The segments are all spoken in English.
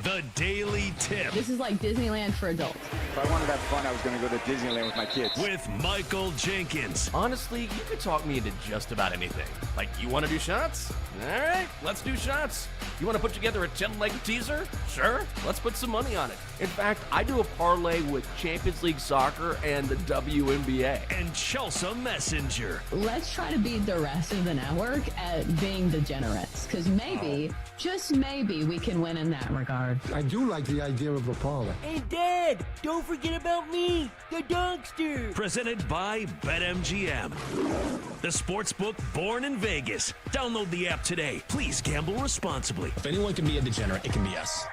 The Daily Tip. This is like Disneyland for adults. If I wanted to have fun, I was going to go to Disneyland with my kids. With Michael Jenkins. Honestly, you could talk me into just about anything. Like, you want to do shots? All right, let's do shots. You want to put together a 10-leg teaser? Sure, let's put some money on it. In fact, I do a parlay with Champions League soccer and the WNBA. And Chelsea Messenger. Let's try to beat the rest of the network at being degenerates, because maybe, just maybe, we can win in that regard. I do like the idea of a parlay. Hey, Dad, don't forget about me, the dogster. Presented by BetMGM. The sportsbook born in Vegas. Download the app today. Please gamble responsibly. If anyone can be a degenerate, it can be us.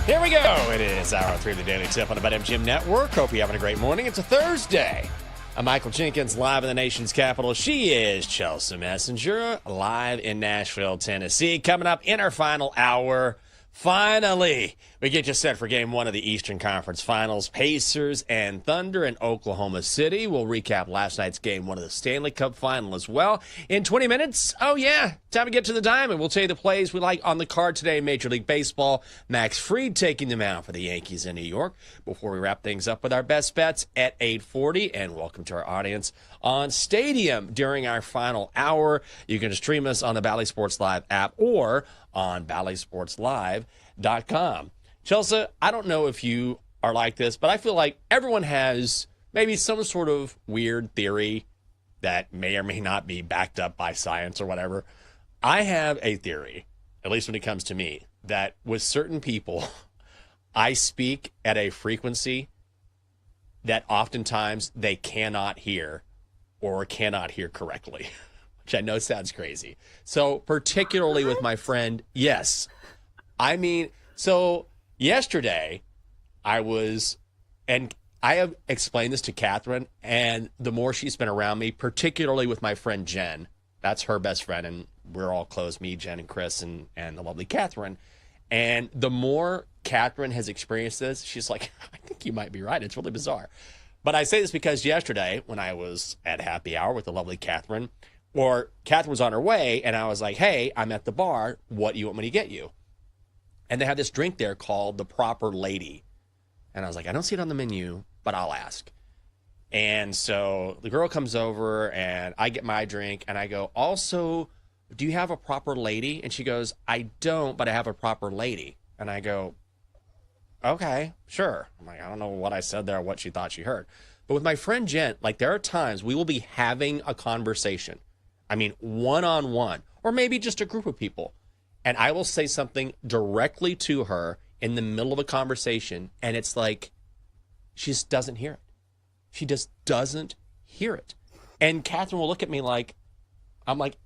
Here we go. It is hour 3 of the Daily Tip on the BetMGM Network. Hope you're having a great morning. It's a Thursday. I'm Michael Jenkins, live in the nation's capital. She is Chelsea Messenger, live in Nashville, Tennessee. Coming up in our final hour, finally, we get you set for Game 1 of the Eastern Conference Finals. Pacers and Thunder in Oklahoma City. We'll recap last night's Game 1 of the Stanley Cup Final as well. In 20 minutes, oh yeah, time to get to the diamond. We'll tell you the plays we like on the card today in Major League Baseball. Max Fried taking them out for the Yankees in New York. Before we wrap things up with our best bets at 8:40, and welcome to our audience on Stadium during our final hour. You can stream us on the Bally Sports Live app or on BallySportsLive.com. Chelsea, I don't know if you are like this, but I feel like everyone has maybe some sort of weird theory that may or may not be backed up by science or whatever. I have a theory, at least when it comes to me, that with certain people, I speak at a frequency that oftentimes they cannot hear or cannot hear correctly, which I know sounds crazy. So particularly with my friend, yes. I mean, so yesterday I have explained this to Catherine, and the more she's been around me, particularly with my friend Jen, that's her best friend, and we're all close, me, Jen, and Chris, and the lovely Catherine. And the more Catherine has experienced this, she's like, I think you might be right. It's really bizarre. But I say this because yesterday, when I was at happy hour with the lovely Catherine, or Catherine was on her way, and I was like, hey, I'm at the bar. What do you want me to get you? And they have this drink there called the Proper Lady. And I was like, I don't see it on the menu, but I'll ask. And so the girl comes over, and I get my drink, and I go, also, do you have a Proper Lady? And she goes, I don't, but I have a Proper Lady. And I go, okay, sure. I'm like, I don't know what I said there or what she thought she heard. But with my friend Jen, like, there are times we will be having a conversation. I mean, one-on-one, or maybe just a group of people. And I will say something directly to her in the middle of a conversation, and it's like, she just doesn't hear it. She just doesn't hear it. And Catherine will look at me like, I'm like,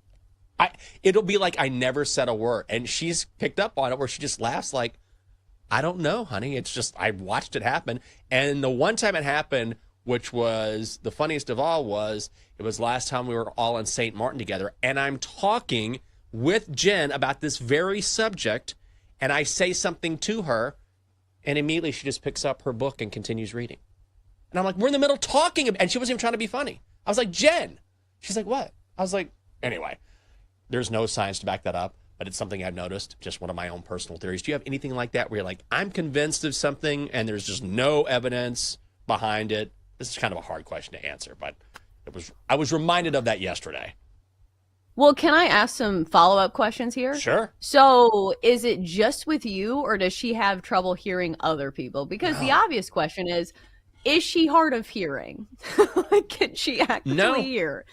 it'll be like I never said a word. And she's picked up on it where she just laughs like, I don't know, honey. It's just, I watched it happen. And the one time it happened, which was the funniest of all, it was last time we were all in St. Martin together. And I'm talking with Jen about this very subject, and I say something to her, and immediately she just picks up her book and continues reading. And I'm like, we're in the middle talking, and she wasn't even trying to be funny. I was like, Jen. She's like, what? I was like, anyway, there's no science to back that up, but it's something I've noticed, just one of my own personal theories. Do you have anything like that where you're like, I'm convinced of something, and there's just no evidence behind it? This is kind of a hard question to answer, but I was reminded of that yesterday. Well, can I ask some follow-up questions here? Sure. So is it just with you, or does she have trouble hearing other people? Because the obvious question is she hard of hearing? Can she actually hear?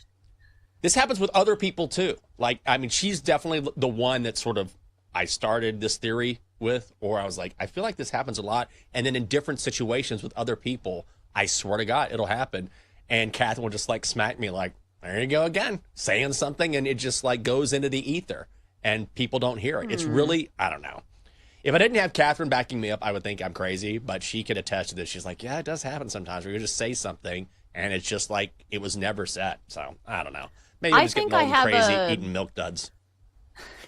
This happens with other people too. Like, I mean, she's definitely the one that sort of I started this theory with, or I was like, I feel like this happens a lot. And then in different situations with other people, I swear to God, it'll happen. And Catherine will just like smack me like, there you go again, saying something, and it just like goes into the ether, and people don't hear it. It's really, I don't know. If I didn't have Catherine backing me up, I would think I'm crazy, but she could attest to this. She's like, yeah, it does happen sometimes where you just say something, and it's just like it was never said. So, I don't know. Maybe I'm just getting old and crazy eating milk duds.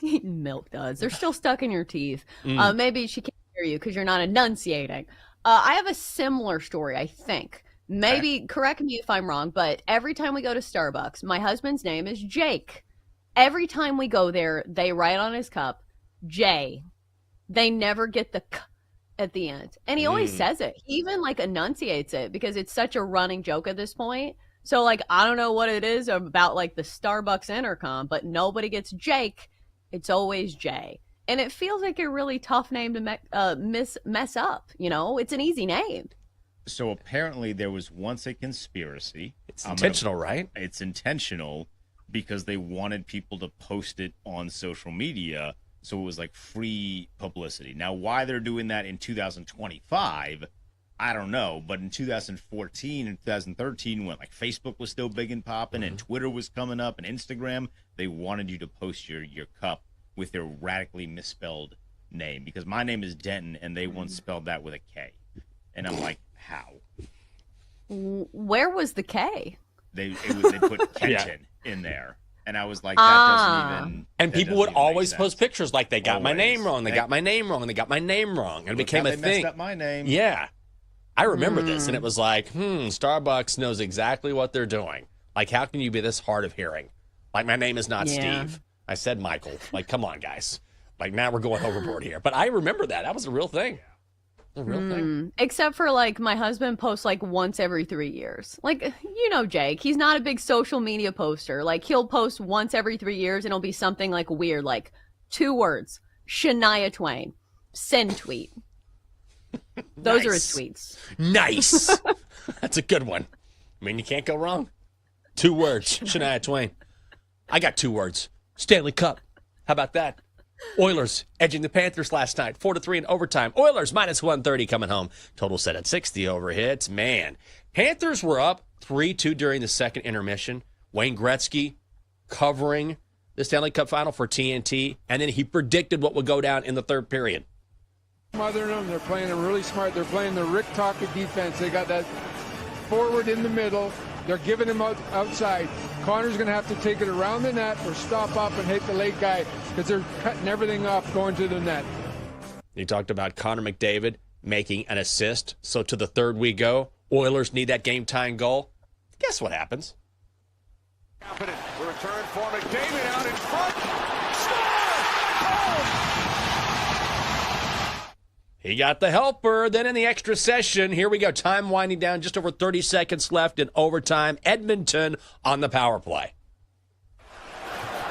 Eating milk duds. They're still stuck in your teeth. Maybe she can't hear you because you're not enunciating. I have a similar story, I think. Maybe, correct me if I'm wrong, but every time we go to Starbucks, my husband's name is Jake. Every time we go there, they write on his cup, J. They never get the k at the end. And he always says it. He even like enunciates it because it's such a running joke at this point. So like I don't know what it is about like the Starbucks intercom, but nobody gets Jake. It's always Jay. And it feels like a really tough name to mess up, you know? It's an easy name. So apparently there was once a conspiracy. It's intentional, right? It's intentional because they wanted people to post it on social media. So it was like free publicity. Now, why they're doing that in 2025, I don't know. But in 2014 and 2013, when like Facebook was still big and popping and Twitter was coming up and Instagram, they wanted you to post your cup with their radically misspelled name. Because my name is Denton, and they once spelled that with a K. And I'm like, how? Where was the K? They put Kenton in there. And I was like, that doesn't even. And people would always post pictures like they got my Always. name wrong. They got my name wrong. They got my name wrong. And it became a they thing. messed up my name. Yeah. I remember this. And it was like, Starbucks knows exactly what they're doing. Like, how can you be this hard of hearing? Like, my name is not Steve. I said Michael. Like, come on, guys. Like, now we're going overboard here. But I remember that. That was a real thing. A real thing. Except for like my husband posts like once every 3 years. Like, you know, Jake, he's not a big social media poster. Like he'll post once every 3 years and it'll be something like weird, like 2 words, Shania Twain, send tweet. Those are his tweets. Nice. That's a good one. I mean, you can't go wrong. 2 words, Shania Twain. I got 2 words, Stanley Cup. How about that? Oilers edging the Panthers last night, 4-3 in overtime. Oilers minus 130 coming home. Total set at 60 over hits. Man, Panthers were up 3-2 during the second intermission. Wayne Gretzky covering the Stanley Cup final for TNT, and then he predicted what would go down in the third period. Mothering them, they're playing them really smart. They're playing the Rick Tocchet defense. They got that forward in the middle. They're giving him outside. Connor's going to have to take it around the net or stop up and hit the late guy because they're cutting everything off going to the net. You talked about Connor McDavid making an assist. So to the third we go. Oilers need that game-tying goal. Guess what happens? Confident. The return for McDavid out in front. Score! He got the helper. Then in the extra session, here we go. Time winding down, just over 30 seconds left in overtime. Edmonton on the power play.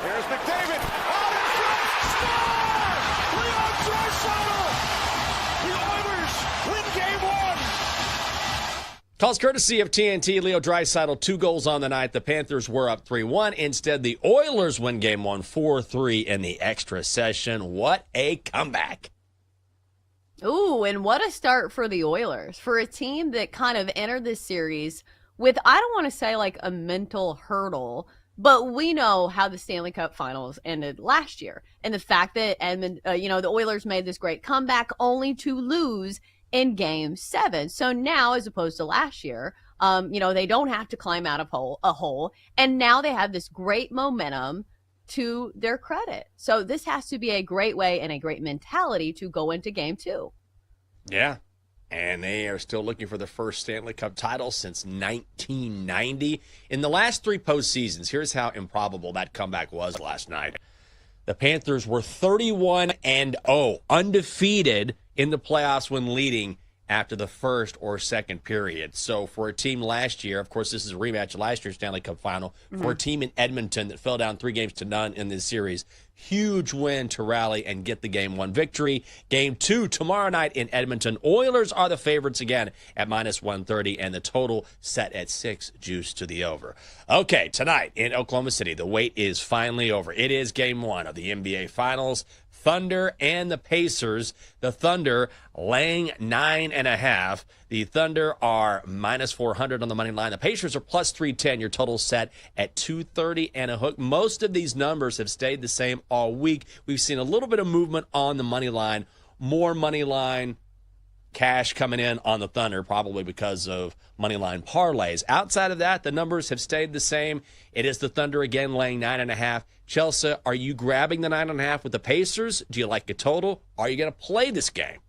Here's McDavid. Out in front. Score! Leon Draisaitl. The Oilers win game 1. Calls courtesy of TNT. Leo Draisaitl, 2 goals on the night. The Panthers were up 3-1. Instead, the Oilers win game 1, 4-3 in the extra session. What a comeback. Ooh, and what a start for the Oilers. For a team that kind of entered this series with, I don't want to say like a mental hurdle, but we know how the Stanley Cup Finals ended last year. And the fact that the Oilers made this great comeback only to lose in Game 7. So now, as opposed to last year, they don't have to climb out of a hole. And now they have this great momentum to their credit. So this has to be a great way and a great mentality to go into Game 2. Yeah. And they are still looking for the first Stanley Cup title since 1990. In the last 3 postseasons, here's how improbable that comeback was last night. The Panthers were 31-0, undefeated in the playoffs when leading after the first or second period. So for a team last year, of course, this is a rematch of last year's Stanley Cup final, for a team in Edmonton that fell down 3-0 in this series, huge win to rally and get the Game 1 victory. Game 2 tomorrow night in Edmonton. Oilers are the favorites again at minus 130, and the total set at 6 juice to the over. Okay, tonight in Oklahoma City, the wait is finally over. It is Game 1 of the NBA Finals. Thunder and the Pacers. The Thunder laying 9.5. The Thunder are minus 400 on the money line. The Pacers are plus 310. Your total set at 230 and a hook. Most of these numbers have stayed the same all week. We've seen a little bit of movement on the money line. More money line cash coming in on the Thunder, probably because of money line parlays. Outside of that, the numbers have stayed the same. It is the Thunder again laying 9.5. Chelsea, are you grabbing the 9.5 with the Pacers? Do you like a total? Are you going to play this game?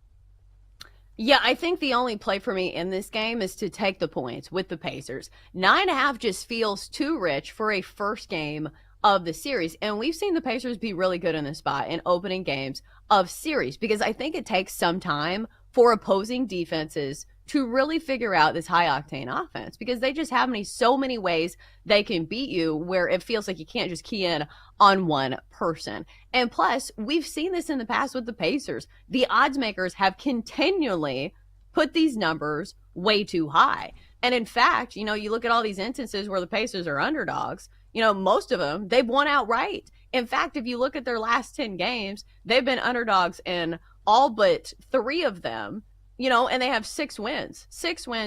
Yeah, I think the only play for me in this game is to take the points with the Pacers. 9.5 just feels too rich for a first game of the series. And we've seen the Pacers be really good in this spot in opening games of series, because I think it takes some time for opposing defenses to really figure out this high octane offense, because they just have so many ways they can beat you, where it feels like you can't just key in on one person. And plus, we've seen this in the past with the Pacers. The odds makers have continually put these numbers way too high. And in fact, you look at all these instances where the Pacers are underdogs, most of them, they've won outright. In fact, if you look at their last 10 games, they've been underdogs in all but 3 of them. And they have 6 wins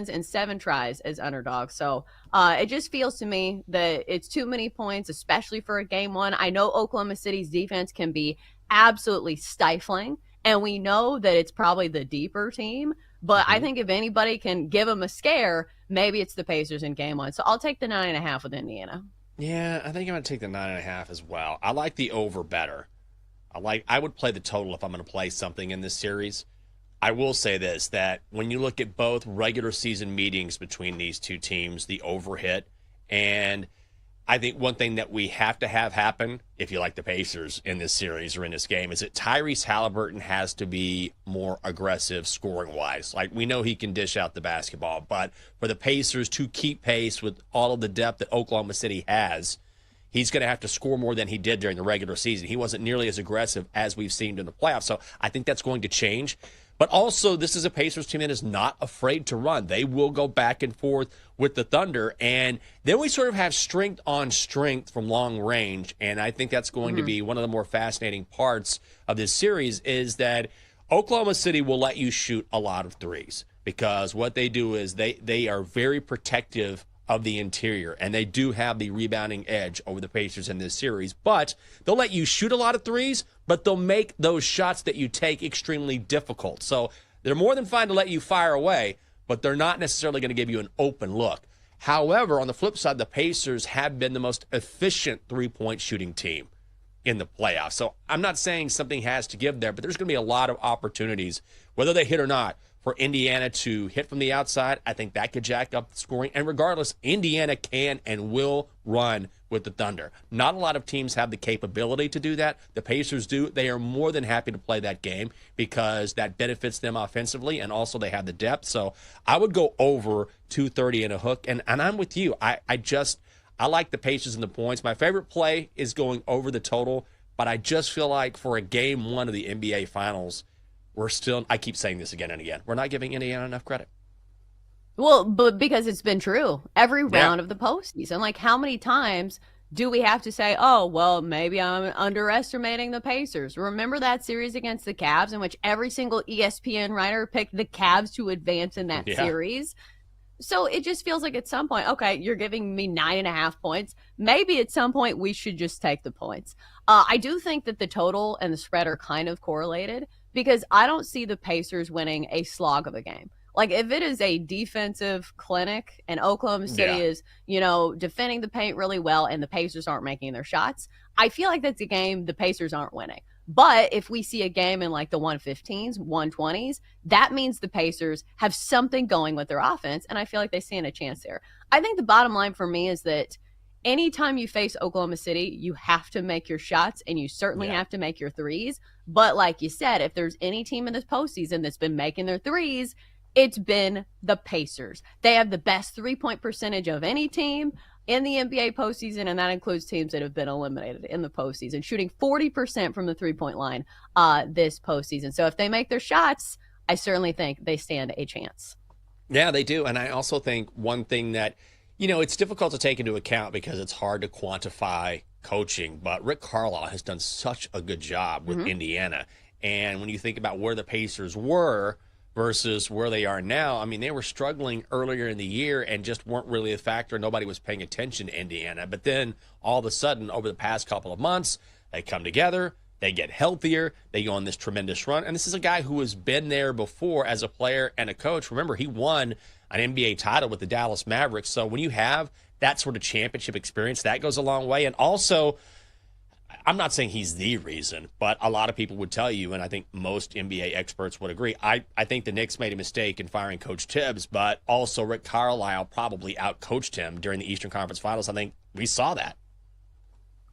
and 7 tries as underdogs. So it just feels to me that it's too many points, especially for a game one. I know Oklahoma City's defense can be absolutely stifling, and we know that it's probably the deeper team. But I think if anybody can give them a scare, maybe it's the Pacers in game one. So I'll take the 9.5 with Indiana. Yeah, I think I'm going to take the 9.5 as well. I like the over better. I would play the total if I'm going to play something in this series. I will say this, that when you look at both regular season meetings between these two teams, the over hit, and I think one thing that we have to have happen, if you like the Pacers in this series or in this game, is that Tyrese Halliburton has to be more aggressive scoring-wise. Like, we know he can dish out the basketball, but for the Pacers to keep pace with all of the depth that Oklahoma City has, he's going to have to score more than he did during the regular season. He wasn't nearly as aggressive as we've seen in the playoffs, so I think that's going to change. But also, this is a Pacers team that is not afraid to run. They will go back and forth with the Thunder. And then we sort of have strength on strength from long range. And I think that's going to be one of the more fascinating parts of this series, is that Oklahoma City will let you shoot a lot of threes, because what they do is they are very protective of the interior, and they do have the rebounding edge over the Pacers in this series. But they'll let you shoot a lot of threes, but they'll make those shots that you take extremely difficult. So they're more than fine to let you fire away, but they're not necessarily going to give you an open look. However, on the flip side, the Pacers have been the most efficient three-point shooting team in the playoffs. So I'm not saying something has to give there, but there's going to be a lot of opportunities, whether they hit or not, for Indiana to hit from the outside. I think that could jack up the scoring. And regardless, Indiana can and will run with the Thunder. Not a lot of teams have the capability to do that. The Pacers do. They are more than happy to play that game, because that benefits them offensively, and also they have the depth. So I would go over 230 and a hook. And I'm with you. I like the Pacers and the points. My favorite play is going over the total, but I just feel like for a game one of the NBA Finals, I keep saying this again and again, we're not giving Indiana enough credit. Well, but because it's been true every round of the postseason. Like, how many times do we have to say, oh, well, maybe I'm underestimating the Pacers? Remember that series against the Cavs in which every single ESPN writer picked the Cavs to advance in that series? So it just feels like at some point, okay, you're giving me 9.5 points. Maybe at some point we should just take the points. I do think that the total and the spread are kind of correlated, because I don't see the Pacers winning a slog of a game. Like, if it is a defensive clinic and Oklahoma City is, defending the paint really well and the Pacers aren't making their shots, I feel like that's a game the Pacers aren't winning. But if we see a game in like the 115s, 120s, that means the Pacers have something going with their offense, and I feel like they stand a chance there. I think the bottom line for me is that anytime you face Oklahoma City, you have to make your shots, and you certainly have to make your threes. But like you said, if there's any team in this postseason that's been making their threes, it's been the Pacers. They have the best three-point percentage of any team in the NBA postseason, and that includes teams that have been eliminated in the postseason, shooting 40% from the three-point line this postseason. So if they make their shots, I certainly think they stand a chance. Yeah, they do. And I also think one thing that, it's difficult to take into account because it's hard to quantify coaching, but Rick Carlisle has done such a good job with Indiana. And when you think about where the Pacers were versus where they are now, I mean, they were struggling earlier in the year and just weren't really a factor. Nobody was paying attention to Indiana. But then all of a sudden, over the past couple of months, they come together, they get healthier, they go on this tremendous run. And this is a guy who has been there before as a player and a coach. Remember, he won an NBA title with the Dallas Mavericks. So when you have that sort of championship experience, that goes a long way. And also, I'm not saying he's the reason, but a lot of people would tell you, and I think most NBA experts would agree, I think the Knicks made a mistake in firing Coach Tibbs, but also Rick Carlisle probably outcoached him during the Eastern Conference Finals. I think we saw that.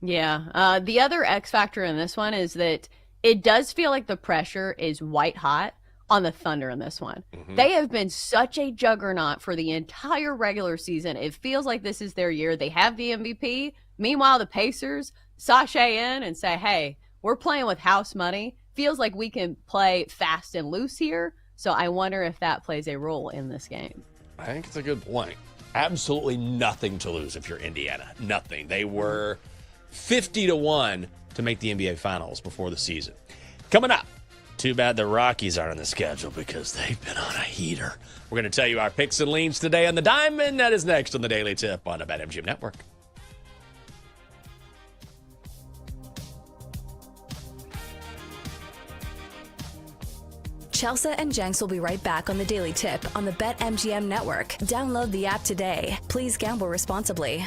Yeah. The other X factor in this one is that it does feel like the pressure is white hot on the Thunder in this one. They have been such a juggernaut for the entire regular season. It feels like this is their year. They have the MVP. Meanwhile, the Pacers sashay in and say, hey, we're playing with house money. Feels like we can play fast and loose here. So I wonder if that plays a role in this game. I think it's a good point. Absolutely nothing to lose if you're Indiana. Nothing. They were 50-1 to make the NBA Finals before the season. Coming up, too bad the Rockies aren't on the schedule because they've been on a heater. We're going to tell you our picks and leans today on the Diamond. That is next on the Daily Tip on the BetMGM Network. Chelsea and Jenks will be right back on the Daily Tip on the BetMGM Network. Download the app today. Please gamble responsibly.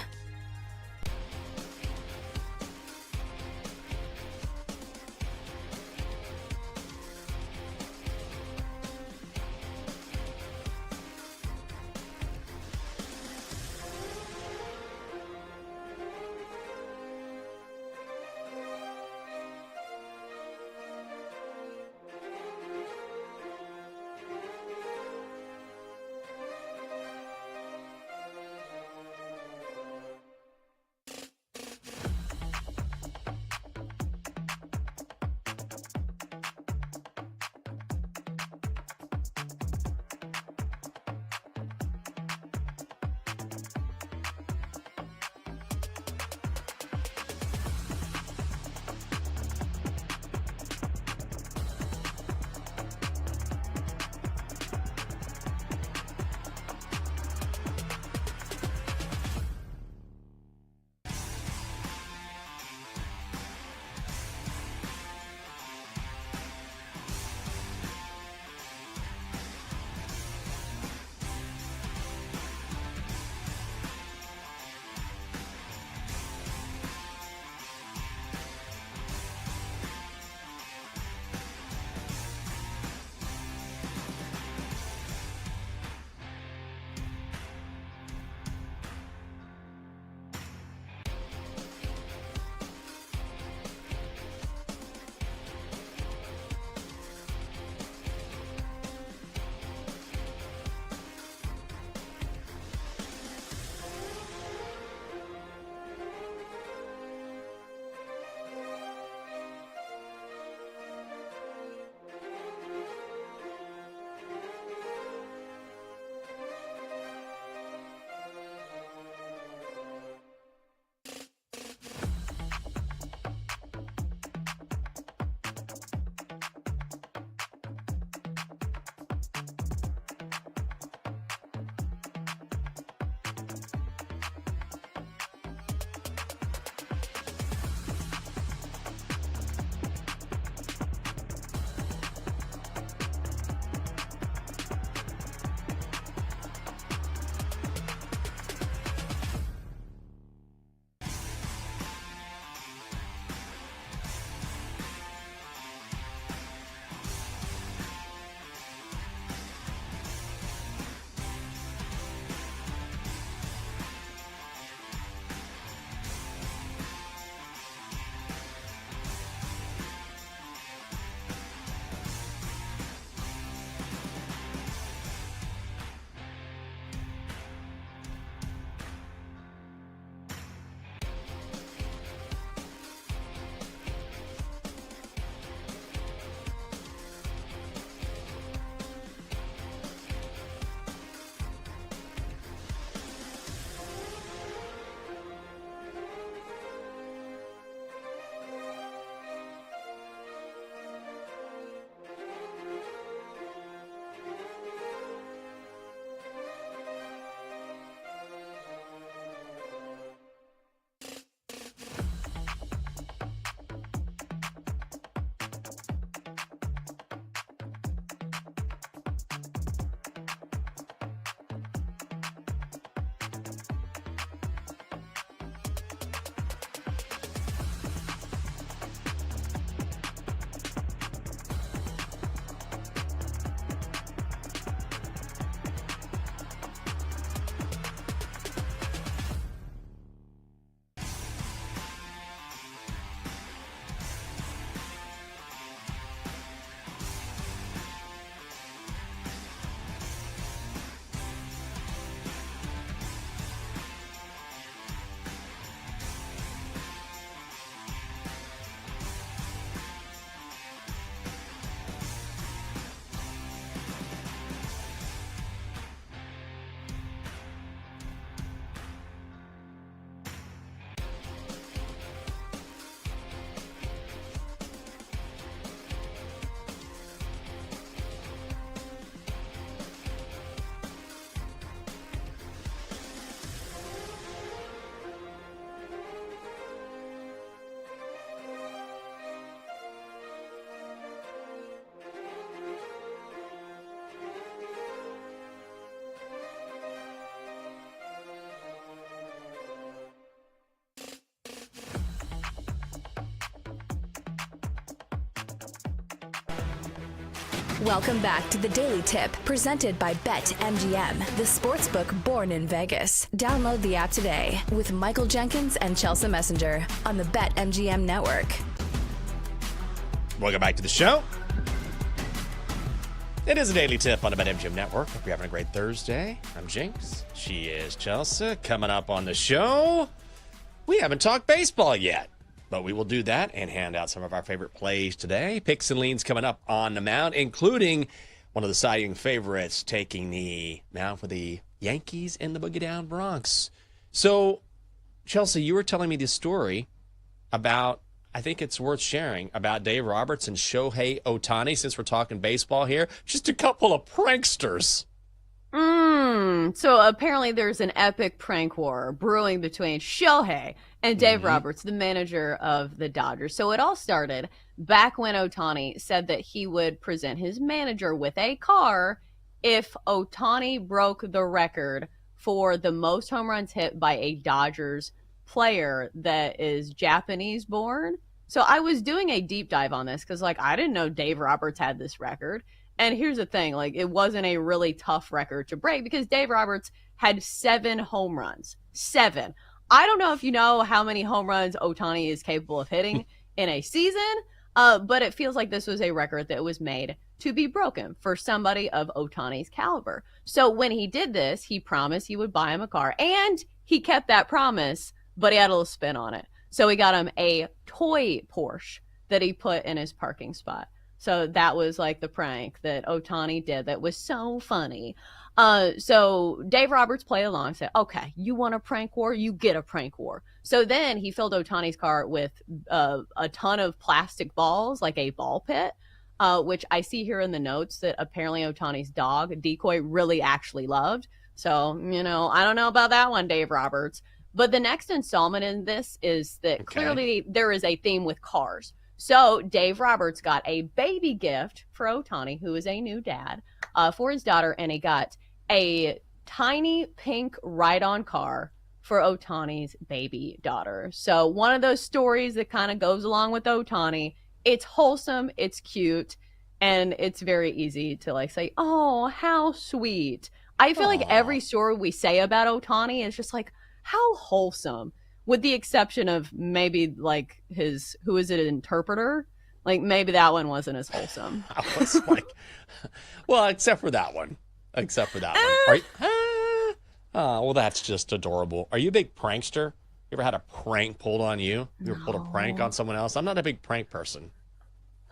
Welcome back to the Daily Tip, presented by BetMGM, the sportsbook born in Vegas. Download the app today with Michael Jenkins and Chelsea Messenger on the BetMGM network. Welcome back to the show. It is a Daily Tip on the BetMGM network. Hope you're having a great Thursday. I'm Jinx. She is Chelsea. Coming up on the show, we haven't talked baseball yet, but we will do that and hand out some of our favorite plays today. Picks and leans coming up on the mound, including one of the Cy Young favorites taking the mound for the Yankees in the Boogie Down Bronx. So, Chelsea, you were telling me this story about, I think it's worth sharing, about Dave Roberts and Shohei Ohtani, since we're talking baseball here. Just a couple of pranksters. So apparently there's an epic prank war brewing between Shohei and Dave Roberts, the manager of the Dodgers. So it all started back when Ohtani said that he would present his manager with a car if Ohtani broke the record for the most home runs hit by a Dodgers player that is Japanese born. So I was doing a deep dive on this because, like, I didn't know Dave Roberts had this record. And here's the thing, like, it wasn't a really tough record to break because Dave Roberts had 7 home runs. 7. I don't know if you know how many home runs Ohtani is capable of hitting in a season, but it feels like this was a record that was made to be broken for somebody of Ohtani's caliber. So when he did this, he promised he would buy him a car, and he kept that promise, but he had a little spin on it. So he got him a toy Porsche that he put in his parking spot. So that was like the prank that Ohtani did that was so funny. So Dave Roberts played along, said, okay, you want a prank war? You get a prank war. So then he filled Ohtani's car with a ton of plastic balls, like a ball pit, which I see here in the notes that apparently Ohtani's dog, Decoy, really actually loved. So, I don't know about that one, Dave Roberts. But the next installment in this is that clearly there is a theme with cars. So Dave Roberts got a baby gift for Ohtani, who is a new dad, for his daughter, and he got a tiny pink ride-on car for Ohtani's baby daughter. So one of those stories that kind of goes along with Ohtani. It's wholesome, it's cute, and it's very easy to like say, oh, how sweet. I feel like every story we say about Ohtani is just like, how wholesome. With the exception of maybe like his, who is it, an interpreter? Like maybe that one wasn't as wholesome. I was like, well, except for that one. Are you, well, that's just adorable. Are you a big prankster? You ever had a prank pulled on you? You ever pulled a prank on someone else? I'm not a big prank person.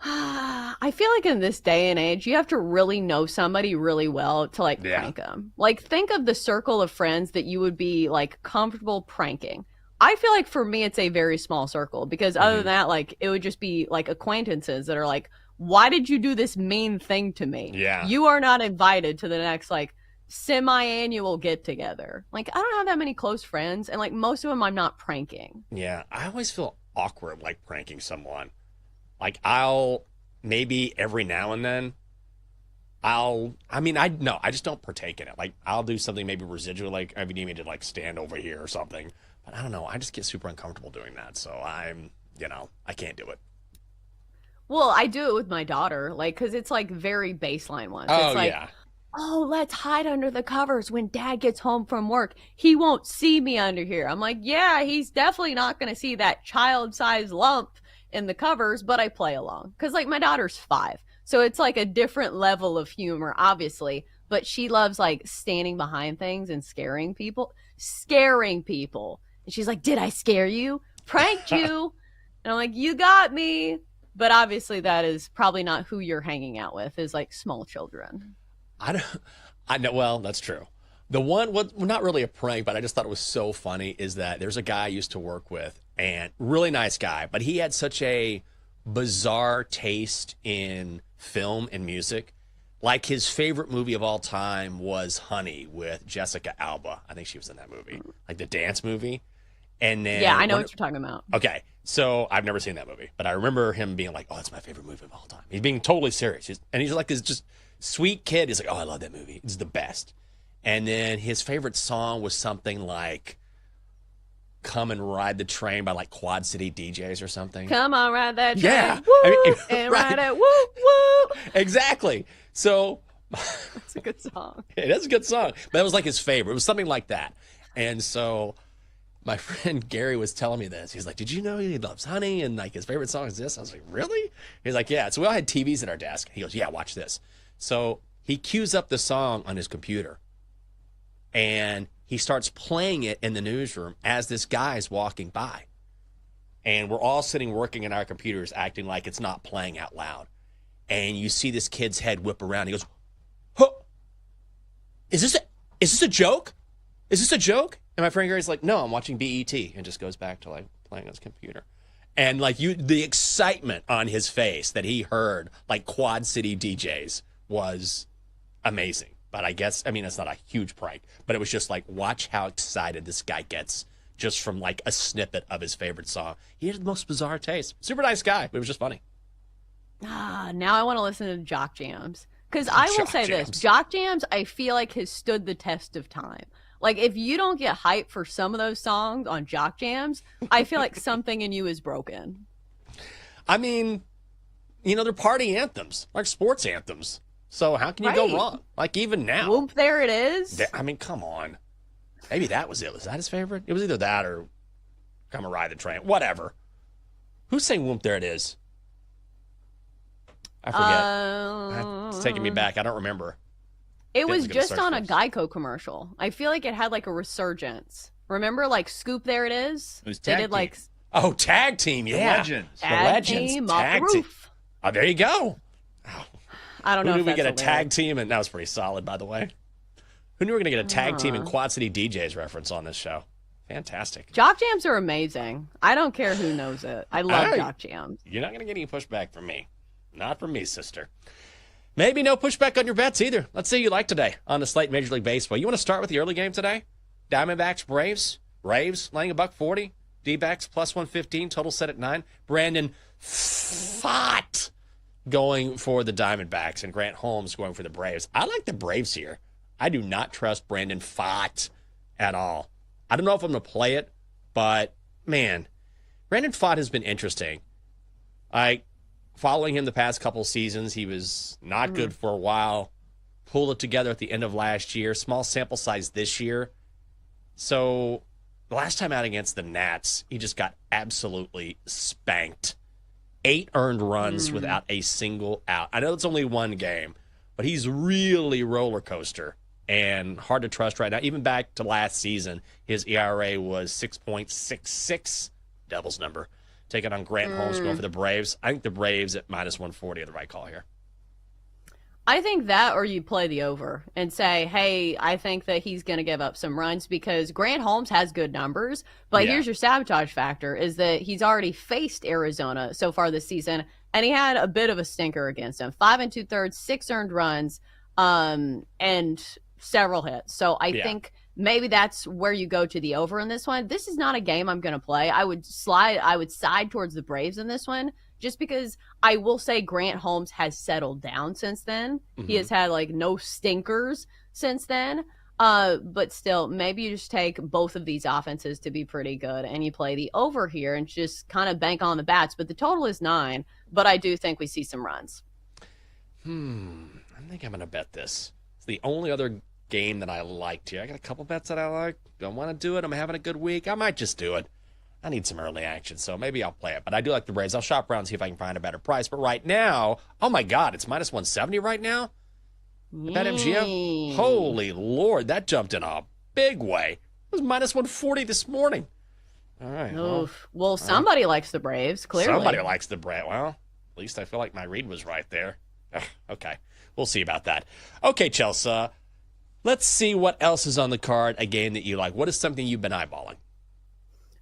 I feel like in this day and age, you have to really know somebody really well to like prank them. Like think of the circle of friends that you would be like comfortable pranking. I feel like for me, it's a very small circle because other than that, like it would just be like acquaintances that are like, why did you do this mean thing to me? Yeah. You are not invited to the next like semi-annual get together. Like I don't have that many close friends, and like most of them I'm not pranking. Yeah. I always feel awkward like pranking someone. Like I'll maybe every now and then I just don't partake in it. Like I'll do something maybe residual, like if you need me to like stand over here or something. But I don't know. I just get super uncomfortable doing that. So I can't do it. Well, I do it with my daughter, like, because it's like very baseline ones. It's like, oh, let's hide under the covers when dad gets home from work. He won't see me under here. I'm like, yeah, he's definitely not going to see that child-sized lump in the covers, but I play along. Because, like, my daughter's 5. So it's like a different level of humor, obviously. But she loves, like, standing behind things and scaring people. And she's like, did I scare you? Pranked you. And I'm like, you got me. But obviously that is probably not who you're hanging out with, is like small children. I know. Well, that's true. The one, not really a prank, but I just thought it was so funny is that there's a guy I used to work with, and really nice guy, but he had such a bizarre taste in film and music. Like his favorite movie of all time was Honey with Jessica Alba. I think she was in that movie, like the dance movie. And then yeah, I know what you're talking about. Okay, so I've never seen that movie, but I remember him being like, "Oh, that's my favorite movie of all time." He's being totally serious, and he's like this just sweet kid. He's like, "Oh, I love that movie. It's the best." And then his favorite song was something like, Come and Ride the Train by like Quad City DJs or something. Come on, ride that train. Yeah. Woo, and ride it. Woo, woo. Exactly. So It's a good song. it is a good song. But that was like his favorite. It was something like that. And so my friend Gary was telling me this. He's like, did you know he loves Honey? And like his favorite song is this? I was like, really? He's like, yeah. So we all had TVs at our desk. He goes, yeah, watch this. So he cues up the song on his computer. And he starts playing it in the newsroom as this guy is walking by. And we're all sitting working in our computers acting like it's not playing out loud. And you see this kid's head whip around. He goes, huh, is this a joke? Is this a joke? And my friend Gary's like, no, I'm watching BET. And just goes back to like playing on his computer. And like the excitement on his face that he heard like Quad City DJs was amazing. But I guess, I mean, it's not a huge prank, but it was just like, watch how excited this guy gets just from like a snippet of his favorite song. He had the most bizarre taste. Super nice guy, but it was just funny. Now I want to listen to Jock Jams. Because I will say this, Jock Jams, I feel like has stood the test of time. Like, if you don't get hype for some of those songs on Jock Jams, I feel like something in you is broken. I mean, you know, they're party anthems, like sports anthems. So how can you go wrong? Like, even now. Whoop, there it is. I mean, come on. Maybe that was it. Was that his favorite? It was either that or Come and Ride the Train. Whatever. Who's saying Whoop, there it is? I forget. It's taking me back. I don't remember. It was just on a Geico commercial. I feel like it had like a resurgence. Remember, like Scoop, there it is? It was Tag Team. Like, oh, Tag Team, yeah. The Legends. Tag Team off the roof. Oh, there you go. I don't know. Who if knew we get a that's tag team? And that was pretty solid, by the way. Who knew we were going to get a tag team and Quad City DJs reference on this show? Fantastic. Jock Jams are amazing. I don't care who knows it. I love Jock Jams. You're not going to get any pushback from me. Not from me, sister. Maybe no pushback on your bets either. Let's see who you like today on the slate Major League Baseball. You want to start with the early game today? Diamondbacks, Braves. Braves laying $140. D-backs plus 115. Total set at 9. Brandon Pfaadt going for the Diamondbacks and Grant Holmes going for the Braves. I like the Braves here. I do not trust Brandon Pfaadt at all. I don't know if I'm going to play it, but man, Brandon Pfaadt has been interesting. Following him the past couple seasons, he was not good for a while. Pulled it together at the end of last year. Small sample size this year. So the last time out against the Nats, he just got absolutely spanked. 8 earned runs without a single out. I know it's only one game, but he's really roller coaster and hard to trust right now. Even back to last season, his ERA was 6.66, Devil's number. Taking on Grant Holmes going for the Braves. I think the Braves at minus 140 are the right call here. I think that, or you play the over and say, hey, I think that he's going to give up some runs because Grant Holmes has good numbers. But here's your sabotage factor is that he's already faced Arizona so far this season, and he had a bit of a stinker against him. 5 2/3, 6 earned runs, and several hits. So I think maybe that's where you go to the over in this one. This is not a game I'm going to play. I would side towards the Braves in this one. Just because I will say Grant Holmes has settled down since then. He has had like no stinkers since then. But still, maybe you just take both of these offenses to be pretty good and you play the over here and just kind of bank on the bats. But the total is 9, but I do think we see some runs. I think I'm going to bet this. It's the only other game that I liked here. I got a couple bets that I like. Don't want to do it. I'm having a good week. I might just do it. I need some early action, so maybe I'll play it. But I do like the Braves. I'll shop around and see if I can find a better price. But right now, oh my God, it's minus 170 right now? BetMGM? Holy Lord, that jumped in a big way. It was minus 140 this morning. All right. Well, somebody likes the Braves, clearly. Somebody likes the Braves. Well, at least I feel like my read was right there. Okay, we'll see about that. Okay, Chelsea, let's see what else is on the card, a game that you like. What is something you've been eyeballing?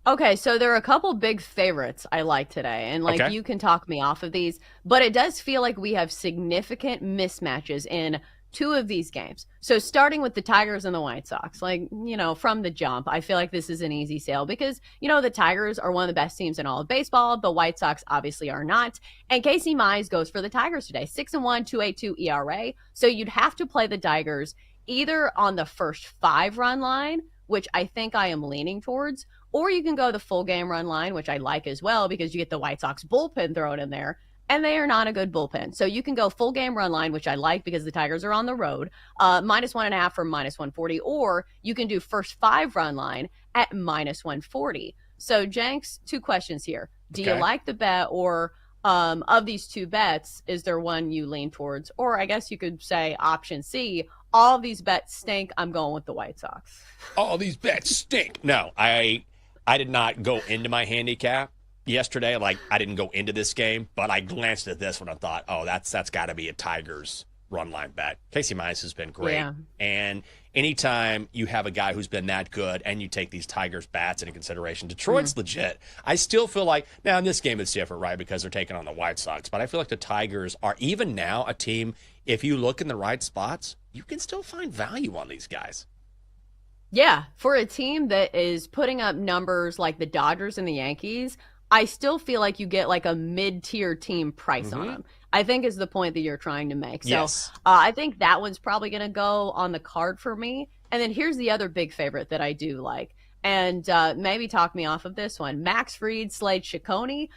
Okay, so there are a couple big favorites I like today, and you can talk me off of these, but it does feel like we have significant mismatches in 2 of these games. So starting with the Tigers and the White Sox, from the jump, I feel like this is an easy sale because, the Tigers are one of the best teams in all of baseball. The White Sox obviously are not. And Casey Mize goes for the Tigers today, 6-1, 2.82 ERA. So you'd have to play the Tigers either on the first 5-run line, which I think I am leaning towards, or you can go the full game run line, which I like as well because you get the White Sox bullpen thrown in there, and they are not a good bullpen. So you can go full game run line, which I like because the Tigers are on the road, -1.5 from -140, or you can do first 5 run line at -140. So Jenks, 2 questions here. Do you like the bet, or of these 2 bets, is there one you lean towards? Or I guess you could say option C, all of these bets stink, I'm going with the White Sox. All these bets stink. No, I did not go into my handicap yesterday. Like, I didn't go into this game, but I glanced at this one and thought, oh, that's got to be a Tigers run line bet. Casey Mize has been great. Yeah. And anytime you have a guy who's been that good and you take these Tigers bats into consideration, Detroit's legit. I still feel like, now in this game it's different, right, because they're taking on the White Sox, but I feel like the Tigers are even now a team, if you look in the right spots, you can still find value on these guys. Yeah, for a team that is putting up numbers like the Dodgers and the Yankees, I still feel like you get like a mid-tier team price on them, I think is the point that you're trying to make. So Yes. I think that one's probably going to go on the card for me. And then here's the other big favorite that I do like. And maybe talk me off of this one. Max Fried, Slade Ciccone,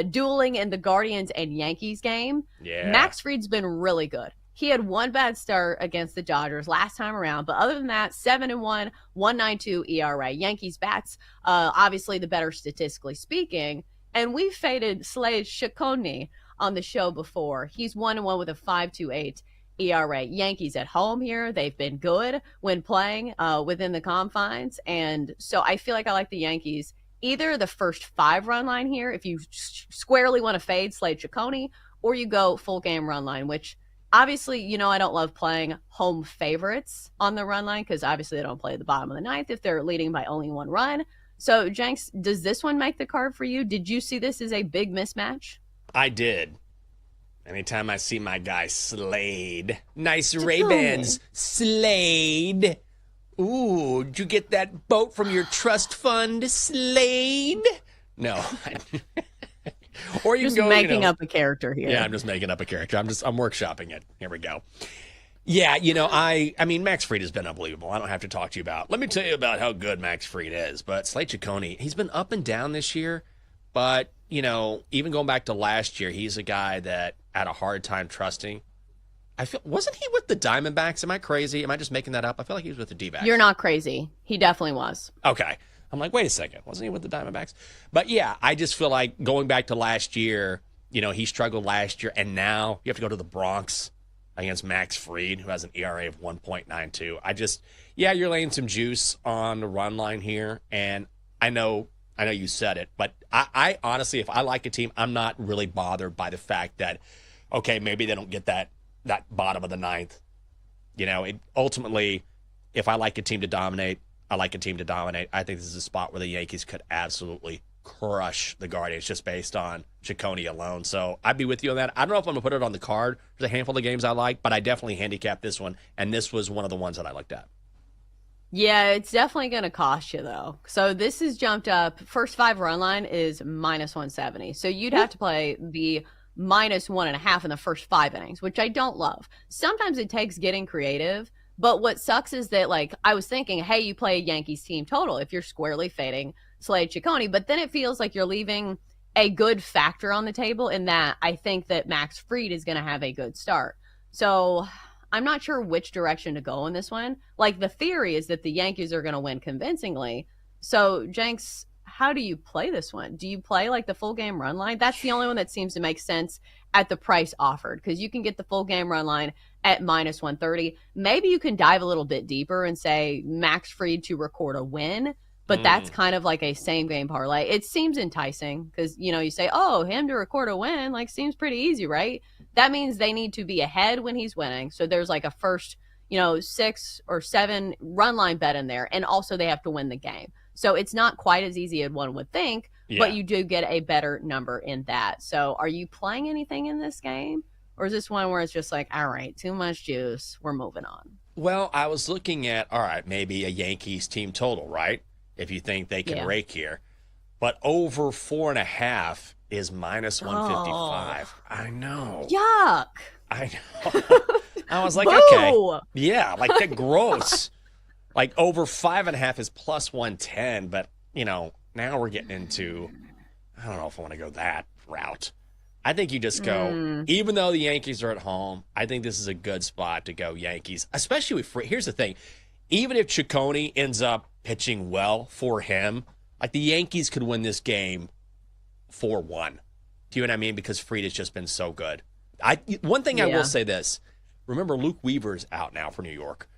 dueling in the Guardians and Yankees game. Yeah. Max Fried's been really good. He had one bad start against the Dodgers last time around, but other than that, 7-1, 1.92 ERA. Yankees bats, obviously the better statistically speaking. And we faded Slade Ciccone on the show before. He's 1-1 with a 5.28 ERA. Yankees at home here. They've been good when playing within the confines. And so I feel like I like the Yankees either the first 5 run line here, if you squarely want to fade Slade Ciccone, or you go full game run line, which obviously, you know, I don't love playing home favorites on the run line because obviously they don't play at the bottom of the 9th if they're leading by only 1 run. So, Jenks, does this one make the card for you? Did you see this as a big mismatch? I did. Anytime I see my guy Slade, nice Ray-Bans, Slade. Ooh, did you get that boat from your trust fund, Slade? No. Or you just can go, making up a character here. Yeah, I'm just making up a character. I'm workshopping it. Here we go. Yeah, you know, I mean, Max Fried has been unbelievable. I don't have to talk to you about. Let me tell you about how good Max Fried is. But Slade Ciccone, he's been up and down this year. But, you know, even going back to last year, he's a guy that had a hard time trusting. Wasn't he with the Diamondbacks? Am I crazy? Am I just making that up? I feel like he was with the D-backs. You're not crazy. He definitely was. Okay. I'm like, wait a second. Wasn't he with the Diamondbacks? But yeah, I just feel like going back to last year, you know, he struggled last year. And now you have to go to the Bronx against Max Fried, who has an ERA of 1.92. You're laying some juice on the run line here. And I know you said it, but I honestly, if I like a team, I'm not really bothered by the fact that, okay, maybe they don't get that bottom of the 9th. You know, ultimately, if I like a team to dominate, I like a team to dominate. I think this is a spot where the Yankees could absolutely crush the Guardians just based on Ciccone alone. So I'd be with you on that. I don't know if I'm going to put it on the card. There's a handful of games I like, but I definitely handicapped this one, and this was one of the ones that I looked at. Yeah, it's definitely going to cost you, though. So this has jumped up. First 5 run line is -170. So you'd have to play the -1.5 in the first 5 innings, which I don't love. Sometimes it takes getting creative. But what sucks is that, like, I was thinking, hey, you play a Yankees team total if you're squarely fading Slade Ciccone. But then it feels like you're leaving a good factor on the table in that I think that Max Fried is going to have a good start. So I'm not sure which direction to go in this one. Like, the theory is that the Yankees are going to win convincingly. So, Jenks, how do you play this one? Do you play, like, the full game run line? That's the only one that seems to make sense at the price offered, because you can get the full game run line at -130. Maybe you can dive a little bit deeper and say Max Fried to record a win, but that's kind of like a same game parlay. It seems enticing because, you know, you say, oh, him to record a win, like, seems pretty easy, right? That means they need to be ahead when he's winning. So there's like a first, 6 or 7 run line bet in there. And also they have to win the game. So it's not quite as easy as one would think, but you do get a better number in that. So are you playing anything in this game? Or is this one where it's just like, all right, too much juice, we're moving on? Well, I was looking at, all right, maybe a Yankees team total, right? If you think they can rake here. But over 4.5 is -155. Oh. I know. Yuck. I know. I was like, Boo! okay. Yeah, like that gross. Like over 5.5 is plus 110, but now we're getting into, I don't know if I want to go that route. I think you just go, even though the Yankees are at home, I think this is a good spot to go Yankees, especially with here's the thing. Even if Ciccone ends up pitching well for him, like the Yankees could win this game 4-1. Do you know what I mean? Because Frida's just been so good. One thing I will say this. Remember, Luke Weaver's out now for New York.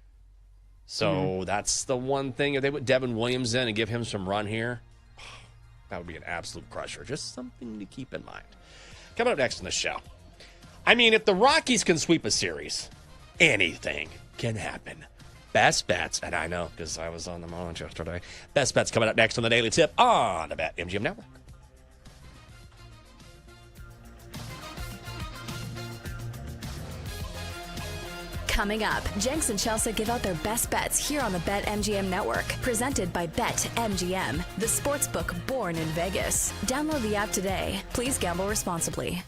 So that's the one thing. If they put Devin Williams in and give him some run here, that would be an absolute crusher. Just something to keep in mind. Coming up next on the show. I mean, if the Rockies can sweep a series, anything can happen. Best bets, and I know because I was on the Marlins yesterday. Best bets coming up next on the Daily Tip on the BetMGM Network. Coming up, Jenks and Chelsea give out their best bets here on the BetMGM Network. Presented by BetMGM, the sportsbook born in Vegas. Download the app today. Please gamble responsibly.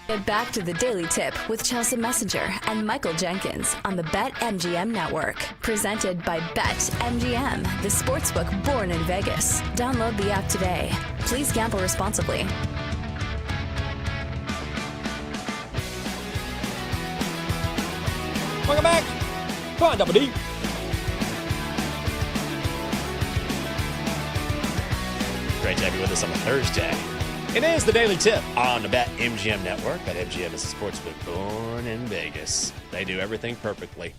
Get back to the Daily Tip with Chelsea Messenger and Michael Jenkins on the BetMGM Network. Presented by BetMGM, the sportsbook born in Vegas. Download the app today. Please gamble responsibly. Welcome back. Come on, Double D. Great to have you with us on a Thursday. It is the Daily Tip on the BetMGM Network. BetMGM is a sportsbook born in Vegas. They do everything perfectly.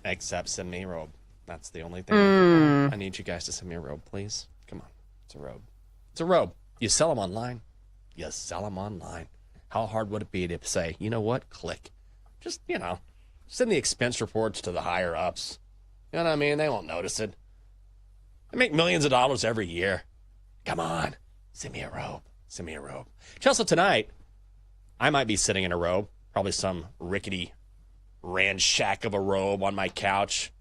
Except send me a robe. That's the only thing. I need you guys to send me a robe, please. Come on. It's a robe. It's a robe. You sell them online. You sell them online. How hard would it be to say, you know what? Click. Just, send the expense reports to the higher ups. You know what I mean? They won't notice it. They make millions of dollars every year. Come on. Send me a robe. Send me a robe. Chelsea, tonight, I might be sitting in a robe. Probably some rickety ransack of a robe on my couch.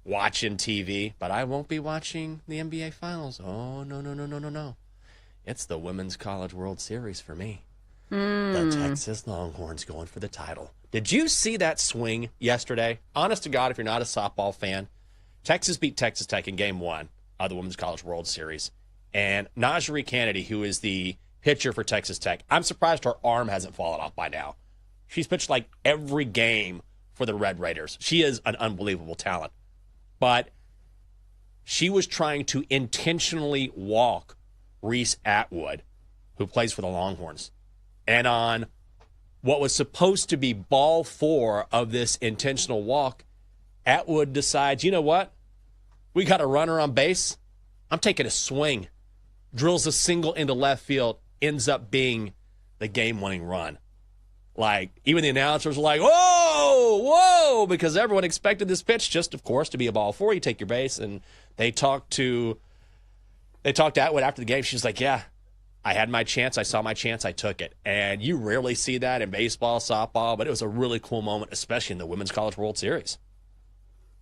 Watching TV. But I won't be watching the NBA Finals. Oh, no. It's the Women's College World Series for me. The Texas Longhorns going for the title. Did you see that swing yesterday? Honest to God, if you're not a softball fan, Texas beat Texas Tech in Game 1 of the Women's College World Series. And Najee Kennedy, who is the pitcher for Texas Tech, I'm surprised her arm hasn't fallen off by now. She's pitched like every game for the Red Raiders. She is an unbelievable talent. But she was trying to intentionally walk Reese Atwood, who plays for the Longhorns. And on what was supposed to be ball 4 of this intentional walk, Atwood decides, you know what? We got a runner on base. I'm taking a swing. Drills a single into left field. Ends up being the game-winning run. Like, even the announcers were like, whoa, because everyone expected this pitch just, of course, to be a ball 4. You take your base, and they talked to Atwood after the game. She's like, yeah, I had my chance. I saw my chance. I took it. And you rarely see that in baseball, softball, but it was a really cool moment, especially in the Women's College World Series.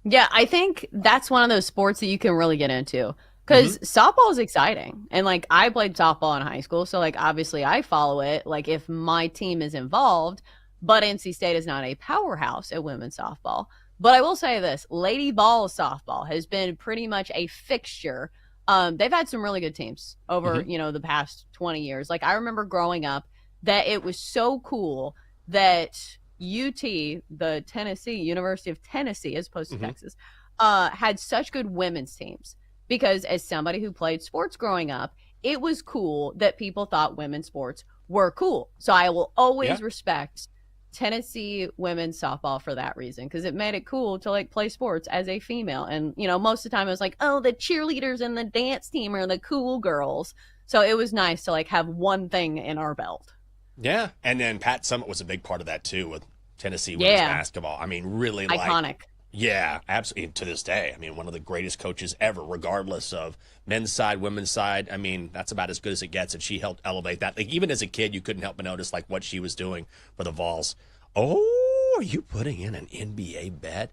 Yeah, I think that's one of those sports that you can really get into because softball is exciting. And like I played softball in high school. So like obviously I follow it like if my team is involved, but NC State is not a powerhouse at women's softball. But I will say this, Lady Ball softball has been pretty much a fixture. They've had some really good teams over, the past 20 years. Like I remember growing up that it was so cool that UT, the University of Tennessee, as opposed to Texas, had such good women's teams because as somebody who played sports growing up, it was cool that people thought women's sports were cool. So I will always respect Tennessee women's softball for that reason because it made it cool to like play sports as a female. And, most of the time it was like, oh, the cheerleaders and the dance team are the cool girls. So it was nice to like have one thing in our belt. Yeah, and then Pat Summitt was a big part of that, too, with Tennessee women's basketball. I mean, really iconic. Yeah, absolutely. To this day, I mean, one of the greatest coaches ever, regardless of men's side, women's side. I mean, that's about as good as it gets, and she helped elevate that. Like, even as a kid, you couldn't help but notice, like, what she was doing for the Vols. Oh, are you putting in an NBA bet?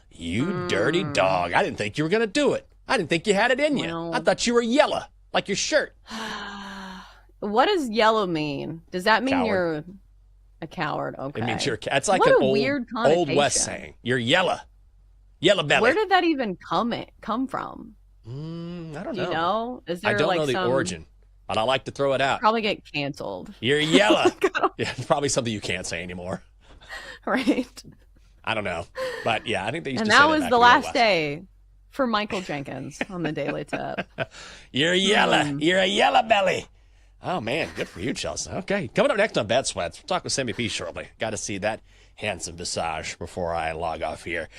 You dirty dog. I didn't think you were going to do it. I didn't think you had it in you. I thought you were yellow, like your shirt. What does yellow mean? Does that mean Coward. You're a coward? Okay. It means you're. It's like what an weird old West saying. You're yellow belly. Where did that even come from? I don't know. Do you know? Is there I don't like know the origin, but I like to throw it out. Probably get canceled. You're yellow. Yeah, it's probably something you can't say anymore. Right. I don't know, but yeah, I think they used and to say that that was the last day for Michael Jenkins on the Daily Tip. You're yellow. You're a yellow belly. Oh, man, good for you, Chelsea. Okay, coming up next on Bet Sweats, we'll talk with Sammy P shortly. Got to see that handsome visage before I log off here.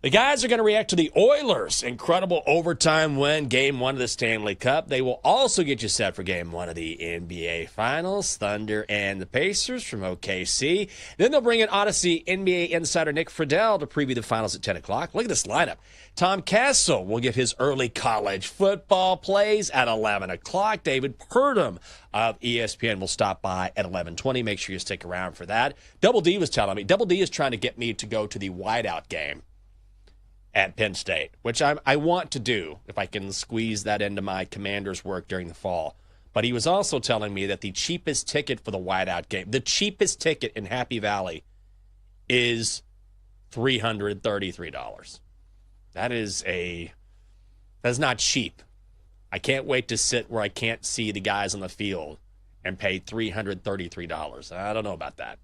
The guys are going to react to the Oilers' incredible overtime win, Game 1 of the Stanley Cup. They will also get you set for Game 1 of the NBA Finals, Thunder and the Pacers from OKC. Then they'll bring in Odyssey NBA insider Nick Friedel to preview the finals at 10 o'clock. Look at this lineup. Tom Castle will give his early college football plays at 11 o'clock. David Purdom of ESPN will stop by at 11:20. Make sure you stick around for that. Double D was telling me, Double D is trying to get me to go to the whiteout game at Penn State, which I want to do if I can squeeze that into my Commander's work during the fall. But he was also telling me that the cheapest ticket for the whiteout game, the cheapest ticket in Happy Valley, is $333. That's not cheap. I can't wait to sit where I can't see the guys on the field and pay $333. I don't know about that.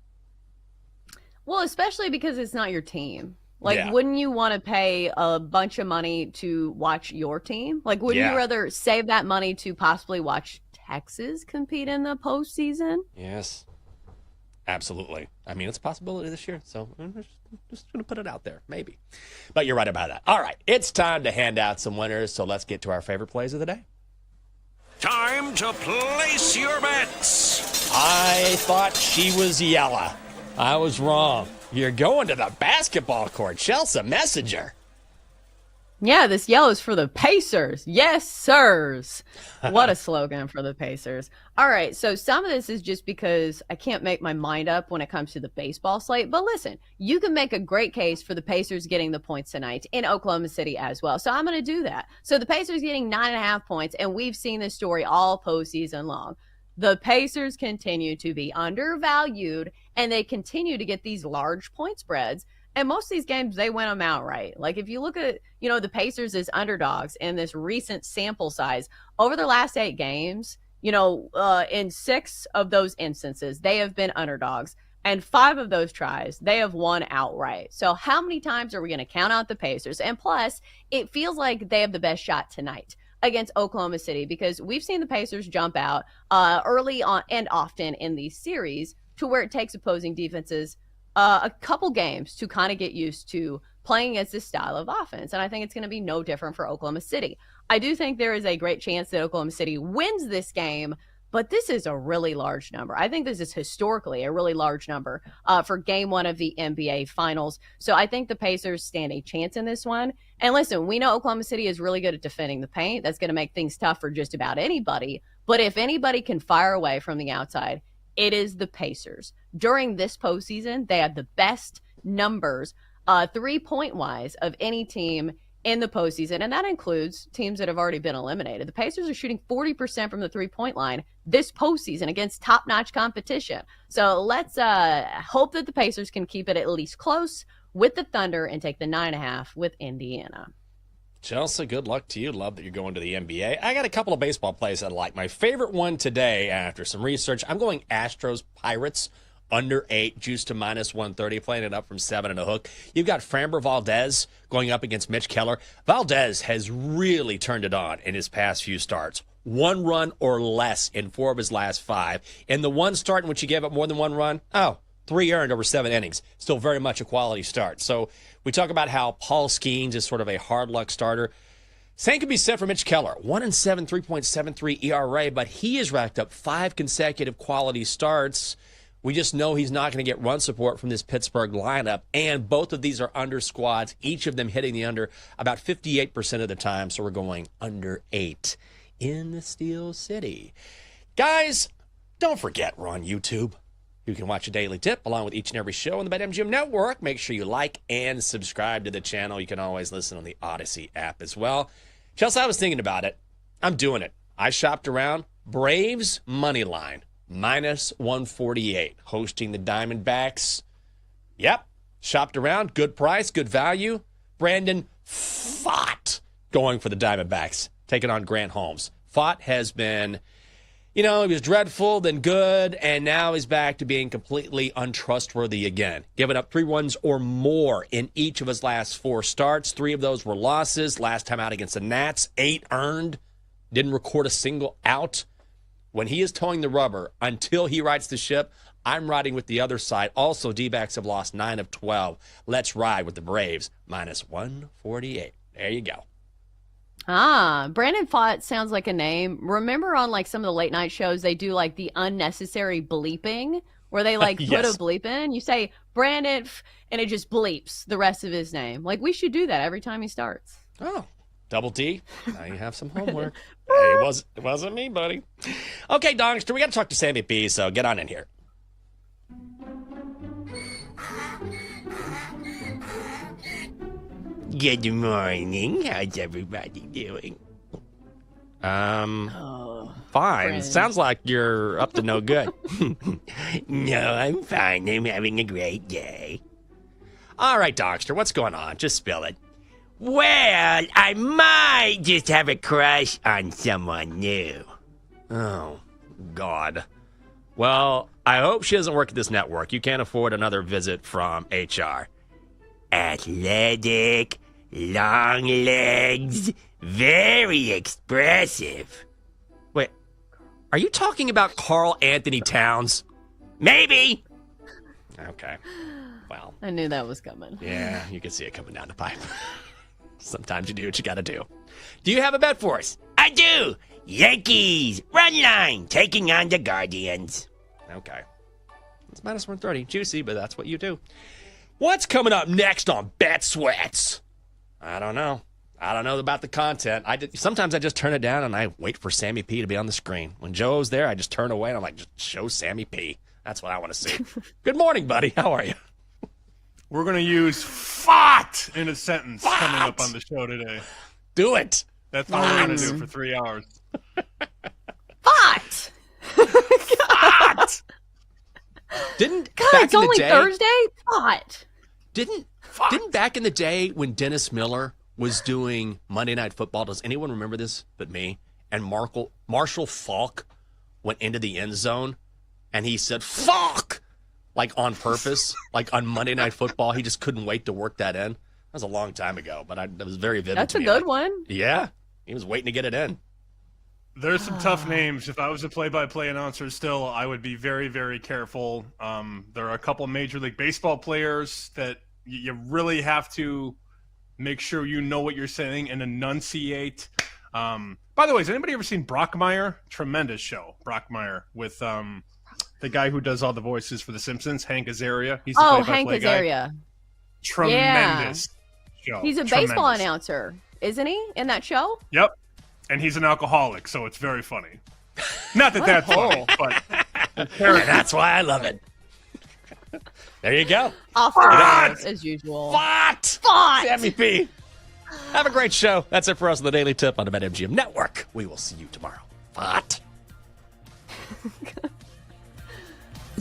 Well, especially because it's not your team. Like, Yeah. wouldn't you want to pay a bunch of money to watch your team? Like, wouldn't Yeah. you rather save that money to possibly watch Texas compete in the postseason? Yes, absolutely. I mean, it's a possibility this year, so I'm just going to put it out there, maybe. But you're right about that. All right, it's time to hand out some winners, so let's get to our favorite plays of the day. Time to place your bets. I thought she was yellow. I was wrong. You're going to the basketball court, Chelsea Messenger. Yeah, this yellow's for the Pacers. Yes, sirs. What a slogan for the Pacers. All right, so some of this is just because I can't make my mind up when it comes to the baseball slate. But listen, you can make a great case for the Pacers getting the points tonight in Oklahoma City as well. So I'm going to do that. So the Pacers getting 9.5 points, and we've seen this story all postseason long. The Pacers continue to be undervalued, and they continue to get these large point spreads. And most of these games, they win them outright. Like, if you look at, the Pacers as underdogs in this recent sample size, over the last 8 games, in 6 of those instances, they have been underdogs. And 5 of those tries, they have won outright. So how many times are we going to count out the Pacers? And plus, it feels like they have the best shot tonight against Oklahoma City, because we've seen the Pacers jump out early on and often in these series to where it takes opposing defenses a couple games to kind of get used to playing against this style of offense. And I think it's going to be no different for Oklahoma City. I do think there is a great chance that Oklahoma City wins this game, but this is a really large number. I think this is historically a really large number for game 1 of the NBA Finals. So I think the Pacers stand a chance in this one. And listen, we know Oklahoma City is really good at defending the paint. That's going to make things tough for just about anybody. But if anybody can fire away from the outside, it is the Pacers. During this postseason, they have the best numbers 3-point wise of any team in the postseason, and that includes teams that have already been eliminated. The Pacers are shooting 40% from the 3-point line this postseason against top-notch competition. So let's hope that the Pacers can keep it at least close with the Thunder and take the 9.5 with Indiana. Chelsea, good luck to you. Love that you're going to the NBA. I got a couple of baseball plays I like. My favorite one today, after some research, I'm going Astros Pirates under 8, juice to -130, playing it up from 7 and a hook. You've got Framber Valdez going up against Mitch Keller. Valdez has really turned it on in his past few starts. 1 run or less in 4 of his last 5. In the one start in which he gave up more than 1 run, 3 earned over 7 innings. Still very much a quality start. So we talk about how Paul Skeens is sort of a hard luck starter. Same could be said for Mitch Keller. 1-7, 3.73 ERA, but he has racked up 5 consecutive quality starts. We just know he's not going to get run support from this Pittsburgh lineup, and both of these are under squads, each of them hitting the under about 58% of the time, so we're going under 8 in the Steel City. Guys, don't forget we're on YouTube. You can watch a daily tip along with each and every show on the BetMGM Network. Make sure you like and subscribe to the channel. You can always listen on the Odyssey app as well. Chelsea, I was thinking about it. I'm doing it. I shopped around. Braves money line. -148, hosting the Diamondbacks. Yep, shopped around, good price, good value. Brandon Pfaadt going for the Diamondbacks, taking on Grant Holmes. Pfaadt has been, he was dreadful, then good, and now he's back to being completely untrustworthy again. Giving up 3 runs or more in each of his last 4 starts. 3 of those were losses. Last time out against the Nats, 8 earned. Didn't record a single out. When he is towing the rubber, until he rights the ship, I'm riding with the other side. Also, D-backs have lost 9 of 12. Let's ride with the Braves, -148. There you go. Brandon Pfaadt sounds like a name. Remember on some of the late night shows, they do the unnecessary bleeping where they put Yes. a bleep in. You say Brandon, and it just bleeps the rest of his name. We should do that every time he starts. Oh, double D. Now you have some homework. Hey, it wasn't me, buddy. Okay, Dongster, we got to talk to Sammy B, so get on in here. Good morning. How's everybody doing? Fine. Friends. Sounds like you're up to no good. No, I'm fine. I'm having a great day. All right, Dogster, what's going on? Just spill it. Well, I might just have a crush on someone new. Oh, God. Well, I hope she doesn't work at this network. You can't afford another visit from HR. Athletic, long legs, very expressive. Wait, are you talking about Carl Anthony Towns? Maybe. Okay. Well, I knew that was coming. yeah, you can see it coming down the pipe. Sometimes you do what you gotta do. Do you have a bet for us? I do. Yankees, run line, taking on the Guardians. Okay. It's minus 130. Juicy, but that's what you do. What's coming up next on Bet Sweats? I don't know. I don't know about the content. Sometimes I just turn it down and I wait for Sammy P to be on the screen. When Joe's there, I just turn away and I'm like, just show Sammy P. That's what I want to see. Good morning, buddy. How are you? We're going to use fought in a sentence coming up on the show today. Do it. That's all we're going to do for 3 hours. Fought! Fought! Didn't God, back it's in the only day, Thursday? Fought! Didn't back in the day when Dennis Miller was doing Monday Night Football, does anyone remember this but me? And Marshall Faulk went into the end zone and he said, "Fuck!" Like on purpose, like on Monday Night Football. He just couldn't wait to work that in. That was a long time ago, but it was very vivid That's to a me. good one. Yeah. He was waiting to get it in. There's some tough names. If I was a play-by-play announcer still, I would be very, very careful. There are a couple Major League Baseball players that you really have to make sure you know what you're saying and enunciate. By the way, has anybody ever seen Brockmire? Tremendous show, Brockmire, with the guy who does all the voices for The Simpsons, Hank Azaria. He's the Hank play-by-play guy. Azaria. Tremendous show. He's a Tremendous. baseball announcer, isn't he, in that show? Yep. And he's an alcoholic, so it's very funny. Not that that's funny, but that's why I love it. There you go. Off the rails, as usual. Fought! Fought! Sammy P. Have a great show. That's it for us on the Daily Tip on the BetMGM Network. We will see you tomorrow. Fought!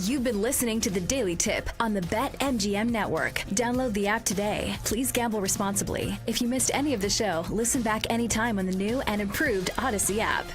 You've been listening to the Daily Tip on the BetMGM Network. Download the app today. Please gamble responsibly. If you missed any of the show, listen back anytime on the new and improved Odyssey app.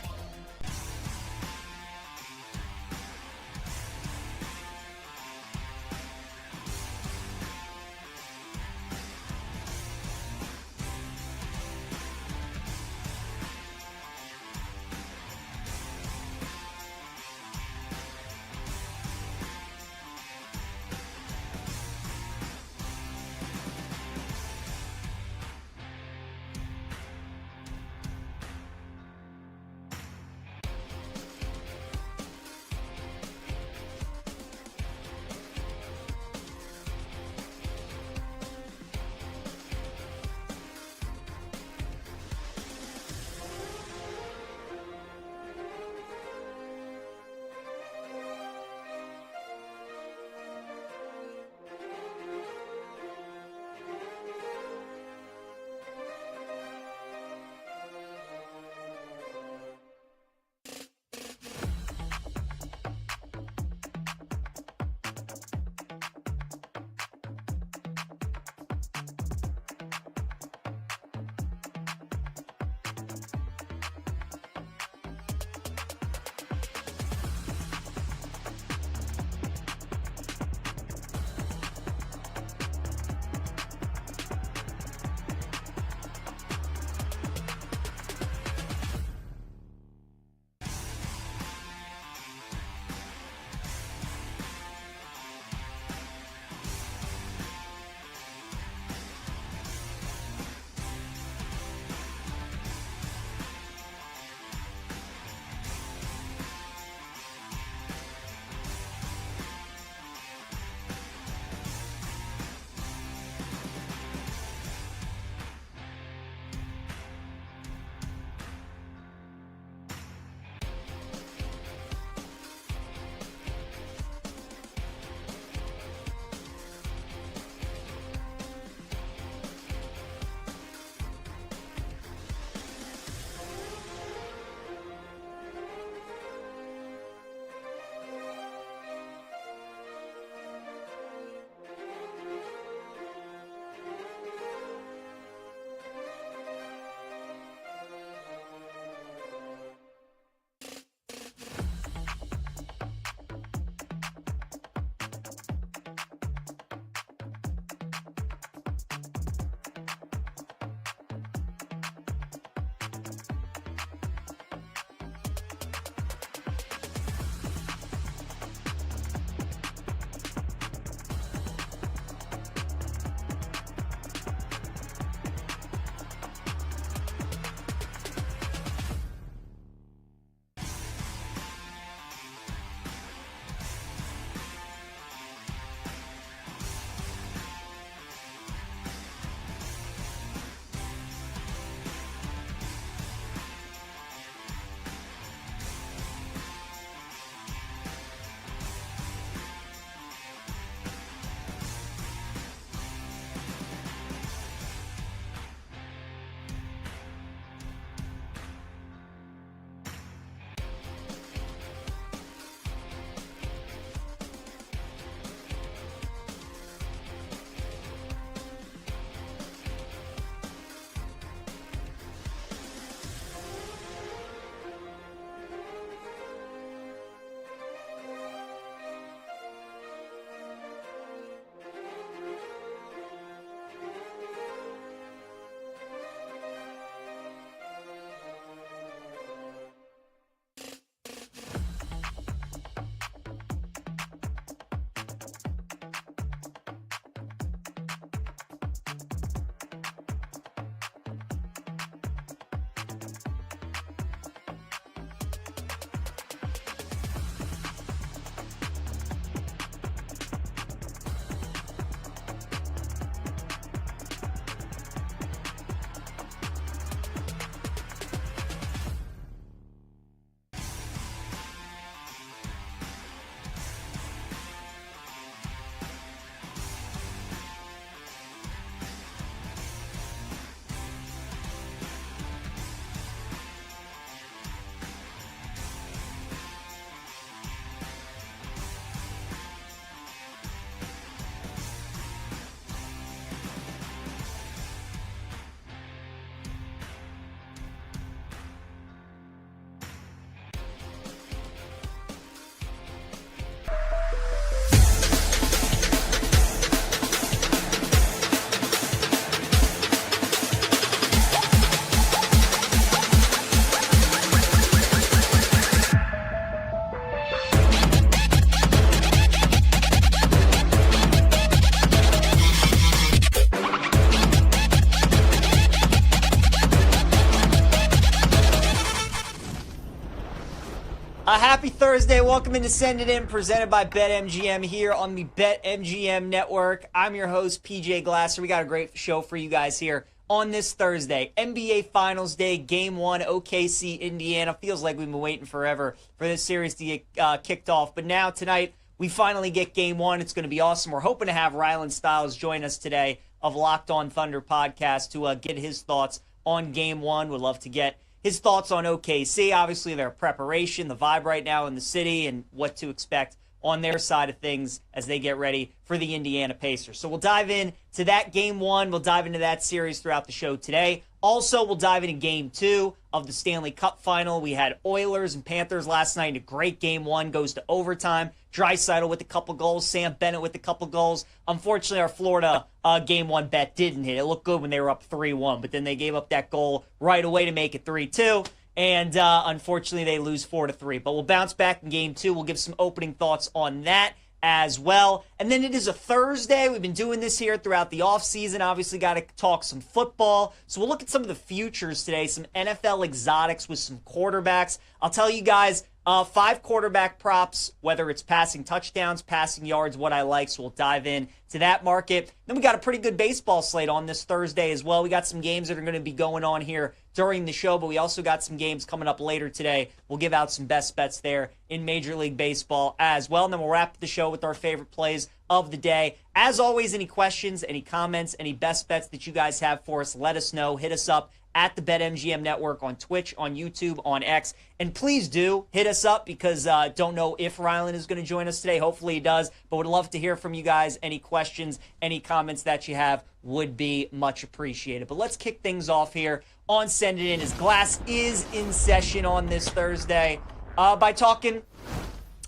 Happy Thursday. Welcome into Send It In, presented by BetMGM here on the BetMGM network. I'm your host, PJ Glasser. We got a great show for you guys here on this Thursday. NBA Finals Day, Game 1, OKC, Indiana. Feels like we've been waiting forever for this series to get kicked off. But now, tonight, we finally get Game 1. It's going to be awesome. We're hoping to have Rylan Stiles join us today of Locked On Thunder podcast to get his thoughts on Game 1. Would love to get his thoughts on OKC, obviously their preparation, the vibe right now in the city, and what to expect on their side of things as they get ready for the Indiana Pacers. So we'll dive in to that Game 1. We'll dive into that series throughout the show today. Also, we'll dive into Game 2 of the Stanley Cup Final. We had Oilers and Panthers last night. A great Game 1 goes to overtime. Draisaitl with a couple goals. Sam Bennett with a couple goals. Unfortunately, our Florida Game 1 bet didn't hit. It looked good when they were up 3-1, but then they gave up that goal right away to make it 3-2. And unfortunately, they lose 4-3. But we'll bounce back in Game 2. We'll give some opening thoughts on that as well. And then it is a Thursday. We've been doing this here throughout the offseason. Obviously, got to talk some football. So we'll look at some of the futures today, some NFL exotics with some quarterbacks. I'll tell you guys 5 quarterback props, whether it's passing touchdowns, passing yards, what I like. So we'll dive in to that market. Then we got a pretty good baseball slate on this Thursday as well. We got some games that are going to be going on here during the show, but we also got some games coming up later today. We'll give out some best bets there in Major League Baseball as well. And then we'll wrap the show with our favorite plays of the day. As always, any questions, any comments, any best bets that you guys have for us, let us know. Hit us up at the BetMGM Network on Twitch, on YouTube, on X. And please do hit us up because don't know if Rylan is going to join us today. Hopefully he does, but would love to hear from you guys. Any questions, any comments that you have would be much appreciated. But let's kick things off here on Send It In as Glass is in session on this Thursday by talking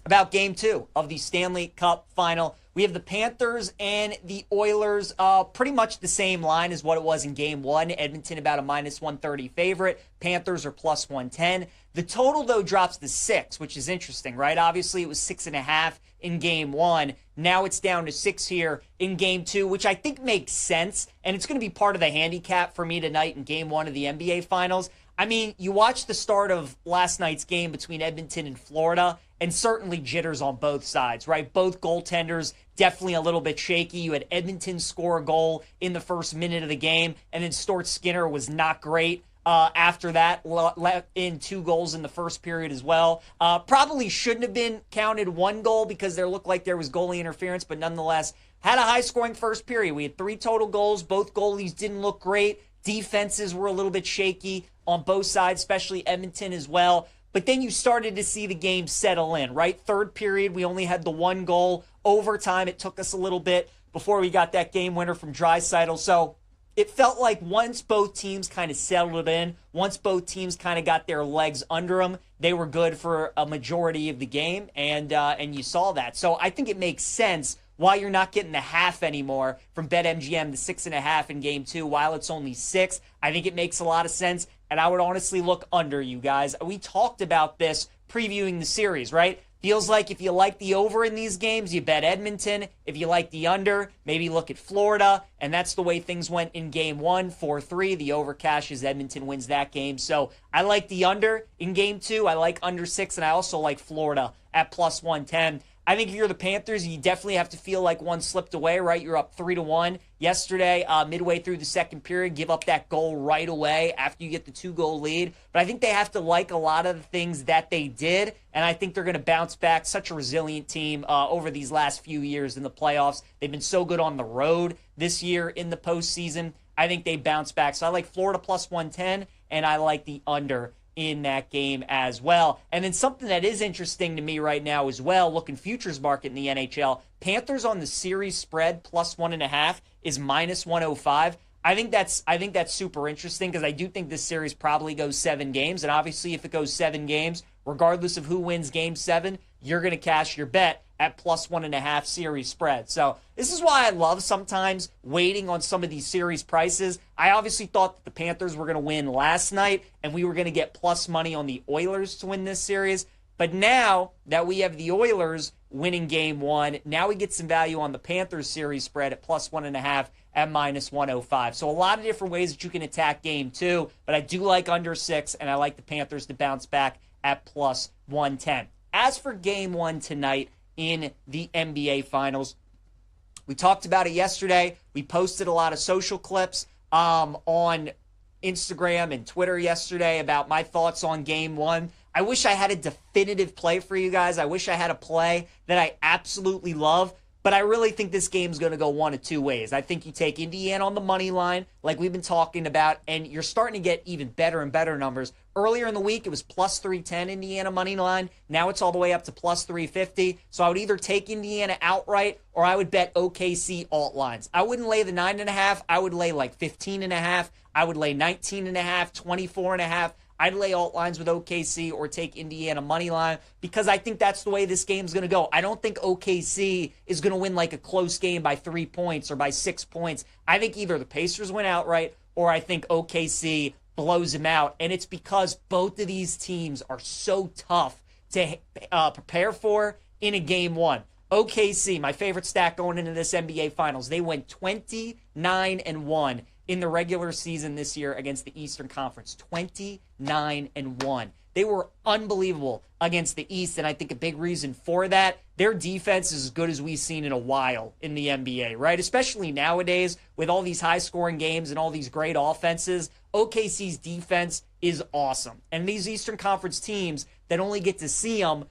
about Game 2 of the Stanley Cup Final. We have the Panthers and the Oilers, pretty much the same line as what it was in Game 1. Edmonton about a -130 favorite. Panthers are +110. The total, though, drops to 6, which is interesting, right? Obviously, it was 6.5 in Game 1. Now it's down to 6 here in Game 2, which I think makes sense. And it's going to be part of the handicap for me tonight in Game 1 of the NBA Finals. I mean, you watch the start of last night's game between Edmonton and Florida, and certainly jitters on both sides, right? Both goaltenders definitely a little bit shaky. You had Edmonton score a goal in the first minute of the game, and then Stuart Skinner was not great. After that, let in 2 goals in the first period as well. Probably shouldn't have been counted 1 goal because there looked like there was goalie interference, but nonetheless, had a high-scoring first period. We had 3 total goals. Both goalies didn't look great. Defenses were a little bit shaky on both sides, especially Edmonton as well. But then you started to see the game settle in, right? Third period, we only had the 1 goal. Overtime, it took us a little bit before we got that game winner from Draisaitl. So it felt like once both teams kind of settled in, once both teams kind of got their legs under them, they were good for a majority of the game, and you saw that. So I think it makes sense why you're not getting the half anymore from BetMGM, the 6.5 in Game 2, while it's only 6. I think it makes a lot of sense, and I would honestly look under, you guys. We talked about this previewing the series, right? Feels like if you like the over in these games, you bet Edmonton. If you like the under, maybe look at Florida. And that's the way things went in Game 1, 4-3. The over cashes, Edmonton wins that game. So I like the under in Game 2. I like under 6, and I also like Florida at +110. I think if you're the Panthers, you definitely have to feel like one slipped away, right? You're up 3-1 yesterday, midway through the second period, give up that goal right away after you get the 2-goal lead. But I think they have to like a lot of the things that they did, and I think they're going to bounce back. Such a resilient team over these last few years in the playoffs. They've been so good on the road this year in the postseason. I think they bounce back. So I like Florida +110, and I like the under in that game as well. And then something that is interesting to me right now as well, looking futures market in the NHL, Panthers on the series spread +1.5 is -105. I think that's super interesting because I do think this series probably goes 7 games. And obviously if it goes 7 games, regardless of who wins Game 7, you're going to cash your bet at +1.5 series spread. So this is why I love sometimes waiting on some of these series prices. I obviously thought that the Panthers were going to win last night, and we were going to get plus money on the Oilers to win this series. But now that we have the Oilers winning Game 1, now we get some value on the Panthers series spread at +1.5 at -105. So a lot of different ways that you can attack Game 2, but I do like under 6, and I like the Panthers to bounce back at plus 110. As for game one tonight in the NBA Finals, we talked about it yesterday. We posted a lot of social clips on Instagram and Twitter yesterday about my thoughts on game one. I wish I had a definitive play for you guys. I wish I had a play that I absolutely love. But I really think this game's going to go one of two ways. I think you take Indiana on the money line, like we've been talking about, and you're starting to get even better and better numbers. Earlier in the week, it was plus 310 Indiana money line. Now it's all the way up to plus 350. So I would either take Indiana outright or I would bet OKC alt lines. I wouldn't lay the 9.5. I would lay like 15.5. I would lay 19.5, 24.5. I'd lay alt lines with OKC or take Indiana money line because I think that's the way this game's going to go. I don't think OKC is going to win like a close game by 3 points or by 6 points. I think either the Pacers win outright or I think OKC blows them out. And it's because both of these teams are so tough to prepare for in a game one. OKC, my favorite stat going into this NBA Finals, they went 29-1 in the regular season this year against the Eastern Conference. 29-1. They were unbelievable against the East, and I think a big reason for that, their defense is as good as we've seen in a while in the NBA, right? Especially nowadays with all these high-scoring games and all these great offenses, OKC's defense is awesome. And these Eastern Conference teams that only get to see them,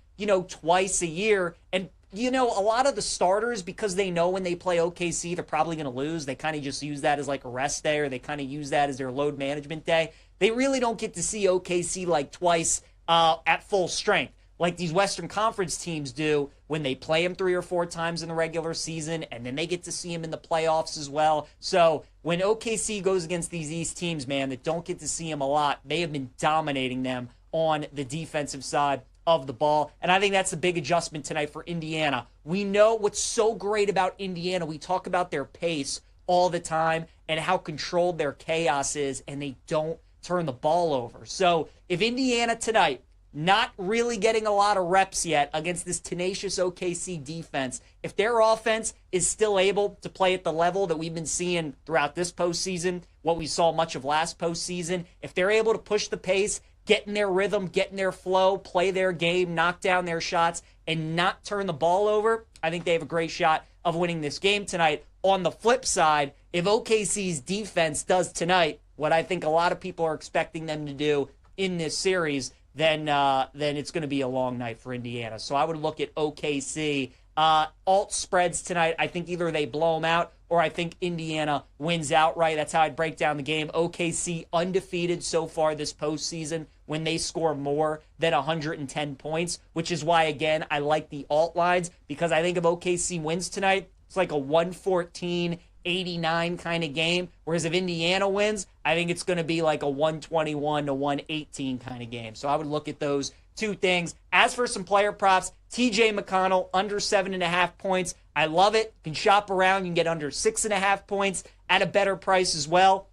twice a year, and a lot of the starters, because they know when they play OKC, they're probably going to lose. They kind of just use that as like a rest day, or they kind of use that as their load management day. They really don't get to see OKC like twice at full strength, like these Western Conference teams do when they play them 3 or 4 times in the regular season, and then they get to see them in the playoffs as well. So when OKC goes against these East teams, man, that don't get to see them a lot, they have been dominating them on the defensive side of the ball, and I think that's a big adjustment tonight for Indiana. We know what's so great about Indiana. We talk about their pace all the time and how controlled their chaos is, and they don't turn the ball over. So if Indiana tonight, not really getting a lot of reps yet against this tenacious OKC defense, if their offense is still able to play at the level that we've been seeing throughout this postseason, what we saw much of last postseason, if they're able to push the pace, get in their rhythm, get in their flow, play their game, knock down their shots, and not turn the ball over, I think they have a great shot of winning this game tonight. On the flip side, if OKC's defense does tonight what I think a lot of people are expecting them to do in this series, then it's going to be a long night for Indiana. So I would look at OKC. Alt spreads tonight, I think either they blow them out or I think Indiana wins outright. That's how I'd break down the game. OKC undefeated so far this postseason when they score more than 110 points, which is why, again, I like the alt lines, because I think if OKC wins tonight, it's like a 114-89 kind of game, whereas if Indiana wins, I think it's going to be like a 121-118 kind of game. So I would look at those two things. As for some player props, TJ McConnell under 7.5 points. I love it. You can shop around. You can get under 6.5 points at a better price as well.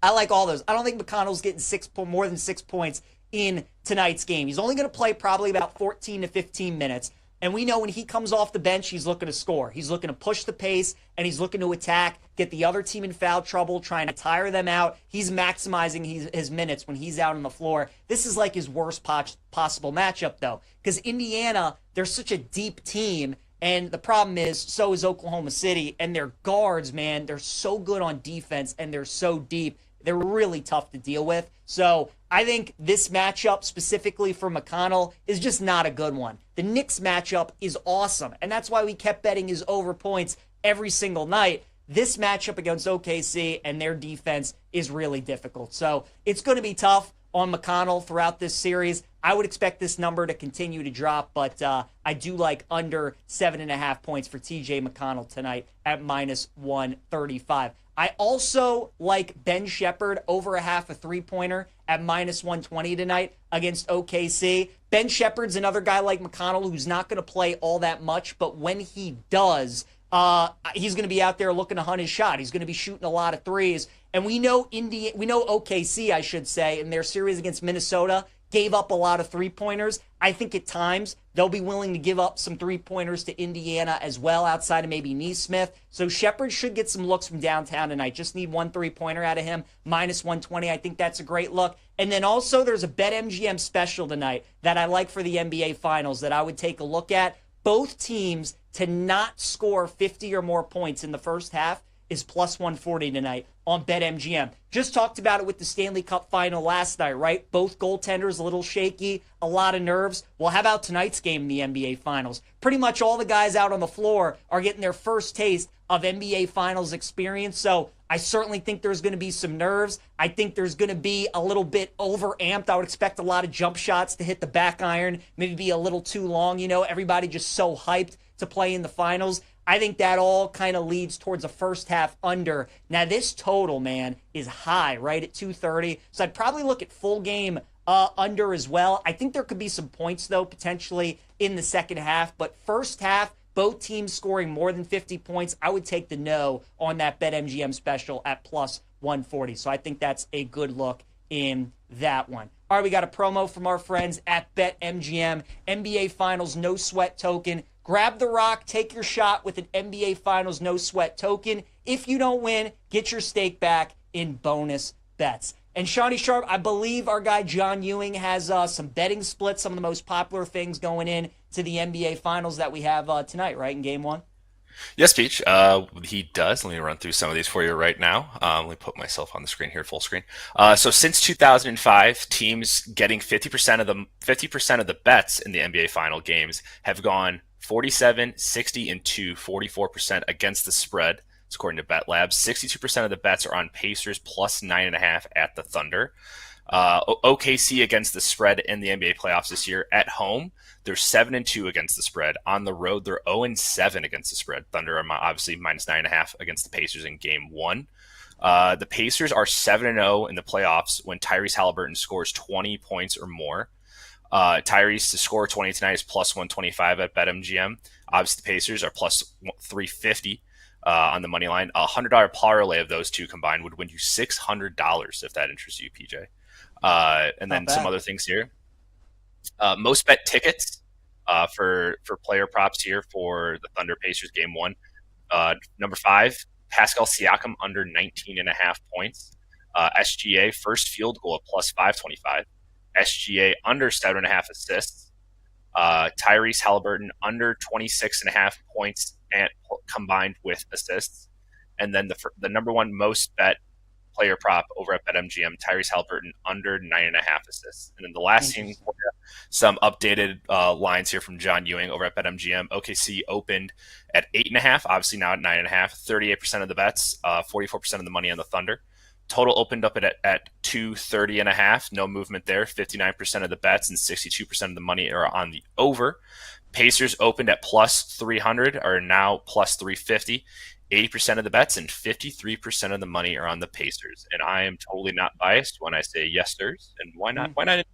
I like all those. I don't think McConnell's getting more than 6 points in tonight's game. He's only going to play probably about 14 to 15 minutes. And we know when he comes off the bench, he's looking to score. He's looking to push the pace, and he's looking to attack, get the other team in foul trouble, trying to tire them out. He's maximizing his minutes when he's out on the floor. This is like his worst possible matchup, though, because Indiana, they're such a deep team, and the problem is, so is Oklahoma City, and their guards, man, they're so good on defense, and they're so deep. They're really tough to deal with. So I think this matchup specifically for McConnell is just not a good one. The Knicks matchup is awesome, and that's why we kept betting his over points every single night. This matchup against OKC and their defense is really difficult. So it's going to be tough on McConnell throughout this series. I would expect this number to continue to drop, but I do like under 7.5 points for TJ McConnell tonight at minus 135. I also like Ben Shepherd over a half a three-pointer at minus 120 tonight against OKC. Ben Shepherd's another guy like McConnell who's not going to play all that much, but when he does, he's going to be out there looking to hunt his shot. He's going to be shooting a lot of threes. And we know OKC, I should say, in their series against Minnesota, gave up a lot of three-pointers. I think at times they'll be willing to give up some three-pointers to Indiana as well, outside of maybe Neesmith. So Shepherd should get some looks from downtown tonight. Just need one three-pointer out of him, minus 120. I think that's a great look. And then also there's a BetMGM special tonight that I like for the NBA Finals that I would take a look at. Both teams to not score 50 or more points in the first half is plus 140 tonight on BetMGM. Just talked about it with the Stanley Cup final last night, right? Both goaltenders a little shaky, a lot of nerves. Well, how about tonight's game in the NBA Finals? Pretty much all the guys out on the floor are getting their first taste of NBA Finals experience, so I certainly think there's going to be some nerves. I think there's going to be a little bit overamped. I would expect a lot of jump shots to hit the back iron, maybe be a little too long. Everybody just so hyped to play in the finals. I think that all kind of leads towards a first half under. Now, this total, man, is high, right, at 230. So I'd probably look at full game under as well. I think there could be some points, though, potentially in the second half. But first half, both teams scoring more than 50 points. I would take the no on that BetMGM special at plus 140. So I think that's a good look in that one. All right, we got a promo from our friends at BetMGM. NBA Finals no sweat token. Grab the rock, take your shot with an NBA Finals no sweat token. If you don't win, get your stake back in bonus bets. And Shawnee Sharp, I believe our guy John Ewing has some betting splits, some of the most popular things going in to the NBA Finals that we have tonight, right, in Game 1? Yes, Peach. He does. Let me run through some of these for you right now. Let me put myself on the screen here, full screen. So since 2005, teams getting 50% of the bets in the NBA Final games have gone 47, 60, and 44% against the spread. It's according to Bet Labs. 62% of the bets are on Pacers plus 9.5 at the Thunder. OKC against the spread in the NBA playoffs this year. At home, they're 7-2 against the spread. On the road, they're 0-7 against the spread. Thunder are obviously minus 9.5 against the Pacers in Game 1. The Pacers are 7-0 in the playoffs when Tyrese Halliburton scores 20 points or more. Tyrese to score 20 tonight is plus 125 at BetMGM. Obviously, the Pacers are plus 350 on the money line. $100 parlay of those two combined would win you $600 if that interests you, PJ. And then some other things here. Most bet tickets for player props here for the Thunder Pacers Game 1. Number 5, Pascal Siakam under 19.5 points. SGA first field goal at plus 525. SGA under 7.5 assists. Tyrese Halliburton under 26.5 points and combined with assists. And then the number one most bet player prop over at BetMGM, Tyrese Halliburton under 9.5 assists. And then the last thing, some updated lines here from John Ewing over at BetMGM. OKC opened at 8.5, obviously now at 9.5. 38% of the bets, 44% of the money on the Thunder. Total opened up at 230.5. No movement there. 59% of the bets and 62% of the money are on the over. Pacers opened at plus 300, are now plus 350. 80% of the bets and 53% of the money are on the Pacers. And I am totally not biased when I say yes, sirs. And why not? Why not?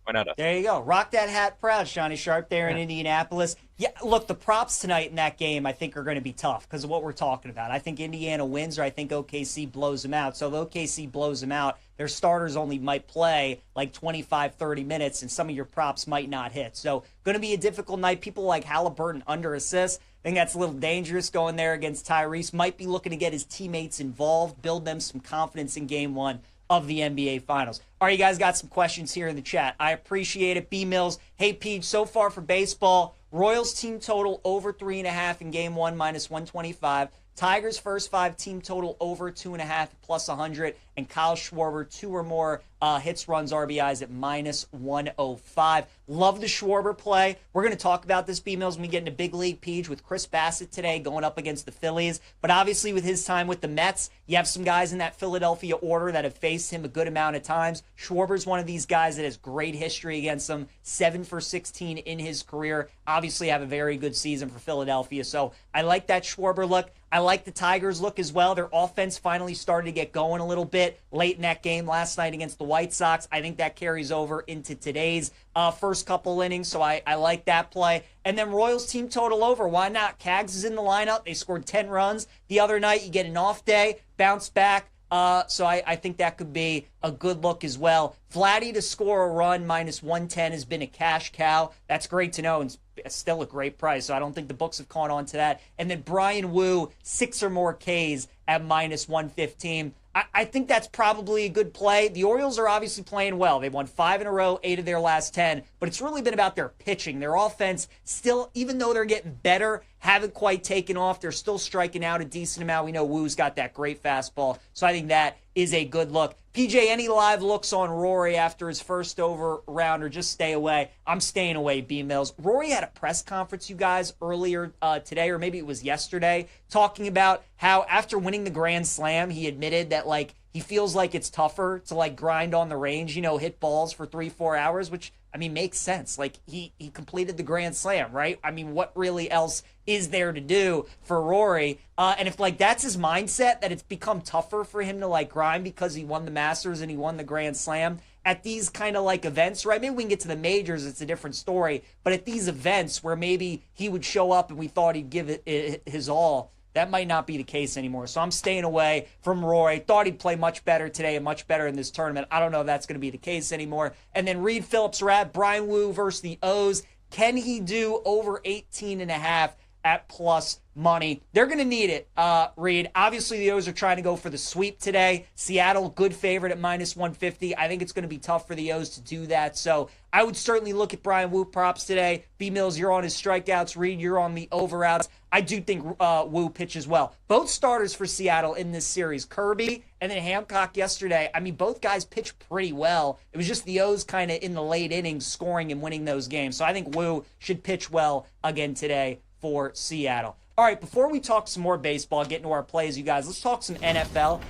Why not? There you go. Rock that hat proud, Shawnee Sharp there in Indianapolis. Yeah, look, the props tonight in that game I think are going to be tough because of what we're talking about. I think Indiana wins or I think OKC blows them out. So if OKC blows them out, their starters only might play like 25, 30 minutes, and some of your props might not hit. So going to be a difficult night. People like Halliburton under assists. I think that's a little dangerous going there against Tyrese. Might be looking to get his teammates involved, build them some confidence in Game 1 of the NBA Finals. All right, you guys got some questions here in the chat. I appreciate it. B. Mills, hey, Pete, so far for baseball, Royals team total over 3.5 in Game 1, minus 125. Tigers first 5 team total over 2.5 plus 100, and Kyle Schwarber 2 or more hits, runs, RBIs at minus 105. Love the Schwarber play. We're going to talk about this, B-Mills, when we get into Big League Peach with Chris Bassett today going up against the Phillies. But obviously with his time with the Mets, you have some guys in that Philadelphia order that have faced him a good amount of times. Schwarber's one of these guys that has great history against them, 7 for 16 in his career. Obviously have a very good season for Philadelphia. So I like that Schwarber look. I like the Tigers look as well. Their offense finally started to get going a little bit late in that game last night against the White Sox. I think that carries over into today's first couple innings, so I like that play. And then Royals team total over. Why not? Cags is in the lineup. They scored 10 runs the other night. You get an off day, bounce back. So I think that could be a good look as well. Vladdy to score a run, -110 has been a cash cow. That's great to know, and it's still a great price. So I don't think the books have caught on to that. And then Brian Wu, 6 or more Ks at -115. I think that's probably a good play. The Orioles are obviously playing well. They've won 5 in a row, 8 of their last 10, but it's really been about their pitching. Their offense still, even though they're getting better, haven't quite taken off. They're still striking out a decent amount. We know Woo's got that great fastball, so I think that is a good look. PJ, any live looks on Rory after his first over round, or just stay away? I'm staying away, B-Mills. Rory had a press conference, you guys, earlier today, or maybe it was yesterday, talking about how after winning the Grand Slam, he admitted that, like, he feels like it's tougher to, like, grind on the range, hit balls for 3-4 hours, which, I mean, makes sense. Like, he completed the Grand Slam, right? I mean, what really else is there to do for Rory? And if, like, that's his mindset, that it's become tougher for him to, like, grind because he won the Masters and he won the Grand Slam at these kind of, like, events, right? Maybe we can get to the majors, it's a different story. But at these events where maybe he would show up and we thought he'd give it his all, that might not be the case anymore. So I'm staying away from Rory. Thought he'd play much better today and much better in this tournament. I don't know if that's going to be the case anymore. And then Reed Phillips Rat, Brian Wu versus the O's. Can he do over 18.5 at plus money? They're going to need it, Reed. Obviously, the O's are trying to go for the sweep today. Seattle, good favorite at -150. I think it's going to be tough for the O's to do that. So I would certainly look at Brian Wu props today. B-Mills, you're on his strikeouts. Reed, you're on the over-outs. I do think Wu pitches well. Both starters for Seattle in this series, Kirby and then Hancock yesterday, I mean, both guys pitched pretty well. It was just the O's kind of in the late innings scoring and winning those games. So I think Wu should pitch well again today for Seattle. All right, before we talk some more baseball, get into our plays, you guys, let's talk some NFL.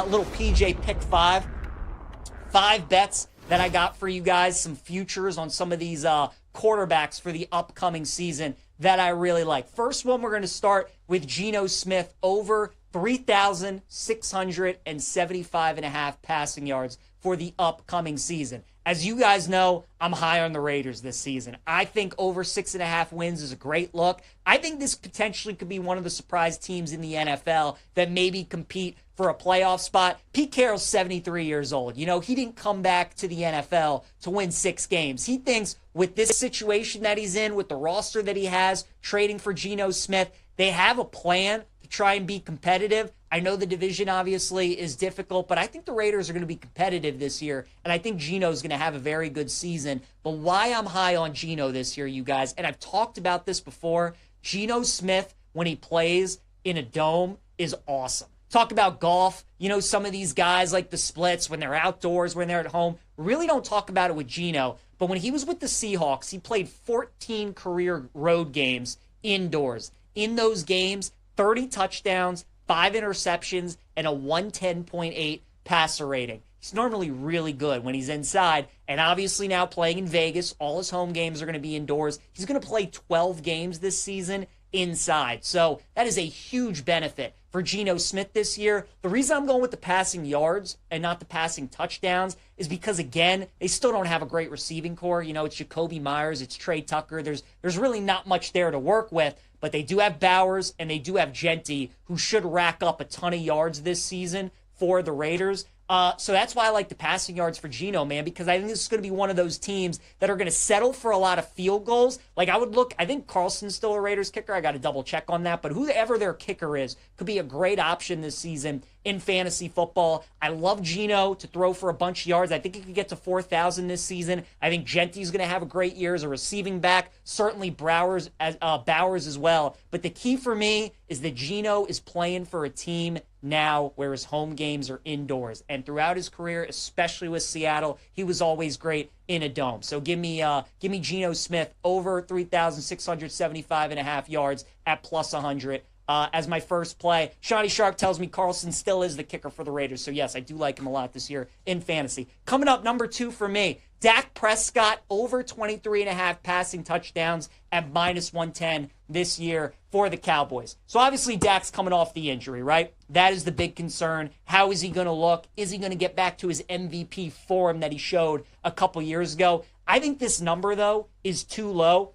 Little PJ pick 5. 5 bets that I got for you guys, some futures on some of these quarterbacks for the upcoming season that I really like. First one, we're going to start with Geno Smith over 3,675.5 passing yards for the upcoming season. As you guys know, I'm high on the Raiders this season. I think over 6.5 wins is a great look. I think this potentially could be one of the surprise teams in the NFL that maybe compete for a playoff spot. Pete Carroll's 73 years old. He didn't come back to the NFL to win 6 games. He thinks with this situation that he's in, with the roster that he has, trading for Geno Smith, they have a plan to try and be competitive. I know the division obviously is difficult, but I think the Raiders are going to be competitive this year, and I think Geno's going to have a very good season. But why I'm high on Geno this year, you guys, and I've talked about this before, Geno Smith, when he plays in a dome, is awesome. Talk about golf. Some of these guys like the splits when they're outdoors, when they're at home. Really don't talk about it with Geno. But when he was with the Seahawks, he played 14 career road games indoors. In those games, 30 touchdowns, 5 interceptions, and a 110.8 passer rating. He's normally really good when he's inside. And obviously now playing in Vegas, all his home games are going to be indoors. He's going to play 12 games this season inside. So that is a huge benefit for Geno Smith this year. The reason I'm going with the passing yards and not the passing touchdowns is because, again, they still don't have a great receiving core. It's Jacoby Myers, it's Trey Tucker. There's really not much there to work with, but they do have Bowers and they do have Genty, who should rack up a ton of yards this season for the Raiders. So that's why I like the passing yards for Geno, man, because I think this is going to be one of those teams that are going to settle for a lot of field goals. Like, I think Carlson's still a Raiders kicker. I got to double check on that. But whoever their kicker is could be a great option this season in fantasy football. I love Geno to throw for a bunch of yards. I think he could get to 4,000 this season. I think Genty's going to have a great year as a receiving back. Certainly Bowers as well. But the key for me is that Geno is playing for a team now where his home games are indoors. And throughout his career, especially with Seattle, he was always great in a dome. So give me Geno Smith over 3,675.5 yards at plus 100 as my first play. Shawnee Sharp tells me Carlson still is the kicker for the Raiders. So yes, I do like him a lot this year in fantasy. Coming up, number 2 for me, Dak Prescott over 23.5 passing touchdowns at -110 this year for the Cowboys. So obviously Dak's coming off the injury, right? That is the big concern. How is he going to look? Is he going to get back to his MVP form that he showed a couple years ago? I think this number, though, is too low.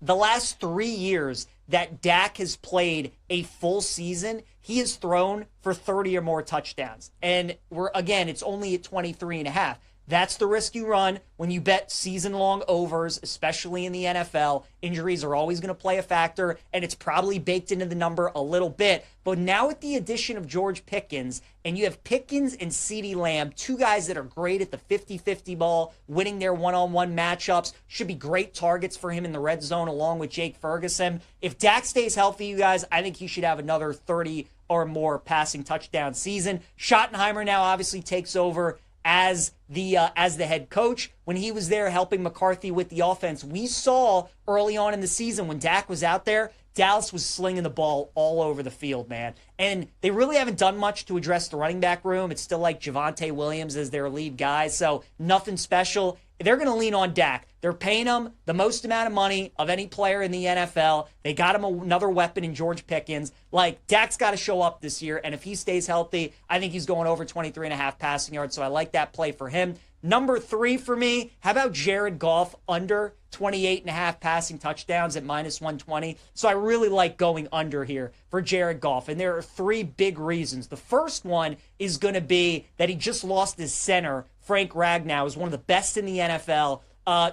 the last 3 years that Dak has played a full season, he has thrown for 30 or more touchdowns. And it's only at 23.5. That's the risk you run when you bet season-long overs, especially in the NFL. Injuries are always going to play a factor, and it's probably baked into the number a little bit. But now with the addition of George Pickens, and you have Pickens and CeeDee Lamb, two guys that are great at the 50-50 ball, winning their one-on-one matchups, should be great targets for him in the red zone along with Jake Ferguson. If Dak stays healthy, you guys, I think he should have another 30 or more passing touchdown season. Schottenheimer now obviously takes over as the head coach. When he was there helping McCarthy with the offense, we saw early on in the season when Dak was out there, Dallas was slinging the ball all over the field, man. And they really haven't done much to address the running back room. It's still like Javonte Williams as their lead guy, so nothing special. They're going to lean on Dak. They're paying him the most amount of money of any player in the NFL. They got him another weapon in George Pickens. Like, Dak's got to show up this year, and if he stays healthy, I think he's going over 23.5 passing yards, so I like that play for him. Number 3 for me, how about Jared Goff under 28.5 passing touchdowns at -120? So I really like going under here for Jared Goff, and there are 3 big reasons. The first one is going to be that he just lost his center, Frank Ragnow, who's one of the best in the NFL,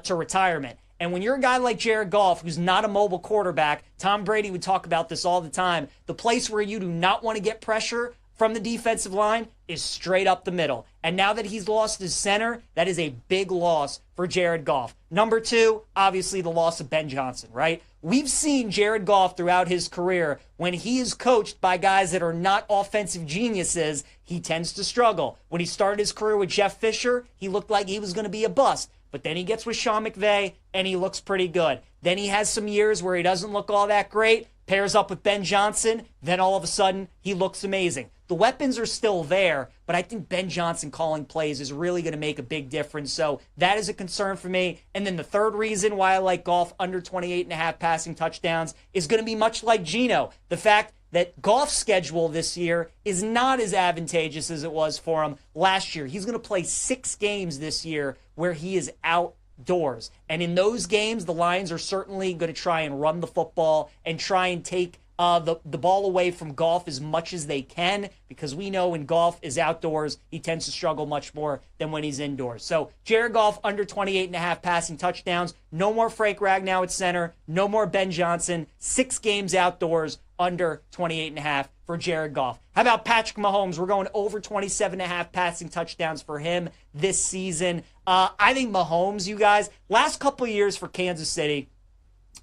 to retirement. And when you're a guy like Jared Goff, who's not a mobile quarterback, Tom Brady would talk about this all the time, the place where you do not want to get pressure from the defensive line is straight up the middle. And now that he's lost his center, that is a big loss for Jared Goff. Number 2, obviously the loss of Ben Johnson, right? We've seen Jared Goff throughout his career. When he is coached by guys that are not offensive geniuses, he tends to struggle. When he started his career with Jeff Fisher, he looked like he was going to be a bust. But then he gets with Sean McVay, and he looks pretty good. Then he has some years where he doesn't look all that great, pairs up with Ben Johnson, then all of a sudden, he looks amazing. The weapons are still there, but I think Ben Johnson calling plays is really going to make a big difference. So that is a concern for me. And then the third reason why I like Goff under 28.5 passing touchdowns is going to be much like Geno. The fact that Goff's schedule this year is not as advantageous as it was for him last year. He's going to play 6 games this year where he is outdoors. And in those games, the Lions are certainly going to try and run the football and try and take the ball away from Goff as much as they can, because we know when Goff is outdoors, he tends to struggle much more than when he's indoors. So Jared Goff under 28.5 passing touchdowns. No more Frank Ragnow at center. No more Ben Johnson. 6 games outdoors under 28.5 for Jared Goff. How about Patrick Mahomes? We're going over 27.5 passing touchdowns for him this season. I think Mahomes, you guys, last couple of years for Kansas City,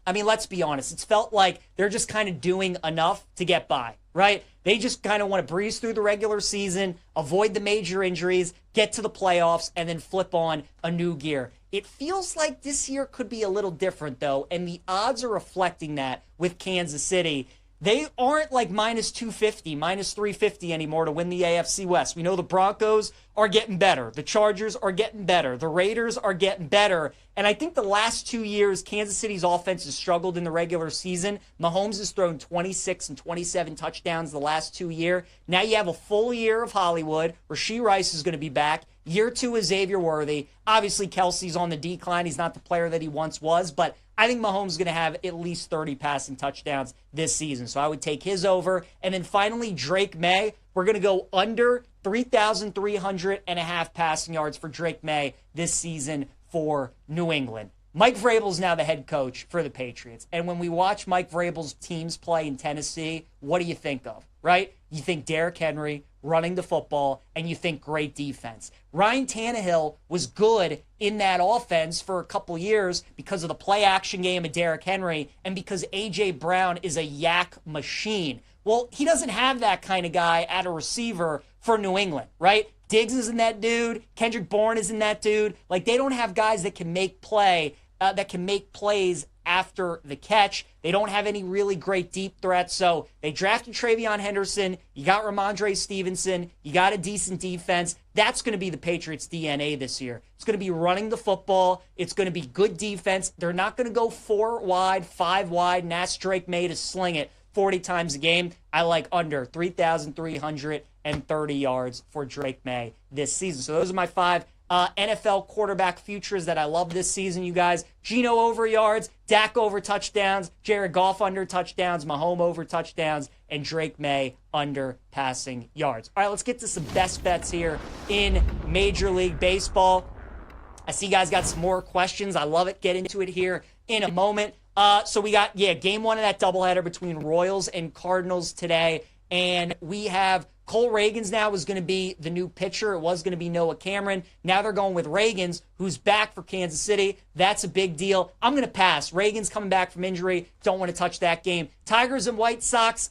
I mean, let's be honest. It's felt like they're just kind of doing enough to get by, right? They just kind of want to breeze through the regular season, avoid the major injuries, get to the playoffs, and then flip on a new gear. It feels like this year could be a little different, though, and the odds are reflecting that with Kansas City. They aren't like -250, -350 anymore to win the AFC West. We know the Broncos are getting better. The Chargers are getting better. The Raiders are getting better. And I think the last 2 years, Kansas City's offense has struggled in the regular season. Mahomes has thrown 26 and 27 touchdowns the last 2 years. Now you have a full year of Hollywood. Rashee Rice is going to be back. Year 2 is Xavier Worthy. Obviously, Kelsey's on the decline. He's not the player that he once was, but I think Mahomes is going to have at least 30 passing touchdowns this season. So I would take his over. And then finally, Drake May. We're going to go under 3,300.5 passing yards for Drake May this season for New England. Mike Vrabel's now the head coach for the Patriots. And when we watch Mike Vrabel's teams play in Tennessee, what do you think of, right? You think Derrick Henry running the football, and you think great defense. Ryan Tannehill was good in that offense for a couple years because of the play-action game of Derrick Henry and because A.J. Brown is a yak machine. Well, he doesn't have that kind of guy at a receiver for New England, right? Diggs isn't that dude. Kendrick Bourne isn't that dude. Like, they don't have guys that can make plays after the catch. They don't have any really great deep threats. So they drafted Travion Henderson. You got Ramondre Stevenson. You got a decent defense. That's going to be the Patriots' DNA this year. It's going to be running the football. It's going to be good defense. They're not going to go 4 wide, 5 wide, and ask Drake May to sling it 40 times a game. I like under 3,330 yards for Drake May this season. So those are my 5 NFL quarterback futures that I love this season, you guys. Geno over yards, Dak over touchdowns, Jared Goff under touchdowns, Mahomes over touchdowns, and Drake May under passing yards. All right, let's get to some best bets here in Major League Baseball. I see you guys got some more questions. I love it. Get into it here in a moment. So we got, game one of that doubleheader between Royals and Cardinals today. And we have Cole Reagans now is going to be the new pitcher. It was going to be Noah Cameron. Now they're going with Reagans, who's back for Kansas City. That's a big deal. I'm going to pass. Reagans coming back from injury. Don't want to touch that game. Tigers and White Sox.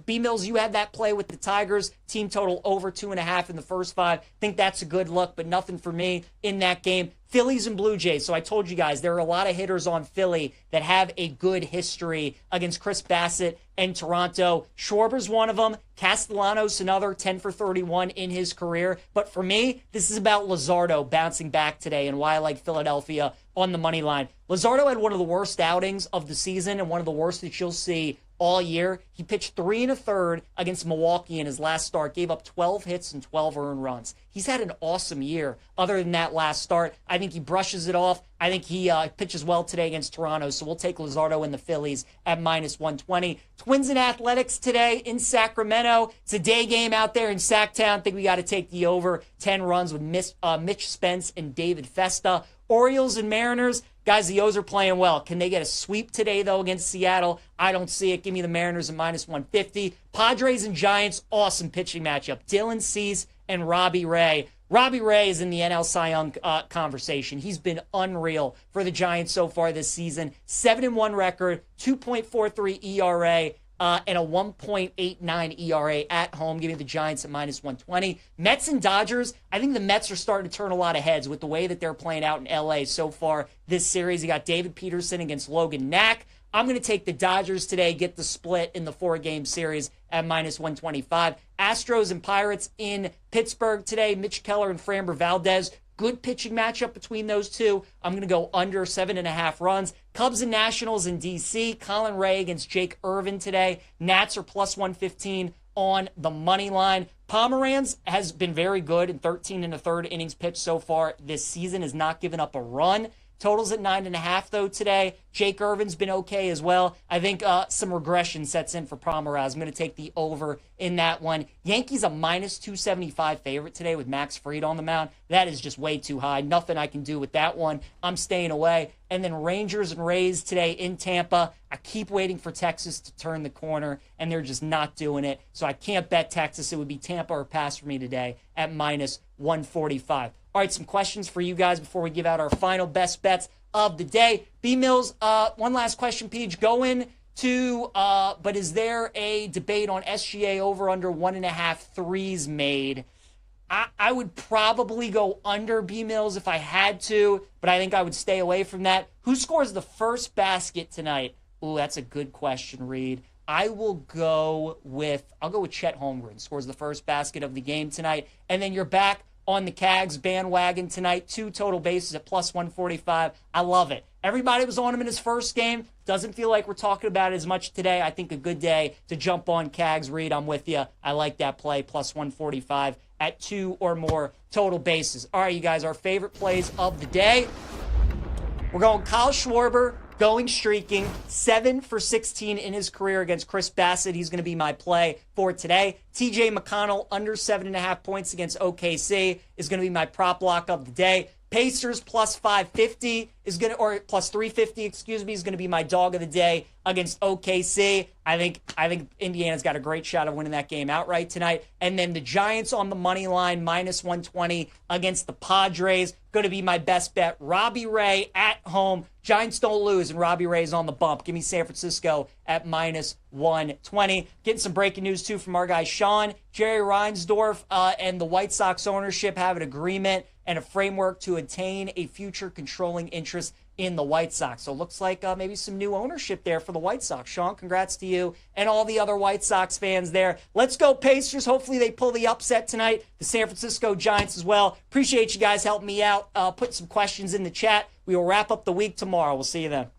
B-Mills, you had that play with the Tigers. Team total over 2.5 in the first 5. Think that's a good look, but nothing for me in that game. Phillies and Blue Jays. So I told you guys there are a lot of hitters on Philly that have a good history against Chris Bassett and Toronto. Schwarber's one of them. Castellanos another, 10 for 31 in his career. But for me, this is about Luzardo bouncing back today and why I like Philadelphia on the money line. Luzardo had one of the worst outings of the season and one of the worst that you'll see all year. He pitched 3 1/3 against Milwaukee in his last start, gave up 12 hits and 12 earned runs. He's had an awesome year other than that last start. I think he brushes it off. I think he pitches well today against Toronto, so we'll take Luzardo and the Phillies at -120. Twins and Athletics today in Sacramento. It's a day game out there in Sacktown. I think we got to take the over 10 runs with Mitch Spence and David Festa. Orioles and Mariners. Guys, the O's are playing well. Can they get a sweep today, though, against Seattle? I don't see it. Give me the Mariners at -150. Padres and Giants, awesome pitching matchup. Dylan Cease and Robbie Ray. Robbie Ray is in the NL Cy Young conversation. He's been unreal for the Giants so far this season. 7-1 record, 2.43 ERA. And a 1.89 ERA at home, giving the Giants at -120. Mets and Dodgers, I think the Mets are starting to turn a lot of heads with the way that they're playing out in LA so far this series. You got David Peterson against Logan Knack. I'm going to take the Dodgers today, get the split in the 4-game series at -125. Astros and Pirates in Pittsburgh today. Mitch Keller and Framber Valdez. Good pitching matchup between those two. I'm going to go under 7.5 runs. Cubs and Nationals in D.C. Colin Ray against Jake Irvin today. Nats are +115 on the money line. Pomeranz has been very good in 13 1/3 innings pitched so far this season. Has not given up a run. Totals at 9.5 though today. Jake Irvin's been okay as well. I think some regression sets in for Pomeranz. I'm going to take the over in that one. Yankees a -275 favorite today with Max Fried on the mound. That is just way too high. Nothing I can do with that one. I'm staying away. And then Rangers and Rays today in Tampa. I keep waiting for Texas to turn the corner, and they're just not doing it. So I can't bet Texas. It would be Tampa or pass for me today at -145. All right, some questions for you guys before we give out our final best bets of the day. B-Mills, one last question, Peach. Going to, but is there a debate on SGA over under 1.5 threes made? I would probably go under B-Mills if I had to, but I think I would stay away from that. Who scores the first basket tonight? Ooh, that's a good question, Reed. I'll go with Chet Holmgren. Scores the first basket of the game tonight. And then you're back on the Cags bandwagon tonight. 2 total bases at +145. I love it. Everybody was on him in his first game. Doesn't feel like we're talking about it as much today. I think a good day to jump on Cags. Reed, I'm with you. I like that play, +145 at 2 or more total bases. All right, you guys, our favorite plays of the day. We're going Kyle Schwarber, going streaking, 7 for 16 in his career against Chris Bassett. He's going to be my play for today. TJ McConnell, under 7.5 points against OKC, is going to be my prop lock of the day. Pacers +550 is going to, or +350, excuse me, is going to be my dog of the day against OKC. I think Indiana's got a great shot of winning that game outright tonight. And then the Giants on the money line, -120 against the Padres. Going to be my best bet. Robbie Ray at home. Giants don't lose, and Robbie Ray's on the bump. Give me San Francisco at -120. Getting some breaking news, too, from our guy Sean. Jerry Reinsdorf and the White Sox ownership have an agreement and a framework to attain a future controlling interest in the White Sox. So it looks like maybe some new ownership there for the White Sox. Sean, congrats to you and all the other White Sox fans there. Let's go Pacers. Hopefully they pull the upset tonight. The San Francisco Giants as well. Appreciate you guys helping me out. Put some questions in the chat. We will wrap up the week tomorrow. We'll see you then.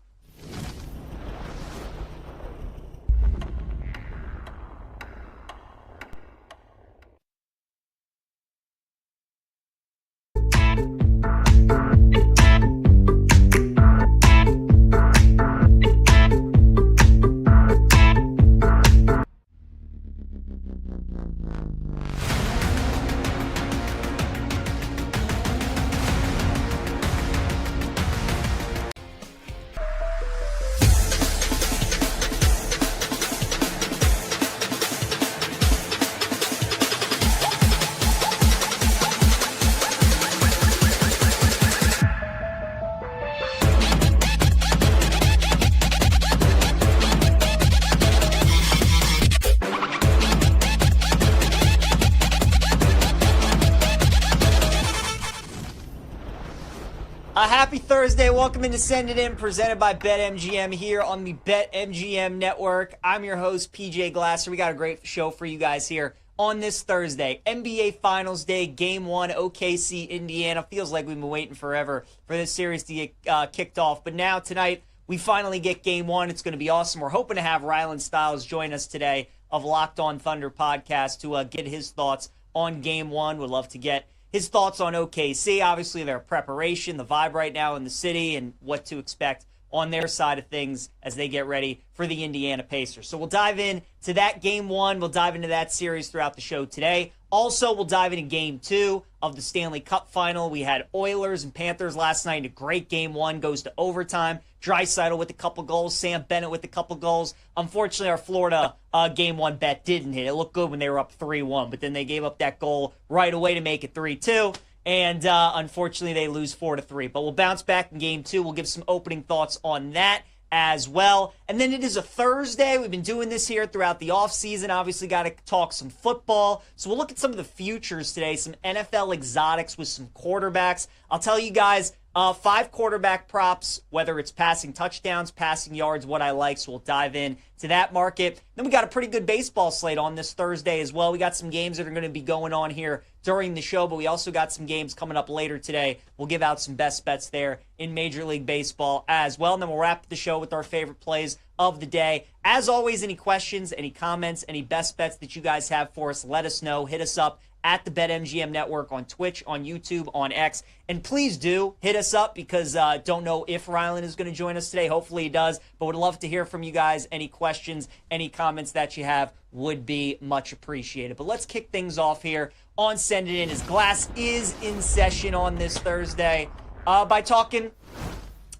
Happy Thursday. Welcome into Send It In, presented by BetMGM here on the BetMGM Network. I'm your host, PJ Glasser. We got a great show for you guys here on this Thursday. NBA Finals Day, Game 1, OKC, Indiana. Feels like we've been waiting forever for this series to get kicked off. But now, tonight, we finally get Game 1. It's going to be awesome. We're hoping to have Rylan Stiles join us today of Locked On Thunder podcast to get his thoughts on Game 1. Would love to get his thoughts on OKC, obviously their preparation, the vibe right now in the city, and what to expect on their side of things as they get ready for the Indiana Pacers. So we'll dive in to that Game 1. We'll dive into that series throughout the show today. Also, we'll dive into Game 2 of the Stanley Cup Final. We had Oilers and Panthers last night. A great Game 1 goes to overtime. Draisaitl with a couple goals. Sam Bennett with a couple goals. Unfortunately, our Florida Game 1 bet didn't hit. It looked good when they were up 3-1, but then they gave up that goal right away to make it 3-2. And unfortunately, they lose 4-3. But we'll bounce back in Game 2. We'll give some opening thoughts on that as well. And then it is a Thursday. We've been doing this here throughout the offseason. Obviously, got to talk some football. So we'll look at some of the futures today, some NFL exotics with some quarterbacks. I'll tell you guys 5 quarterback props, whether it's passing touchdowns, passing yards, what I like. So we'll dive in to that market. Then we got a pretty good baseball slate on this Thursday as well. We got some games that are going to be going on here during the show, but we also got some games coming up later today. We'll give out some best bets there in Major League Baseball as well. And then we'll wrap the show with our favorite plays of the day. As always, any questions, any comments, any best bets that you guys have for us, let us know. Hit us up at the BetMGM Network on Twitch, on YouTube, on X. And please do hit us up because don't know if Rylan is going to join us today. Hopefully he does, but would love to hear from you guys. Any questions, any comments that you have would be much appreciated. But let's kick things off here on Send It In as Glass is in session on this Thursday by talking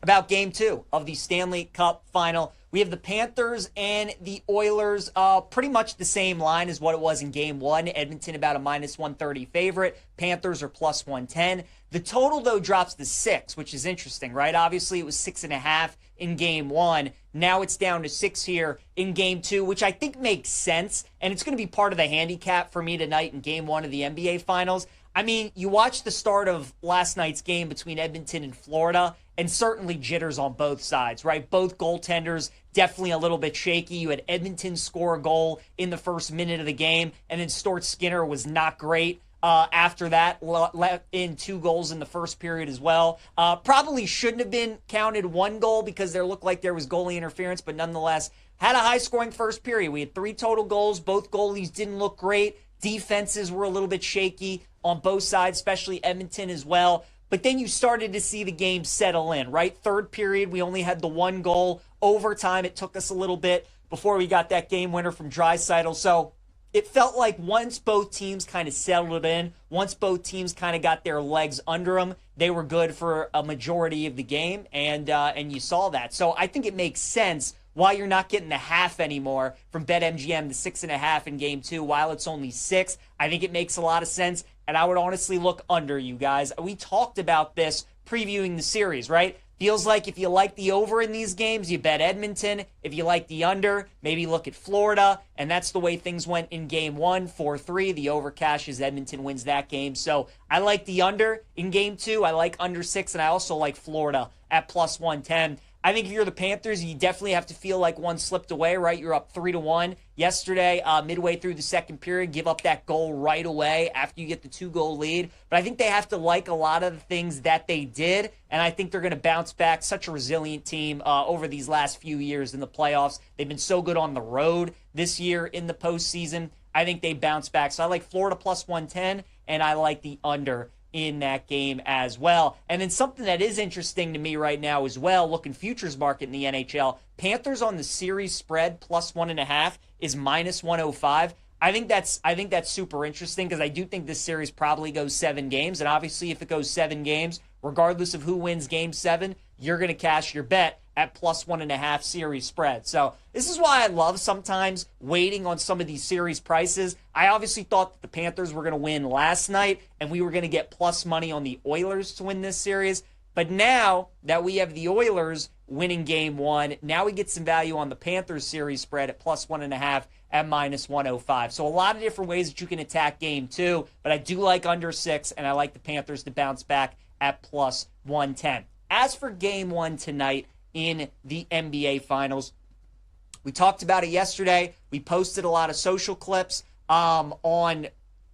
about Game 2 of the Stanley Cup Final. We have the Panthers and the Oilers, pretty much the same line as what it was in Game 1. Edmonton about a -130 favorite. Panthers are +110. The total, though, drops to 6, which is interesting, right? Obviously, it was 6.5 in Game 1. Now it's down to 6 here in Game 2, which I think makes sense. And it's going to be part of the handicap for me tonight in Game 1 of the NBA Finals. I mean, you watched the start of last night's game between Edmonton and Florida, and certainly jitters on both sides, right? Both goaltenders definitely a little bit shaky. You had Edmonton score a goal in the first minute of the game, and then Stuart Skinner was not great. After that, let in 2 goals in the first period as well. Probably shouldn't have been counted 1 goal because there looked like there was goalie interference, but nonetheless, had a high-scoring first period. We had 3 total goals. Both goalies didn't look great. Defenses were a little bit shaky on both sides, especially Edmonton as well. But then you started to see the game settle in, right? Third period, we only had the 1 goal. Overtime, it took us a little bit before we got that game winner from Draisaitl. So it felt like once both teams kind of settled in, once both teams kind of got their legs under them, they were good for a majority of the game, and you saw that. So I think it makes sense why you're not getting the half anymore from BetMGM, the 6.5 in Game 2, while it's only 6. I think it makes a lot of sense, and I would honestly look under, you guys. We talked about this previewing the series, right? Feels like if you like the over in these games, you bet Edmonton. If you like the under, maybe look at Florida. And that's the way things went in Game 1, 4-3. The over cashes, Edmonton wins that game. So I like the under in Game 2. I like under 6, and I also like Florida at +110. I think if you're the Panthers, you definitely have to feel like one slipped away, right? You're up 3-1 yesterday, midway through the second period. Give up that goal right away after you get the 2-goal lead. But I think they have to like a lot of the things that they did, and I think they're going to bounce back. Such a resilient team over these last few years in the playoffs. They've been so good on the road this year in the postseason. I think they bounce back. So I like Florida +110, and I like the under in that game as well. And then something that is interesting to me right now as well, looking futures market in the NHL, Panthers on the series spread +1.5 is -105. I think that's super interesting because I do think this series probably goes 7 games. And obviously if it goes 7 games, regardless of who wins Game 7, you're going to cash your bet at +1.5 series spread. So this is why I love sometimes waiting on some of these series prices. I obviously thought that the Panthers were going to win last night, and we were going to get plus money on the Oilers to win this series. But now that we have the Oilers winning Game 1, now we get some value on the Panthers series spread at +1.5 at -105. So a lot of different ways that you can attack Game 2, but I do like under 6, and I like the Panthers to bounce back at +110. As for game one tonight in the NBA Finals, we talked about it yesterday. We posted a lot of social clips on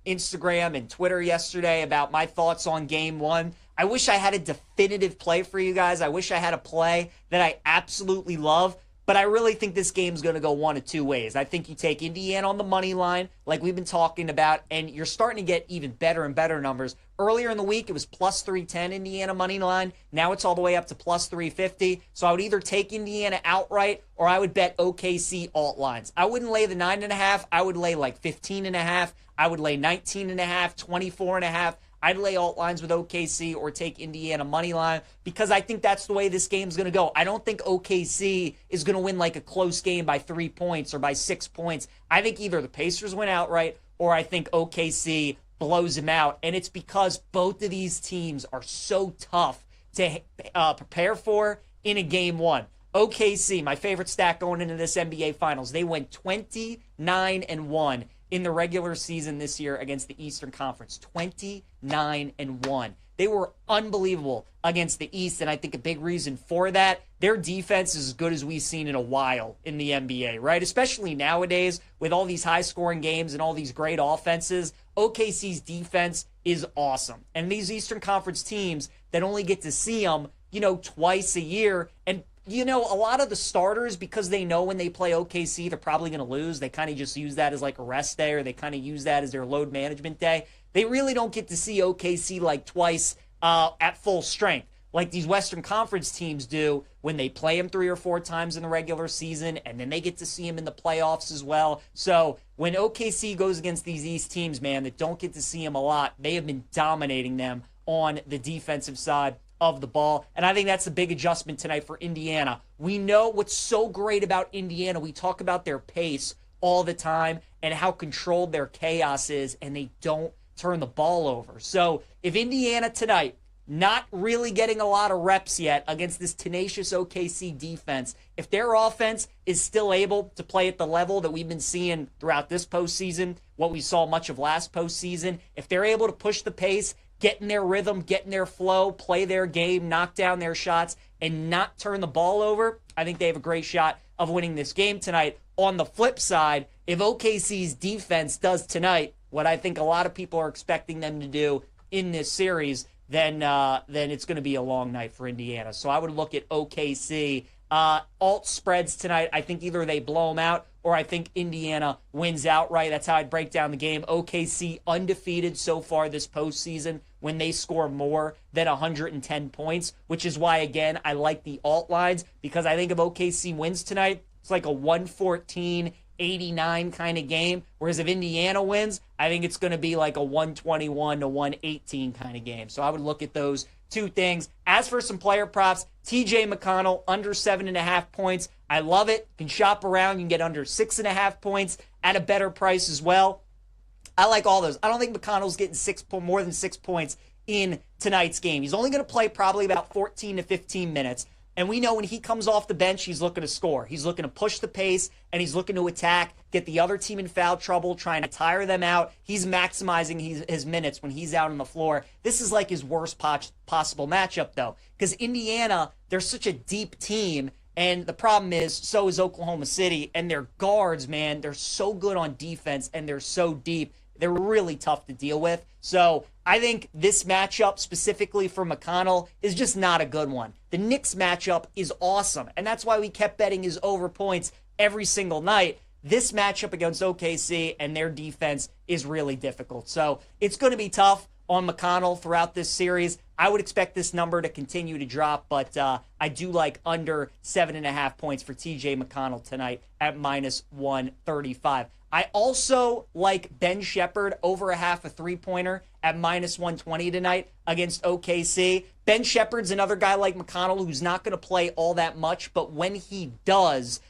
Instagram and Twitter yesterday about my thoughts on game one. I wish I had a definitive play for you guys. I wish I had a play that I absolutely love. But I really think this game's going to go one of two ways. I think you take Indiana on the money line, like we've been talking about, and you're starting to get even better and better numbers. Earlier in the week, it was plus 310 Indiana money line. Now it's all the way up to plus 350. So I would either take Indiana outright or I would bet OKC alt lines. I wouldn't lay the 9.5. I would lay like 15.5. I would lay 19.5, 24.5. I'd lay alt lines with OKC or take Indiana money line because I think that's the way this game's going to go. I don't think OKC is going to win like a close game by 3 points or by 6 points. I think either the Pacers win outright or I think OKC blows them out. And it's because both of these teams are so tough to prepare for in a game one. OKC, my favorite stat going into this NBA Finals, they went 29-1 in the regular season this year against the Eastern Conference. 29-1. They were unbelievable against the East, and I think a big reason for that, their defense is as good as we've seen in a while in the NBA, right? Especially nowadays with all these high-scoring games and all these great offenses, OKC's defense is awesome. And these Eastern Conference teams that only get to see them, twice a year, and a lot of the starters, because they know when they play OKC, they're probably going to lose. They kind of just use that as like a rest day, or they kind of use that as their load management day. They really don't get to see OKC like twice at full strength, like these Western Conference teams do when they play them 3 or 4 times in the regular season, and then they get to see them in the playoffs as well. So when OKC goes against these East teams, man, that don't get to see them a lot, they have been dominating them on the defensive side of the ball. And I think that's a big adjustment tonight for Indiana. We know what's so great about Indiana. We talk about their pace all the time and how controlled their chaos is, and they don't turn the ball over. So if Indiana tonight, not really getting a lot of reps yet against this tenacious OKC defense, if their offense is still able to play at the level that we've been seeing throughout this postseason, what we saw much of last postseason, if they're able to push the pace, get in their rhythm, get in their flow, play their game, knock down their shots, and not turn the ball over, I think they have a great shot of winning this game tonight. On the flip side, if OKC's defense does tonight what I think a lot of people are expecting them to do in this series, then it's going to be a long night for Indiana. So I would look at OKC. Alt spreads tonight, I think either they blow them out or I think Indiana wins outright. That's how I'd break down the game. OKC undefeated so far this postseason when they score more than 110 points, which is why, again, I like the alt lines, because I think if OKC wins tonight, it's like a 114-89 kind of game. Whereas if Indiana wins, I think it's going to be like a 121-118 kind of game. So I would look at those two things. As for some player props, TJ McConnell under 7.5 points. I love it. You can shop around. You can get under 6.5 points at a better price as well. I like all those. I don't think McConnell's getting more than 6 points in tonight's game. He's only going to play probably about 14 to 15 minutes. And we know when he comes off the bench, he's looking to score. He's looking to push the pace, and he's looking to attack, get the other team in foul trouble, trying to tire them out. He's maximizing his minutes when he's out on the floor. This is like his worst possible matchup, though, because Indiana, they're such a deep team, and the problem is, so is Oklahoma City, and their guards, man, they're so good on defense, and they're so deep. They're really tough to deal with. So I think this matchup specifically for McConnell is just not a good one. The Knicks matchup is awesome, and that's why we kept betting his over points every single night. This matchup against OKC and their defense is really difficult. So it's going to be tough on McConnell throughout this series. I would expect this number to continue to drop, but I do like under 7.5 points for TJ McConnell tonight at minus 135. I also like Ben Shepherd over a half a three-pointer at minus 120 tonight against OKC. Ben Shepherd's another guy like McConnell who's not going to play all that much, but when he does,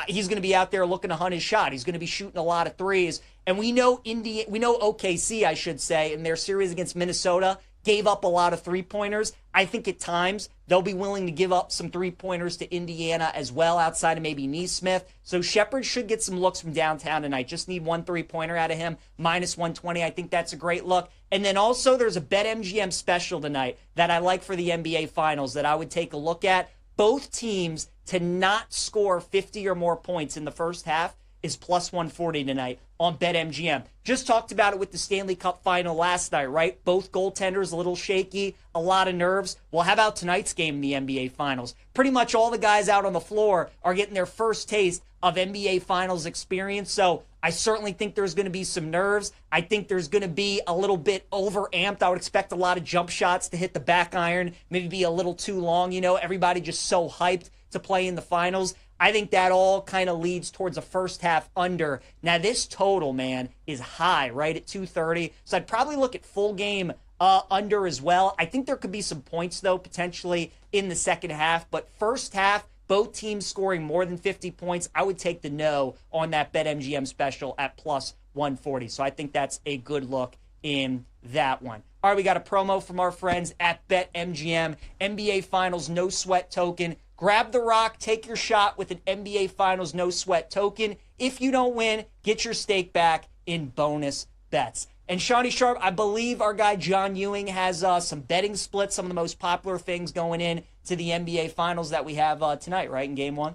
he's going to be out there looking to hunt his shot. He's going to be shooting a lot of threes. And we know OKC, I should say, in their series against Minnesota, gave up a lot of three-pointers. I think at times they'll be willing to give up some three-pointers to Indiana as well, outside of maybe Neesmith. So Shepherd should get some looks from downtown tonight. Just need one three-pointer out of him, minus 120. I think that's a great look. And then also there's a BetMGM special tonight that I like for the NBA Finals that I would take a look at. Both teams to not score 50 or more points in the first half is plus 140 tonight on BetMGM. Just talked about it with the Stanley Cup final last night, right? Both goaltenders a little shaky, a lot of nerves. Well, how about tonight's game in the NBA Finals? Pretty much all the guys out on the floor are getting their first taste of NBA Finals experience, so I certainly think there's going to be some nerves. I think there's going to be a little bit overamped. I would expect a lot of jump shots to hit the back iron, maybe be a little too long. You know, everybody just so hyped to play in the finals. I think that all kind of leads towards a first half under. Now, this total, man, is high, right, at 230. So I'd probably look at full game under as well. I think there could be some points, though, potentially in the second half. But first half, both teams scoring more than 50 points. I would take the no on that BetMGM special at plus 140. So I think that's a good look in that one. All right, we got a promo from our friends at BetMGM. NBA Finals no sweat token. Grab the rock, take your shot with an NBA Finals no sweat token. If you don't win, get your stake back in bonus bets. And Shawnee Sharp, I believe our guy John Ewing has some betting splits, some of the most popular things going in to the NBA Finals that we have tonight, right, in Game 1?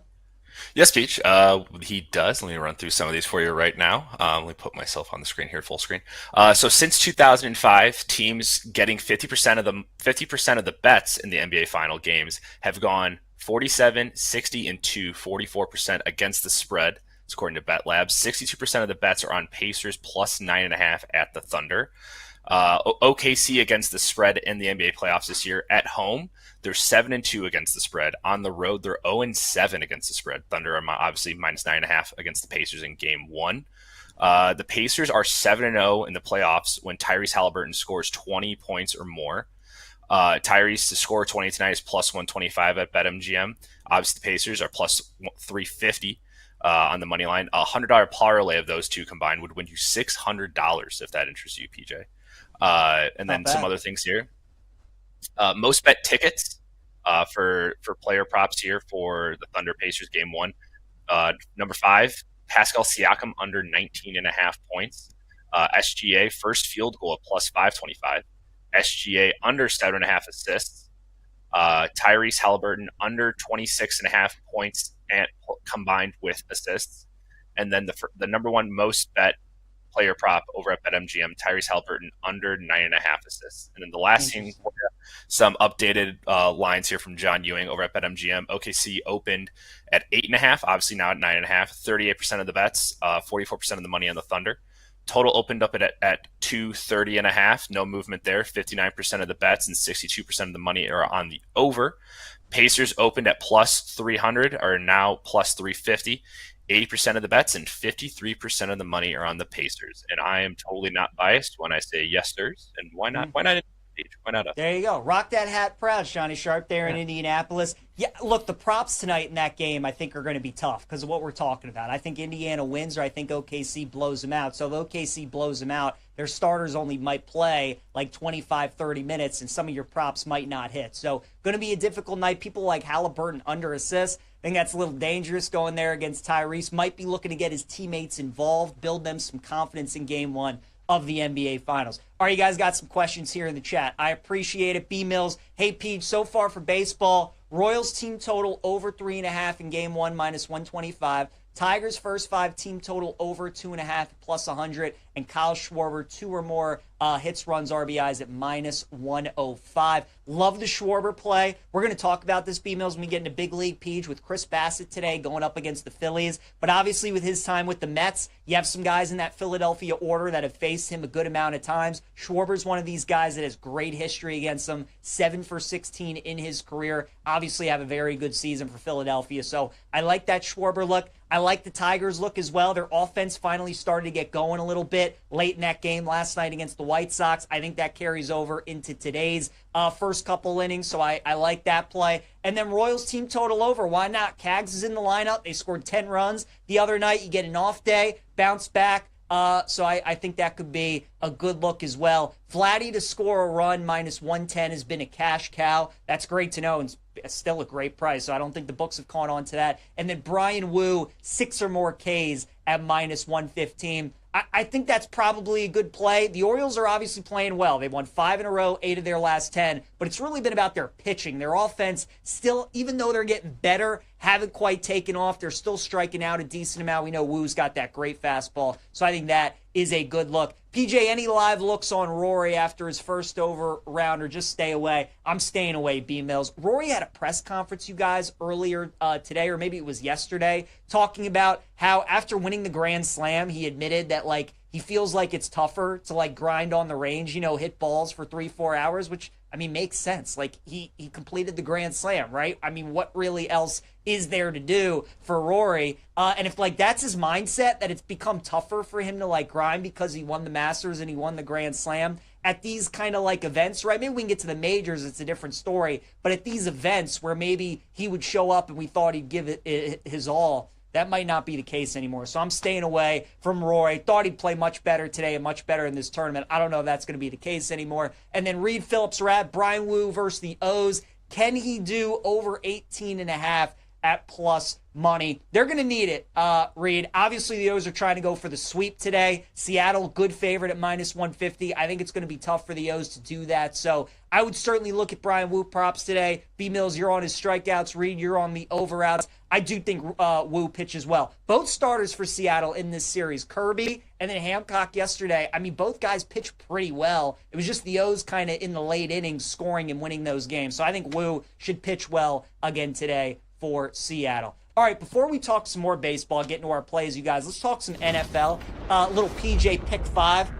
Yes, Peach. He does. Let me run through some of these for you right now. Let me put myself on the screen here, full screen. So since 2005, teams getting 50% of the bets in the NBA Final games have gone 47, 60, and 44% against the spread. It's according to Bet Labs. 62% of the bets are on Pacers plus 9.5 at the Thunder. OKC against the spread in the NBA playoffs this year. At home, they're 7-2 against the spread. On the road, they're 0-7 against the spread. Thunder are obviously minus 9.5 against the Pacers in Game 1. The Pacers are 7-0 in the playoffs when Tyrese Halliburton scores 20 points or more. Tyrese to score 20 tonight is plus 125 at BetMGM. Obviously, the Pacers are plus 350 on the money line. A $100 parlay of those two combined would win you $600 if that interests you, PJ. And then some other things here. Most bet tickets for player props here for the Thunder Pacers Game 1. Number 5, Pascal Siakam under 19.5 points. SGA first field goal at plus 525. SGA under 7.5 assists. Tyrese Halliburton under 26.5 points and combined with assists. And then the number one most bet player prop over at BetMGM, Tyrese Halliburton under 9.5 assists. And then the last thing, some updated lines here from John Ewing over at BetMGM. OKC opened at 8.5, obviously now at 9.5. 38% of the bets, 44% of the money on the Thunder. Total opened up at 230.5. No movement there. 59% of the bets and 62% of the money are on the over. Pacers opened at plus 300, are now plus 350. 80% of the bets and 53% of the money are on the Pacers. And I am totally not biased when I say yes, sirs. And why not? Why not? Why not? There you go. Rock that hat proud, Shawnee Sharp there in Indianapolis. Yeah, look, the props tonight in that game I think are going to be tough because of what we're talking about. I think Indiana wins or I think OKC blows them out. So if OKC blows them out, their starters only might play like 25, 30 minutes, and some of your props might not hit. So going to be a difficult night. People like Halliburton under assists. I think that's a little dangerous going there against Tyrese. Might be looking to get his teammates involved, build them some confidence in Game 1 of the NBA Finals. All right, you guys got some questions here in the chat. I appreciate it. B Mills, hey, Pete, so far for baseball, Royals team total over 3.5 in Game 1, minus 125. Tigers first 5 team total over 2.5 plus 100, and Kyle Schwarber 2 or more hits, runs, RBIs at minus 105. Love the Schwarber play. We're going to talk about this, B-Mills, when we get into Big League Peach with Chris Bassett today going up against the Phillies. But obviously with his time with the Mets, you have some guys in that Philadelphia order that have faced him a good amount of times. Schwarber's one of these guys that has great history against them, 7 for 16 in his career. Obviously have a very good season for Philadelphia. So I like that Schwarber look. I like the Tigers look as well. Their offense finally started to get going a little bit late in that game last night against the White Sox. I think that carries over into today's first couple innings, so I like that play. And then Royals team total over. Why not? Cags is in the lineup. They scored 10 runs the other night. You get an off day, bounce back. So I think that could be a good look as well. Vladdy to score a run, -110 has been a cash cow. That's great to know, and it's still a great price. So I don't think the books have caught on to that. And then Brian Wu, 6 or more Ks at -115. I think that's probably a good play. The Orioles are obviously playing well. They've won 5 in a row, 8 of their last 10, but it's really been about their pitching. Their offense still, even though they're getting better, haven't quite taken off. They're still striking out a decent amount. We know Woo's got that great fastball, so I think that is a good look. PJ, any live looks on Rory after his first over round, or just stay away? I'm staying away, B-Mills. Rory had a press conference, you guys, earlier today, or maybe it was yesterday, talking about how after winning the Grand Slam, he admitted that, like, he feels like it's tougher to, like, grind on the range, you know, hit balls for 3-4 hours, which, I mean, makes sense. Like, he completed the Grand Slam, right? I mean, what really else is there to do for Rory? And if, like, that's his mindset, that it's become tougher for him to, like, grind because he won the Masters and he won the Grand Slam at these kind of, like, events, right? Maybe we can get to the majors, it's a different story. But at these events where maybe he would show up and we thought he'd give it his all, that might not be the case anymore. So I'm staying away from Rory. Thought he'd play much better today and much better in this tournament. I don't know if that's going to be the case anymore. And then Reed Phillips Rat, Brian Wu versus the O's. Can he do over 18.5 at plus money? They're going to need it, Reed. Obviously, the O's are trying to go for the sweep today. Seattle, good favorite at -150. I think it's going to be tough for the O's to do that. So I would certainly look at Brian Wu props today. B-Mills, you're on his strikeouts. Reed, you're on the over-outs. I do think Wu pitches well. Both starters for Seattle in this series, Kirby and then Hancock yesterday. I mean, both guys pitched pretty well. It was just the O's kind of in the late innings scoring and winning those games. So I think Wu should pitch well again today for Seattle. All right, before we talk some more baseball, get into our plays, you guys, let's talk some NFL. Little PJ pick 5.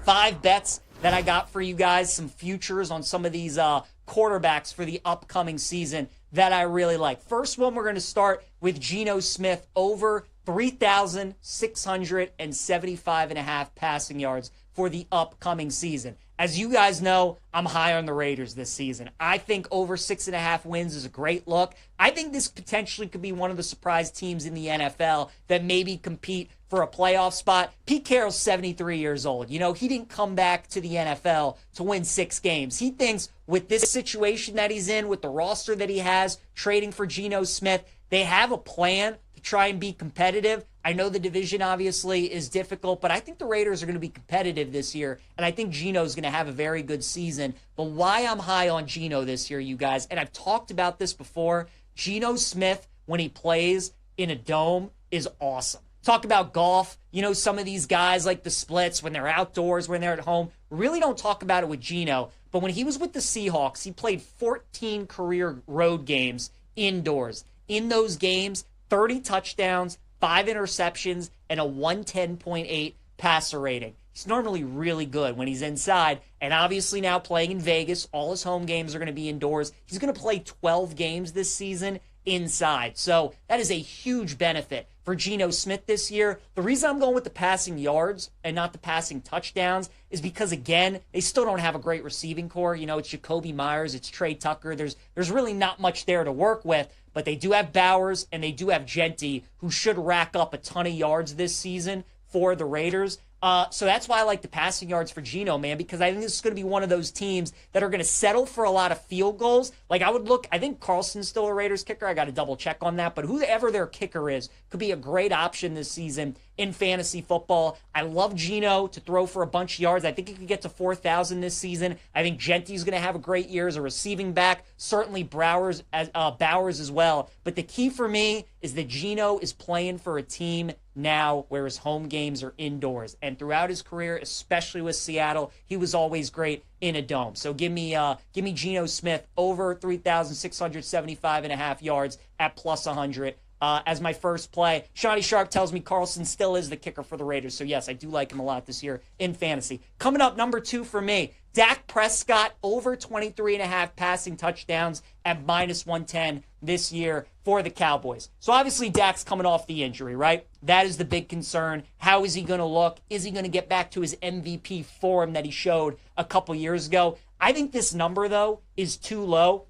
5 bets that I got for you guys, some futures on some of these quarterbacks for the upcoming season that I really like. First one, we're going to start with Geno Smith over 3,675.5 passing yards for the upcoming season. As you guys know, I'm high on the Raiders this season. I think over 6.5 wins is a great look. I think this potentially could be one of the surprise teams in the NFL that maybe compete for a playoff spot. Pete Carroll's 73 years old. You know, he didn't come back to the NFL to win 6 games. He thinks with this situation that he's in, with the roster that he has, trading for Geno Smith, they have a plan to try and be competitive. I know the division obviously is difficult, but I think the Raiders are going to be competitive this year, and I think Geno's going to have a very good season. But why I'm high on Geno this year, you guys, and I've talked about this before, Geno Smith, when he plays in a dome, is awesome. Talk about golf. You know, some of these guys like the splits when they're outdoors, when they're at home. Really don't talk about it with Geno. But when he was with the Seahawks, he played 14 career road games indoors. In those games, 30 touchdowns, 5 interceptions, and a 110.8 passer rating. He's normally really good when he's inside, and obviously now playing in Vegas, all his home games are going to be indoors. He's going to play 12 games this season inside. So that is a huge benefit for Geno Smith this year. The reason I'm going with the passing yards and not the passing touchdowns is because, again, they still don't have a great receiving core. You know, it's Jacoby Myers, it's Trey Tucker. There's really not much there to work with, but they do have Bowers and they do have Genty, who should rack up a ton of yards this season for the Raiders. So that's why I like the passing yards for Geno, man, because I think this is going to be one of those teams that are going to settle for a lot of field goals. Like, I think Carlson's still a Raiders kicker. I got to double check on that. But whoever their kicker is could be a great option this season in fantasy football. I love Geno to throw for a bunch of yards. I think he could get to 4,000 this season. I think Genty's going to have a great year as a receiving back. Certainly Bowers as well. But the key for me is that Geno is playing for a team now where his home games are indoors. And throughout his career, especially with Seattle, he was always great in a dome. So give me Geno Smith over 3,675.5 yards at plus 100 as my first play. Shawnee Sharp tells me Carlson still is the kicker for the Raiders. So yes, I do like him a lot this year in fantasy. Coming up, number 2 for me, Dak Prescott over 23.5 passing touchdowns at minus 110 this year for the Cowboys. So obviously Dak's coming off the injury, right? That is the big concern. How is he going to look? Is he going to get back to his MVP form that he showed a couple years ago? I think this number, though, is too low.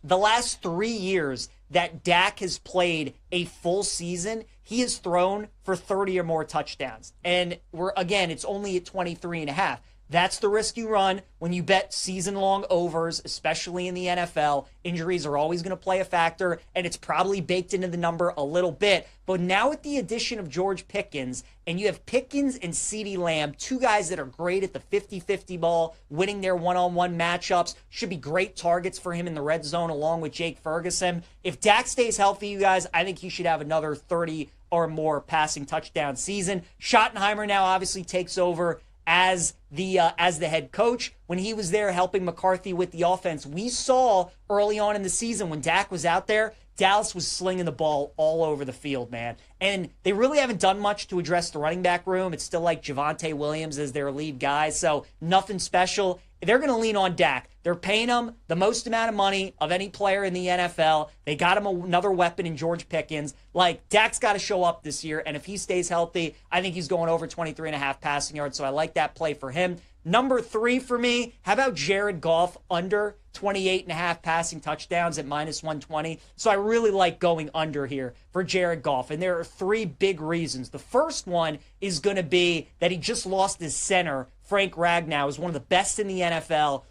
the last 3 years that Dak has played a full season, he has thrown for 30 or more touchdowns. And it's only at 23.5. That's the risk you run when you bet season-long overs, especially in the NFL. Injuries are always going to play a factor, and it's probably baked into the number a little bit. But now with the addition of George Pickens, and you have Pickens and CeeDee Lamb, two guys that are great at the 50-50 ball, winning their one-on-one matchups, should be great targets for him in the red zone along with Jake Ferguson. If Dak stays healthy, you guys, I think he should have another 30 or more passing touchdown season. Schottenheimer now obviously takes over as the head coach. When he was there helping McCarthy with the offense, we saw early on in the season when Dak was out there, Dallas was slinging the ball all over the field, man. And they really haven't done much to address the running back room. It's still like Javonte Williams as their lead guy, so nothing special. They're going to lean on Dak. They're paying him the most amount of money of any player in the NFL. They got him another weapon in George Pickens. Like, Dak's got to show up this year, and if he stays healthy, I think he's going over 23.5 passing yards, so I like that play for him. Number 3 for me, how about Jared Goff under 28.5 passing touchdowns at -120? So I really like going under here for Jared Goff, and there are 3 big reasons. The first one is going to be that he just lost his center, Frank Ragnow, is one of the best in the NFL,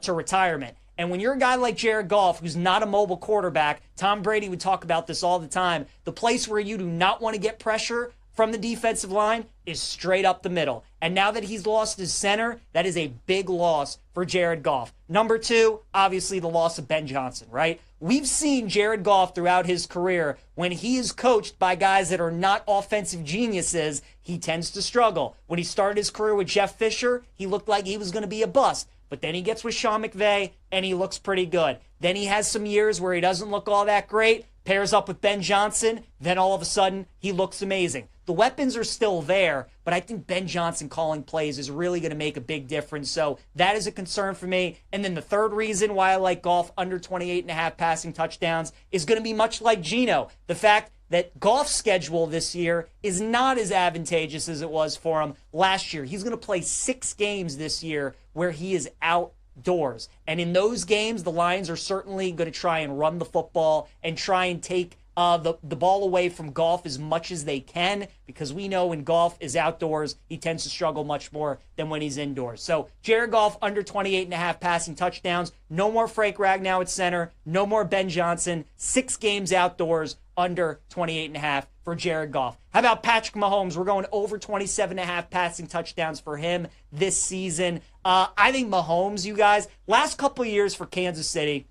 to retirement. And when you're a guy like Jared Goff, who's not a mobile quarterback, Tom Brady would talk about this all the time, the place where you do not want to get pressure from the defensive line is straight up the middle. And now that he's lost his center, that is a big loss for Jared Goff. Number 2, obviously the loss of Ben Johnson, right? We've seen Jared Goff throughout his career, when he is coached by guys that are not offensive geniuses, he tends to struggle. When he started his career with Jeff Fisher, he looked like he was going to be a bust. But then he gets with Sean McVay, and he looks pretty good. Then he has some years where he doesn't look all that great, pairs up with Ben Johnson, then all of a sudden, he looks amazing. The weapons are still there, but I think Ben Johnson calling plays is really going to make a big difference. So that is a concern for me. And then the third reason why I like Goff under 28.5 passing touchdowns is going to be much like Geno. The fact that Goff's schedule this year is not as advantageous as it was for him last year. He's going to play 6 games this year where he is outdoors. And in those games, the Lions are certainly going to try and run the football and try and take the ball away from Goff as much as they can, because we know when Goff is outdoors, he tends to struggle much more than when he's indoors. So Jared Goff under 28.5 passing touchdowns. No more Frank Ragnow at center. No more Ben Johnson. 6 games outdoors under 28.5 for Jared Goff. How about Patrick Mahomes? We're going over 27.5 passing touchdowns for him this season. I think Mahomes, you guys, last couple of years for Kansas City,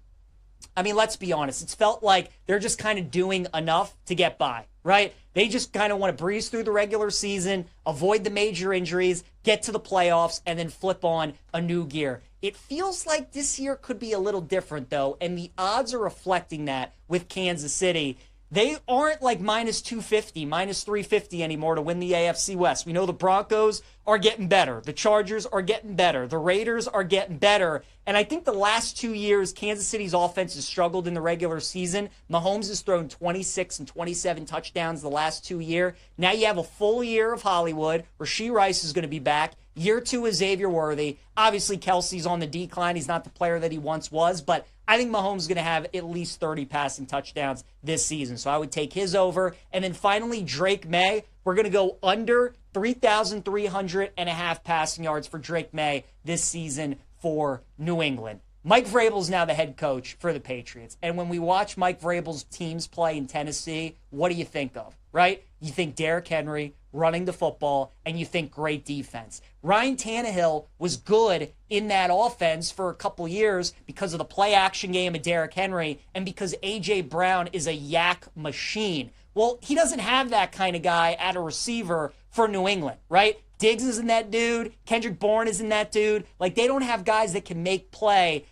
I mean, let's be honest. It's felt like they're just kind of doing enough to get by, right? They just kind of want to breeze through the regular season, avoid the major injuries, get to the playoffs, and then flip on a new gear. It feels like this year could be a little different, though, and the odds are reflecting that with Kansas City. They aren't like -250, -350 anymore to win the AFC West. We know the Broncos are getting better. The Chargers are getting better. The Raiders are getting better. And I think the last 2 years, Kansas City's offense has struggled in the regular season. Mahomes has thrown 26 and 27 touchdowns the last 2 years. Now you have a full year of Hollywood. Rashee Rice is going to be back. Year 2 is Xavier Worthy. Obviously, Kelsey's on the decline. He's not the player that he once was, but I think Mahomes is going to have at least 30 passing touchdowns this season. So I would take his over. And then finally, Drake May. We're going to go under 3,300.5 passing yards for Drake May this season for New England. Mike Vrabel's now the head coach for the Patriots. And when we watch Mike Vrabel's teams play in Tennessee, what do you think of, right? You think Derrick Henry running the football, and you think great defense. Ryan Tannehill was good in that offense for a couple years because of the play-action game of Derrick Henry and because A.J. Brown is a yak machine. Well, he doesn't have that kind of guy at a receiver for New England, right? Diggs isn't that dude. Kendrick Bourne isn't that dude. Like, they don't have guys that can make plays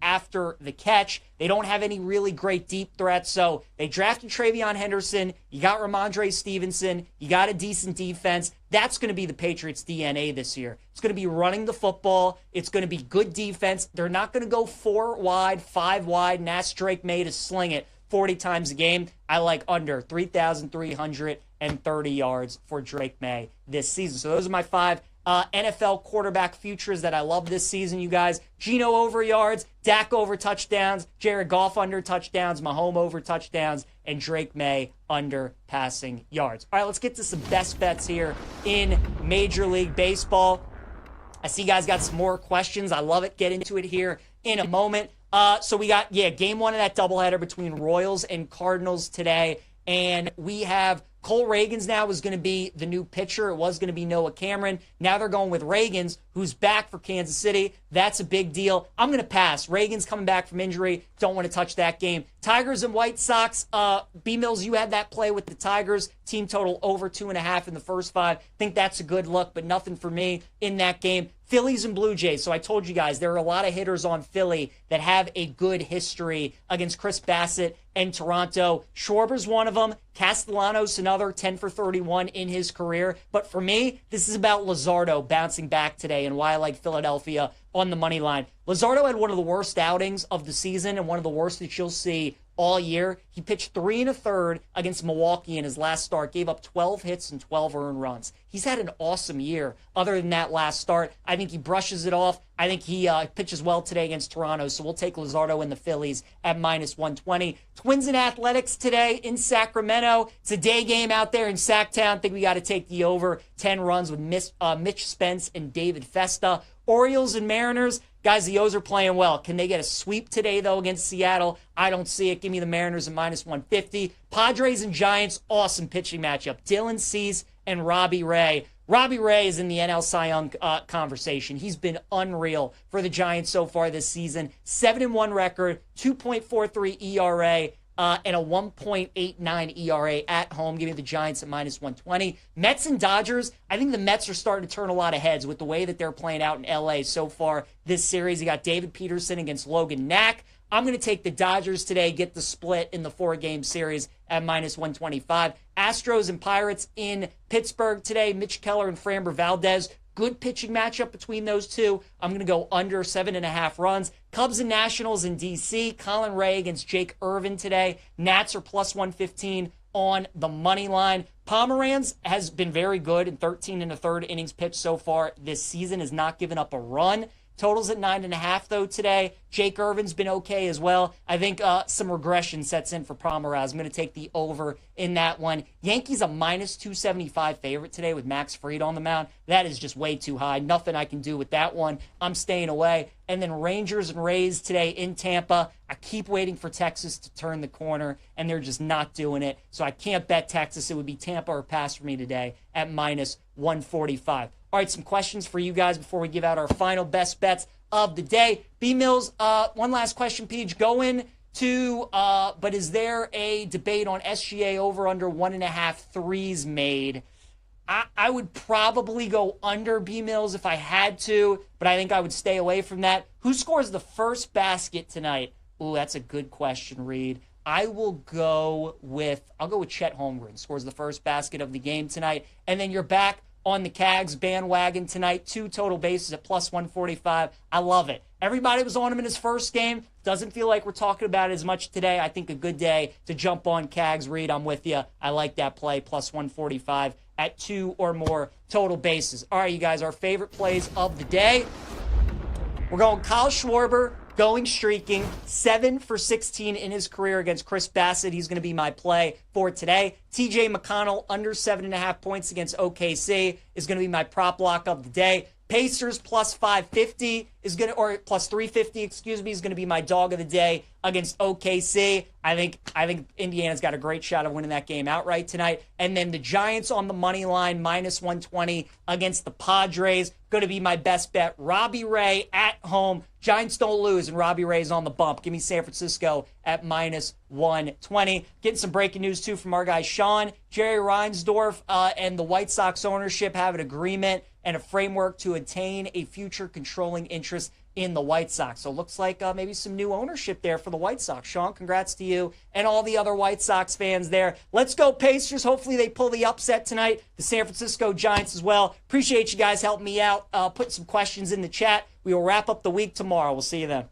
after the catch. They don't have any really great deep threats. So they drafted Travion Henderson. You got Ramondre Stevenson. You got a decent defense. That's going to be the Patriots' DNA this year. It's going to be running the football. It's going to be good defense. They're not going to go 4 wide, 5 wide, and ask Drake May to sling it 40 times a game. I like under 3,330 yards for Drake May this season. So those are my 5 NFL quarterback futures that I love this season, you guys. Geno over yards, Dak over touchdowns, Jared Goff under touchdowns, Mahomes over touchdowns, and Drake May under passing yards. All right, let's get to some best bets here in Major League Baseball. I see you guys got some more questions. I love it. Get into it here in a moment. So we got, game one of that doubleheader between Royals and Cardinals today. And we have Cole Reagans now is going to be the new pitcher. It was going to be Noah Cameron. Now they're going with Reagans, who's back for Kansas City. That's a big deal. I'm going to pass. Reagans coming back from injury. Don't want to touch that game. Tigers and White Sox. B-Mills, you had that play with the Tigers. Team total over 2.5 in the first 5. Think that's a good look, but nothing for me in that game. Phillies and Blue Jays. So I told you guys there are a lot of hitters on Philly that have a good history against Chris Bassett and Toronto. Schwarber's one of them. Castellanos another, 10 for 31 in his career. But for me, this is about Luzardo bouncing back today and why I like Philadelphia on the money line. Luzardo had one of the worst outings of the season and one of the worst that you'll see all year. He pitched 3 1/3 against Milwaukee in his last start, gave up 12 hits and 12 earned runs. He's had an awesome year other than that last start. I think he brushes it off. I think he pitches well today against Toronto, so we'll take Luzardo and the Phillies at -120. Twins and Athletics today in Sacramento. It's a day game out there in Sacktown. I think we got to take the over 10 runs with Mitch Spence and David Festa. Orioles and Mariners. Guys, the O's are playing well. Can they get a sweep today, though, against Seattle? I don't see it. Give me the Mariners at -150. Padres and Giants, awesome pitching matchup. Dylan Cease and Robbie Ray. Robbie Ray is in the NL Cy Young conversation. He's been unreal for the Giants so far this season. 7-1 record, 2.43 ERA. And a 1.89 ERA at home, giving the Giants at -120. Mets and Dodgers, I think the Mets are starting to turn a lot of heads with the way that they're playing out in LA so far this series. You got David Peterson against Logan Knack. I'm going to take the Dodgers today, get the split in the 4-game series at -125. Astros and Pirates in Pittsburgh today. Mitch Keller and Framber Valdez. Good pitching matchup between those two. I'm going to go under 7.5 runs. Cubs and Nationals in D.C. Colin Ray against Jake Irvin today. Nats are +115 on the money line. Pomeranz has been very good in 13 1/3 innings pitched so far this season. Has not given up a run. Totals at 9.5 though today. Jake Irvin's been okay as well. I think some regression sets in for Pomeranz. I'm going to take the over in that one. Yankees a -275 favorite today with Max Fried on the mound. That is just way too high. Nothing I can do with that one. I'm staying away. And then Rangers and Rays today in Tampa. I keep waiting for Texas to turn the corner, and they're just not doing it. So I can't bet Texas. It would be Tampa or pass for me today at -145. All right, some questions for you guys before we give out our final best bets of the day. B-Mills, one last question, Peach. Going to, but is there a debate on SGA over under 1.5 threes made? I would probably go under B-Mills if I had to, but I think I would stay away from that. Who scores the first basket tonight? Ooh, that's a good question, Reed. I'll go with Chet Holmgren. Scores the first basket of the game tonight. And then you're back on the Cags bandwagon tonight. 2 total bases at +145. I love it. Everybody was on him in his first game. Doesn't feel like we're talking about it as much today. I think a good day to jump on Cags. Reed, I'm with you. I like that play, +145 at 2 or more total bases. All right, you guys, our favorite plays of the day. We're going Kyle Schwarber, going streaking, 7 for 16 in his career against Chris Bassett. He's going to be my play for today. TJ McConnell, under 7.5 points against OKC, is going to be my prop lock of the day. Pacers +550 is going to, or +350, excuse me, is going to be my dog of the day against OKC. I think Indiana's got a great shot of winning that game outright tonight. And then the Giants on the money line, -120 against the Padres. Going to be my best bet. Robbie Ray at home. Giants don't lose, and Robbie Ray's on the bump. Give me San Francisco at -120. Getting some breaking news, too, from our guy Sean. Jerry Reinsdorf and the White Sox ownership have an agreement and a framework to attain a future controlling interest in the White Sox. So it looks like maybe some new ownership there for the White Sox. Sean, congrats to you and all the other White Sox fans there. Let's go Pacers. Hopefully they pull the upset tonight. The San Francisco Giants as well. Appreciate you guys helping me out. Put some questions in the chat. We will wrap up the week tomorrow. We'll see you then.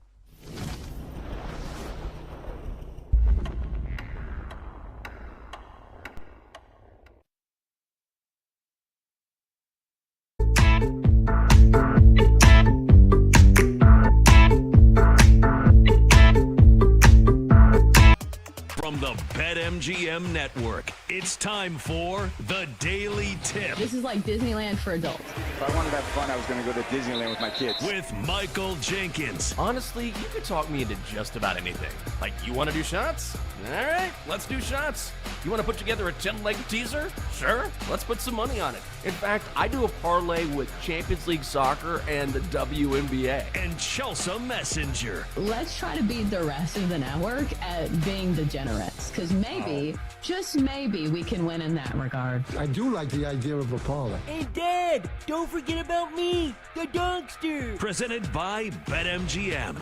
the BetMGM Network. It's time for the Daily Tip This is like Disneyland for adults. If I wanted to have fun, I was going to go to Disneyland with my kids. with Michael Jenkins. Honestly, you could talk me into just about anything. Like, you want to do shots? All right, let's do shots. You want to put together a 10-leg teaser? Sure, let's put some money on it. In fact, I do a parlay with Champions League soccer and the WNBA. And Chelsea Messenger. Let's try to beat the rest of the network at being degenerates, because maybe, just maybe, we can win in that regard. I do like the idea of a parlay. Hey, Dad, don't forget about me, the dogster. Presented by BetMGM.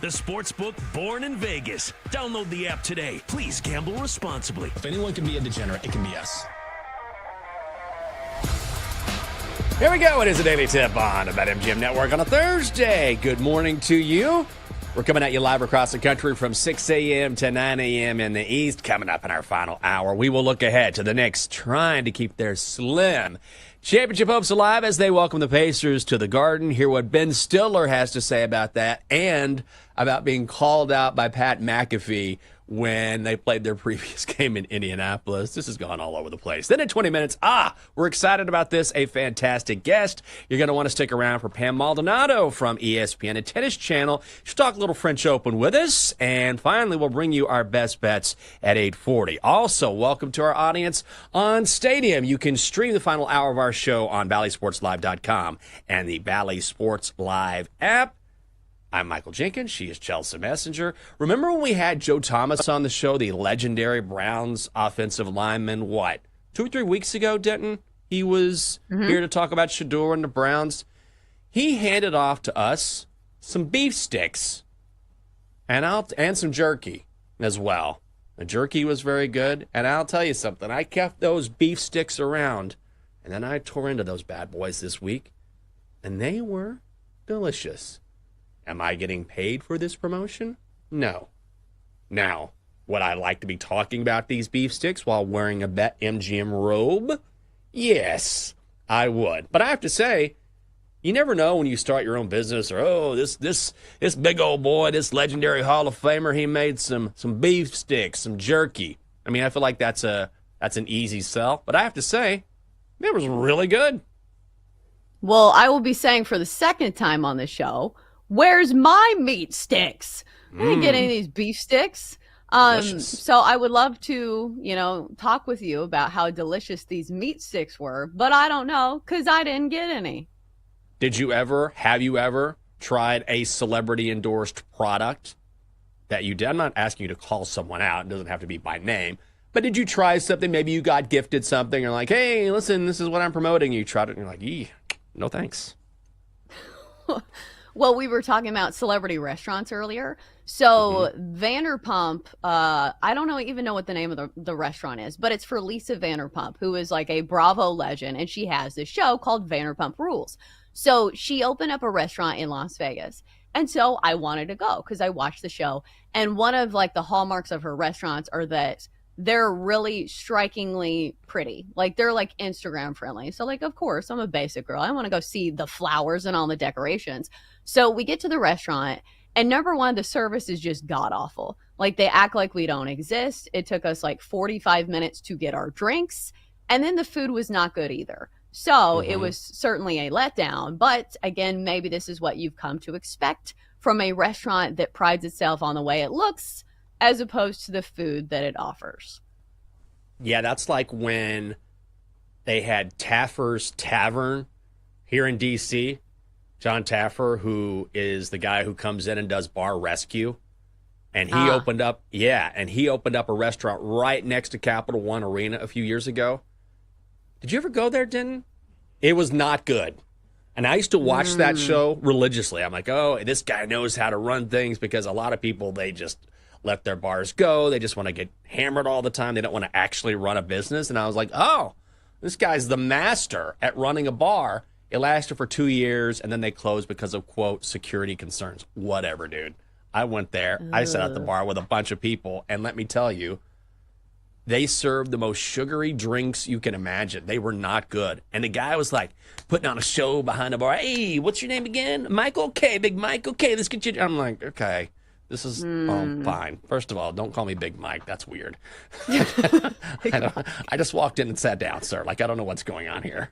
The sportsbook born in Vegas. Download the app today. Please gamble responsibly. If anyone can be a degenerate, it can be us. Here we go. It is a Daily Tip on the BetMGM Network on a Thursday. Good morning to you. We're coming at you live across the country from 6 a.m. to 9 a.m. in the East. Coming up in our final hour, we will look ahead to the Knicks trying to keep their slim championship hopes alive as they welcome the Pacers to the Garden. Hear what Ben Stiller has to say about that and about being called out by Pat McAfee when they played their previous game in Indianapolis. This has gone all over the place. Then in 20 minutes, we're excited about this. A fantastic guest. You're going to want to stick around for Pam Maldonado from ESPN and Tennis Channel. She'll talk a little French Open with us. And finally, we'll bring you our best bets at 8:40. Also, welcome to our audience on Stadium. You can stream the final hour of our show on ValleySportsLive.com and the Valley Sports Live app. I'm Michael Jenkins. She is Chelsea Messenger. Remember when we had Joe Thomas on the show, the legendary Browns offensive lineman, 2 or 3 weeks ago, Denton? He was here to talk about Shador and the Browns. He handed off to us some beef sticks and some jerky as well. The jerky was very good, and I'll tell you something. I kept those beef sticks around, and then I tore into those bad boys this week, and they were delicious. Am I getting paid for this promotion? No. Now, would I like to be talking about these beef sticks while wearing a BetMGM robe? Yes, I would. But I have to say, you never know when you start your own business or, this big old boy, this legendary Hall of Famer, he made some beef sticks, some jerky. I mean, I feel like that's an easy sell. But I have to say, it was really good. Well, I will be saying for the second time on the show, where's my meat sticks? I didn't get any of these beef sticks. So I would love to, talk with you about how delicious these meat sticks were, but I don't know because I didn't get any. Have you ever tried a celebrity endorsed product that you did? I'm not asking you to call someone out. It doesn't have to be by name. But did you try something? Maybe you got gifted something or like, hey, listen, this is what I'm promoting. You tried it and you're like, no thanks. Well, we were talking about celebrity restaurants earlier. So Vanderpump, I don't even know what the name of the restaurant is, but it's for Lisa Vanderpump, who is like a Bravo legend, and she has this show called Vanderpump Rules. So she opened up a restaurant in Las Vegas. And so I wanted to go because I watched the show. And one of like the hallmarks of her restaurants are that they're really strikingly pretty. Like they're like Instagram friendly. So like, of course, I'm a basic girl. I want to go see the flowers and all the decorations. So we get to the restaurant and number one, the service is just god awful. Like they act like we don't exist. It took us like 45 minutes to get our drinks. And then the food was not good either. So it was certainly a letdown. But again, maybe this is what you've come to expect from a restaurant that prides itself on the way it looks as opposed to the food that it offers. Yeah, that's like when they had Taffer's Tavern here in D.C. John Taffer, who is the guy who comes in and does bar rescue. And he opened up a restaurant right next to Capital One Arena a few years ago. Did you ever go there, Denton? It was not good. And I used to watch that show religiously. I'm like, oh, this guy knows how to run things because a lot of people, they just let their bars go. They just want to get hammered all the time. They don't want to actually run a business. And I was like, oh, this guy's the master at running a bar. It lasted for 2 years, and then they closed because of, quote, security concerns. Whatever, dude. I went there. I sat at the bar with a bunch of people, and let me tell you, they served the most sugary drinks you can imagine. They were not good. And the guy was like putting on a show behind the bar. Hey, what's your name again? Michael? Okay, big Mike. Okay, let's get you. I'm like, okay. This is fine. First of all, don't call me Big Mike. That's weird. I just walked in and sat down, sir. Like, I don't know what's going on here.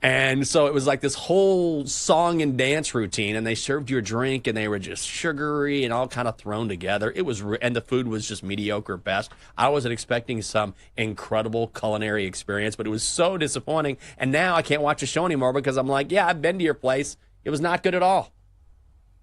And so it was like this whole song and dance routine, and they served you a drink, and they were just sugary and all kind of thrown together. It was, and the food was just mediocre at best. I wasn't expecting some incredible culinary experience, but it was so disappointing. And now I can't watch the show anymore because I'm like, yeah, I've been to your place. It was not good at all.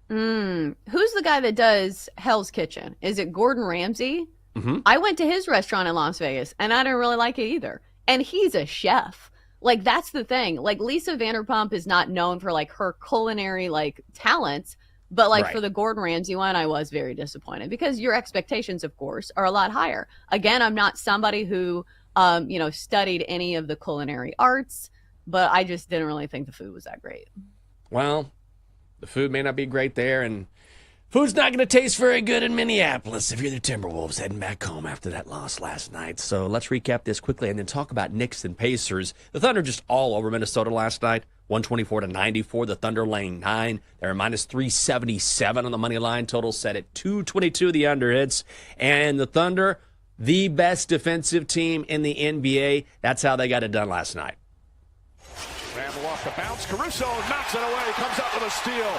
Who's the guy that does Hell's Kitchen? Is it Gordon Ramsay? Mm-hmm. I went to his restaurant in Las Vegas, and I didn't really like it either. And he's a chef. Like, that's the thing. Like, Lisa Vanderpump is not known for, like, her culinary, like, talents. But, like, for the Gordon Ramsay one, I was very disappointed because your expectations, of course, are a lot higher. Again, I'm not somebody who, studied any of the culinary arts, but I just didn't really think the food was that great. Well, the food may not be great there, and food's not going to taste very good in Minneapolis if you're the Timberwolves heading back home after that loss last night. So let's recap this quickly and then talk about Knicks and Pacers. The Thunder just all over Minnesota last night, 124-94. The Thunder laying 9. They're minus 377 on the money line. Total set at 222, the under hits. And the Thunder, the best defensive team in the NBA. That's how they got it done last night. Randall off the bounce. Caruso knocks it away. Comes up with a steal.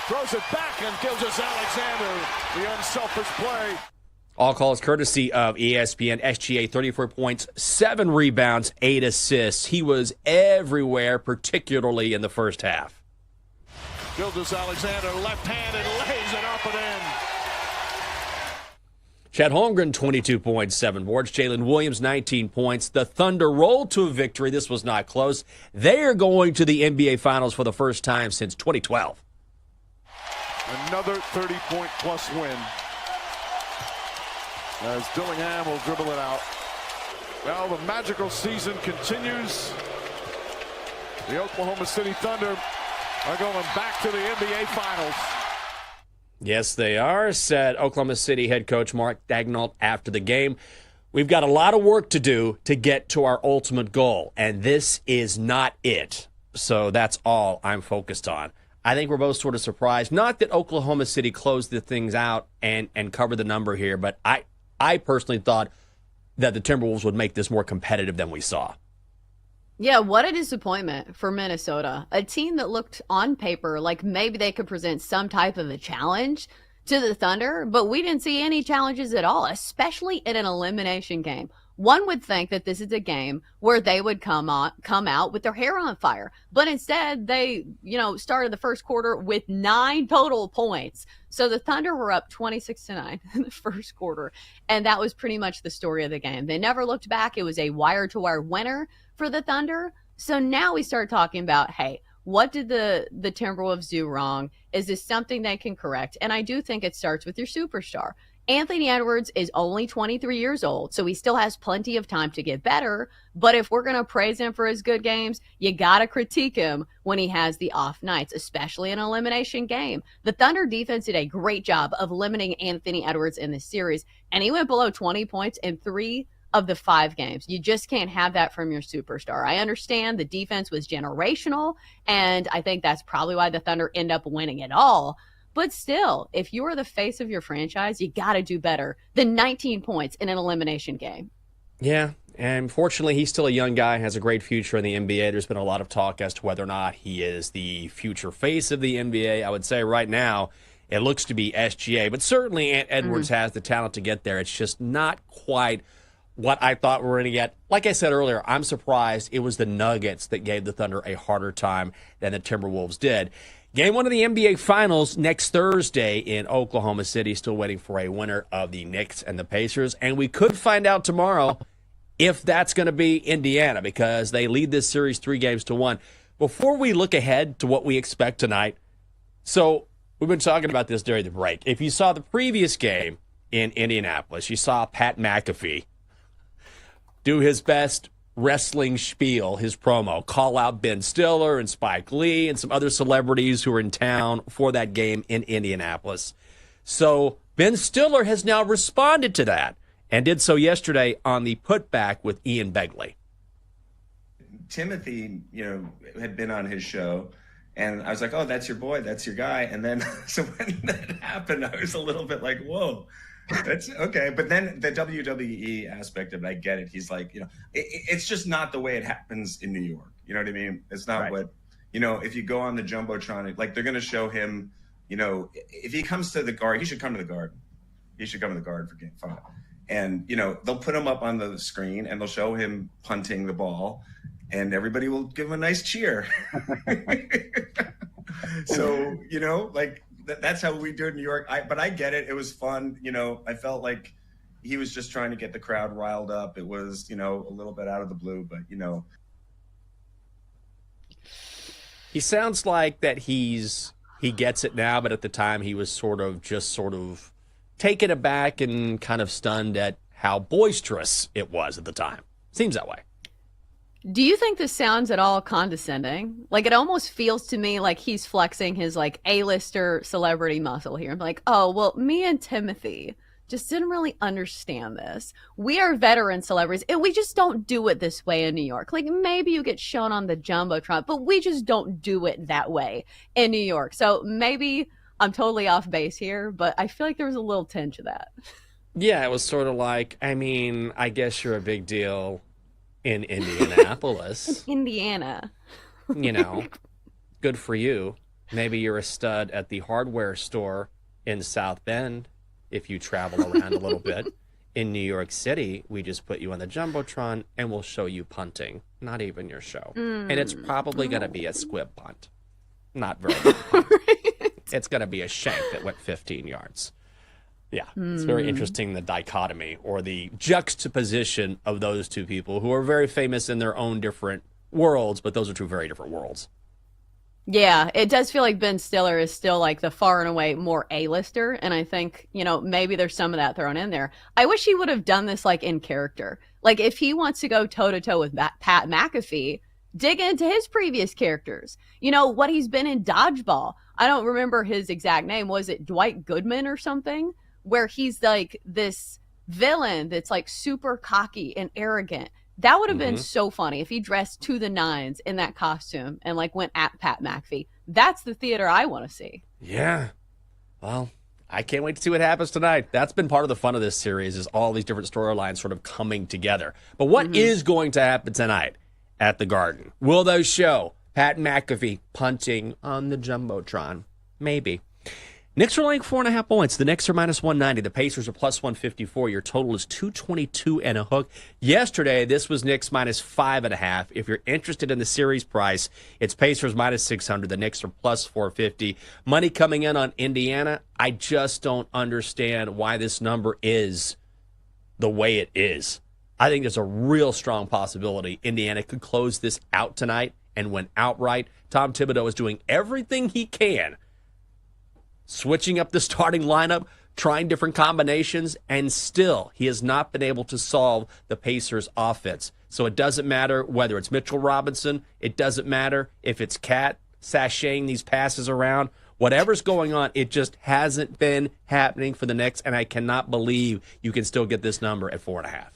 Throws it back and gives us Alexander the unselfish play. All calls courtesy of ESPN. SGA, 34 points, 7 rebounds, 8 assists. He was everywhere, particularly in the first half. Gildas Alexander, left hand, and lays it up and in. Chet Holmgren, 22.7 boards. Jalen Williams, 19 points. The Thunder rolled to a victory. This was not close. They are going to the NBA Finals for the first time since 2012. Another 30-point-plus win. As Dillingham will dribble it out. Well, the magical season continues. The Oklahoma City Thunder are going back to the NBA Finals. Yes, they are, said Oklahoma City head coach Mark Daigneault after the game. We've got a lot of work to do to get to our ultimate goal, and this is not it. So that's all I'm focused on. I think we're both sort of surprised. Not that Oklahoma City closed the things out and covered the number here, but I personally thought that the Timberwolves would make this more competitive than we saw. Yeah, what a disappointment for Minnesota. A team that looked on paper like maybe they could present some type of a challenge to the Thunder, but we didn't see any challenges at all, especially in an elimination game. One would think that this is a game where they would come out with their hair on fire, but instead they, started the first quarter with 9 total points. So the Thunder were up 26-9 in the first quarter, and that was pretty much the story of the game. They never looked back. It was a wire-to-wire winner for the Thunder. So now we start talking about, hey, what did the Timberwolves do wrong? Is this something they can correct? And I do think it starts with your superstar. Anthony Edwards is only 23 years old, so he still has plenty of time to get better. But if we're going to praise him for his good games, you got to critique him when he has the off nights, especially in an elimination game. The Thunder defense did a great job of limiting Anthony Edwards in this series, and he went below 20 points in 3 of the 5 games. You just can't have that from your superstar. I understand the defense was generational, and I think that's probably why the Thunder end up winning it all. But still, if you are the face of your franchise, you got to do better than 19 points in an elimination game. Yeah, and fortunately, he's still a young guy, has a great future in the NBA. There's been a lot of talk as to whether or not he is the future face of the NBA. I would say right now, it looks to be SGA, but certainly Edwards has the talent to get there. It's just not quite what I thought we were going to get. Like I said earlier, I'm surprised it was the Nuggets that gave the Thunder a harder time than the Timberwolves did. Game 1 of the NBA Finals next Thursday in Oklahoma City. Still waiting for a winner of the Knicks and the Pacers. And we could find out tomorrow if that's going to be Indiana because they lead this series 3-1. Before we look ahead to what we expect tonight, so we've been talking about this during the break. If you saw the previous game in Indianapolis, you saw Pat McAfee do his best wrestling spiel, his promo, call out Ben Stiller and Spike Lee and some other celebrities who were in town for that game in Indianapolis. So Ben Stiller has now responded to that and did so yesterday on the Putback with Ian Begley. Timothy, had been on his show, And I was like, oh, that's your boy. That's your guy. And then, so when that happened, I was a little bit like, whoa, that's okay. But then the WWE aspect of it, I get it. He's like, it's just not the way it happens in New York. You know what I mean? It's not what, if you go on the Jumbotron, like they're going to show him, if he comes to the Garden, he should come to the Garden. He should come to the Garden for Game 5. And, they'll put him up on the screen and they'll show him punting the ball. And everybody will give him a nice cheer. So, that's how we do it in New York. But I get it. It was fun. I felt like he was just trying to get the crowd riled up. It was, a little bit out of the blue, but, He sounds like that he gets it now, but at the time he was sort of taken aback and kind of stunned at how boisterous it was at the time. Seems that way. Do you think this sounds at all condescending? Like, it almost feels to me like he's flexing his, like, A-lister celebrity muscle here. I'm like, oh, well, me and Timothy just didn't really understand this. We are veteran celebrities, and we just don't do it this way in New York. Like, maybe you get shown on the Jumbotron, but we just don't do it that way in New York. So maybe I'm totally off base here, but I feel like there was a little tinge to that. Yeah, it was sort of like, I guess you're a big deal in Indianapolis. In Indiana. Good for you. Maybe you're a stud at the hardware store in South Bend if you travel around a little bit. In New York City, we just put you on the Jumbotron and we'll show you punting. Not even your show. And it's probably going to be a squib punt. Not very good punt. It's going to be a shank that went 15 yards. Yeah, it's very interesting, the dichotomy or the juxtaposition of those two people who are very famous in their own different worlds, but those are two very different worlds. Yeah, it does feel like Ben Stiller is still like the far and away more A-lister, and I think, maybe there's some of that thrown in there. I wish he would have done this like in character. Like if he wants to go toe-to-toe with Pat McAfee, dig into his previous characters. What he's been in Dodgeball. I don't remember his exact name. Was it Dwight Goodman or something? Where he's like this villain that's like super cocky and arrogant. That would have been so funny if he dressed to the nines in that costume and like went at Pat McAfee. That's the theater I want to see. Yeah. Well, I can't wait to see what happens tonight. That's been part of the fun of this series, is all these different storylines sort of coming together. But what is going to happen tonight at the Garden? Will those show Pat McAfee punting on the Jumbotron? Maybe. Knicks are laying 4.5 points. The Knicks are minus 190. The Pacers are plus 154. Your total is 222 and a hook. Yesterday, this was Knicks minus 5.5. If you're interested in the series price, it's Pacers minus 600. The Knicks are plus 450. Money coming in on Indiana. I just don't understand why this number is the way it is. I think there's a real strong possibility Indiana could close this out tonight and win outright. Tom Thibodeau is doing everything he can, switching up the starting lineup, trying different combinations, and still he has not been able to solve the Pacers' offense. So it doesn't matter whether it's Mitchell Robinson. It doesn't matter if it's Cat sashaying these passes around. Whatever's going on, it just hasn't been happening for the Knicks, and I cannot believe you can still get this number at 4.5.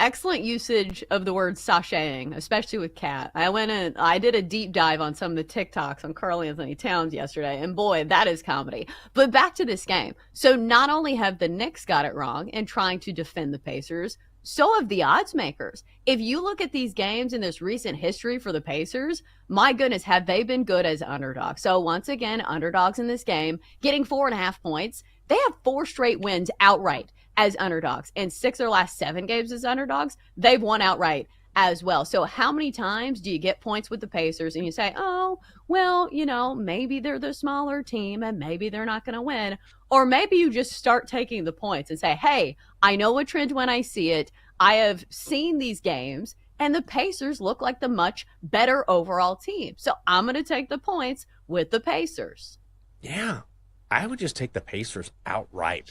Excellent usage of the word sashaying, especially with Cat. I did a deep dive on some of the TikToks on Karl Anthony Towns yesterday, and boy, that is comedy. But back to this game. So not only have the Knicks got it wrong in trying to defend the Pacers, so have the odds makers. If you look at these games in this recent history for the Pacers, my goodness, have they been good as underdogs. So once again, underdogs in this game, getting 4.5 points. They have 4 straight wins outright as underdogs, and 6 of their last 7 games as underdogs, they've won outright as well. So how many times do you get points with the Pacers and you say, oh, well, maybe they're the smaller team and maybe they're not going to win? Or maybe you just start taking the points and say, hey, I know a trend when I see it. I have seen these games and the Pacers look like the much better overall team. So I'm going to take the points with the Pacers. Yeah, I would just take the Pacers outright.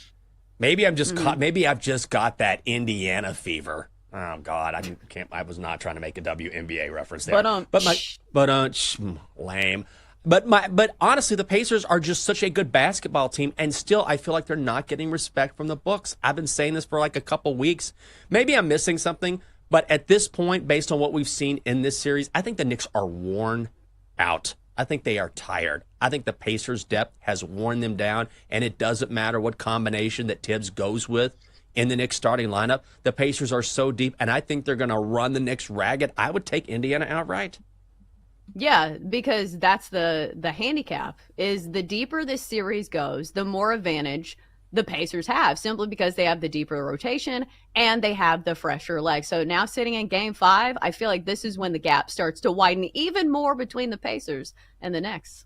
Maybe I'm just maybe I've just got that Indiana fever. Oh God, I was not trying to make a WNBA reference there. Lame. But honestly, the Pacers are just such a good basketball team, and still I feel like they're not getting respect from the books. I've been saying this for like a couple weeks. Maybe I'm missing something, but at this point, based on what we've seen in this series, I think the Knicks are worn out I think they are tired. I think the Pacers' depth has worn them down, and it doesn't matter what combination that Tibbs goes with in the Knicks starting lineup. The Pacers are so deep, and I think they're going to run the Knicks ragged. I would take Indiana outright. Yeah, because that's the handicap is the deeper this series goes, the more advantage the Pacers have, simply because they have the deeper rotation and they have the fresher legs. So now sitting in game 5, I feel like this is when the gap starts to widen even more between the Pacers and the Knicks.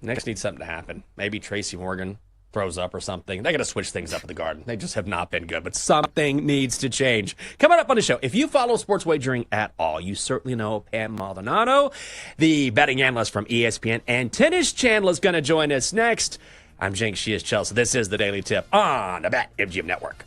Knicks need something to happen. Maybe Tracy Morgan throws up or something. They got to switch things up at the Garden. They just have not been good, but something needs to change. Coming up on the show, if you follow sports wagering at all, you certainly know Pam Maldonado, the betting analyst from ESPN, and Tennis Channel is going to join us next. I'm Jenks, she is Chelsea. This is the Daily Tip on the BetMGM Network.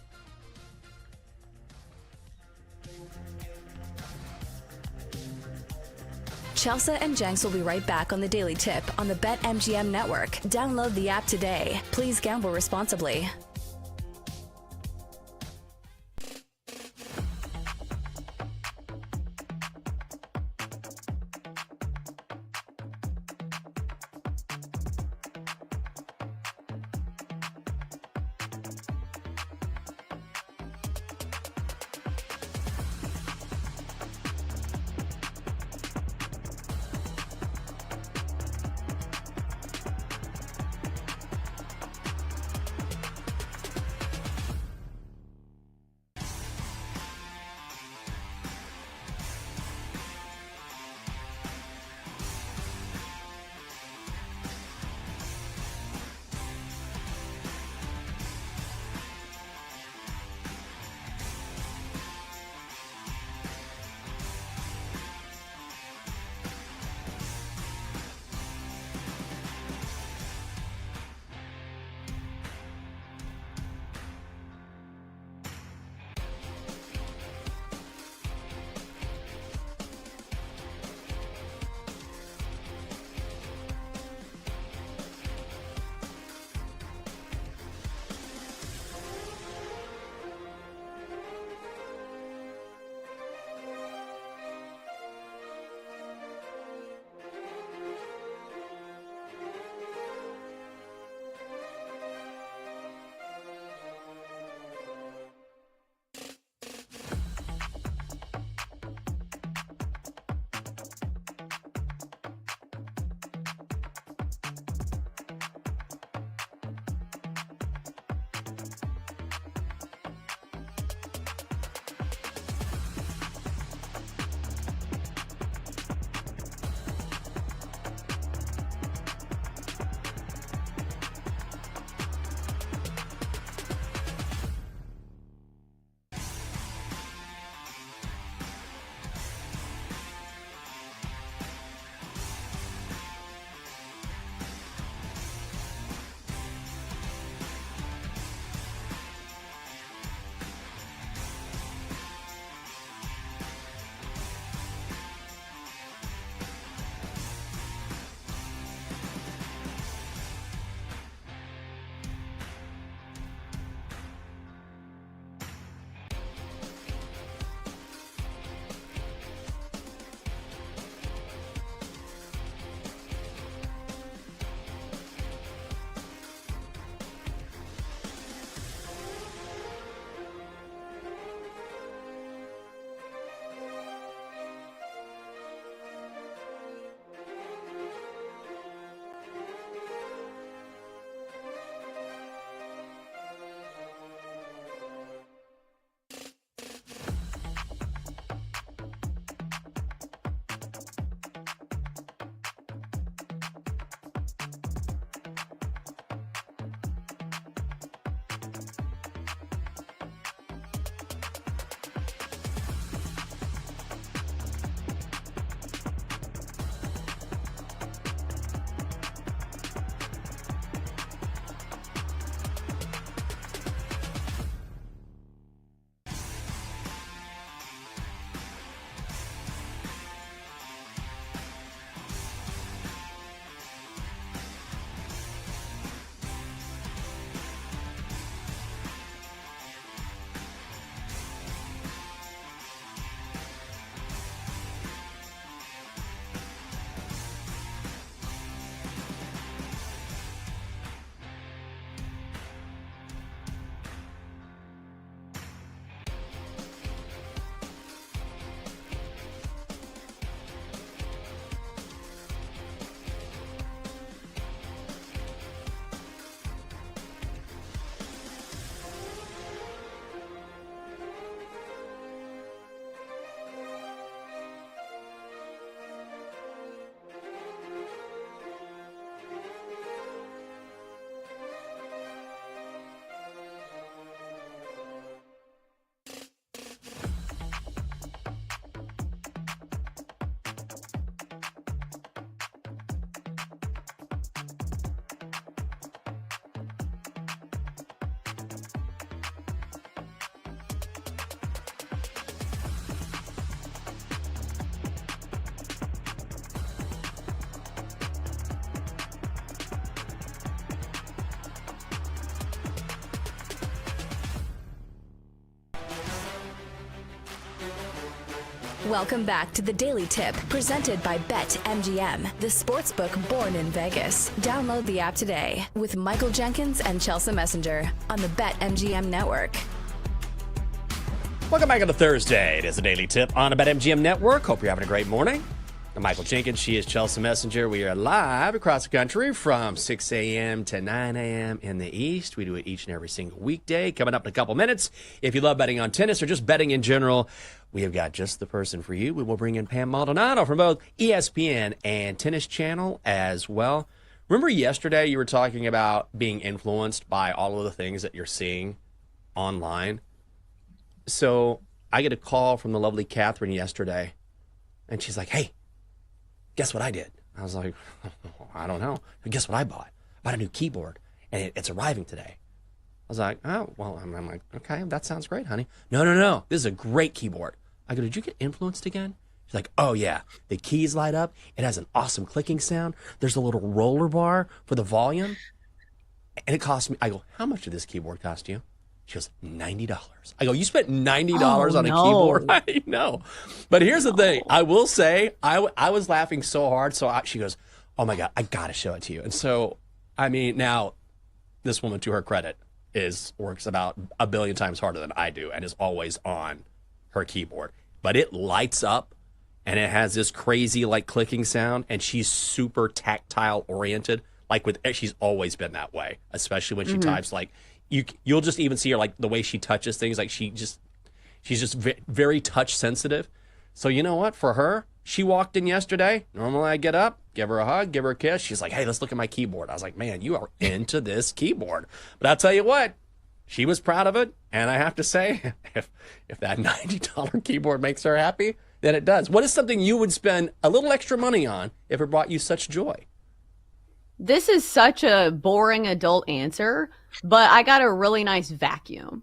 Chelsea and Jenks will be right back on the Daily Tip on the BetMGM Network. Download the app today. Please gamble responsibly. Welcome back to the Daily Tip, presented by BetMGM, the sportsbook born in Vegas. Download the app today with Michael Jenkins and Chelsea Messenger on the BetMGM network. Welcome back on a Thursday. It is the Daily Tip on the BetMGM network. Hope you're having a great morning. I'm Michael Jenkins. She is Chelsea Messenger. We are live across the country from 6 a.m. to 9 a.m. in the East. We do it each and every single weekday. Coming up in a couple minutes, if you love betting on tennis or just betting in general, we have got just the person for you. We will bring in Pam Maldonado from both ESPN and Tennis Channel as well. Remember yesterday you were talking about being influenced by all of the things that you're seeing online? So I get a call from the lovely Catherine yesterday, and she's like, hey, guess what I did? I was like, I don't know. Guess what I bought? I bought a new keyboard, and it's arriving today. I was like, oh, well, I'm like, okay, that sounds great, honey. No. This is a great keyboard. I go, did you get influenced again? She's like, oh, yeah. The keys light up. It has an awesome clicking sound. There's a little roller bar for the volume. And it cost me, I go, how much did this keyboard cost you? She goes, $90. I go, you spent $90 on a keyboard? I know. But here's the thing. I will say, I was laughing so hard. So she goes, oh, my God, I got to show it to you. And so, I mean, now, this woman, to her credit, works about a billion times harder than I do and is always on her keyboard. But it lights up, and it has this crazy, like, clicking sound, and she's super tactile oriented. She's always been that way, especially when she types, like, you'll just even see her, like, the way she touches things, like she's just very touch sensitive. So you know what? For her, she walked in yesterday. Normally I get up, give her a hug, give her a kiss. She's like, hey, let's look at my keyboard. I was like, man, you are into this keyboard. But I'll tell you what, she was proud of it. And I have to say, if that $90 keyboard makes her happy, then it does. What is something you would spend a little extra money on if it brought you such joy? This is such a boring adult answer, but I got a really nice vacuum.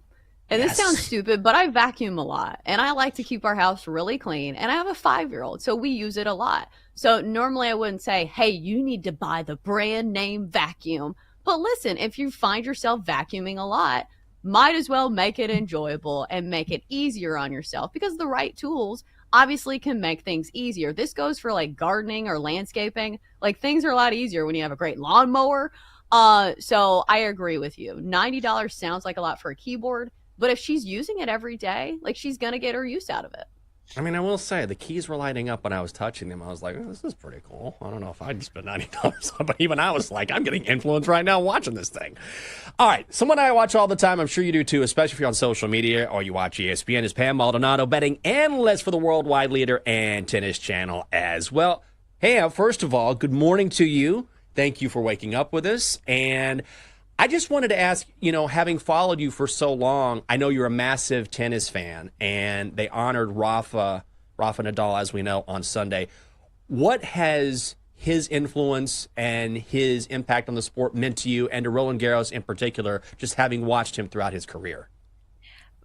And this sounds stupid, but I vacuum a lot. And I like to keep our house really clean. And I have a 5-year-old, so we use it a lot. So normally I wouldn't say, hey, you need to buy the brand name vacuum. But listen, if you find yourself vacuuming a lot, might as well make it enjoyable and make it easier on yourself, because the right tools obviously can make things easier. This goes for like gardening or landscaping. Like, things are a lot easier when you have a great lawnmower. So I agree with you. $90 sounds like a lot for a keyboard, but if she's using it every day, like, she's going to get her use out of it. I mean, I will say, the keys were lighting up when I was touching them. I was like, oh, this is pretty cool. I don't know if I'd spend $90 on, but even I was like, I'm getting influenced right now watching this thing. All right, someone I watch all the time, I'm sure you do too, especially if you're on social media or you watch ESPN, is Pam Maldonado, betting analyst for the worldwide leader and Tennis Channel as well. Hey, first of all, good morning to you. Thank you for waking up with us. And I just wanted to ask, having followed you for so long, I know you're a massive tennis fan, and they honored Rafa Nadal, as we know, on Sunday. What has his influence and his impact on the sport meant to you, and to Roland Garros in particular, just having watched him throughout his career?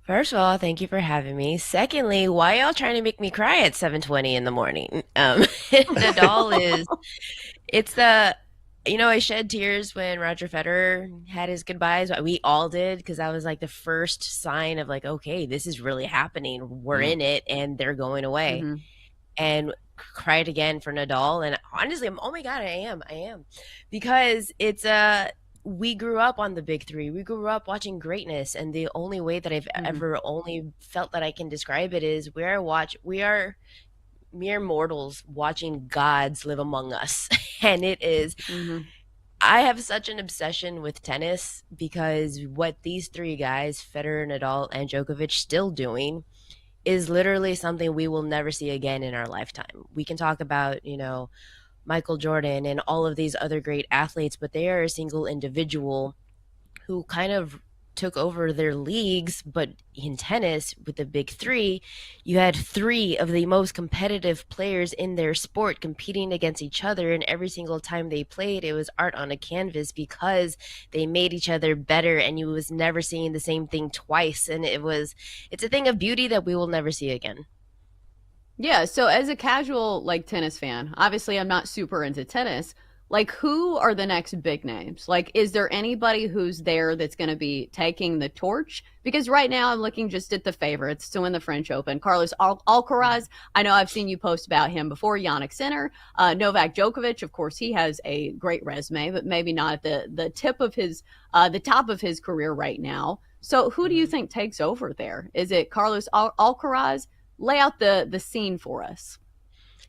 First of all, thank you for having me. Secondly, why y'all trying to make me cry at 7:20 in the morning? Nadal I shed tears when Roger Federer had his goodbyes. We all did, because that was like the first sign of like, okay, this is really happening. We're in it, and they're going away. And cried again for Nadal. And honestly, oh my God, I am. Because it's we grew up on the big three. We grew up watching greatness. And the only way that I've ever only felt that I can describe it is we are mere mortals watching gods live among us. And it is, I have such an obsession with tennis, because what these three guys, Federer, Nadal, and Djokovic, still doing is literally something we will never see again in our lifetime. We can talk about, Michael Jordan and all of these other great athletes, but they are a single individual who kind of took over their leagues. But in tennis, with the big three, you had three of the most competitive players in their sport competing against each other, and every single time they played, it was art on a canvas, because they made each other better, and you was never seeing the same thing twice. And it's a thing of beauty that we will never see again. Yeah, so as a casual tennis fan, obviously I'm not super into tennis. Like, who are the next big names? Like, is there anybody who's there that's going to be taking the torch? Because right now I'm looking just at the favorites to win the French Open. Carlos Alcaraz, I know I've seen you post about him before. Jannik Sinner, Novak Djokovic, of course, he has a great resume, but maybe not the tip of his, the top of his career right now. So who do you think takes over there? Is it Carlos Alcaraz? Lay out the scene for us.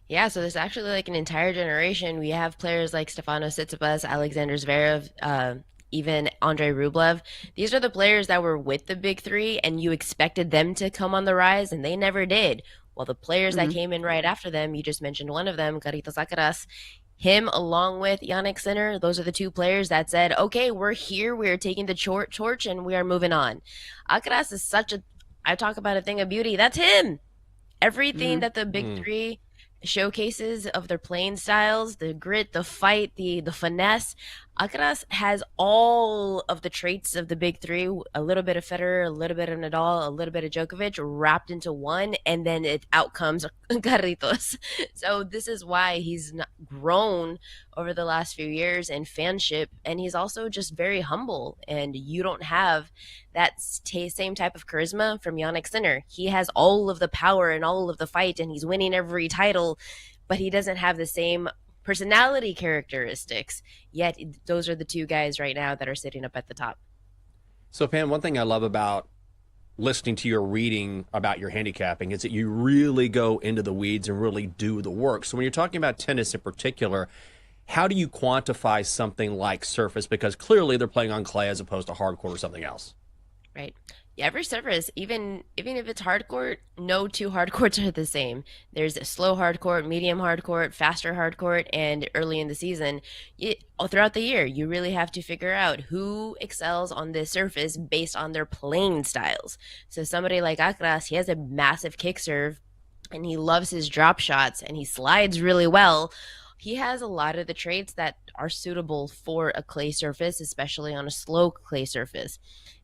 Yeah, so there's actually like an entire generation. We have players like Stefanos Tsitsipas, Alexander Zverev, even Andrei Rublev. These are the players that were with the big three, and you expected them to come on the rise, and they never did. Well, the players that came in right after them, you just mentioned one of them, Carlitos Alcaraz. Him along with Jannik Sinner, those are the two players that said, okay, we're here, we're taking the torch, and we are moving on. Alcaraz is I talk about a thing of beauty. That's him. Everything that the big three showcases of their playing styles, the grit, the fight, the finesse. Alcaraz has all of the traits of the big three, a little bit of Federer, a little bit of Nadal, a little bit of Djokovic, wrapped into one, and then out comes Carlitos. So this is why he's grown over the last few years in fanship, and he's also just very humble, and you don't have that same type of charisma from Jannik Sinner. He has all of the power and all of the fight, and he's winning every title, but he doesn't have the same personality characteristics. Yet those are the two guys right now that are sitting up at the top. So, Pam, one thing I love about listening to your reading about your handicapping is that you really go into the weeds and really do the work. So when you're talking about tennis in particular, how do you quantify something like surface? Because clearly they're playing on clay as opposed to hardcourt or something else. Right. Yeah, every surface, even if it's hardcourt, no two hardcourts are the same. There's a slow hardcourt, medium hardcourt, faster hardcourt, and early in the season, throughout the year, you really have to figure out who excels on this surface based on their playing styles. So somebody like Alcaraz, he has a massive kick serve, and he loves his drop shots, and he slides really well. He has a lot of the traits that are suitable for a clay surface, especially on a slow clay surface.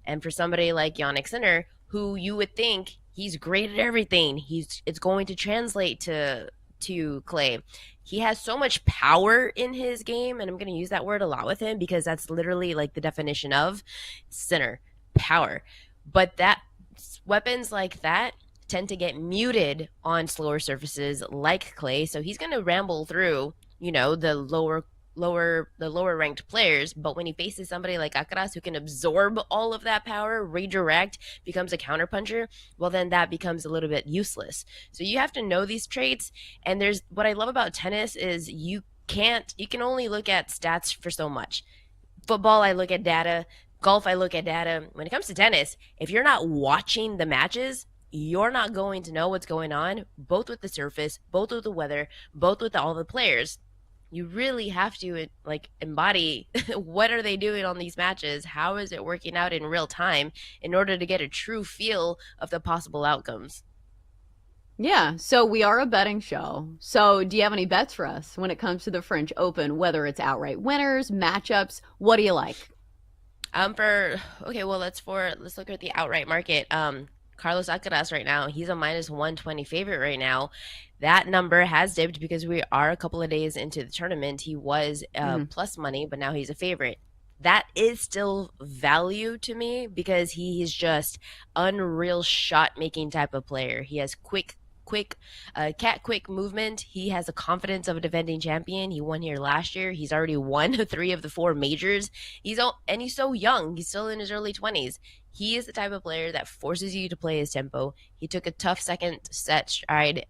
And for somebody like Jannik Sinner, who you would think he's great at everything, it's going to translate to clay. He has so much power in his game, and I'm going to use that word a lot with him because that's literally like the definition of Sinner, power. But weapons like that tend to get muted on slower surfaces like clay, so he's going to ramble through, the lower ranked players. But when he faces somebody like Alcaraz who can absorb all of that power, redirect, becomes a counterpuncher, well, then that becomes a little bit useless. So you have to know these traits. And what I love about tennis is you can only look at stats for so much. Football, I look at data. Golf, I look at data. When it comes to tennis, if you're not watching the matches, you're not going to know what's going on, both with the surface, both with the weather, both with all the players. You really have to embody what are they doing on these matches? How is it working out in real time in order to get a true feel of the possible outcomes? Yeah, so we are a betting show. So do you have any bets for us when it comes to the French Open, whether it's outright winners, matchups? What do you like? Let's look at the outright market. Carlos Alcaraz right now, he's a minus 120 favorite right now. That number has dipped because we are a couple of days into the tournament. He was plus money, but now he's a favorite. That is still value to me because he is just unreal shot-making type of player. He has quick movement. He has the confidence of a defending champion. He won here last year. He's already won 3 of the 4 majors. He's so young. He's still in his early 20s. He is the type of player that forces you to play his tempo. He took a tough second set stride.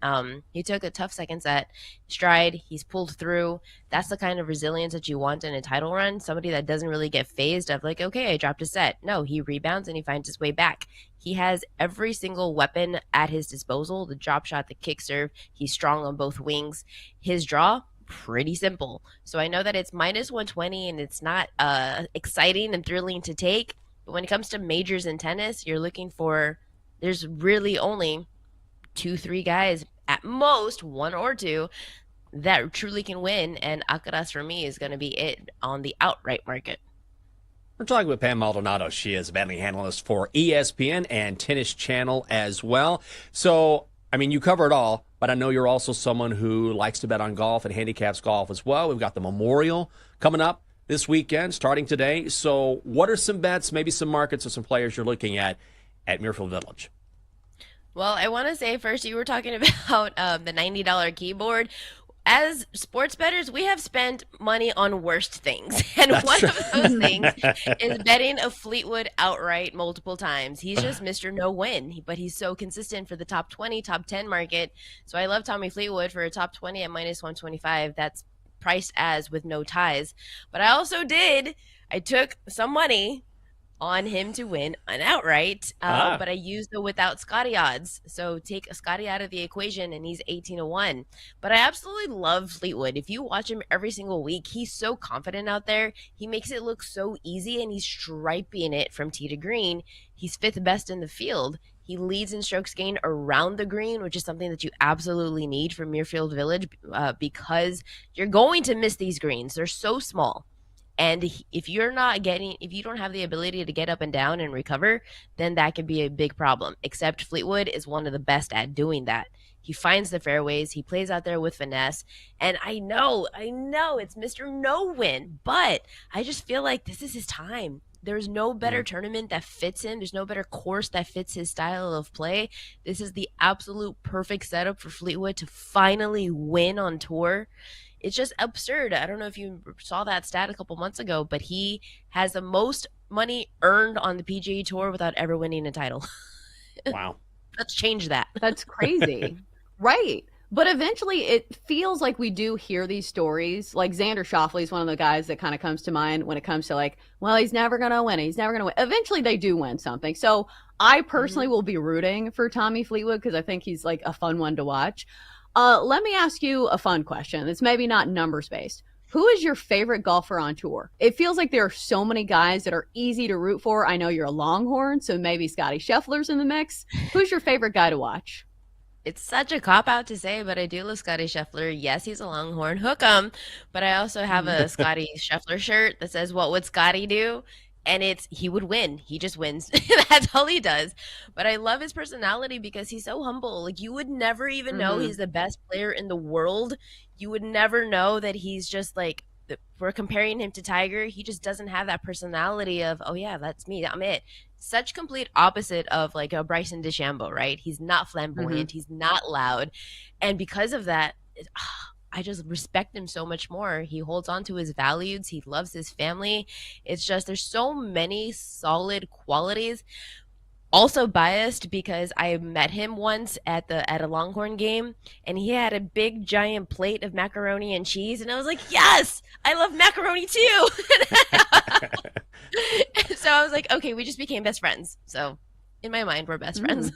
He's pulled through. That's the kind of resilience that you want in a title run. Somebody that doesn't really get phased of like, okay, I dropped a set. No, he rebounds and he finds his way back. He has every single weapon at his disposal. The drop shot, the kick serve. He's strong on both wings. His draw, pretty simple. So I know that it's minus 120 and it's not exciting and thrilling to take. But when it comes to majors in tennis, there's really only 2-3 guys, at most 1 or 2, that truly can win. And Alcaraz, for me, is going to be it on the outright market. We're talking with Pam Maldonado. She is a betting analyst for ESPN and Tennis Channel as well. So, I mean, you cover it all. but I know you're also someone who likes to bet on golf and handicaps golf as well. We've got the Memorial coming up this weekend, starting today. So what are some bets, maybe some markets or some players you're looking at Muirfield Village? Well, I want to say first, you were talking about the $90 keyboard. As sports bettors, we have spent money on worst things. And one of those things is betting a Fleetwood outright multiple times. He's just Mr. No-win, but he's so consistent for the top 20, top 10 market. So I love Tommy Fleetwood for a top 20 at minus 125. That's priced as with no ties. But I took some money on him to win an outright, but I used the without Scotty odds. So take Scotty out of the equation, and he's 18-1. But I absolutely love Fleetwood. If you watch him every single week, he's so confident out there. He makes it look so easy, and he's striping it from tee to green. He's fifth best in the field. He leads in strokes gained around the green, which is something that you absolutely need for Muirfield Village because you're going to miss these greens. They're so small. And if you don't have the ability to get up and down and recover, then that could be a big problem. Except Fleetwood is one of the best at doing that. He finds the fairways. He plays out there with finesse. And I know it's Mr. No-win, but I just feel like this is his time. There's no better tournament that fits him. There's no better course that fits his style of play. This is the absolute perfect setup for Fleetwood to finally win on tour. It's just absurd. I don't know if you saw that stat a couple months ago, but he has the most money earned on the PGA Tour without ever winning a title. Wow. Let's change that. That's crazy. Right. But eventually it feels like we do hear these stories. Like Xander Schauffele is one of the guys that kind of comes to mind when it comes to like, well, he's never going to win. He's never going to win. Eventually they do win something. So I personally will be rooting for Tommy Fleetwood because I think he's like a fun one to watch. Let me ask you a fun question. It's maybe not numbers based. Who is your favorite golfer on tour? It feels like there are so many guys that are easy to root for. I know you're a Longhorn, so maybe Scotty Scheffler's in the mix. Who's your favorite guy to watch? It's such a cop-out to say, but I do love Scotty Scheffler. Yes, he's a Longhorn. Hook 'em. But I also have a Scotty Scheffler shirt that says, "What would Scotty do?" And he would win. He just wins. That's all he does. But I love his personality because he's so humble. Like, you would never even know he's the best player in the world. You would never know that he's just like, we're comparing him to Tiger. He just doesn't have that personality of, oh yeah, that's me. I'm it. Such complete opposite of like a Bryson DeChambeau, right? He's not flamboyant. He's not loud. And because of that, I just respect him so much more. He holds on to his values. He loves his family. It's just, there's so many solid qualities. Also biased because I met him once at a Longhorn game, and he had a big giant plate of macaroni and cheese, and I was like, yes, I love macaroni too. So I was like, okay, we just became best friends. So in my mind, we're best friends.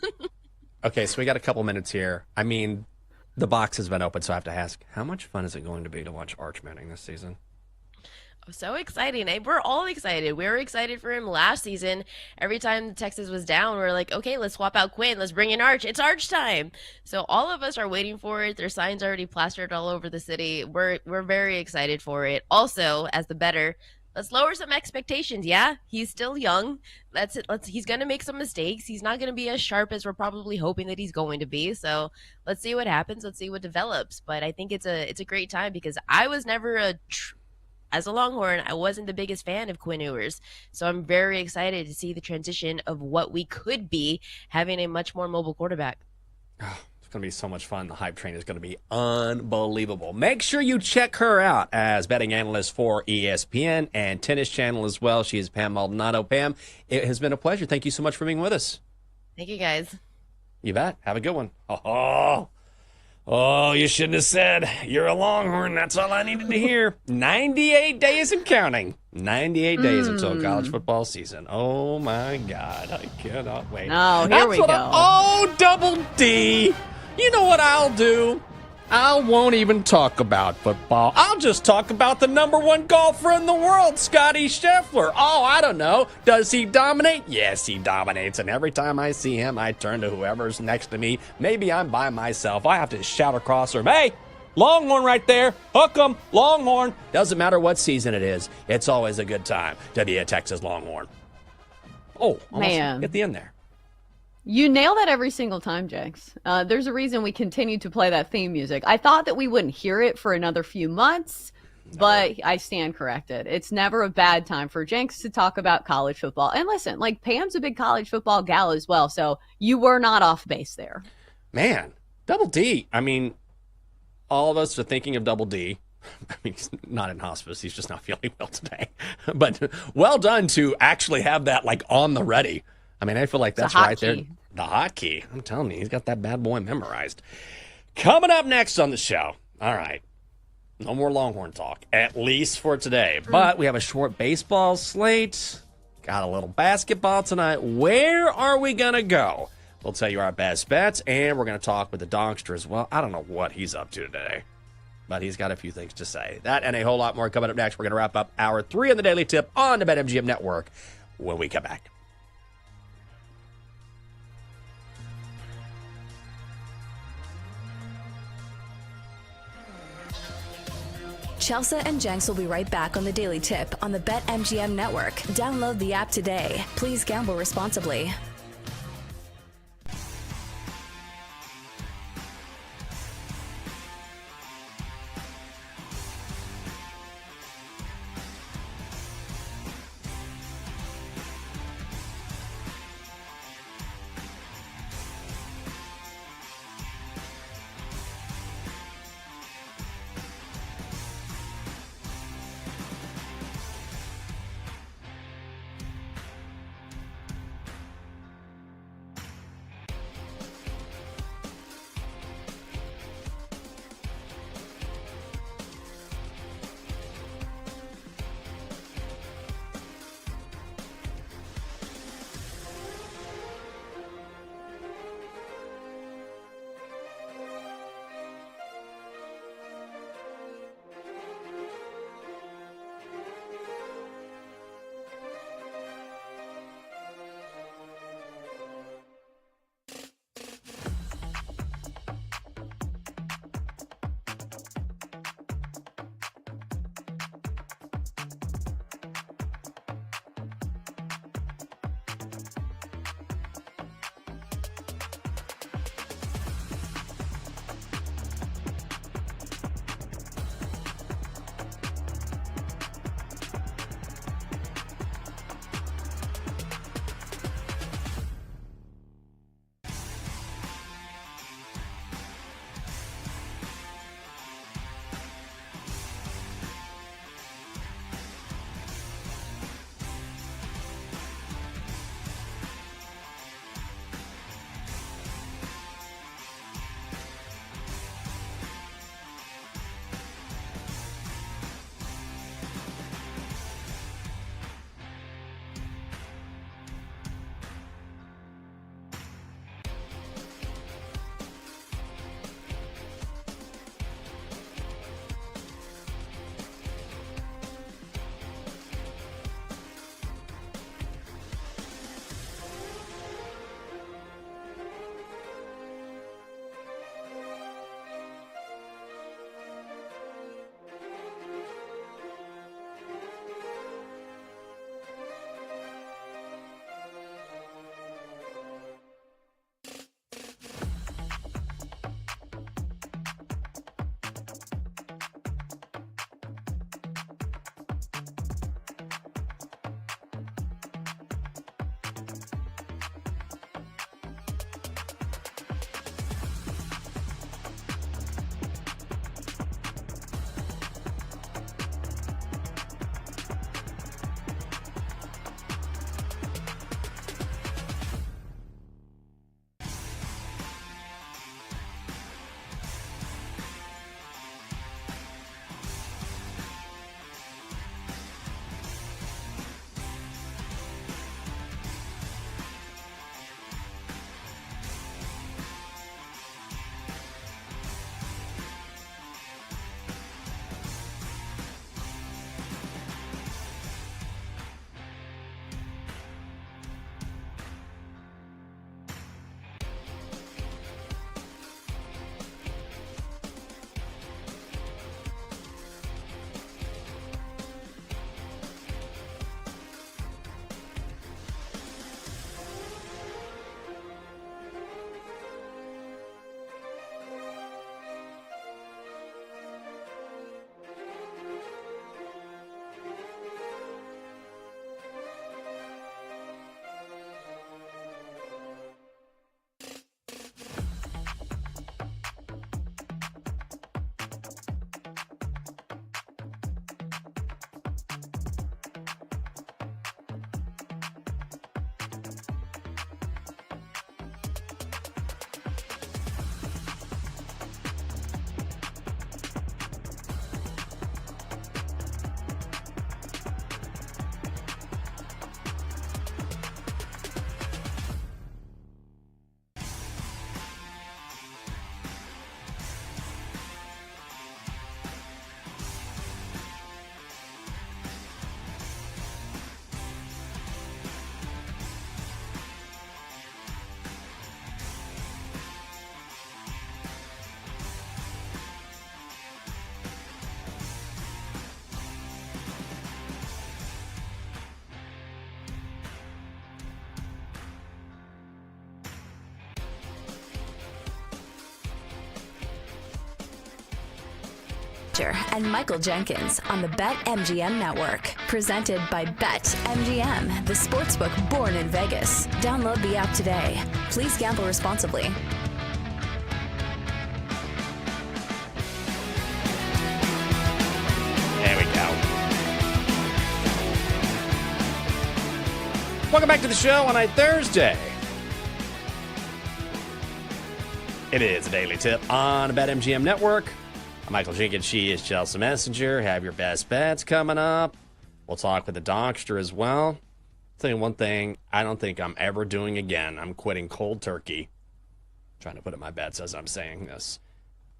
Okay, so we got a couple minutes here. I mean, the box has been open, so I have to ask, how much fun is it going to be to watch Arch Manning this season? So exciting. We're all excited. We were excited for him last season. Every time Texas was down, we were like, okay, let's swap out Quinn. Let's bring in Arch. It's Arch time. So all of us are waiting for it. There's signs already plastered all over the city. We're very excited for it. Also, as the bettor, let's lower some expectations. Yeah, he's still young. That's it. He's going to make some mistakes. He's not going to be as sharp as we're probably hoping that he's going to be. So let's see what happens. Let's see what develops. But I think it's a great time because I was never as a Longhorn, I wasn't the biggest fan of Quinn Ewers. So I'm very excited to see the transition of what we could be having a much more mobile quarterback. It's going to be so much fun. The hype train is going to be unbelievable. Make sure you check her out as betting analyst for ESPN and Tennis Channel as well. She is Pam Maldonado. Pam, it has been a pleasure. Thank you so much for being with us. Thank you, guys. You bet. Have a good one. Oh, you shouldn't have said you're a Longhorn. That's all I needed to hear. 98 days and counting. 98 days until college football season. Oh, my God. I cannot wait. Oh, here we go. Double D. You know what I'll do? I won't even talk about football. I'll just talk about the number one golfer in the world, Scotty Scheffler. Oh, I don't know. Does he dominate? Yes, he dominates. And every time I see him, I turn to whoever's next to me. Maybe I'm by myself. I have to shout across the room, hey, Longhorn right there. Hook 'em, Longhorn. Doesn't matter what season it is. It's always a good time to be a Texas Longhorn. Oh, almost Man. get the end there. You nail that every single time, Jenks. There's a reason we continue to play that theme music. I thought that we wouldn't hear it for another few months, but I stand corrected. It's never a bad time for Jenks to talk about college football. And listen, like Pam's a big college football gal as well, so you were not off base there. Man, Double D. I mean, all of us are thinking of Double D. I mean, he's not in hospice. He's just not feeling well today. But well done to actually have that like on the ready. I mean, I feel like that's right there. The hotkey. I'm telling you, he's got that bad boy memorized. Coming up next on the show. All right. No more Longhorn talk, at least for today. But we have a short baseball slate. Got a little basketball tonight. Where are we going to go? We'll tell you our best bets, and we're going to talk with the Donkster as well. I don't know what he's up to today, but he's got a few things to say. That and a whole lot more coming up next. We're going to wrap up hour 3 on the Daily Tip on the BetMGM Network when we come back. Chelsea and Jenks will be right back on the Daily Tip on the BetMGM Network. Download the app today. Please gamble responsibly. Messenger and Michael Jenkins on the BetMGM Network. Presented by BetMGM, the sportsbook born in Vegas. Download the app today. Please gamble responsibly. There we go. Welcome back to the show on a Thursday. It is a daily tip on the BetMGM Network. I'm Michael Jenkins. She is Chelsea Messenger. Have your best bets coming up. We'll talk with the Doctor as well. I'll tell you one thing I don't think I'm ever doing again. I'm quitting cold turkey. I'm trying to put in my bets as I'm saying this.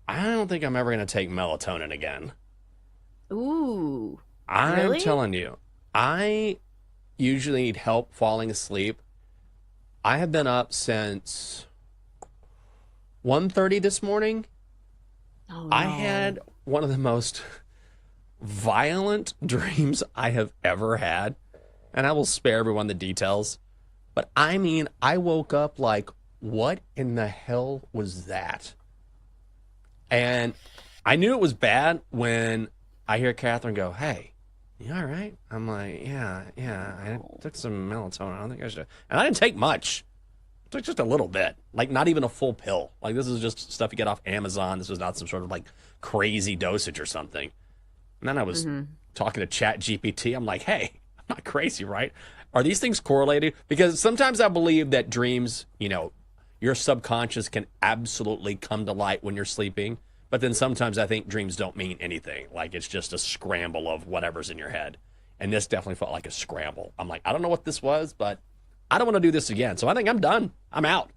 I don't think I'm ever going to take melatonin again. Ooh. I'm really? telling you, I usually need help falling asleep. I have been up since 1:30 this morning. Oh, no. I had one of the most violent dreams I have ever had, and I will spare everyone the details. But I mean, I woke up like, what in the hell was that? And I knew it was bad when I hear Catherine go, "Hey, you all right?" I'm like, yeah, I took some melatonin. I don't think I should. And I didn't take much. I took just a little bit. Like, not even a full pill. Like, this is just stuff you get off Amazon. This was not some sort of, like, crazy dosage or something. And then I was talking to ChatGPT. I'm like, hey, I'm not crazy, right? Are these things correlated? Because sometimes I believe that dreams, you know, your subconscious can absolutely come to light when you're sleeping. But then sometimes I think dreams don't mean anything. Like, it's just a scramble of whatever's in your head. And this definitely felt like a scramble. I'm like, I don't know what this was, but I don't want to do this again. So I think I'm done. I'm out.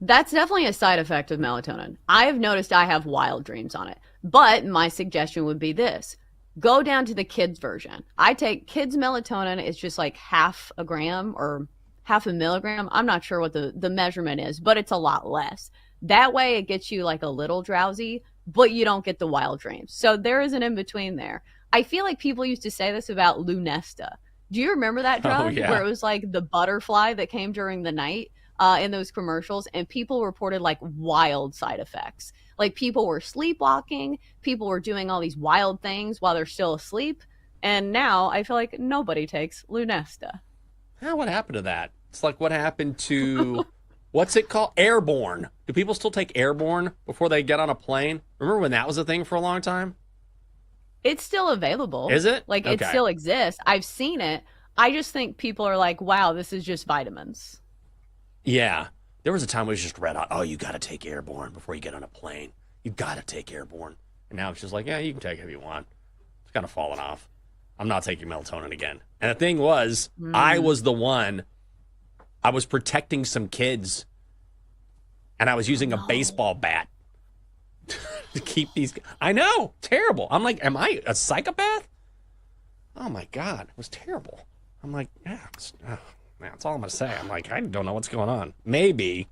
That's definitely a side effect of melatonin. I have noticed I have wild dreams on it. But my suggestion would be this. Go down to the kids version. I take kids melatonin. It's just like half a gram or half a milligram. I'm not sure what the measurement is, but it's a lot less. That way it gets you like a little drowsy, but you don't get the wild dreams. So there is an in-between there. I feel like people used to say this about Lunesta. Do you remember that drug yeah. where it was like the butterfly that came during the night in those commercials, and people reported like wild side effects. Like people were sleepwalking, people were doing all these wild things while they're still asleep. And now I feel like nobody takes Lunesta. What happened to that? It's like what happened to... What's it called? Airborne. Do people still take Airborne before they get on a plane? Remember when that was a thing for a long time? It's still available. Is it? Like, Okay. It still exists. I've seen it. I just think people are like, wow, this is just vitamins. Yeah. There was a time where it was just read out, oh, you got to take Airborne before you get on a plane. You got to take Airborne. And now it's just like, yeah, you can take it if you want. It's kind of fallen off. I'm not taking melatonin again. And the thing was, I was the one... I was protecting some kids, and I was using a baseball bat to keep these. I know, terrible. I'm like, am I a psychopath? Oh my God, it was terrible. I'm like, yeah, man, that's all I'm gonna say. I'm like, I don't know what's going on. Maybe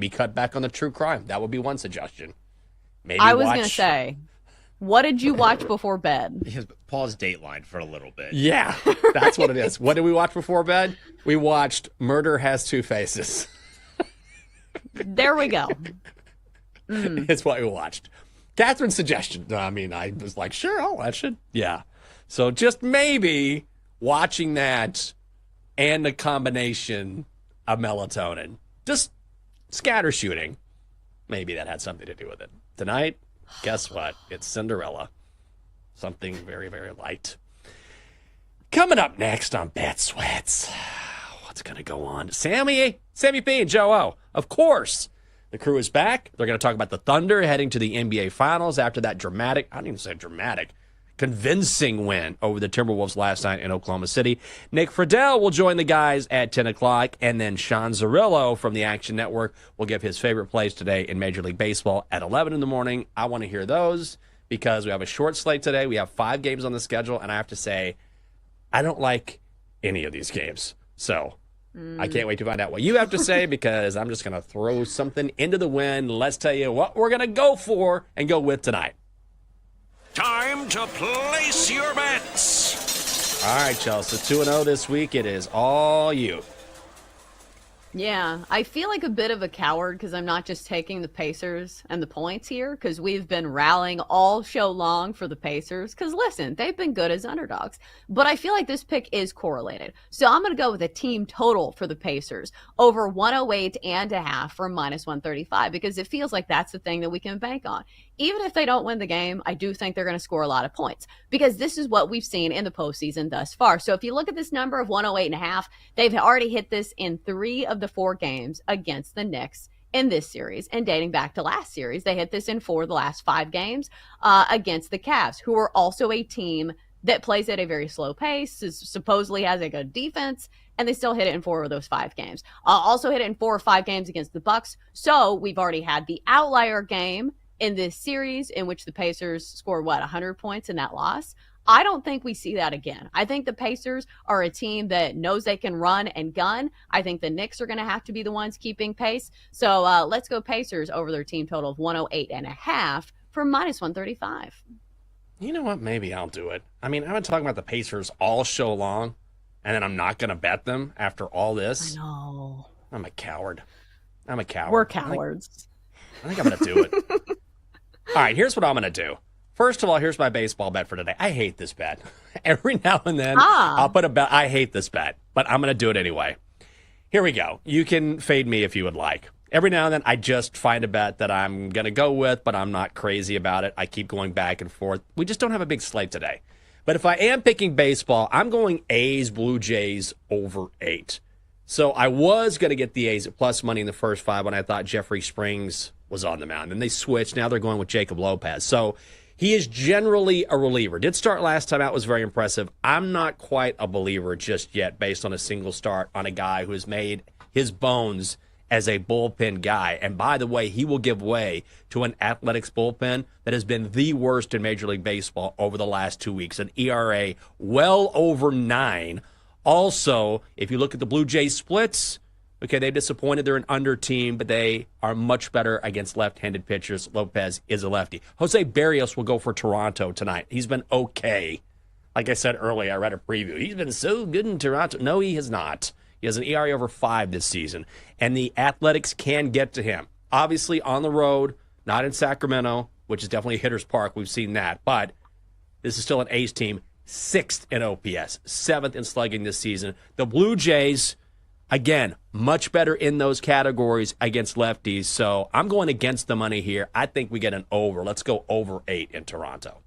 cut back on the true crime. That would be one suggestion. Maybe I was gonna say, what did you watch before bed? Pause Dateline for a little bit. Yeah, that's what it is. What did we watch before bed? We watched Murder Has Two Faces. There we go. It's what we watched. Catherine's suggestion. I mean, I was like, sure, I'll watch it. Yeah. So just maybe watching that and the combination of melatonin. Just scatter shooting. Maybe that had something to do with it. Tonight, guess what? It's Cinderella. Something very, very light. Coming up next on Bet Sweats. What's going to go on? Sammy P and Joe O. Of course. The crew is back. They're going to talk about the Thunder heading to the NBA Finals after that dramatic, I don't even say dramatic, convincing win over the Timberwolves last night in Oklahoma City. Nick Friedel will join the guys at 10 o'clock, and then Sean Zerillo from the Action Network will give his favorite plays today in Major League Baseball at 11 in the morning. I want to hear those because we have a short slate today. We have 5 games on the schedule, and I have to say, I don't like any of these games. So I can't wait to find out what you have to say because I'm just going to throw something into the wind. Let's tell you what we're going to go for and go with tonight. Time to place your bets. All right, Chelsea. 2-0 this week. It is all you. Yeah, I feel like a bit of a coward because I'm not just taking the Pacers and the points here because we've been rallying all show long for the Pacers. Because listen, they've been good as underdogs, but I feel like this pick is correlated. So I'm going to go with a team total for the Pacers over 108.5 for minus 135 because it feels like that's the thing that we can bank on. Even if they don't win the game, I do think they're going to score a lot of points because this is what we've seen in the postseason thus far. So if you look at this number of 108.5, they've already hit this in 3 of the 4 games against the Knicks in this series. And dating back to last series, they hit this in 4 of the last 5 games against the Cavs, who are also a team that plays at a very slow pace, supposedly has a good defense, and they still hit it in 4 of those 5 games. Also hit it in 4 or 5 games against the Bucks. So we've already had the outlier game in this series in which the Pacers scored, 100 points in that loss. I don't think we see that again. I think the Pacers are a team that knows they can run and gun. I think the Knicks are going to have to be the ones keeping pace. So let's go Pacers over their team total of 108.5 for minus 135. You know what? Maybe I'll do it. I mean, I've been talking about the Pacers all show long, and then I'm not going to bet them after all this. I know. I'm a coward. We're cowards. I think I'm going to do it. All right, here's what I'm going to do. First of all, here's my baseball bet for today. I hate this bet. Every now and then, I'll put a bet. I hate this bet, but I'm going to do it anyway. Here we go. You can fade me if you would like. Every now and then, I just find a bet that I'm going to go with, but I'm not crazy about it. I keep going back and forth. We just don't have a big slate today. But if I am picking baseball, I'm going A's, Blue Jays over 8. So I was going to get the A's at plus money in the first 5 when I thought Jeffrey Springs was on the mound. And they switched. Now they're going with Jacob Lopez. So he is generally a reliever. Did start last time out, was very impressive. I'm not quite a believer just yet based on a single start on a guy who has made his bones as a bullpen guy. And by the way, he will give way to an Athletics bullpen that has been the worst in Major League Baseball over the last 2 weeks. An ERA well over 9. Also, if you look at the Blue Jays splits, okay, they've disappointed. They're an under team, but they are much better against left-handed pitchers. Lopez is a lefty. Jose Barrios will go for Toronto tonight. He's been okay. Like I said earlier, I read a preview. He's been so good in Toronto. No, he has not. He has an ERA over 5 this season, and the Athletics can get to him. Obviously, on the road, not in Sacramento, which is definitely a hitter's park. We've seen that, but this is still an A's team, 6th in OPS, 7th in slugging this season. The Blue Jays, again, much better in those categories against lefties, so I'm going against the money here. I think we get an over. Let's go over 8 in Toronto.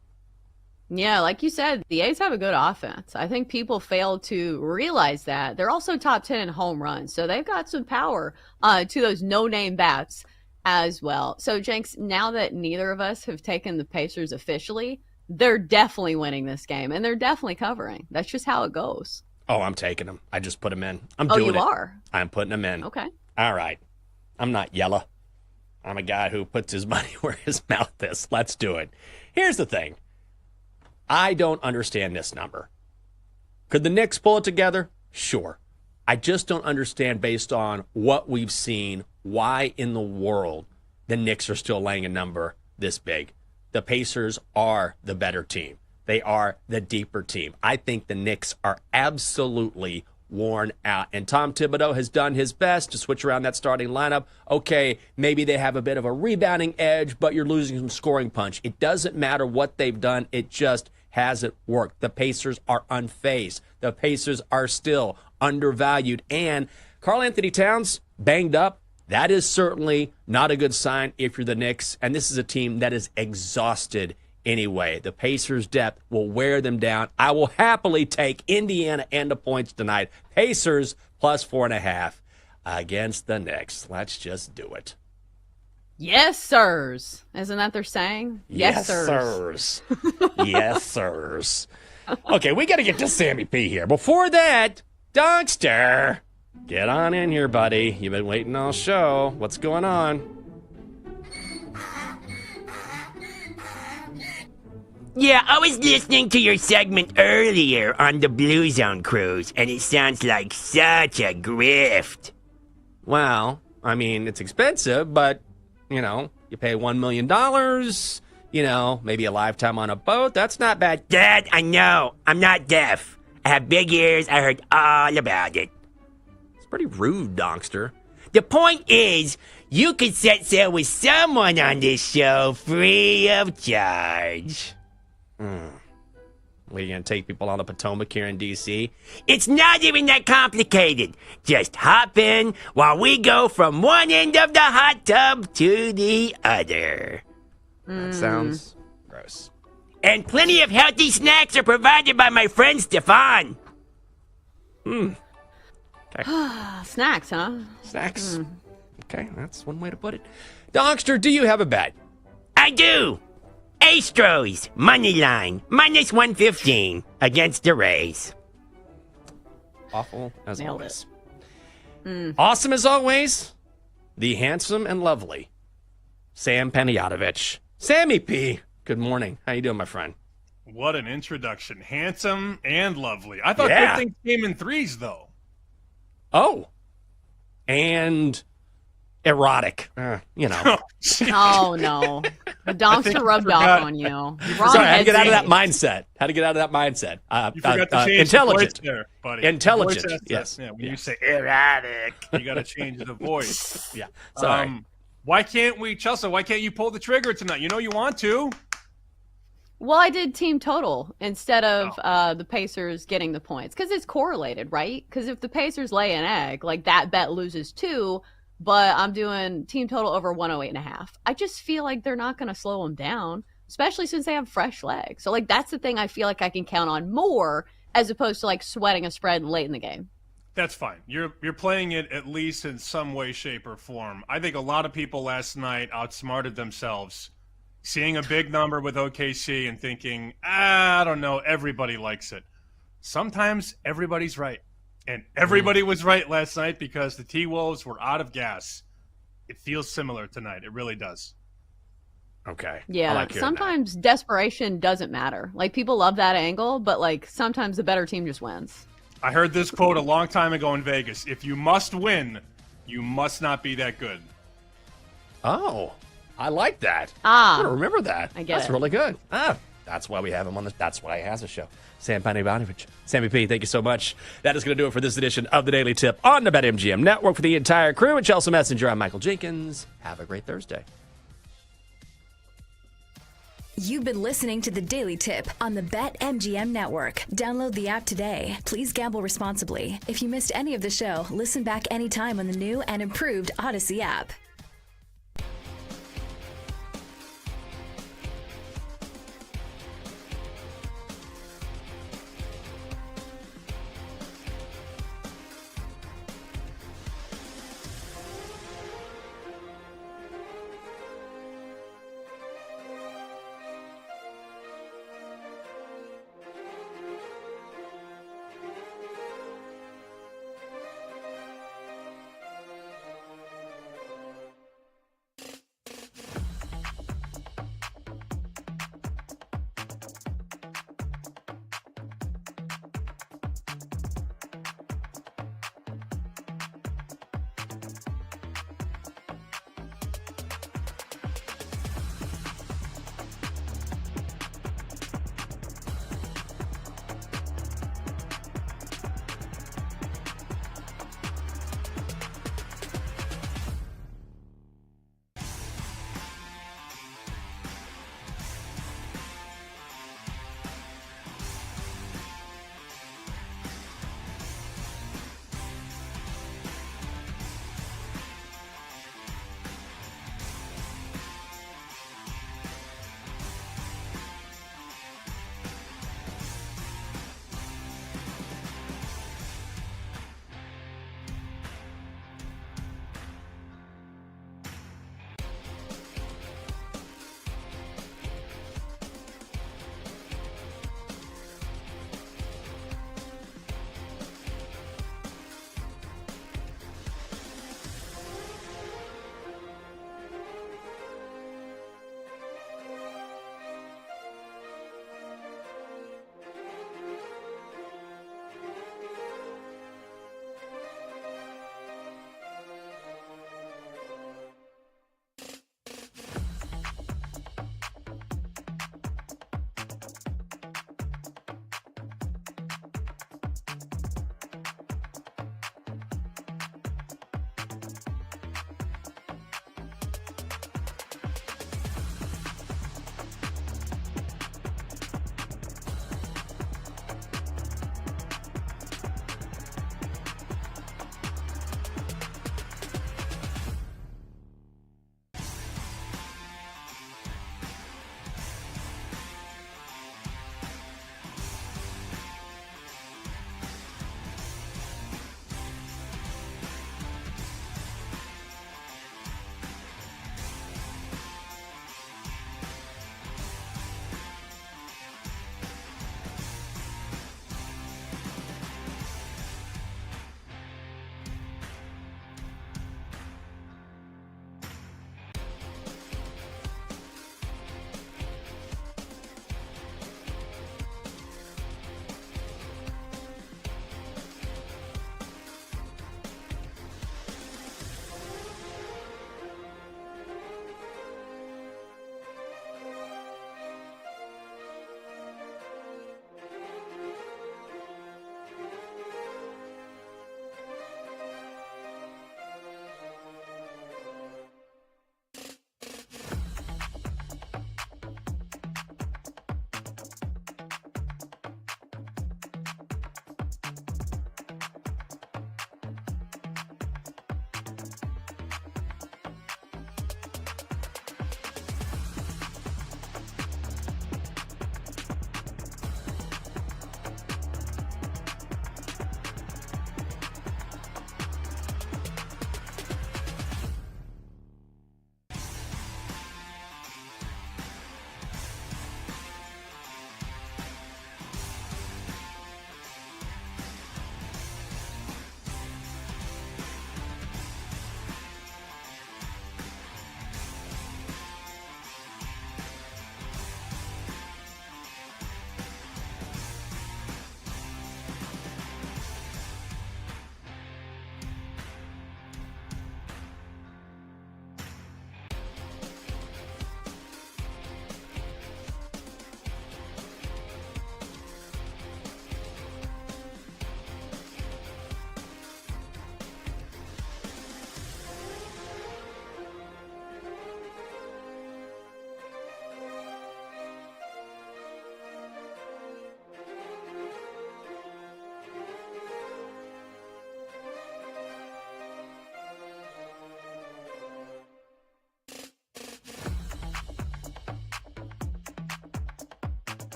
Yeah, like you said, the A's have a good offense. I think people fail to realize that. They're also top 10 in home runs, so they've got some power to those no-name bats as well. So, Jenks, now that neither of us have taken the Pacers officially, they're definitely winning this game, and they're definitely covering. That's just how it goes. Oh, I'm taking them. I just put them in. I'm doing it. Oh, you are? I'm putting them in. Okay. All right. I'm not yellow. I'm a guy who puts his money where his mouth is. Let's do it. Here's the thing. I don't understand this number. Could the Knicks pull it together? Sure. I just don't understand based on what we've seen why in the world the Knicks are still laying a number this big. The Pacers are the better team. They are the deeper team. I think the Knicks are absolutely worn out. And Tom Thibodeau has done his best to switch around that starting lineup. Okay, maybe they have a bit of a rebounding edge, but you're losing some scoring punch. It doesn't matter what they've done. It just hasn't worked. The Pacers are unfazed. The Pacers are still undervalued. And Karl Anthony Towns, banged up. That is certainly not a good sign if you're the Knicks. And this is a team that is exhausted anyway. The Pacers' depth will wear them down. I will happily take Indiana and the points tonight. Pacers plus 4.5 against the Knicks. Let's just do it. Yes, sirs. Isn't that their saying? Yes, sirs. Yes, sirs. Okay, we got to get to Sammy P here. Before that, Donkster, get on in here, buddy. You've been waiting all show. What's going on? Yeah, I was listening to your segment earlier on the Blue Zone cruise, and it sounds like such a grift. Well, I mean, it's expensive, but, you know, you pay $1 million, you know, maybe a lifetime on a boat. That's not bad. Dad, I know. I'm not deaf. I have big ears. I heard all about it. Pretty rude, Donkster. The point is, you can set sail with someone on this show free of charge. We gonna take people on the Potomac here in D.C.? It's not even that complicated. Just hop in while we go from one end of the hot tub to the other. That sounds gross. And plenty of healthy snacks are provided by my friend Stefan. Okay. Snacks, huh? Snacks. Okay, that's one way to put it. Donkster, do you have a bet? I do. Astros, money line, minus 115 against the Rays. Awful as Nailed always. Awesome as always, the handsome and lovely Sam Panayotovich. Sammy P, good morning. How you doing, my friend? What an introduction. Handsome and lovely. I thought Yeah. good things came in threes, though. Oh. And erotic. You know. Oh, no. The Donkster rubbed off on you. Wrong Sorry, how to get out of that headspace. mindset. You forgot to change intelligent. the voice there, buddy. Intelligent, The voice yes. Yeah, when Yes. you say erotic, you got to change the voice. Yeah, sorry. Why can't we, Chelsea, why can't you pull the trigger tonight? You know you want to. Well, I did team total instead of the Pacers getting the points because it's correlated, right? Because if the Pacers lay an egg, like that bet loses 2, but I'm doing team total over 108.5. I just feel like they're not going to slow them down, especially since they have fresh legs. So, like, that's the thing I feel like I can count on more as opposed to, like, sweating a spread late in the game. That's fine. You're playing it at least in some way, shape, or form. I think a lot of people last night outsmarted themselves, seeing a big number with OKC and thinking, I don't know, everybody likes it. Sometimes everybody's right. And everybody was right last night because the T-Wolves were out of gas. It feels similar tonight. It really does. Okay. Yeah, sometimes desperation doesn't matter. Like, people love that angle, but, like, sometimes the better team just wins. I heard this quote a long time ago in Vegas. If you must win, you must not be that good. Oh, I like that. Ah. I'm gonna remember that. I get That's it. really good. That's why we have him on this. That's why he has a show. Sam Panayotovich. Sammy P, thank you so much. That is going to do it for this edition of the Daily Tip on the BetMGM Network. For the entire crew at Chelsea Messenger, I'm Michael Jenkins. Have a great Thursday. You've been listening to the Daily Tip on the BetMGM Network. Download the app today. Please gamble responsibly. If you missed any of the show, listen back anytime on the new and improved Odyssey app.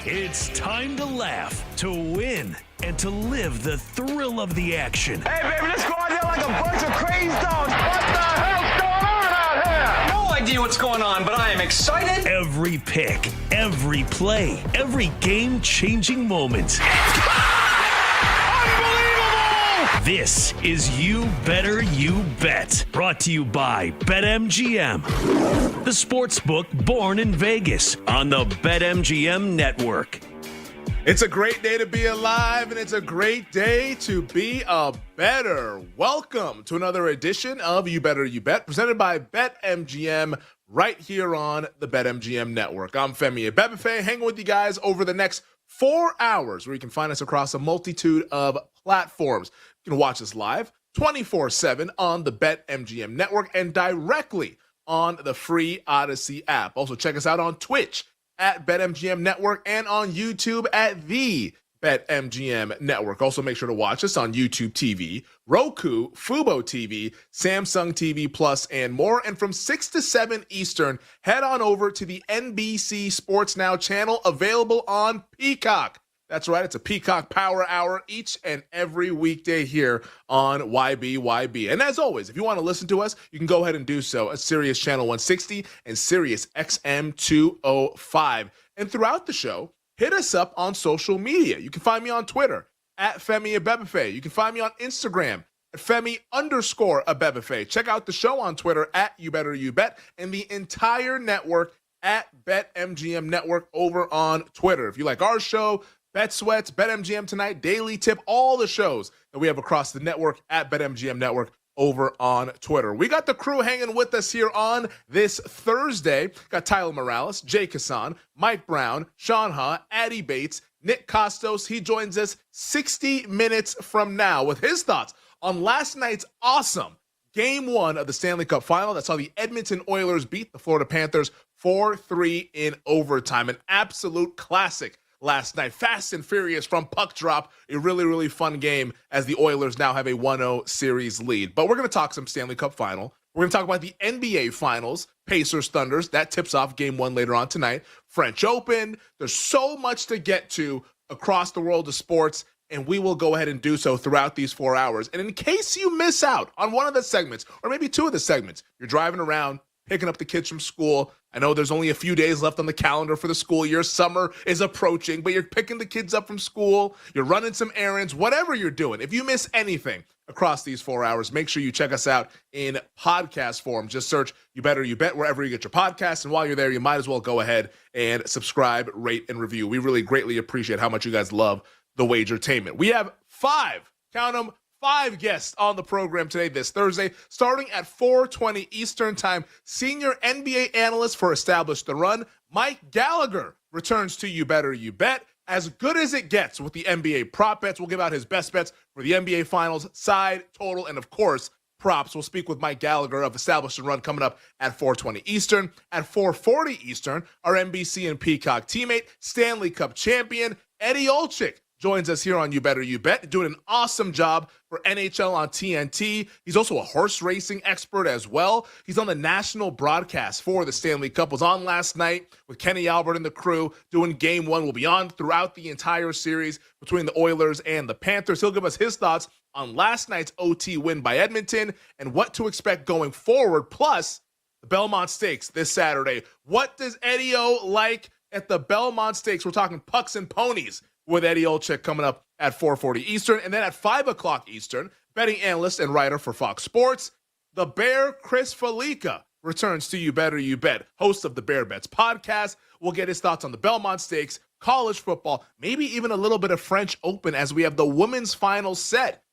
It's time to laugh, to win, and to live the thrill of the action. Hey, baby, let's go out there like a bunch of crazy dogs. What the hell's going on out here? No idea what's going on, but I am excited. Every pick, every play, every game-changing moment. This is You Better You Bet, brought to you by BetMGM, the sportsbook born in Vegas on the BetMGM network. It's a great day to be alive, and it's a great day to be a better. Welcome to another edition of You Better You Bet, presented by BetMGM, right here on the BetMGM network. I'm Femi Abebefe, hanging with you guys over the next 4 hours, where you can find us across a multitude of platforms. You can watch us live 24/7 on the BetMGM network and directly on the free Odyssey app. Also, check us out on Twitch at BetMGM Network and on YouTube at the BetMGM Network. Also, make sure to watch us on YouTube TV, Roku, Fubo TV, Samsung TV Plus, and more. And from 6 to 7 Eastern, head on over to the NBC Sports Now channel, available on Peacock. That's right, it's a Peacock Power Hour each and every weekday here on YBYB. And as always, if you want to listen to us, you can go ahead and do so at Sirius Channel 160 and Sirius XM 205. And throughout the show, hit us up on social media. You can find me on Twitter at Femi Abebefe. You can find me on Instagram at Femi_Abebefe. Check out the show on Twitter at You Better You Bet, and the entire network at BetMGM Network over on Twitter. If you like our show, Bet Sweats, BetMGM Tonight, Daily Tip, all the shows that we have across the network at BetMGM Network over on Twitter. We got the crew hanging with us here on this Thursday. Got Tyler Morales, Jay Kassan, Mike Brown, Sean Ha, Addie Bates, Nick Costos. He joins us 60 minutes from now with his thoughts on last night's awesome Game 1 of the Stanley Cup Final that saw the Edmonton Oilers beat the Florida Panthers 4-3 in overtime. An absolute classic last night. Fast and furious from puck drop. A really, really fun game as the Oilers now have a 1-0 series lead. But we're going to talk some Stanley Cup Final. We're going to talk about the NBA Finals, Pacers Thunders. That tips off Game 1 later on tonight. French Open. There's so much to get to across the world of sports, and we will go ahead and do so throughout these 4 hours. And in case you miss out on one of the segments, or maybe two of the segments, you're driving around, picking up the kids from school. I know there's only a few days left on the calendar for the school year. Summer is approaching, but you're picking the kids up from school. You're running some errands, whatever you're doing. If you miss anything across these 4 hours, make sure you check us out in podcast form. Just search You Better You Bet wherever you get your podcasts. And while you're there, you might as well go ahead and subscribe, rate, and review. We really greatly appreciate how much you guys love the Wagertainment. We have 5, count them, 5 guests on the program today, this Thursday, starting at 4:20 Eastern Time. Senior NBA analyst for Establish the Run, Mike Gallagher, returns to You Better You Bet. As good as it gets with the NBA prop bets. We'll give out his best bets for the NBA Finals, side, total, and of course, props. We'll speak with Mike Gallagher of Establish the Run coming up at 4:20 Eastern. At 4:40 Eastern, our NBC and Peacock teammate, Stanley Cup champion, Eddie Olczyk, joins us here on You Better You Bet, doing an awesome job for NHL on TNT. He's also a horse racing expert as well. He's on the national broadcast for the Stanley Cup. Was on last night with Kenny Albert and the crew doing Game 1. Will be on throughout the entire series between the Oilers and the Panthers. He'll give us his thoughts on last night's OT win by Edmonton and what to expect going forward. Plus, the Belmont Stakes this Saturday. What does Eddie O like at the Belmont Stakes? We're talking pucks and ponies with Eddie Olczyk coming up at 4:40 Eastern. And then at 5 o'clock Eastern, betting analyst and writer for Fox Sports, the Bear Chris Felica returns to You Better You Bet, host of the Bear Bets podcast. We'll get his thoughts on the Belmont Stakes, college football, maybe even a little bit of French Open as we have the women's final set.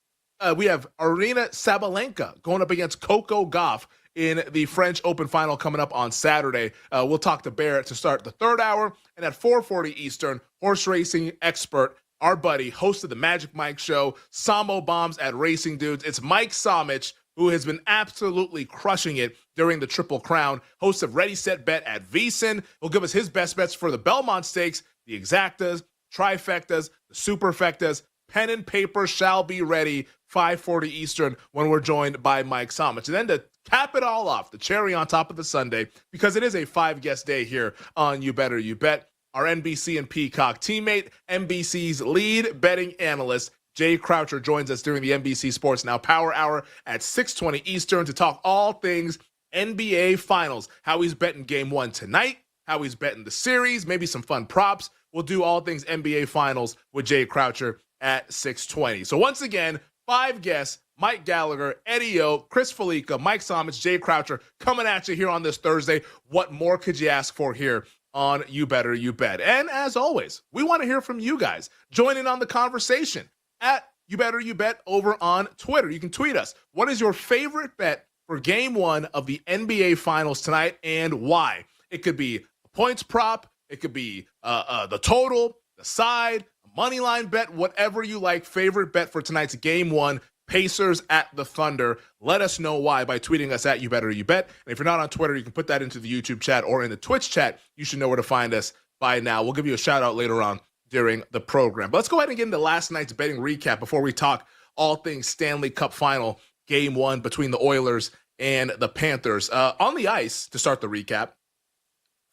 We have Arina Sabalenka going up against Coco Gauff in the French Open final coming up on Saturday. We'll talk to Bear to start the 3rd hour. And at 4:40 Eastern, horse racing expert, our buddy, host of the Magic Mike Show, Samo Bombs at Racing Dudes. It's Mike Somich, who has been absolutely crushing it during the Triple Crown, host of Ready, Set, Bet at VSiN. He'll give us his best bets for the Belmont Stakes, the exactas, trifectas, the superfectas. Pen and paper shall be ready, 5:40 Eastern, when we're joined by Mike Somich. And then to cap it all off, the cherry on top of the Sunday, because it is a 5-guest day here on You Better You Bet, our NBC and Peacock teammate, NBC's lead betting analyst, Jay Croucher, joins us during the NBC Sports Now Power Hour at 6:20 Eastern to talk all things NBA Finals, how he's betting Game 1 tonight, how he's betting the series, maybe some fun props. We'll do all things NBA Finals with Jay Croucher at 6:20. So once again, 5 guests, Mike Gallagher, Eddie O, Chris Felica, Mike Somich, Jay Croucher, coming at you here on this Thursday. What more could you ask for here on You Better You Bet? And as always, we want to hear from you guys. Join in on the conversation at You Better You Bet over on Twitter. You can tweet us. What is your favorite bet for Game 1 of the NBA Finals tonight and why? It could be a points prop. It could be the total, the side, a money line bet, whatever you like. Favorite bet for tonight's Game 1. Pacers at the Thunder. Let us know why by tweeting us at You Better You Bet. And if you're not on Twitter, you can put that into the YouTube chat or in the Twitch chat. You should know where to find us by now. We'll give you a shout out later on during the program. But let's go ahead and get into last night's betting recap before we talk all things Stanley Cup Final Game 1 between the Oilers and the Panthers. On the ice, to start the recap,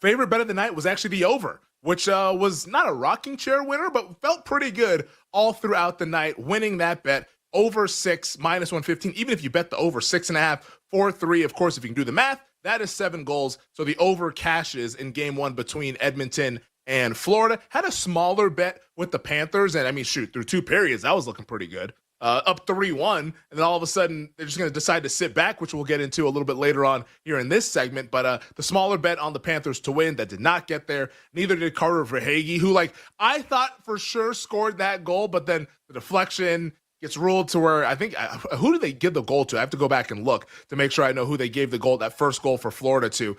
favorite bet of the night was actually the over, which was not a rocking chair winner, but felt pretty good all throughout the night, winning that bet. Over 6, minus 115. Even if you bet the over 6.5, 4-3, of course, if you can do the math, that is 7 goals. So the over cashes in Game 1 between Edmonton and Florida. Had a smaller bet with the Panthers. And I mean, shoot, through 2 periods, that was looking pretty good. Up 3-1. And then all of a sudden, they're just going to decide to sit back, which we'll get into a little bit later on here in this segment. But the smaller bet on the Panthers to win, that did not get there. Neither did Carter Verhaeghe, who, I thought for sure scored that goal, but then the deflection gets ruled to where I think, who did they give the goal to? I have to go back and look to make sure I know who they gave the goal, that first goal for Florida to.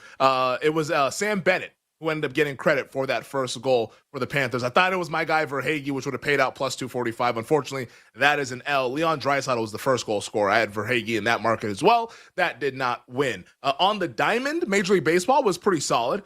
It was Sam Bennett who ended up getting credit for that first goal for the Panthers. I thought it was my guy Verhaeghe, which would have paid out plus 245. Unfortunately, that is an L. Leon Draisaitl was the first goal scorer. I had Verhaeghe in that market as well. That did not win. On the diamond, Major League Baseball was pretty solid.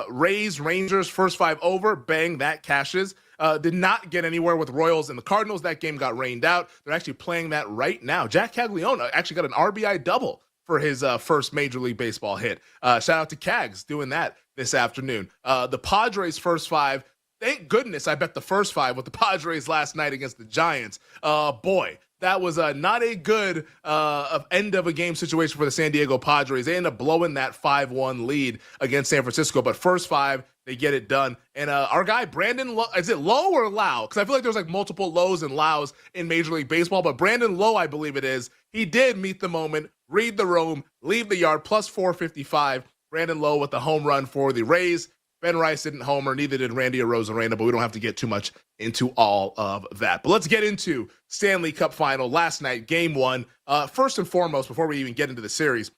Rays, Rangers, first 5 over, bang, that cashes. Did not get anywhere with Royals and the Cardinals. That game got rained out. They're actually playing that right now. Jack Cagliona actually got an RBI double for his first Major League Baseball hit. Shout out to Cags doing that this afternoon. The Padres first 5. Thank goodness I bet the first 5 with the Padres last night against the Giants. Boy, that was not a good end of a game situation for the San Diego Padres. They end up blowing that 5-1 lead against San Francisco. But first 5, they get it done. And our guy, Brandon Lowe, is it Lowe or Lau? Because I feel like there's multiple Lows and Laus in Major League Baseball. But Brandon Lowe, I believe it is, he did meet the moment, read the room, leave the yard, plus 455. Brandon Lowe with the home run for the Rays. Ben Rice didn't homer, neither did Randy Arozarena, but we don't have to get too much into all of that. But let's get into Stanley Cup Final last night, Game 1. First and foremost, before we even get into the series,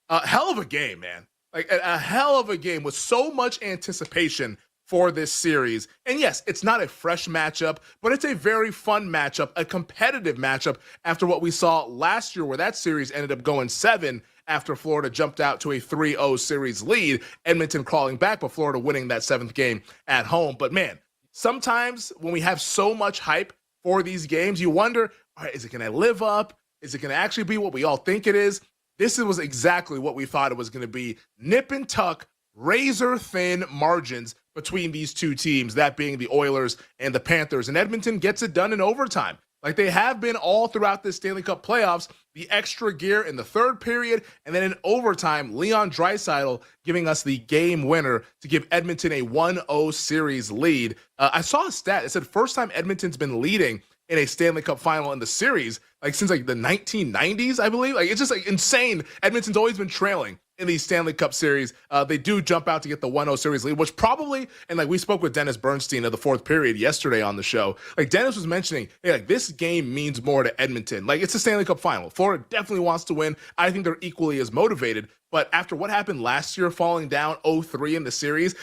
hell of a game, man. A hell of a game with so much anticipation for this series. And yes, it's not a fresh matchup, but it's a very fun matchup, a competitive matchup after what we saw last year where that series ended up going 7 after Florida jumped out to a 3-0 series lead. Edmonton crawling back, but Florida winning that 7th game at home. But man, sometimes when we have so much hype for these games, you wonder, all right, is it going to live up? Is it going to actually be what we all think it is? This was exactly what we thought it was going to be. Nip and tuck, razor thin margins between these two teams, that being the Oilers and the Panthers. And Edmonton gets it done in overtime, like they have been all throughout this Stanley Cup playoffs. The extra gear in the 3rd period, and then in overtime, Leon Draisaitl giving us the game winner to give Edmonton a 1-0 series lead. I saw a stat. It said first time Edmonton's been leading in a Stanley Cup final in the series, since the 1990s, I believe. It's just insane. Edmonton's always been trailing in these Stanley Cup series. They do jump out to get the 1-0 series lead, which probably, and we spoke with Dennis Bernstein of the 4th period yesterday on the show. Dennis was mentioning, hey, this game means more to Edmonton. It's a Stanley Cup final. Florida definitely wants to win. I think they're equally as motivated. But after what happened last year, falling down 0-3 in the series,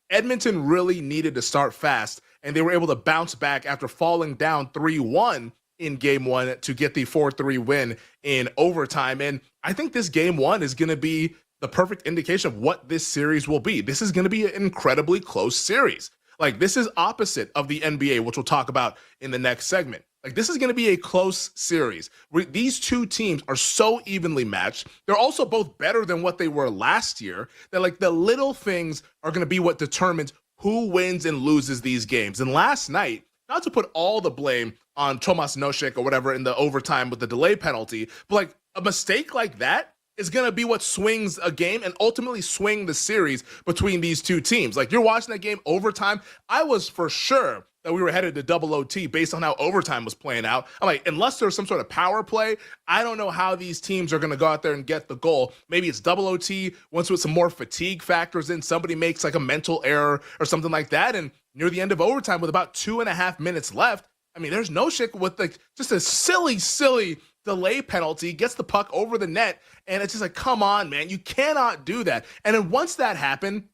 Edmonton really needed to start fast. And they were able to bounce back after falling down 3-1 in Game 1 to get the 4-3 win in overtime. And I think this Game 1 is going to be the perfect indication of what this series will be. This is going to be an incredibly close series. This is opposite of the NBA, which we'll talk about in the next segment. This is going to be a close series. These two teams are so evenly matched. They're also both better than what they were last year. That the little things are going to be what determines who wins and loses these games. And last night, not to put all the blame on Tomas Nosek or whatever in the overtime with the delay penalty, but like a mistake like that is going to be what swings a game and ultimately swing the series between these two teams. Like, you're watching that game overtime. I was for sure that we were headed to double OT based on how overtime was playing out. I'm like, unless there's some sort of power play, I don't know how these teams are going to go out there and get the goal. Maybe it's double OT, once with some more fatigue factors in, somebody makes like a mental error or something like that. And near the end of overtime with about 2.5 minutes left, I mean, there's Nosek with like just a silly delay penalty, gets the puck over the net, and it's just like, come on, man, you cannot do that. And then once that happened,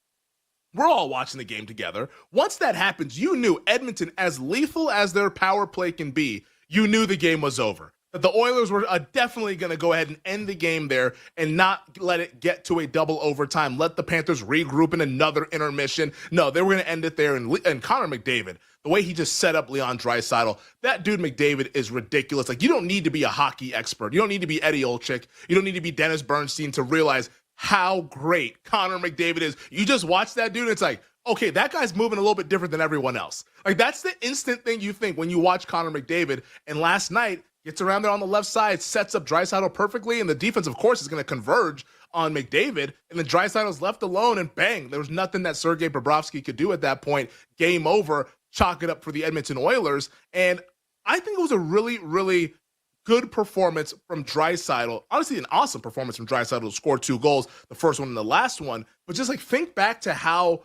we're all watching the game together. Once that happens, you knew Edmonton, as lethal as their power play can be, you knew the game was over. That the Oilers were definitely going to go ahead and end the game there and not let it get to a double overtime. Let the Panthers regroup in another intermission. No, they were going to end it there. And Connor McDavid, the way he just set up Leon Draisaitl, that dude McDavid is ridiculous. Like, you don't need to be a hockey expert. You don't need to be Eddie Olczyk. You don't need to be Dennis Bernstein to realize how great Connor McDavid is. You just watch that dude and it's like, okay, that guy's moving a little bit different than everyone else. Like, that's the instant thing you think when you watch Connor McDavid. And last night, gets around there on the left side, sets up Draisaitl perfectly, and the defense, of course, is going to converge on McDavid, and then Draisaitl's left alone, and bang, there was nothing that Sergei Bobrovsky could do at that point. Game over, chalk it up for the Edmonton Oilers, and I think it was a really, really good performance from Draisaitl. Honestly, an awesome performance from Draisaitl to score 2 goals, the first one and the last one, but just like think back to how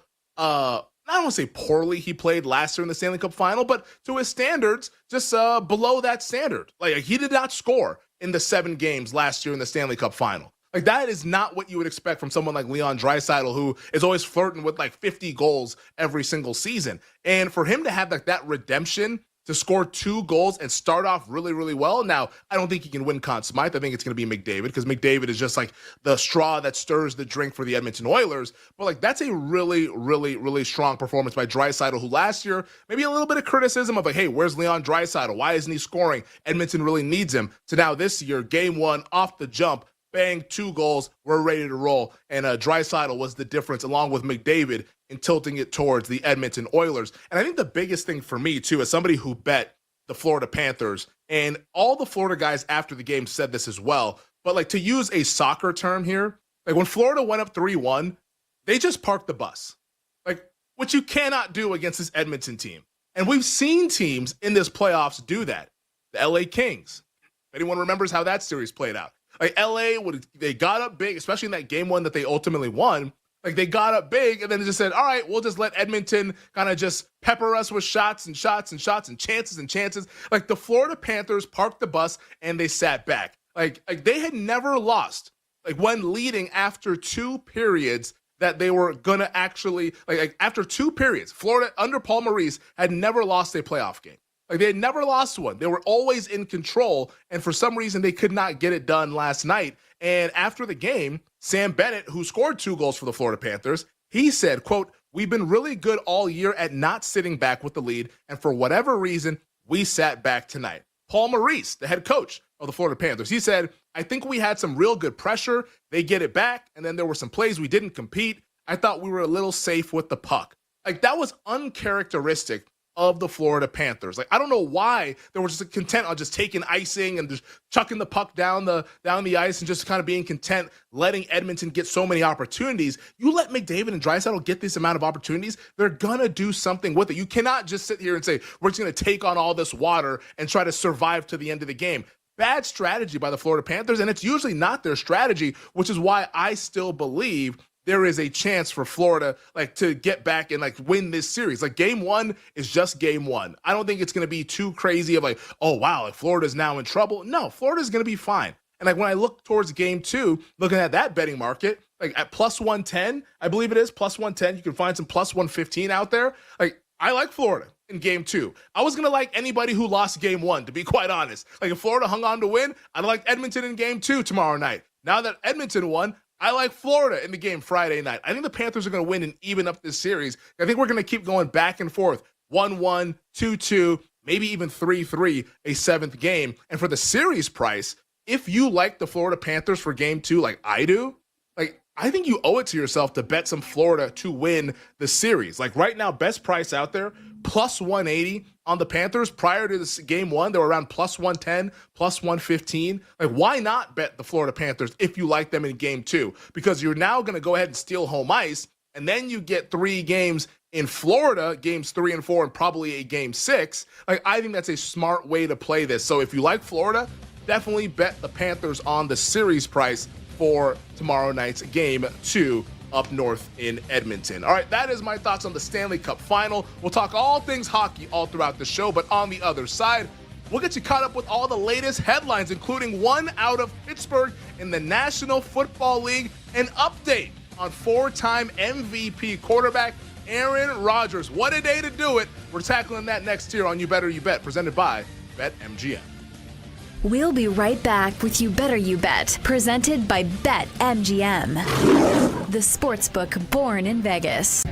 I don't want to say poorly he played last year in the Stanley Cup final, but to his standards, just below that standard. Like, he did not score in the 7 games last year in the Stanley Cup final. Like, that is not what you would expect from someone like Leon Draisaitl, who is always flirting with like 50 goals every single season. And for him to have like that redemption, to score 2 goals and start off really, really well. Now, I don't think he can win Conn Smythe. I think it's going to be McDavid, because McDavid is just like the straw that stirs the drink for the Edmonton Oilers. But like, that's a really, really, really strong performance by Draisaitl, who last year, maybe a little bit of criticism of like, hey, where's Leon Draisaitl? Why isn't he scoring? Edmonton really needs him. To now this year, game 1, off the jump, bang, 2 goals, we're ready to roll. And Draisaitl was the difference, along with McDavid, in tilting it towards the Edmonton Oilers. And I think the biggest thing for me, too, as somebody who bet the Florida Panthers, and all the Florida guys after the game said this as well, but like, to use a soccer term here, like when Florida went up 3-1, they just parked the bus. Like, which you cannot do against this Edmonton team. And we've seen teams in this playoffs do that. The LA Kings. If anyone remembers how that series played out. Like, LA, they got up big, especially in that game 1 that they ultimately won. Like, they got up big, and then they just said, all right, we'll just let Edmonton kind of just pepper us with shots and shots and shots and chances and chances. Like, the Florida Panthers parked the bus, and they sat back. Like they had never lost, like, when leading after 2 periods that they were going to actually, like after 2 periods, Florida, under Paul Maurice, had never lost a playoff game. Like, they had never lost one. They were always in control, and for some reason, they could not get it done last night. And after the game, Sam Bennett, who scored 2 goals for the Florida Panthers, he said, quote, "We've been really good all year at not sitting back with the lead, and for whatever reason, we sat back tonight." Paul Maurice, the head coach of the Florida Panthers, he said, "I think we had some real good pressure. They get it back, and then there were some plays we didn't compete. I thought we were a little safe with the puck." Like, that was uncharacteristic of the Florida Panthers. Like, I don't know why they were just content on just taking icing and just chucking the puck down the ice and just kind of being content letting Edmonton get so many opportunities. You let McDavid and Draisaitl get this amount of opportunities, they're gonna do something with it. You cannot just sit here and say, we're just gonna take on all this water and try to survive to the end of the game. Bad strategy by the Florida Panthers, and it's usually not their strategy, which is why I still believe there is a chance for Florida, like, to get back and, like, win this series. Like, game 1 is just game 1. I don't think it's going to be too crazy of like, oh, wow, like, Florida's now in trouble. No, Florida's going to be fine. And like, when I look towards game 2, looking at that betting market, like at plus 110, I believe it is plus 110. You can find some plus 115 out there. Like, I like Florida in game 2. I was going to like anybody who lost game 1, to be quite honest. Like, if Florida hung on to win, I'd like Edmonton in game 2 tomorrow night. Now that Edmonton won, I like Florida in the game Friday night. I think the Panthers are going to win and even up this series. I think we're going to keep going back and forth. 1-1, 2-2, maybe even 3-3, a 7th game. And for the series price, if you like the Florida Panthers for game 2 like I do, like, I think you owe it to yourself to bet some Florida to win the series. Like right now, best price out there, plus 180 on the Panthers. Prior to this game one, they were around plus 110, plus 115. Like, why not bet the Florida Panthers if you like them in game two? Because you're now going to go ahead and steal home ice, and then you get 3 games in Florida, games 3 and 4, and probably a game 6. Like, I think that's a smart way to play this. So if you like Florida, definitely bet the Panthers on the series price for tomorrow night's game 2 up north in Edmonton. All right, that is my thoughts on the Stanley Cup final. We'll talk all things hockey all throughout the show, but on the other side, we'll get you caught up with all the latest headlines, including one out of Pittsburgh in the National Football League, an update on 4-time MVP quarterback Aaron Rodgers. What a day to do it. We're tackling that next here on You Better You Bet, presented by BetMGM. We'll be right back with You Better You Bet, presented by BetMGM, the sportsbook born in Vegas.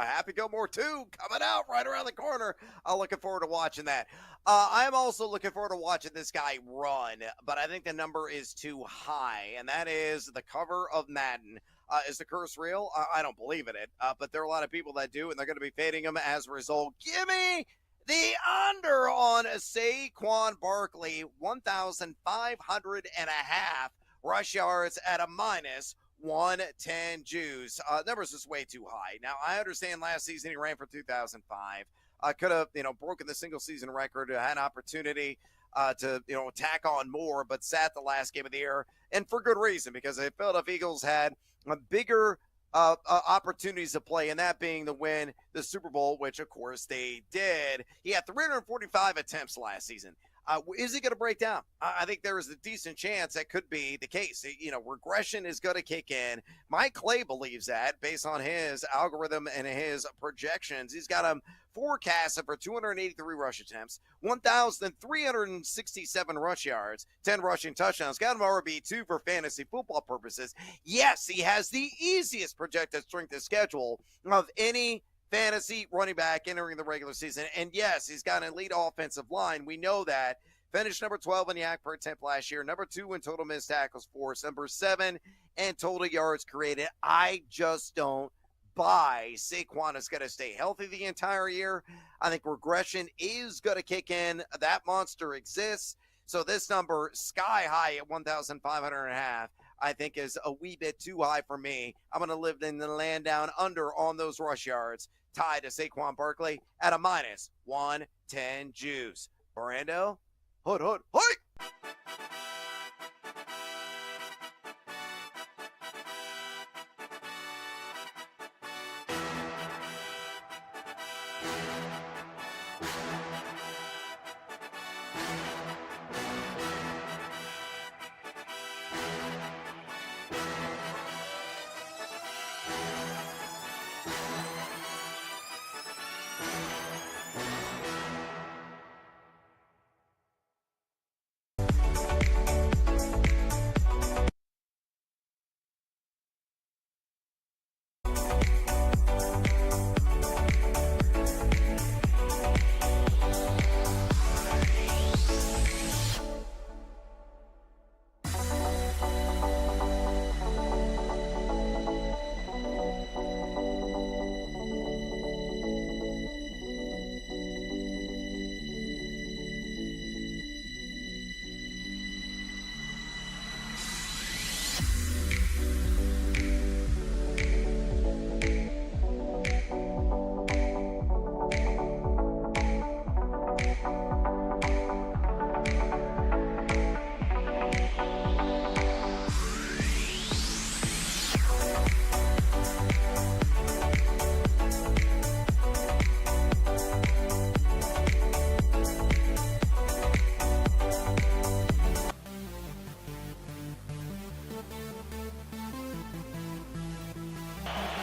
Happy Gilmore 2 coming out right around the corner. Looking forward to watching that. I'm also looking forward to watching this guy run, but I think the number is too high, and that is the cover of Madden. Is the curse real? I don't believe in it, but there are a lot of people that do, and they're going to be fading him as a result. Give me the under on Saquon Barkley, 1,500 and a half rush yards at a minus 110 juice. Numbers is way too high. Now, I understand last season he ran for 2,005. Could have, broken the single season record, had an opportunity to, tack on more, but sat the last game of the year, and for good reason, because the Philadelphia Eagles had bigger opportunities to play, and that being to win the Super Bowl, which, of course, they did. He had 345 attempts last season. Is he going to break down? I think there is a decent chance that could be the case. Regression is going to kick in. Mike Clay believes that based on his algorithm and his projections. He's got him forecasted for 283 rush attempts, 1,367 rush yards, 10 rushing touchdowns. Got him RB2 for fantasy football purposes. Yes, he has the easiest projected strength of schedule of any fantasy running back entering the regular season. And yes, he's got an elite offensive line. We know that. Finished number 12 in yak per attempt last year, number 2 in total missed tackles force, number 7 in total yards created. I just don't buy Saquon is going to stay healthy the entire year. I think regression is going to kick in. That monster exists. So this number, sky high at 1,500 and a half, I think is a wee bit too high for me. I'm going to live in the land down under on those rush yards, tied to Saquon Barkley at a minus 110 juice. Brando, hood, hood.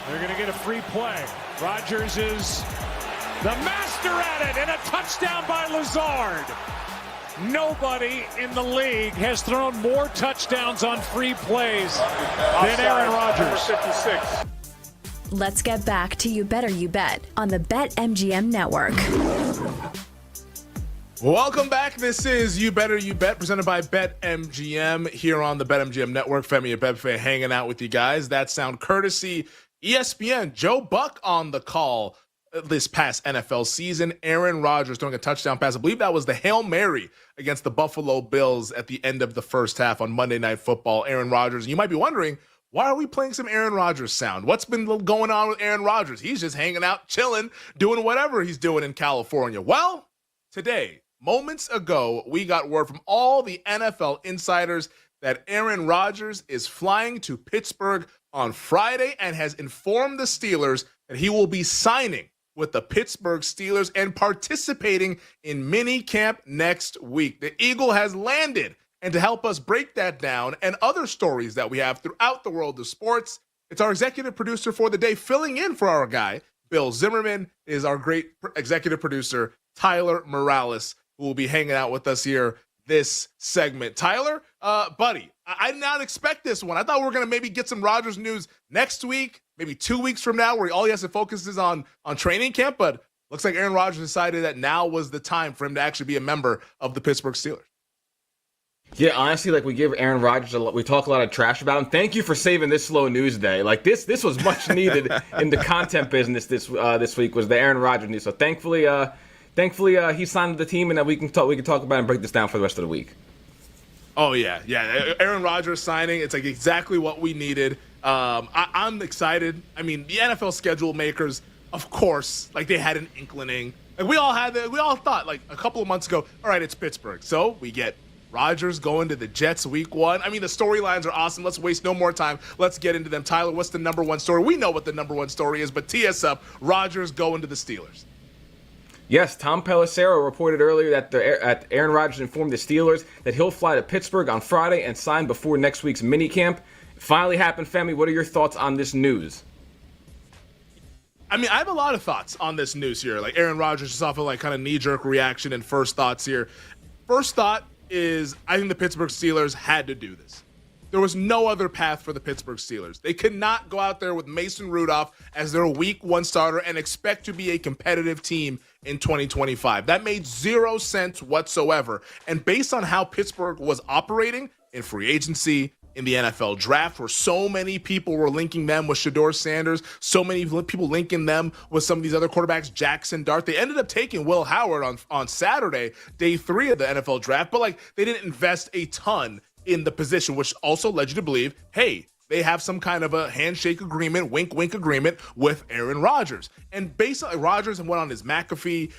They're going to get a free play. Rodgers is the master at it, and a touchdown by Lazard. Nobody in the league has thrown more touchdowns on free plays than Aaron Rodgers. 56. Let's get back to You Better You Bet on the BetMGM Network. Welcome back. This is You Better You Bet, presented by BetMGM here on the BetMGM Network. Femi Abebefe hanging out with you guys. That sound courtesy ESPN. Joe Buck on the call this past NFL season. Aaron Rodgers throwing a touchdown pass. I believe that was the Hail Mary against the Buffalo Bills at the end of the first half on Monday Night Football. Aaron Rodgers. And you might be wondering, why are we playing some Aaron Rodgers sound? What's been going on with Aaron Rodgers? He's just hanging out, chilling, doing whatever he's doing in California. Well, today, moments ago, we got word from all the NFL insiders that Aaron Rodgers is flying to Pittsburgh on Friday and has informed the Steelers that he will be signing with the Pittsburgh Steelers and participating in mini camp next week. The Eagle has landed, and to help us break that down and other stories that we have throughout the world of sports, it's our executive producer for the day, filling in for our guy, Bill Zimmerman, is our great executive producer, Tyler Morales, who will be hanging out with us here this segment. Tyler, buddy, I did not expect this one. I thought we were going to maybe get some Rodgers news next week, maybe 2 weeks from now, where all he has to focus is on training camp, but looks like Aaron Rodgers decided that now was the time for him to actually be a member of the Pittsburgh Steelers. Yeah, honestly, we give Aaron Rodgers we talk a lot of trash about him. Thank you for saving this slow news day. This was much needed in the content business this week, was the Aaron Rodgers news. So thankfully he signed with the team, and that we can talk about and break this down for the rest of the week. Oh yeah. Aaron Rodgers signing, it's exactly what we needed. I'm excited. I mean, the NFL schedule makers, of course, they had an inkling. We all thought a couple of months ago, all right, it's Pittsburgh, so we get Rodgers going to the Jets week 1. I mean, the storylines are awesome. Let's waste no more time. Let's get into them. Tyler, what's the number one story? We know what the number one story is, but tee us up. Rodgers going to the Steelers. Yes, Tom Pelissero reported earlier that Aaron Rodgers informed the Steelers that he'll fly to Pittsburgh on Friday and sign before next week's minicamp. It finally happened, Femi. What are your thoughts on this news? I mean, I have a lot of thoughts on this news here. Aaron Rodgers just off of kind of knee-jerk reaction and first thoughts here. First thought is I think the Pittsburgh Steelers had to do this. There was no other path for the Pittsburgh Steelers. They could not go out there with Mason Rudolph as their week 1 starter and expect to be a competitive team in 2025. That made zero sense whatsoever. And based on how Pittsburgh was operating in free agency, in the NFL draft, where so many people were linking them with Shedeur Sanders, so many people linking them with some of these other quarterbacks, Jackson Dart. They ended up taking Will Howard on Saturday, day 3 of the NFL draft, but they didn't invest a ton in the position, which also led you to believe, hey, they have some kind of a handshake agreement, wink, wink agreement with Aaron Rodgers. And based on Rodgers went on his McAfee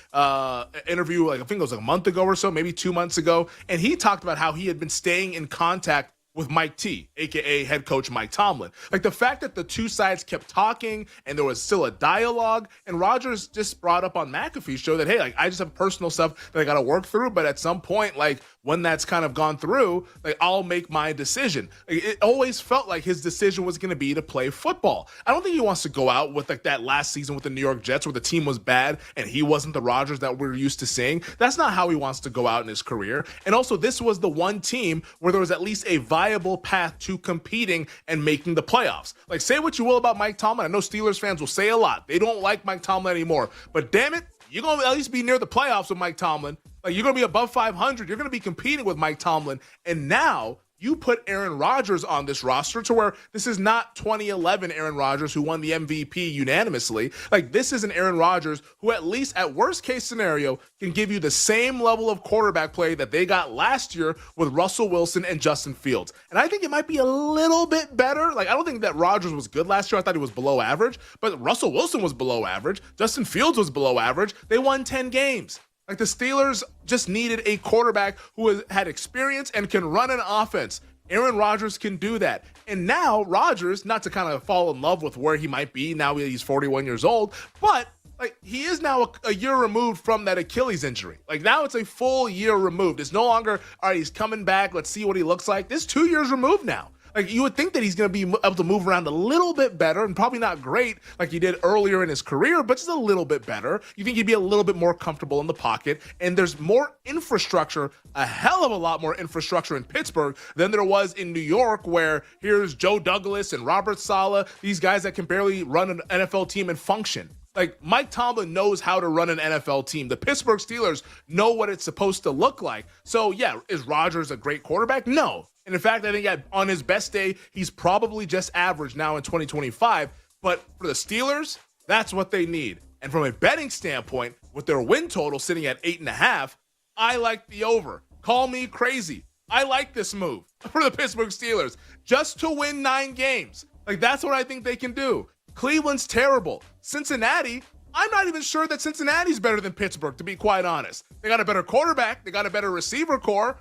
interview, I think it was a month ago or so, maybe 2 months ago, and he talked about how he had been staying in contact with Mike T, aka head coach Mike Tomlin. Like the fact that the two sides kept talking and there was still a dialogue, and Rodgers just brought up on McAfee's show that, hey, like I just have personal stuff that I got to work through, but at some point, like when that's kind of gone through, like I'll make my decision. Like, it always felt like his decision was going to be to play football. I don't think he wants to go out with like that last season with the New York Jets where the team was bad and he wasn't the Rodgers that we're used to seeing. That's not how he wants to go out in his career. And also, this was the one team where there was at least a viable path to competing and making the playoffs. Like, say what you will about Mike Tomlin. I know Steelers fans will say a lot. They don't like Mike Tomlin anymore. But damn it, you're going to at least be near the playoffs with Mike Tomlin. Like, you're going to be above 500. You're going to be competing with Mike Tomlin. And now you put Aaron Rodgers on this roster to where this is not 2011 Aaron Rodgers who won the MVP unanimously. Like, this is an Aaron Rodgers who, at least at worst case scenario, can give you the same level of quarterback play that they got last year with Russell Wilson and Justin Fields. And I think it might be a little bit better. Like, I don't think that Rodgers was good last year. I thought he was below average, but Russell Wilson was below average. Justin Fields was below average. They won 10 games. Like, the Steelers just needed a quarterback who had experience and can run an offense. Aaron Rodgers can do that. And now Rodgers, not to kind of fall in love with where he might be now he's 41 years old, but like he is now a year removed from that Achilles injury. Like, now it's a full year removed. It's no longer, all right, he's coming back, let's see what he looks like. This 2 years removed now. Like, you would think that he's going to be able to move around a little bit better, and probably not great like he did earlier in his career, but just a little bit better. You think he'd be a little bit more comfortable in the pocket, and there's more infrastructure, a hell of a lot more infrastructure in Pittsburgh than there was in New York, where here's Joe Douglas and Robert Saleh, these guys that can barely run an NFL team and function. Like, Mike Tomlin knows how to run an NFL team. The Pittsburgh Steelers know what it's supposed to look like. So, yeah, is Rodgers a great quarterback? No. And in fact, I think on his best day, he's probably just average now in 2025. But for the Steelers, that's what they need. And from a betting standpoint, with their win total sitting at 8.5, I like the over. Call me crazy. I like this move for the Pittsburgh Steelers just to win 9 games. Like, that's what I think they can do. Cleveland's terrible. Cincinnati, I'm not even sure that Cincinnati's better than Pittsburgh, to be quite honest. They got a better quarterback. They got a better receiver core.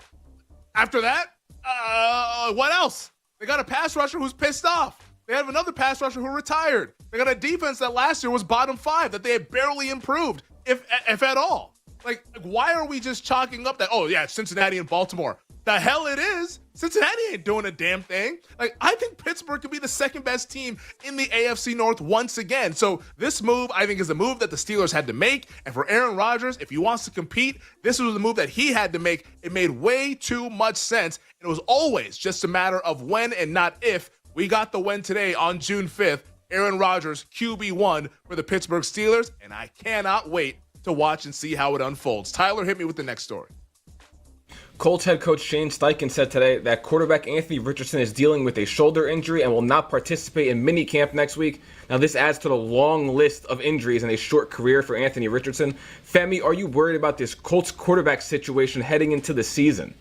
After that, what else? They got a pass rusher who's pissed off. They have another pass rusher who retired. They got a defense that last year was bottom 5, that they had barely improved, if at all. Like, why are we just chalking up that, oh, yeah, it's Cincinnati and Baltimore? The hell it is. Cincinnati ain't doing a damn thing. Like, I think Pittsburgh could be the second best team in the AFC North once again. So this move, I think, is a move that the Steelers had to make. And for Aaron Rodgers, if he wants to compete, this was the move that he had to make. It made way too much sense. And it was always just a matter of when and not if. We got the win today on June 5th. Aaron Rodgers, QB1 for the Pittsburgh Steelers. And I cannot wait to watch and see how it unfolds. Tyler, hit me with the next story. Colts head coach Shane Steichen said today that quarterback Anthony Richardson is dealing with a shoulder injury and will not participate in minicamp next week. Now, this adds to the long list of injuries in a short career for Anthony Richardson. Femi, are you worried about this Colts quarterback situation heading into the season?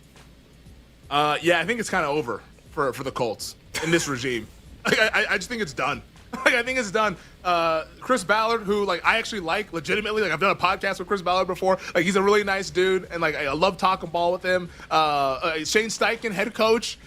Yeah, I think it's kind of over for the Colts in this regime. I just think it's done. I think it's done. Chris Ballard, who I actually like legitimately. I've done a podcast with Chris Ballard before. He's a really nice dude, and I love talking ball with him. Shane Steichen, head coach.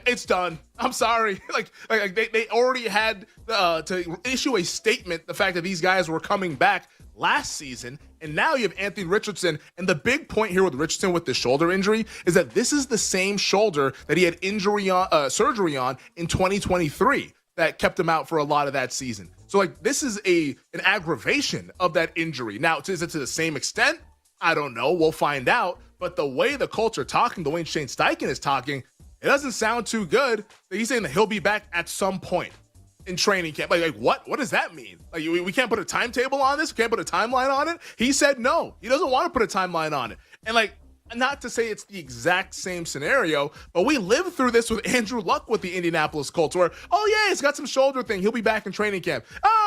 It's done. I'm sorry. They already had to issue a statement. The fact that these guys were coming back last season, and now you have Anthony Richardson. And the big point here with Richardson with the shoulder injury is that this is the same shoulder that he had surgery on in 2023. That kept him out for a lot of that season. So this is an aggravation of that injury. Now, is it to the same extent? I don't know. We'll find out. But the way the Colts are talking, the way Shane Steichen is talking, it doesn't sound too good. He's saying that he'll be back at some point in training camp. What? What does that mean? We can't put a timetable on this? We can't put a timeline on it? He said no. He doesn't want to put a timeline on it. And not to say it's the exact same scenario, but we lived through this with Andrew Luck with the Indianapolis Colts where, oh yeah, he's got some shoulder thing. He'll be back in training camp.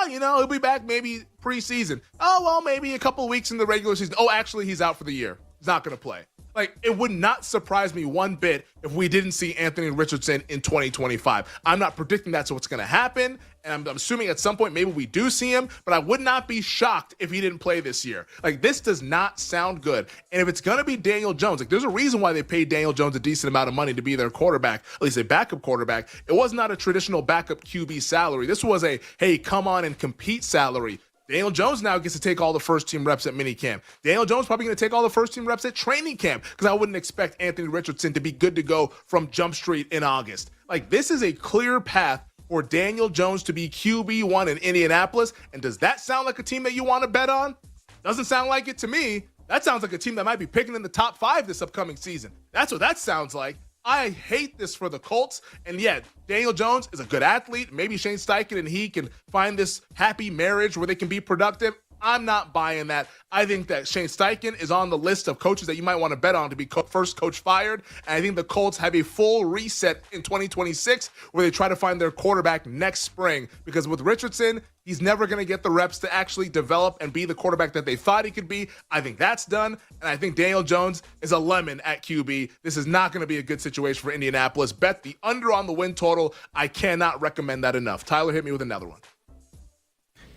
He'll be back maybe preseason. Oh, well, maybe a couple of weeks in the regular season. Oh, actually, he's out for the year. He's not going to play. Like, it would not surprise me one bit if we didn't see Anthony Richardson in 2025. I'm not predicting that's what's going to happen, and I'm assuming at some point maybe we do see him, but I would not be shocked if he didn't play this year. Like, this does not sound good. And if it's going to be Daniel Jones, like, there's a reason why they paid Daniel Jones a decent amount of money to be their quarterback, at least a backup quarterback. It was not a traditional backup QB salary. This was a, hey, come on and compete salary. Daniel Jones now gets to take all the first-team reps at minicamp. Daniel Jones probably going to take all the first-team reps at training camp because I wouldn't expect Anthony Richardson to be good to go from Jump Street in August. Like, this is a clear path for Daniel Jones to be QB1 in Indianapolis. And does that sound like a team that you want to bet on? Doesn't sound like it to me. That sounds like a team that might be picking in the top 5 this upcoming season. That's what that sounds like. I hate this for the Colts. And yeah, Daniel Jones is a good athlete. Maybe Shane Steichen and he can find this happy marriage where they can be productive. I'm not buying that. I think that Shane Steichen is on the list of coaches that you might want to bet on to be first coach fired. And I think the Colts have a full reset in 2026 where they try to find their quarterback next spring. Because with Richardson, he's never going to get the reps to actually develop and be the quarterback that they thought he could be. I think that's done. And I think Daniel Jones is a lemon at QB. This is not going to be a good situation for Indianapolis. Bet the under on the win total. I cannot recommend that enough. Tyler, hit me with another one.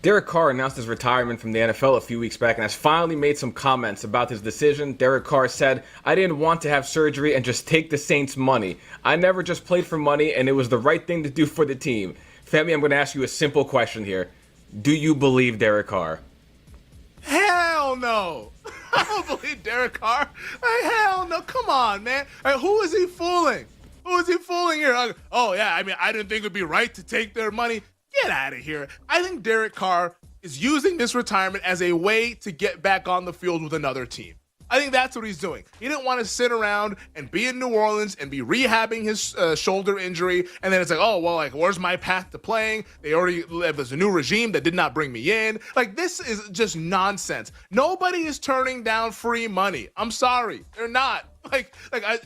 Derek Carr announced his retirement from the NFL a few weeks back and has finally made some comments about his decision. Derek Carr said, "I didn't want to have surgery and just take the Saints' money. I never just played for money, and it was the right thing to do for the team." Femi, I'm going to ask you a simple question here. Do you believe Derek Carr? Hell no. I don't believe Derek Carr. Hell no. Come on, man. Who is he fooling? Who is he fooling here? Oh, yeah, I mean, I didn't think it would be right to take their money. Get out of here. I think Derek Carr is using this retirement as a way to get back on the field with another team. I think that's what he's doing. He didn't want to sit around and be in New Orleans and be rehabbing his shoulder injury. And then it's like, oh, well, like, where's my path to playing? There's a new regime that did not bring me in. Like, this is just nonsense. Nobody is turning down free money. I'm sorry. They're not.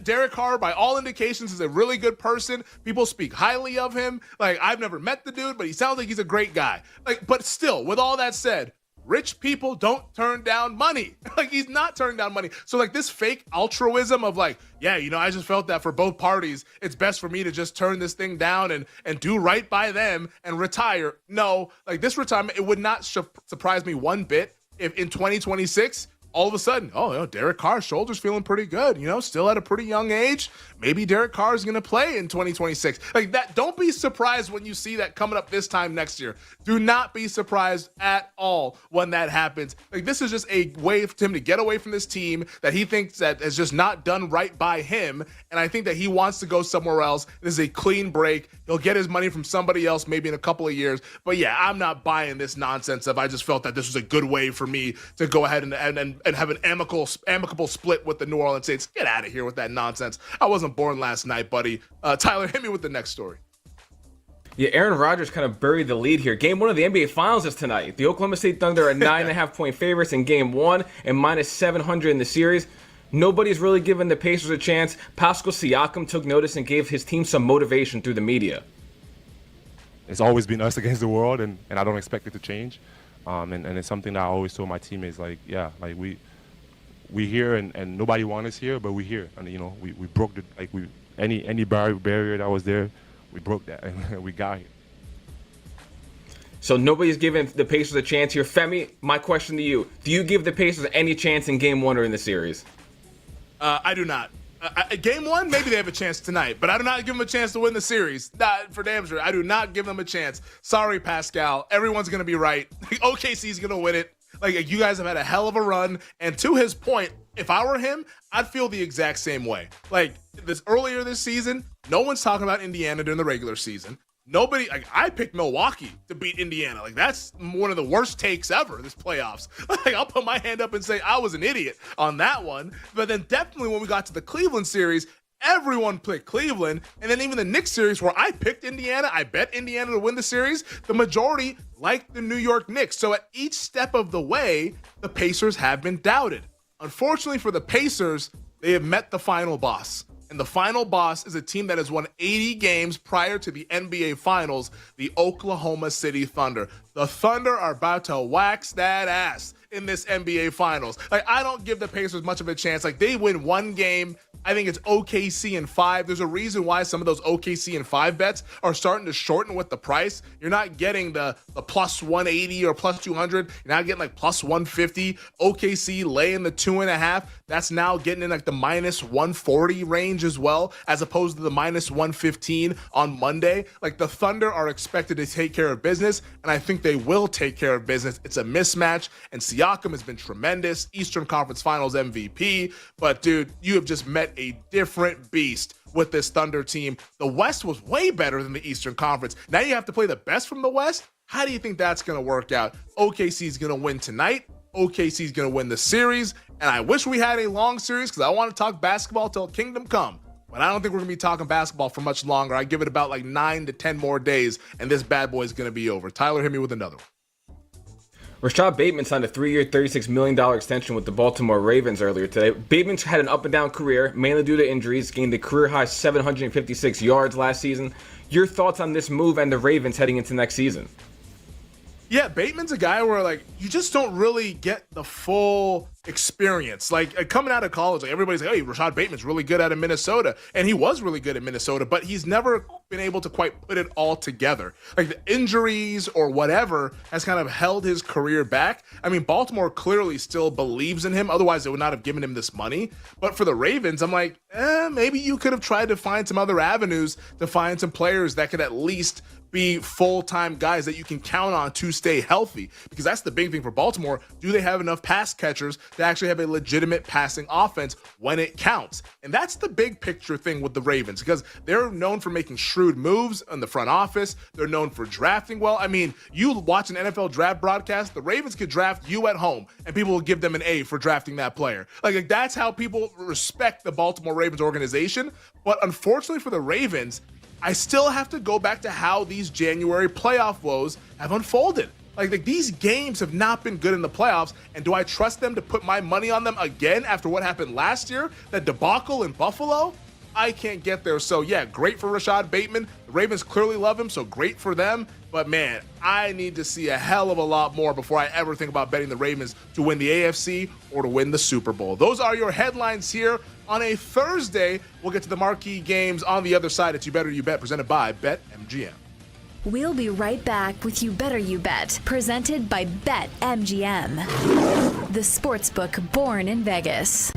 Derek Carr, by all indications, is a really good person. People speak highly of him. Like, I've never met the dude, but he sounds like he's a great guy. Like, but still, with all that said, rich people don't turn down money. Like, he's not turning down money. So, like, this fake altruism of like, yeah, you know, I just felt that for both parties, it's best for me to just turn this thing down and do right by them and retire. No, like, this retirement, it would not surprise me one bit if in 2026, all of a sudden, Derek Carr's shoulder's feeling pretty good, still at a pretty young age. Maybe Derek Carr is going to play in 2026. Like that, don't be surprised when you see that coming up this time next year. Do not be surprised at all when that happens. Like, this is just a way for him to get away from this team that he thinks that is just not done right by him. And I think that he wants to go somewhere else. This is a clean break. He'll get his money from somebody else maybe in a couple of years. But yeah, I'm not buying this nonsense of I just felt that this was a good way for me to go ahead and have an amicable split with the New Orleans Saints. Get out of here with that nonsense. I wasn't born last night, buddy. Tyler, hit me with the next story. Yeah, Aaron Rodgers kind of buried the lead here. Game 1 of the NBA Finals is tonight. The Oklahoma State Thunder are 9.5-point favorites in Game 1 and minus 700 in the series. Nobody's really given the Pacers a chance. Pascal Siakam took notice and gave his team some motivation through the media. It's always been us against the world, and I don't expect it to change. And it's something that I always told my teammates, like, yeah, like we here and nobody wants us here, but we here. And, we broke the, like, any barrier that was there, we broke that and we got here. So nobody's giving the Pacers a chance here. Femi, my question to you, do you give the Pacers any chance in Game 1 or in the series? I do not. Game 1, maybe they have a chance tonight, but I do not give them a chance to win the series. Not for damn sure. I do not give them a chance. Sorry, Pascal. Everyone's going to be right. OKC's going to win it. Like, you guys have had a hell of a run. And to his point, if I were him, I'd feel the exact same way. Like, earlier this season, no one's talking about Indiana during the regular season. Nobody, like, I picked Milwaukee to beat Indiana. Like, that's one of the worst takes ever this playoffs. Like, I'll put my hand up and say I was an idiot on that one. But then definitely when we got to the Cleveland series, everyone picked Cleveland. And then even the Knicks series where I picked Indiana, I bet Indiana to win the series, the majority liked the New York Knicks. So at each step of the way, the Pacers have been doubted. Unfortunately for the Pacers, they have met the final boss. And the final boss is a team that has won 80 games prior to the NBA Finals, the Oklahoma City Thunder. The Thunder are about to wax that ass in this NBA Finals. Like, I don't give the Pacers much of a chance. Like, they win one game. I think it's OKC in 5. There's a reason why some of those OKC in 5 bets are starting to shorten with the price. You're not getting the plus 180 or plus 200. You're not getting like plus 150. OKC laying the 2.5. That's now getting in like the minus 140 range as well, as opposed to the minus 115 on Monday. Like, the Thunder are expected to take care of business, and I think they will take care of business. It's a mismatch, and Siakam has been tremendous. Eastern Conference Finals MVP. But, dude, you have just met a different beast with this Thunder team. The West was way better than the Eastern Conference. Now you have to play the best from the West. How do you think that's going to work out? OKC is going to win tonight. OKC is going to win the series. And I wish we had a long series because I want to talk basketball till kingdom come. But I don't think we're going to be talking basketball for much longer. I give it about like 9 to 10 more days, and this bad boy is going to be over. Tyler, hit me with another one. Rashad Bateman signed a 3-year, $36 million extension with the Baltimore Ravens earlier today. Bateman's had an up-and-down career, mainly due to injuries, gained a career-high 756 yards last season. Your thoughts on this move and the Ravens heading into next season? Yeah, Bateman's a guy where, like, you just don't really get the full experience. Like, coming out of college, like, everybody's like, hey, Rashad Bateman's really good out of Minnesota. And he was really good at Minnesota, but he's never been able to quite put it all together. Like, the injuries or whatever has kind of held his career back. I mean, Baltimore clearly still believes in him. Otherwise, they would not have given him this money. But for the Ravens, I'm like, maybe you could have tried to find some other avenues to find some players that could at least be full-time guys that you can count on to stay healthy, because that's the big thing for Baltimore. Do they have enough pass catchers to actually have a legitimate passing offense when it counts? And that's the big picture thing with the Ravens, because they're known for making shrewd moves in the front office. They're known for drafting well. I mean, you watch an NFL draft broadcast, the Ravens could draft you at home and people will give them an A for drafting that player. Like, that's how people respect the Baltimore Ravens organization. But unfortunately for the Ravens, I still have to go back to how these January playoff woes have unfolded. Like, these games have not been good in the playoffs, and do I trust them to put my money on them again after what happened last year? That debacle in Buffalo? I can't get there. So, yeah, great for Rashad Bateman. The Ravens clearly love him, so great for them. But, man, I need to see a hell of a lot more before I ever think about betting the Ravens to win the AFC or to win the Super Bowl. Those are your headlines here on a Thursday. We'll get to the marquee games on the other side. It's You Better You Bet, presented by BetMGM. We'll be right back with You Better You Bet, presented by BetMGM, the sportsbook born in Vegas.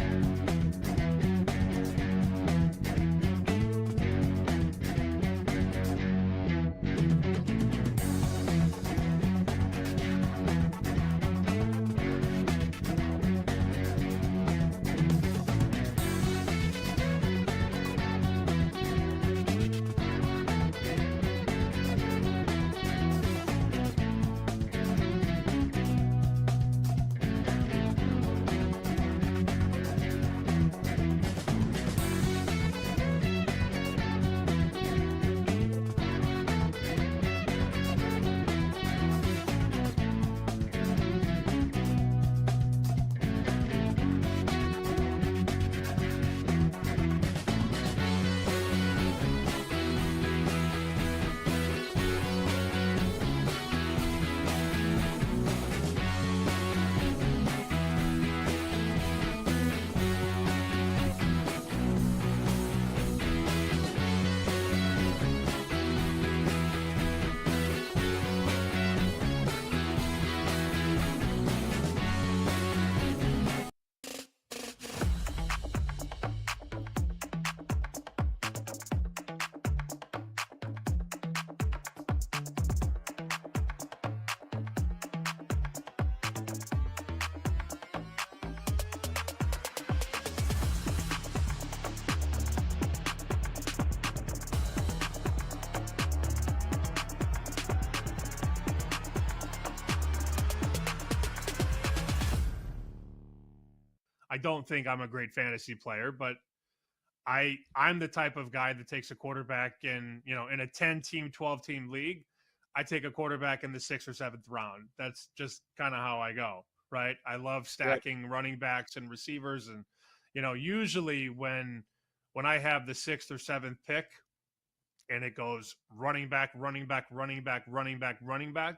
I don't think I'm a great fantasy player, but I'm the type of guy that takes a quarterback in a 10-team, 12-team league. I take a quarterback in the 6th or 7th round. That's just kind of how I go, right? I love stacking running backs and receivers, and usually when when I have the 6th or 7th pick and it goes running back, running back, running back, running back, running back,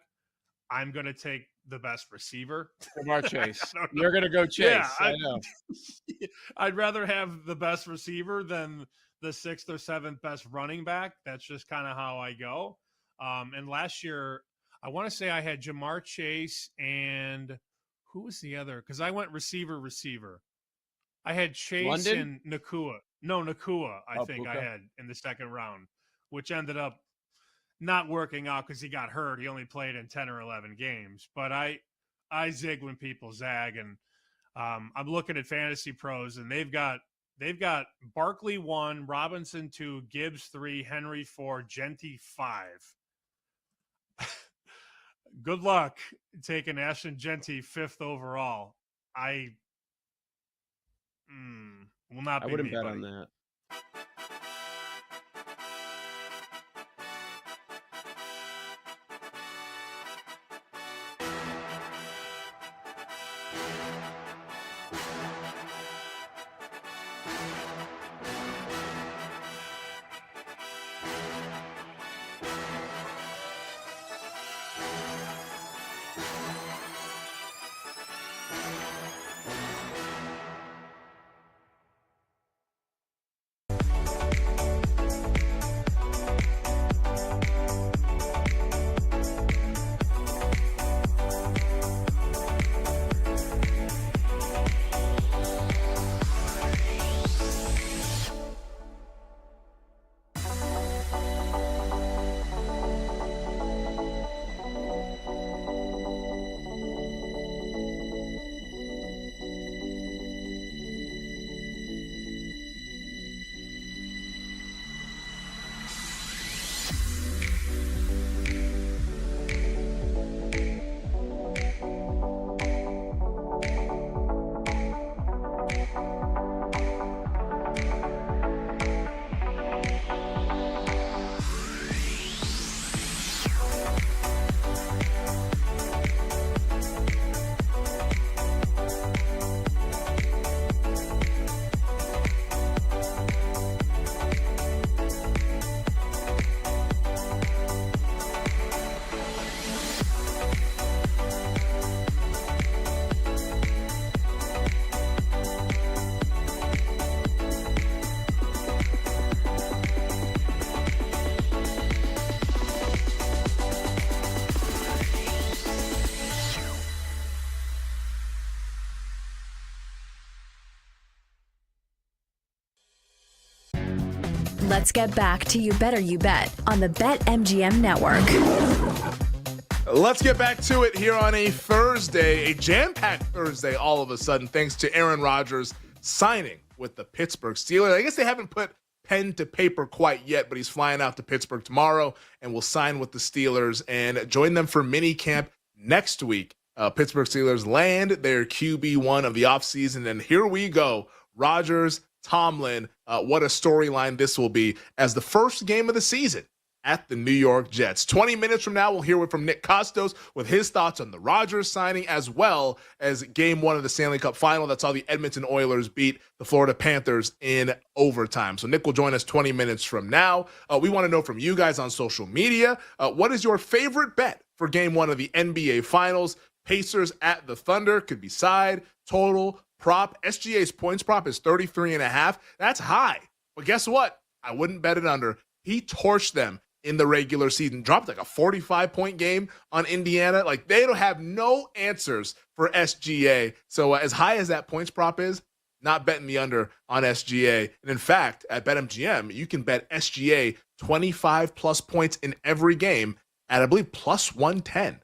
I'm going to take the best receiver. Jamar Chase. You're going to go Chase. Yeah, I know. I'd rather have the best receiver than the 6th or 7th best running back. That's just kind of how I go. And last year, I want to say I had Jamar Chase and who was the other? Because I went receiver. I had Chase London? and Nakua. No, Nakua, I think Puka. I had in the second round, which ended up not working out because he got hurt. He only played in 10 or 11 games. But I zig when people zag, and I'm looking at Fantasy Pros, and they've got Barkley 1, Robinson 2, Gibbs 3, Henry 4, Genty 5. Good luck taking Ashton Genty 5th overall. I will not be I wouldn't me, bet buddy. on that. Let's get back to You Better You Bet on the BetMGM Network. Let's get back to it here on a Thursday, a jam-packed Thursday all of a sudden, thanks to Aaron Rodgers signing with the Pittsburgh Steelers. I guess they haven't put pen to paper quite yet, but he's flying out to Pittsburgh tomorrow and will sign with the Steelers and join them for mini camp next week. Pittsburgh Steelers land their QB1 of the offseason, and here we go. Rodgers, Tomlin, what a storyline this will be as the first game of the season at the New York Jets. 20 minutes from now, we'll hear from Nick Costos with his thoughts on the Rodgers signing, as well as game one of the Stanley Cup final that saw the Edmonton Oilers beat the Florida Panthers in overtime. So Nick will join us 20 minutes from now. We want to know from you guys on social media, what is your favorite bet for game one of the NBA Finals? Pacers at the Thunder could be side, total, prop. SGA's points prop is 33.5. That's high. But guess what? I wouldn't bet it under. He torched them in the regular season. Dropped like a 45-point game on Indiana. Like, they don't have no answers for SGA. So as high as that points prop is, not betting the under on SGA. And in fact, at BetMGM, you can bet SGA 25 plus points in every game at, I believe, plus 110.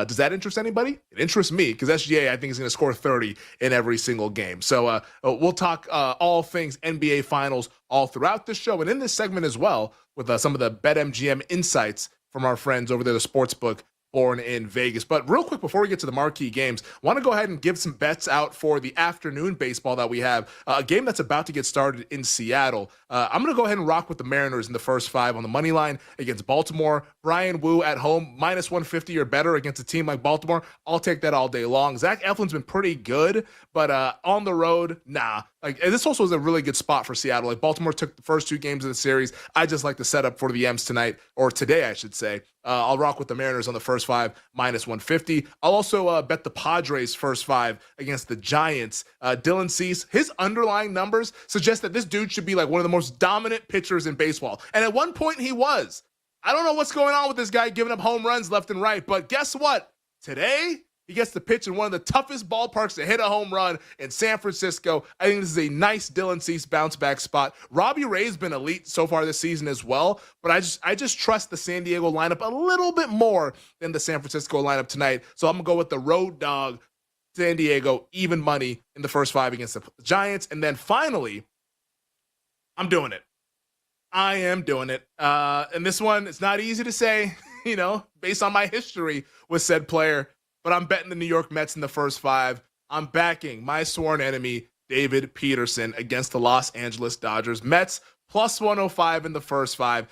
Does that interest anybody? It interests me because SGA, I think, is going to score 30 in every single game. So we'll talk all things NBA Finals all throughout the show and in this segment as well with some of the BetMGM insights from our friends over there, the Sportsbook Born in Vegas. But real quick, before we get to the marquee games, I want to go ahead and give some bets out for the afternoon baseball that we have. A game that's about to get started in Seattle. I'm going to go ahead and rock with the Mariners in the first 5 on the money line against Baltimore. Brian Wu at home, minus 150 or better against a team like Baltimore. I'll take that all day long. Zach Eflin's been pretty good, but on the road, nah. Like, this also is a really good spot for Seattle. Like, Baltimore took the first 2 games of the series. I just like the setup for the M's tonight, or today, I should say. I'll rock with the Mariners on the first 5, minus 150. I'll also bet the Padres first 5 against the Giants. Dylan Cease, his underlying numbers suggest that this dude should be like one of the most dominant pitchers in baseball. And at one point, he was. I don't know what's going on with this guy giving up home runs left and right, but guess what? Today, he gets to pitch in one of the toughest ballparks to hit a home run in San Francisco. I think this is a nice Dylan Cease bounce back spot. Robbie Ray's been elite so far this season as well, but I just trust the San Diego lineup a little bit more than the San Francisco lineup tonight. So I'm going to go with the road dog, San Diego, even money in the first 5 against the Giants. And then finally, I'm doing it. I am doing it. And this one, it's not easy to say, based on my history with said player, but I'm betting the New York Mets in the first 5. I'm backing my sworn enemy, David Peterson, against the Los Angeles Dodgers. Mets plus 105 in the first 5.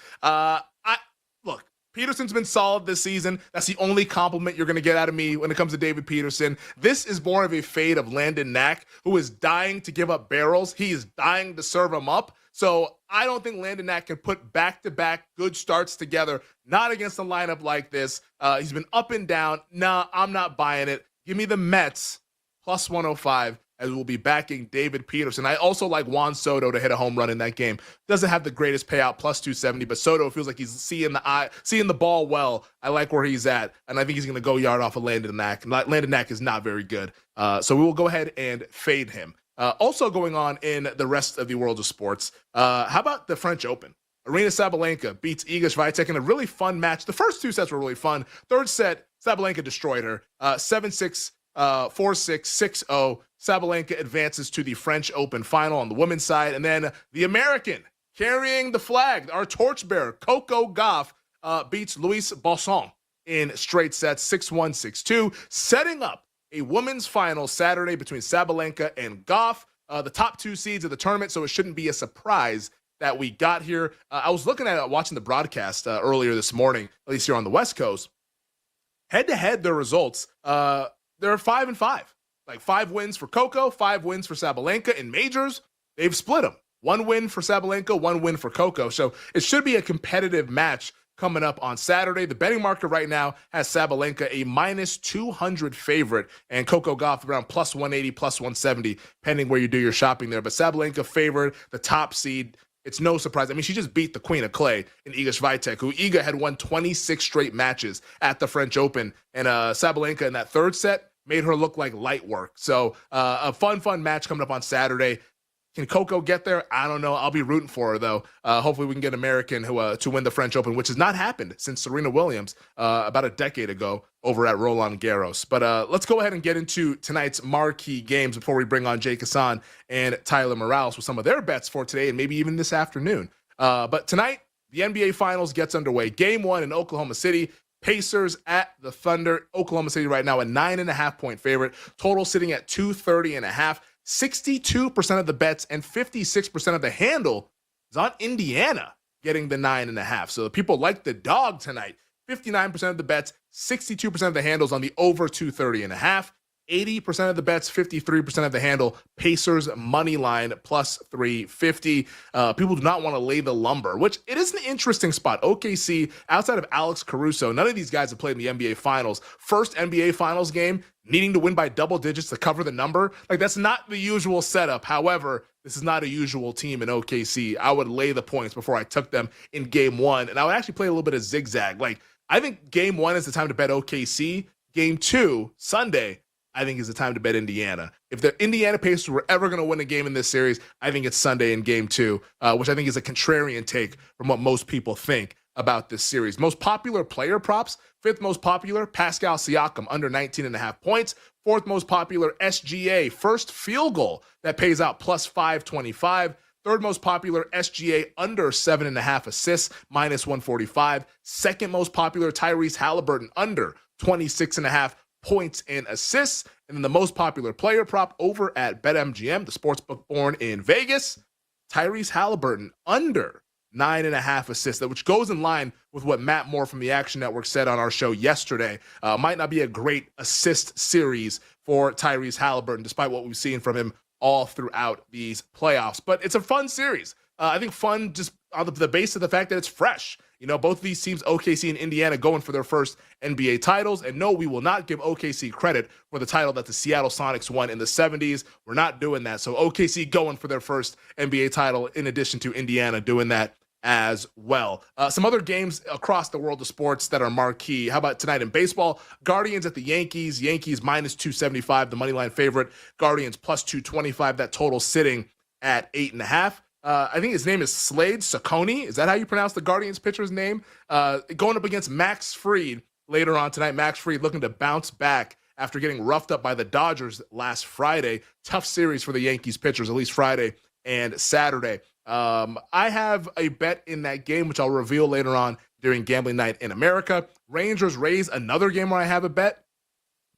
Look, Peterson's been solid this season. That's the only compliment you're going to get out of me when it comes to David Peterson. This is more of a fade of Landon Knack, who is dying to give up barrels. He is dying to serve them up. So I don't think Landon Knack can put back-to-back good starts together, not against a lineup like this. He's been up and down. Nah, I'm not buying it. Give me the Mets plus 105, as we'll be backing David Peterson. I also like Juan Soto to hit a home run in that game. Doesn't have the greatest payout, plus 270, but Soto feels like he's seeing the ball well. I like where he's at, and I think he's going to go yard off of Landon Knack. Landon Knack is not very good, so we will go ahead and fade him. Also going on in the rest of the world of sports, how about the French Open? Arina Sabalenka beats Iga Swiatek in a really fun match. The first 2 sets were really fun. Third set, Sabalenka destroyed her. 7-6, 4-6, 6-0. Sabalenka advances to the French Open final on the women's side. And then the American carrying the flag, our torchbearer, Coco Gauff, beats Louise Bosson in straight sets, 6-1, 6-2, setting up a women's final Saturday between Sabalenka and Gauff, the top 2 seeds of the tournament, so it shouldn't be a surprise that we got here. I was looking at it, watching the broadcast earlier this morning, at least here on the West Coast. Head-to-head, their results, they're 5-5. Like 5 wins for Coco, 5 wins for Sabalenka. In majors, they've split them. 1 win for Sabalenka, 1 win for Coco. So it should be a competitive match coming up on Saturday. The betting market right now has Sabalenka a minus 200 favorite and Coco Gauff around plus 180, plus 170, depending where you do your shopping there. But Sabalenka favored, the top seed. It's no surprise. I mean, she just beat the Queen of Clay in Iga Swiatek, who Iga had won 26 straight matches at the French Open. And Sabalenka in that third set made her look like light work. So a fun match coming up on Saturday. Can Coco get there? I don't know. I'll be rooting for her, though. Hopefully we can get an American to win the French Open, which has not happened since Serena Williams about a decade ago over at Roland Garros. But let's go ahead and get into tonight's marquee games before we bring on Jake Hassan and Tyler Morales with some of their bets for today and maybe even this afternoon. But tonight, the NBA Finals gets underway. Game 1 in Oklahoma City. Pacers at the Thunder. Oklahoma City right now a 9.5-point favorite. Total sitting at 230.5. 62% of the bets and 56% of the handle is on Indiana getting the 9.5. So the people like the dog tonight. 59% of the bets, 62% of the handles on the over 230.5. 80% of the bets, 53% of the handle. Pacers money line plus 350. People do not want to lay the lumber, which it is an interesting spot. OKC, outside of Alex Caruso, none of these guys have played in the NBA Finals. First NBA Finals game, needing to win by double digits to cover the number. Like, that's not the usual setup. However, this is not a usual team in OKC. I would lay the points before I took them in game 1. And I would actually play a little bit of zigzag. Like, I think game 1 is the time to bet OKC. Game 2, Sunday, I think is the time to bet Indiana. If the Indiana Pacers were ever going to win a game in this series, I think it's Sunday in game 2, which I think is a contrarian take from what most people think about this series. Most popular player props, 5th most popular, Pascal Siakam, under 19.5 points. 4th most popular, SGA, first field goal that pays out plus 525. 3rd most popular, SGA, under 7.5 assists, minus 145. 2nd most popular, Tyrese Halliburton, under 26.5 points and assists. And then the most popular player prop over at BetMGM, the sportsbook born in Vegas, Tyrese Halliburton under 9.5 assists, which goes in line with what Matt Moore from the Action Network said on our show yesterday. Might not be a great assist series for Tyrese Halliburton, despite what we've seen from him all throughout these playoffs. But it's a fun series. I think fun just on the base of the fact that it's fresh. You know, both of these teams, OKC and Indiana, going for their first NBA titles. And no, we will not give OKC credit for the title that the Seattle Sonics won in the 70s. We're not doing that. So OKC going for their first NBA title in addition to Indiana doing that as well. Some other games across the world of sports that are marquee. How about tonight in baseball? Guardians at the Yankees. Yankees minus 275, the money line favorite. Guardians plus 225, that total sitting at 8.5. I think his name is Slade Cecconi. Is that how you pronounce the Guardians pitcher's name? Going up against Max Fried later on tonight. Max Fried looking to bounce back after getting roughed up by the Dodgers last Friday. Tough series for the Yankees pitchers, at least Friday and Saturday. I have a bet in that game, which I'll reveal later on during Gambling Night in America. Rangers Rays, another game where I have a bet.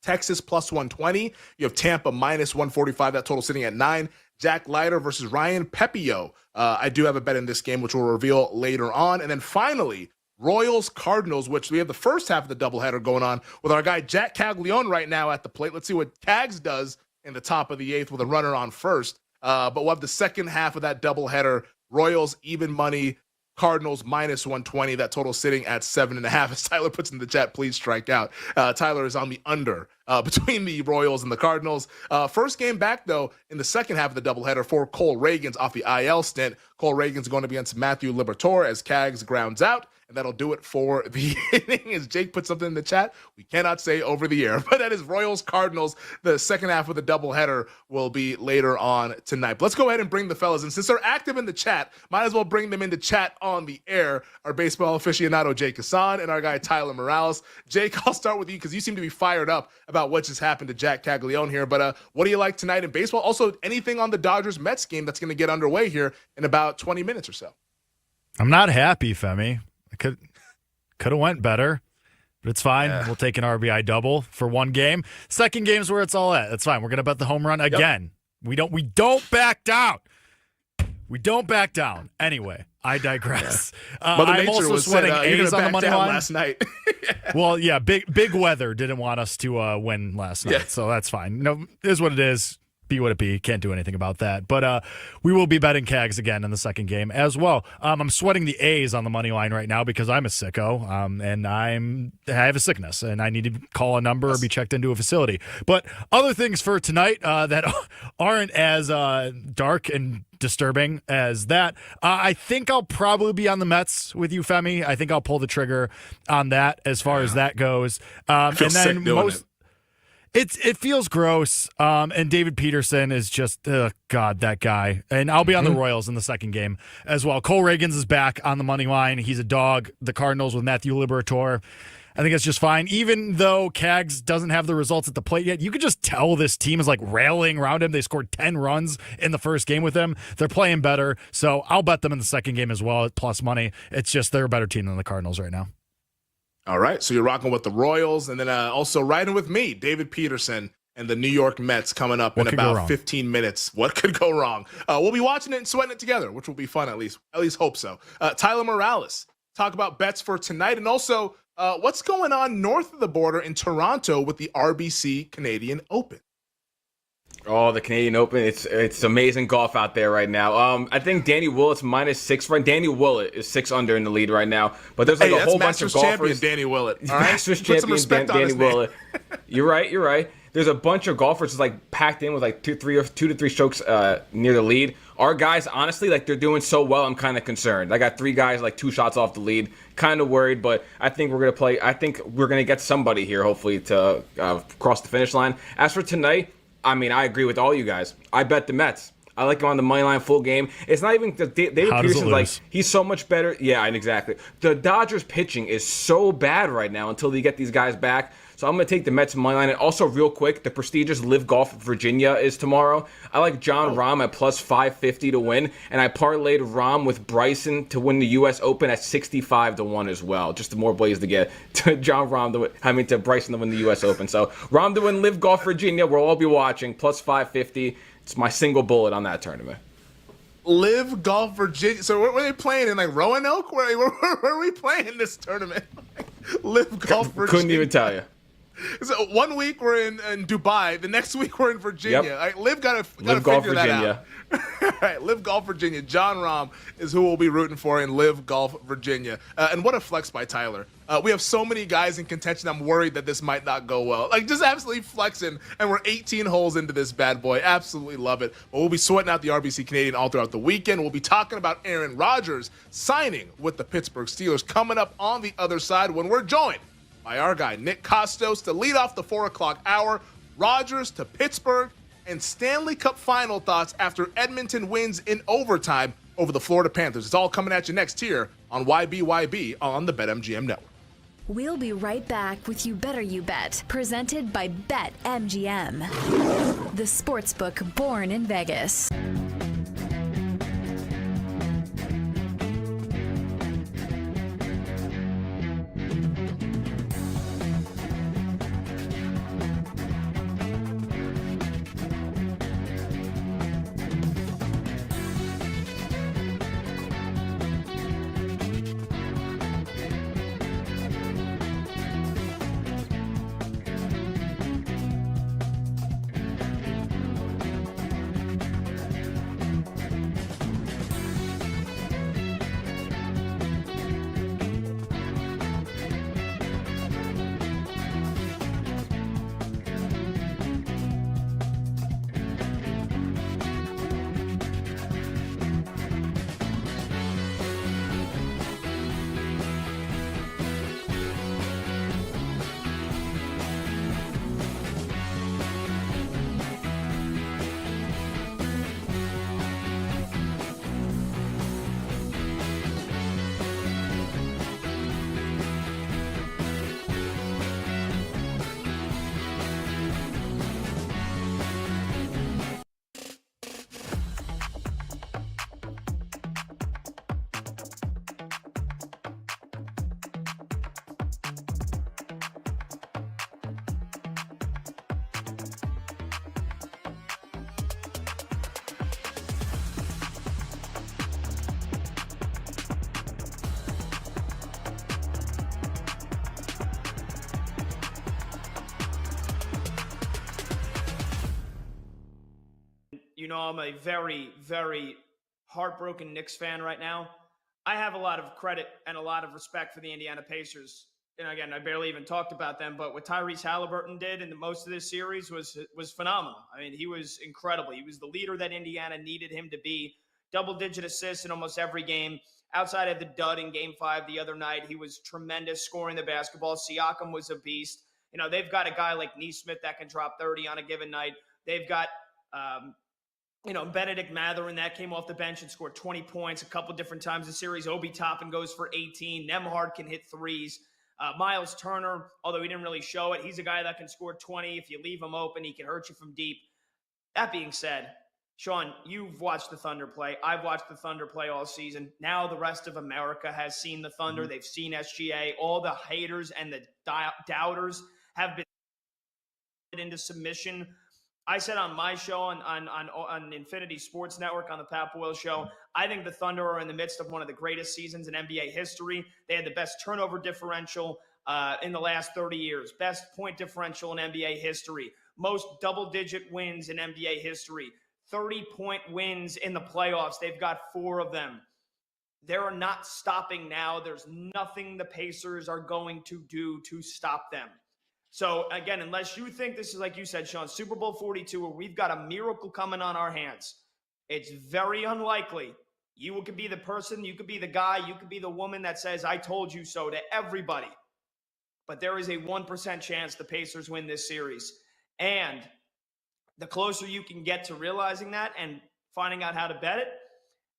Texas plus 120. You have Tampa minus 145. That total sitting at 9. Jack Leiter versus Ryan Pepio. I do have a bet in this game, which we'll reveal later on. And then finally, Royals Cardinals, which we have the first half of the doubleheader going on with our guy Jack Caglione right now at the plate. Let's see what Cags does in the top of the 8th with a runner on first. But we'll have the second half of that doubleheader. Royals even money, Cardinals minus 120. That total sitting at 7.5. As Tyler puts in the chat, please strike out. Tyler is on the under between the Royals and the Cardinals. First game back, though, in the second half of the doubleheader for Cole Reagans off the IL stint. Cole Reagans going to be against Matthew Liberatore as Cags grounds out. And that'll do it for the inning. As Jake put something in the chat, we cannot say over the air. But that is Royals Cardinals. The second half of the doubleheader will be later on tonight. But let's go ahead and bring the fellas in. Since they're active in the chat, might as well bring them into chat on the air. Our baseball aficionado, Jake Hassan, and our guy, Tyler Morales. Jake, I'll start with you because you seem to be fired up about what just happened to Jack Caglione here. But what do you like tonight in baseball? Also, anything on the Dodgers-Mets game that's going to get underway here in about 20 minutes or so? I'm not happy, Femi. Could have went better, but it's fine. Yeah. We'll take an RBI double for one game. Second game's where it's all at. That's fine. We're gonna bet the home run again. Yep. We don't back down. We don't back down. Anyway, I digress. Yeah. I'm also sweating A's on the money line last night. Well, yeah, big weather didn't want us to win last night, so that's fine. No, it is what it is. Be what it be. Can't do anything about that. But we will be betting Cags again in the second game as well. I'm sweating the A's on the money line right now because I'm a sicko, and I have a sickness, and I need to call a number or be checked into a facility. But other things for tonight that aren't as dark and disturbing as that. I think I'll probably be on the Mets with you, Femi. I think I'll pull the trigger on that as far as that goes. I feel sick doing it. It feels gross, and David Peterson is just, God, that guy. And I'll be on the Royals in the second game as well. Cole Reagans is back on the money line. He's a dog. The Cardinals with Matthew Liberatore. I think it's just fine. Even though Cags doesn't have the results at the plate yet, you could just tell this team is like rallying around him. They scored 10 runs in the first game with him. They're playing better, so I'll bet them in the second game as well at plus money. It's just they're a better team than the Cardinals right now. All right, so you're rocking with the Royals, and then also riding with me, David Peterson and the New York Mets coming up in about 15 minutes. What could go wrong? We'll be watching it and sweating it together, which will be fun at least hope so. Tyler Morales, talk about bets for tonight, and also what's going on north of the border in Toronto with the RBC Canadian Open. Oh, the Canadian Open. It's amazing golf out there right now. I think Danny Willett's -6 right. Danny Willett is 6 under in the lead right now. But there's like a whole bunch of golfers. Champion Danny Willett. All right? Masters champion Danny Willett. You're right. There's a bunch of golfers just like packed in with like 2 to 3 strokes near the lead. Our guys, honestly, like they're doing so well, I'm kind of concerned. I got 3 guys like 2 shots off the lead. Kind of worried, but I think we're gonna get somebody here hopefully to cross the finish line. As for tonight, I mean, I agree with all you guys. I bet the Mets. I like him on the money line full game. It's not even David Peterson's like he's so much better. Yeah, exactly. The Dodgers pitching is so bad right now until they get these guys back. So I'm going to take the Mets money line. And also, real quick, the prestigious Live Golf Virginia is tomorrow. I like John Rahm at plus 550 to win, and I parlayed Rahm with Bryson to win the U.S. Open at 65 to 1 as well. Just the more plays to get to to Bryson to win the U.S. Open. So Rahm to win Live Golf Virginia. We'll all be watching. Plus 550. It's my single bullet on that tournament. Live Golf Virginia. So where were they playing in like Roanoke? Where are we playing this tournament? Live Golf Virginia. Couldn't even tell you. So 1 week we're in Dubai. The next week we're in Virginia. Yep. All right, Live gotta Live figure Golf that Virginia. out. All right, Live Golf Virginia. John Rahm is who we'll be rooting for in Live Golf Virginia. And what a flex by Tyler. We have so many guys in contention. I'm worried that this might not go well. Like, just absolutely flexing. And we're 18 holes into this bad boy. Absolutely love it. But we'll be sweating out the RBC Canadian all throughout the weekend. We'll be talking about Aaron Rodgers signing with the Pittsburgh Steelers coming up on the other side when we're joined by our guy, Nick Costos, to lead off the 4 o'clock hour. Rodgers to Pittsburgh and Stanley Cup final thoughts after Edmonton wins in overtime over the Florida Panthers. It's all coming at you next here on YBYB on the BetMGM Network. We'll be right back with You Better You Bet, presented by BetMGM, the sportsbook born in Vegas. You know, I'm a very, very heartbroken Knicks fan right now. I have a lot of credit and a lot of respect for the Indiana Pacers. And again, I barely even talked about them, but what Tyrese Halliburton did in the most of this series was phenomenal. I mean, he was incredible. He was the leader that Indiana needed him to be. Double-digit assists in almost every game. Outside of the dud in Game 5 the other night, he was tremendous scoring the basketball. Siakam was a beast. You know, they've got a guy like Nesmith that can drop 30 on a given night. They've got Benedict Mathurin that came off the bench and scored 20 points a couple different times in the series. Obi Toppin goes for 18. Nembhard can hit threes. Miles Turner, although he didn't really show it, he's a guy that can score 20. If you leave him open, he can hurt you from deep. That being said, Sean, you've watched the Thunder play. I've watched the Thunder play all season. Now the rest of America has seen the Thunder. Mm-hmm. They've seen SGA. All the haters and the doubters have been into submission. I said on my show on Infinity Sports Network on the Pat Boyle Show, I think the Thunder are in the midst of one of the greatest seasons in NBA history. They had the best turnover differential in the last 30 years, best point differential in NBA history, most double-digit wins in NBA history, 30-point wins in the playoffs. They've got 4 of them. They're not stopping now. There's nothing the Pacers are going to do to stop them. So, again, unless you think this is, like you said, Sean, Super Bowl 42, where we've got a miracle coming on our hands, it's very unlikely. You could be the person, you could be the guy, you could be the woman that says, I told you so to everybody. But there is a 1% chance the Pacers win this series. And the closer you can get to realizing that and finding out how to bet it,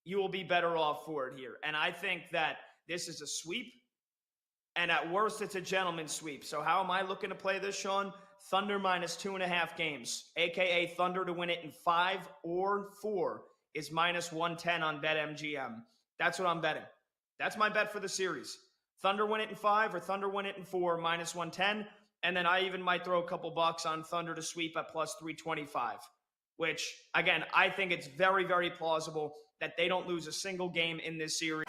you will be better off for it here. And I think that this is a sweep. And at worst, it's a gentleman's sweep. So how am I looking to play this, Sean? Thunder minus 2.5 games, a.k.a. Thunder to win it in 5 or 4 is minus 110 on BetMGM. That's what I'm betting. That's my bet for the series. Thunder win it in 5 or Thunder win it in 4, minus 110. And then I even might throw a couple bucks on Thunder to sweep at plus 325, which, again, I think it's very, very plausible that they don't lose a single game in this series.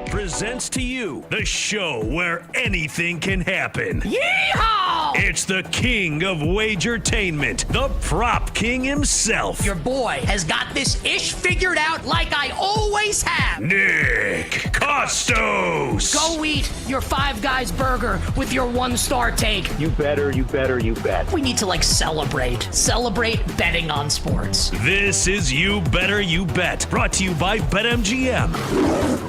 Presents to you the show where anything can happen. Yeehaw! It's the king of Wagertainment, the prop king himself. Your boy has got this ish figured out like I always have. Nick Costos. Go eat your Five Guys burger with your 1-star take. You better, you bet. We need to celebrate betting on sports. This is You Better You Bet, brought to you by BetMGM,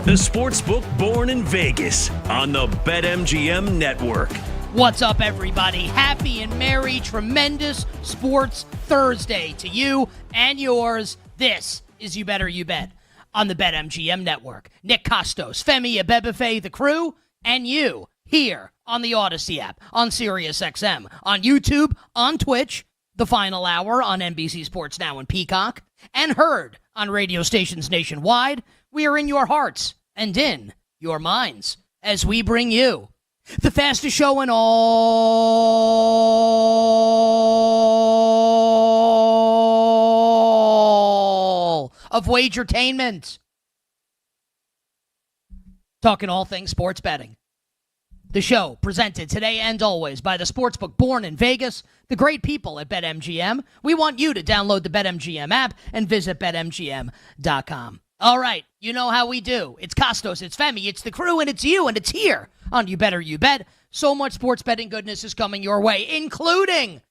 the sportsbook born in Vegas on the BetMGM network. What's up, everybody? Happy and merry, tremendous Sports Thursday to you and yours. This is You Better You Bet on the BetMGM network. Nick Costos, Femi Abebefe, the crew, and you here on the Odyssey app, on SiriusXM, on YouTube, on Twitch, the final hour on NBC Sports Now and Peacock, and heard on radio stations nationwide. We are in your hearts and in your minds as we bring you the fastest show in all of Wagertainment. Talking all things sports betting. The show presented today and always by the sportsbook born in Vegas, the great people at BetMGM. We want you to download the BetMGM app and visit BetMGM.com. All right, you know how we do. It's Costos, it's Femi, it's the crew, and it's you, and it's here on You Better You Bet. So much sports betting goodness is coming your way, including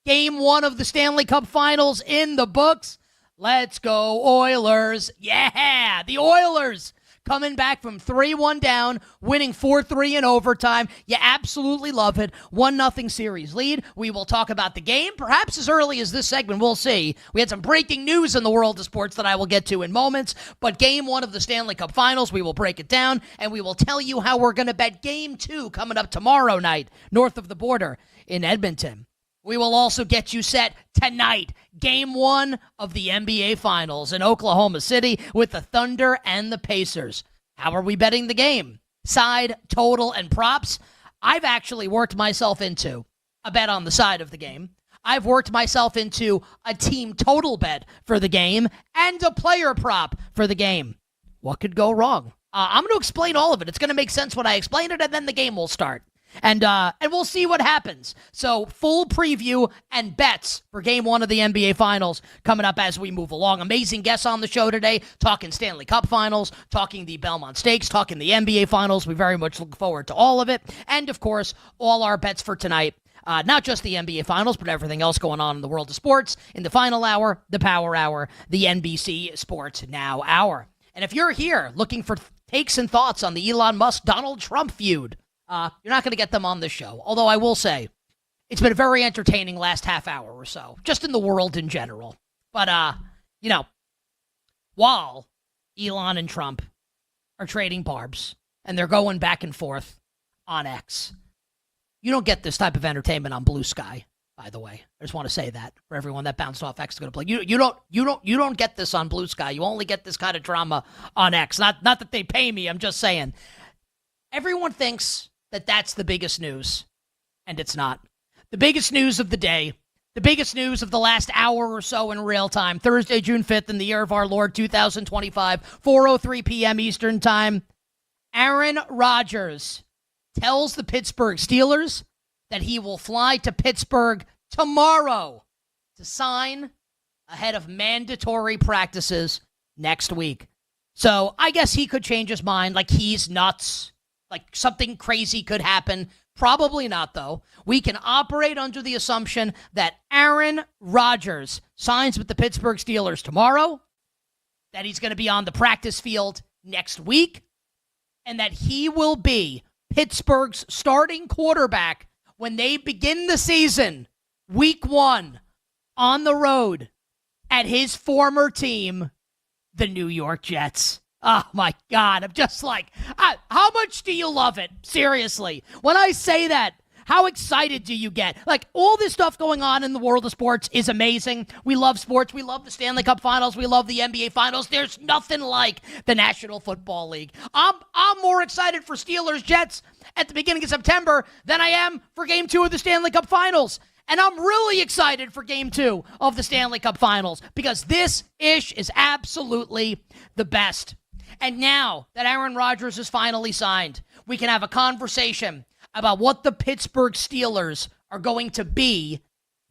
Game 1 of the Stanley Cup Finals in the books. Let's go, Oilers. Yeah, the Oilers coming back from 3-1 down, winning 4-3 in overtime. You absolutely love it. 1-0 series lead. We will talk about the game, perhaps as early as this segment. We'll see. We had some breaking news in the world of sports that I will get to in moments, but Game 1 of the Stanley Cup Finals, we will break it down, and we will tell you how we're going to bet Game 2 coming up tomorrow night, north of the border in Edmonton. We will also get you set tonight, Game 1 of the NBA Finals in Oklahoma City with the Thunder and the Pacers. How are we betting the game? Side, total, and props. I've actually worked myself into a bet on the side of the game. I've worked myself into a team total bet for the game and a player prop for the game. What could go wrong? I'm going to explain all of it. It's going to make sense when I explain it, and then the game will start. And we'll see what happens. So full preview and bets for Game 1 of the NBA Finals coming up as we move along. Amazing guests on the show today, talking Stanley Cup Finals, talking the Belmont Stakes, talking the NBA Finals. We very much look forward to all of it. And, of course, all our bets for tonight. Not just the NBA Finals, but everything else going on in the world of sports in the final hour, the power hour, the NBC Sports Now hour. And if you're here looking for takes and thoughts on the Elon Musk-Donald Trump feud, you're not going to get them on the show. Although I will say, it's been a very entertaining last half hour or so, just in the world in general. But, while Elon and Trump are trading barbs, and they're going back and forth on X. You don't get this type of entertainment on Blue Sky, by the way. I just want to say that for everyone that bounced off X is going to play. You don't get this on Blue Sky. You only get this kind of drama on X. Not that they pay me. I'm just saying. Everyone thinks that that's the biggest news, and it's not. The biggest news of the day, the biggest news of the last hour or so in real time, Thursday, June 5th, in the year of our Lord, 2025, 4:03 p.m. Eastern Time. Aaron Rodgers tells the Pittsburgh Steelers that he will fly to Pittsburgh tomorrow to sign ahead of mandatory practices next week. So I guess he could change his mind, like he's nuts, like something crazy could happen. Probably not, though. We can operate under the assumption that Aaron Rodgers signs with the Pittsburgh Steelers tomorrow, that he's going to be on the practice field next week, and that he will be Pittsburgh's starting quarterback when they begin the season, week 1, on the road at his former team, the New York Jets. Oh, my God. I'm just like, how much do you love it? Seriously. When I say that, how excited do you get? Like, all this stuff going on in the world of sports is amazing. We love sports. We love the Stanley Cup Finals. We love the NBA Finals. There's nothing like the National Football League. I'm more excited for Steelers-Jets at the beginning of September than I am for Game 2 of the Stanley Cup Finals. And I'm really excited for Game 2 of the Stanley Cup Finals because this ish is absolutely the best. And now that Aaron Rodgers is finally signed, we can have a conversation about what the Pittsburgh Steelers are going to be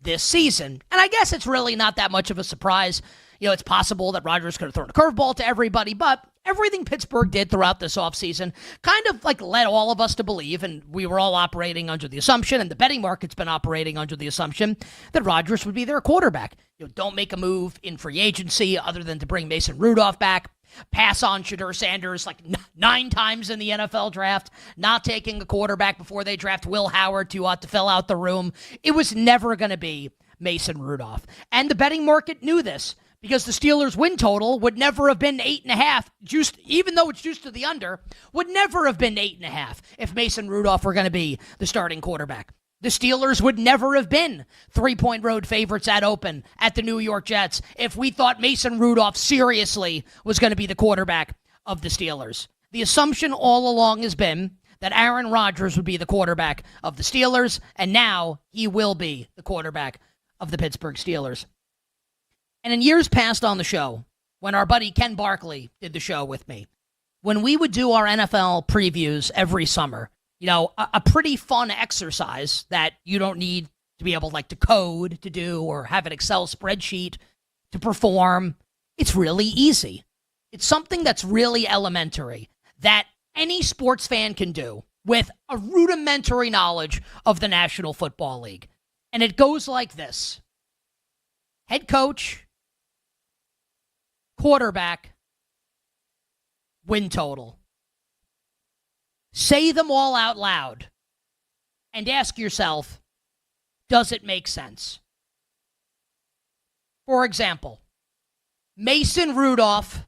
this season. And I guess it's really not that much of a surprise. You know, it's possible that Rodgers could have thrown a curveball to everybody, but everything Pittsburgh did throughout this offseason kind of like led all of us to believe, and we were all operating under the assumption, and the betting market's been operating under the assumption, that Rodgers would be their quarterback. You know, don't make a move in free agency other than to bring Mason Rudolph back. Pass on Shedeur Sanders like 9 times in the NFL draft, not taking a quarterback before they draft Will Howard to fill out the room. It was never going to be Mason Rudolph. And the betting market knew this because the Steelers' win total would never have been 8.5, juiced, even though it's juiced to the under, would never have been 8.5 if Mason Rudolph were going to be the starting quarterback. The Steelers would never have been 3-point road favorites at open at the New York Jets if we thought Mason Rudolph seriously was going to be the quarterback of the Steelers. The assumption all along has been that Aaron Rodgers would be the quarterback of the Steelers, and now he will be the quarterback of the Pittsburgh Steelers. And in years past on the show, when our buddy Ken Barkley did the show with me, when we would do our NFL previews every summer, you know, a pretty fun exercise that you don't need to be able to code to do or have an Excel spreadsheet to perform. It's really easy. It's something that's really elementary that any sports fan can do with a rudimentary knowledge of the National Football League. And it goes like this. Head coach, quarterback, win total. Say them all out loud and ask yourself, does it make sense? For example, Mason Rudolph,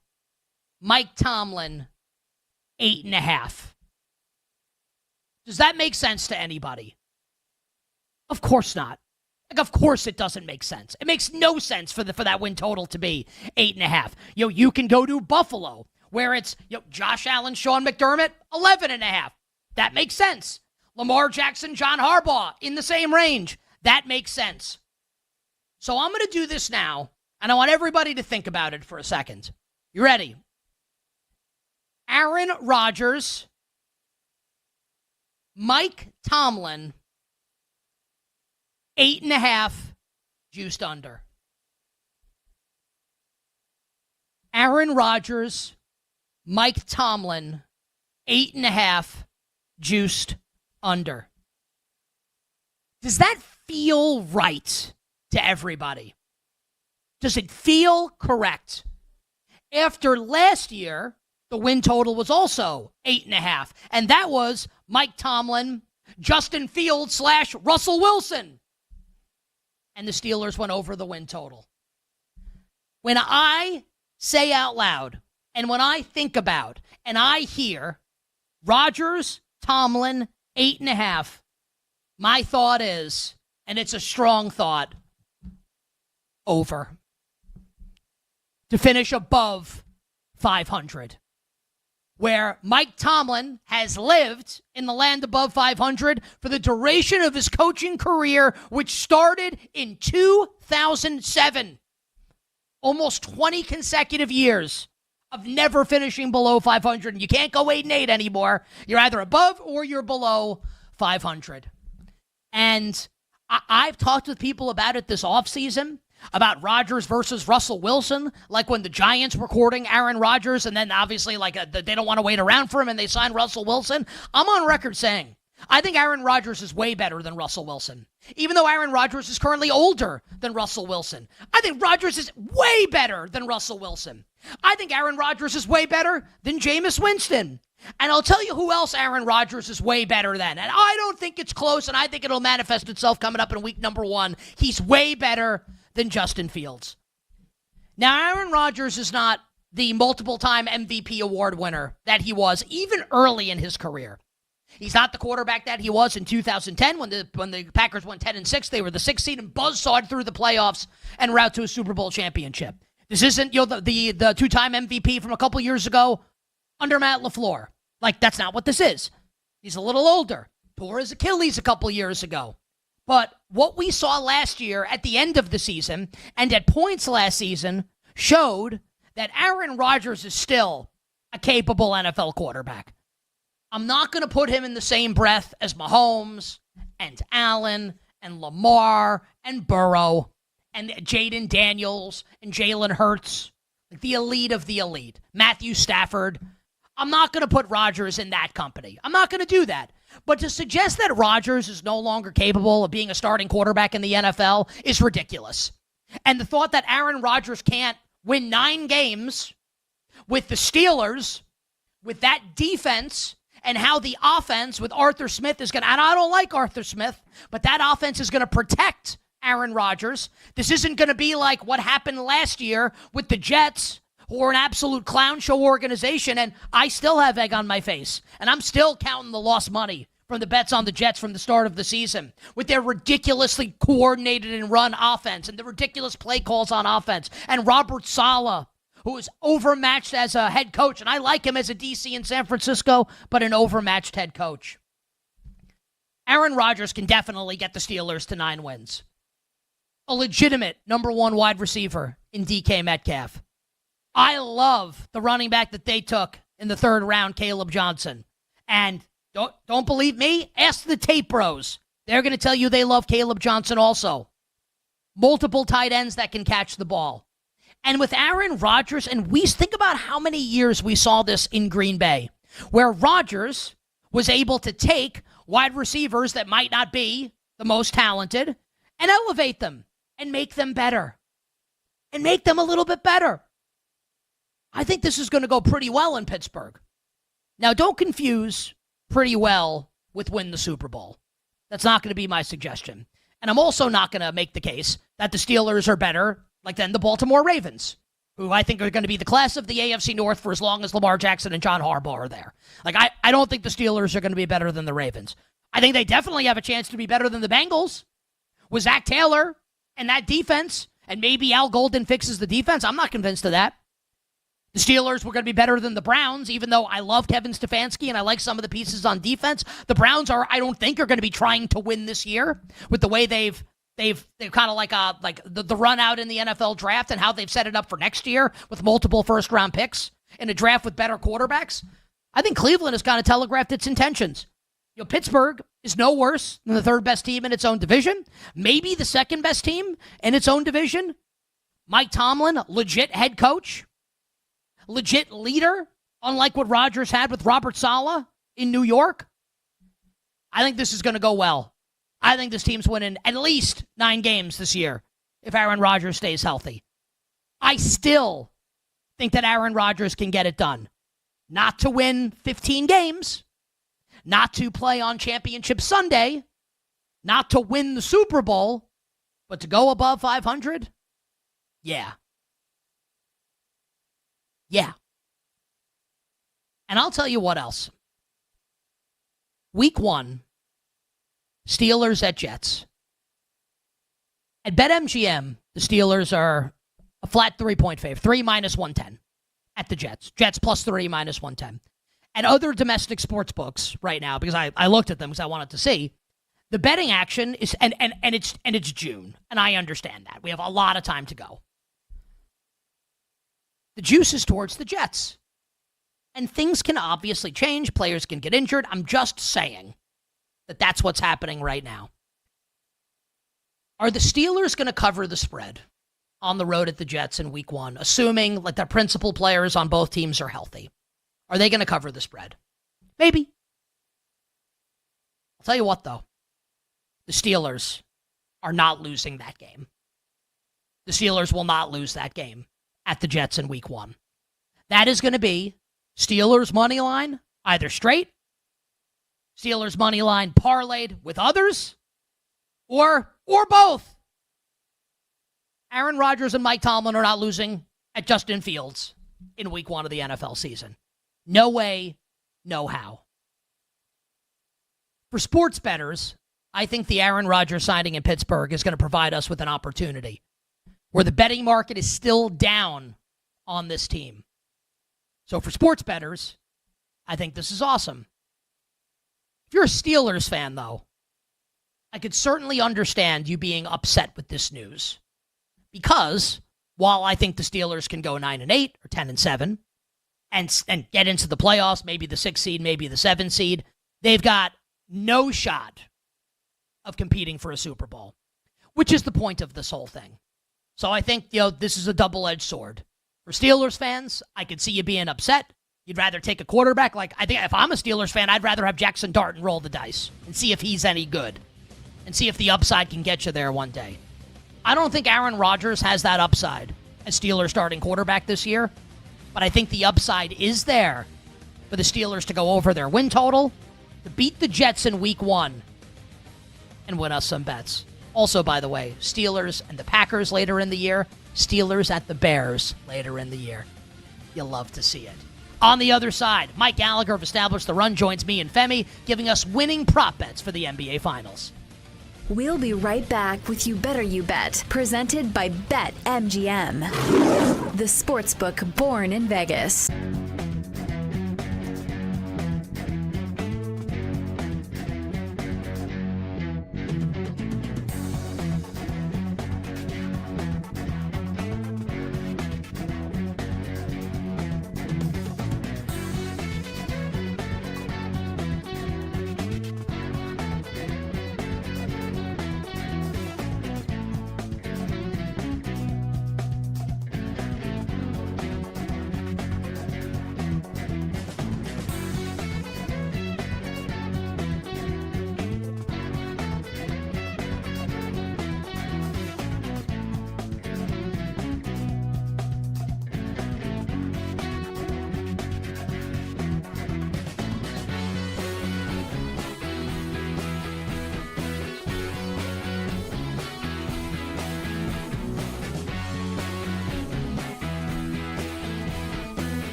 Mike Tomlin, 8.5. Does that make sense to anybody? Of course not. Of course it doesn't make sense. It makes no sense for that win total to be 8.5. You can go to Buffalo, where it's Josh Allen, Sean McDermott, 11.5. That makes sense. Lamar Jackson, John Harbaugh in the same range. That makes sense. So I'm going to do this now, and I want everybody to think about it for a second. You ready? Aaron Rodgers, Mike Tomlin, 8.5, juiced under. Aaron Rodgers, Mike Tomlin, 8.5, juiced under. Does that feel right to everybody? Does it feel correct? After last year, the win total was also 8.5, and that was Mike Tomlin, Justin Fields / Russell Wilson. And the Steelers went over the win total. When I say out loud, and when I think about, and I hear Rodgers, Tomlin, 8.5. My thought is, and it's a strong thought, over. To finish above 500. Where Mike Tomlin has lived in the land above 500 for the duration of his coaching career, which started in 2007. Almost 20 consecutive years of never finishing below 500. And you can't go 8-8 anymore. You're either above or you're below 500. And I've talked with people about it this offseason, about Rodgers versus Russell Wilson, like when the Giants were courting Aaron Rodgers, and then obviously they don't want to wait around for him and they signed Russell Wilson. I'm on record saying I think Aaron Rodgers is way better than Russell Wilson. Even though Aaron Rodgers is currently older than Russell Wilson, I think Rodgers is way better than Russell Wilson. I think Aaron Rodgers is way better than Jameis Winston. And I'll tell you who else Aaron Rodgers is way better than. And I don't think it's close, and I think it'll manifest itself coming up in week number 1. He's way better than Justin Fields. Now, Aaron Rodgers is not the multiple-time MVP award winner that he was even early in his career. He's not the quarterback that he was in 2010 when the Packers went 10-6. They were the 6th seed and buzzsawed through the playoffs en route to a Super Bowl championship. This isn't the two-time MVP from a couple years ago under Matt LaFleur. That's not what this is. He's a little older. Tore his Achilles a couple years ago. But what we saw last year at the end of the season and at points last season showed that Aaron Rodgers is still a capable NFL quarterback. I'm not going to put him in the same breath as Mahomes and Allen and Lamar and Burrow and Jaden Daniels and Jalen Hurts, the elite of the elite, Matthew Stafford. I'm not going to put Rodgers in that company. I'm not going to do that. But to suggest that Rodgers is no longer capable of being a starting quarterback in the NFL is ridiculous. And the thought that Aaron Rodgers can't win 9 games with the Steelers, with that defense, and how the offense with Arthur Smith is going to, and I don't like Arthur Smith, but that offense is going to protect Aaron Rodgers. This isn't going to be like what happened last year with the Jets, who are an absolute clown show organization, and I still have egg on my face. And I'm still counting the lost money from the bets on the Jets from the start of the season with their ridiculously coordinated and run offense and the ridiculous play calls on offense. And Robert Saleh, who is overmatched as a head coach, and I like him as a DC in San Francisco, but an overmatched head coach. Aaron Rodgers can definitely get the Steelers to 9 wins. A legitimate number 1 wide receiver in DK Metcalf. I love the running back that they took in the 3rd round, Caleb Johnson. And don't believe me? Ask the tape bros. They're going to tell you they love Caleb Johnson also. Multiple tight ends that can catch the ball. And with Aaron Rodgers, and we think about how many years we saw this in Green Bay, where Rodgers was able to take wide receivers that might not be the most talented and elevate them and make them better. And make them a little bit better. I think this is going to go pretty well in Pittsburgh. Now, don't confuse pretty well with win the Super Bowl. That's not going to be my suggestion. And I'm also not going to make the case that the Steelers are better than the Baltimore Ravens, who I think are going to be the class of the AFC North for as long as Lamar Jackson and John Harbaugh are there. I don't think the Steelers are going to be better than the Ravens. I think they definitely have a chance to be better than the Bengals with Zach Taylor and that defense, and maybe Al Golden fixes the defense. I'm not convinced of that. The Steelers were going to be better than the Browns, even though I love Kevin Stefanski and I like some of the pieces on defense. The Browns I don't think are going to be trying to win this year with the way they've kind of like the run out in the NFL draft and how they've set it up for next year with multiple first-round picks in a draft with better quarterbacks. I think Cleveland has kind of telegraphed its intentions. Pittsburgh is no worse than the 3rd best team in its own division, maybe the 2nd best team in its own division. Mike Tomlin, legit head coach. Legit leader, unlike what Rodgers had with Robert Saleh in New York. I think this is going to go well. I think this team's winning at least 9 games this year if Aaron Rodgers stays healthy. I still think that Aaron Rodgers can get it done. Not to win 15 games, not to play on Championship Sunday, not to win the Super Bowl, but to go above 500? Yeah. Yeah. And I'll tell you what else. Week 1 Steelers at Jets. At BetMGM, the Steelers are a flat 3-point fave, 3 minus 110 at the Jets. Jets plus 3 minus 110. At other domestic sports books right now, because I looked at them because I wanted to see, the betting action is and it's June, and I understand that. We have a lot of time to go. The juice is towards the Jets. And things can obviously change. Players can get injured. I'm just saying that that's what's happening right now. Are the Steelers going to cover the spread on the road at the Jets in week 1, assuming like their principal players on both teams are healthy? Are they going to cover the spread? Maybe. I'll tell you what, though. The Steelers are not losing that game. The Steelers will not lose that game at the Jets in week 1. That is going to be Steelers money line, either straight, Steelers money line parlayed with others, or both. Aaron Rodgers and Mike Tomlin are not losing at Justin Fields in week 1 of the NFL season. No way, no how. For sports bettors, I think the Aaron Rodgers signing in Pittsburgh is going to provide us with an opportunity where the betting market is still down on this team. So for sports bettors, I think this is awesome. If you're a Steelers fan, though, I could certainly understand you being upset with this news. Because while I think the Steelers can go 9-8 or 10-7 and get into the playoffs, maybe the 6th seed, maybe the 7th seed, they've got no shot of competing for a Super Bowl, which is the point of this whole thing. So I think, this is a double-edged sword. For Steelers fans, I could see you being upset. You'd rather take a quarterback. Like, I think if I'm a Steelers fan, I'd rather have Jackson Dart and roll the dice and see if he's any good and see if the upside can get you there one day. I don't think Aaron Rodgers has that upside as Steelers starting quarterback this year, but I think the upside is there for the Steelers to go over their win total, to beat the Jets in week 1, and win us some bets. Also, by the way, Steelers and the Packers later in the year, Steelers at the Bears later in the year. You'll love to see it. On the other side, Mike Gallagher of Established the Run joins me and Femi, giving us winning prop bets for the NBA Finals. We'll be right back with You Better You Bet, presented by BetMGM, the sportsbook born in Vegas.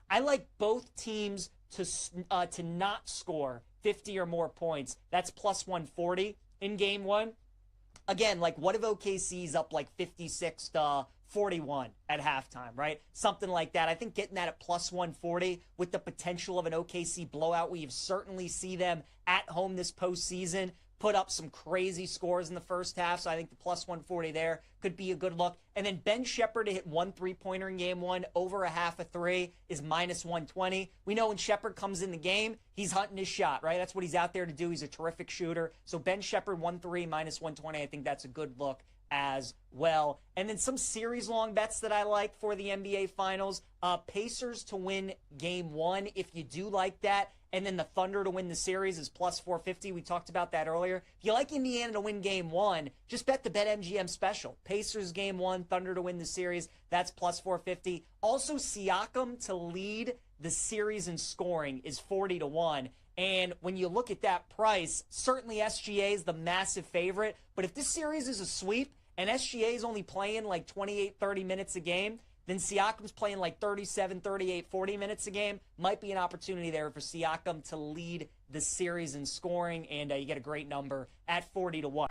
I like both teams to not score 50 or more points. That's plus 140 in game 1. Again, like what if OKC's up like 56-41 at halftime, right? Something like that. I think getting that at plus 140 with the potential of an OKC blowout, we certainly see them at home this postseason. put up some crazy scores in the first half, so I think the plus 140 there could be a good look. And then Ben Shepherd to hit 1 3-pointer in game 1, over a half a three is minus 120. We know when Shepherd comes in the game, he's hunting his shot, right? That's what he's out there to do. He's a terrific shooter. So Ben Shepherd 1-3 minus 120, I think that's a good look as well. And then some series long bets that I like for the NBA Finals. Pacers to win game 1, if you do like that. And then the Thunder to win the series is plus 450. We talked about that earlier. If you like Indiana to win game 1, just bet the BetMGM special. Pacers game 1, Thunder to win the series. That's plus 450. Also, Siakam to lead the series in scoring is 40-1. And when you look at that price, certainly SGA is the massive favorite. But if this series is a sweep and SGA is only playing like 28, 30 minutes a game, then Siakam's playing like 37, 38, 40 minutes a game. Might be an opportunity there for Siakam to lead the series in scoring, and you get a great number at 40-1.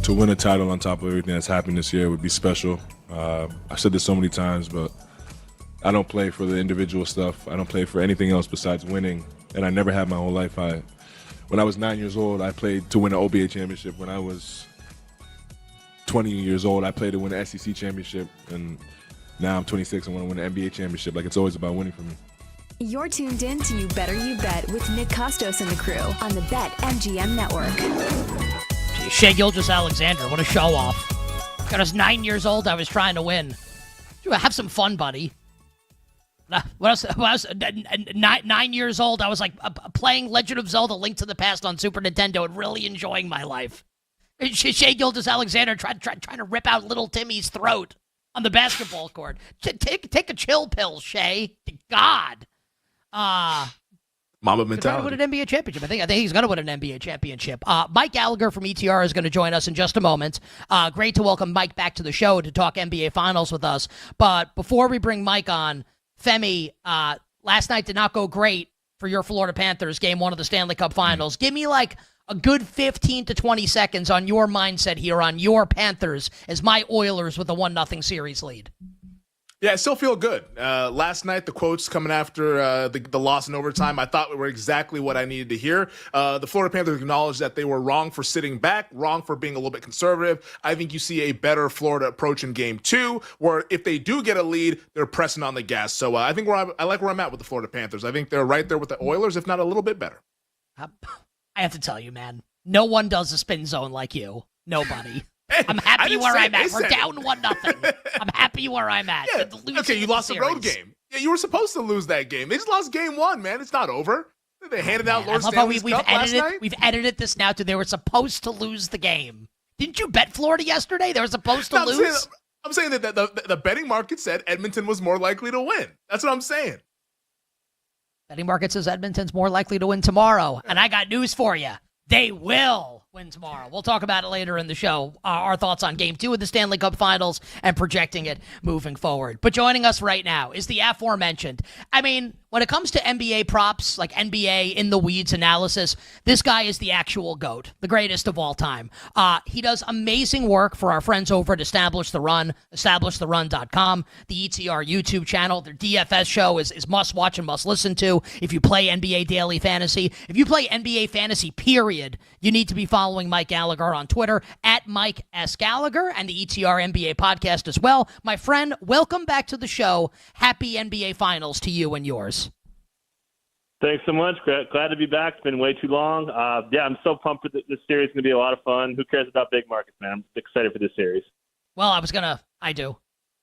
To win a title on top of everything that's happened this year would be special. I've said this so many times, but I don't play for the individual stuff. I don't play for anything else besides winning, and I never had my whole life. When I was 9 years old, I played to win an OBA championship. When I was 20 years old, I played to win an SEC championship, and now I'm 26 and want to win an NBA championship. Like, it's always about winning for me. You're tuned in to You Better You Bet with Nick Costos and the crew on the BetMGM Network. Shea Gilgeous-Alexander, what a show-off. When I was 9 years old, I was trying to win. Have some fun, buddy. When I was 9 years old, I was like playing Legend of Zelda: Link to the Past on Super Nintendo and really enjoying my life. Shea Gilgeous-Alexander trying to rip out little Timmy's throat on the basketball court. Take a chill pill, Shea. God. Mamba mentality. He's going to win an NBA championship. I think he's going to win an NBA championship. Mike Gallagher from ETR is going to join us in just a moment. Great to welcome Mike back to the show to talk NBA Finals with us. But before we bring Mike on, Femi, last night did not go great for your Florida Panthers, game 1 of the Stanley Cup Finals. Give me like a good 15 to 20 seconds on your mindset here on your Panthers as my Oilers with a 1-0 series lead. Yeah, I still feel good. Last night, the quotes coming after the loss in overtime, I thought were exactly what I needed to hear. The Florida Panthers acknowledged that they were wrong for sitting back, wrong for being a little bit conservative. I think you see a better Florida approach in game 2, where if they do get a lead, they're pressing on the gas. So I think I like where I'm at with the Florida Panthers. I think they're right there with the Oilers, if not a little bit better. I have to tell you, man, no one does a spin zone like you. Nobody. I'm happy where I'm at. We're down 1-0. I'm happy where I'm at. Yeah. Okay, you lost the road game. Yeah, you were supposed to lose that game. They just lost game 1, man. It's not over. They handed out Lord I love how Stanley's Cup last night. we've edited this now to they were supposed to lose the game. Didn't you bet Florida yesterday? They were supposed to lose? I'm saying that the betting market said Edmonton was more likely to win. That's what I'm saying. Betting market says Edmonton's more likely to win tomorrow. And I got news for you. They will win tomorrow. We'll talk about it later in the show. Our thoughts on Game 2 of the Stanley Cup Finals and projecting it moving forward. But joining us right now is the aforementioned. I mean, when it comes to NBA props, like NBA in the weeds analysis, this guy is the actual GOAT, the greatest of all time. He does amazing work for our friends over at Establish the Run, EstablishTheRun.com, the ETR YouTube channel. Their DFS show is must watch and must listen to if you play NBA Daily Fantasy. If you play NBA Fantasy, period, you need to be following Mike Gallagher on Twitter at Mike S. Gallagher and the ETR NBA podcast as well. My friend, welcome back to the show. Happy NBA Finals to you and yours. Thanks so much. Glad to be back. It's been way too long. I'm so pumped. This series is going to be a lot of fun. Who cares about big markets, man? I'm excited for this series. Well, I do.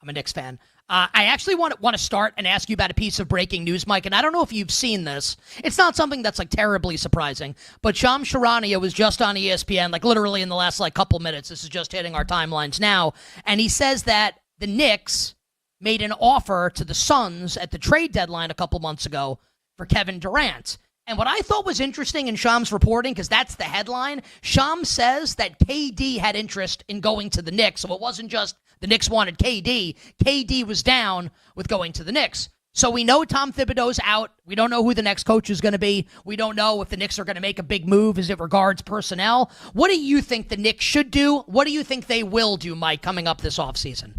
I'm a Knicks fan. I actually want to start and ask you about a piece of breaking news, Mike, and I don't know if you've seen this. It's not something that's, like, terribly surprising, but Shams Charania was just on ESPN, like, literally in the last, like, couple minutes. This is just hitting our timelines now, and he says that the Knicks made an offer to the Suns at the trade deadline a couple months ago for Kevin Durant. And what I thought was interesting in Shams' reporting, because that's the headline, Shams says that KD had interest in going to the Knicks, so it wasn't just the Knicks wanted KD. KD was down with going to the Knicks. So we know Tom Thibodeau's out. We don't know who the next coach is going to be. We don't know if the Knicks are going to make a big move as it regards personnel. What do you think the Knicks should do? What do you think they will do, Mike, coming up this offseason?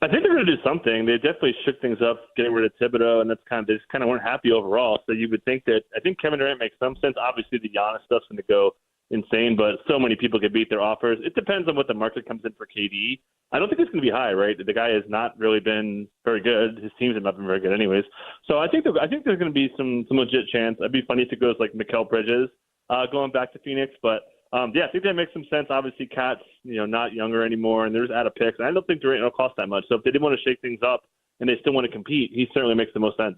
I think they're going to do something. They definitely shook things up, getting rid of Thibodeau, and they just kind of weren't happy overall. So you would think that, I think Kevin Durant makes some sense. Obviously, the Giannis stuff's going to go insane, but so many people could beat their offers. It depends on what the market comes in for KD. I don't think it's going to be high, right? The guy has not really been very good. His teams have not been very good anyways. So I think there's going to be some legit chance. It'd be funny if it goes like Mikal Bridges going back to Phoenix, but I think that makes some sense. Obviously, Cat's not younger anymore, and there's out of picks. And I don't think Durant will cost that much. So if they did want to shake things up and they still want to compete, he certainly makes the most sense.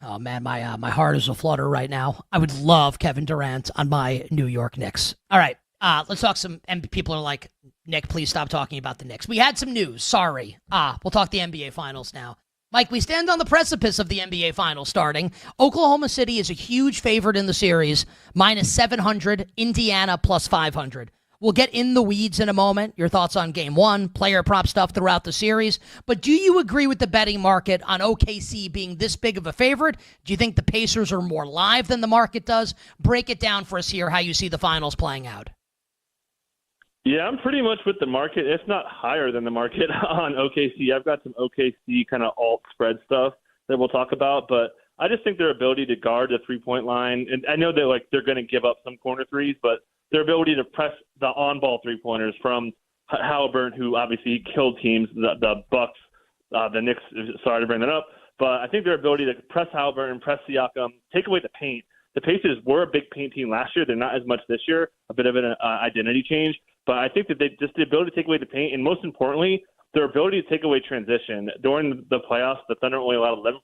Oh, man, my heart is aflutter right now. I would love Kevin Durant on my New York Knicks. All right, let's talk some – and people are like, Nick, please stop talking about the Knicks. We had some news. Sorry. We'll talk the NBA Finals now. Mike, we stand on the precipice of the NBA Finals starting. Oklahoma City is a huge favorite in the series, minus 700, Indiana plus 500. We'll get in the weeds in a moment. Your thoughts on Game 1, player prop stuff throughout the series. But do you agree with the betting market on OKC being this big of a favorite? Do you think the Pacers are more live than the market does? Break it down for us here, how you see the finals playing out. Yeah, I'm pretty much with the market, if not higher than the market on OKC. I've got some OKC kind of alt spread stuff that we'll talk about, but I just think their ability to guard the three-point line, and I know that they're going to give up some corner threes, but their ability to press the on-ball three-pointers from Halliburton, who obviously killed teams, the Bucks, the Knicks, sorry to bring that up, but I think their ability to press Halliburton, press Siakam, take away the paint. The Pacers were a big paint team last year. They're not as much this year, a bit of an identity change. But I think that the ability to take away the paint, and most importantly, their ability to take away transition. During the playoffs, the Thunder only allowed 11%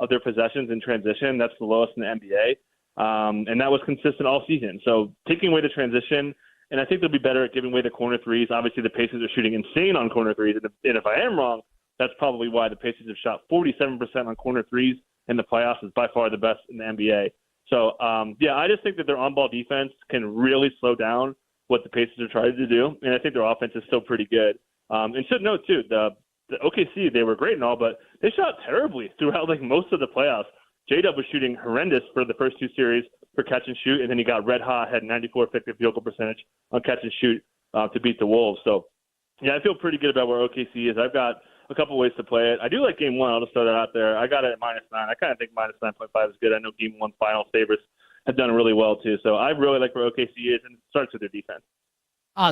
of their possessions in transition. That's the lowest in the NBA. And that was consistent all season. So taking away the transition, and I think they'll be better at giving away the corner threes. Obviously, the Pacers are shooting insane on corner threes. And if I am wrong, that's probably why the Pacers have shot 47% on corner threes in the playoffs, is by far the best in the NBA. So, I just think that their on-ball defense can really slow down what the Pacers are trying to do, and I think their offense is still pretty good. And should note, too, the OKC, they were great and all, but they shot terribly throughout most of the playoffs. J-Dub was shooting horrendous for the first two series for catch and shoot, and then he got red hot, had 94 effective field goal percentage on catch and shoot to beat the Wolves. So, I feel pretty good about where OKC is. I've got a couple ways to play it. I do like Game 1. I'll just throw that out there. I got it at -9. I kind of think -9.5 is good. I know Game 1 finals favorites have done really well, too. So I really like where OKC is, and it starts with their defense.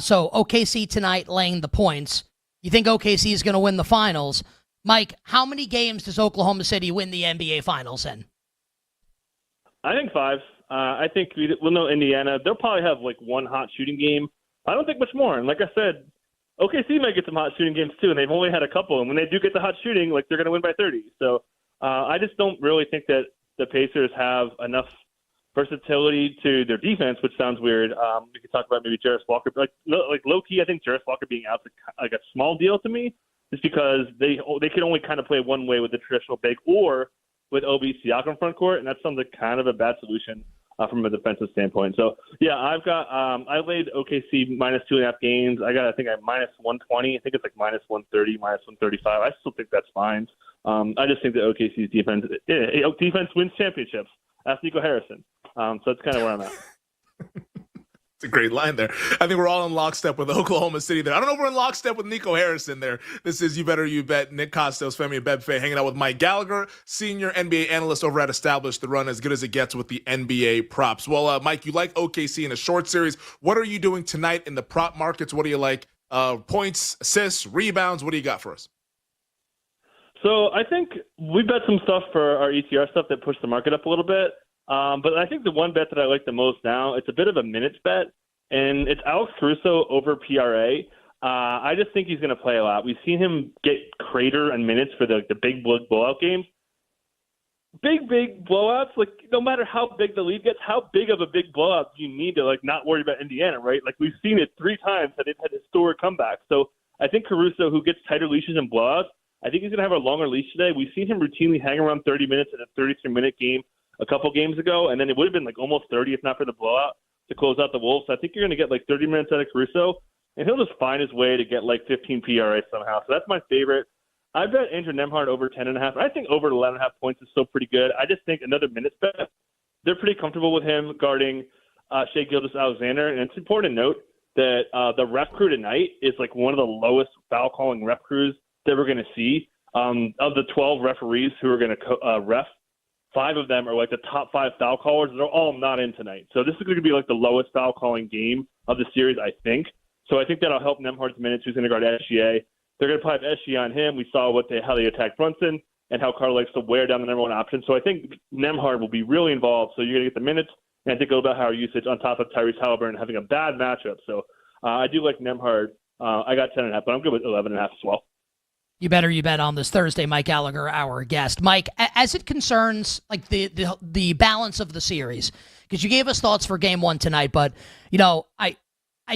So OKC tonight laying the points. You think OKC is going to win the finals. Mike, how many games does Oklahoma City win the NBA Finals in? I think 5. I think we'll know Indiana. They'll probably have one hot shooting game. I don't think much more. And like I said, OKC might get some hot shooting games too, and they've only had a couple. And when they do get the hot shooting, they're going to win by 30. So I just don't really think that the Pacers have enough versatility to their defense, which sounds weird. We could talk about maybe Jarris Walker, but like low key, I think Jarris Walker being out is like a small deal to me, just because they can only kind of play one way with the traditional big or with Obi Siakam front court, and that sounds like kind of a bad solution from a defensive standpoint. So yeah, I've got I laid OKC minus 2.5 games. I think I'm minus 120. I think it's like minus 130, minus 135. I still think that's fine. I just think that OKC's defense wins championships. Ask Nico Harrison. So that's kind of where I'm at. It's a great line there. I think we're all in lockstep with Oklahoma City there. I don't know if we're in lockstep with Nico Harrison there. This is You Better You Bet. Nick Costos, Femi Abebfe, hanging out with Mike Gallagher, senior NBA analyst over at Established the Run, as good as it gets with the NBA props. Well, Mike, you like OKC in a short series. What are you doing tonight in the prop markets? What do you like? Points, assists, rebounds. What do you got for us? So I think we bet some stuff for our ETR stuff that pushed the market up a little bit. But I think the one bet that I like the most now, it's a bit of a minutes bet, and it's Alex Caruso over PRA. I just think he's going to play a lot. We've seen him get crater in minutes for the big blowout games. Big blowouts, like no matter how big the lead gets, how big of a big blowout do you need to like not worry about Indiana, right? Like we've seen it 3 times that they've had historic comebacks. So I think Caruso, who gets tighter leashes and blowouts, I think he's going to have a longer leash today. We've seen him routinely hang around 30 minutes in a 33-minute game a couple games ago, and then it would have been like almost 30 if not for the blowout to close out the Wolves. So I think you're going to get like 30 minutes out of Caruso, and he'll just find his way to get like 15 PRA somehow. So that's my favorite. I bet Andrew Nembhard over 10.5. I think over 11.5 points is still pretty good. I just think another minutes bet. They're pretty comfortable with him guarding Shai Gilgeous-Alexander, and it's important to note that the ref crew tonight is like one of the lowest foul calling ref crews that we're going to see. Of the 12 referees who are going to ref, 5 of them are like the top 5 foul callers. They're all not in tonight. So this is going to be like the lowest foul calling game of the series, I think. So I think that'll help Nembhard's minutes, who's going to guard SGA. They're going to probably have SGA on him. We saw how they attacked Brunson and how Carter likes to wear down the number one option. So I think Nembhard will be really involved. So you're going to get the minutes, and I think a little bit higher usage on top of Tyrese Halliburton having a bad matchup. So I do like Nembhard. I got 10.5, but I'm good with 11.5 as well. You better you bet on this Thursday, Mike Gallagher, our guest. Mike, as it concerns like the balance of the series, because you gave us thoughts for Game 1 tonight, but you know, I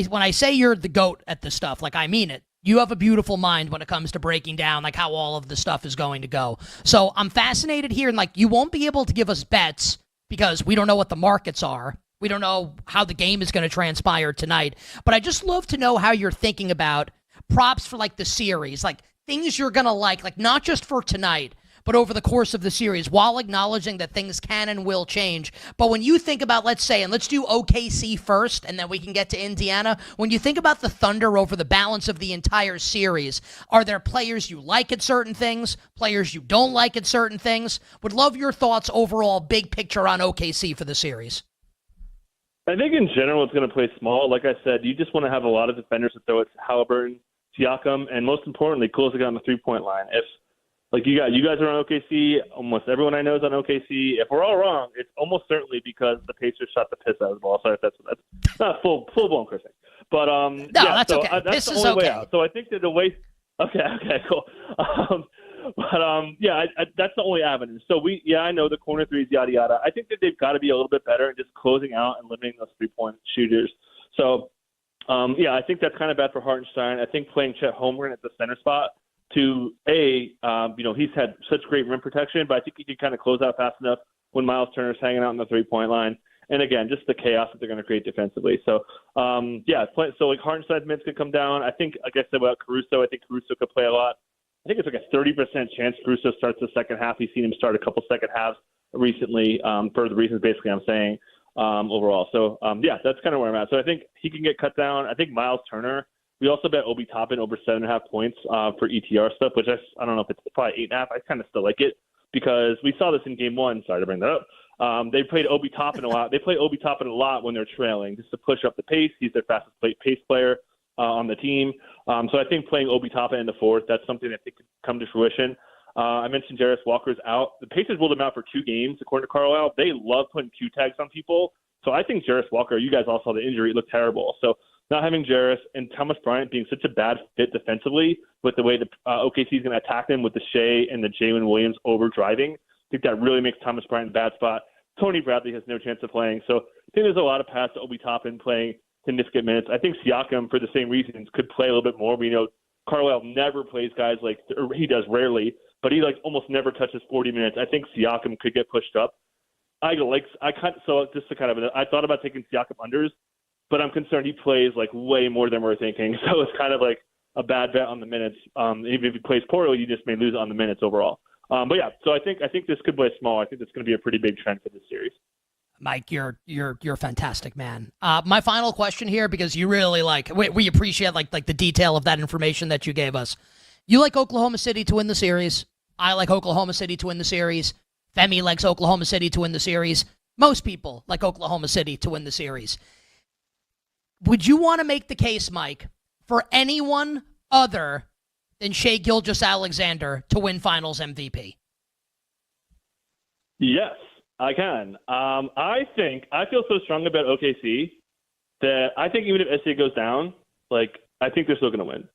when I say you're the GOAT at this stuff, like I mean it. You have a beautiful mind when it comes to breaking down like how all of the stuff is going to go. So I'm fascinated here, and like you won't be able to give us bets because we don't know what the markets are. We don't know how the game is going to transpire tonight. But I just love to know how you're thinking about props for like the series, like things you're going to like not just for tonight, but over the course of the series, while acknowledging that things can and will change. But when you think about, let's say, and let's do OKC first, and then we can get to Indiana. When you think about the Thunder over the balance of the entire series, are there players you like at certain things, players you don't like at certain things? Would love your thoughts overall, big picture on OKC for the series. I think in general it's going to play small. Like I said, you just want to have a lot of defenders to throw at Halliburton, Siakam, and most importantly, closing on the three-point line. If like you guys are on OKC, almost everyone I know is on OKC. If we're all wrong, it's almost certainly because the Pacers shot the piss out of the ball. Sorry if that's not full-blown cursing. But no, yeah, that's so, okay. That's this the is only okay. way out. So I think that the way okay, cool. Yeah, that's the only avenue. So I know the corner threes, yada yada. I think that they've got to be a little bit better at just closing out and limiting those 3-point shooters. So I think that's kind of bad for Hartenstein. I think playing Chet Holmgren at the center spot to he's had such great rim protection, but I think he can kind of close out fast enough when Miles Turner's hanging out on the 3-point line. And again, just the chaos that they're going to create defensively. So so like Hartenstein's minutes could come down. I think, like I said about Caruso, I think Caruso could play a lot. I think it's like a 30% chance Caruso starts the second half. We've seen him start a couple second halves recently for the reasons basically I'm saying overall. So, that's kind of where I'm at. So I think he can get cut down. I think Miles Turner, we also bet Obi Toppin over 7.5 points for ETR stuff, which I don't know if it's probably 8.5. I kind of still like it because we saw this in Game 1. Sorry to bring that up. They played Obi Toppin a lot. They play Obi Toppin a lot when they're trailing just to push up the pace. He's their fastest pace player on the team. So I think playing Obi Toppin in the fourth, that's something that could come to fruition. I mentioned Jarris Walker's out. The Pacers ruled him out for 2 games, according to Carlisle. They love putting Q tags on people. So I think Jarris Walker, you guys all saw the injury, it looked terrible. So not having Jarris and Thomas Bryant being such a bad fit defensively with the way the OKC is going to attack them with the Shea and the Jalen Williams over driving, think that really makes Thomas Bryant in a bad spot. Tony Bradley has no chance of playing. So I think there's a lot of paths to Obi Toppin playing significant minutes. I think Siakam, for the same reasons, could play a little bit more. We know Carlisle never plays guys or he does rarely, but he almost never touches 40 minutes. I think Siakam could get pushed up. I thought about taking Siakam unders, but I'm concerned he plays way more than we're thinking. So it's kind of like a bad bet on the minutes. Even if he plays poorly, you just may lose on the minutes overall. But yeah, so I think this could play small. I think it's going to be a pretty big trend for this series. Mike, you're a fantastic man. My final question here, because you really we appreciate the detail of that information that you gave us. You like Oklahoma City to win the series. I like Oklahoma City to win the series. Femi likes Oklahoma City to win the series. Most people like Oklahoma City to win the series. Would you want to make the case, Mike, for anyone other than Shai Gilgeous-Alexander to win Finals MVP? Yes, I can. I feel so strong about OKC that I think even if SCA goes down, I think they're still going to win.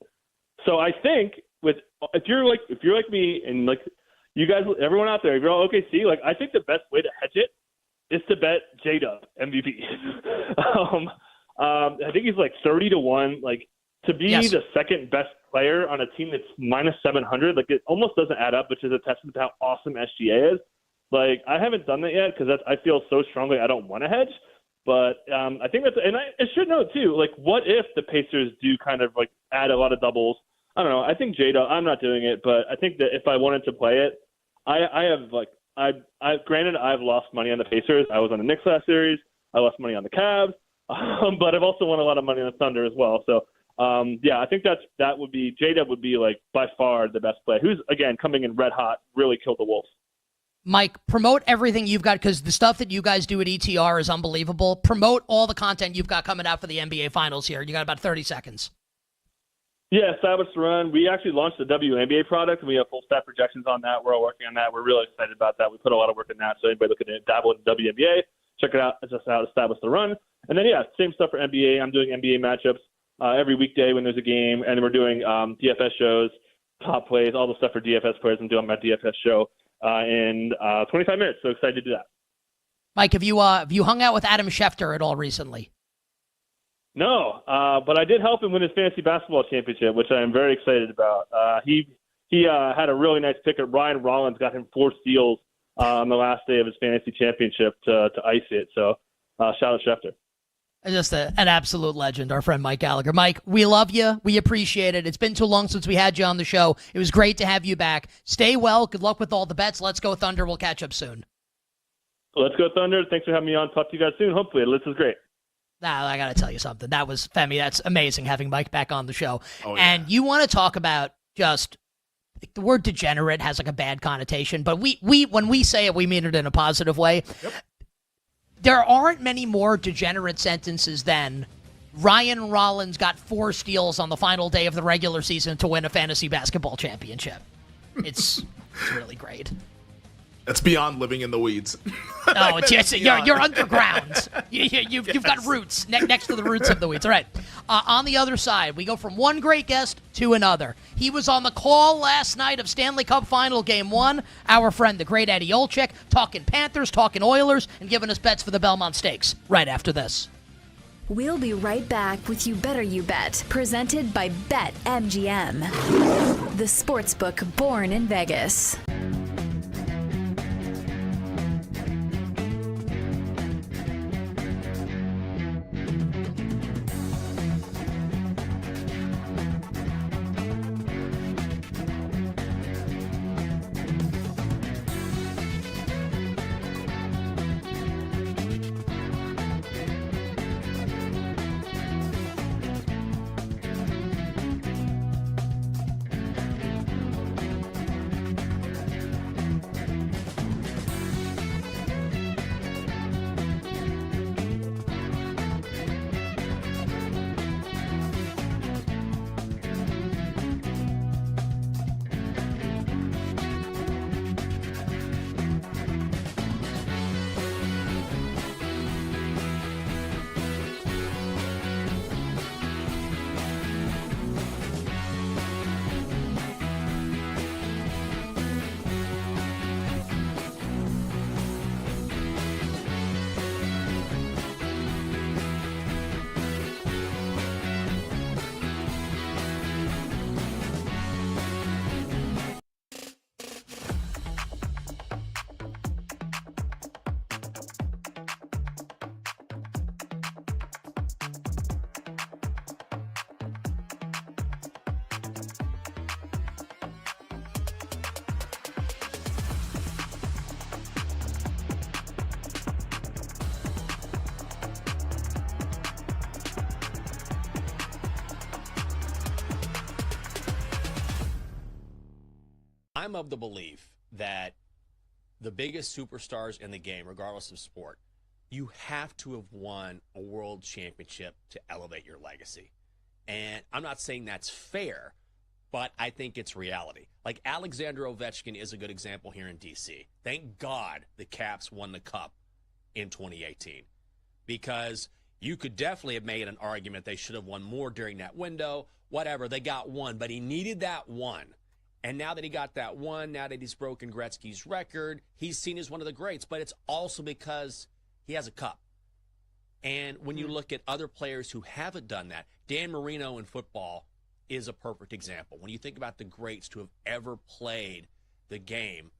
So I think if you're like me and you guys, everyone out there, if you're all OKC, I think the best way to hedge it is to bet J-Dub MVP. I think he's 30-1. To be the second best player on a team that's minus 700, it almost doesn't add up, which is a testament to how awesome SGA is. I haven't done that yet because I feel so strongly I don't want to hedge. But I think I should note too, what if the Pacers do kind of add a lot of doubles? I don't know. I think J-Dub, I'm not doing it, but I think that if I wanted to play it, granted I've lost money on the Pacers. I was on the Knicks last series. I lost money on the Cavs, but I've also won a lot of money on the Thunder as well. So I think that would be J-Dub would be by far the best play. Who's again coming in red hot, really killed the Wolves. Mike, promote everything you've got because the stuff that you guys do at ETR is unbelievable. Promote all the content you've got coming out for the NBA Finals here. You got about 30 seconds. Yeah, Establish the Run. We actually launched the WNBA product, and we have full stat projections on that. We're all working on that. We're really excited about that. We put a lot of work in that. So anybody looking to dabble in WNBA, check it out. It's just out Establish the Run. And then, same stuff for NBA. I'm doing NBA matchups every weekday when there's a game, and then we're doing DFS shows, top plays, all the stuff for DFS players. I'm doing my DFS show in 25 minutes. So excited to do that. Mike, have you hung out with Adam Schefter at all recently? No, but I did help him win his fantasy basketball championship, which I am very excited about. He had a really nice pick. Ryan Rollins got him 4 steals on the last day of his fantasy championship to ice it. So shout out Schefter. Just an absolute legend, our friend Mike Gallagher. Mike, we love you. We appreciate it. It's been too long since we had you on the show. It was great to have you back. Stay well. Good luck with all the bets. Let's go Thunder. We'll catch up soon. Let's go Thunder. Thanks for having me on. Talk to you guys soon. Hopefully. This is great. Now, I got to tell you something. That was, Femi, that's amazing having Mike back on the show. Oh, yeah. And you want to talk about just, the word degenerate has a bad connotation, but we when we say it, we mean it in a positive way. Yep. There aren't many more degenerate sentences than Ryan Rollins got 4 steals on the final day of the regular season to win a fantasy basketball championship. It's really great. That's beyond living in the weeds. No, it's yes, you're underground. You've got roots next to the roots of the weeds. All right. On the other side, we go from one great guest to another. He was on the call last night of Stanley Cup Final Game 1. Our friend, the great Eddie Olczyk, talking Panthers, talking Oilers, and giving us bets for the Belmont Stakes right after this. We'll be right back with You Better You Bet, presented by BetMGM, the sportsbook born in Vegas. I'm of the belief that the biggest superstars in the game, regardless of sport, you have to have won a world championship to elevate your legacy. And I'm not saying that's fair, but I think it's reality. Like Alexander Ovechkin is a good example here in D.C. Thank God the Caps won the Cup in 2018, because you could definitely have made an argument they should have won more during that window. Whatever, they got one, but he needed that one. And now that he got that one, now that he's broken Gretzky's record, he's seen as one of the greats, but it's also because he has a cup. And when you look at other players who haven't done that, Dan Marino in football is a perfect example. When you think about the greats to have ever played the game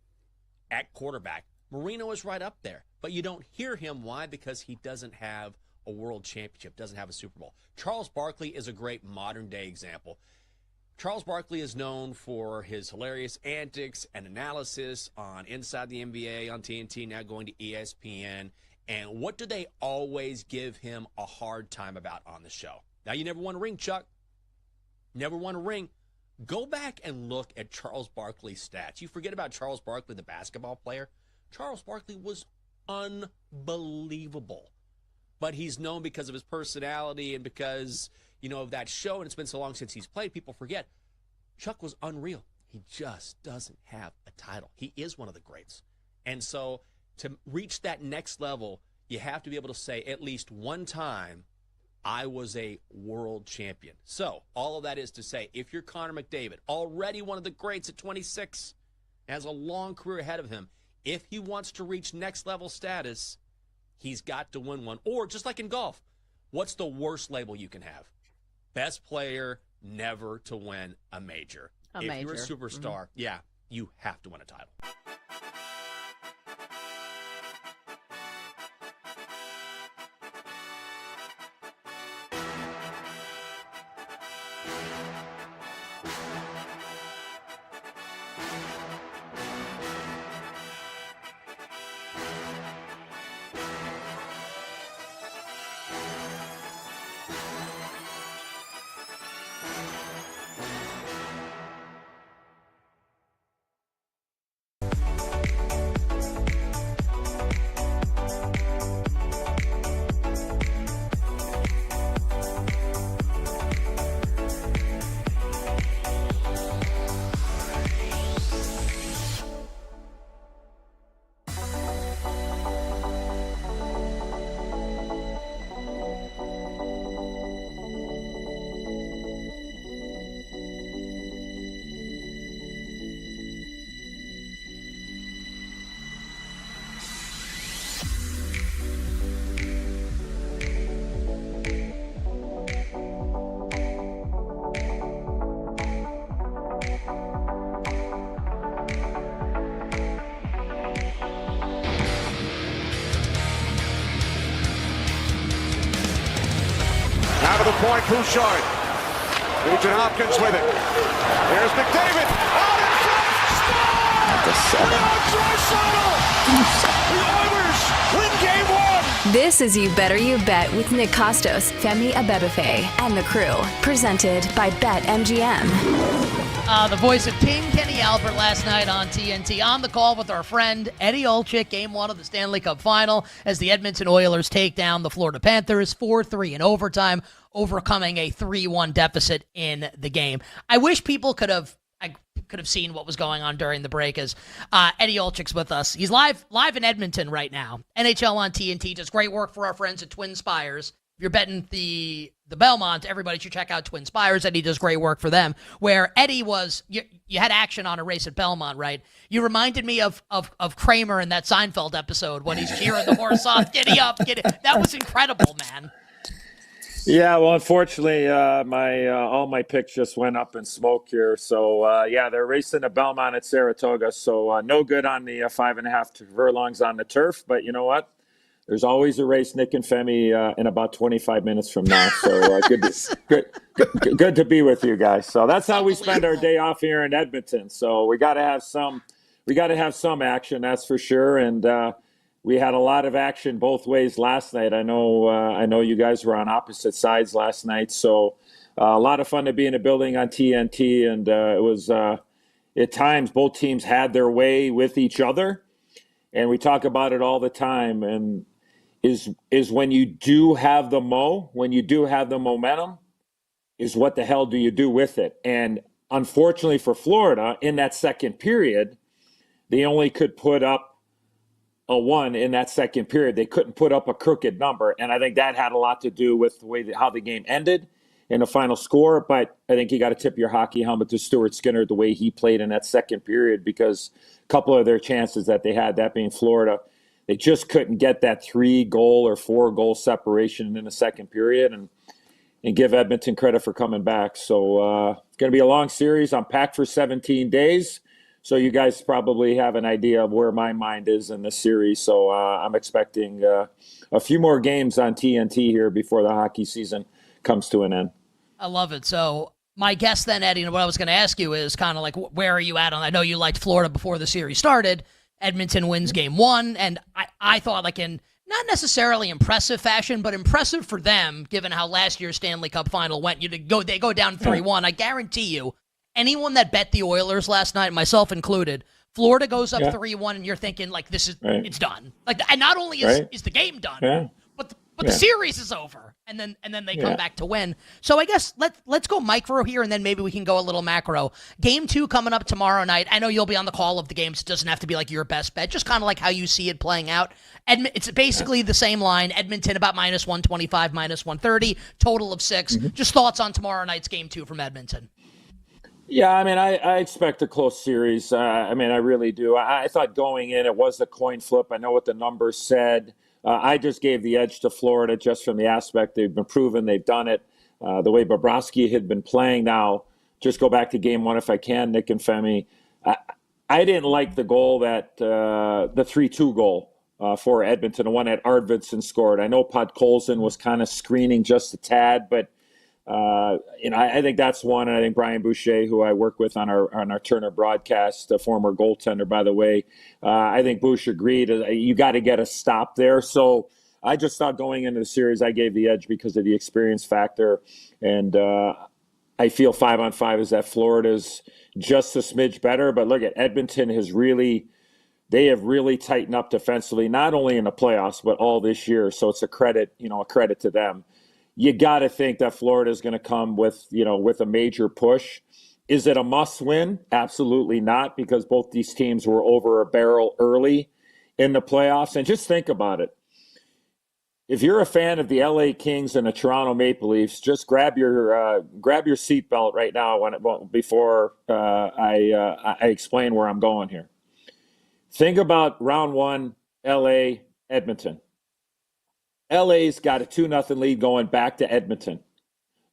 at quarterback, Marino is right up there. But you don't hear him. Why? Because he doesn't have a world championship, doesn't have a Super Bowl. Charles Barkley is a great modern-day example. Charles Barkley is known for his hilarious antics and analysis on Inside the NBA on TNT, now going to ESPN. And what do they always give him a hard time about on the show? Now, you never won a ring, Chuck. Never won a ring. Go back and look at Charles Barkley's stats. You forget about Charles Barkley, the basketball player. Charles Barkley was unbelievable. But he's known because of his personality and because, of that show, and it's been so long since he's played, people forget. Chuck was unreal. He just doesn't have a title. He is one of the greats. And so to reach that next level, you have to be able to say at least one time, I was a world champion. So all of that is to say, if you're Connor McDavid, already one of the greats at 26, has a long career ahead of him, if he wants to reach next level status, he's got to win one. Or just like in golf, what's the worst label you can have? Best player never to win a major. If you're a superstar, yeah, you have to win a title. To the point, Bouchard. Nugent Hopkins with it. Here's McDavid. Out in front. The Oilers win game one. This is You Better You Bet with Nick Costos, Femi Abebefe, and the crew. Presented by BetMGM. The voice of King Kenny Albert last night on TNT on the call with our friend Eddie Olczyk, game one of the Stanley Cup Final, as the Edmonton Oilers take down the Florida Panthers 4-3 in overtime, overcoming a 3-1 deficit in the game. I wish people could have seen what was going on during the break, as Eddie Olczyk's with us. He's live in Edmonton right now. NHL on TNT does great work for our friends at Twin Spires. If you're betting the Belmont, everybody should check out Twin Spires. Eddie does great work for them. Where Eddie was, you had action on a race at Belmont, right? You reminded me of Kramer in that Seinfeld episode when he's cheering the horse off. Giddy up, giddy. That was incredible, man. Yeah, well, unfortunately, all my picks just went up in smoke here. So, they're racing at Belmont at Saratoga. So, no good on the 5.5 furlongs on the turf. But you know what? There's always a race, Nick and Femi, in about 25 minutes from now. So, good to be with you guys. So that's how we spend our day off here in Edmonton. So we got to have some action, that's for sure. And we had a lot of action both ways last night. I know you guys were on opposite sides last night. So a lot of fun to be in a building on TNT, and at times both teams had their way with each other. And we talk about it all the time. And is when you do have the when you do have the momentum, is what the hell do you do with it? And unfortunately for Florida, in that second period, they only could put up a 1 in that second period. They couldn't put up a crooked number. And I think that had a lot to do with the way how the game ended in the final score. But I think you got to tip your hockey helmet to Stuart Skinner, the way he played in that second period, because a couple of their chances that they had, that being Florida, they just couldn't get that 3-goal or 4-goal separation in the second period, and give Edmonton credit for coming back. So it's going to be a long series. I'm packed for 17 days. So you guys probably have an idea of where my mind is in this series. So I'm expecting a few more games on TNT here before the hockey season comes to an end. I love it. So my guess then, Eddie, and what I was going to ask you is kind of like, where are you at on? I know you liked Florida before the series started. Edmonton wins game 1, and I thought, like, in not necessarily impressive fashion, but impressive for them, given how last year's Stanley Cup final went. They go down 3-1. I guarantee you, anyone that bet the Oilers last night, myself included, Florida goes up 3-1, and you're thinking, like, this is it's done. Like, and not only is the game done, but the series is over, and then they come back to win. So I guess let's go micro here, and then maybe we can go a little macro. Game 2 coming up tomorrow night. I know you'll be on the call of the games. It doesn't have to be like your best bet, just kind of like how you see it playing out. It's basically the same line. Edmonton about -125, -130, total of 6. Just thoughts on tomorrow night's game 2 from Edmonton. Yeah, I mean, I expect a close series. I mean, I really do. I thought going in, it was a coin flip. I know what the numbers said. I just gave the edge to Florida just from the aspect they've been proven, they've done it. The way Bobrovsky had been playing now, just go back to game 1 if I can, Nick and Femi. I didn't like the goal that the 3-2 goal for Edmonton, the one that Arvidsson scored. I know Podkolzin was kind of screening just a tad, but I think that's one. And I think Brian Boucher, who I work with on our Turner broadcast, a former goaltender, by the way, I think Boucher agreed. You got to get a stop there. So I just thought going into the series, I gave the edge because of the experience factor. And I feel 5-on-5 is that Florida's just a smidge better. But look at Edmonton they have really tightened up defensively, not only in the playoffs, but all this year. So it's a credit to them. You got to think that Florida is going to come with a major push. Is it a must win? Absolutely not, because both these teams were over a barrel early in the playoffs. And just think about it. If you're a fan of the LA Kings and the Toronto Maple Leafs, just grab your seatbelt right now before I explain where I'm going here. Think about round 1, LA, Edmonton. LA's got a 2-0 lead going back to Edmonton.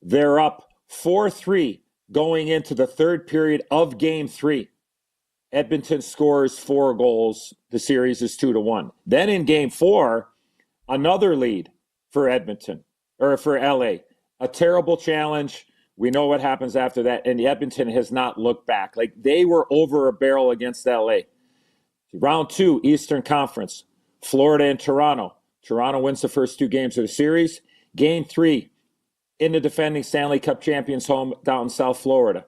They're up 4-3 going into the third period of game 3. Edmonton scores 4 goals. The series is 2-1. Then in game 4, another lead for Edmonton, or for LA. A terrible challenge. We know what happens after that. And Edmonton has not looked back. Like, they were over a barrel against LA. Round 2, Eastern Conference. Florida and Toronto. Toronto wins the first 2 games of the series. Game 3, in the defending Stanley Cup champions' home down in South Florida.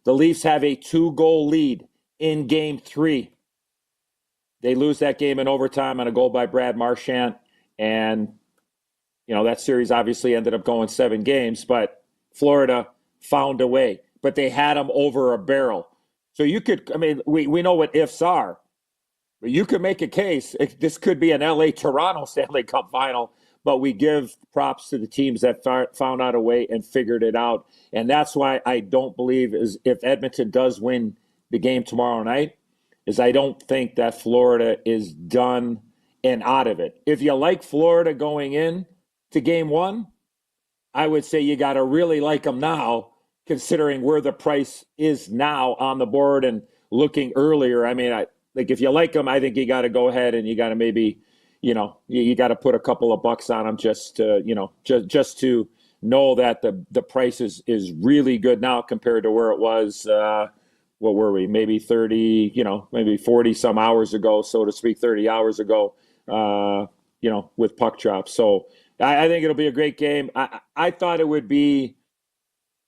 The Leafs have a 2-goal lead in game 3. They lose that game in overtime on a goal by Brad Marchand. And, that series obviously ended up going 7 games, but Florida found a way. But they had them over a barrel. So we know what ifs are. But you could make a case. This could be an LA-Toronto Stanley Cup final, but we give props to the teams that found out a way and figured it out. And that's why I don't believe if Edmonton does win the game tomorrow night, I don't think that Florida is done and out of it. If you like Florida going in to game 1, I would say you got to really like them now, considering where the price is now on the board and looking earlier. I mean, if you like them, I think you got to go ahead and you got to maybe, you got to put a couple of bucks on them just to know that the price is really good now compared to where it was. What were we? Maybe 30, maybe 40 some hours ago, so to speak, 30 hours ago, with puck drops. So I think it'll be a great game. I thought it would be.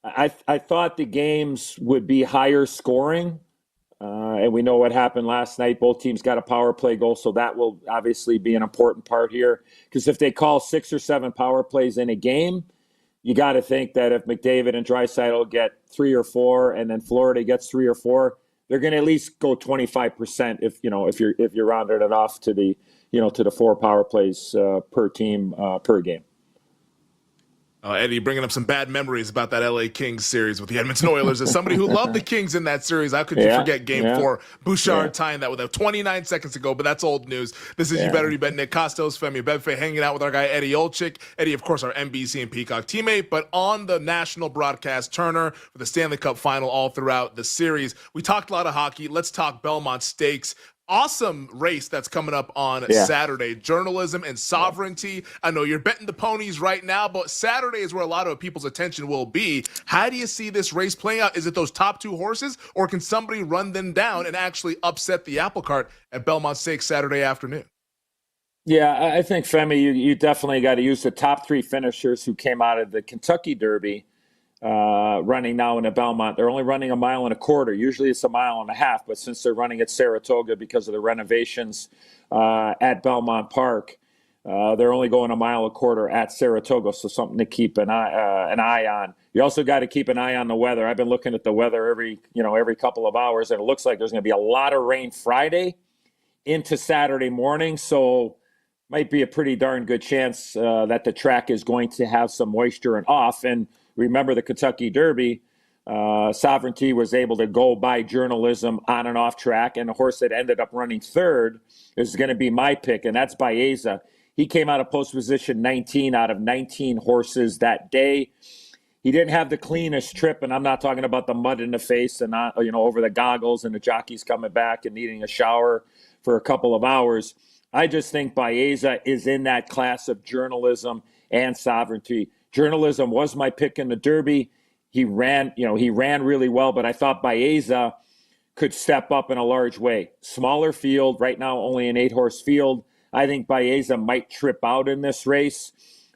I thought the games would be higher scoring. And we know what happened last night. Both teams got a power play goal, so that will obviously be an important part here. Because if they call 6 or 7 power plays in a game, you got to think that if McDavid and Draisaitl get 3 or 4, and then Florida gets 3 or 4, they're going to at least go 25% if you're rounding it off to the 4 power plays per team per game. Eddie, bringing up some bad memories about that LA Kings series with the Edmonton Oilers. As somebody who loved the Kings in that series, how could you forget Game 4? Bouchard tying that with 29 seconds to go, but that's old news. This is You Better You Bet. Nick Costos, Femi Bedfe, hanging out with our guy Eddie Olczyk. Eddie, of course, our NBC and Peacock teammate, but on the national broadcast, Turner for the Stanley Cup final all throughout the series. We talked a lot of hockey. Let's talk Belmont Stakes. Awesome race that's coming up on Saturday. Journalism and sovereignty. I know you're betting the ponies right now, but Saturday is where a lot of people's attention will be. How do you see this race playing out? Is it those top 2 horses, or can somebody run them down and actually upset the apple cart at Belmont Stakes Saturday afternoon? Yeah, I think, Femi, you definitely got to use the top 3 finishers who came out of the Kentucky Derby running now in the Belmont. They're only running 1.25 miles. Usually it's 1.5 miles, but since they're running at Saratoga because of the renovations at Belmont Park, they're only going 1.25 miles at Saratoga, so something to keep an eye on. You also got to keep an eye on the weather. I've been looking at the weather every couple of hours, and it looks like there's going to be a lot of rain Friday into Saturday morning, so might be a pretty darn good chance that the track is going to have some moisture and off. And remember the Kentucky Derby, Sovereignty was able to go by journalism on and off track, and the horse that ended up running third is going to be my pick, and that's Baeza. He came out of post position 19 out of 19 horses that day. He didn't have the cleanest trip, and I'm not talking about the mud in the face and over the goggles and the jockeys coming back and needing a shower for a couple of hours. I just think Baeza is in that class of journalism and sovereignty. Journalism was my pick in the Derby. He ran really well, but I thought Baeza could step up in a large way. Smaller field, right now only an 8-horse field. I think Baeza might trip out in this race.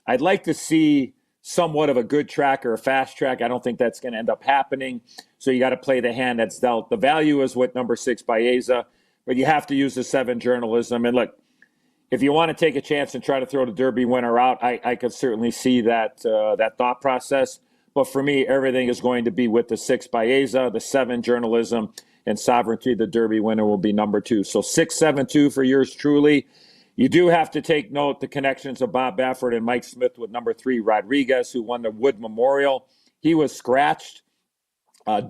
I'd like to see somewhat of a good track or a fast track. I don't think that's going to end up happening. So you got to play the hand that's dealt. The value is with number 6 Baeza, but you have to use the 7 journalism. And look, if you want to take a chance and try to throw the Derby winner out, I could certainly see that thought process. But for me, everything is going to be with the 6 Baeza, the 7 journalism, and sovereignty. The Derby winner will be number 2. So 6-7-2 for yours truly. You do have to take note the connections of Bob Baffert and Mike Smith with number 3 Rodriguez, who won the Wood Memorial. He was scratched.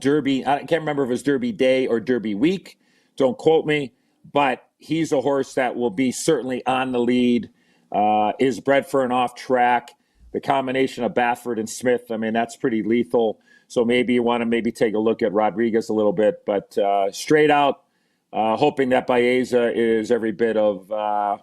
Derby, I can't remember if it was Derby Day or Derby Week. Don't quote me. But he's a horse that will be certainly on the lead, is bred for an off track. The combination of Baffert and Smith, I mean, that's pretty lethal. So maybe you want to take a look at Rodriguez a little bit. But straight out, hoping that Baeza is every bit of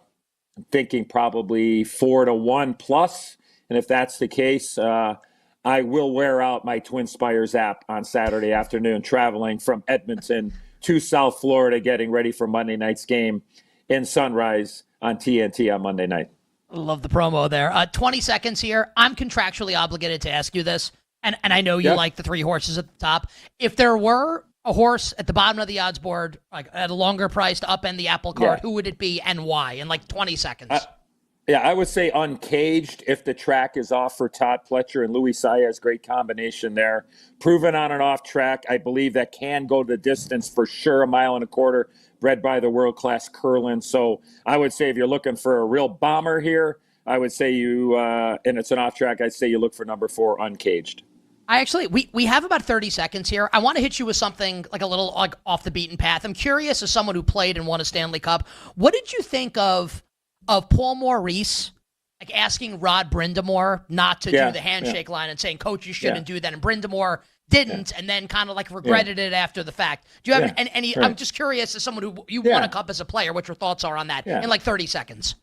thinking probably 4-1 plus. And if that's the case, I will wear out my Twin Spires app on Saturday afternoon, traveling from Edmonton to South Florida, getting ready for Monday night's game in Sunrise on TNT on Monday night. Love the promo there. 20 seconds here. I'm contractually obligated to ask you this, and I know you like the 3 horses at the top. If there were a horse at the bottom of the odds board, like at a longer price to upend the apple cart, who would it be and why? In 20 seconds. I would say Uncaged if the track is off for Todd Pletcher and Louis Saez. Great combination there. Proven on and off track. I believe that can go the distance for sure, 1.25 miles, bred by the world-class Curlin. So I would say if you're looking for a real bomber here, I would say and it's an off track, I'd say you look for number 4, Uncaged. We have about 30 seconds here. I want to hit you with something like a little off the beaten path. I'm curious, as someone who played and won a Stanley Cup, what did you think of Paul Maurice asking Rod Brindamore not to do the handshake line and saying, coach, you shouldn't do that. And Brindamore didn't, and then kind of regretted it after the fact. Do you have any I'm just curious, as someone who you won a cup as a player, what your thoughts are on that in 30 seconds.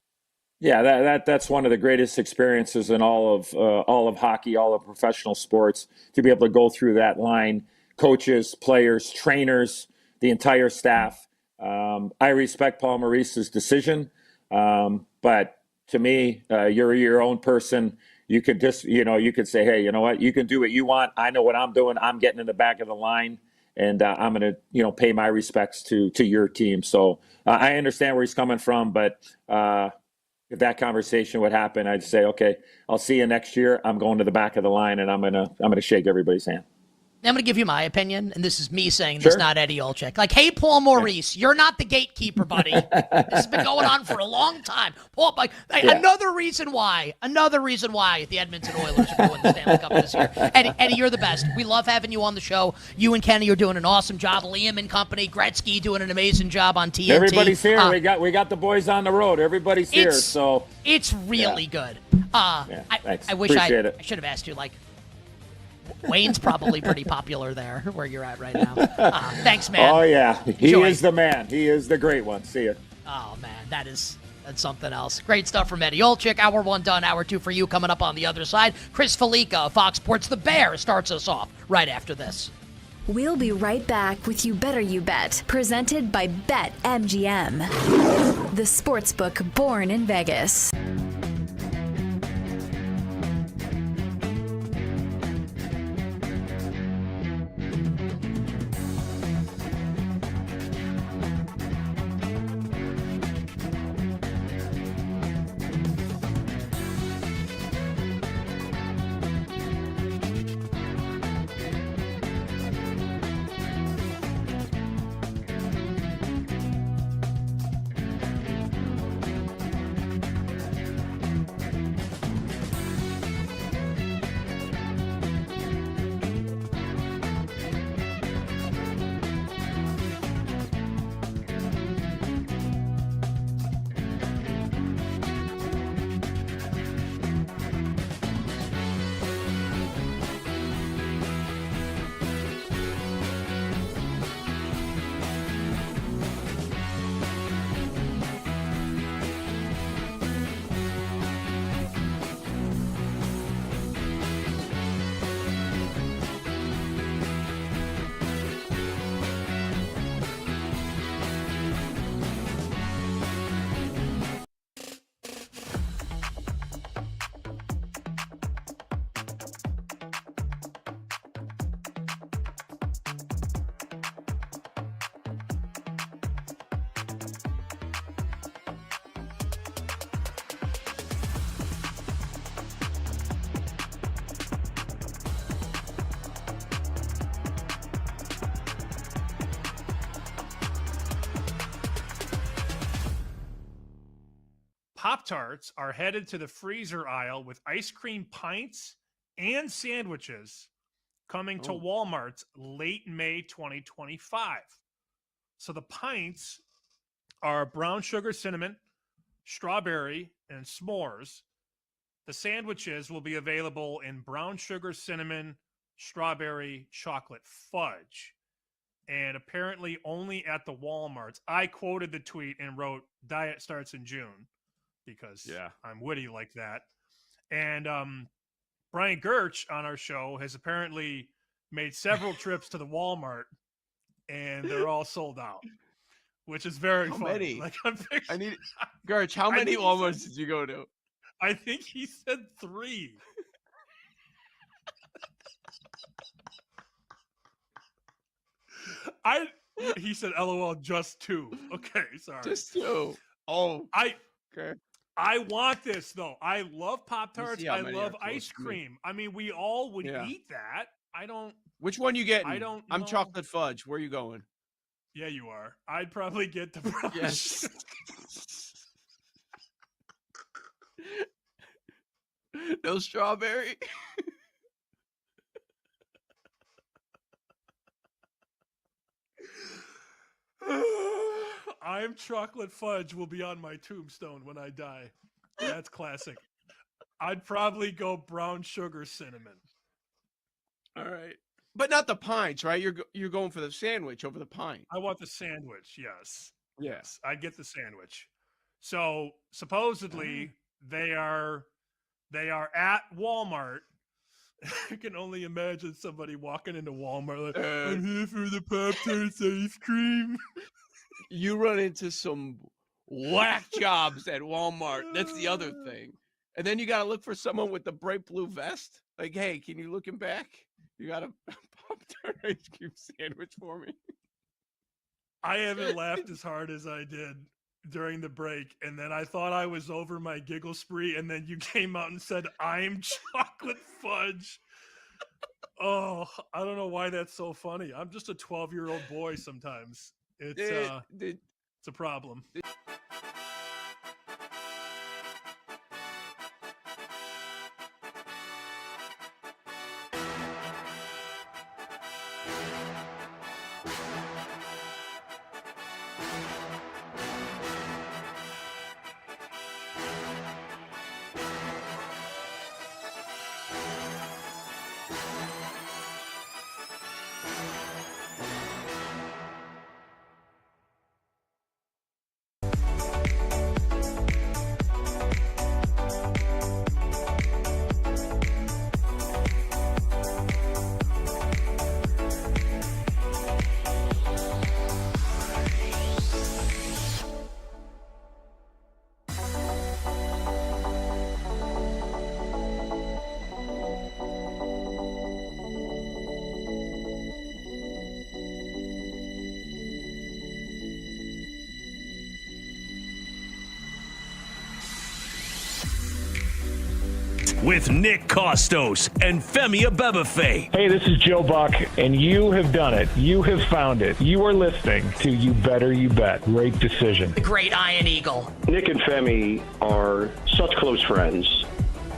Yeah, that's one of the greatest experiences in all of hockey, all of professional sports, to be able to go through that line. Coaches, players, trainers, the entire staff. I respect Paul Maurice's decision, but to me, you're your own person. You could just, you could say, hey, you know what? You can do what you want. I know what I'm doing. I'm getting in the back of the line. and I'm going to, pay my respects to your team. So I understand where he's coming from, but if that conversation would happen, I'd say, okay, I'll see you next year. I'm going to the back of the line, and I'm gonna shake everybody's hand. I'm going to give you my opinion, and this is me saying this, not Eddie Olczyk. Like, hey, Paul Maurice, you're not the gatekeeper, buddy. This has been going on for a long time. Paul, another reason why the Edmonton Oilers are going to the Stanley Cup this year. Eddie, you're the best. We love having you on the show. You and Kenny are doing an awesome job. Liam and company, Gretzky doing an amazing job on TNT. Everybody's here. We got the boys on the road. Everybody's here. So it's really good. Thanks. I wish Appreciate I it. should have asked you, like, Wayne's probably pretty popular there, where you're at right now. Thanks, man. Oh, yeah. He Enjoy. is the man. He is the great one. See ya. Oh, man, that's something else. Great stuff from Eddie Olczyk. Hour 1 done. Hour 2 for you coming up on the other side. Chris Felica of Fox Sports The Bear starts us off right after this. We'll be right back with You Better You Bet, presented by BetMGM, the sportsbook born in Vegas. Pop-Tarts are headed to the freezer aisle with ice cream pints and sandwiches coming to Walmart's late May 2025. So the pints are brown sugar cinnamon, strawberry, and s'mores. The sandwiches will be available in brown sugar cinnamon, strawberry, chocolate fudge. And apparently only at the Walmarts. I quoted the tweet and wrote, "Diet starts in June," because I'm witty like that. And Brian Gertch on our show has apparently made several trips to the Walmart, and they're all sold out, which is very funny. Many? Like, I need Gertch. How many Walmarts did you go to? I think he said 3. He said, "LOL, just 2." Okay, sorry. Just 2. Oh, okay. I want this though. I love Pop-Tarts. how I many love are close ice to me. cream. I mean, we all would Yeah. eat that. I don't. Which one you getting? I don't I'm know. chocolate fudge. Where you going? Yeah, you are. I'd probably get the brown Yes. sugar. No strawberry. I'm chocolate fudge will be on my tombstone when I die. That's classic. I'd probably go brown sugar cinnamon. All right, but not the pints, right? You're going for the sandwich over the pint. I want the sandwich. Yes. Yeah. Yes, I get the sandwich. So supposedly they are at Walmart. I can only imagine somebody walking into Walmart like, "I'm here for the Pop-Tarts ice cream." You run into some whack jobs at Walmart. That's the other thing. And then you got to look for someone with the bright blue vest. Like, hey, can you look him back? You got a Pop-Tart ice cream sandwich for me. I haven't laughed as hard as I did during the break, and then I thought I was over my giggle spree, and then you came out and said, "I'm chocolate fudge." Oh, I don't know why that's so funny. I'm just a 12-year-old boy sometimes. It's a problem. With Nick Costos and Femi Abebefe. Hey, this is Joe Buck, and you have done it. You have found it. You are listening to You Better You Bet. Great decision. The great Iron Eagle. Nick and Femi are such close friends.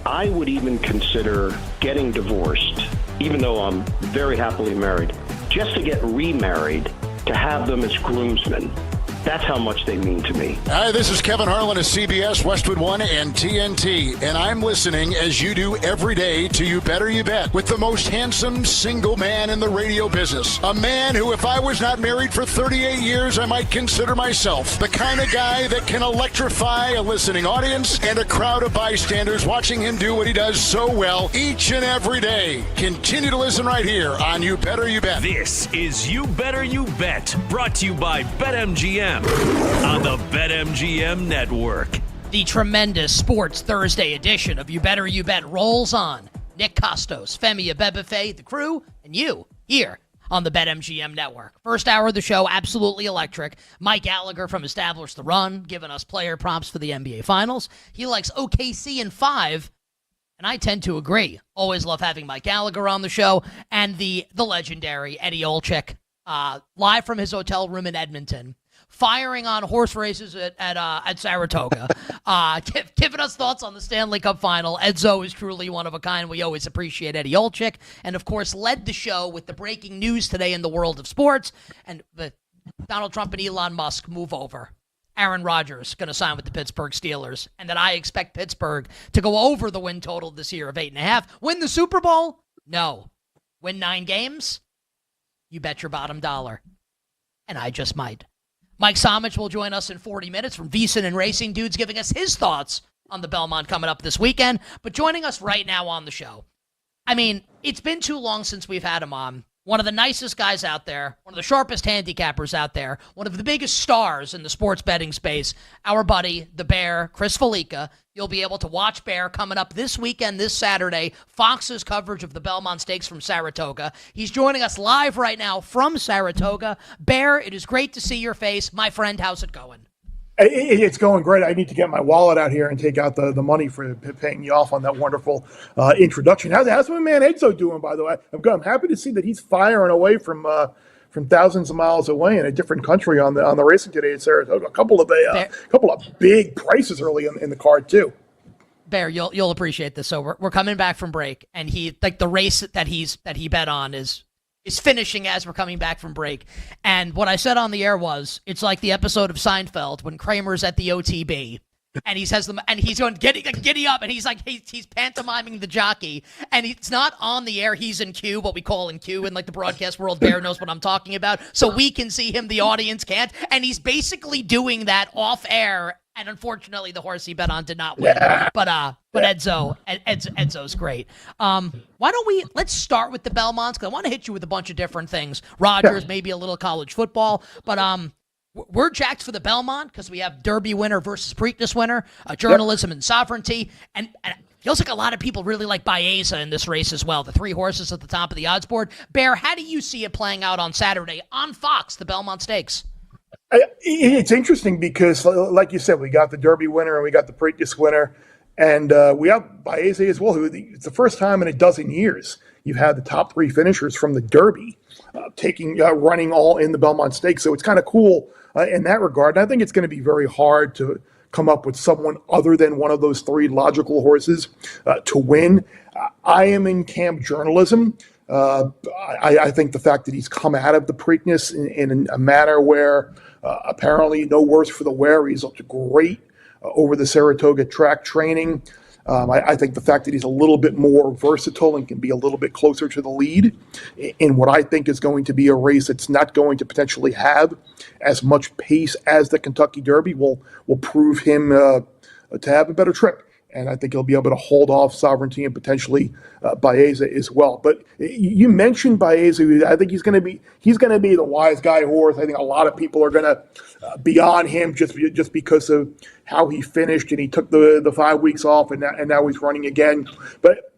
I would even consider getting divorced, even though I'm very happily married, just to get remarried, to have them as groomsmen. That's how much they mean to me. Hi, this is Kevin Harlan of CBS, Westwood One, and TNT, and I'm listening as you do every day to You Better You Bet with the most handsome single man in the radio business. A man who, if I was not married for 38 years, I might consider myself the kind of guy that can electrify a listening audience and a crowd of bystanders watching him do what he does so well each and every day. Continue to listen right here on You Better You Bet. This is You Better You Bet, brought to you by BetMGM on the BetMGM network. The tremendous Sports Thursday edition of You Better You Bet rolls on. Nick Costos, Femi Abebefe, the crew, and you here on the BetMGM network. First hour of the show, absolutely electric. Mike Gallagher from Establish the Run, giving us player props for the NBA Finals. He likes OKC in 5, and I tend to agree. Always love having Mike Gallagher on the show, and the legendary Eddie Olczyk, live from his hotel room in Edmonton, firing on horse races at Saratoga, giving us thoughts on the Stanley Cup Final. Edzo is truly one of a kind. We always appreciate Eddie Olczyk, and of course led the show with the breaking news today in the world of sports. And Donald Trump and Elon Musk move over. Aaron Rodgers going to sign with the Pittsburgh Steelers, and that I expect Pittsburgh to go over the win total this year of 8.5. Win the Super Bowl? No. Win 9 games? You bet your bottom dollar. And I just might. Mike Somich will join us in 40 minutes from VSiN and Racing Dudes, giving us his thoughts on the Belmont coming up this weekend. But joining us right now on the show, I mean, it's been too long since we've had him on. One of the nicest guys out there, one of the sharpest handicappers out there, one of the biggest stars in the sports betting space, our buddy, the Bear, Chris Felica. You'll be able to watch Bear coming up this weekend, this Saturday, Fox's coverage of the Belmont Stakes from Saratoga. He's joining us live right now from Saratoga. Bear, it is great to see your face. My friend, how's it going? It's going great. I need to get my wallet out here and take out the money for paying you off on that wonderful introduction. How's my man Edzo doing, by the way? I'm happy to see that he's firing away from thousands of miles away in a different country on the racing today at Saratoga. A couple of big prices early in the card too. Bear, you'll appreciate this. So we're coming back from break, and the race that he bet on is finishing as we're coming back from break. And what I said on the air was, it's like the episode of Seinfeld when Kramer's at the OTB and he says, and he's going, giddy up. And he's like, he's pantomiming the jockey, and it's not on the air. He's in queue, what we call in queue in like the broadcast world. Bear knows what I'm talking about. So we can see him, the audience can't. And he's basically doing that off air. And unfortunately, the horse he bet on did not win. But Edzo's great. Why don't let's start with the Belmonts, because I want to hit you with a bunch of different things. Rogers, maybe a little college football. But we're jacked for the Belmont because we have Derby winner versus Preakness winner, journalism and sovereignty. And Feels like a lot of people really like Baeza in this race as well. The 3 horses at the top of the odds board. Bear, how do you see it playing out on Saturday on Fox, the Belmont Stakes? It's interesting because, like you said, we got the Derby winner and we got the Preakness winner, and we have Baeza as well. It's the first time in a dozen years you've had the top 3 finishers from the Derby running all in the Belmont Stakes. So it's kind of cool in that regard. And I think it's going to be very hard to come up with someone other than one of those 3 logical horses to win. I am in camp journalism. I think the fact that he's come out of the Preakness in a manner where apparently no worse for the wear, he's looked great over the Saratoga track training. I think the fact that he's a little bit more versatile and can be a little bit closer to the lead in what I think is going to be a race that's not going to potentially have as much pace as the Kentucky Derby will prove him to have a better trip. And I think he'll be able to hold off Sovereignty and potentially Baeza as well. But you mentioned Baeza. I think he's going to be the wise guy horse. I think a lot of people are going to be on him just because of how he finished, and he took the 5 weeks off, and now he's running again. But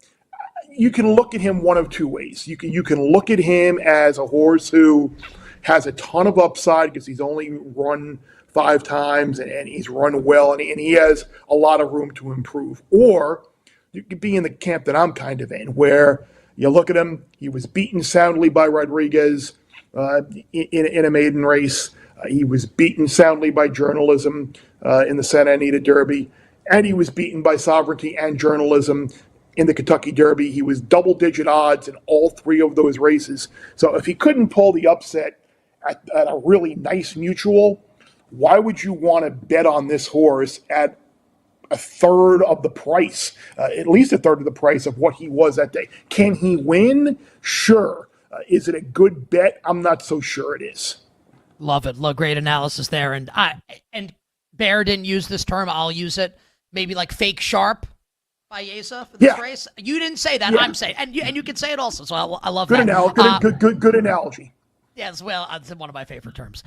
you can look at him one of 2 ways. You can look at him as a horse who has a ton of upside because he's only run 5 times and he's run well and he has a lot of room to improve. Or you could be in the camp that I'm kind of in, where you look at him, he was beaten soundly by Rodriguez in a maiden race. He was beaten soundly by Journalism in the Santa Anita Derby, and he was beaten by Sovereignty and Journalism in the Kentucky Derby. He was double-digit odds in all 3 of those races. So if he couldn't pull the upset at a really nice mutual, why would you want to bet on this horse at a third of the price, at least a third of the price of what he was that day? Can he win? Sure. Is it a good bet? I'm not so sure it is. Love it. Great analysis there. And Bear didn't use this term. I'll use it. Maybe like fake sharp Baeza for this race. You didn't say that. Yeah. I'm saying, and you can say it also. So I love that. Good analogy. Yes, well, it's one of my favorite terms.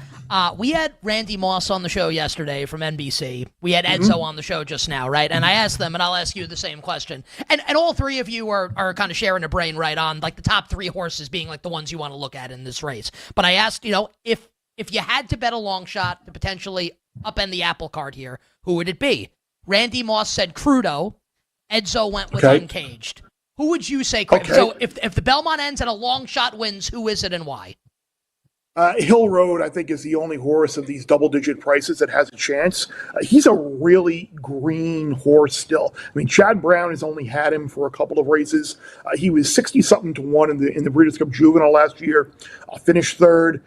We had Randy Moss on the show yesterday from NBC. We had Edzo on the show just now, right? And I asked them, and I'll ask you the same question. And all 3 of you are kind of sharing a brain right on, like the top 3 horses being like the ones you want to look at in this race. But I asked, if you had to bet a long shot to potentially upend the apple cart here, who would it be? Randy Moss said Crudo. Edzo went with Uncaged. Who would you say? Okay. So if the Belmont ends and a long shot wins, who is it and why? Hill Road, I think, is the only horse of these double-digit prices that has a chance. He's a really green horse still. I mean, Chad Brown has only had him for a couple of races. He was 60-something to 1 in the Breeders' Cup Juvenile last year. Finished 3rd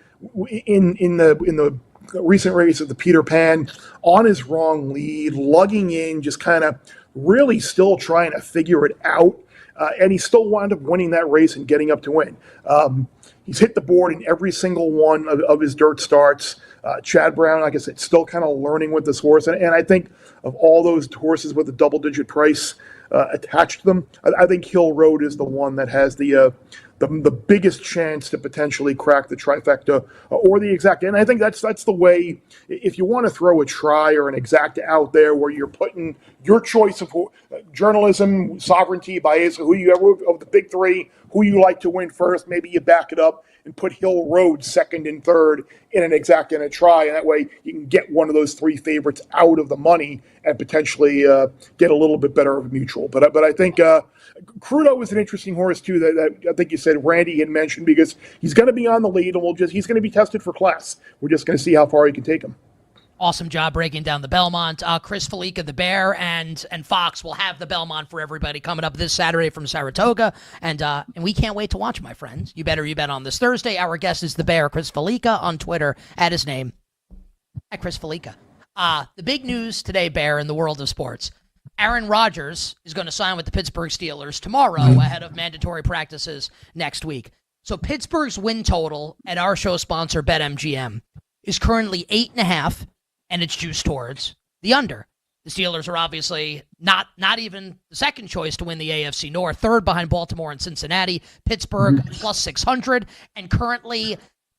in the recent race of the Peter Pan on his wrong lead, lugging in, just kind of really still trying to figure it out. And he still wound up winning that race and getting up to win. He's hit the board in every single one of his dirt starts. Chad Brown, like I said, still kind of learning with this horse. And I think of all those horses with a double-digit price attached to them, I think Hill Road is the one that has the biggest chance to potentially crack the trifecta or the exacta. And I think that's the way, if you want to throw a try or an exacta out there where you're putting your choice of Journalism, Sovereignty, Baeza, of the big 3, who you like to win first, maybe you back it up and put Hill Road 2nd and 3rd in an exacta and a try. And that way you can get one of those 3 favorites out of the money and potentially get a little bit better of a mutual. But I think Crudo is an interesting horse too that I think you said Randy had mentioned, because he's going to be on the lead and he's going to be tested for class. We're just going to see how far he can take him. Awesome job breaking down the Belmont. Chris Felica, the Bear, and Fox will have the Belmont for everybody coming up this Saturday from Saratoga, and we can't wait to watch, my friends. You bet on this Thursday. Our guest is the Bear, Chris Felica, on Twitter at his name, at Chris Felica. The big news today, Bear, in the world of sports: Aaron Rodgers is going to sign with the Pittsburgh Steelers tomorrow ahead of mandatory practices next week. So Pittsburgh's win total at our show sponsor BetMGM is currently 8.5. And it's juiced towards the under. The Steelers are obviously not even the second choice to win the AFC North, 3rd behind Baltimore and Cincinnati. Pittsburgh plus 600, and currently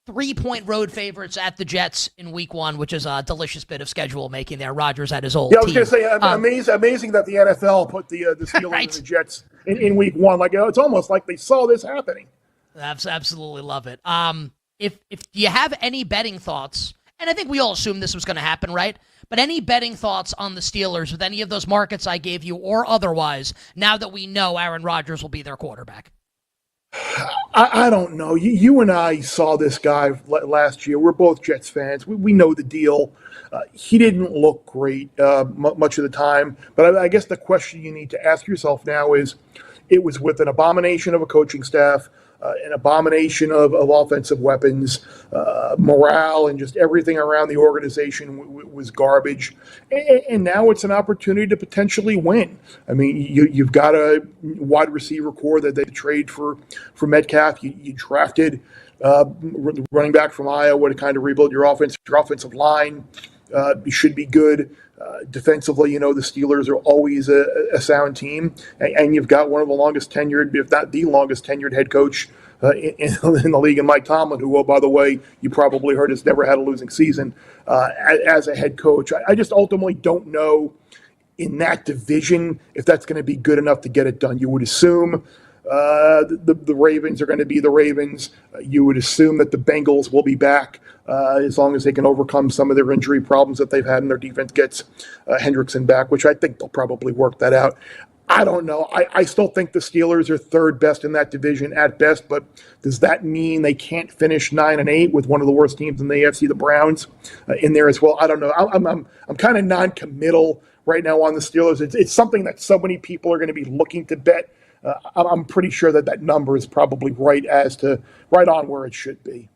3-point road favorites at the Jets in week 1, which is a delicious bit of schedule making there. Rodgers at his old Yeah, I was team. going to say, amazing that the NFL put the Steelers Right. and the Jets in week 1. Like, it's almost like they saw this happening. Absolutely love it. If you have any betting thoughts, and I think we all assumed this was going to happen, right? But any betting thoughts on the Steelers with any of those markets I gave you or otherwise, now that we know Aaron Rodgers will be their quarterback? I don't know. You and I saw this guy last year. We're both Jets fans. We know the deal. He didn't look great much of the time. But I guess the question you need to ask yourself now is, it was with an abomination of a coaching staff, an abomination of offensive weapons, morale, and just everything around the organization was garbage. And now it's an opportunity to potentially win. I mean, you've got a wide receiver core that they trade for Metcalf. You drafted running back from Iowa to kind of rebuild your offensive line. You should be good. Defensively, the Steelers are always a sound team, and you've got one of the longest tenured, if not the longest tenured head coach in the league, and Mike Tomlin, who, by the way, you probably heard has never had a losing season as a head coach. I just ultimately don't know in that division if that's going to be good enough to get it done. You would assume the Ravens are going to be the Ravens. You would assume that the Bengals will be back as long as they can overcome some of their injury problems that they've had, and their defense gets Hendrickson back, which I think they'll probably work that out. I don't know. I still think the Steelers are third best in that division at best, but does that mean they can't finish 9-8 with one of the worst teams in the AFC, the Browns, in there as well? I don't know. I'm kind of non-committal right now on the Steelers. It's something that so many people are going to be looking to bet. I'm pretty sure that number is probably right on where it should be.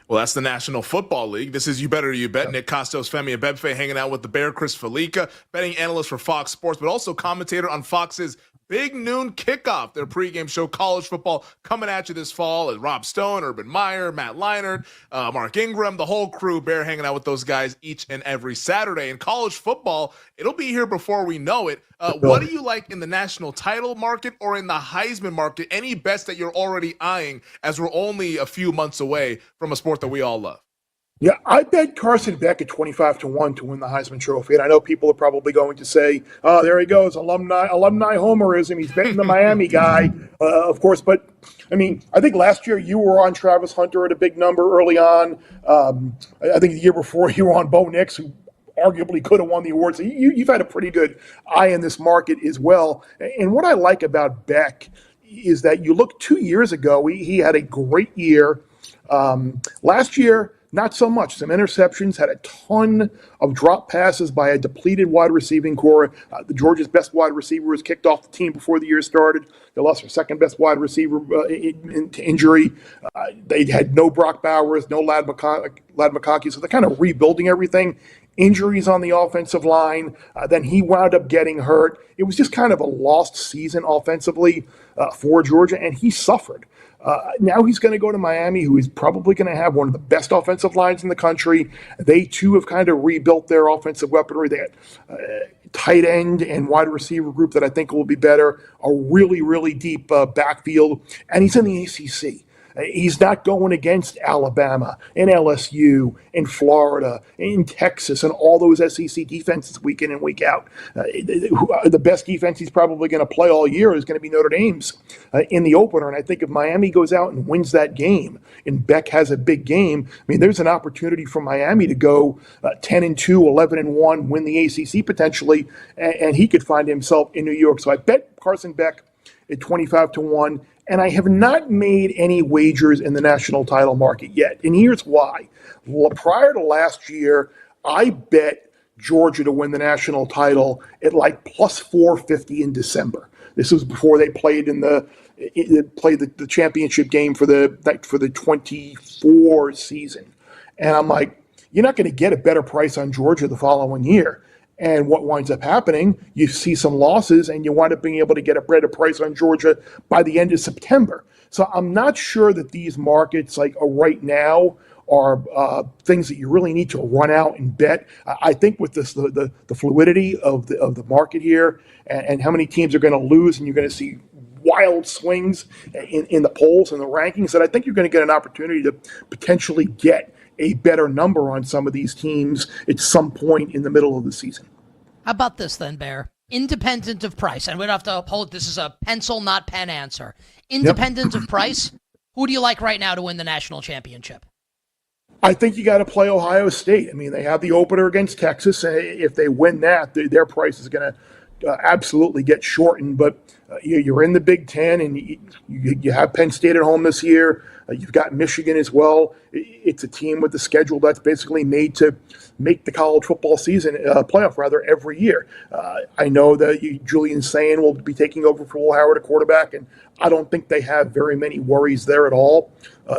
Well, that's the National Football League. This is You Better You Bet. Nick Costos, Femi Abebfe hanging out with the Bear, Chris Felica, betting analyst for Fox Sports, but also commentator on Fox's Big Noon Kickoff, their pregame show, college football, coming at you this fall. And Rob Stone, Urban Meyer, Matt Leinart, Mark Ingram, the whole crew. Bear hanging out with those guys each and every Saturday. And college football, it'll be here before we know it. What do you like in the national title market or in the Heisman market? Any bets that you're already eyeing, as we're only a few months away from a sport that we all love? Yeah, I bet Carson Beck at 25-1 to win the Heisman Trophy. And I know people are probably going to say, oh, there he goes, alumni homerism. He's betting the Miami guy, of course. But, I mean, I think last year you were on Travis Hunter at a big number early on. I think the year before you were on Bo Nix, who arguably could have won the award. So you've had a pretty good eye in this market as well. And what I like about Beck is that you look 2 years ago, he had a great year. Last year, not so much. Some interceptions, had a ton of drop passes by a depleted wide receiving core. The Georgia's best wide receiver was kicked off the team before the year started. They lost their second best wide receiver to injury. They had no Brock Bowers, no Lad McConkey, so they're kind of rebuilding everything. Injuries on the offensive line. Then he wound up getting hurt. It was just kind of a lost season offensively for Georgia, and he suffered. Now he's going to go to Miami, who is probably going to have one of the best offensive lines in the country. They, too, have kind of rebuilt their offensive weaponry. They got tight end and wide receiver group that I think will be better, a really, really deep backfield, and he's in the ACC. He's not going against Alabama and LSU and Florida and Texas and all those SEC defenses week in and week out. The best defense he's probably going to play all year is going to be Notre Dame's in the opener. And I think if Miami goes out and wins that game and Beck has a big game, I mean, there's an opportunity for Miami to go 10-2, 11-1, win the ACC potentially, and he could find himself in New York. So I bet Carson Beck at 25-1. And I have not made any wagers in the national title market yet. And here's why. Prior to last year, I bet Georgia to win the national title at like plus 450 in December. This was before they played the championship game for the 24 season. And I'm like, you're not going to get a better price on Georgia the following year. And what winds up happening, you see some losses and you wind up being able to get a better price on Georgia by the end of September. So I'm not sure that these markets right now are things that you really need to run out and bet. I think with this, the fluidity of the market here and how many teams are going to lose, and you're going to see wild swings in the polls and the rankings that I think you're going to get an opportunity to potentially get a better number on some of these teams at some point in the middle of the season. How about this then, Bear? Independent of price, and we don't have to hold this is a pencil, not pen answer. Independent of price, who do you like right now to win the national championship? I think you got to play Ohio State. I mean, they have the opener against Texas, and if they win that, their price is going to absolutely get shortened. But you're in the Big Ten, and you have Penn State at home this year. You've got Michigan as well. It's a team with a schedule that's basically made to make the college football season playoff every year. I know that Julian Sayin will be taking over for Will Howard at quarterback, and I don't think they have very many worries there at all,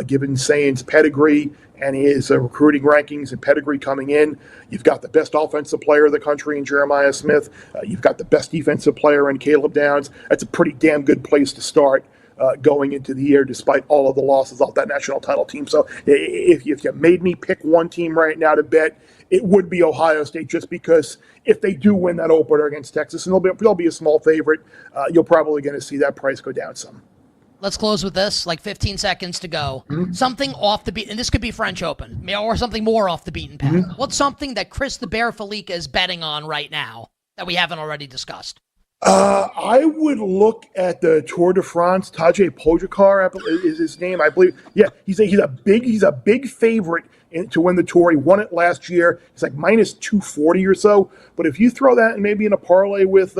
given Sayin's pedigree and his recruiting rankings and pedigree coming in. You've got the best offensive player in the country in Jeremiah Smith. You've got the best defensive player in Caleb Downs. That's a pretty damn good place to start going into the year, despite all of the losses off that national title team. So if you made me pick one team right now to bet, it would be Ohio State, just because if they do win that opener against Texas, and they'll be a small favorite, you're probably going to see that price go down some. Let's close with this, like 15 seconds to go. Something off the beat, and this could be French Open, or something more off the beaten path. What's something that Chris the Bear Felica is betting on right now that we haven't already discussed? I would look at the Tour de France. Tadej Pogacar is his name, I believe. Yeah, he's a big favorite to win the Tour. He won it last year. It's like minus 240 or so. But if you throw that maybe in a parlay with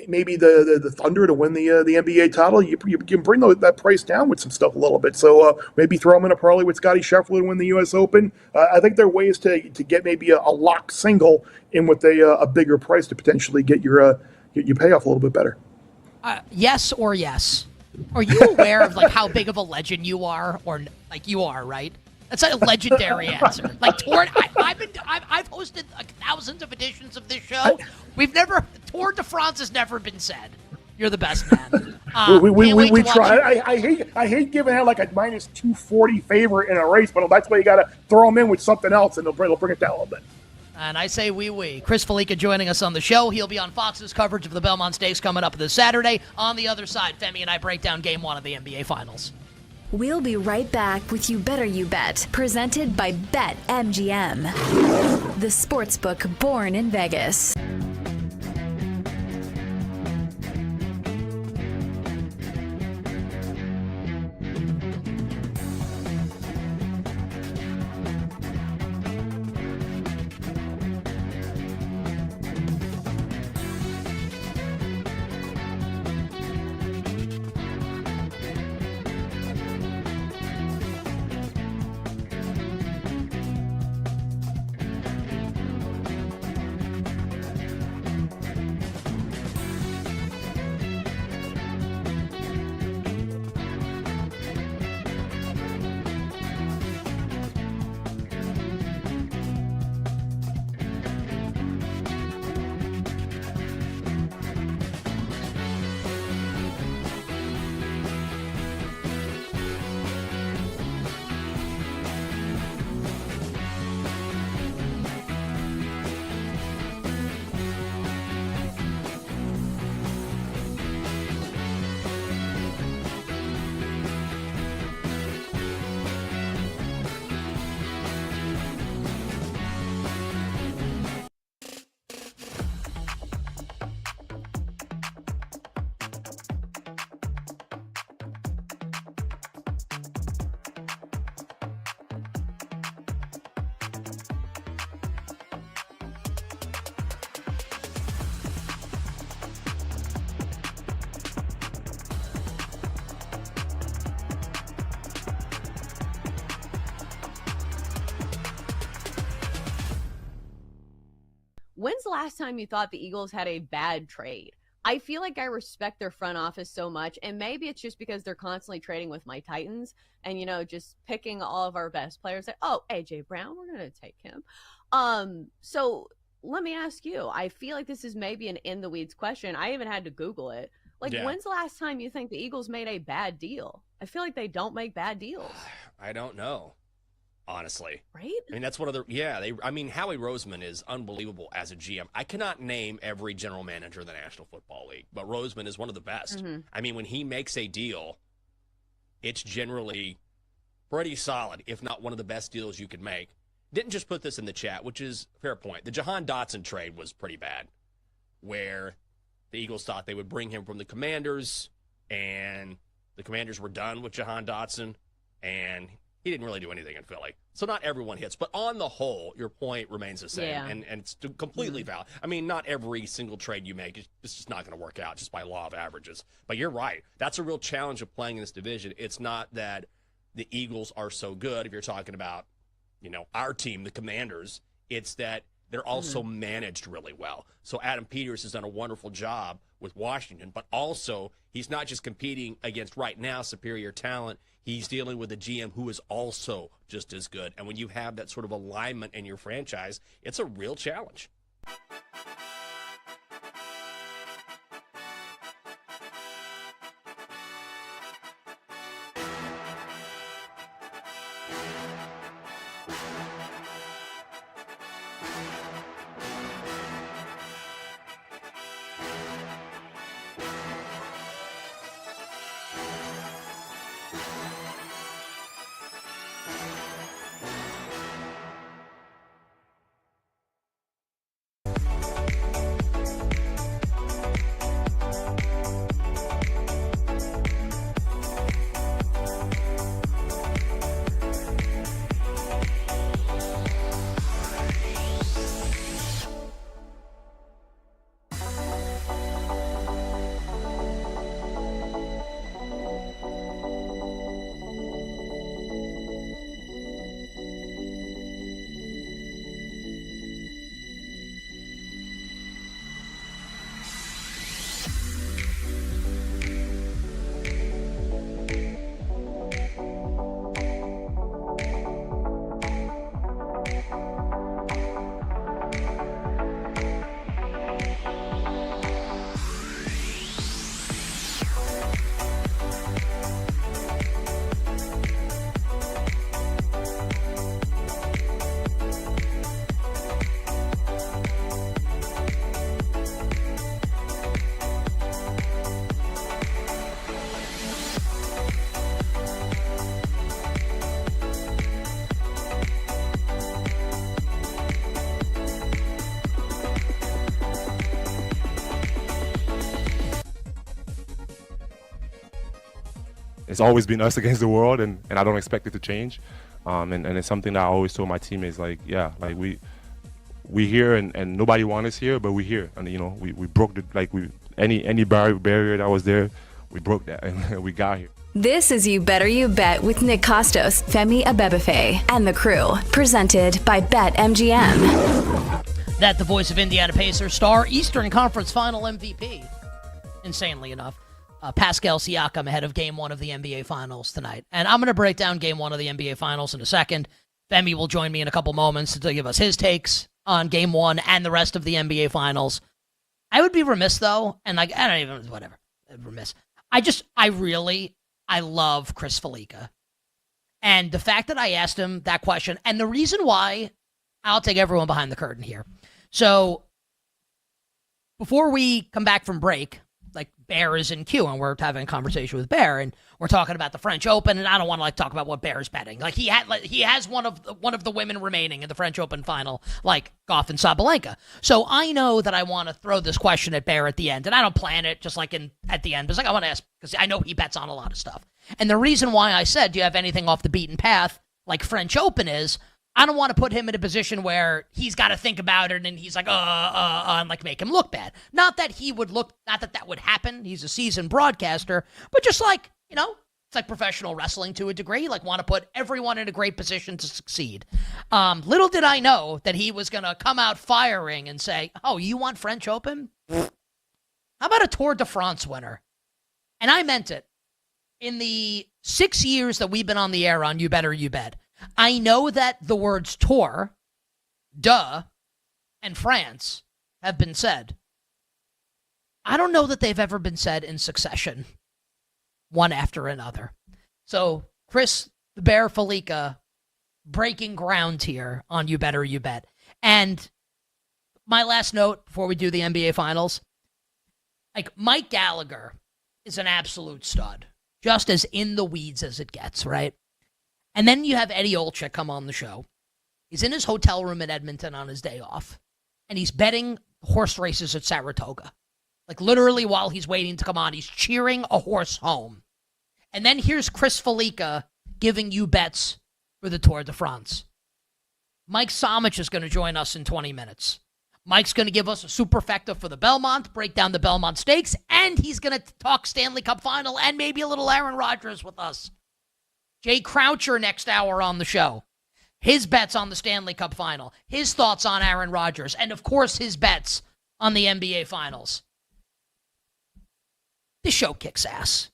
maybe the Thunder to win the NBA title, you can bring that price down with some stuff a little bit. So maybe throw them in a parlay with Scottie Scheffler to win the U.S. Open. I think there are ways to get maybe a lock single in with a bigger price to potentially get your payoff a little bit better. Yes or yes? Are you aware of like how big of a legend you are, or like you are, right? That's a legendary answer. Like I've hosted thousands of editions of this show. Tour de France has never been said. You're the best man. We try. I hate giving out like a minus 240 favorite in a race, but that's why you got to throw them in with something else, and they'll bring it down a little bit. And I say we. Chris Felica joining us on the show. He'll be on Fox's coverage of the Belmont Stakes coming up this Saturday. On the other side, Femi and I break down Game 1 of the NBA Finals. We'll be right back with You Better You Bet, presented by BetMGM, the sportsbook born in Vegas. When's the last time you thought the Eagles had a bad trade? I feel like I respect their front office so much, and maybe it's just because they're constantly trading with my Titans and, just picking all of our best players. Like, oh, A.J. Brown, we're going to take him. So let me ask you, I feel like this is maybe an in-the-weeds question. I even had to Google it. When's the last time you think the Eagles made a bad deal? I feel like they don't make bad deals. I don't know. honestly. Right? I mean, that's one of the, Howie Roseman is unbelievable as a GM. I cannot name every general manager in the National Football League, but Roseman is one of the best. Mm-hmm. I mean, when he makes a deal, it's generally pretty solid, if not one of the best deals you could make. Didn't just put this in the chat, which is a fair point. The Jahan Dotson trade was pretty bad, where the Eagles thought they would bring him from the Commanders, and the Commanders were done with Jahan Dotson, and he didn't really do anything in Philly. So not everyone hits. But on the whole, your point remains the same, and it's completely valid. I mean, not every single trade you make, it's just not going to work out just by law of averages. But you're right. That's a real challenge of playing in this division. It's not that the Eagles are so good, if you're talking about, our team, the Commanders. It's that they're also managed really well. So Adam Peters has done a wonderful job with Washington, but also he's not just competing against right now superior talent. He's dealing with a GM who is also just as good. And when you have that sort of alignment in your franchise, it's a real challenge. It's always been us against the world, and I don't expect it to change. And it's something that I always told my teammates, we here, and nobody wants us here, but we here. And we broke any barrier that was there, we broke that, and we got here. This is You Better You Bet with Nick Costos, Femi Abebefe, and the crew. Presented by BetMGM. That the voice of Indiana Pacers star, Eastern Conference Final MVP. Insanely enough. Pascal Siakam ahead of Game 1 of the NBA Finals tonight. And I'm going to break down Game 1 of the NBA Finals in a second. Femi will join me in a couple moments to give us his takes on Game 1 and the rest of the NBA Finals. I would be remiss, though, and remiss. I love Chris Felica. And the fact that I asked him that question, and the reason why, I'll take everyone behind the curtain here. So, before we come back from break, Bear is in queue, and we're having a conversation with Bear, and we're talking about the French Open, and I don't want to talk about what Bear is betting. He has one of the women remaining in the French Open final, Goff and Sabalenka. So I know that I want to throw this question at Bear at the end, and I don't plan it just at the end, but I want to ask because I know he bets on a lot of stuff. And the reason why I said, do you have anything off the beaten path like French Open is, I don't want to put him in a position where he's got to think about it and he's and make him look bad. Not that that would happen. He's a seasoned broadcaster, but just it's like professional wrestling to a degree. Want to put everyone in a great position to succeed. Little did I know that he was going to come out firing and say, "Oh, you want French Open? How about a Tour de France winner?" And I meant it. In the 6 years that we've been on the air on You Better You Bet, I know that the words Tour, and France have been said. I don't know that they've ever been said in succession, one after another. So, Chris the Bear Felica breaking ground here on You Better You Bet. And my last note before we do the NBA Finals, like Mike Gallagher is an absolute stud, just as in the weeds as it gets, right? And then you have Eddie Olczyk come on the show. He's in his hotel room in Edmonton on his day off, and he's betting horse races at Saratoga. Like literally while he's waiting to come on, he's cheering a horse home. And then here's Chris Felica giving you bets for the Tour de France. Mike Somich is going to join us in 20 minutes. Mike's going to give us a superfecta for the Belmont, break down the Belmont Stakes, and he's going to talk Stanley Cup Final and maybe a little Aaron Rodgers with us. Jay Croucher next hour on the show. His bets on the Stanley Cup Final, his thoughts on Aaron Rodgers, and of course his bets on the NBA Finals. This show kicks ass.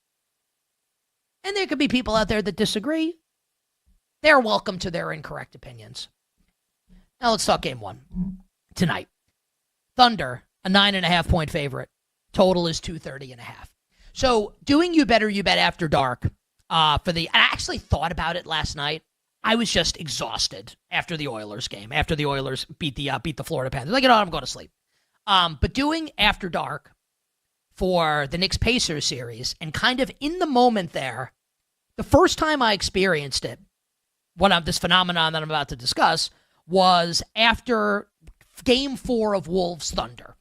And there could be people out there that disagree. They're welcome to their incorrect opinions. Now let's talk game one tonight. Thunder, a 9.5-point favorite. Total is 230.5. So doing You Better You Bet After Dark I actually thought about it last night. I was just exhausted after the Oilers game, after the Oilers beat the Florida Panthers. Like, I'm going to sleep. But doing After Dark for the Knicks-Pacers series, and kind of in the moment there, the first time I experienced it, this phenomenon that I'm about to discuss, was after Game 4 of Wolves-Thunder,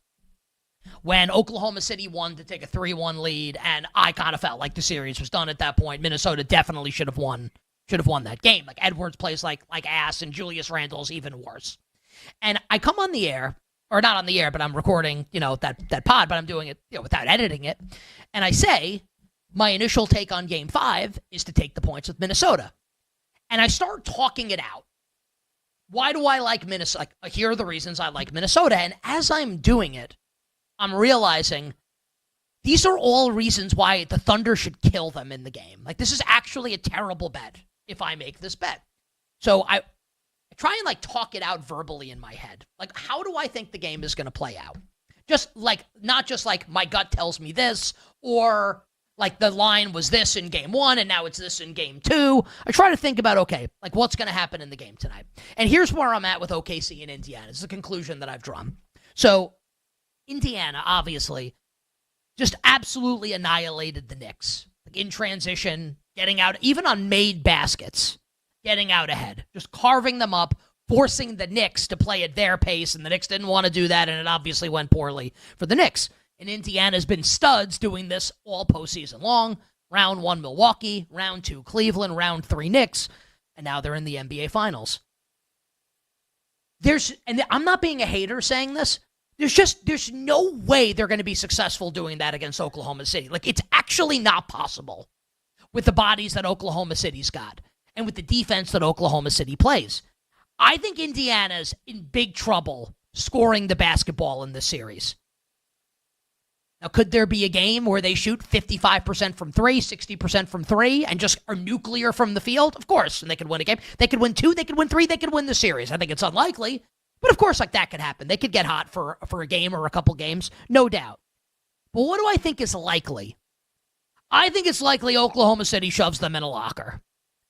when Oklahoma City won to take a 3-1 lead, and I kind of felt like the series was done at that point. Minnesota definitely should have won that game. Like, Edwards plays like ass, and Julius Randle's even worse. And I come on the air, or not on the air, but I'm recording, that pod, but I'm doing it, without editing it. And I say, my initial take on Game 5 is to take the points with Minnesota. And I start talking it out. Why do I like Minnesota? Here are the reasons I like Minnesota. And as I'm doing it, I'm realizing these are all reasons why the Thunder should kill them in the game. Like, this is actually a terrible bet if I make this bet. So I try and talk it out verbally in my head. Like, how do I think the game is going to play out? Not just my gut tells me this, or the line was this in game 1 and now it's this in game 2. I try to think about, what's going to happen in the game tonight. And here's where I'm at with OKC and Indiana. This is a conclusion that I've drawn. So Indiana, obviously, just absolutely annihilated the Knicks. In transition, getting out, even on made baskets, getting out ahead, just carving them up, forcing the Knicks to play at their pace, and the Knicks didn't want to do that, and it obviously went poorly for the Knicks. And Indiana's been studs doing this all postseason long. Round 1, Milwaukee. Round 2, Cleveland. Round 3, Knicks. And now they're in the NBA Finals. And I'm not being a hater saying this, there's no way they're going to be successful doing that against Oklahoma City. It's actually not possible with the bodies that Oklahoma City's got and with the defense that Oklahoma City plays. I think Indiana's in big trouble scoring the basketball in this series. Now, could there be a game where they shoot 55% from 3, 60% from 3, and just are nuclear from the field? Of course, and they could win a game. They could win 2, they could win 3, they could win the series. I think it's unlikely. But of course, that could happen. They could get hot for a game or a couple games, no doubt. But what do I think is likely? I think it's likely Oklahoma City shoves them in a locker.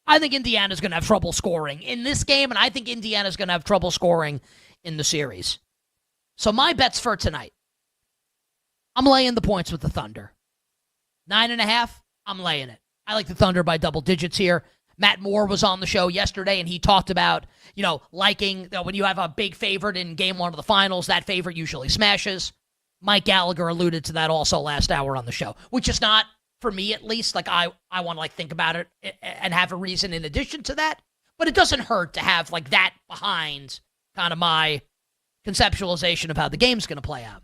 I think Indiana's going to have trouble scoring in this game, and I think Indiana's going to have trouble scoring in the series. So my bets for tonight, I'm laying the points with the Thunder. 9.5, I'm laying it. I like the Thunder by double digits here. Matt Moore was on the show yesterday, and he talked about, liking when you have a big favorite in game 1 of the finals, that favorite usually smashes. Mike Gallagher alluded to that also last hour on the show, which is not, for me at least, I want to think about it and have a reason in addition to that. But it doesn't hurt to have that behind kind of my conceptualization of how the game's going to play out.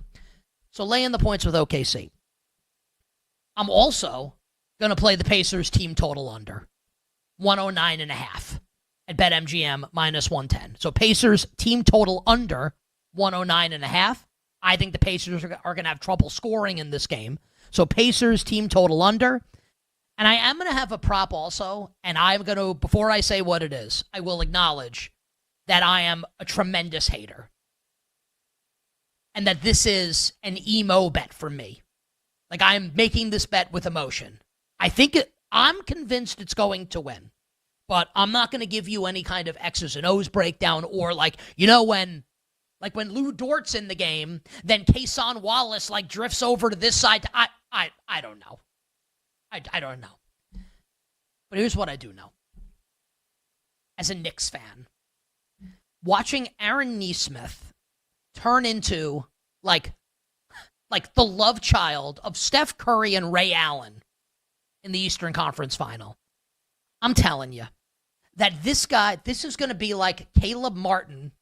So laying the points with OKC. I'm also going to play the Pacers team total under 109.5 at BetMGM minus 110. So Pacers team total under 109.5. I think the Pacers are going to have trouble scoring in this game. So Pacers team total under. And I am going to have a prop also. And I'm going to, before I say what it is, I will acknowledge that I am a tremendous hater. And that this is an emo bet for me. I'm making this bet with emotion. I'm convinced it's going to win. but I'm not going to give you any kind of X's and O's breakdown or when Lou Dort's in the game, then Kason Wallace drifts over to this side. I don't know. I don't know. But here's what I do know. As a Knicks fan, watching Aaron Nesmith turn into like the love child of Steph Curry and Ray Allen in the Eastern Conference Final, I'm telling you that this is going to be like Caleb Martin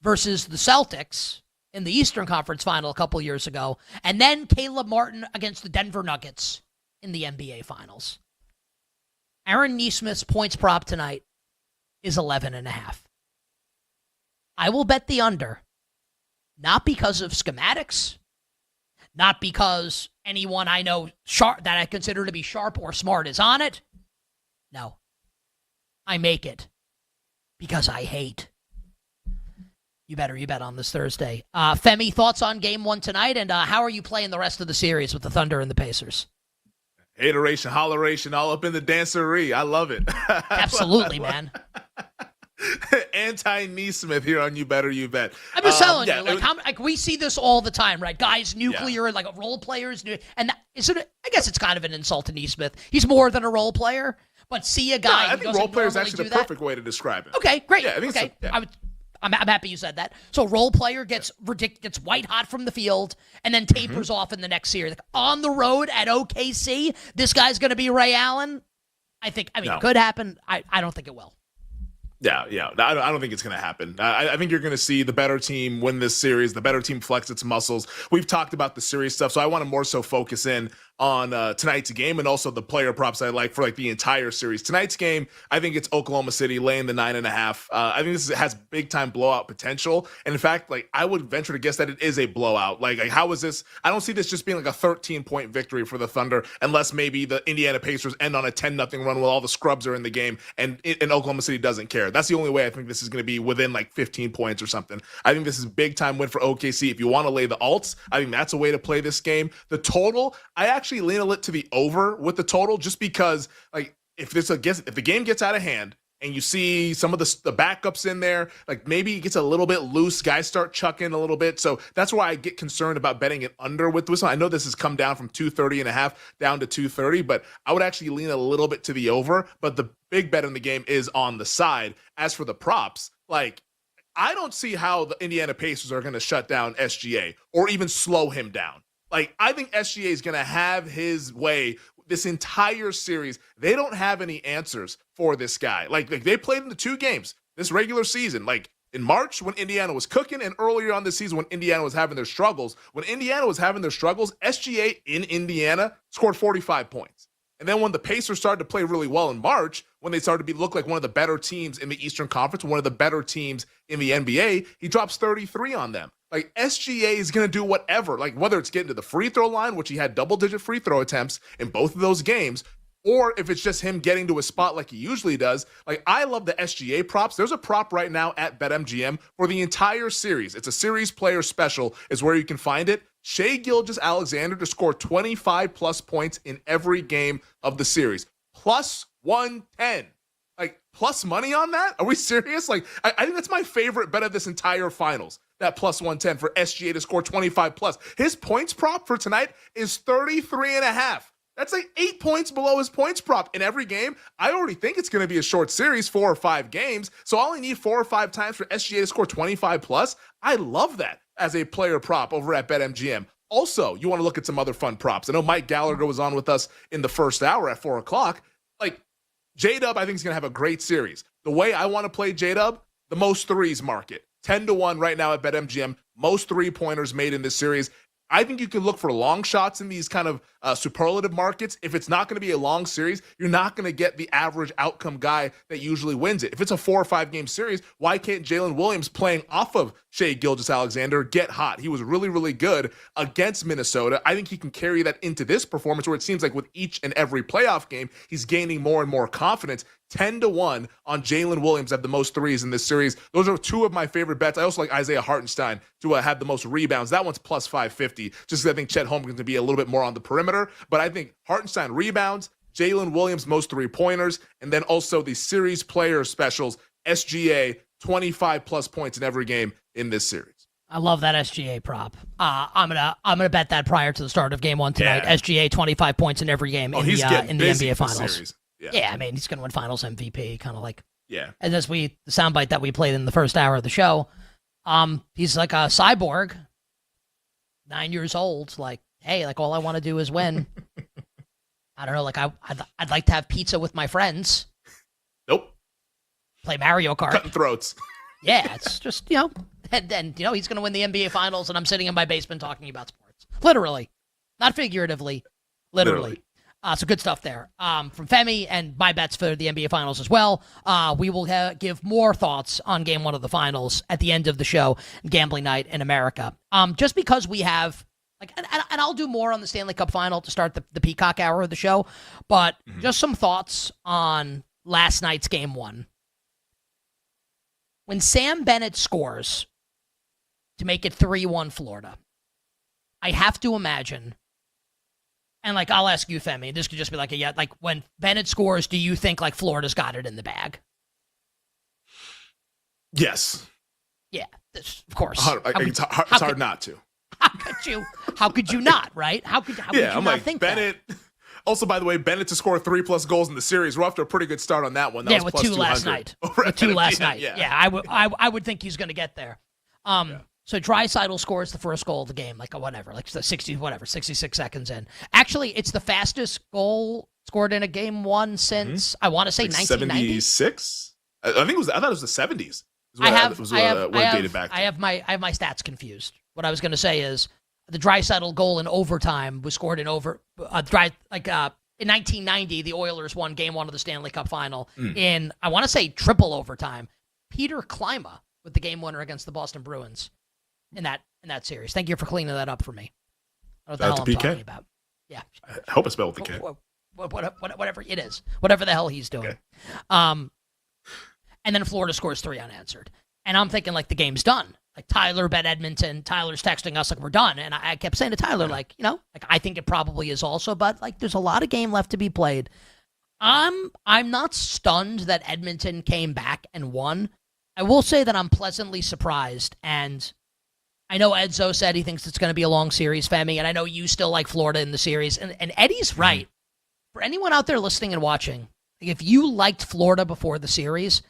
versus the Celtics in the Eastern Conference Final a couple years ago, and then Caleb Martin against the Denver Nuggets in the NBA Finals. Aaron Nesmith's points prop tonight is 11.5. I will bet the under, not because of schematics, not because anyone I know sharp that I consider to be sharp or smart is on it. No. I make it because I hate. You bet on this Thursday. Femi, thoughts on game 1 tonight, and how are you playing the rest of the series with the Thunder and the Pacers? Hateration, holleration, all up in the dancery. I love it. Absolutely, man. Anti-Nesmith here on You Better You Bet. I'm just telling you, we see this all the time, right? Guys, nuclear, role players, and I guess it's kind of an insult to Nesmith. He's more than a role player, but see a guy. I think role player is actually the perfect way to describe it. Okay, great. Yeah, I think okay, so, yeah. I'm happy you said that. So role player gets white hot from the field and then tapers off in the next series. On the road at OKC, this guy's going to be Ray Allen. It could happen. I don't think it will. Yeah. I don't think it's going to happen. I think you're going to see the better team win this series, the better team flex its muscles. We've talked about the series stuff, so I want to more so focus in on tonight's game and also the player props I like for the entire series. Tonight's game, I think it's Oklahoma City laying the 9.5. I think this has big time blowout potential. And in fact, I would venture to guess that it is a blowout. How is this? I don't see this just being a 13-point victory for the Thunder unless maybe the Indiana Pacers end on a 10-0 run while all the scrubs are in the game and Oklahoma City doesn't care. That's the only way I think this is going to be within 15 points or something. I think this is a big time win for OKC. If you want to lay the alts, I think that's a way to play this game. The total, I actually lean a little to the over with the total just because if the game gets out of hand and you see some of the backups in there, maybe it gets a little bit loose, guys start chucking a little bit. So that's why I get concerned about betting it under with this one. I know this has come down from 230.5 down to 230, but I would actually lean a little bit to the over. But the big bet in the game is on the side. As for the props, I don't see how the Indiana Pacers are going to shut down SGA or even slow him down. I think SGA is going to have his way this entire series. They don't have any answers for this guy. They played in the 2 games this regular season. In March when Indiana was cooking and earlier on this season when Indiana was having their struggles. When Indiana was having their struggles, SGA in Indiana scored 45 points. And then when the Pacers started to play really well in March, when they started to look like one of the better teams in the Eastern Conference, one of the better teams in the NBA, he drops 33 on them. SGA is going to do whatever, whether it's getting to the free throw line, which he had double-digit free throw attempts in both of those games, or if it's just him getting to a spot like he usually does. I love the SGA props. There's a prop right now at BetMGM for the entire series. It's a series player special is where you can find it. Shai Gilgeous-Alexander to score 25-plus points in every game of the series. Plus 110. Plus money on that? Are we serious? I think that's my favorite bet of this entire finals. That plus 110 for SGA to score 25-plus. His points prop for tonight is 33.5. That's 8 points below his points prop in every game. I already think it's going to be a short series, 4 or 5 games. So I only need 4 or 5 times for SGA to score 25-plus. I love that as a player prop over at BetMGM. Also, you want to look at some other fun props. I know Mike Gallagher was on with us in the first hour at 4 o'clock. J-Dub, I think, is going to have a great series. The way I want to play J-Dub, the most threes market. 10-1 right now at BetMGM. Most 3-pointers made in this series. I think you can look for long shots in these kind of superlative markets. If it's not going to be a long series, you're not going to get the average outcome guy that usually wins it. If it's a 4 or 5 game series, why can't Jalen Williams playing off of Shai Gilgeous-Alexander get hot? He was really, really good against Minnesota. I think he can carry that into this performance where it seems like with each and every playoff game, he's gaining more and more confidence. 10-1 on Jalen Williams at the most threes in this series. Those are 2 of my favorite bets. I also like Isaiah Hartenstein to have the most rebounds. That one's plus 550, just because I think Chet Holmgren's going to be a little bit more on the perimeter. But I think Hartenstein rebounds, Jalen Williams, most three-pointers, and then also the series player specials, SGA, 25-plus points in every game in this series. I love that SGA prop. I'm gonna bet that prior to the start of Game 1 tonight. Yeah. SGA 25 points in every game in the NBA Finals. Series. Yeah, I mean he's gonna win Finals MVP, kind of like. Yeah. And as the soundbite that we played in the first hour of the show, he's like a cyborg, 9 years old. Like, hey, like all I want to do is win. I don't know, like I'd like to have pizza with my friends. Nope. Play Mario Kart. Cutting throats. Yeah, it's just, and then, he's going to win the NBA Finals, and I'm sitting in my basement talking about sports. Literally. Not figuratively. Literally. So good stuff there. From Femi and my bets for the NBA Finals as well. We will give more thoughts on Game 1 of the Finals at the end of the show, Gambling Night in America. Just because we have, and I'll do more on the Stanley Cup Final to start the Peacock hour of the show, but just some thoughts on last night's Game 1. When Sam Bennett scores to make it 3-1 Florida, I have to imagine, and I'll ask you, Femi, this could just be when Bennett scores, do you think Florida's got it in the bag? Yes. Yeah, of course. It's hard not to. How could you not, right? How could you not think Bennett. That? Also, by the way, Bennett to score 3+ goals in the series. We're off to a pretty good start on that one. That was with plus 2 last night. With 2 last night. Yeah, I would think he's going to get there. So Draisaitl scores the first goal of the game, the 66 seconds in. Actually, it's the fastest goal scored in a Game 1 since I want to say 1990. 76. I thought it was the 70s. I have my stats confused. What I was going to say is the Draisaitl goal in overtime was scored in in 1990. The Oilers won Game 1 of the Stanley Cup Final in, I want to say, triple overtime. Peter Klima with the game winner against the Boston Bruins in that series. Thank you for cleaning that up for me. I don't know what the hell I'm talking about. Yeah, I hope it's spelled with the K. Whatever it is, whatever the hell he's doing. Okay. And then Florida scores 3 unanswered, and I'm thinking the game's done. Tyler bet Edmonton. Tyler's texting us we're done, and I kept saying to Tyler I think it probably is also, but there's a lot of game left to be played. I'm not stunned that Edmonton came back and won. I will say that I'm pleasantly surprised, and I know Edzo said he thinks it's going to be a long series, Femi, and I know you still like Florida in the series, and Eddie's right. For anyone out there listening and watching, if you liked Florida before the series,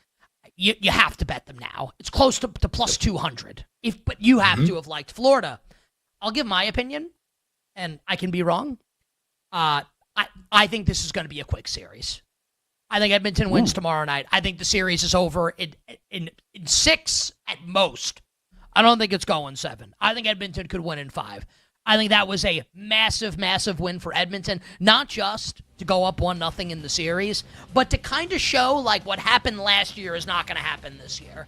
you have to bet them now. It's close to plus 200. But you have to have liked Florida. I'll give my opinion, and I can be wrong. I think this is going to be a quick series. I think Edmonton wins tomorrow night. I think the series is over in 6 at most. I don't think it's going 7. I think Edmonton could win in 5. I think that was a massive, massive win for Edmonton, not just to go up 1-0 in the series, but to kind of show what happened last year is not going to happen this year.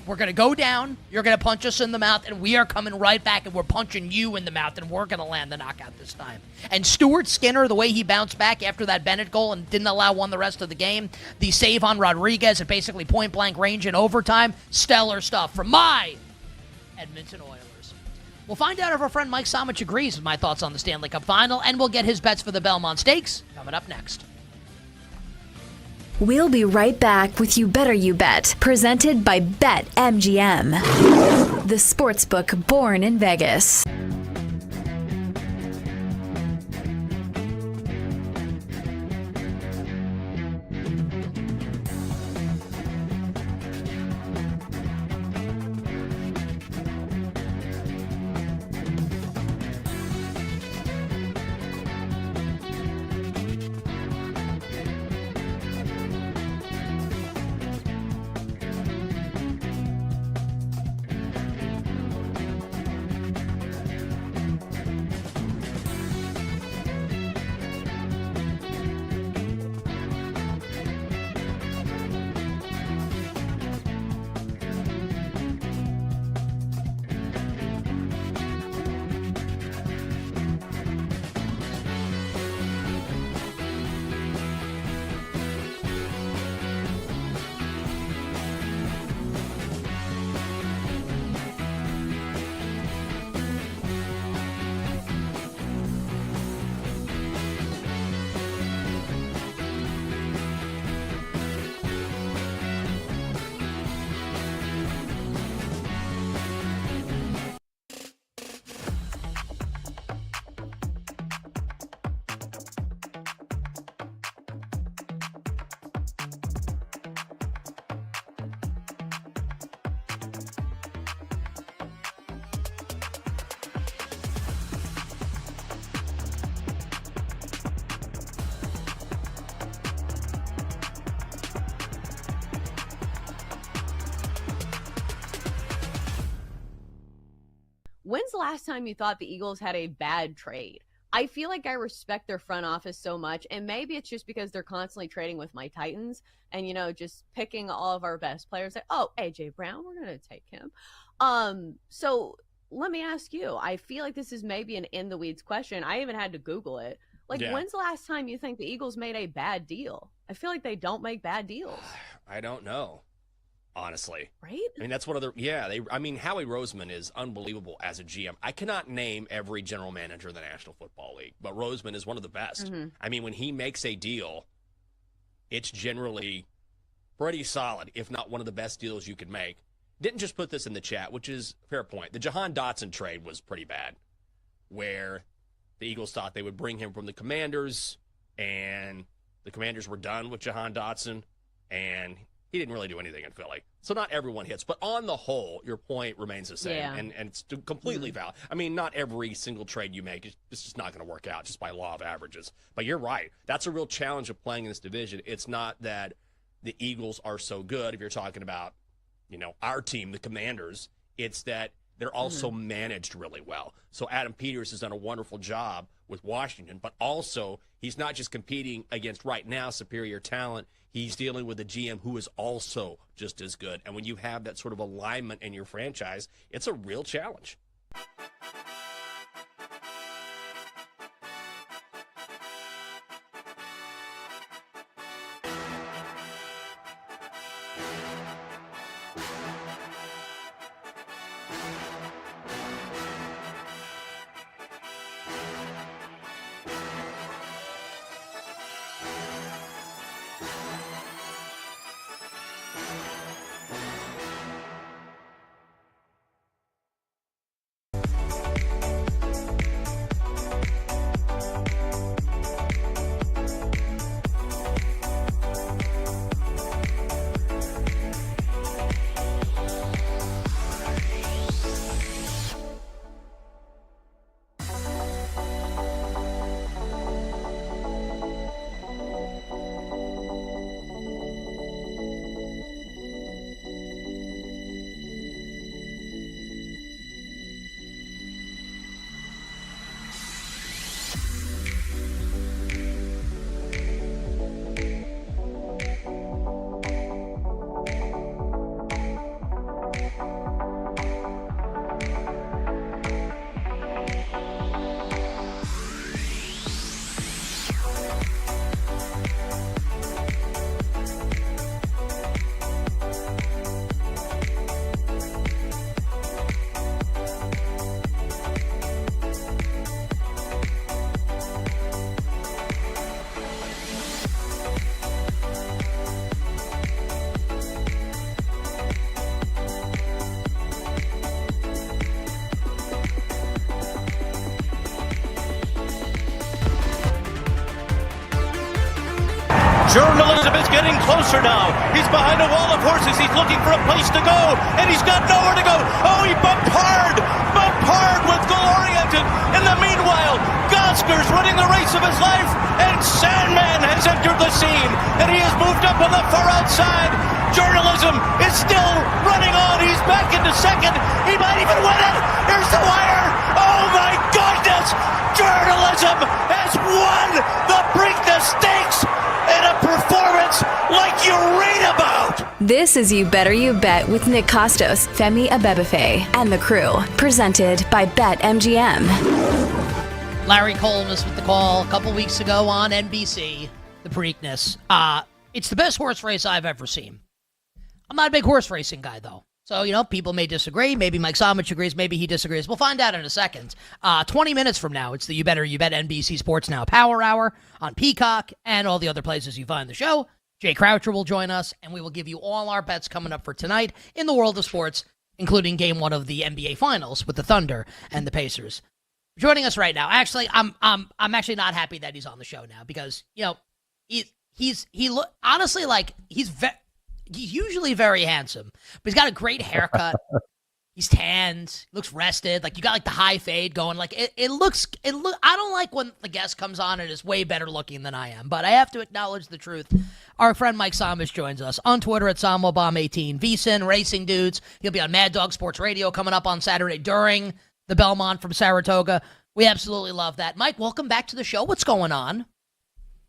We're going to go down, you're going to punch us in the mouth, and we are coming right back, and we're punching you in the mouth, and we're going to land the knockout this time. And Stuart Skinner, the way he bounced back after that Bennett goal and didn't allow one the rest of the game, the save on Rodriguez at basically point-blank range in overtime, stellar stuff from my Edmonton Oilers. We'll find out if our friend Mike Somich agrees with my thoughts on the Stanley Cup Final, and we'll get his bets for the Belmont Stakes coming up next. We'll be right back with You Better You Bet, presented by BetMGM, the sportsbook born in Vegas. when's the last time you thought the Eagles had a bad trade? I feel like I respect their front office so much, and maybe it's just because they're constantly trading with my Titans and, just picking all of our best players. Like, oh, AJ Brown, we're going to take him. So let me ask you, I feel like this is maybe an in the weeds question. I even had to Google it. Like, when's the last time you think the Eagles made a bad deal? I feel like they don't make bad deals. I don't know. Honestly. Right? I mean, that's one of the, Howie Roseman is unbelievable as a GM. I cannot name every general manager in the National Football League, but Roseman is one of the best. Mm-hmm. I mean, when he makes a deal, it's generally pretty solid, if not one of the best deals you could make. Didn't just put this in the chat, which is a fair point. The Jahan Dotson trade was pretty bad, where the Eagles thought they would bring him from the Commanders, and the Commanders were done with Jahan Dotson, and he didn't really do anything in Philly. So not everyone hits. But on the whole, your point remains the same. Yeah. And it's completely valid. I mean, not every single trade you make, it's just not going to work out just by law of averages. But you're right. That's a real challenge of playing in this division. It's not that the Eagles are so good, if you're talking about, our team, the Commanders. It's that they're also managed really well. So Adam Peters has done a wonderful job with Washington, but also he's not just competing against right now superior talent. He's dealing with a GM who is also just as good. And when you have that sort of alignment in your franchise, it's a real challenge. Journalism is getting closer now. He's behind a wall of horses. He's looking for a place to go, and he's got nowhere to go. Oh, he bumped hard with goal-oriented. In the meanwhile, Gosker's running the race of his life, and Sandman has entered the scene, and he has moved up on the far outside. Journalism is still running on. He's back into second. He might even win it. Here's the wire. Oh, my goodness. Journalism has won the Preakness Stakes in a performance like you read about. This is You Better You Bet with Nick Costos, Femi Abebefe, and the crew. Presented by BetMGM. Larry Colmus with the call a couple weeks ago on NBC, the Preakness. It's the best horse race I've ever seen. I'm not a big horse racing guy, though. So, people may disagree. Maybe Mike Somich agrees. Maybe he disagrees. We'll find out in a second. 20 minutes from now, it's the You Better You Bet NBC Sports Now Power Hour on Peacock and all the other places you find the show. Jay Croucher will join us, and we will give you all our bets coming up for tonight in the world of sports, including Game 1 of the NBA Finals with the Thunder and the Pacers. Joining us right now. Actually, I'm actually not happy that he's on the show now because, he's usually very handsome, but he's got a great haircut. He's tanned, looks rested. Like you got the high fade going. Like it looks. I don't like when the guest comes on and is way better looking than I am, but I have to acknowledge the truth. Our friend Mike Somich joins us on Twitter at SommoBomb18. VSiN Racing Dudes. He'll be on Mad Dog Sports Radio coming up on Saturday during the Belmont from Saratoga. We absolutely love that. Mike, welcome back to the show. What's going on?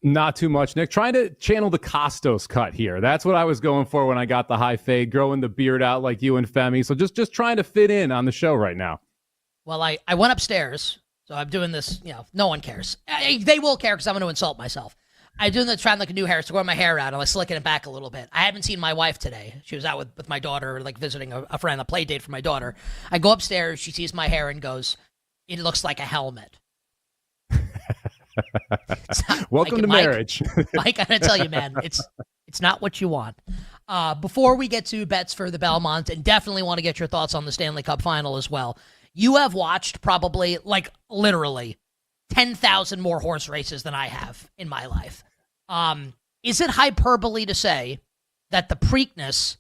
Not too much, Nick. Trying to channel the Costos cut here. That's what I was going for when I got the high fade, growing the beard out like you and Femi. So just trying to fit in on the show right now. Well, I went upstairs, so I'm doing this, no one cares. They will care because I'm going to insult myself. I'm doing this, trying like a new hair, so growing my hair out. I'm like slicking it back a little bit. I haven't seen my wife today. She was out with my daughter, like visiting a friend, a play date for my daughter. I go upstairs, she sees my hair and goes, "It looks like a helmet." Welcome to marriage. Mike, I gotta tell you, man, it's not what you want. Before we get to bets for the Belmont, and definitely want to get your thoughts on the Stanley Cup final as well, you have watched probably, like, literally 10,000 more horse races than I have in my life. Is it hyperbole to say that the Preakness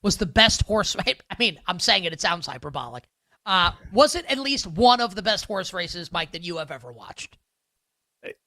was the best horse race? I mean, I'm saying it sounds hyperbolic. Was it at least one of the best horse races, Mike, that you have ever watched?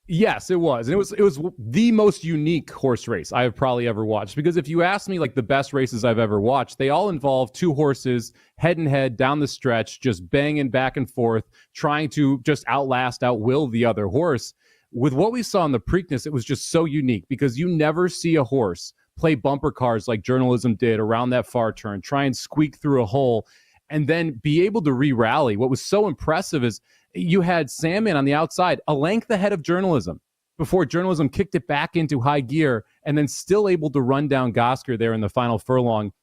Yes, it was. And it was the most unique horse race I have probably ever watched. Because if you ask me, like, the best races I've ever watched, they all involve two horses head and head down the stretch, just banging back and forth, trying to just outwill the other horse. With what we saw in the Preakness, it was just so unique because you never see a horse play bumper cars like Journalism did around that far turn, try and squeak through a hole, and then be able to re-rally. What was so impressive is you had Salmon on the outside, a length ahead of Journalism, before Journalism kicked it back into high gear, and then still able to run down Gosker there in the final furlong.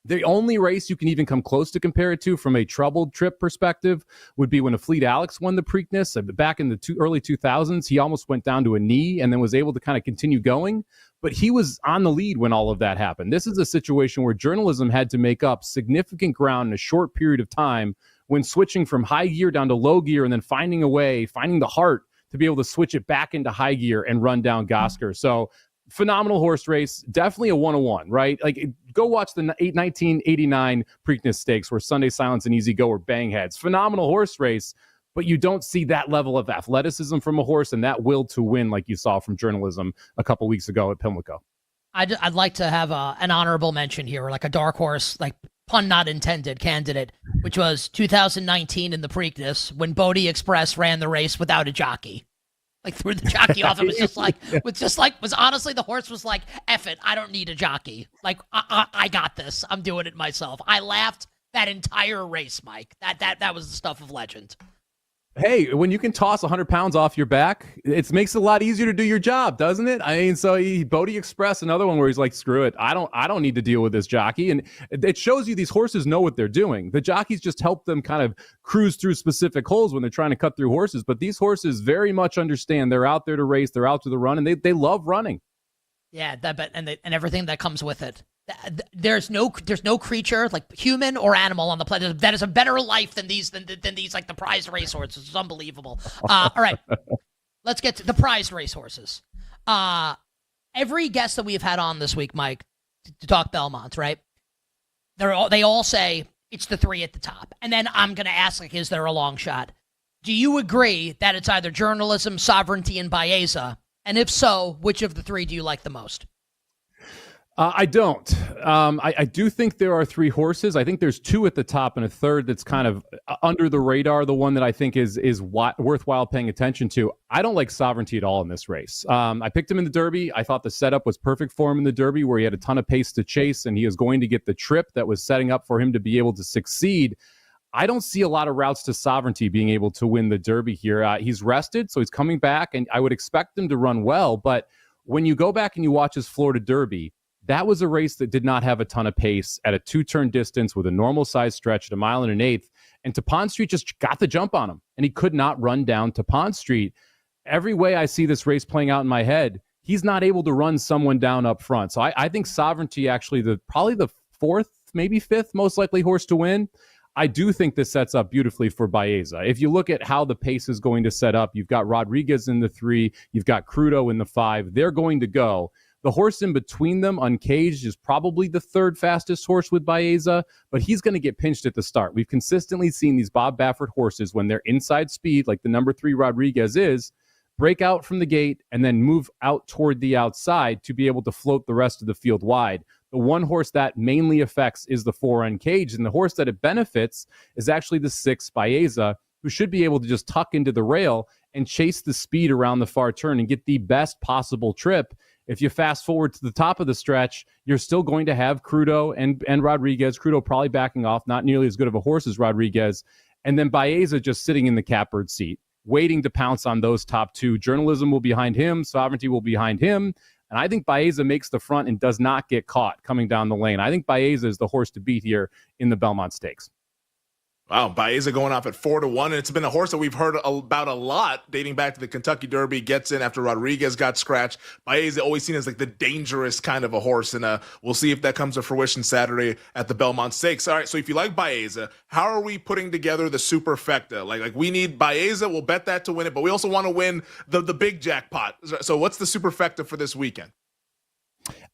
The only race you can even come close to compare it to from a troubled trip perspective would be when a Fleet Alex won the Preakness back in the early 2000s. He almost went down to a knee and then was able to kind of continue going. But he was on the lead when all of that happened. This is a situation where Journalism had to make up significant ground in a short period of time when switching from high gear down to low gear and then finding the heart to be able to switch it back into high gear and run down Gosker. So phenomenal horse race, definitely a 101, right? Like, go watch the 1989 Preakness Stakes where Sunday Silence and Easy Go were bang heads. Phenomenal horse race, but you don't see that level of athleticism from a horse and that will to win like you saw from Journalism a couple weeks ago at Pimlico. I'd like to have an honorable mention here, or like a dark horse, like pun not intended, candidate, which was 2019 in the Preakness when Bodie Express ran the race without a jockey. Like, threw the jockey off. It was honestly, the horse was like, F it, I don't need a jockey. Like, I got this. I'm doing it myself. I laughed that entire race, Mike. That was the stuff of legend. Hey, when you can toss 100 pounds off your back, it makes it a lot easier to do your job, doesn't it? I mean, so Bodie Express, another one where he's like, screw it. I don't need to deal with this jockey. And it shows you these horses know what they're doing. The jockeys just help them kind of cruise through specific holes when they're trying to cut through horses. But these horses very much understand they're out there to race. They're out to the run, and they love running. Yeah, and everything that comes with it. There's no creature, like human or animal, on the planet that is a better life than these like the prized racehorses. It's unbelievable. All right, let's get to the prized racehorses. Every guest that we've had on this week, Mike, to talk Belmont, right? They all say it's the three at the top, and then I'm gonna ask, like, is there a long shot? Do you agree that it's either Journalism, Sovereignty, and Baeza? And if so, which of the three do you like the most? I don't. I do think there are three horses. I think there's two at the top and a third that's kind of under the radar. The one that I think is worthwhile paying attention to. I don't like Sovereignty at all in this race. I picked him in the Derby. I thought the setup was perfect for him in the Derby, where he had a ton of pace to chase, and he was going to get the trip that was setting up for him to be able to succeed. I don't see a lot of routes to Sovereignty being able to win the Derby here. He's rested, so he's coming back, and I would expect him to run well. But when you go back and you watch his Florida Derby, that was a race that did not have a ton of pace at a two-turn distance with a normal-sized stretch at 1 1/8. And Tappan Street just got the jump on him, and he could not run down Tappan Street. Every way I see this race playing out in my head, he's not able to run someone down up front. So I think Sovereignty, actually, probably the fourth, maybe fifth most likely horse to win. I do think this sets up beautifully for Baeza. If you look at how the pace is going to set up, you've got Rodriguez in the 3, you've got Crudo in the 5. They're going to go. The horse in between them, Uncaged, is probably the third fastest horse with Baeza, but he's going to get pinched at the start. We've consistently seen these Bob Baffert horses, when they're inside speed, like the number 3 Rodriguez is, break out from the gate and then move out toward the outside to be able to float the rest of the field wide. The one horse that mainly affects is the 4 Uncaged, and the horse that it benefits is actually the 6 Baeza, who should be able to just tuck into the rail and chase the speed around the far turn and get the best possible trip. If you fast forward to the top of the stretch, you're still going to have Crudo and Rodriguez. Crudo probably backing off, not nearly as good of a horse as Rodriguez. And then Baeza just sitting in the catbird seat, waiting to pounce on those top two. Journalism will be behind him. Sovereignty will be behind him. And I think Baeza makes the front and does not get caught coming down the lane. I think Baeza is the horse to beat here in the Belmont Stakes. Wow, Baeza going off at 4-1, and it's been a horse that we've heard about a lot dating back to the Kentucky Derby. Gets in after Rodriguez got scratched. Baeza always seen as like the dangerous kind of a horse, and we'll see if that comes to fruition Saturday at the Belmont Stakes. All right, so if you like Baeza, how are we putting together the superfecta? Like we need Baeza, we'll bet that to win it, but we also want to win the big jackpot. So what's the superfecta for this weekend?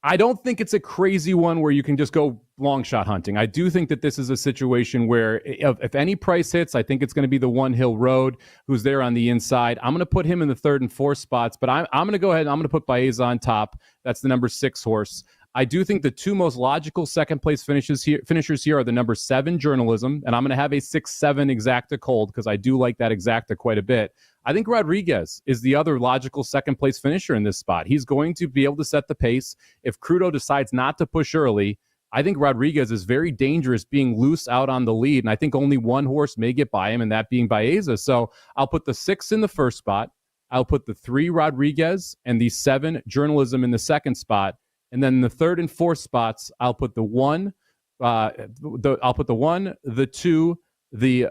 I don't think it's a crazy one where you can just go long shot hunting. I do think that this is a situation where if any price hits, I think it's going to be the One Hill Road, who's there on the inside. I'm going to put him in the 3rd and 4th spots, but I'm going to go ahead and I'm going to put Baeza on top. That's the number 6 horse. I do think the two most logical second place finishers here are the number 7 Journalism, and I'm going to have a 6-7 Exacta Cold because I do like that Exacta quite a bit. I think Rodriguez is the other logical second place finisher in this spot. He's going to be able to set the pace. If Crudo decides not to push early, I think Rodriguez is very dangerous being loose out on the lead, and I think only one horse may get by him, and that being Baeza. So I'll put the 6 in the 1st spot. I'll put the 3 Rodriguez and the 7 Journalism in the 2nd spot. And then in the 3rd and 4th spots, I'll put the 1, the 2, the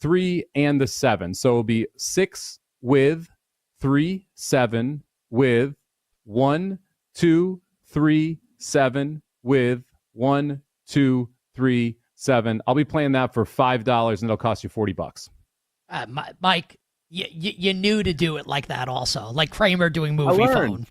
3, and the 7. So it'll be 6 with 3, 7 with 1, 2, 3, 7 with 1, 2, 3, 7. I'll be playing that for $5, and it'll cost you $40. Mike, you knew to do it like that also, like Kramer doing movie phone.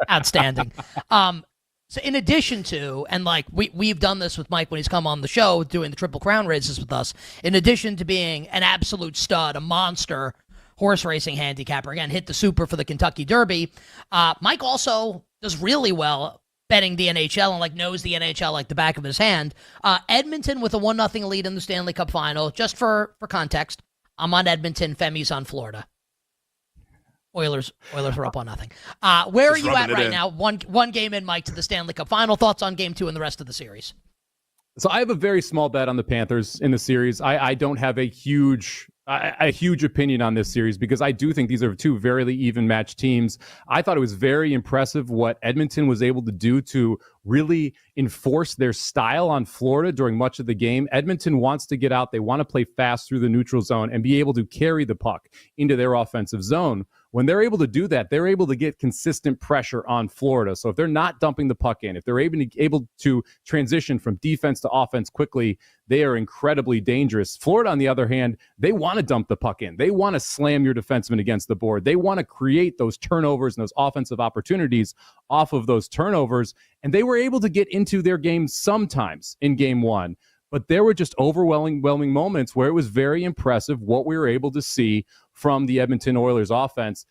Outstanding. So in addition to, and like we've done this with Mike when he's come on the show doing the Triple Crown races with us, in addition to being an absolute stud, a monster horse racing handicapper, again, hit the super for the Kentucky Derby, Mike also does really well betting the NHL and like knows the NHL like the back of his hand. Edmonton with a 1-0 lead in the Stanley Cup final. Just for context, I'm on Edmonton, Femi's on Florida. Oilers are up 1-0. Where are you at right now? One game in, Mike, to the Stanley Cup final. Thoughts on game 2 and the rest of the series? So I have a very small bet on the Panthers in the series. I don't have a huge opinion on this series because I do think these are two very even matched teams. I thought it was very impressive what Edmonton was able to do to really enforce their style on Florida during much of the game. Edmonton wants to get out. They want to play fast through the neutral zone and be able to carry the puck into their offensive zone. When they're able to do that, they're able to get consistent pressure on Florida. So if they're not dumping the puck in, if they're able to transition from defense to offense quickly, they are incredibly dangerous. Florida, on the other hand, they want to dump the puck in. They want to slam your defenseman against the board. They want to create those turnovers and those offensive opportunities off of those turnovers. And they were able to get into their game sometimes in game 1. But there were just overwhelming moments where it was very impressive what we were able to see from the Edmonton Oilers offense.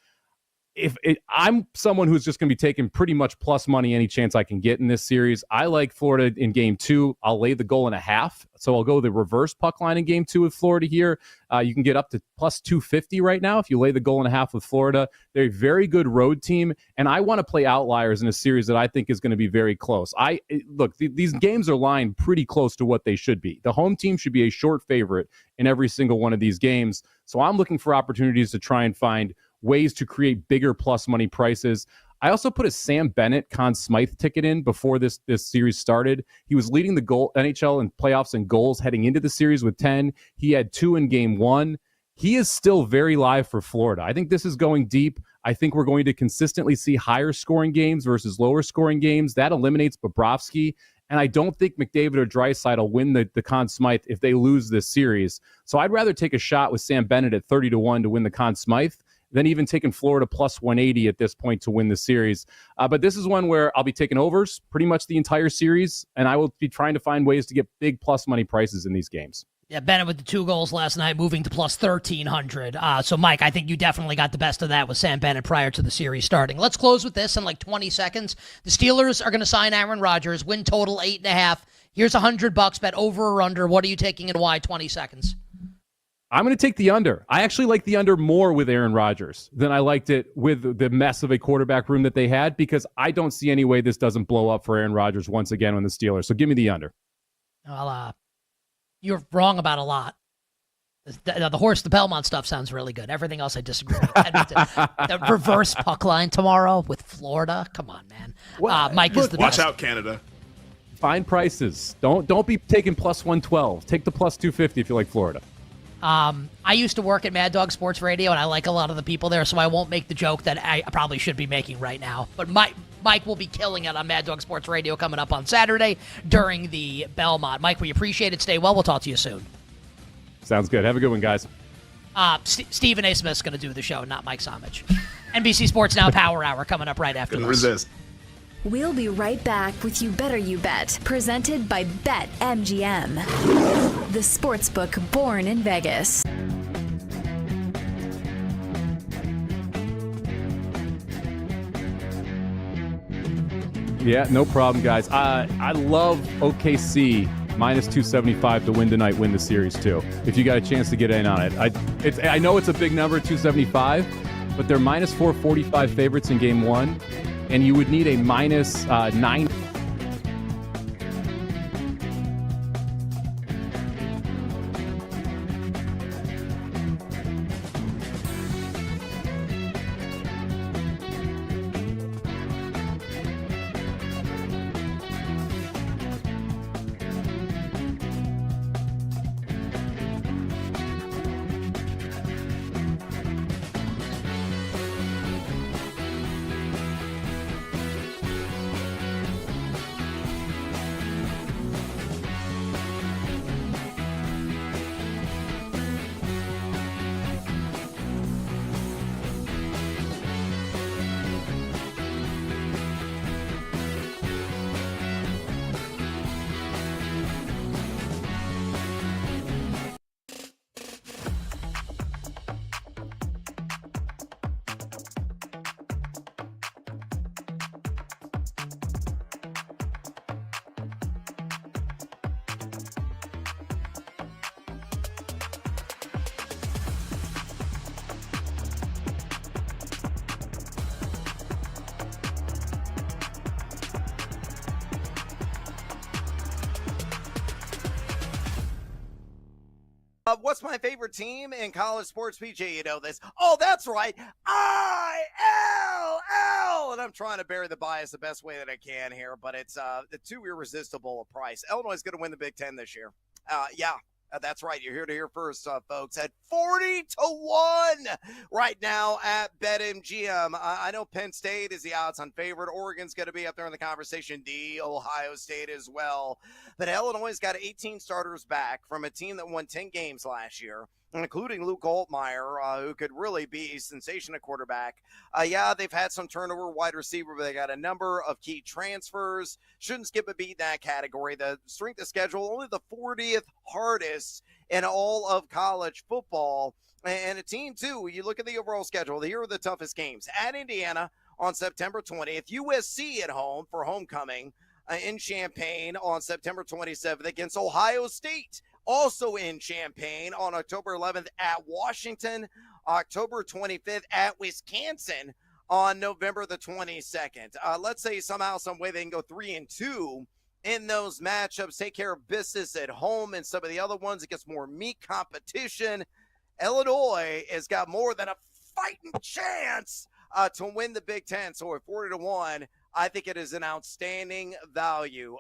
I'm someone who's just going to be taking pretty much plus money any chance I can get in this series. I like Florida in game 2. I'll lay the goal and a half. So I'll go the reverse puck line in game 2 with Florida here. You can get up to plus 250 right now if you lay the goal and a half with Florida. They're a very good road team, and I want to play outliers in a series that I think is going to be very close. These games are lined pretty close to what they should be. The home team should be a short favorite in every single one of these games. So I'm looking for opportunities to try and find ways to create bigger plus money prices. I also put a Sam Bennett Conn Smythe ticket in before this series started. He was leading the NHL in playoffs and goals heading into the series with 10. He had 2 in game 1. He is still very live for Florida. I think this is going deep. I think we're going to consistently see higher scoring games versus lower scoring games. That eliminates Bobrovsky. And I don't think McDavid or Draisaitl win the Conn Smythe if they lose this series. So I'd rather take a shot with Sam Bennett at 30-1 to win the Conn Smythe than even taking Florida plus 180 at this point to win the series. But this is one where I'll be taking overs pretty much the entire series, and I will be trying to find ways to get big plus money prices in these games. Yeah, Bennett with the 2 goals last night, moving to plus 1,300. So, Mike, I think you definitely got the best of that with Sam Bennett prior to the series starting. Let's close with this in like 20 seconds. The Steelers are going to sign Aaron Rodgers. Win total 8.5. Here's $100. Bet over or under. What are you taking and why? 20 seconds. I'm going to take the under. I actually like the under more with Aaron Rodgers than I liked it with the mess of a quarterback room that they had, because I don't see any way this doesn't blow up for Aaron Rodgers once again on the Steelers. So give me the under. Well, you're wrong about a lot. The Belmont stuff sounds really good. Everything else I disagree with. The reverse puck line tomorrow with Florida. Come on, man. Mike is the watch best. out, Canada. Fine prices. Don't be taking plus 112. Take the plus 250 if you like Florida. I used to work at Mad Dog Sports Radio, and I like a lot of the people there, so I won't make the joke that I probably should be making right now. But Mike will be killing it on Mad Dog Sports Radio coming up on Saturday during the Belmont. Mike, we appreciate it. Stay well. We'll talk to you soon. Sounds good. Have a good one, guys. Stephen A. Smith's going to do the show, not Mike Somich. NBC Sports Now Power Hour coming up right after this. Resist. We'll be right back with You Better You Bet, presented by BetMGM, the sportsbook born in Vegas. Yeah, no problem, guys. I love OKC minus 275 to win tonight, win the series too. If you got a chance to get in on it, I know it's a big number, 275, but they're minus 445 favorites in game one, and you would need a minus 9. What's my favorite team in college sports, PJ? You know this. Oh, that's right. ILL. And I'm trying to bury the bias the best way that I can here, but it's too irresistible a price. Illinois is going to win the Big Ten this year. That's right. You're here to hear first, folks. At 40-1 right now at BetMGM. I know Penn State is the odds-on favorite. Oregon's going to be up there in the conversation. Ohio State as well. But Illinois got 18 starters back from a team that won 10 games last year, including Luke Altmaier, who could really be a sensation at quarterback. They've had some turnover wide receiver, but they got a number of key transfers. Shouldn't skip a beat in that category. The strength of schedule, only the 40th hardest in all of college football. And a team, too, you look at the overall schedule, here are the toughest games. At Indiana on September 20th, USC at home for homecoming in Champaign on September 27th against Ohio State. Also in Champaign on October 11th at Washington, October 25th at Wisconsin on November the 22nd. Let's say somehow, some way they can go 3-2 in those matchups, take care of business at home, and some of the other ones, it gets more meat competition. Illinois has got more than a fighting chance to win the Big Ten. So at 40-1, I think it is an outstanding value.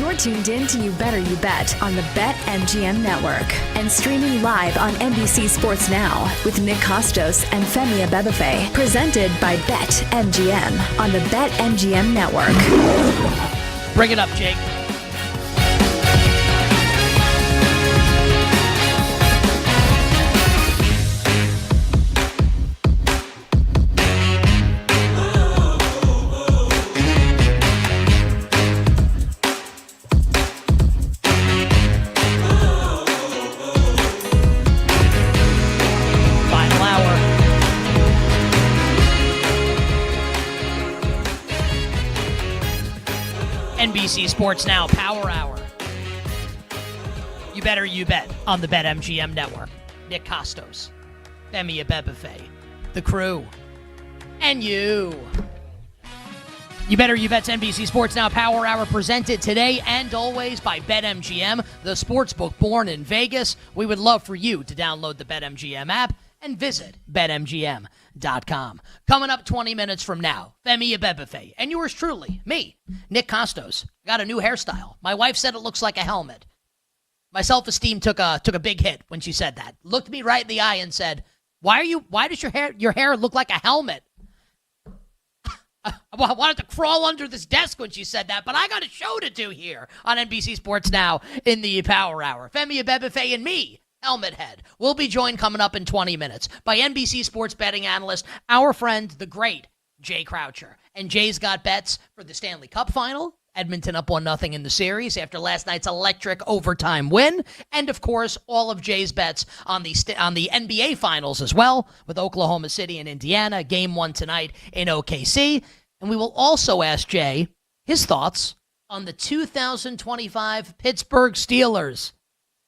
You're tuned in to You Better You Bet on the BetMGM network and streaming live on NBC Sports Now with Nick Costos and Femi Abebefe. Presented by BetMGM on the BetMGM network. Bring it up, Jake. NBC Sports Now Power Hour. You Better You Bet on the BetMGM network. Nick Costos, Femi Abebefe, the crew, and you. You Better You Bet's NBC Sports Now Power Hour, presented today and always by BetMGM, the sportsbook born in Vegas. We would love for you to download the BetMGM app and visit BetMGM.com. Coming up 20 minutes from now, Femi Abebefe, and yours truly, me, Nick Costos, got a new hairstyle. My wife said it looks like a helmet. My self-esteem took a big hit when she said that. Looked me right in the eye and said, why does your hair look like a helmet? I wanted to crawl under this desk when she said that, but I got a show to do here on NBC Sports Now in the Power Hour. Femi Abebefe and me, Helmet Head. We'll be joined coming up in 20 minutes by NBC sports betting analyst, our friend, the great Jay Croucher. And Jay's got bets for the Stanley Cup final, Edmonton up 1-0 in the series after last night's electric overtime win, and of course, all of Jay's bets on the NBA finals as well, with Oklahoma City and Indiana, game 1 tonight in OKC. And we will also ask Jay his thoughts on the 2025 Pittsburgh Steelers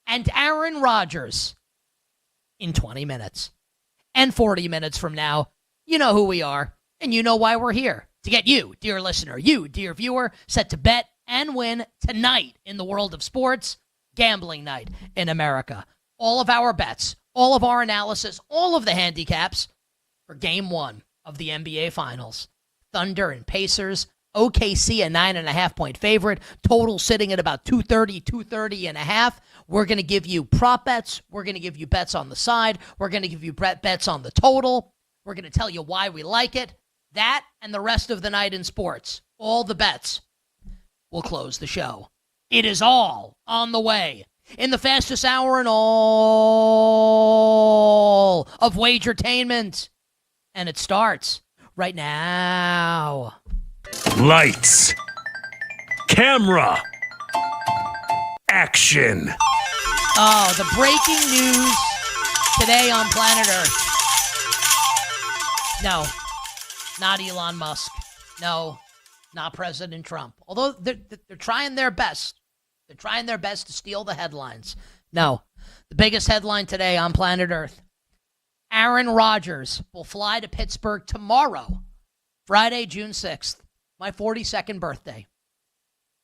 and Aaron Rodgers in 20 minutes. And 40 minutes from now, you know who we are, and you know why we're here. To get you, dear listener, you, dear viewer, set to bet and win tonight in the world of sports, gambling night in America. All of our bets, all of our analysis, all of the handicaps for Game 1 of the NBA Finals. Thunder and Pacers, OKC a 9.5-point favorite, total sitting at about 230.5. We're going to give you prop bets. We're going to give you bets on the side. We're going to give you bets on the total. We're going to tell you why we like it. That and the rest of the night in sports. All the bets will close the show. It is all on the way in the fastest hour in all of Wagertainment. And it starts right now. Lights. Camera. Action. Oh, the breaking news today on planet Earth. No, not Elon Musk. No, not President Trump. Although they're trying their best. They're trying their best to steal the headlines. No, the biggest headline today on planet Earth. Aaron Rodgers will fly to Pittsburgh tomorrow, Friday, June 6th, my 42nd birthday.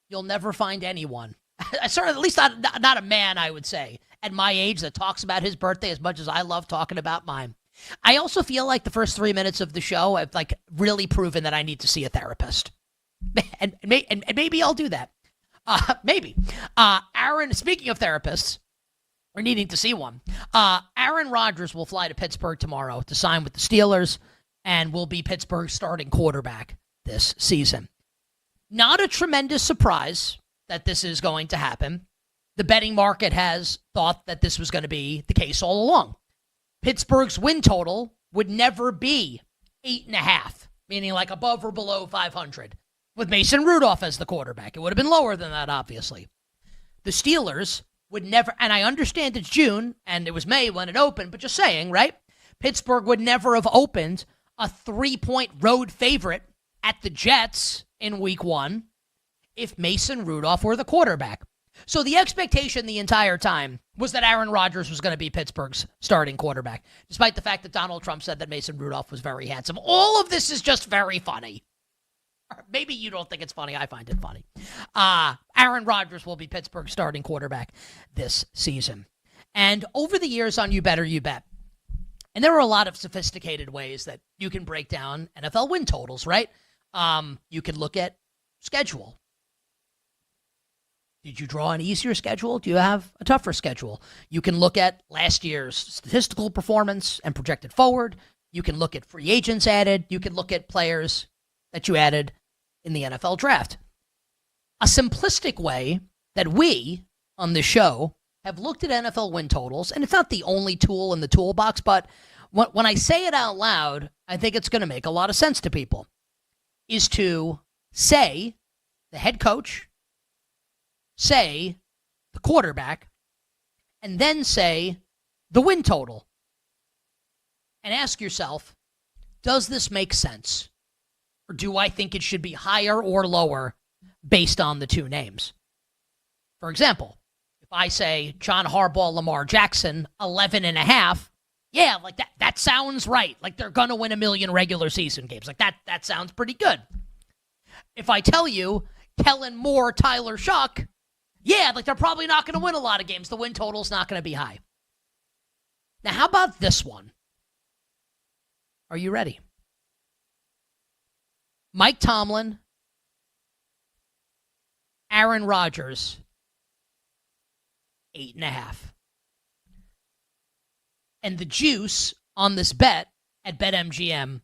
You'll never find anyone, at least not a man, I would say, at my age that talks about his birthday as much as I love talking about mine. I also feel like the first 3 minutes of the show, I've really proven that I need to see a therapist. And maybe I'll do that. Maybe. Aaron, speaking of therapists, we're needing to see one. Aaron Rodgers will fly to Pittsburgh tomorrow to sign with the Steelers and will be Pittsburgh's starting quarterback this season. Not a tremendous surprise that this is going to happen. The betting market has thought that this was going to be the case all along. Pittsburgh's win total would never be 8.5, meaning like above or below 500, with Mason Rudolph as the quarterback. It would have been lower than that, obviously. The Steelers would never, and I understand it's June, and it was May when it opened, but just saying, right? Pittsburgh would never have opened a 3-point road favorite at the Jets in week 1 if Mason Rudolph were the quarterback. So the expectation the entire time was that Aaron Rodgers was going to be Pittsburgh's starting quarterback, despite the fact that Donald Trump said that Mason Rudolph was very handsome. All of this is just very funny. Maybe you don't think it's funny. I find it funny. Aaron Rodgers will be Pittsburgh's starting quarterback this season. And over the years on You Better You Bet, and there are a lot of sophisticated ways that you can break down NFL win totals, right? You can look at schedule. Did you draw an easier schedule? Do you have a tougher schedule? You can look at last year's statistical performance and project it forward. You can look at free agents added. You can look at players that you added in the NFL draft. A simplistic way that we on the show have looked at NFL win totals, and it's not the only tool in the toolbox, but when I say it out loud, I think it's going to make a lot of sense to people, is to say the head coach, say the quarterback, and then say the win total. And ask yourself, does this make sense? Or do I think it should be higher or lower based on the two names? For example, if I say John Harbaugh, Lamar Jackson, 11.5, yeah, like that sounds right. Like they're going to win 1 million regular season games. Like that sounds pretty good. If I tell you Kellen Moore, Tyler Shuck, yeah, like they're probably not going to win a lot of games. The win total's not going to be high. Now, how about this one? Are you ready? Mike Tomlin, Aaron Rodgers, 8.5. And the juice on this bet at BetMGM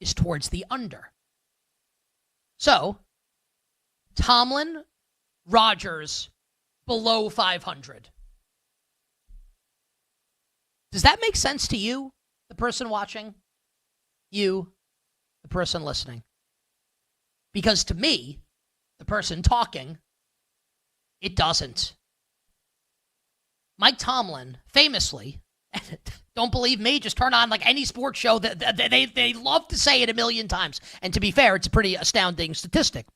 is towards the under. So, Tomlin, Rodgers, below 500. Does that make sense to you, the person watching? You, the person listening? Because to me, the person talking, it doesn't. Mike Tomlin, famously, don't believe me, just turn on like any sports show. That they love to say it 1 million times. And to be fair, it's a pretty astounding statistic.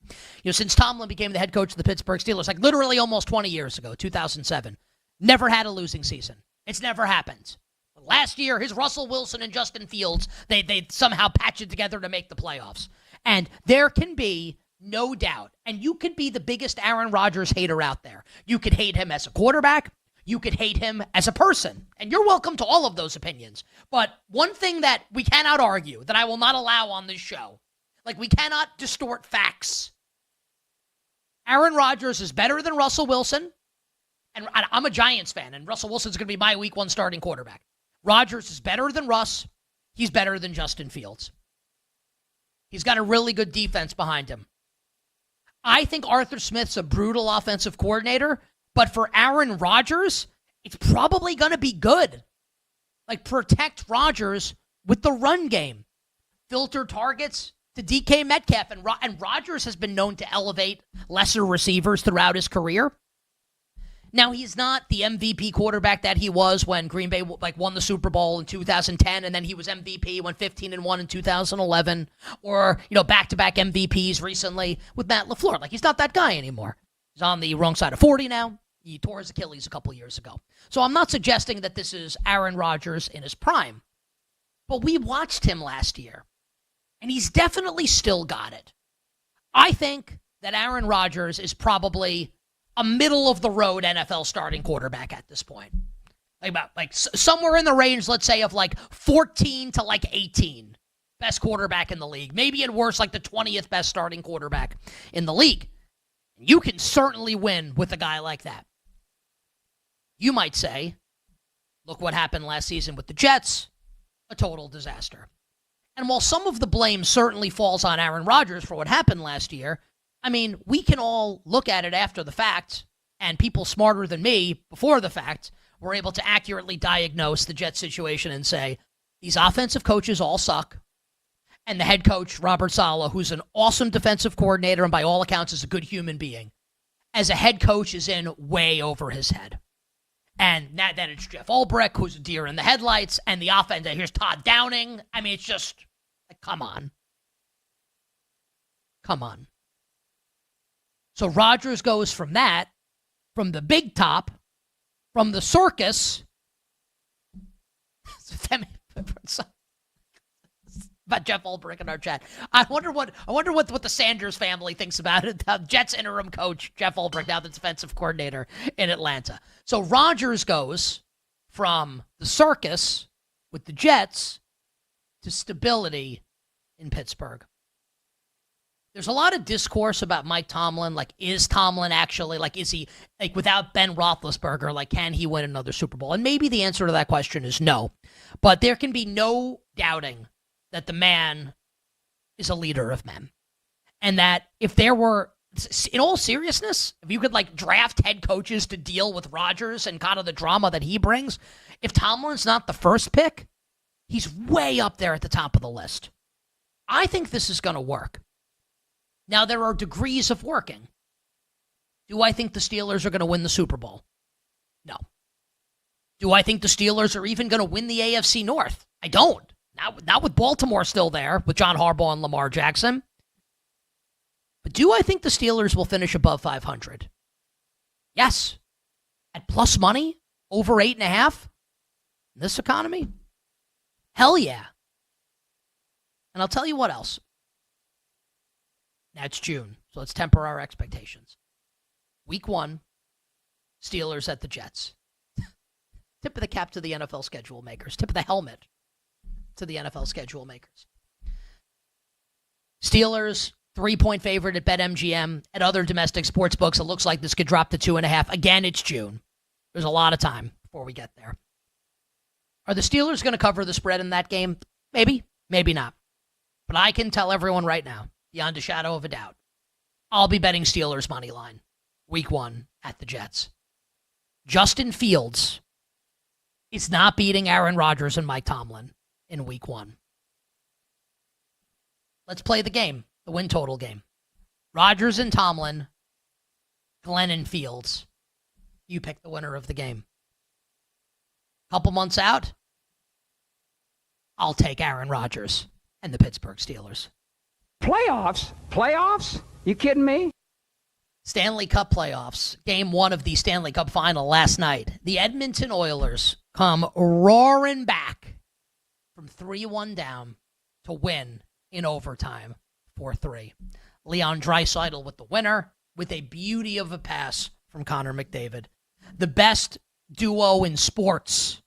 You know, since Tomlin became the head coach of the Pittsburgh Steelers, like literally almost 20 years ago, 2007, never had a losing season. It's never happened. Last year, his Russell Wilson and Justin Fields, they somehow patched it together to make the playoffs. And there can be no doubt, and you could be the biggest Aaron Rodgers hater out there. You could hate him as a quarterback. You could hate him as a person. And you're welcome to all of those opinions. But one thing that we cannot argue, that I will not allow on this show, like we cannot distort facts. Aaron Rodgers is better than Russell Wilson. And I'm a Giants fan, and Russell Wilson's going to be my week 1 starting quarterback. Rodgers is better than Russ. He's better than Justin Fields. He's got a really good defense behind him. I think Arthur Smith's a brutal offensive coordinator, but for Aaron Rodgers, it's probably going to be good. Like, protect Rodgers with the run game. Filter targets to DK Metcalf. And Rodgers has been known to elevate lesser receivers throughout his career. Now, he's not the MVP quarterback that he was when Green Bay won the Super Bowl in 2010, and then he was MVP, went 15-1 in 2011, or back-to-back MVPs recently with Matt LaFleur. Like, he's not that guy anymore. He's on the wrong side of 40 now. He tore his Achilles a couple years ago. So I'm not suggesting that this is Aaron Rodgers in his prime, but we watched him last year, and he's definitely still got it. I think that Aaron Rodgers is probably a middle-of-the-road NFL starting quarterback at this point. Like somewhere in the range, let's say, of 14 to 18. Best quarterback in the league. Maybe at worst, the 20th best starting quarterback in the league. You can certainly win with a guy like that. You might say, look what happened last season with the Jets. A total disaster. And while some of the blame certainly falls on Aaron Rodgers for what happened last year, I mean, we can all look at it after the fact, and people smarter than me before the fact were able to accurately diagnose the Jets situation and say, these offensive coaches all suck, and the head coach, Robert Saleh, who's an awesome defensive coordinator and by all accounts is a good human being, as a head coach is in way over his head. And then it's Jeff Ulbrich, who's a deer in the headlights, and the offense, here's Todd Downing. I mean, it's just, come on. Come on. So Rodgers goes from that, from the big top, from the circus. About Jeff Ulbrich in our chat. I wonder what the Sanders family thinks about it. The Jets interim coach Jeff Ulbrich, now the defensive coordinator in Atlanta. So Rodgers goes from the circus with the Jets to stability in Pittsburgh. there's a lot of discourse about Mike Tomlin. Like, is Tomlin actually, like, is he, like, without Ben Roethlisberger, like, can he win another Super Bowl? And maybe the answer to that question is no. But there can be no doubting that the man is a leader of men. And that if there were, in all seriousness, if you could, like, draft head coaches to deal with Rodgers and kind of the drama that he brings, if Tomlin's not the first pick, he's way up there at the top of the list. I think this is going to work. Now, there are degrees of working. Do I think the Steelers are going to win the Super Bowl? No. Do I think the Steelers are even going to win the AFC North? I don't. Not with Baltimore still there, with John Harbaugh and Lamar Jackson. But do I think the Steelers will finish above 500? Yes. At plus money, over 8.5 in this economy? Hell yeah. And I'll tell you what else. Now it's June, so let's temper our expectations. Week 1, Steelers at the Jets. Tip of the cap to the NFL schedule makers. Tip of the helmet to the NFL schedule makers. Steelers, 3-point favorite at BetMGM. At other domestic sports books, it looks like this could drop to 2.5. Again, it's June. There's a lot of time before we get there. Are the Steelers going to cover the spread in that game? Maybe, maybe not. But I can tell everyone right now, beyond a shadow of a doubt, I'll be betting Steelers money line, week 1 at the Jets. Justin Fields is not beating Aaron Rodgers and Mike Tomlin in week 1. Let's play the game, the win total game. Rodgers and Tomlin, Glenn and Fields. You pick the winner of the game. Couple months out, I'll take Aaron Rodgers and the Pittsburgh Steelers. Playoffs? You kidding me? Stanley Cup playoffs. Game 1 of the Stanley Cup final last night. The Edmonton Oilers come roaring back from 3-1 down to win in overtime 4-3. Leon Draisaitl with the winner with a beauty of a pass from Connor McDavid. The best duo in sports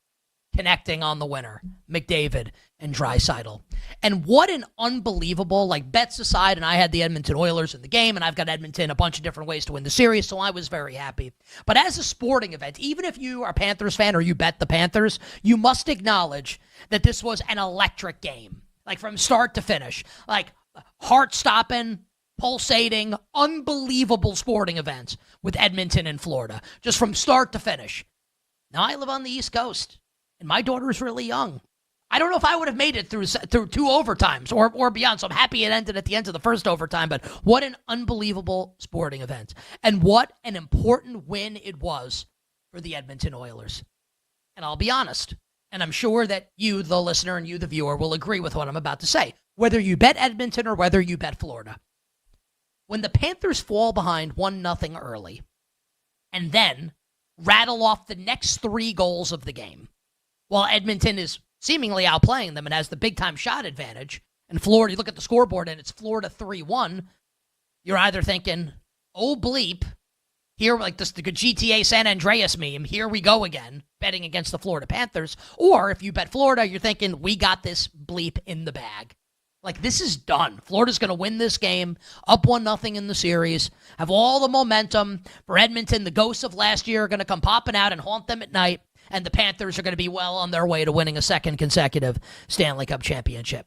connecting on the winner, McDavid and Draisaitl. And what an unbelievable, like, bets aside, and I had the Edmonton Oilers in the game, and I've got Edmonton a bunch of different ways to win the series, so I was very happy. But as a sporting event, even if you are a Panthers fan or you bet the Panthers, you must acknowledge that this was an electric game, like from start to finish. Like, heart-stopping, pulsating, unbelievable sporting events with Edmonton and Florida, just from start to finish. Now, I live on the East Coast, and my daughter is really young. I don't know if I would have made it through 2 overtimes or beyond, so I'm happy it ended at the end of the first overtime, but what an unbelievable sporting event. And what an important win it was for the Edmonton Oilers. And I'll be honest, and I'm sure that you, the listener, and you, the viewer, will agree with what I'm about to say, whether you bet Edmonton or whether you bet Florida. When the Panthers fall behind 1-0 early and then rattle off the next 3 goals of the game, while Edmonton is seemingly outplaying them and has the big-time shot advantage, and Florida, you look at the scoreboard and it's Florida 3-1, you're either thinking, oh bleep, here, like this, the GTA San Andreas meme, here we go again, betting against the Florida Panthers, or if you bet Florida, you're thinking, we got this bleep in the bag. Like, this is done. Florida's going to win this game, up 1-0 in the series, have all the momentum for Edmonton. The ghosts of last year are going to come popping out and haunt them at night, and the Panthers are going to be well on their way to winning a second consecutive Stanley Cup championship.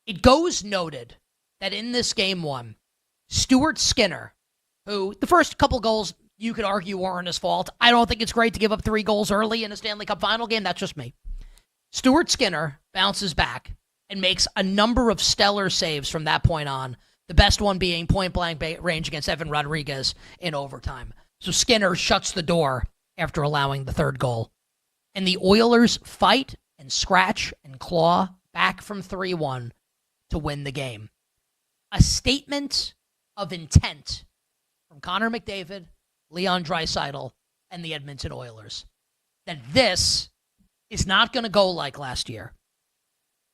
It goes noted that in this game 1, Stuart Skinner, who the first couple goals you could argue weren't his fault. I don't think it's great to give up 3 goals early in a Stanley Cup final game. That's just me. Stuart Skinner bounces back and makes a number of stellar saves from that point on, the best one being point-blank range against Evan Rodriguez in overtime. So Skinner shuts the door after allowing the 3rd goal. And the Oilers fight and scratch and claw back from 3-1 to win the game. A statement of intent from Connor McDavid, Leon Draisaitl, and the Edmonton Oilers. That this is not going to go like last year.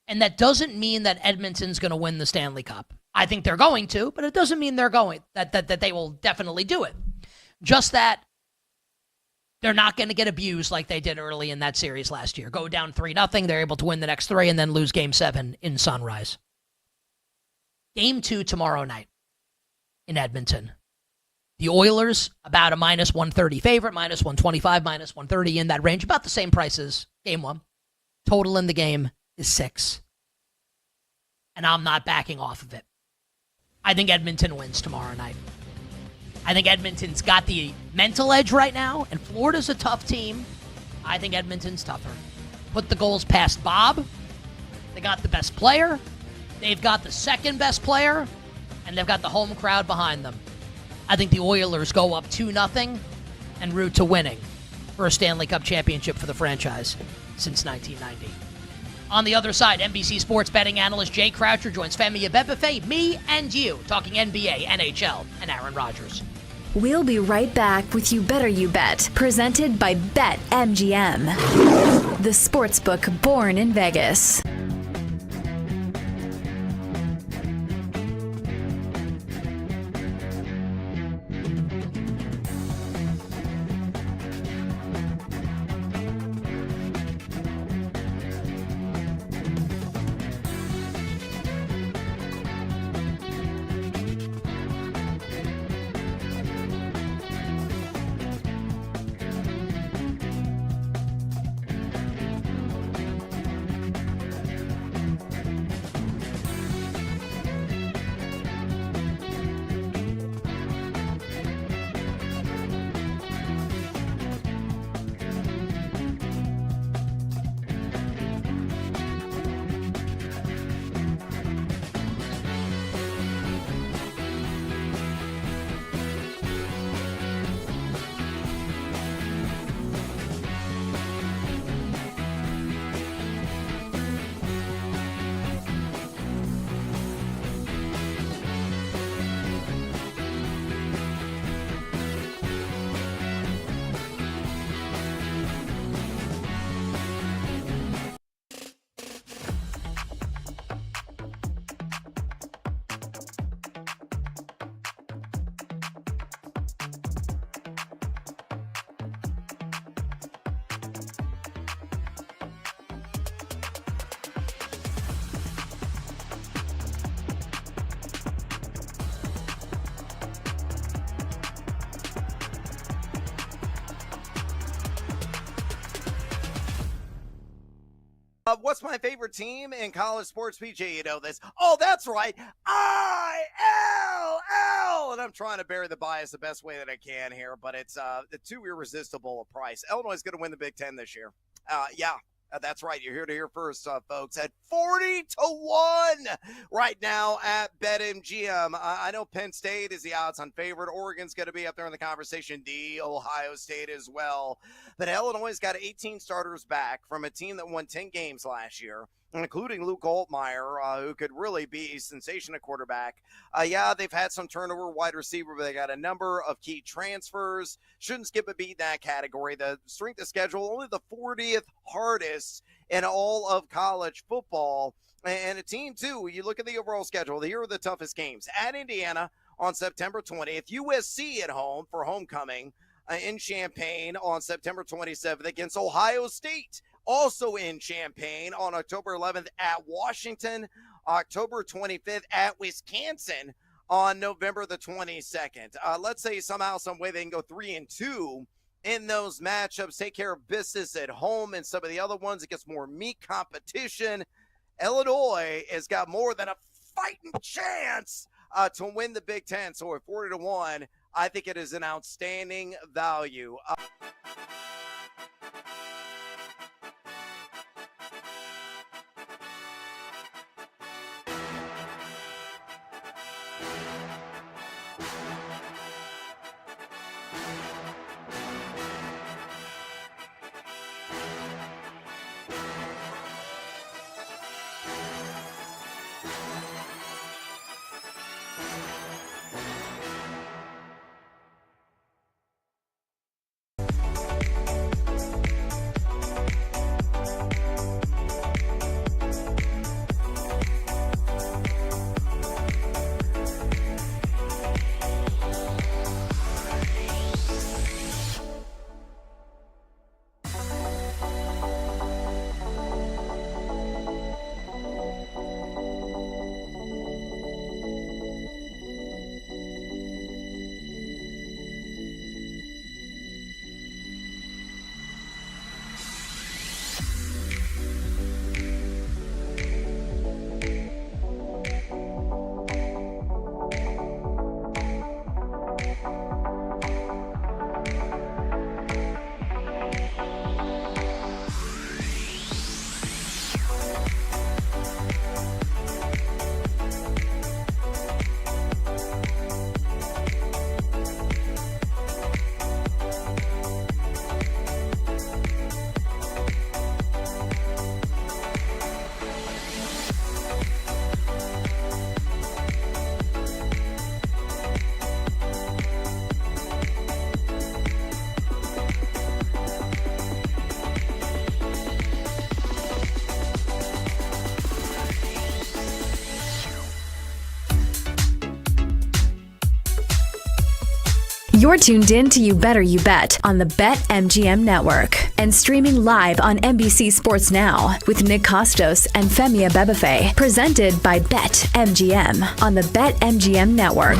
And that doesn't mean that Edmonton's going to win the Stanley Cup. I think they're going to, but it doesn't mean they're going, that they will definitely do it. Just that they're not going to get abused like they did early in that series last year. Go down 3-0, they're able to win the next 3, and then lose Game 7 in Sunrise. Game 2 tomorrow night in Edmonton. The Oilers, about a minus 130 favorite, minus 125, minus 130 in that range, about the same price as Game 1. Total in the game is 6. And I'm not backing off of it. I think Edmonton wins tomorrow night. I think Edmonton's got the mental edge right now, and Florida's a tough team. I think Edmonton's tougher. Put the goals past Bob. They got the best player. They've got the second best player, and they've got the home crowd behind them. I think the Oilers go up 2-0 and route to winning for a Stanley Cup championship for the franchise since 1990. On the other side, NBC sports betting analyst Jay Croucher joins Femi Abebefe, me, and you, talking NBA, NHL, and Aaron Rodgers. We'll be right back with You Better You Bet, presented by BetMGM, the sportsbook born in Vegas. What's my favorite team in college sports, PJ? You know this. Oh, that's right. ILL. And I'm trying to bury the bias the best way that I can here, but it's the too irresistible a price. Illinois is going to win the Big Ten this year. That's right. You're here to hear first, folks. At 40-1 right now at BetMGM. I know Penn State is the odds-on favorite. Oregon's going to be up there in the conversation. Ohio State as well. But Illinois got 18 starters back from a team that won 10 games last year, including Luke Altmaier, who could really be a sensation at quarterback. They've had some turnover wide receiver, but they got a number of key transfers. Shouldn't skip a beat in that category. The strength of schedule, only the 40th hardest in all of college football. And a team, too, you look at the overall schedule, here are the toughest games. At Indiana on September 20th, USC at home for homecoming in Champaign on September 27th against Ohio State. Also in Champaign on October 11th at Washington, October 25th at Wisconsin on November the 22nd. Let's say somehow, some way they can go 3-2 in those matchups, take care of business at home, and some of the other ones, it gets more meat competition. Illinois has got more than a fighting chance to win the Big Ten. So at 40-1, I think it is an outstanding value. You're tuned in to You Better You Bet on the BetMGM network and streaming live on NBC Sports Now with Nick Costos and Femi Abebefe, presented by BetMGM on the BetMGM network.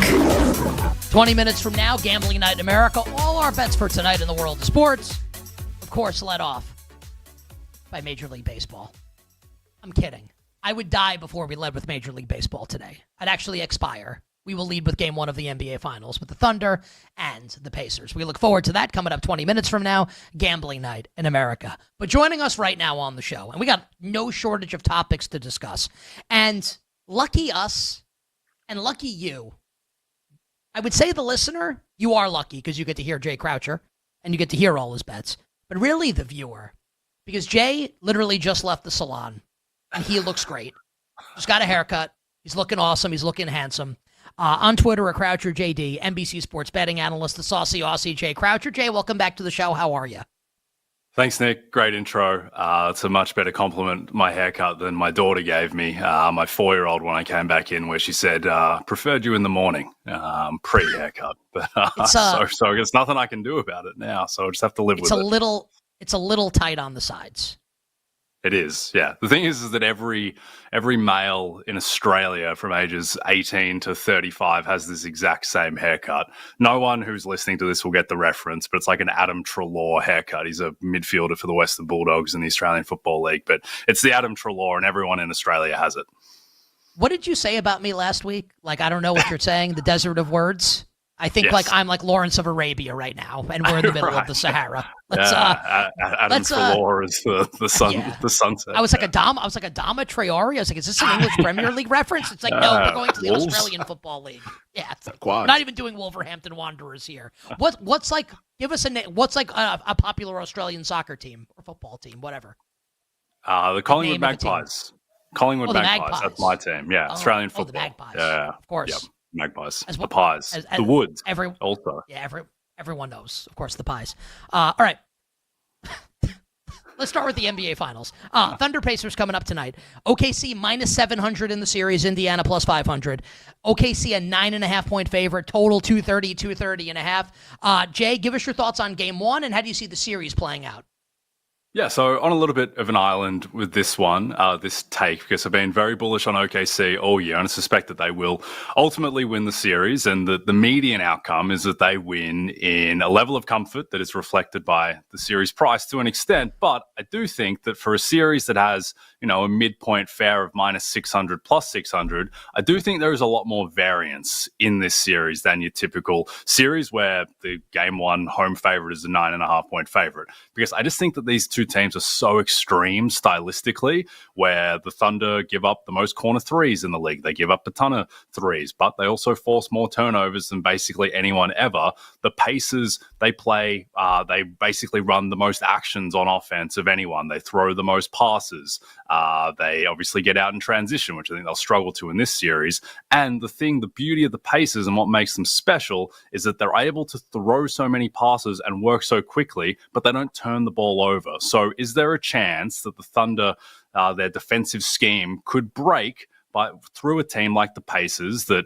20 minutes from now, Gambling Night in America. All our bets for tonight in the world of sports, of course, led off by Major League Baseball. I'm kidding. I would die before we led with Major League Baseball today. I'd actually expire. We will lead with Game 1 of the NBA Finals with the Thunder and the Pacers. We look forward to that coming up 20 minutes from now, Gambling Night in America. But joining us right now on the show, and we got no shortage of topics to discuss, and lucky us and lucky you. I would say the listener, you are lucky because you get to hear Jay Croucher and you get to hear all his bets. But really the viewer, because Jay literally just left the salon and he looks great. Just got a haircut. He's looking awesome. He's looking handsome. On Twitter at Croucher JD, NBC Sports betting analyst, the saucy Aussie Jay Croucher. Jay, welcome back to the show. How are you? Thanks, Nick. Great intro. It's a much better compliment, my haircut, than my daughter gave me, my 4-year-old, when I came back in, where she said, preferred you in the morning, pre-haircut. But so there's nothing I can do about it now, so I just have to live with it. It's a little tight on the sides. It is, yeah. The thing is that every male in Australia from ages 18 to 35 has this exact same haircut. No one who's listening to this will get the reference, but it's like an Adam Treloar haircut. He's a midfielder for the Western Bulldogs in the Australian Football League, but it's the Adam Treloar, and everyone in Australia has it. What did you say about me last week? Like, I don't know what you're saying, the desert of words? I think Yes. like I'm like Lawrence of Arabia right now, and we're in the middle Right. of the Sahara. Adam Treloar is the sunset. I was like Adama Traore. I was like, is this an English Premier League reference? It's like, no, we're going to the Wolves? Australian Football League. Yeah, we're Quads. not even doing Wolverhampton Wanderers here. What's like? Give us a name. What's like a popular Australian soccer team or football team, whatever. The Collingwood Name of a team. Magpies. Collingwood Oh, the Magpies. Magpies. That's my team. Yeah, Australian the football. Magpies. Yeah, Of course. Yep. Magpies. As The well- Pies. as- The Woods. Also. Yeah, everyone knows, of course, the Pies. All right. Let's start with the NBA Finals. Thunder Pacers coming up tonight. OKC minus 700 in the series. Indiana plus 500. OKC a 9.5-point favorite. Total 230.5. Jay, give us your thoughts on Game 1 and how do you see the series playing out? Yeah, so on a little bit of an island with this one, this take, because I've been very bullish on OKC all year, and I suspect that they will ultimately win the series, and the median outcome is that they win in a level of comfort that is reflected by the series price to an extent, but I do think that for a series that has, a midpoint fair of minus 600 plus 600, I do think there is a lot more variance in this series than your typical series where the Game 1 home favorite is a 9.5-point favorite, because I just think that these two teams are so extreme stylistically, where the Thunder give up the most corner threes in the league. They give up a ton of threes, but they also force more turnovers than basically anyone ever. The Pacers, they basically run the most actions on offense of anyone. They throw the most passes. They obviously get out in transition, which I think they'll struggle to in this series. And the beauty of the Pacers and what makes them special is that they're able to throw so many passes and work so quickly, but they don't turn the ball over. So is there a chance that the Thunder, their defensive scheme could break through a team like the Pacers that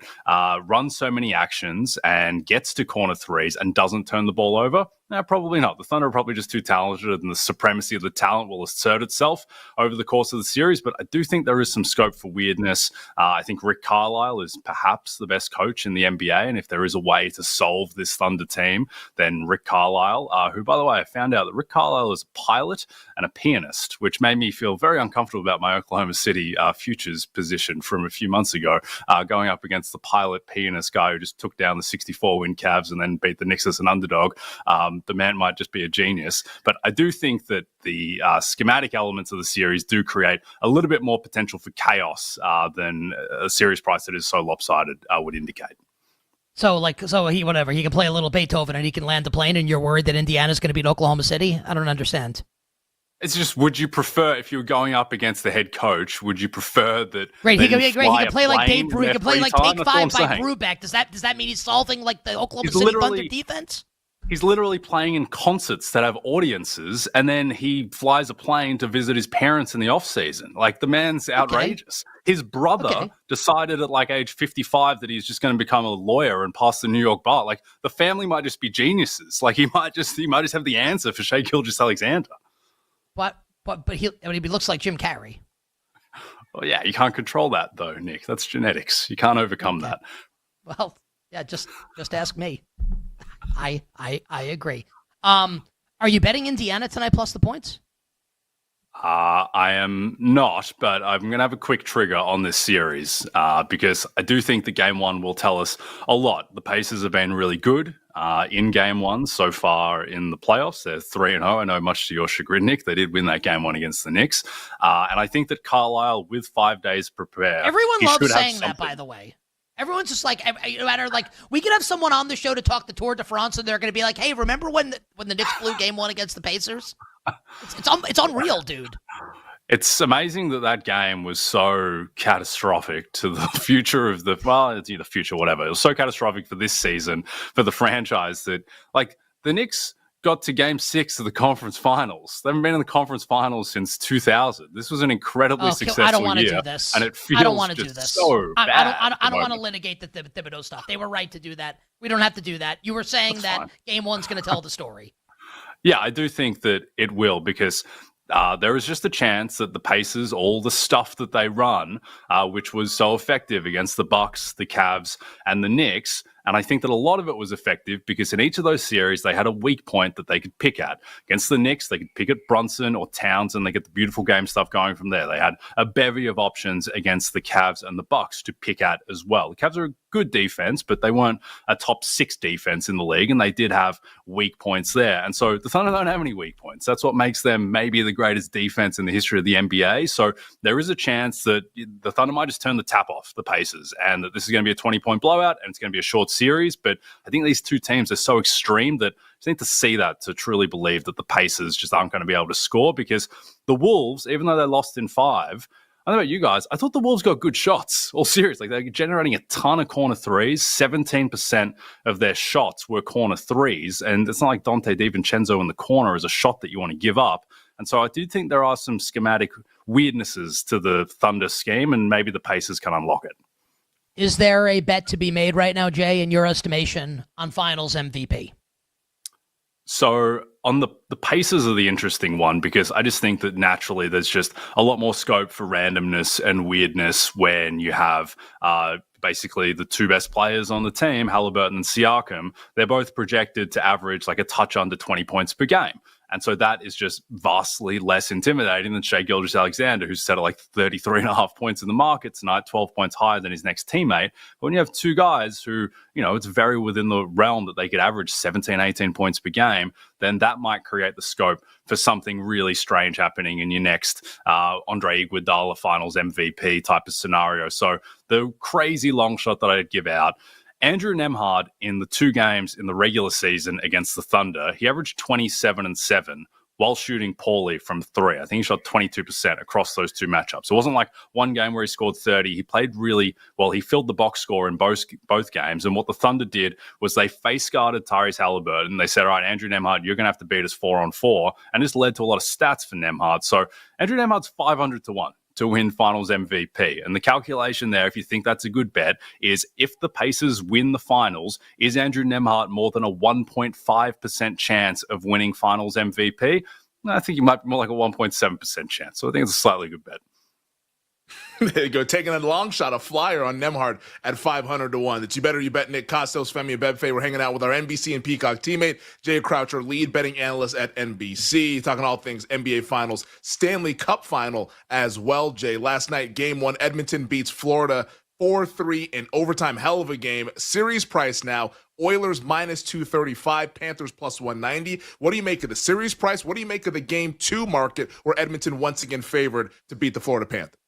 runs so many actions and gets to corner threes and doesn't turn the ball over? No, probably not. The Thunder are probably just too talented, and the supremacy of the talent will assert itself over the course of the series. But I do think there is some scope for weirdness. I think Rick Carlisle is perhaps the best coach in the NBA, and if there is a way to solve this Thunder team, then Rick Carlisle, who, by the way, I found out that Rick Carlisle is a pilot and a pianist, which made me feel very uncomfortable about my Oklahoma City futures position from a few months ago, going up against the pilot pianist guy who just took down the 64-win Cavs and then beat the Knicks as an underdog. The man might just be a genius. But I do think that the schematic elements of the series do create a little bit more potential for chaos than a series price that is so lopsided would indicate. So he can play a little Beethoven and he can land the plane, and you're worried that Indiana's going to beat Oklahoma City? I don't understand. It's just, would you prefer, if you were going up against the head coach, would you prefer that? Great, he can play like Dave Brew. He can play like Take 5 by Brubeck. Does that mean he's solving like the Oklahoma City Thunder defense? He's literally playing in concerts that have audiences, and then he flies a plane to visit his parents in the off season. Like, the man's outrageous. His brother decided at like age 55 that he's just going to become a lawyer and pass the New York bar. Like, the family might just be geniuses. Like, he might just have the answer for Shai Gilgeous-Alexander. But he looks like Jim Carrey. Well, yeah, you can't control that though, Nick. That's genetics. You can't overcome that. Well, yeah, just ask me. I agree. Are you betting Indiana tonight plus the points? I am not, but I'm going to have a quick trigger on this series because I do think that game one will tell us a lot. The Pacers have been really good in game one so far in the playoffs. They're 3-0. I know, much to your chagrin, Nick, they did win that game one against the Knicks. And I think that Carlisle, with 5 days to prepare, everyone loves saying that, by the way. Everyone's just like, no matter, like, we could have someone on the show to talk the Tour de France, and they're going to be like, hey, remember when the Knicks blew game one against the Pacers? It's unreal, dude. It's amazing that game was so catastrophic to the future of it's the future, whatever. It was so catastrophic for this season, for the franchise, that, like, the Knicks got to game 6 of the conference finals. They haven't been in the conference finals since 2000. This was an incredibly successful year. I don't want to do this. And it feels I don't want to do this. So bad. I don't want to litigate the Thibodeau stuff. They were right to do that. We don't have to do that. You were saying that game one's going to tell the story. Yeah, I do think that it will, because there is just a chance that the Pacers, all the stuff that they run, which was so effective against the Bucks, the Cavs, and the Knicks, and I think that a lot of it was effective because in each of those series, they had a weak point that they could pick at. Against the Knicks, they could pick at Brunson or Towns, and they get the beautiful game stuff going from there. They had a bevy of options against the Cavs and the Bucks to pick at as well. The Cavs are a good defense, but they weren't a top 6 defense in the league, and they did have weak points there. And so the Thunder don't have any weak points. That's what makes them maybe the greatest defense in the history of the NBA. So there is a chance that the Thunder might just turn the tap off the Pacers, and that this is going to be a 20-point blowout, and it's going to be a short series. But I think these two teams are so extreme that I just need to see that to truly believe that the Pacers just aren't going to be able to score, because the Wolves, even though they lost in 5, I don't know about you guys, I thought the Wolves got good shots all series. Like, they're generating a ton of corner threes. 17% of their shots were corner threes. And it's not like Dante DiVincenzo in the corner is a shot that you want to give up. And so I do think there are some schematic weirdnesses to the Thunder scheme, and maybe the Pacers can unlock it. Is there a bet to be made right now, Jay, in your estimation, on Finals MVP? So on the Pacers are the interesting one, because I just think that naturally there's just a lot more scope for randomness and weirdness when you have basically the two best players on the team, Halliburton and Siakam. They're both projected to average like a touch under 20 points per game. And so that is just vastly less intimidating than Shai Gilgeous-Alexander, who's set at like 33.5 points in the market tonight, 12 points higher than his next teammate. But when you have two guys who, you know, it's very within the realm that they could average 17, 18 points per game, then that might create the scope for something really strange happening in your next Andre Iguodala Finals MVP type of scenario. So the crazy long shot that I'd give out, Andrew Nembhard in the 2 games in the regular season against the Thunder, he averaged 27 and 7 while shooting poorly from 3. I think he shot 22% across those 2 matchups. It wasn't like one game where he scored 30. He played really well. He filled the box score in both games. And what the Thunder did was they face guarded Tyrese Halliburton. They said, all right, Andrew Nembhard, you're going to have to beat us 4-on-4. And this led to a lot of stats for Nembhard. So Andrew Nembhard's 500-1. To win Finals MVP. And the calculation there, if you think that's a good bet, is if the Pacers win the Finals, is Andrew Nembhard more than a 1.5% chance of winning Finals MVP? I think he might be more like a 1.7% chance. So I think it's a slightly good bet. There you go. Taking a long shot, a flyer on Nembhard at 500-1. It's You Better You Bet. Nick Costos, Femi Abedfe. We're hanging out with our NBC and Peacock teammate, Jay Croucher, lead betting analyst at NBC. Talking all things NBA Finals, Stanley Cup Final as well, Jay. Last night, Game 1, Edmonton beats Florida 4-3 in overtime. Hell of a game. Series price now, Oilers minus 235, Panthers plus 190. What do you make of the series price? What do you make of the Game 2 market where Edmonton once again favored to beat the Florida Panthers?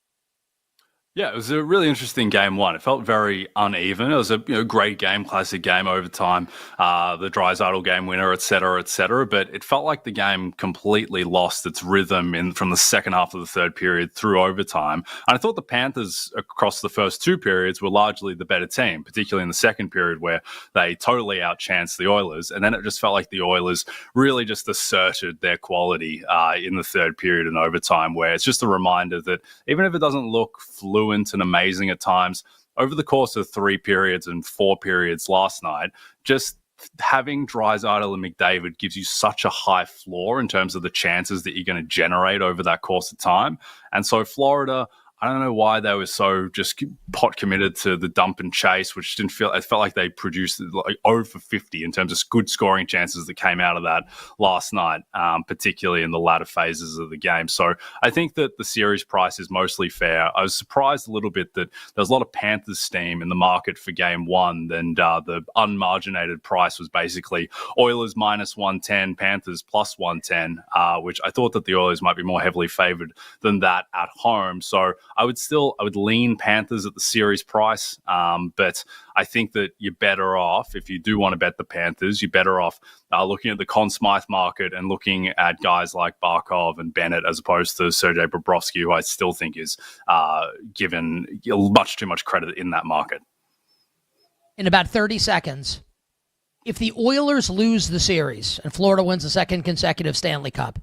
Yeah, it was a really interesting game one. It felt very uneven. It was a great game, classic game, overtime, the Draisaitl game winner, et cetera, but it felt like the game completely lost its rhythm from the second half of the third period through overtime. And I thought the Panthers across the first two periods were largely the better team, particularly in the second period where they totally outchanced the Oilers. And then it just felt like the Oilers really just asserted their quality in the third period and overtime, where it's just a reminder that even if it doesn't look fluid and amazing at times, over the course of 3 periods and 4 periods last night, just having Draisaitl and McDavid gives you such a high floor in terms of the chances that you're going to generate over that course of time. And so Florida, I don't know why they were so just pot committed to the dump and chase, which didn't feel, it felt like they produced like 0 for 50 in terms of good scoring chances that came out of that last night, particularly in the latter phases of the game. So I think that the series price is mostly fair. I was surprised a little bit that there was a lot of Panthers steam in the market for game one, and the unmarginated price was basically Oilers minus 110, Panthers plus 110, which I thought that the Oilers might be more heavily favored than that at home. So I would lean Panthers at the series price, but I think that you're better off, if you do want to bet the Panthers, you're better off looking at the Conn Smythe market and looking at guys like Barkov and Bennett as opposed to Sergei Bobrovsky, who I still think is given much too much credit in that market. In about 30 seconds, if the Oilers lose the series and Florida wins the second consecutive Stanley Cup,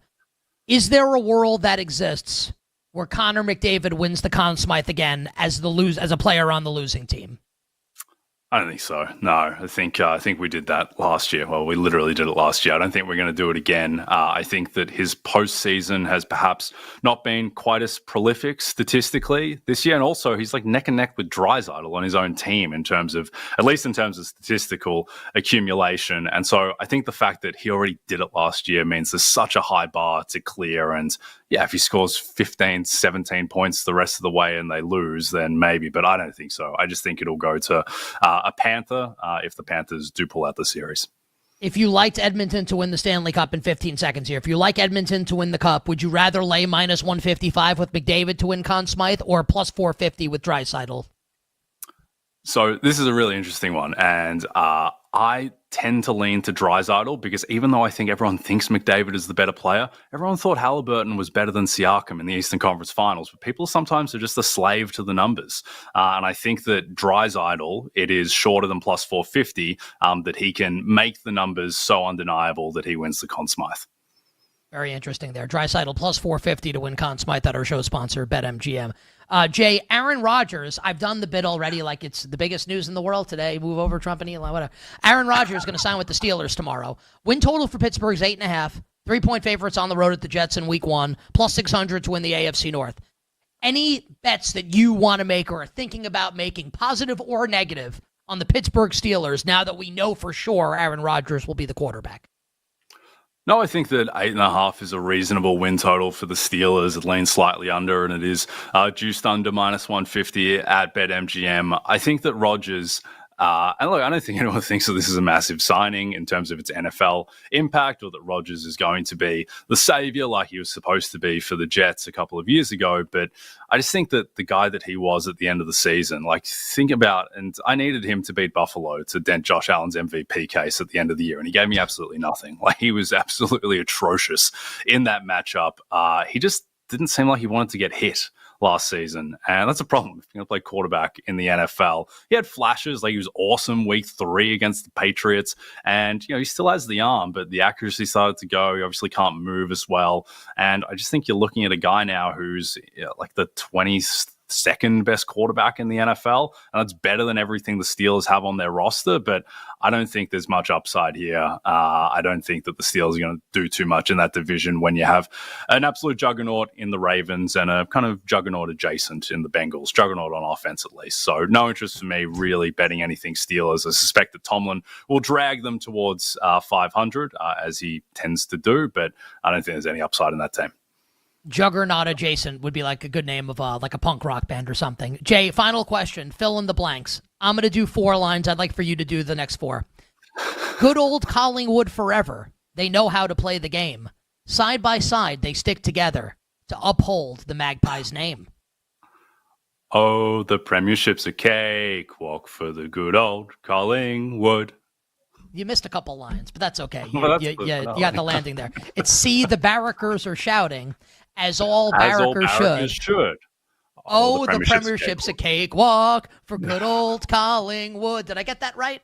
is there a world that exists where Connor McDavid wins the Conn Smythe again as a player on the losing team? I don't think so. No, I think we did that last year. Well, we literally did it last year. I don't think we're going to do it again. I think that his postseason has perhaps not been quite as prolific statistically this year, and also he's like neck and neck with Draisaitl on his own team in terms of statistical accumulation. And so I think the fact that he already did it last year means there's such a high bar to clear. And yeah, if he scores 15, 17 points the rest of the way and they lose, then maybe. But I don't think so. I just think it'll go to a Panther if the Panthers do pull out the series. If you liked Edmonton to win the Stanley Cup in 15 seconds here, if you like Edmonton to win the Cup, would you rather lay minus 155 with McDavid to win Conn Smythe or plus 450 with Draisaitl? So this is a really interesting one, and I tend to lean to Draisaitl because even though I think everyone thinks McDavid is the better player, everyone thought Halliburton was better than Siakam in the Eastern Conference Finals. But people sometimes are just a slave to the numbers, and I think that Draisaitl, it is shorter than plus 450 that he can make the numbers so undeniable that he wins the Conn Smythe. Very interesting there. Draisaitl plus 450 to win Conn Smythe at our show sponsor, BetMGM. Jay, Aaron Rodgers, I've done the bit already like it's the biggest news in the world today. Move over, Trump and Elon, whatever. Aaron Rodgers is going to sign with the Steelers tomorrow. Win total for Pittsburgh's 8.5. 3-point favorites on the road at the Jets in week 1. Plus 600 to win the AFC North. Any bets that you want to make or are thinking about making, positive or negative, on the Pittsburgh Steelers now that we know for sure Aaron Rodgers will be the quarterback? No, I think that 8.5 is a reasonable win total for the Steelers. It leans slightly under, and it is juiced under minus 150 at BetMGM. I think that Rodgers, and look, I don't think anyone thinks that this is a massive signing in terms of its NFL impact, or that Rodgers is going to be the savior like he was supposed to be for the Jets a couple of years ago. But I just think that the guy that he was at the end of the season, like think about, and I needed him to beat Buffalo to dent Josh Allen's MVP case at the end of the year, and he gave me absolutely nothing. Like he was absolutely atrocious in that matchup. He just didn't seem like he wanted to get hit last season, and that's a problem if you're going to play quarterback in the NFL. He had flashes, like he was awesome week 3 against the Patriots, and he still has the arm, but the accuracy started to go. He obviously can't move as well, and I just think you're looking at a guy now who's like the 22nd best quarterback in the NFL, and that's better than everything the Steelers have on their roster, but I don't think there's much upside here. I don't think that the Steelers are going to do too much in that division when you have an absolute juggernaut in the Ravens and a kind of juggernaut adjacent in the Bengals, juggernaut on offense at least. So no interest for me really betting anything Steelers. I suspect that Tomlin will drag them towards 500 as he tends to do, but I don't think there's any upside in that team. Juggernaut adjacent would be like a good name of like a punk rock band or something. Jay, final question. Fill in the blanks. I'm going to do 4 lines. I'd like for you to do the next 4. Good old Collingwood forever. They know how to play the game. Side by side, they stick together to uphold the Magpies' name. Oh, the Premiership's a cakewalk for the good old Collingwood. You missed a couple lines, but that's okay. You, Well, that's you, good. you, No. you got the landing there. It's see the barrackers are shouting, as all As all barrackers Barrackers should. should. Oh, the Premiership's a cakewalk for good old Collingwood. Did I get that right?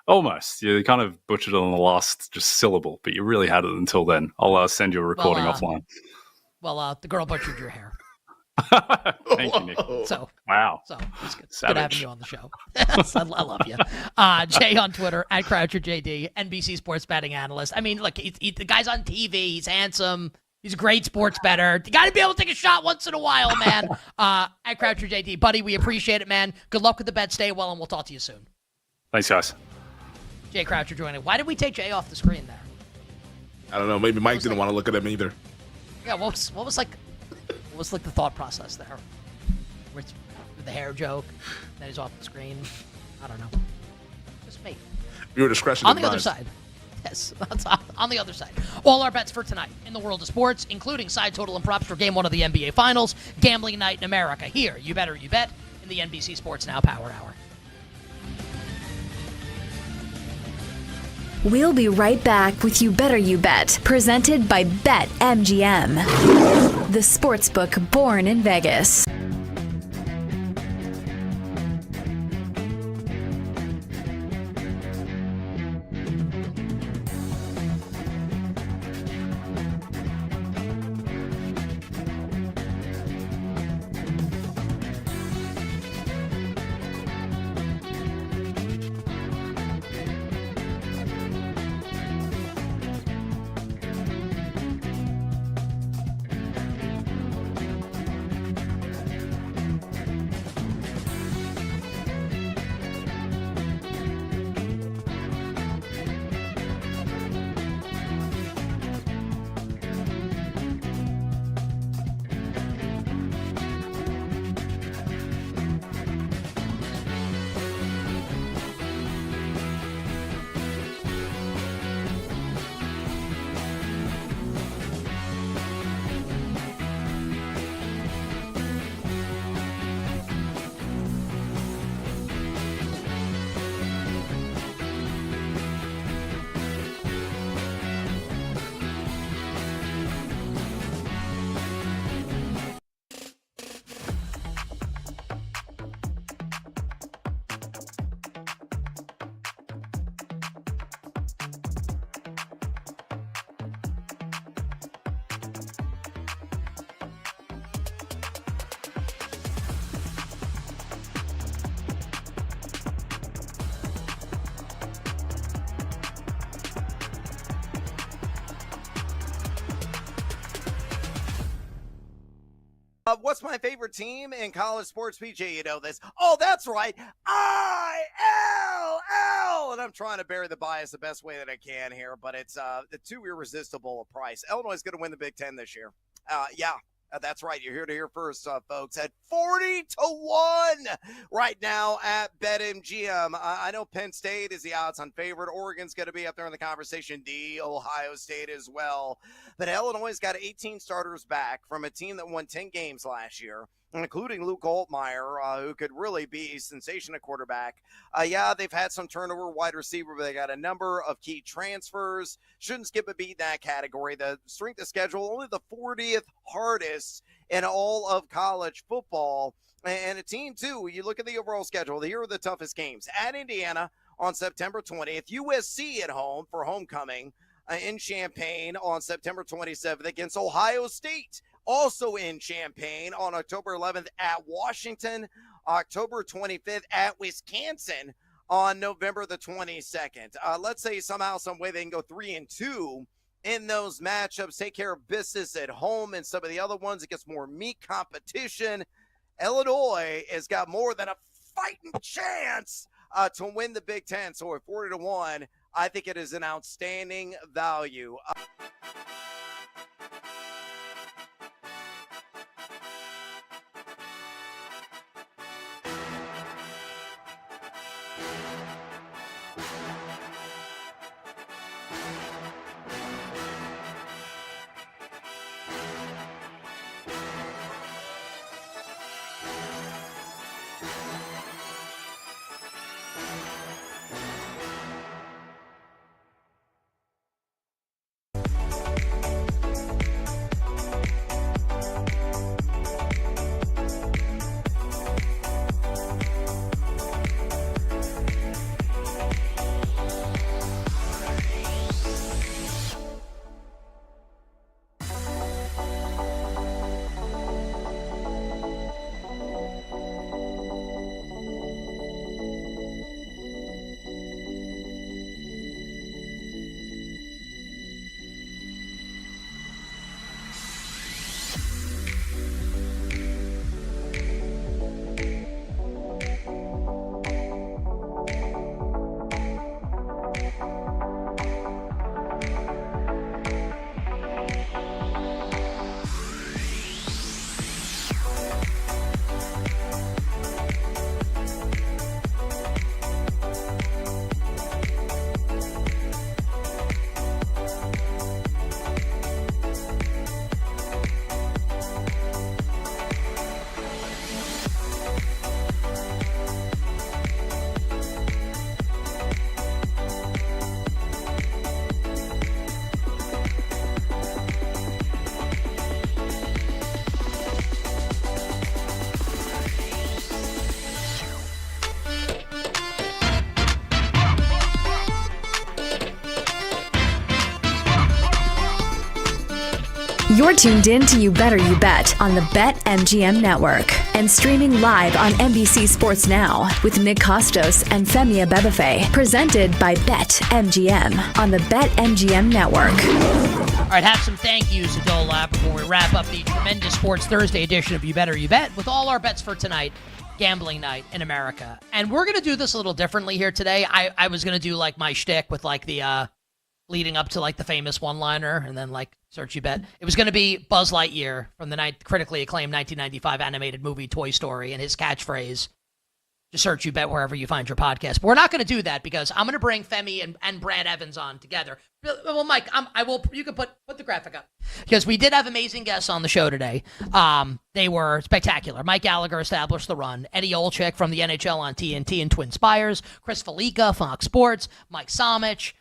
Almost. You kind of butchered it on the last just syllable, but you really had it until then. I'll send you a recording offline. Well, the girl butchered your hair. Thank you, Nick. So wow. So it's good, Savage. good having you on the show. I love you. Jay on Twitter at CroucherJD, NBC sports betting analyst. I mean, look, the guy's on TV. He's handsome. He's a great sports bettor. You got to be able to take a shot once in a while, man. At CroucherJD, buddy, we appreciate it, man. Good luck with the bet. Stay well, and we'll talk to you soon. Thanks, guys. Jay Croucher joining. Why did we take Jay off the screen there? I don't know. Maybe Mike didn't want to look at him either. Yeah, what was the thought process there? With the hair joke, then he's off the screen. I don't know. Just me. Your discretion. On the other side. Yes, on the other side. All our bets for tonight in the world of sports, including side total and props for Game 1 of the NBA Finals, gambling night in America. Here, you better you bet, in the NBC Sports Now Power Hour. We'll be right back with You Better You Bet, presented by BetMGM, the sportsbook born in Vegas. What's my favorite team in college sports, PJ? You know this. Oh, that's right. ILL. And I'm trying to bury the bias the best way that I can here, but it's the too irresistible a price. Illinois is going to win the Big Ten this year. That's right. You're here to hear first, folks. At 40-1 right now at BetMGM. I know Penn State is the odds-on favorite. Oregon's going to be up there in the conversation. Ohio State as well. But Illinois got 18 starters back from a team that won 10 games last year, including Luke Altmaier, who could really be a sensation at quarterback. They've had some turnover wide receiver, but they got a number of key transfers. Shouldn't skip a beat in that category. The strength of schedule, only the 40th hardest in all of college football. And a team, too, you look at the overall schedule, here are the toughest games. At Indiana on September 20th, USC at home for homecoming in Champaign on September 27th against Ohio State. Also in Champaign on October 11th at Washington, October 25th at Wisconsin on November the 22nd. Let's say somehow, some way they can go 3-2 in those matchups, take care of business at home, and some of the other ones, it gets more meat competition. Illinois has got more than a fighting chance to win the Big Ten. So at 40-1, I think it is an outstanding value. You're tuned in to You Better You Bet on the BetMGM network and streaming live on NBC Sports Now with Nick Costos and Femi Abebefe, presented by BetMGM on the BetMGM network. All right, have some thank yous to dole out before we wrap up the tremendous Sports Thursday edition of You Better You Bet with all our bets for tonight, gambling night in America. And we're going to do this a little differently here today. I was going to do like my shtick with like the leading up to like the famous one-liner and then like search you bet. It was going to be Buzz Lightyear from the critically acclaimed 1995 animated movie Toy Story and his catchphrase, just search you bet wherever you find your podcast. But we're not going to do that because I'm going to bring Femi and Brad Evans on together. Well, Mike, you can put the graphic up because we did have amazing guests on the show today. They were spectacular. Mike Gallagher established the run. Eddie Olczyk from the NHL on TNT and Twin Spires. Chris Felica, Fox Sports. Mike Somich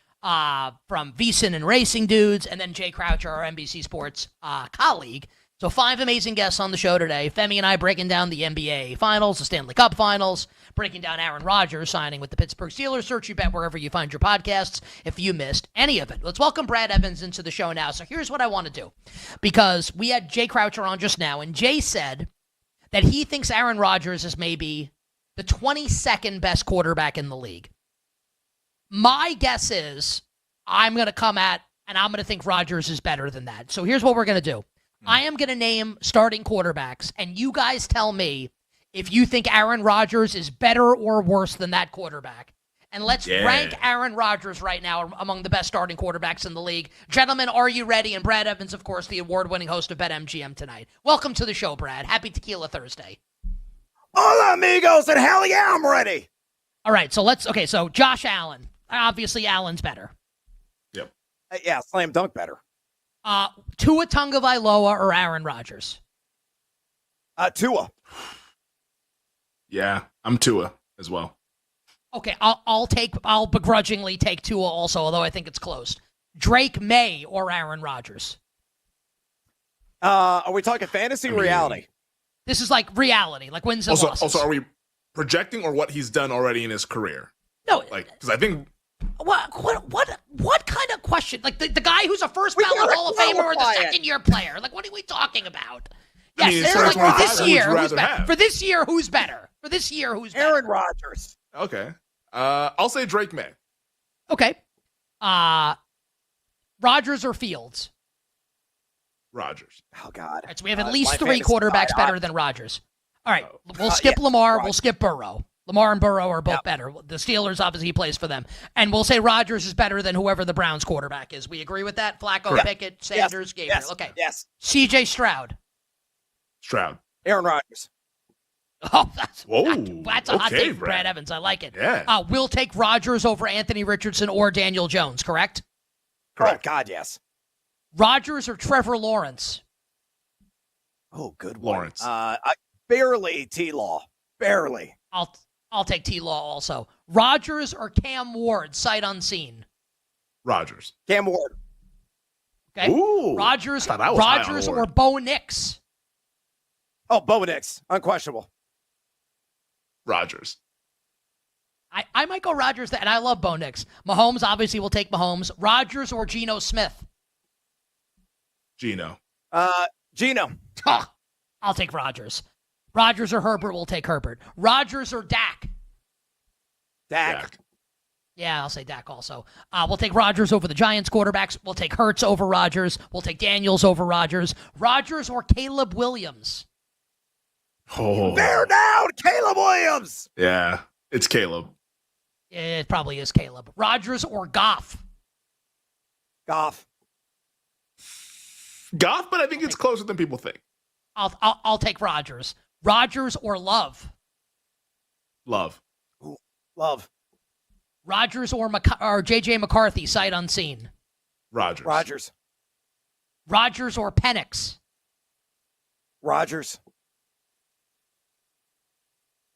from VSiN and Racing Dudes. And then Jay Croucher, our NBC Sports colleague. So 5 amazing guests on the show today. Femi and I breaking down the NBA Finals, the Stanley Cup Finals, breaking down Aaron Rodgers signing with the Pittsburgh Steelers. Search you bet wherever you find your podcasts if you missed any of it. Let's welcome Brad Evans into the show now. So here's what I want to do. Because we had Jay Croucher on just now, and Jay said that he thinks Aaron Rodgers is maybe the 22nd best quarterback in the league. My guess is I'm going to come at, and I'm going to think Rodgers is better than that. So here's what we're going to do. I am going to name starting quarterbacks, and you guys tell me if you think Aaron Rodgers is better or worse than that quarterback. And let's rank Aaron Rodgers right now among the best starting quarterbacks in the league. Gentlemen, are you ready? And Brad Evans, of course, the award-winning host of BetMGM tonight. Welcome to the show, Brad. Happy Tequila Thursday. Hola, amigos, and hell yeah, I'm ready. All right, so Josh Allen. Obviously, Allen's better. Yep. Yeah, slam dunk better. Tua Tagovailoa or Aaron Rodgers? Tua. Yeah, I'm Tua as well. Okay, I'll begrudgingly take Tua also, although I think it's close. Drake May or Aaron Rodgers? Are we talking fantasy or reality? This is like reality, like wins and losses. Also, are we projecting or what he's done already in his career? No, because I think. What kind of question? Like the guy who's a first ballot Hall of Famer or the second-year player? Like, what are we talking about? Yes, for this year, who's better? For this year, who's better? Aaron Rodgers. Okay. I'll say Drake May. Okay. Rodgers or Fields? Rodgers. Oh, God. All right, so we have at least 3 quarterbacks better than Rodgers. All right, we'll skip Lamar. We'll skip Burrow. Lamar and Burrow are both better. The Steelers, obviously, he plays for them. And we'll say Rodgers is better than whoever the Browns quarterback is. We agree with that? Flacco, Pickett, Sanders, Gabriel. Yes. Okay. Yes. C.J. Stroud. Aaron Rodgers. Oh, that's a hot take, Brad. Brad Evans. I like it. Yeah. We'll take Rodgers over Anthony Richardson or Daniel Jones, correct? Oh, God, yes. Rodgers or Trevor Lawrence? Oh, good one. Lawrence. Barely T-Law. Barely. I'll take T-Law also. Rodgers or Cam Ward, sight unseen? Rodgers. Cam Ward. Okay. Ooh, Rodgers Rodgers or Bo Nix? Oh, Bo Nix. Unquestionable. Rodgers. I might go Rodgers, and I love Bo Nix. Mahomes, obviously, will take Mahomes. Rodgers or Geno Smith? Geno. Geno. I'll take Rodgers. Rodgers or Herbert will take Herbert. Rodgers or Dak? Dak. Yeah, I'll say Dak also. We'll take Rodgers over the Giants quarterbacks. We'll take Hurts over Rodgers. We'll take Daniels over Rodgers. Rodgers or Caleb Williams? Oh. Bear down, Caleb Williams. Yeah, it's Caleb. It probably is Caleb. Rodgers or Goff? Goff, but I think it's closer than people think. I'll take Rodgers. Rodgers or Love? Love. Ooh, Love. Rodgers or J.J. McCarthy, sight unseen? Rodgers. Rodgers or Penix? Rodgers.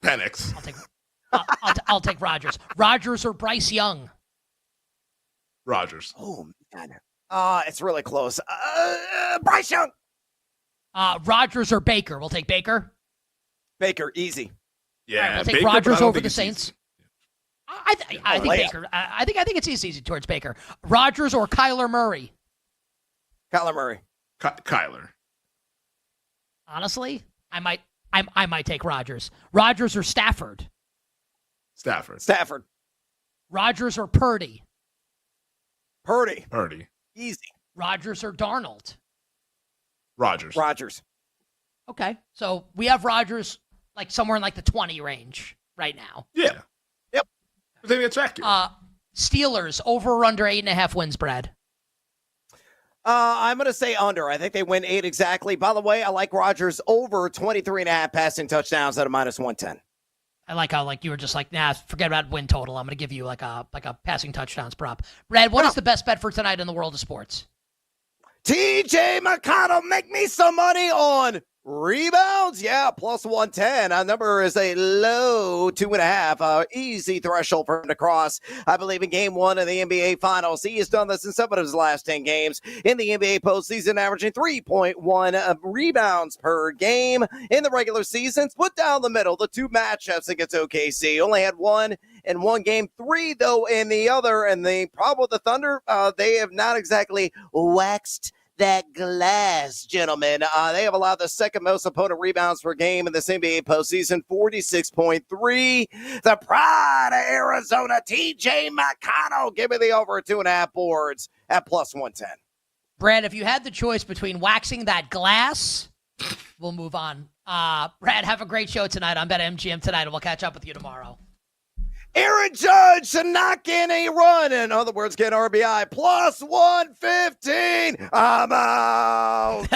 Penix. I'll take Rodgers. Rodgers or Bryce Young? Rodgers. Oh, man. It's really close. Bryce Young. Rodgers or Baker? We'll take Baker. Baker, easy. Yeah, right, we'll take Baker, Rodgers over the Saints. I think Baker. I think it's easy towards Baker. Rodgers or Kyler Murray? Kyler Murray. Kyler. Honestly, I might take Rodgers. Rodgers or Stafford? Stafford. Rodgers or Purdy? Purdy. Easy. Rodgers or Darnold? Rodgers. Okay, so we have Rodgers like somewhere in like the 20 range right now. Yeah. Yep. I think that's accurate. Steelers over or under 8.5 wins, Brad? I'm going to say under. I think they win 8 exactly. By the way, I like Rodgers over 23.5 passing touchdowns at a -110. I like how you were just like, nah, forget about win total. I'm going to give you like a passing touchdowns prop. Brad, what is the best bet for tonight in the world of sports? TJ McConnell, make me some money on rebounds. Yeah, +110. Our number is a low 2.5. Easy threshold for him to cross. I believe in game 1 of the NBA Finals. He has done this in 7 of his last 10 games. In the NBA postseason, averaging 3.1 rebounds per game. In the regular season, split down the middle. The 2 matchups against OKC. Only had 1 in one game, 3, though, in the other. And the problem with the Thunder, they have not exactly waxed that glass, gentlemen. They have allowed the second most opponent rebounds per game in this NBA postseason, 46.3. The pride of Arizona, TJ McConnell. Give me the over 2.5 boards at +110. Brad, if you had the choice between waxing that glass, we'll move on. Brad, have a great show tonight on BetMGM tonight, and we'll catch up with you tomorrow. Aaron Judge to knock in a run. In other words, get RBI +115. I'm out.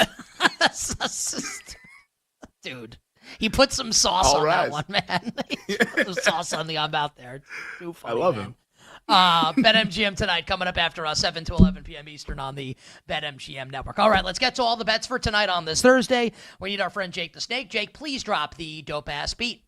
Dude, he put some sauce on right. that one, man. He put some sauce on the I'm out there. Too funny, I love man. him. BetMGM tonight coming up after 7 to 11 p.m. Eastern on the BetMGM network. All right, let's get to all the bets for tonight on this Thursday. We need our friend Jake the Snake. Jake, please drop the dope-ass beat.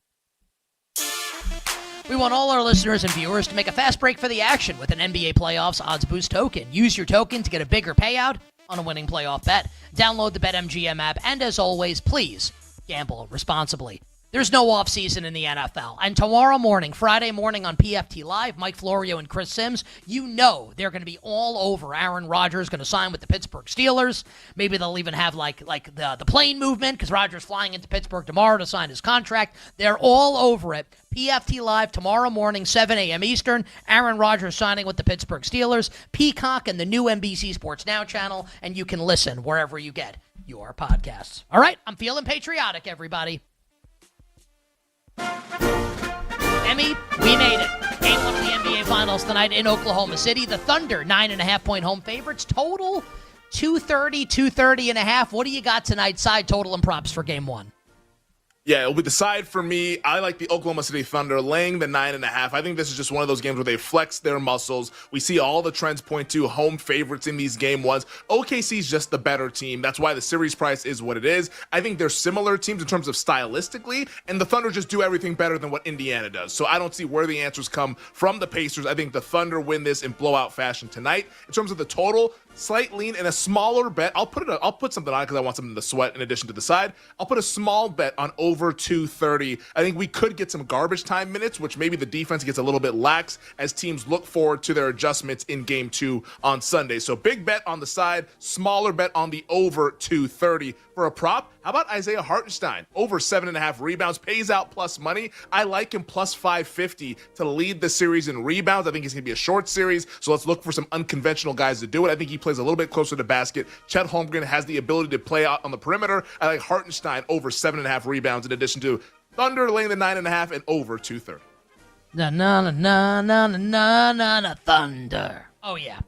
We want all our listeners and viewers to make a fast break for the action with an NBA Playoffs Odds Boost token. Use your token to get a bigger payout on a winning playoff bet. Download the BetMGM app, and as always, please gamble responsibly. There's no offseason in the NFL. And tomorrow morning, Friday morning on PFT Live, Mike Florio and Chris Sims, you know they're going to be all over Aaron Rodgers going to sign with the Pittsburgh Steelers. Maybe they'll even have like the plane movement because Rodgers flying into Pittsburgh tomorrow to sign his contract. They're all over it. PFT Live tomorrow morning, 7 a.m. Eastern. Aaron Rodgers signing with the Pittsburgh Steelers. Peacock and the new NBC Sports Now channel. And you can listen wherever you get your podcasts. All right, I'm feeling patriotic, everybody. Emmy, we made it. Game 1 of the NBA Finals tonight in Oklahoma City. The Thunder, 9.5-point home favorites. Total 230.5. What do you got tonight? Side total and props for game 1. Yeah, it'll be the side for me. I like the Oklahoma City Thunder laying the 9.5. I think this is just one of those games where they flex their muscles. We see all the trends point to home favorites in these game ones. OKC's just the better team. That's why the series price is what it is. I think they're similar teams in terms of stylistically, and the Thunder just do everything better than what Indiana does. So I don't see where the answers come from the Pacers. I think the Thunder win this in blowout fashion tonight. In terms of the total, slight lean and a smaller bet. I'll put something on because I want something to sweat in addition to the side. I'll put a small bet on over 230. I think we could get some garbage time minutes, which maybe the defense gets a little bit lax as teams look forward to their adjustments in game 2 on Sunday. So big bet on the side, smaller bet on the over 230. For a prop, how about Isaiah Hartenstein? Over 7.5 rebounds, pays out plus money. I like him plus 550 to lead the series in rebounds. I think it's going to be a short series, so let's look for some unconventional guys to do it. I think he plays a little bit closer to basket. Chet Holmgren has the ability to play out on the perimeter. I like Hartenstein over 7.5 rebounds in addition to Thunder laying the 9.5 and over 230. Na Thunder. Oh, yeah.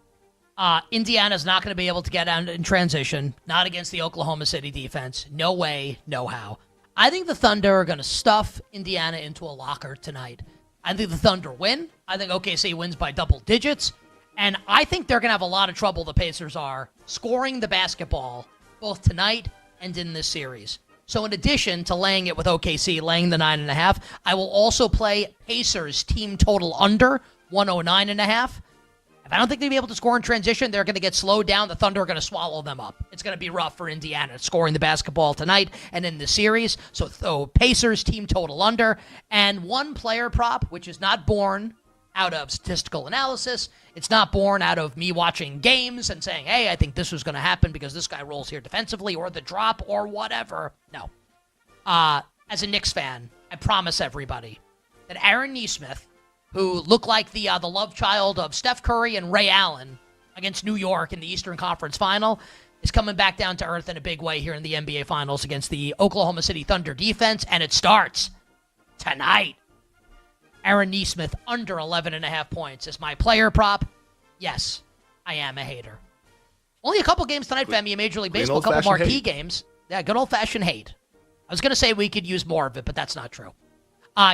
Indiana's not going to be able to get out in transition. Not against the Oklahoma City defense. No way, no how. I think the Thunder are going to stuff Indiana into a locker tonight. I think the Thunder win. I think OKC wins by double digits. And I think they're going to have a lot of trouble, the Pacers are, scoring the basketball both tonight and in this series. So in addition to laying it with OKC, laying the 9.5, I will also play Pacers team total under 109.5. If I don't think they'll be able to score in transition, they're going to get slowed down. The Thunder are going to swallow them up. It's going to be rough for Indiana scoring the basketball tonight and in the series. So Pacers team total under. And one player prop, which is not born out of statistical analysis. It's not born out of me watching games and saying, hey, I think this was going to happen because this guy rolls here defensively or the drop or whatever. No. As a Knicks fan, I promise everybody that Aaron Nesmith, who looked like the love child of Steph Curry and Ray Allen against New York in the Eastern Conference Final, is coming back down to earth in a big way here in the NBA Finals against the Oklahoma City Thunder defense, and it starts tonight. Aaron Nesmith under 11.5 points is my player prop. Yes, I am a hater. Only a couple games tonight, Femi, in Major League Baseball, a couple marquee games. Yeah, good old-fashioned hate. I was going to say we could use more of it, but that's not true.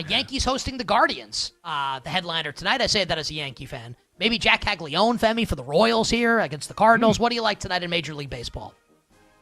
Yankees hosting the Guardians, the headliner tonight. I say that as a Yankee fan. Maybe Jack Caglione, Femi, for the Royals here against the Cardinals. What do you like tonight in Major League Baseball?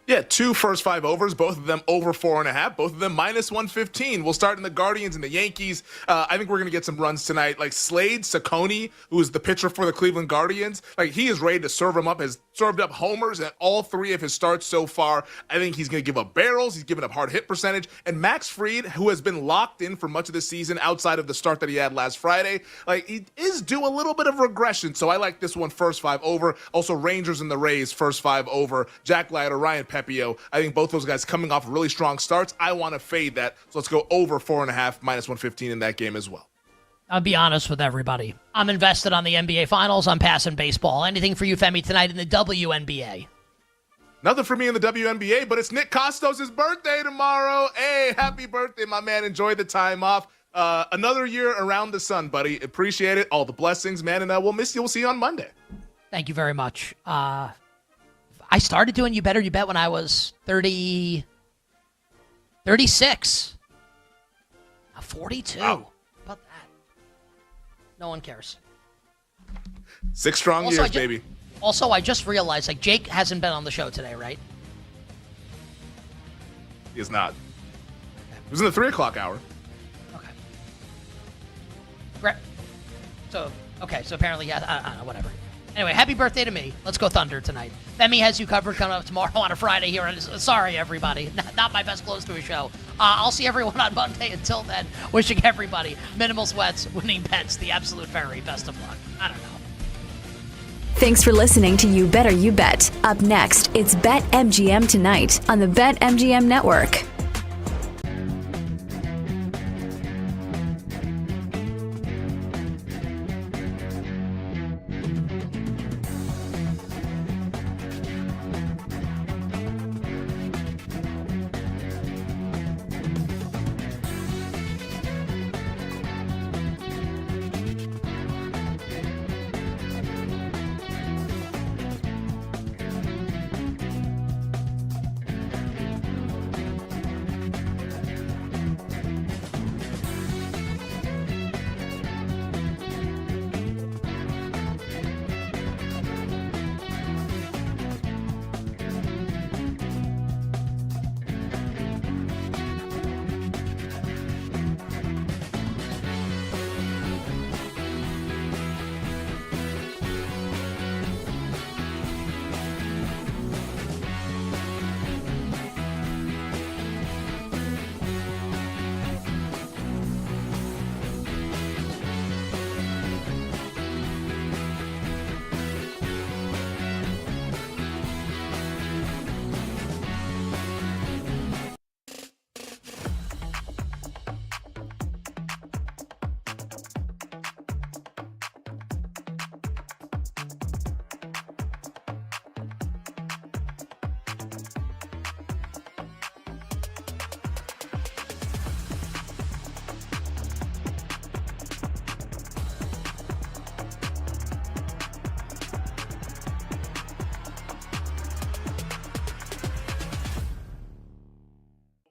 Yeah, 2 first 5 overs, both of them over 4.5, both of them minus 115. We'll start in the Guardians and the Yankees. I think we're going to get some runs tonight. Like Slade Cecconi, who is the pitcher for the Cleveland Guardians, like he is ready to serve him up, has served up homers at all 3 of his starts so far. I think he's going to give up barrels. He's given up hard hit percentage. And Max Fried, who has been locked in for much of the season outside of the start that he had last Friday, like he is due a little bit of regression. So I like this one first 5 over. Also Rangers and the Rays first 5 over. Jack Leiter, Ryan Pepio. I think both those guys coming off really strong starts. I want to fade that. So let's go over 4.5 minus 115 in that game as well. I'll be honest with everybody. I'm invested on the NBA Finals. I'm passing baseball. Anything for you, Femi, tonight in the WNBA? Nothing for me in the WNBA, but it's Nick Costos' birthday tomorrow. Hey, happy birthday, my man. Enjoy the time off. Another year around the sun, buddy. Appreciate it. All the blessings, man. And we'll miss you. We'll see you on Monday. Thank you very much. I started doing You Better You Bet when I was 36. 42. Wow. How about that? No one cares. 6 strong years, baby. Also, I just realized, like, Jake hasn't been on the show today, right? He is not. It was in the 3 o'clock hour. Okay. Great. So apparently, I don't know, whatever. Anyway, happy birthday to me. Let's go Thunder tonight. Femi has you covered coming up tomorrow on a Friday here. Sorry, everybody. Not my best close to a show. I'll see everyone on Monday. Until then, wishing everybody minimal sweats, winning bets, the absolute very best of luck. I don't know. Thanks for listening to You Better You Bet. Up next, it's BetMGM tonight on the BetMGM Network.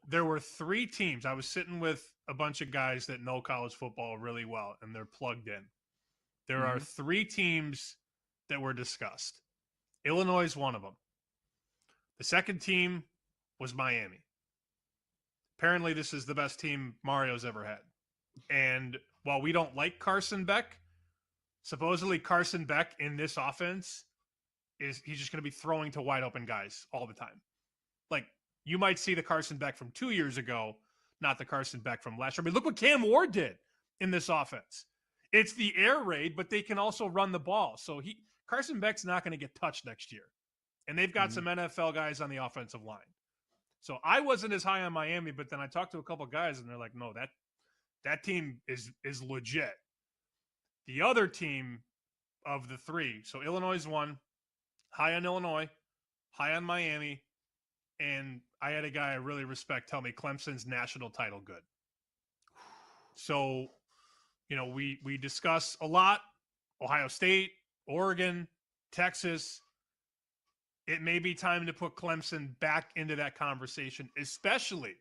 There were 3 teams. I was sitting with a bunch of guys that know college football really well, and they're plugged in. There are 3 teams that were discussed. Illinois is one of them. The second team was Miami. Apparently, this is the best team Mario's ever had. And while we don't like Carson Beck, supposedly Carson Beck in this offense he's just going to be throwing to wide open guys all the time. Like, you might see the Carson Beck from 2 years ago, not the Carson Beck from last year. I mean, look what Cam Ward did in this offense. It's the air raid, but they can also run the ball. So Carson Beck's not going to get touched next year. And they've got some NFL guys on the offensive line. So I wasn't as high on Miami, but then I talked to a couple guys, and they're like, no, that team is legit. The other team of the three, so Illinois is one, high on Illinois, high on Miami, and I had a guy I really respect tell me Clemson's national title good. So, we discuss a lot, Ohio State, Oregon, Texas. It may be time to put Clemson back into that conversation, especially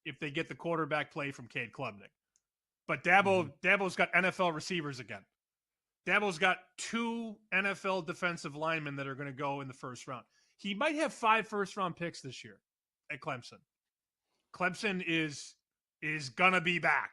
if they get the quarterback play from Cade Klubnik. But Dabo's got NFL receivers again. Dabo's got 2 NFL defensive linemen that are going to go in the first round. He might have 5 first-round picks this year at Clemson. Clemson is going to be back.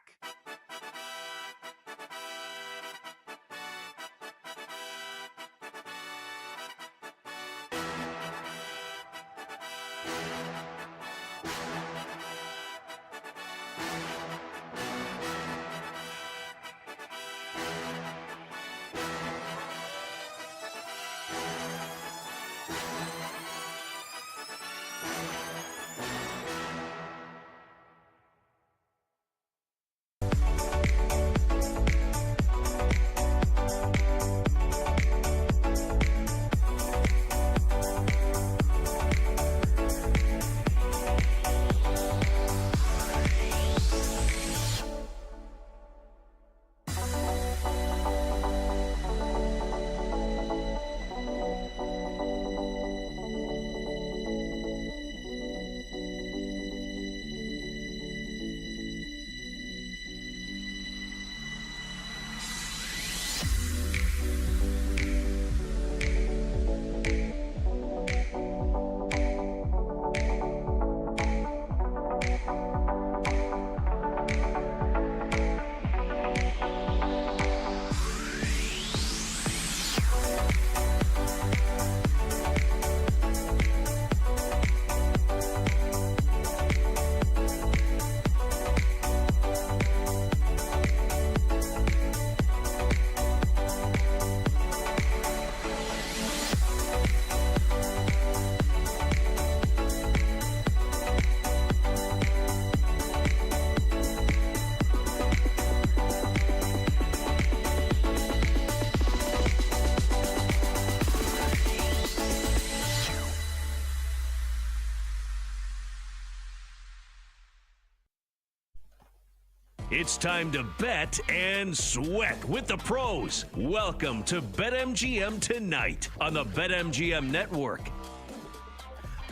It's time to bet and sweat with the pros. Welcome to BetMGM Tonight on the BetMGM Network.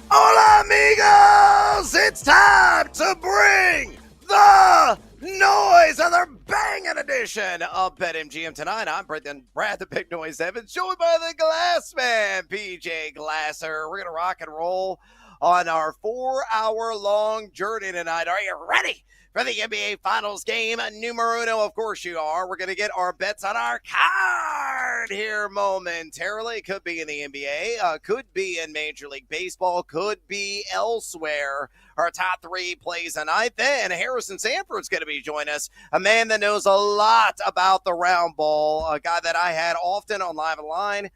Hola, amigos! It's time to bring the noise on their banging edition of BetMGM Tonight. I'm Brad the Big Noise Evans, joined by the Glass Man, PJ Glasser. We're going to rock and roll on our 4-hour-long journey tonight. Are you ready for the NBA Finals game numero uno? Of course you are. We're going to get our bets on our card here momentarily. It could be in the NBA, could be in Major League Baseball, could be elsewhere. Our top 3 plays tonight. Then Harrison Sanford's going to be joining us, a man that knows a lot about the round ball, a guy that I had often on Live and Line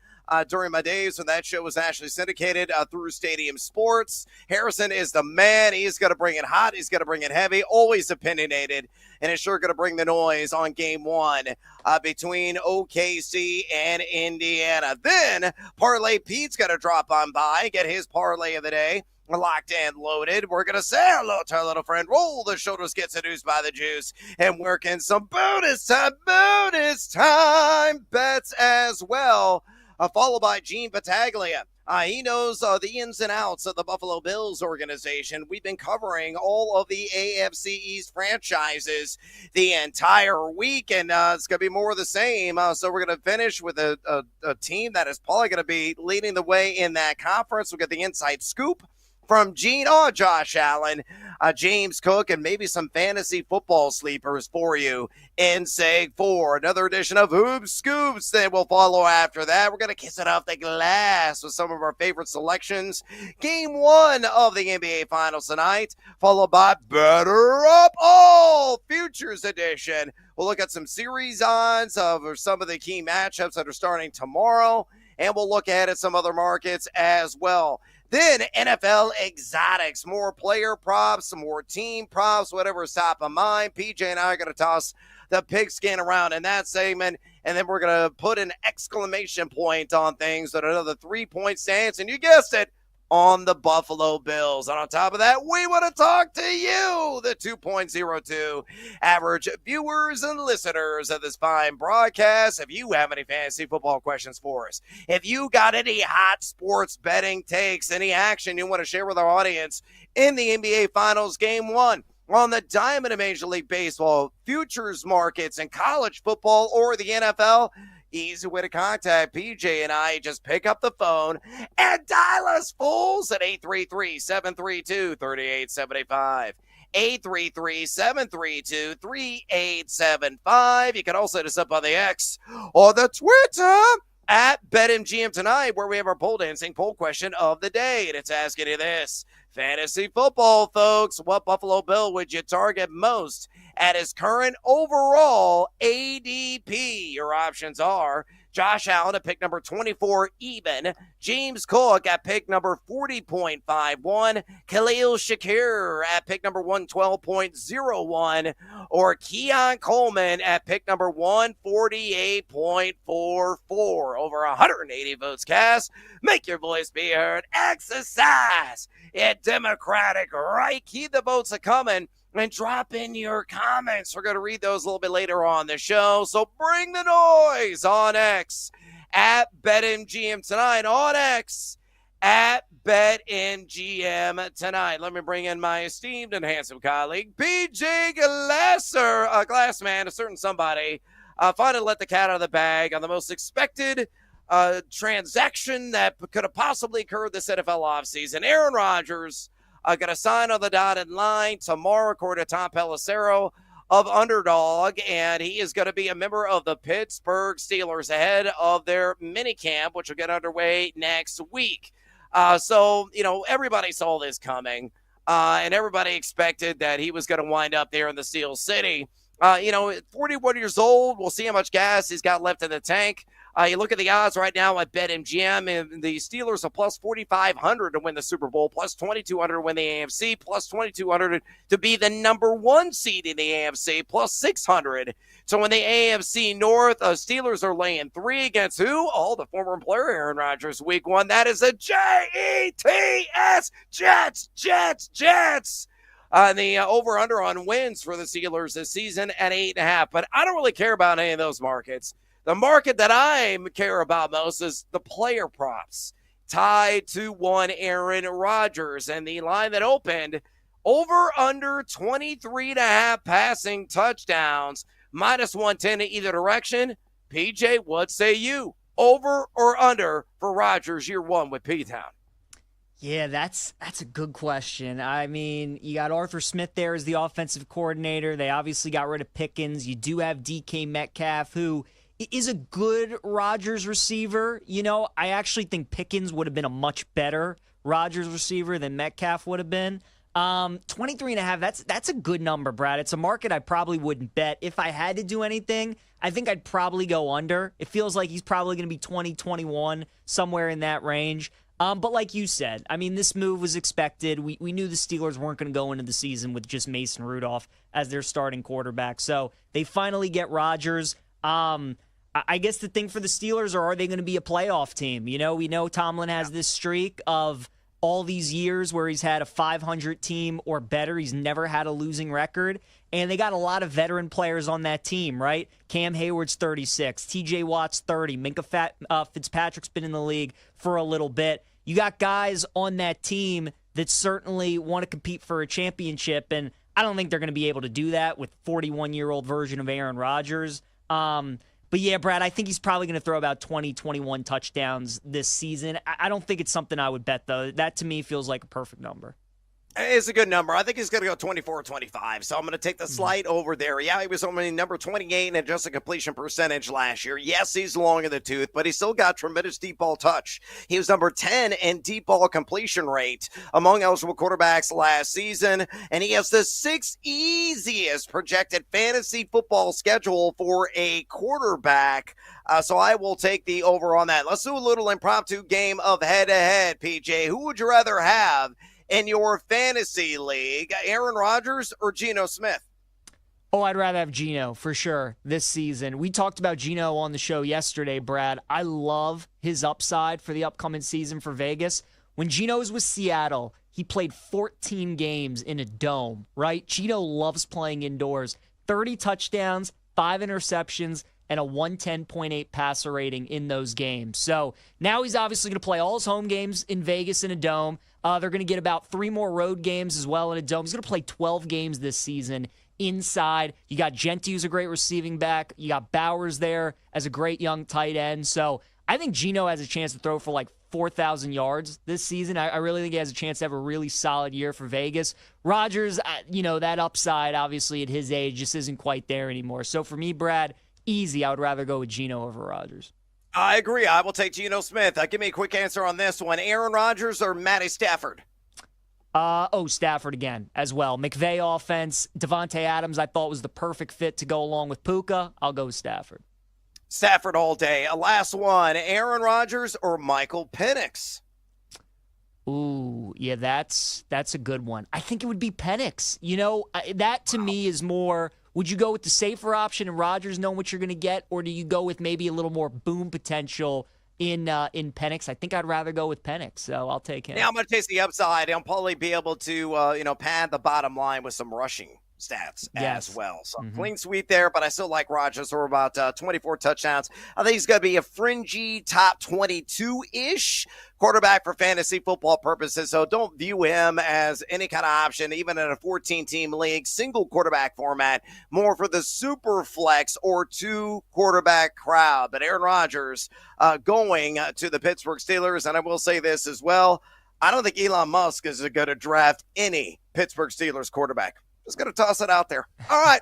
during my days when that show was nationally syndicated through Stadium Sports. Harrison is the man. He's going to bring it hot. He's going to bring it heavy, always opinionated, and it's sure going to bring the noise on game 1 between OKC and Indiana. Then Parlay Pete's going to drop on by, get his parlay of the day. Locked and loaded. We're going to say hello to our little friend. Roll the shoulders, get seduced by the juice, and work in some bonus time bets as well. Followed by Gene Battaglia. He knows the ins and outs of the Buffalo Bills organization. We've been covering all of the AFC East franchises the entire week, and it's going to be more of the same. So we're going to finish with a team that is probably going to be leading the way in that conference. We'll get the inside scoop from Gene, Josh Allen, James Cook, and maybe some fantasy football sleepers for you in Seg 4. Another edition of Hoops Scoops then will follow after that. We're going to kiss it off the glass with some of our favorite selections. Game 1 of the NBA Finals tonight, followed by Better Up All Futures Edition We'll look at some series odds for some of the key matchups that are starting tomorrow, and we'll look ahead at some other markets as well. Then NFL exotics, more player props, some more team props, whatever's top of mind. PJ and I are going to toss the pigskin around in that segment, and then we're going to put an exclamation point on things at another 3-point stance, and you guessed it, on the Buffalo Bills. And on top of that, we want to talk to you, the 2.02 average viewers and listeners of this fine broadcast. If you have any fantasy football questions for us, if you got any hot sports betting takes, any action you want to share with our audience in the NBA Finals Game 1, on the diamond of Major League Baseball, futures markets, and college football or the NFL, easy way to contact PJ and I. Just pick up the phone and dial us fools at 833-732-3875. 833-732-3875. You can also hit us up on the X or the Twitter at BetMGM tonight, where we have our pole dancing poll question of the day. And it's asking you this: fantasy football, folks, what Buffalo Bill would you target most at his current overall ADP? Your options are Josh Allen at pick number 24 even, James Cook at pick number 40.51, Khalil Shakir at pick number 112.01, or Keon Coleman at pick number 148.44. Over 180 votes cast. Make your voice be heard. Exercise it democratic right. Keep the votes a coming. And drop in your comments. We're going to read those a little bit later on the show. So bring the noise on X at BetMGM tonight. On X at BetMGM tonight. Let me bring in my esteemed and handsome colleague, PJ Glassman, a certain somebody. Finally let the cat out of the bag on the most expected transaction that could have possibly occurred this NFL offseason. Aaron Rodgers going to sign on the dotted line tomorrow, according to Tom Pelissero of Underdog, and he is going to be a member of the Pittsburgh Steelers ahead of their minicamp, which will get underway next week. So, everybody saw this coming, and everybody expected that he was going to wind up there in the Steel City. 41 years old, we'll see how much gas he's got left in the tank. You look at the odds right now at BetMGM, and the Steelers are plus 4,500 to win the Super Bowl, plus 2,200 to win the AFC, plus 2,200 to be the number one seed in the AFC, plus 600 to win the AFC North. Steelers are laying 3 against who? Oh, the former employer Aaron Rodgers, week 1. That is a Jets, Jets. The over-under on wins for the Steelers this season at 8.5. But I don't really care about any of those markets. The market that I care about most is the player props. Tied to 1 Aaron Rodgers. And the line that opened over-under 23.5 passing touchdowns. Minus 110 in either direction. PJ, what say you? Over or under for Rodgers year 1 with P-Town? Yeah, that's a good question. I mean, you got Arthur Smith there as the offensive coordinator. They obviously got rid of Pickens. You do have DK Metcalf, who is a good Rodgers receiver. I actually think Pickens would have been a much better Rodgers receiver than Metcalf would have been. 23.5, that's a good number, Brad. It's a market I probably wouldn't bet. If I had to do anything, I think I'd probably go under. It feels like he's probably going to be 20, 21, somewhere in that range. But like you said, I mean, this move was expected. We knew the Steelers weren't going to go into the season with just Mason Rudolph as their starting quarterback. So they finally get Rodgers. I guess the thing for the Steelers, are they going to be a playoff team? We know Tomlin has this streak of all these years where he's had a 500 team or better. He's never had a losing record. And they got a lot of veteran players on that team, right? Cam Hayward's 36, TJ Watt's 30, Minka Fitzpatrick's been in the league for a little bit. You got guys on that team that certainly want to compete for a championship, and I don't think they're going to be able to do that with 41-year-old version of Aaron Rodgers. But yeah, Brad, I think he's probably going to throw about 20, 21 touchdowns this season. I don't think it's something I would bet, though. That, to me, feels like a perfect number. It's a good number. I think he's going to go 24-25, so I'm going to take the slight over there. Yeah, he was only number 28 in adjusted completion percentage last year. Yes, he's long in the tooth, but he still got tremendous deep ball touch. He was number 10 in deep ball completion rate among eligible quarterbacks last season, and he has the 6th easiest projected fantasy football schedule for a quarterback. So I will take the over on that. Let's do a little impromptu game of head-to-head, PJ. Who would you rather have in your fantasy league, Aaron Rodgers or Geno Smith? Oh, I'd rather have Geno for sure this season. We talked about Geno on the show yesterday, Brad. I love his upside for the upcoming season for Vegas. When Geno was with Seattle, he played 14 games in a dome, right? Geno loves playing indoors. 30 touchdowns, 5 interceptions, and a 110.8 passer rating in those games. So now he's obviously going to play all his home games in Vegas in a dome. They're going to get about 3 more road games as well in a dome. He's going to play 12 games this season inside. You got Genti, who's a great receiving back. You got Bowers there as a great young tight end. So I think Geno has a chance to throw for like 4,000 yards this season. I really think he has a chance to have a really solid year for Vegas. Rodgers, that upside, obviously, at his age just isn't quite there anymore. So for me, Brad, easy. I would rather go with Geno over Rodgers. I agree. I will take Geno Smith. Give me a quick answer on this one. Aaron Rodgers or Matty Stafford? Stafford again as well. McVay offense. Devontae Adams I thought was the perfect fit to go along with Puka. I'll go with Stafford. Stafford all day. Last one. Aaron Rodgers or Michael Penix? Ooh, yeah, that's a good one. I think it would be Penix. That to me is more, would you go with the safer option and Rodgers knowing what you're going to get, or do you go with maybe a little more boom potential in Penix? I think I'd rather go with Penix, so I'll take him. Yeah, I'm going to taste the upside. I'll probably be able to, pad the bottom line with some rushing stats as well. So clean sweep there, but I still like Rodgers for about 24 touchdowns. I think he's going to be a fringy top 22-ish quarterback for fantasy football purposes. So don't view him as any kind of option, even in a 14-team league, single quarterback format, more for the super flex or 2-quarterback crowd. But Aaron Rodgers going to the Pittsburgh Steelers, and I will say this as well, I don't think Elon Musk is going to draft any Pittsburgh Steelers quarterback. Just going to toss it out there. All right.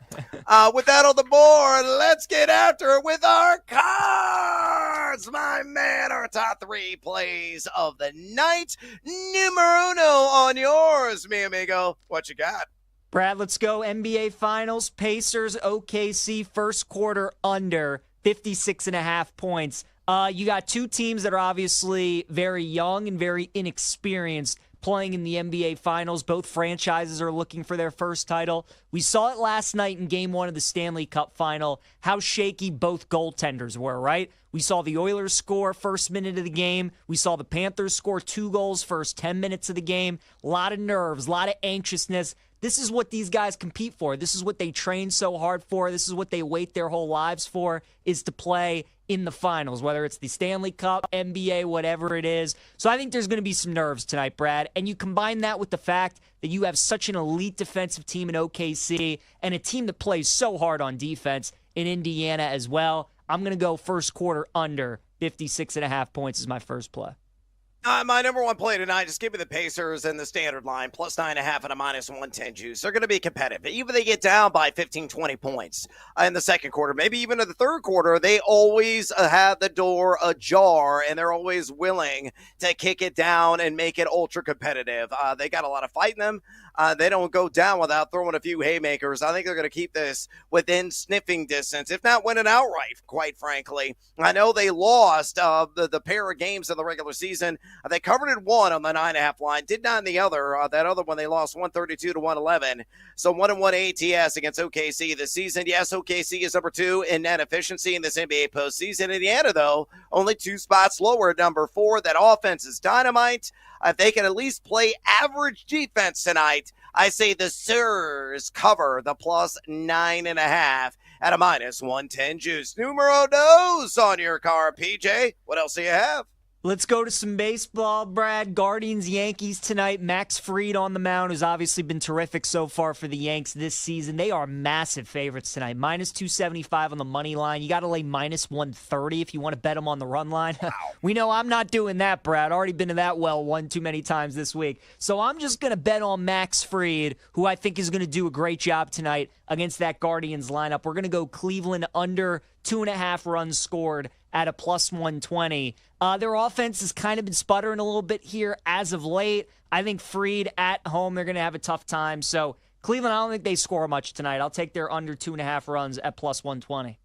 With that on the board, let's get after it with our cards. My man, our top 3 plays of the night. Numero uno on yours, mi amigo. What you got? Brad, let's go. NBA Finals, Pacers, OKC, first quarter under 56.5 points. You got 2 teams that are obviously very young and very inexperienced playing in the NBA Finals. Both franchises are looking for their first title. We saw it last night in Game 1 of the Stanley Cup Final, how shaky both goaltenders were, right? We saw the Oilers score first minute of the game. We saw the Panthers score 2 goals first 10 minutes of the game. A lot of nerves, a lot of anxiousness. This is what these guys compete for. This is what they train so hard for. This is what they wait their whole lives for, is to play in the finals, whether it's the Stanley Cup, NBA, whatever it is. So I think there's going to be some nerves tonight, Brad. And you combine that with the fact that you have such an elite defensive team in OKC and a team that plays so hard on defense in Indiana as well. I'm going to go first quarter under 56.5 points as my first play. My number 1 play tonight, just give me the Pacers and the standard line, plus 9.5 and a minus 110 juice. They're going to be competitive. Even if they get down by 15, 20 points in the second quarter, maybe even in the third quarter, they always have the door ajar, and they're always willing to kick it down and make it ultra competitive. They got a lot of fight in them. They don't go down without throwing a few haymakers. I think they're going to keep this within sniffing distance, if not win it outright, quite frankly. I know they lost the pair of games in the regular season. They covered in one on the 9.5 line, did not in the other. That other one, they lost 132 to 111. So 1-1 ATS against OKC this season. Yes, OKC is number 2 in net efficiency in this NBA postseason. Indiana, though, only 2 spots lower at number 4. That offense is dynamite. If they can at least play average defense tonight, I say the Sirs cover the plus 9.5 at a minus 110 juice. Numero dos on your car, PJ. What else do you have? Let's go to some baseball, Brad. Guardians, Yankees tonight. Max Fried on the mound, who's obviously been terrific so far for the Yanks this season. They are massive favorites tonight. Minus 275 on the money line. You got to lay minus 130 if you want to bet them on the run line. We know I'm not doing that, Brad. Already been to that well one too many times this week. So I'm just going to bet on Max Fried, who I think is going to do a great job tonight against that Guardians lineup. We're going to go Cleveland under 2.5 runs scored at a plus 120. Their offense has kind of been sputtering a little bit here as of late. I think Fried at home, they're going to have a tough time. So Cleveland, I don't think they score much tonight. I'll take their under 2.5 runs at plus 120.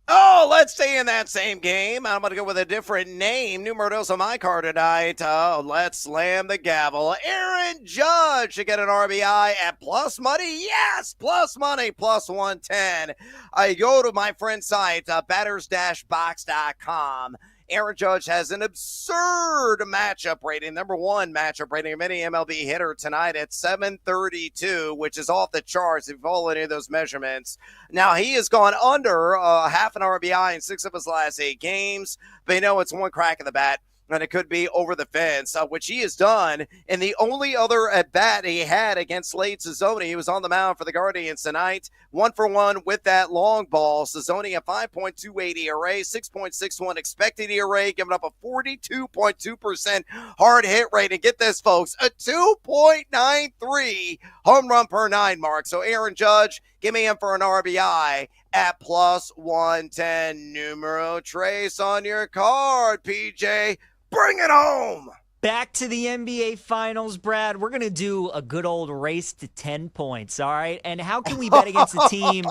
Oh, let's stay in that same game. I'm going to go with a different name. Numero dos on my card tonight. Let's slam the gavel. Aaron Judge to get an RBI at plus money. Yes, plus money, plus 110. I go to my friend's site, batters-box.com. Aaron Judge has an absurd matchup rating, number one matchup rating of any MLB hitter tonight at 732, which is off the charts if you follow any of those measurements. Now, he has gone under half an RBI in 6 of his last 8 games, but you know it's one crack of the bat, and it could be over the fence, which he has done. And the only other at-bat he had against Slade Cezzoni, he was on the mound for the Guardians tonight, 1-for-1 with that long ball. Cezzoni a 5.28 ERA, 6.61 expected ERA, giving up a 42.2% hard hit rate. And get this, folks, a 2.93 home run per 9 mark. So Aaron Judge, give me him for an RBI at plus 110. Numero tres on your card, PJ. Bring it home. Back to the NBA Finals, Brad. We're going to do a good old race to 10 points, all right? And how can we bet against a team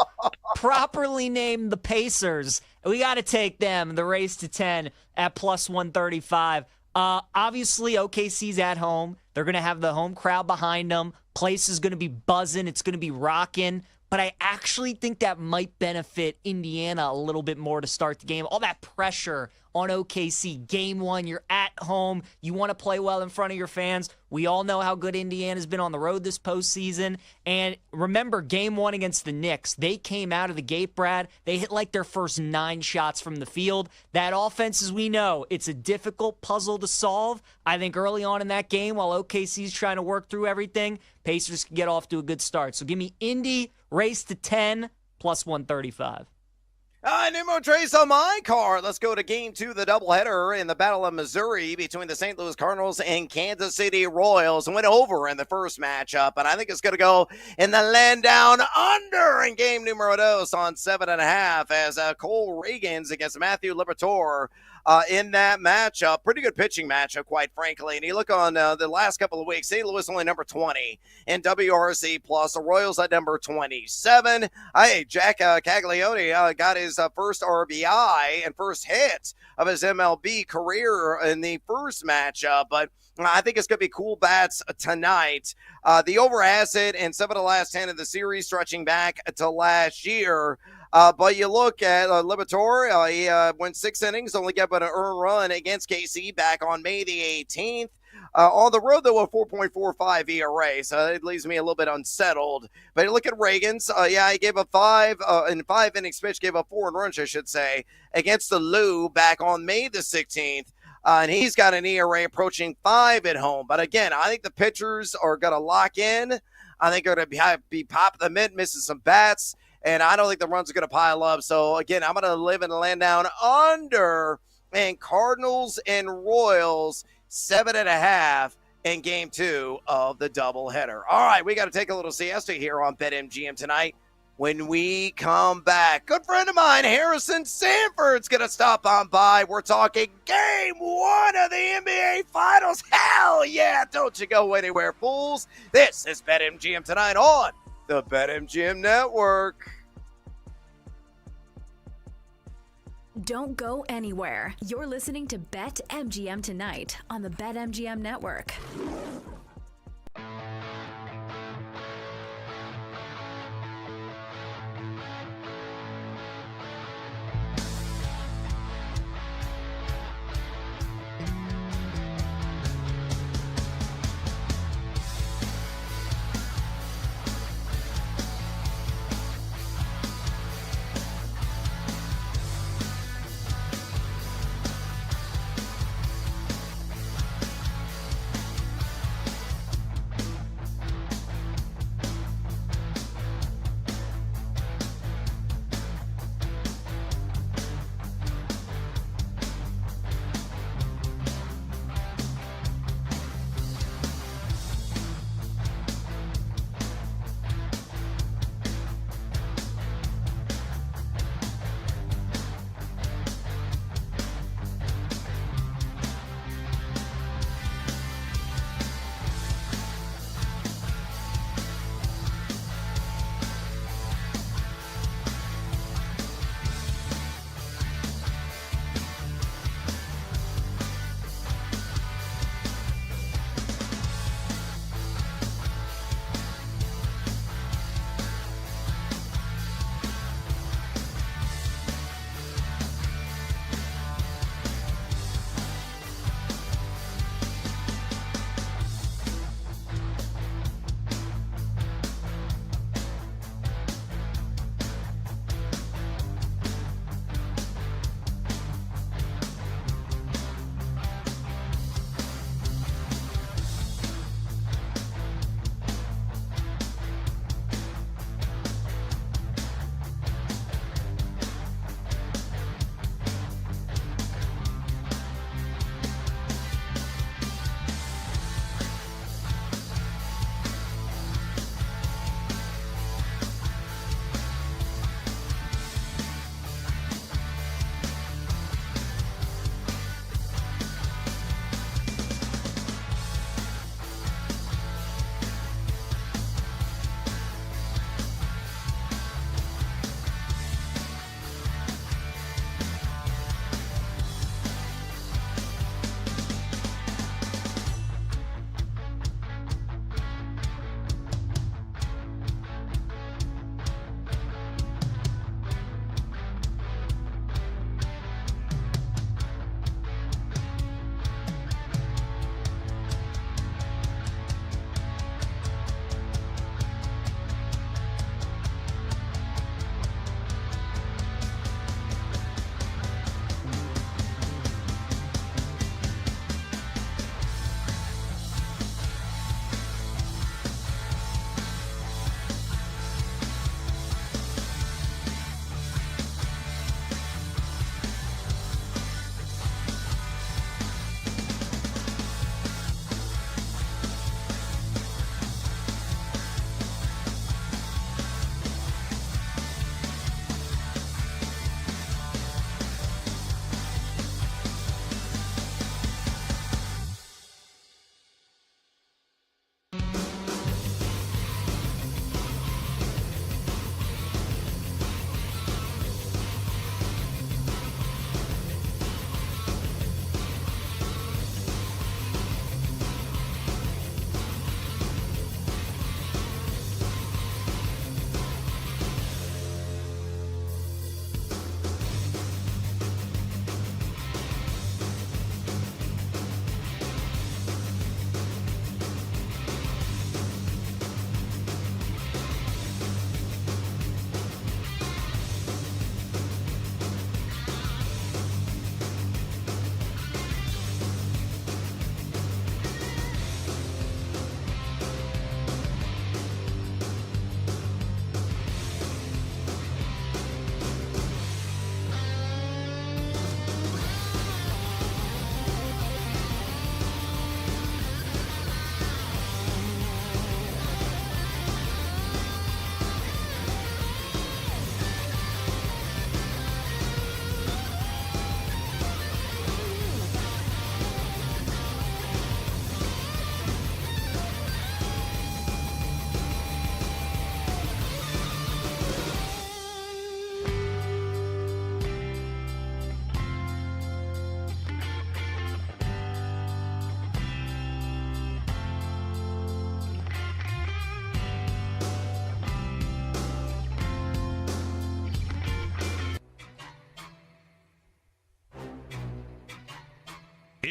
properly named the Pacers? We got to take them, the race to 10 at plus 135. Obviously, OKC's at home. They're going to have the home crowd behind them. Place is going to be buzzing. It's going to be rocking. But I actually think that might benefit Indiana a little bit more to start the game. All that pressure on OKC. Game 1, you're at home. You want to play well in front of your fans. We all know how good Indiana's been on the road this postseason. And remember, Game 1 against the Knicks, they came out of the gate, Brad. They hit like their first 9 shots from the field. That offense, as we know, it's a difficult puzzle to solve. I think early on in that game, while OKC's trying to work through everything, Pacers can get off to a good start. So give me Indy, race to 10, plus 135. Numero tres on my card. Let's go to Game 2, the doubleheader in the Battle of Missouri between the St. Louis Cardinals and Kansas City Royals. Went over in the first matchup, and I think it's going to go in the land down under in game numero dos on 7.5 as Cole Reagans against Matthew Liberatore in that matchup. Pretty good pitching matchup, quite frankly. And you look on the last couple of weeks, St. Louis only number 20 in WRC+. The Royals at number 27. Hey, Jack Caglione got his first RBI and first hit of his MLB career in the first matchup. But I think it's going to be cool bats tonight. The over has it in 7 of the last 10 of the series, stretching back to last year. But you look at Liberatore, he went 6 innings, only got but an earned run against KC back on May the 18th. On the road, though, a 4.45 ERA, so it leaves me a little bit unsettled. But you look at Reagans, he gave up 5 in 5 innings pitch, gave up 4 runs, I should say, against the Lou back on May the 16th. And he's got an ERA approaching 5 at home. But again, I think the pitchers are going to lock in. I think they're going to be popping the mint, missing some bats. And I don't think the runs are going to pile up. So, again, I'm going to live in the land down under. And Cardinals and Royals, 7.5 in Game 2 of the doubleheader. All right, we got to take a little siesta here on BetMGM tonight. When we come back, good friend of mine, Harrison Sanford's going to stop on by. We're talking Game 1 of the NBA Finals. Hell yeah, don't you go anywhere, fools. This is BetMGM tonight on the BetMGM Network. Don't go anywhere. You're listening to BetMGM tonight on the BetMGM Network.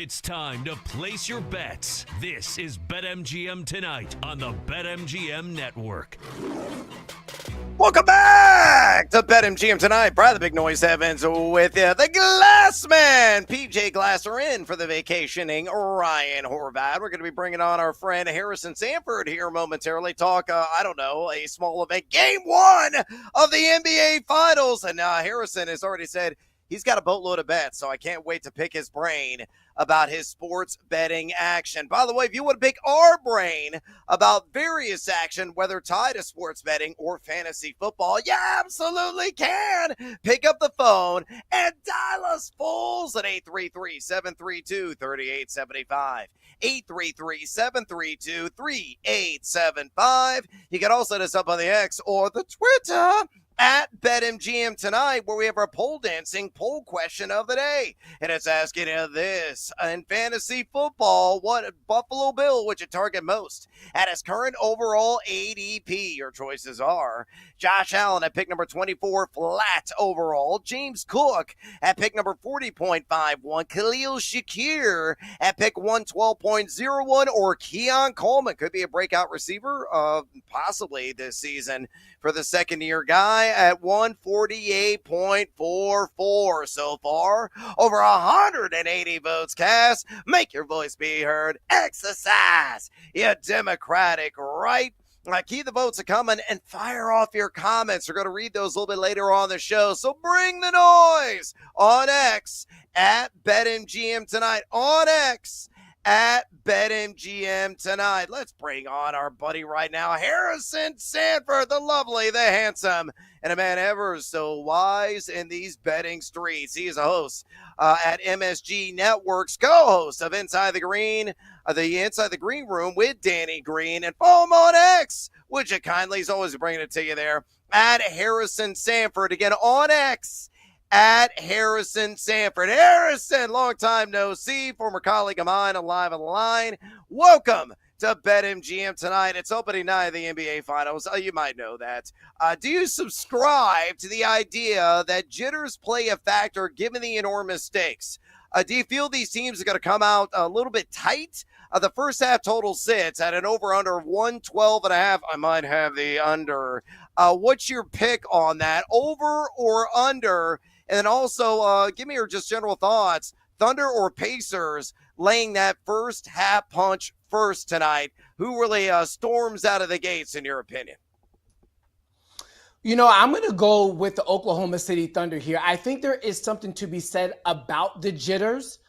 It's time to place your bets. This is BetMGM Tonight on the BetMGM Network. Welcome back to BetMGM Tonight. Brad the Big Noise Evans with you. The Glassman, PJ Glasser, in for the vacationing Ryan Horvat. We're going to be bringing on our friend Harrison Sanford here momentarily. Talk, a small event. Game 1 of the NBA Finals. And Harrison has already said he's got a boatload of bets, so I can't wait to pick his brain about his sports betting action. By the way, if you want to pick our brain about various action, whether tied to sports betting or fantasy football, you absolutely can. Pick up the phone and dial us fools at 833-732-3875. 833-732-3875. You can also hit us up on the X or the Twitter at BetMGM Tonight, where we have our pole dancing poll question of the day. And it's asking you this: in fantasy football, what Buffalo Bill would you target most at his current overall ADP? Your choices are Josh Allen at pick number 24, flat overall. James Cook at pick number 40.51. Khalil Shakir at pick 112.01. Or Keon Coleman, could be a breakout receiver possibly this season for the second-year guy, at 148.44 so far. Over 180 votes cast. Make your voice be heard. Exercise your democratic right. Keep the votes coming and fire off your comments. We're going to read those a little bit later on the show. So bring the noise on X at BetMGM Tonight. On X at BetMGM Tonight. Let's bring on our buddy right now, Harrison Sanford, the lovely, the handsome, and a man ever so wise in these betting streets. He is a host at MSG Network's co-host of Inside the Green, the Inside the Green Room with Danny Green, and follow him on X, would you kindly? He's always bringing it to you there, at Harrison Sanford. Again, on X, at Harrison Sanford. Harrison, long time no see, former colleague of mine, alive on the line. Welcome to BetMGM Tonight. It's opening night of the NBA Finals. You might know that. Do you subscribe to the idea that jitters play a factor given the enormous stakes? Do you feel these teams are going to come out a little bit tight? The first half total sits at an over-under of 112.5. I might have the under. What's your pick on that? Over or under? And then also, give me your just general thoughts. Thunder or Pacers laying that first half punch first tonight? Who really storms out of the gates, in your opinion? You know, I'm going to go with the Oklahoma City Thunder here. I think there is something to be said about the jitters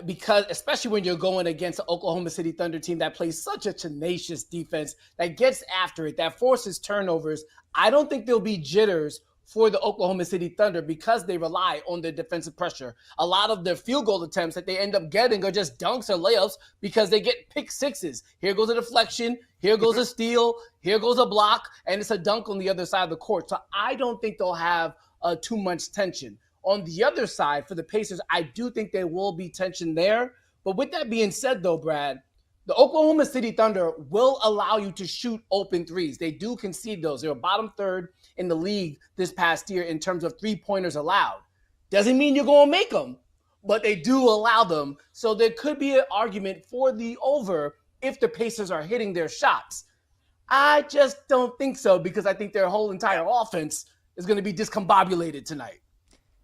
because especially when you're going against the Oklahoma City Thunder team that plays such a tenacious defense, that gets after it, that forces turnovers. I don't think there'll be jitters for the Oklahoma City Thunder because they rely on their defensive pressure. A lot of their field goal attempts that they end up getting are just dunks or layups because they get pick sixes. Here goes a deflection, here goes a steal, here goes a block, and it's a dunk on the other side of the court. So I don't think they'll have too much tension. On the other side, for the Pacers, I do think there will be tension there. But with that being said, though, Brad, the Oklahoma City Thunder will allow you to shoot open threes. They do concede those. They're bottom third in the league this past year in terms of three-pointers allowed. Doesn't mean you're going to make them, but they do allow them. So there could be an argument for the over if the Pacers are hitting their shots. I just don't think so because I think their whole entire offense is going to be discombobulated tonight.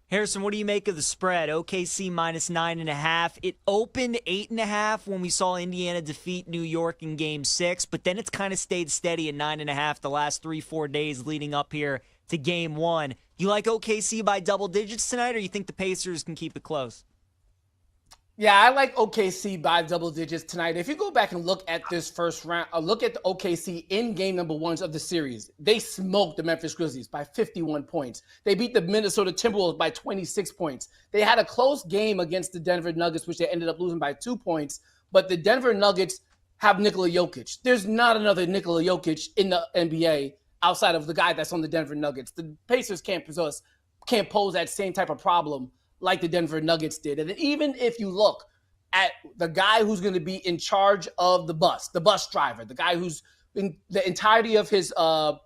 Harrison, what do you make of the spread? OKC minus 9.5. It opened 8.5 when we saw Indiana defeat New York in Game 6, but then it's kind of stayed steady at 9.5 the last 3-4 days leading up here to Game 1. You like OKC by double digits tonight, or you think the Pacers can keep it close? Yeah, I like OKC by double digits tonight. If you go back and look at this first round, look at the OKC in game number 1 of the series. They smoked the Memphis Grizzlies by 51 points. They beat the Minnesota Timberwolves by 26 points. They had a close game against the Denver Nuggets, which they ended up losing by 2 points. But the Denver Nuggets have Nikola Jokic. There's not another Nikola Jokic in the NBA outside of the guy that's on the Denver Nuggets. The Pacers can't pose that same type of problem like the Denver Nuggets did. And even if you look at the guy who's going to be in charge of the bus driver, the guy who's in the entirety of his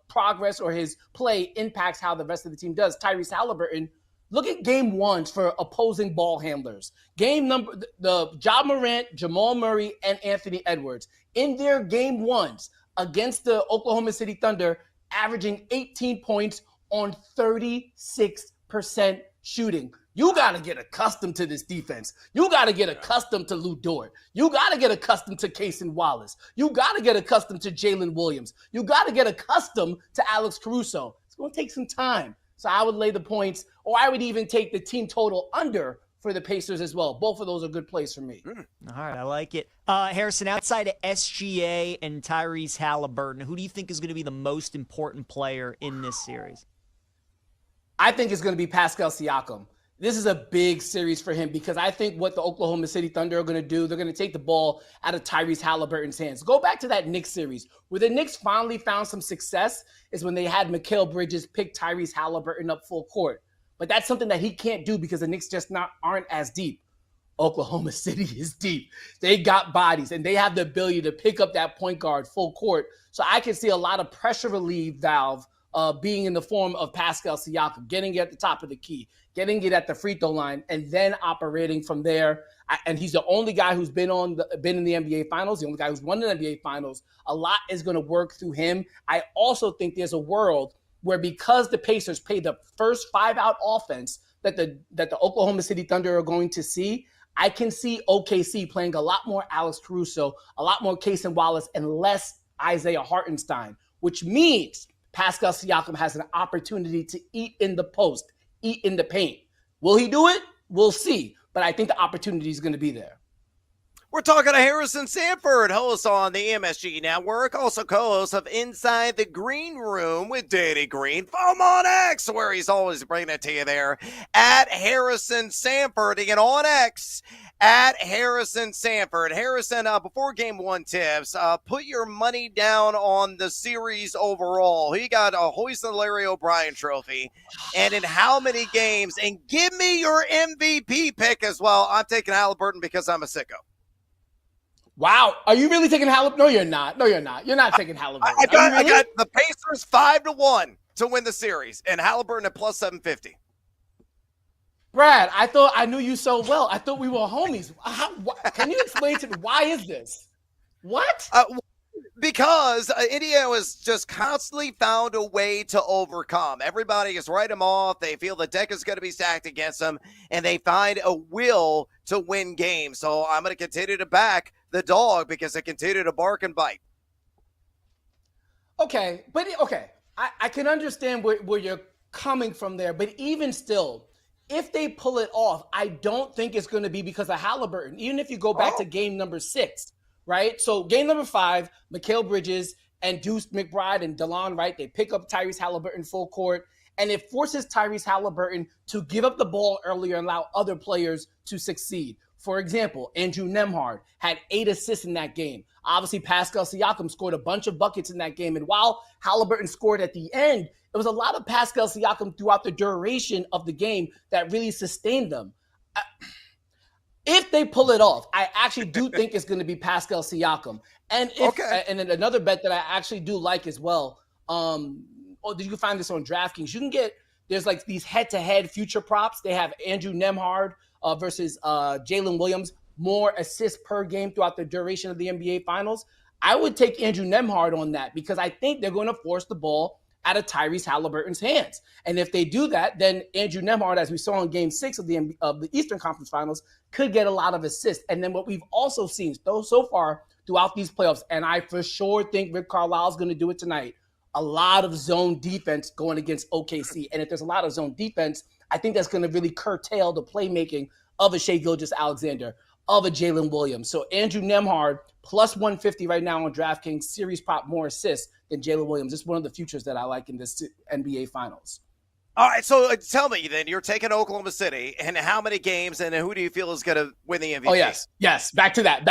progress or his play impacts how the rest of the team does, Tyrese Halliburton, Look at game ones for opposing ball handlers. The Ja Morant, Jamal Murray, and Anthony Edwards in their game ones against the Oklahoma City Thunder, averaging 18 points on 36% shooting. You got to get accustomed to this defense. You got to get accustomed to Lou Dort. You got to get accustomed to Cason Wallace. You got to get accustomed to Jalen Williams. You got to get accustomed to Alex Caruso. It's going to take some time. So I would lay the points, or I would even take the team total under for the Pacers as well. Both of those are good plays for me. All right, I like it. Harrison, outside of SGA and Tyrese Halliburton, who do you think is going to be the most important player in this series? I think it's going to be Pascal Siakam. This is a big series for him because I think what the Oklahoma City Thunder are going to do, they're going to take the ball out of Tyrese Halliburton's hands. Go back to that Knicks series where the Knicks finally found some success is when they had Mikal Bridges pick Tyrese Halliburton up full court. But that's something that he can't do because the Knicks just aren't as deep. Oklahoma City is deep. They got bodies, and they have the ability to pick up that point guard full court. So I can see a lot of pressure relief valve being in the form of Pascal Siakam, getting it at the top of the key, getting it at the free throw line, and then operating from there. And he's the only guy who's been in the NBA Finals, the only guy who's won the NBA Finals. A lot is going to work through him. I also think there's a world where because the Pacers play the first 5-out offense that the Oklahoma City Thunder are going to see, I can see OKC playing a lot more Alex Caruso, a lot more Cason Wallace, and less Isaiah Hartenstein, which means Pascal Siakam has an opportunity to eat in the post, eat in the paint. Will he do it? We'll see. But I think the opportunity is going to be there. We're talking to Harrison Sanford, host on the MSG Network, also co-host of Inside the Green Room with Danny Green. Follow him on X, where he's always bringing it to you there, at Harrison Sanford. Again, on X, at Harrison Sanford. Harrison, before Game 1 tips, put your money down on the series overall. He got a Hoist the Larry O'Brien trophy. And in how many games? And give me your MVP pick as well. I'm taking Halliburton because I'm a sicko. Wow. Are you really taking Halliburton? No, you're not. You're not taking Halliburton. I got the Pacers 5-1 to win the series, and Halliburton at plus 750. Brad, I knew you so well. I thought we were homies. Can you explain to me, why is this? What? Because Indiana has just constantly found a way to overcome. Everybody is write them off. They feel the deck is going to be stacked against them, and they find a will to win games. So I'm going to continue to back the dog because they continue to bark and bite. Okay. I can understand where you're coming from there, but even still, if they pull it off, I don't think it's going to be because of Halliburton. Even if you go back to game number 6, right? So game number 5, Mikal Bridges and Deuce McBride and DeLon Wright, they pick up Tyrese Halliburton full court, and it forces Tyrese Halliburton to give up the ball earlier and allow other players to succeed. For example, Andrew Nembhard had 8 assists in that game. Obviously, Pascal Siakam scored a bunch of buckets in that game. And while Halliburton scored at the end, it was a lot of Pascal Siakam throughout the duration of the game that really sustained them. If they pull it off, I actually do think it's going to be Pascal Siakam. And and then another bet that I actually do like as well. Did you find this on DraftKings? You can there's like these head-to-head future props. They have Andrew Nembhard versus Jalen Williams, more assists per game throughout the duration of the NBA Finals. I would take Andrew Nembhard on that because I think they're going to force the ball out of Tyrese Halliburton's hands. And if they do that, then Andrew Nembhard, as we saw in Game 6 of the Eastern Conference Finals, could get a lot of assists. And then what we've also seen so far throughout these playoffs, and I for sure think Rick Carlisle is going to do it tonight, a lot of zone defense going against OKC. And if there's a lot of zone defense, I think that's going to really curtail the playmaking of a Shai Gilgeous-Alexander, of a Jalen Williams. So Andrew Nembhard, plus 150 right now on DraftKings, series prop more assists than Jalen Williams. It's one of the futures that I like in this NBA Finals. All right, so tell me then, you're taking Oklahoma City, and how many games, and who do you feel is going to win the MVP? Oh, yes. Back to that.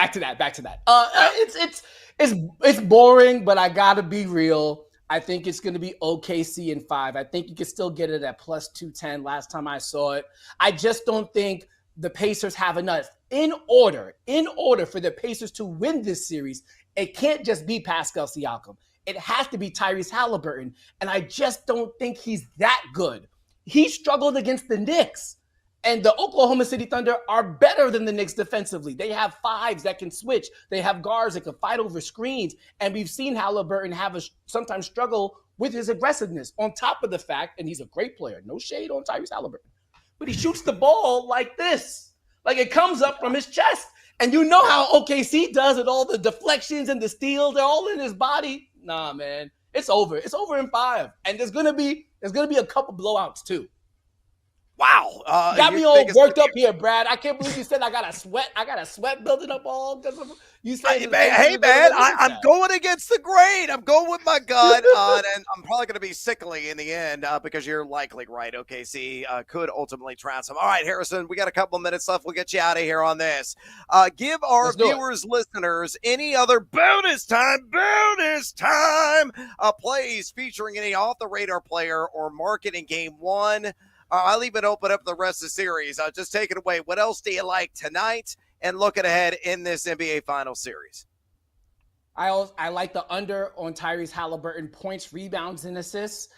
It's boring, but I got to be real. I think it's going to be OKC in 5. I think you can still get it at plus 210 last time I saw it. I just don't think the Pacers have enough. In order for the Pacers to win this series, it can't just be Pascal Siakam. It has to be Tyrese Halliburton, and I just don't think he's that good. he struggled against the Knicks. And the Oklahoma City Thunder are better than the Knicks defensively. They have fives that can switch. They have guards that can fight over screens. And we've seen Halliburton sometimes struggle with his aggressiveness, on top of the fact, and he's a great player, no shade on Tyrese Halliburton, but he shoots the ball like this. Like it comes up from his chest. And you know how OKC does it, all the deflections and the steals, they're all in his body. Nah, man, it's over. It's over in 5. And there's gonna be a couple blowouts too. Wow. Got me all worked up here, Brad. I can't believe you said I got a sweat building up all because of you said. Hey, man, I'm going against the grain. I'm going with my gut, and I'm probably going to be sickly in the end because you're likely right. OKC could ultimately trounce him. All right, Harrison, we got a couple of minutes left. We'll get you out of here on this. Give our viewers, listeners, any other bonus time plays featuring any off-the-radar player or market in Game 1. I'll even open up the rest of the series. Just take it away. What else do you like tonight and looking ahead in this NBA Finals series? I like the under on Tyrese Halliburton points, rebounds, and assists.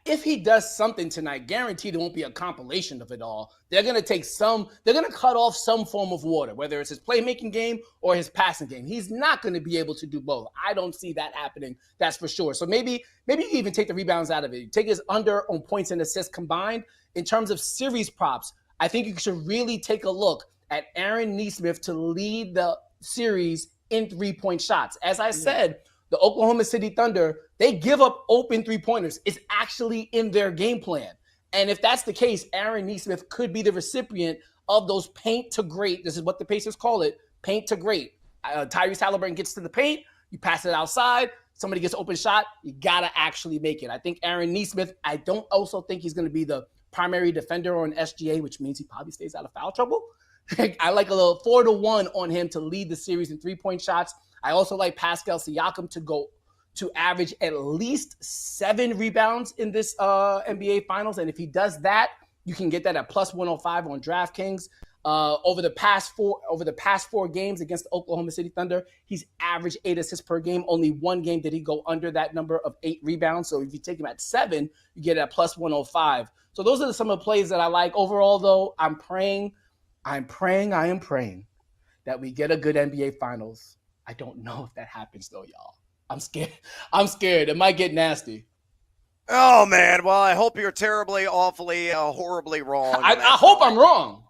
If he does something tonight, guaranteed it won't be a compilation of it all. They're going to cut off some form of water, whether it's his playmaking game or his passing game. He's not going to be able to do both. I don't see that happening. That's for sure. So maybe you can even take the rebounds out of it. Take his under on points and assists combined. In terms of series props, I think you should really take a look at Aaron Nesmith to lead the series in 3-point shots. As I said, the Oklahoma City Thunder, they give up open 3-pointers. It's actually in their game plan. And if that's the case, Aaron Nesmith could be the recipient of those paint to great. This is what the Pacers call it, paint to great. Tyrese Halliburton gets to the paint, you pass it outside, somebody gets open shot, you got to actually make it. I think Aaron Nesmith, I don't also think he's going to be the primary defender on SGA, which means he probably stays out of foul trouble. I like a little 4-1 on him to lead the series in 3-point shots. I also like Pascal Siakam to average at least 7 rebounds in this NBA Finals. And if he does that, you can get that at plus 105 on DraftKings. Over the past 4 games against the Oklahoma City Thunder, he's averaged 8 assists per game. Only one game did he go under that number of 8 rebounds. So if you take him at 7, you get it at plus 105. So those are some of the plays that I like. Overall, though, I am praying that we get a good NBA Finals. I don't know if that happens, though, y'all. I'm scared. It might get nasty. Oh, man. Well, I hope you're terribly, awfully, horribly wrong. I hope I'm wrong.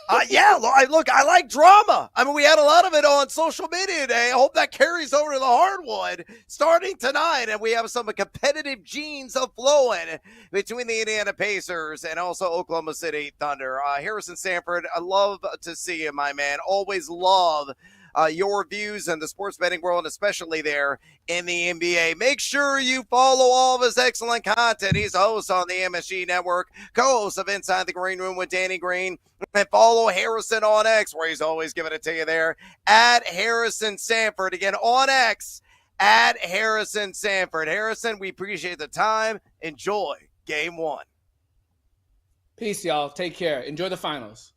I like drama. I mean, we had a lot of it on social media today. I hope that carries over to the hardwood starting tonight, and we have some competitive genes flowing between the Indiana Pacers and also Oklahoma City Thunder. Harrison Sanford, I love to see you, my man. Always love your views in the sports betting world, and especially there in the NBA. Make sure you follow all of his excellent content. He's a host on the MSG Network, co-host of Inside the Green Room with Danny Green. And follow Harrison on X, where he's always giving it to you there, at Harrison Sanford. Again, on X, at Harrison Sanford. Harrison, we appreciate the time. Enjoy Game 1. Peace, y'all. Take care. Enjoy the finals.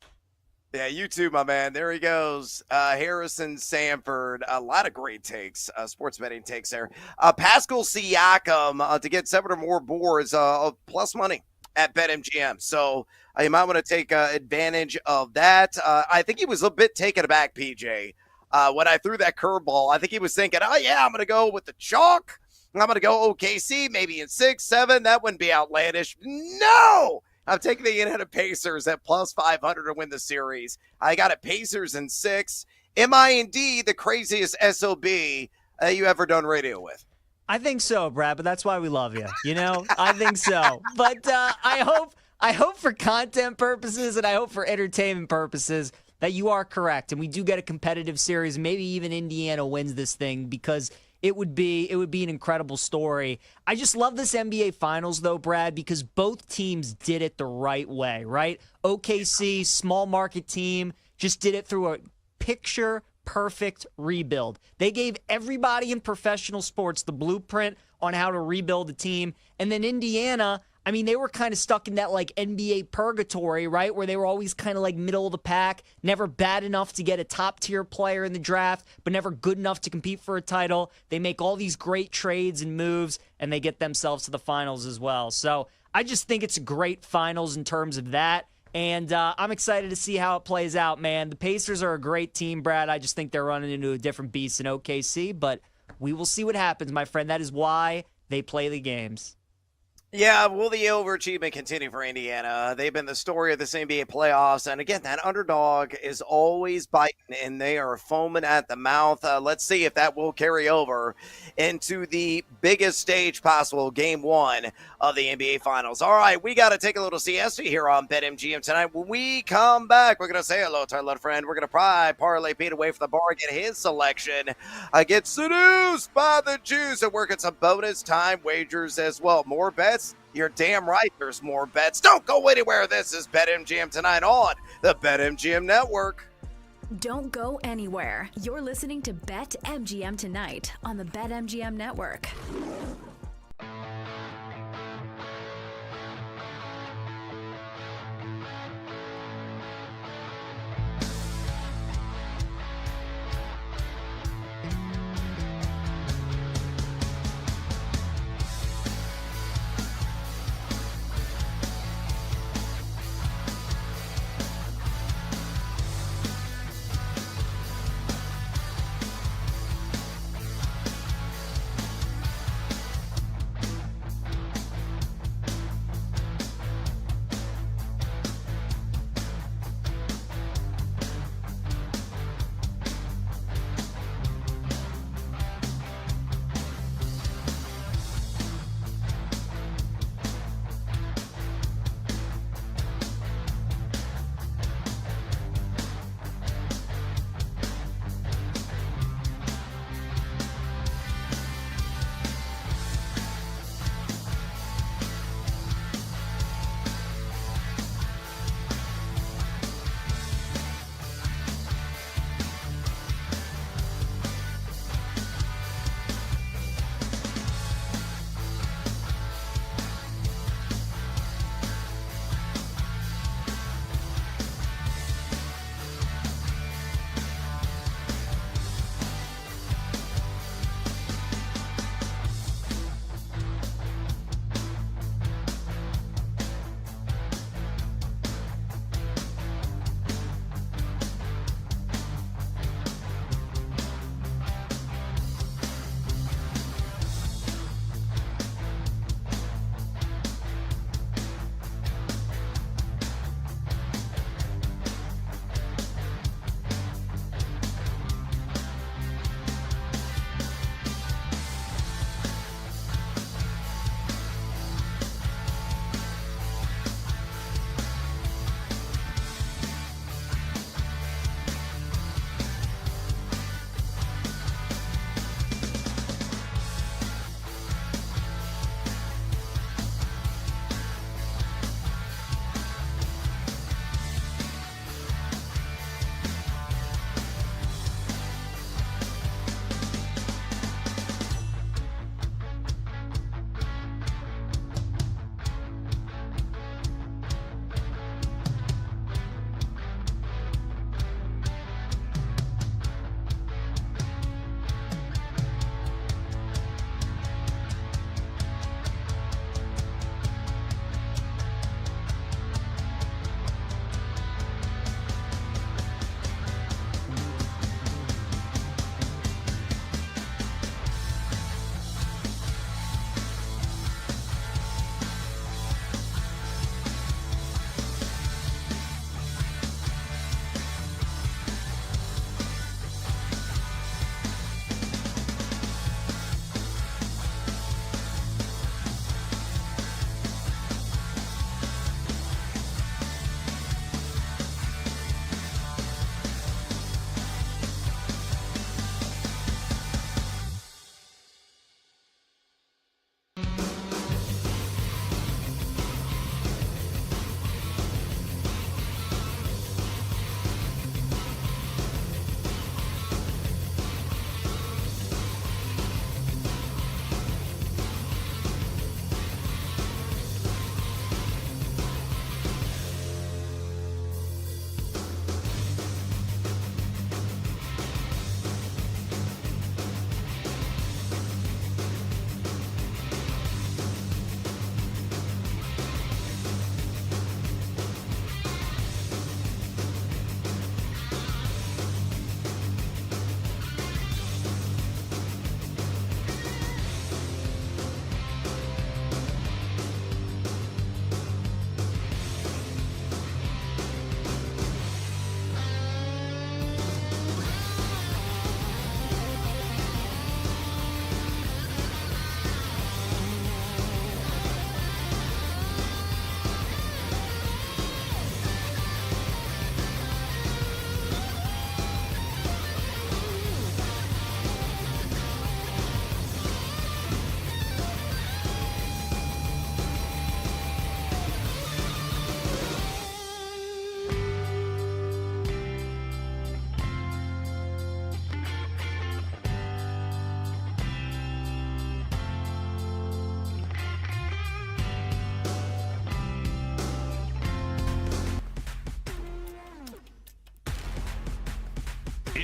Yeah, you too, my man. There he goes. Harrison Sanford. A lot of great takes, sports betting takes there. Pascal Siakam to get 7 or more boards of plus money at BetMGM. So you might want to take advantage of that. I think he was a bit taken aback, PJ, when I threw that curveball. I think he was thinking, oh, yeah, I'm going to go with the chalk. I'm going to go OKC, maybe in 6, 7. That wouldn't be outlandish. No! I'm taking the Indiana Pacers at plus 500 to win the series. I got it Pacers in 6. Am I indeed the craziest SOB you ever done radio with? I think so, Brad, but that's why we love you. You know, I think so. But I hope for content purposes and I hope for entertainment purposes that you are correct and we do get a competitive series. Maybe even Indiana wins this thing because it would be an incredible story. I just love this NBA Finals, though, Brad, because both teams did it the right way, right? OKC, small market team, just did it through a picture-perfect rebuild. They gave everybody in professional sports the blueprint on how to rebuild a team. And then Indiana, I mean, they were kind of stuck in that like NBA purgatory, right? Where they were always kind of like middle of the pack, never bad enough to get a top tier player in the draft, but never good enough to compete for a title. They make all these great trades and moves, and they get themselves to the finals as well. So I just think it's a great finals in terms of that. And I'm excited to see how it plays out, man. The Pacers are a great team, Brad. I just think they're running into a different beast in OKC, but we will see what happens, my friend. That is why they play the games. Yeah, will the overachievement continue for Indiana? They've been the story of this NBA playoffs. And again, that underdog is always biting, and they are foaming at the mouth. Let's see if that will carry over into the biggest stage possible, game one of the NBA Finals. All right, we got to take a little siesta here on BetMGM tonight. When we come back, we're going to say hello to our little friend. We're going to pry Parlay Pete away from the bar, get his selection. Get seduced by the juice, and work at some bonus time wagers as well. More bets. You're damn right there's more bets. Don't go anywhere. This is BetMGM tonight on the BetMGM Network. Don't go anywhere. You're listening to BetMGM tonight on the BetMGM Network.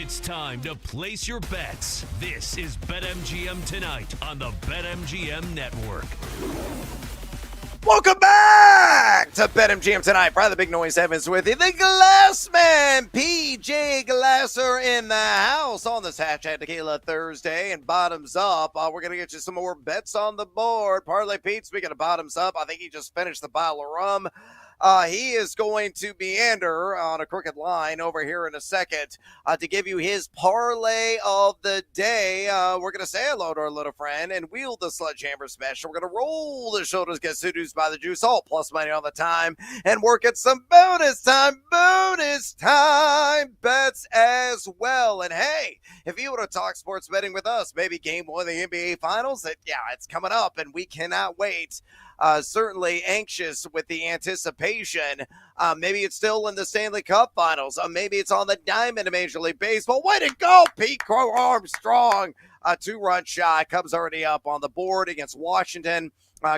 It's time to place your bets. This is BetMGM Tonight on the BetMGM Network. Welcome back to BetMGM Tonight. Brian the Big Noise Evans with you. The Glass Man, PJ Glasser in the house on this Hashtag Tequila Thursday. And bottoms up, we're going to get you some more bets on the board. Parlay Pete, speaking of bottoms up, I think he just finished the bottle of rum. He is going to meander on a crooked line over here in a second to give you his parlay of the day. We're going to say hello to our little friend and wield the sledgehammer special. We're going to roll the shoulders, get seduced by the juice, all plus money all the time, and work at some bonus time bets as well. And hey, if you want to talk sports betting with us, maybe game one of the NBA Finals, it's coming up, and we cannot wait. Certainly anxious with the anticipation. Maybe it's still in the Stanley Cup Finals. Maybe it's on the diamond of Major League Baseball. Way to go, Pete Crow Armstrong. A 2-run shot. Cubs already up on the board against Washington.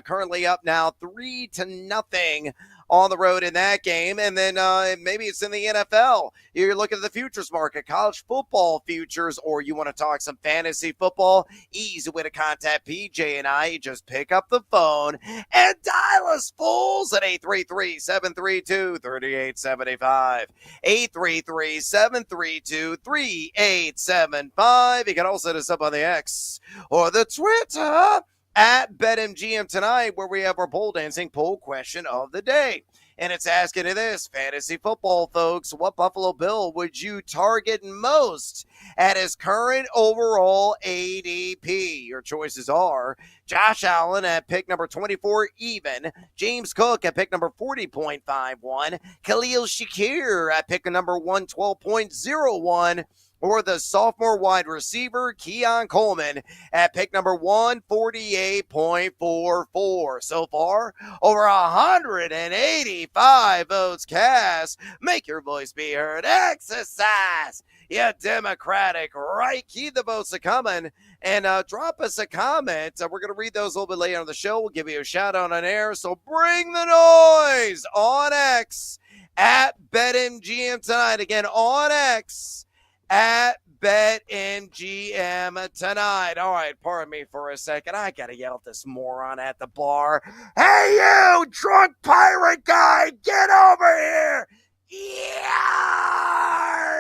Currently up now 3-0 on the road in that game. And then maybe it's in the NFL. You're looking at the futures market, college football futures, or you want to talk some fantasy football. Easy way to contact PJ and I. You just pick up the phone and dial us fools at 833-732-3875. 833-732-3875. You can also hit us up on the X or the Twitter at BetMGM Tonight, where we have our pole dancing poll question of the day. And it's asking you this, fantasy football folks, what Buffalo Bill would you target most at his current overall ADP? Your choices are Josh Allen at pick number 24 even, James Cook at pick number 40.51, Khalil Shakir at pick number 112.01, or the sophomore wide receiver, Keon Coleman, at pick number 148.44. So far, over 185 votes cast. Make your voice be heard. Exercise your Democratic right. Keep the votes coming, and drop us a comment. We're going to read those a little bit later on the show. We'll give you a shout-out on air, so bring the noise on X at BetMGM Tonight. Again, on X at BetMGM Tonight. All right, pardon me for a second. I got to yell at this moron at the bar. Hey, you drunk pirate guy, get over here. Yeah,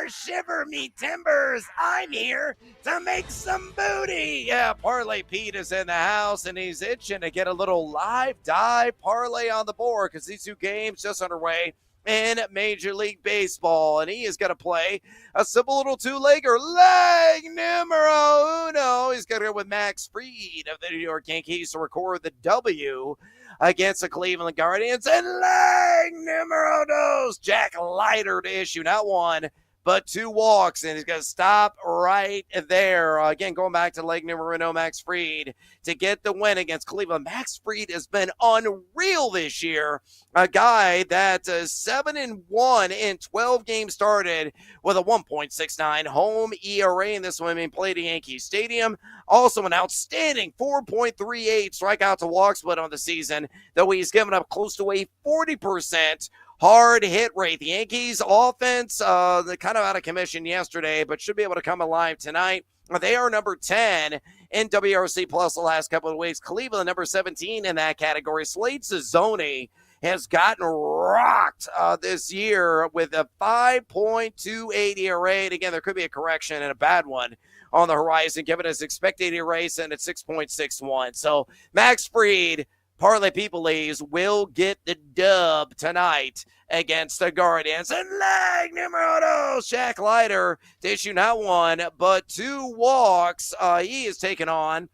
shiver me timbers. I'm here to make some booty. Yeah, Parlay Pete is in the house, and he's itching to get a little live dive parlay on the board because these two games just underway in Major League Baseball, and he is going to play a simple little two-legger, leg numero uno. He's going to go with Max Fried of the New York Yankees to record the W against the Cleveland Guardians, and leg numero dos, Jack Leiter to issue not one, but 2 walks, and he's going to stop right there. Again, going back to leg numero uno, Max Fried, to get the win against Cleveland. Max Fried has been unreal this year. A guy that's 7-1 in 12 games started with a 1.69 home ERA in this one being played at Yankee Stadium. Also an outstanding 4.38 strikeout to walk split on the season, though he's given up close to a 40% hard hit rate. The Yankees offense, they're kind of out of commission yesterday, but should be able to come alive tonight. They are number 10 in WRC plus the last couple of weeks. Cleveland, number 17 in that category. Slade Cezzoni has gotten rocked this year with a 5.28 ERA. And again, there could be a correction and a bad one on the horizon, given his expected ERA and at 6.61. So Max Fried, Parlay People believes, will get the dub tonight against the Guardians. And leg numero dos, Jack Leiter to issue not one, but 2 walks. He is taking on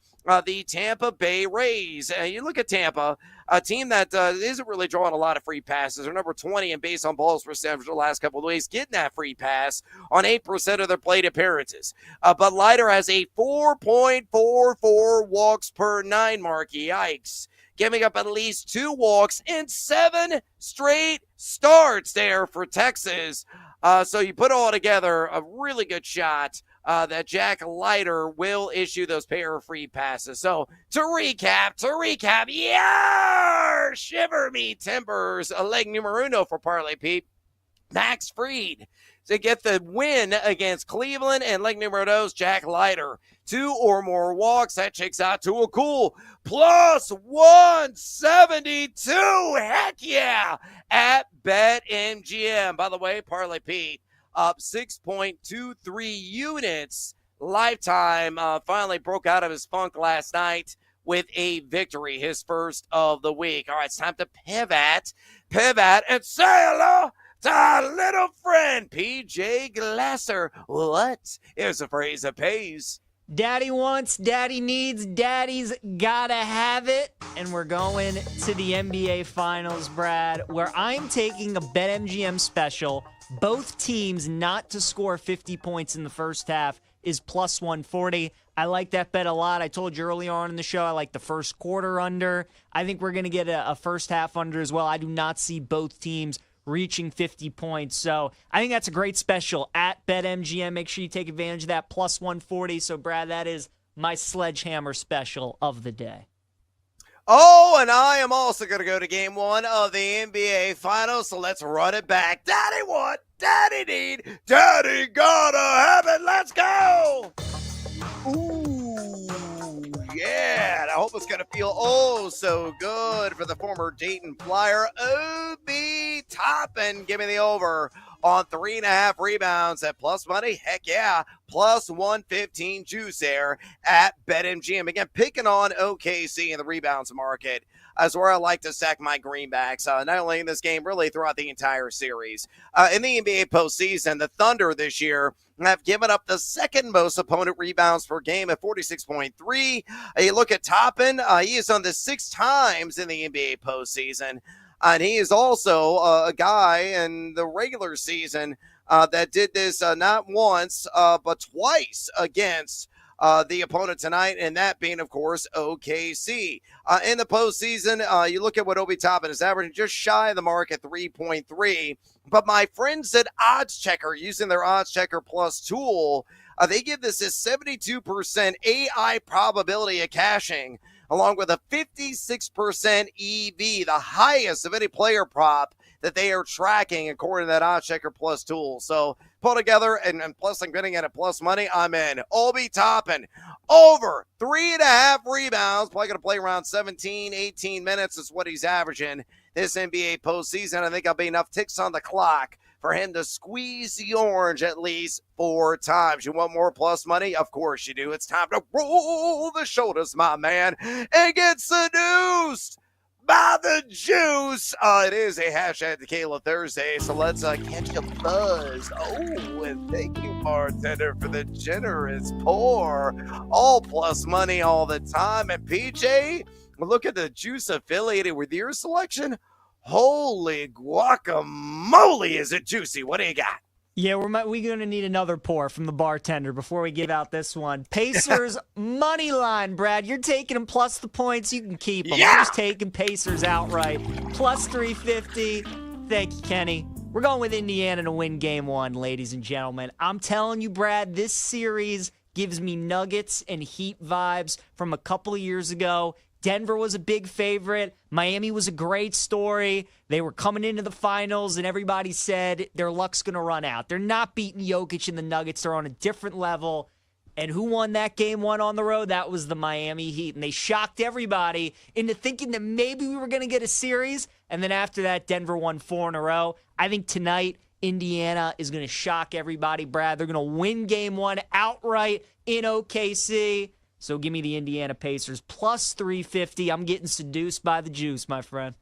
the Tampa Bay Rays. You look at Tampa, a team that isn't really drawing a lot of free passes. They're number 20 in base on balls percentage the last couple of weeks, getting that free pass on 8% of their plate appearances. But Leiter has a 4.44 walks per 9 mark. Yikes. Giving up at least 2 walks in 7 straight starts there for Texas. So you put all together a really good shot that Jack Leiter will issue those pair of free passes. So to recap, yeah, shiver me timbers, a leg numero uno for Parlay Pete. Max Fried to get the win against Cleveland, and leg numero dos, Jack Leiter. 2 or more walks. That checks out to a cool plus 172. Heck yeah, at BetMGM. By the way, Parlay Pete up 6.23 units lifetime. Finally broke out of his funk last night with a victory, his first of the week. All right, it's time to pivot and say hello to our little friend, PJ Glasser. What is a phrase that pays? Daddy wants, daddy needs, daddy's gotta have it. And we're going to the NBA Finals, Brad, where I'm taking a BetMGM special. Both teams not to score 50 points in the first half is plus 140. I like that bet a lot. I told you earlier on in the show I like the first quarter under. I think we're going to get a first half under as well. I do not see both teams reaching 50 points. So I think that's a great special at BetMGM. Make sure you take advantage of that plus 140. So, Brad, that is my sledgehammer special of the day. Oh, and I am also going to go to game 1 of the NBA Finals, so let's run it back. Daddy want, daddy need, daddy gotta have it. Let's go! Ooh, yeah, and I hope it's going to feel oh so good for the former Dayton Flyer, Obi Toppin. Give me the over on 3.5 rebounds at plus money. Heck yeah, plus 115 juice there at BetMGM. Again, picking on OKC in the rebounds market is where I like to stack my greenbacks, not only in this game, really throughout the entire series. In the NBA postseason, the Thunder this year have given up the second most opponent rebounds per game at 46.3. You look at Toppin, he has done this 6 times in the NBA postseason. And he is also a guy in the regular season that did this not once, but twice against the opponent tonight, and that being, of course, OKC. In the postseason, you look at what Obi Toppin is averaging, just shy of the mark at 3.3. But my friends at Odds Checker, using their Odds Checker Plus tool, they give this a 72% AI probability of cashing, along with a 56% EV, the highest of any player prop that they are tracking according to that Odds Checker Plus tool. So pull together, and plus I'm getting at a plus money, I'm in. Obi Toppin, over 3.5 rebounds, probably going to play around 17, 18 minutes is what he's averaging this NBA postseason. I think I'll be enough ticks on the clock for him to squeeze the orange at least 4 times. You want more plus money? Of course you do. It's time to roll the shoulders, my man, and get seduced by the juice. It is a hashtag Tequila Thursday, so let's catch a buzz. Oh, and thank you, bartender, for the generous pour. All plus money all the time. And PJ, look at the juice affiliated with your selection. Holy guacamole, is it juicy? What do you got? Yeah, we're going to need another pour from the bartender before we give out this one. Pacers money line, Brad. You're taking them plus the points. You can keep them. Yeah. I'm just taking Pacers outright. Plus 350. Thank you, Kenny. We're going with Indiana to win game 1, ladies and gentlemen. I'm telling you, Brad, this series gives me Nuggets and Heat vibes from a couple of years ago. Denver was a big favorite. Miami was a great story. They were coming into the finals, and everybody said their luck's going to run out. They're not beating Jokic and the Nuggets. They're on a different level. And who won that game 1 on the road? That was the Miami Heat. And they shocked everybody into thinking that maybe we were going to get a series. And then after that, Denver won 4 in a row. I think tonight, Indiana is going to shock everybody, Brad. They're going to win game 1 outright in OKC. So give me the Indiana Pacers plus 350. I'm getting seduced by the juice, my friend.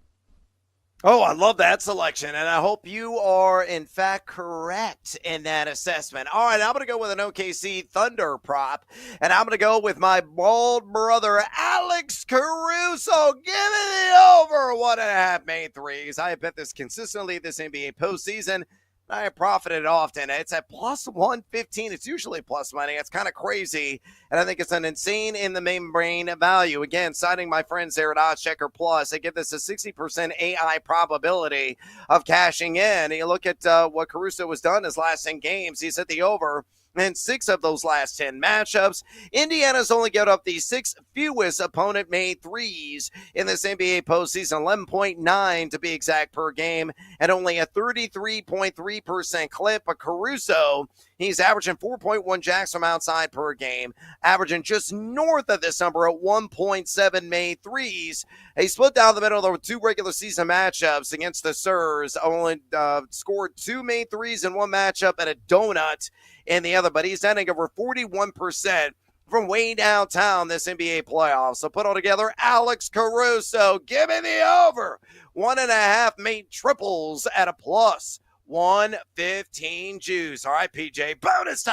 Oh, I love that selection, and I hope you are, in fact, correct in that assessment. All right, I'm going to go with an OKC Thunder prop, and I'm going to go with my bald brother, Alex Caruso. Give me the over 1.5 made threes. I have bet this consistently this NBA postseason. I have profited often. It's at plus 115. It's usually plus money. It's kind of crazy. And I think it's an insane in the membrane value. Again, citing my friends there at Odds Checker Plus, they give this a 60% AI probability of cashing in. And you look at what Caruso has done his last 10 games. He's hit the over in 6 of those last 10 matchups. Indiana's only given up the 6th fewest opponent-made threes in this NBA postseason, 11.9 to be exact per game, and only a 33.3% clip. But Caruso, he's averaging 4.1 jacks from outside per game, averaging just north of this number at 1.7 made threes. He split down the middle of 2 regular season matchups against the Spurs, only scored 2 made threes in one matchup and a donut in the other, but he's ending over 41% from way downtown this NBA playoffs. So put all together, Alex Caruso, give me the over. 1.5 made triples at a plus 115 juice. All right, PJ, bonus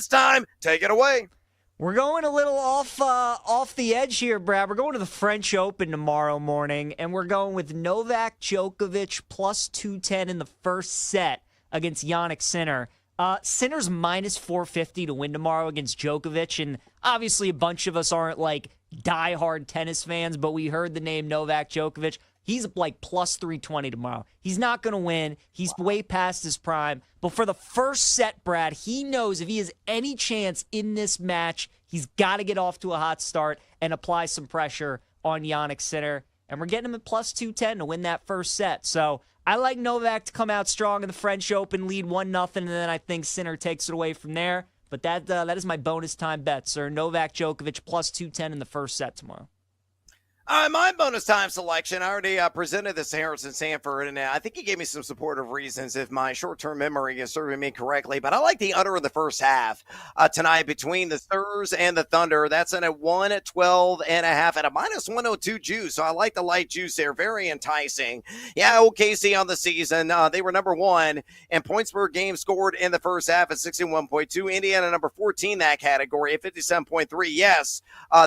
time. Take it away. We're going a little off the edge here, Brad. We're going to the French Open tomorrow morning, and we're going with Novak Djokovic plus 210 in the first set against Jannik Sinner. Sinner's minus 450 to win tomorrow against Djokovic, and obviously a bunch of us aren't like diehard tennis fans, but we heard the name Novak Djokovic. He's like plus 320 tomorrow. He's not going to win. He's way past his prime. But for the first set, Brad, he knows if he has any chance in this match, he's got to get off to a hot start and apply some pressure on Jannik Sinner. And we're getting him at plus 210 to win that first set. So I like Novak to come out strong in the French Open, lead 1-0, and then I think Sinner takes it away from there. But that is my bonus time bet, sir. Novak Djokovic plus 210 in the first set tomorrow. My bonus time selection, I already presented this to Harrison Sanford, and I think he gave me some supportive reasons if my short-term memory is serving me correctly. But I like the under in the first half tonight between the Spurs and the Thunder. That's in a 112.5 at a minus 102 juice. So I like the light juice there. Very enticing. Yeah, OKC on the season. They were number 1 in points per game scored in the first half at 61.2. Indiana number 14 that category at 57.3. Yes,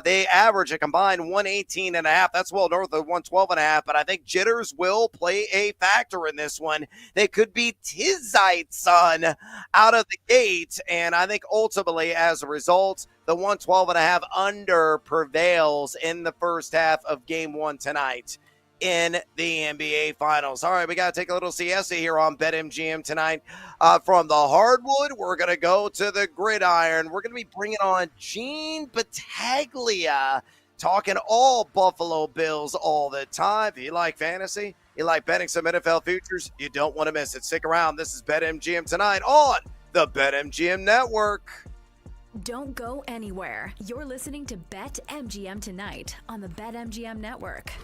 they average a combined 118.5. That's well north of 112.5, but I think jitters will play a factor in this one. They could be Tizite, son, out of the gate, and I think ultimately, as a result, the 112.5 under prevails in the first half of Game 1 tonight in the NBA Finals. All right, we got to take a little siesta here on BetMGM tonight. From the hardwood, we're going to go to the gridiron. We're going to be bringing on Gene Battaglia, talking all Buffalo Bills all the time. If you like fantasy, you like betting some NFL futures, you don't want to miss it. Stick around. This is BetMGM tonight on the BetMGM Network. Don't go anywhere. You're listening to BetMGM tonight on the BetMGM Network.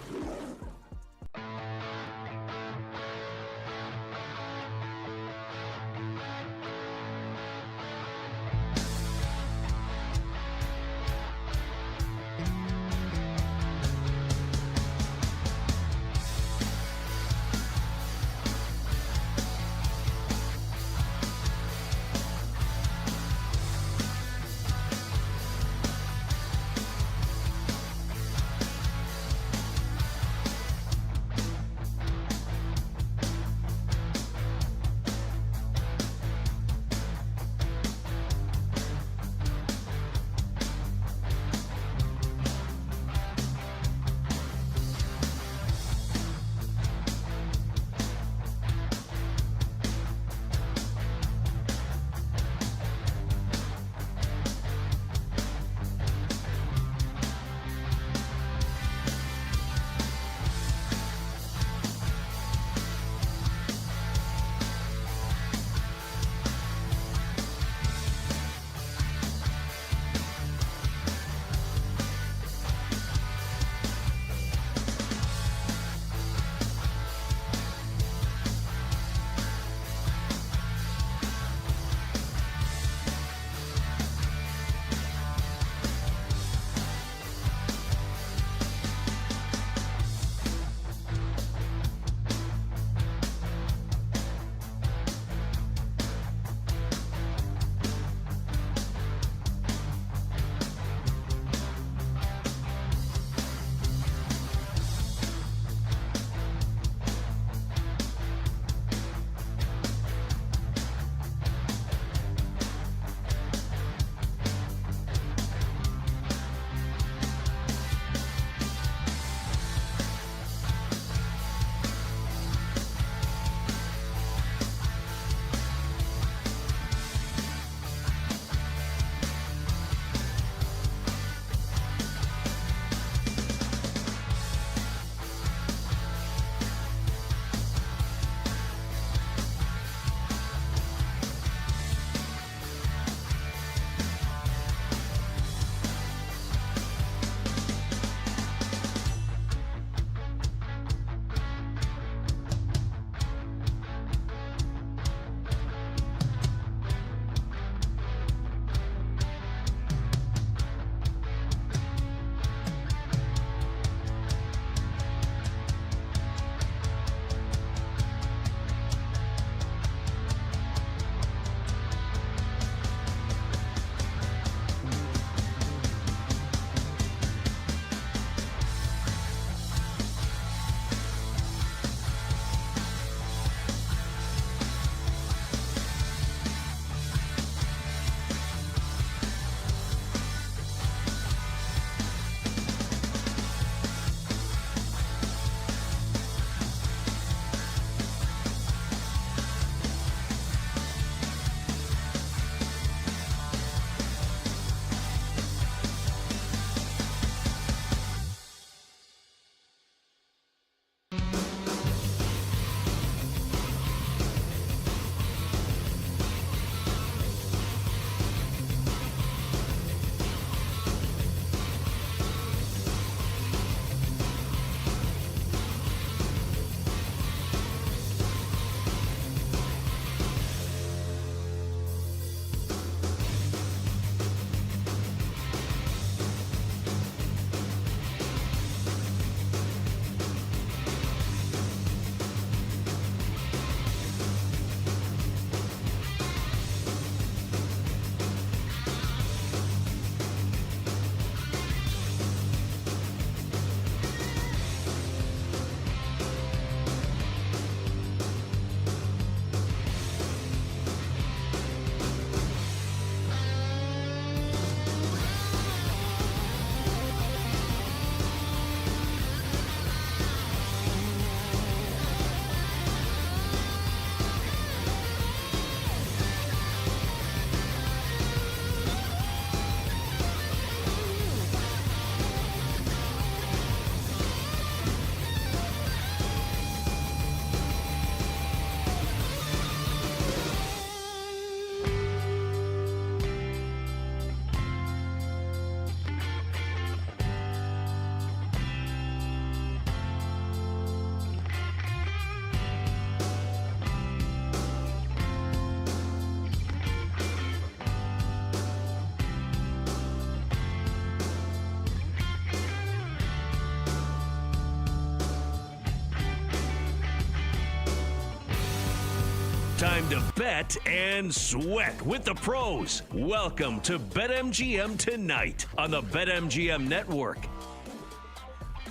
Time to bet and sweat with the pros. Welcome to BetMGM Tonight on the BetMGM Network.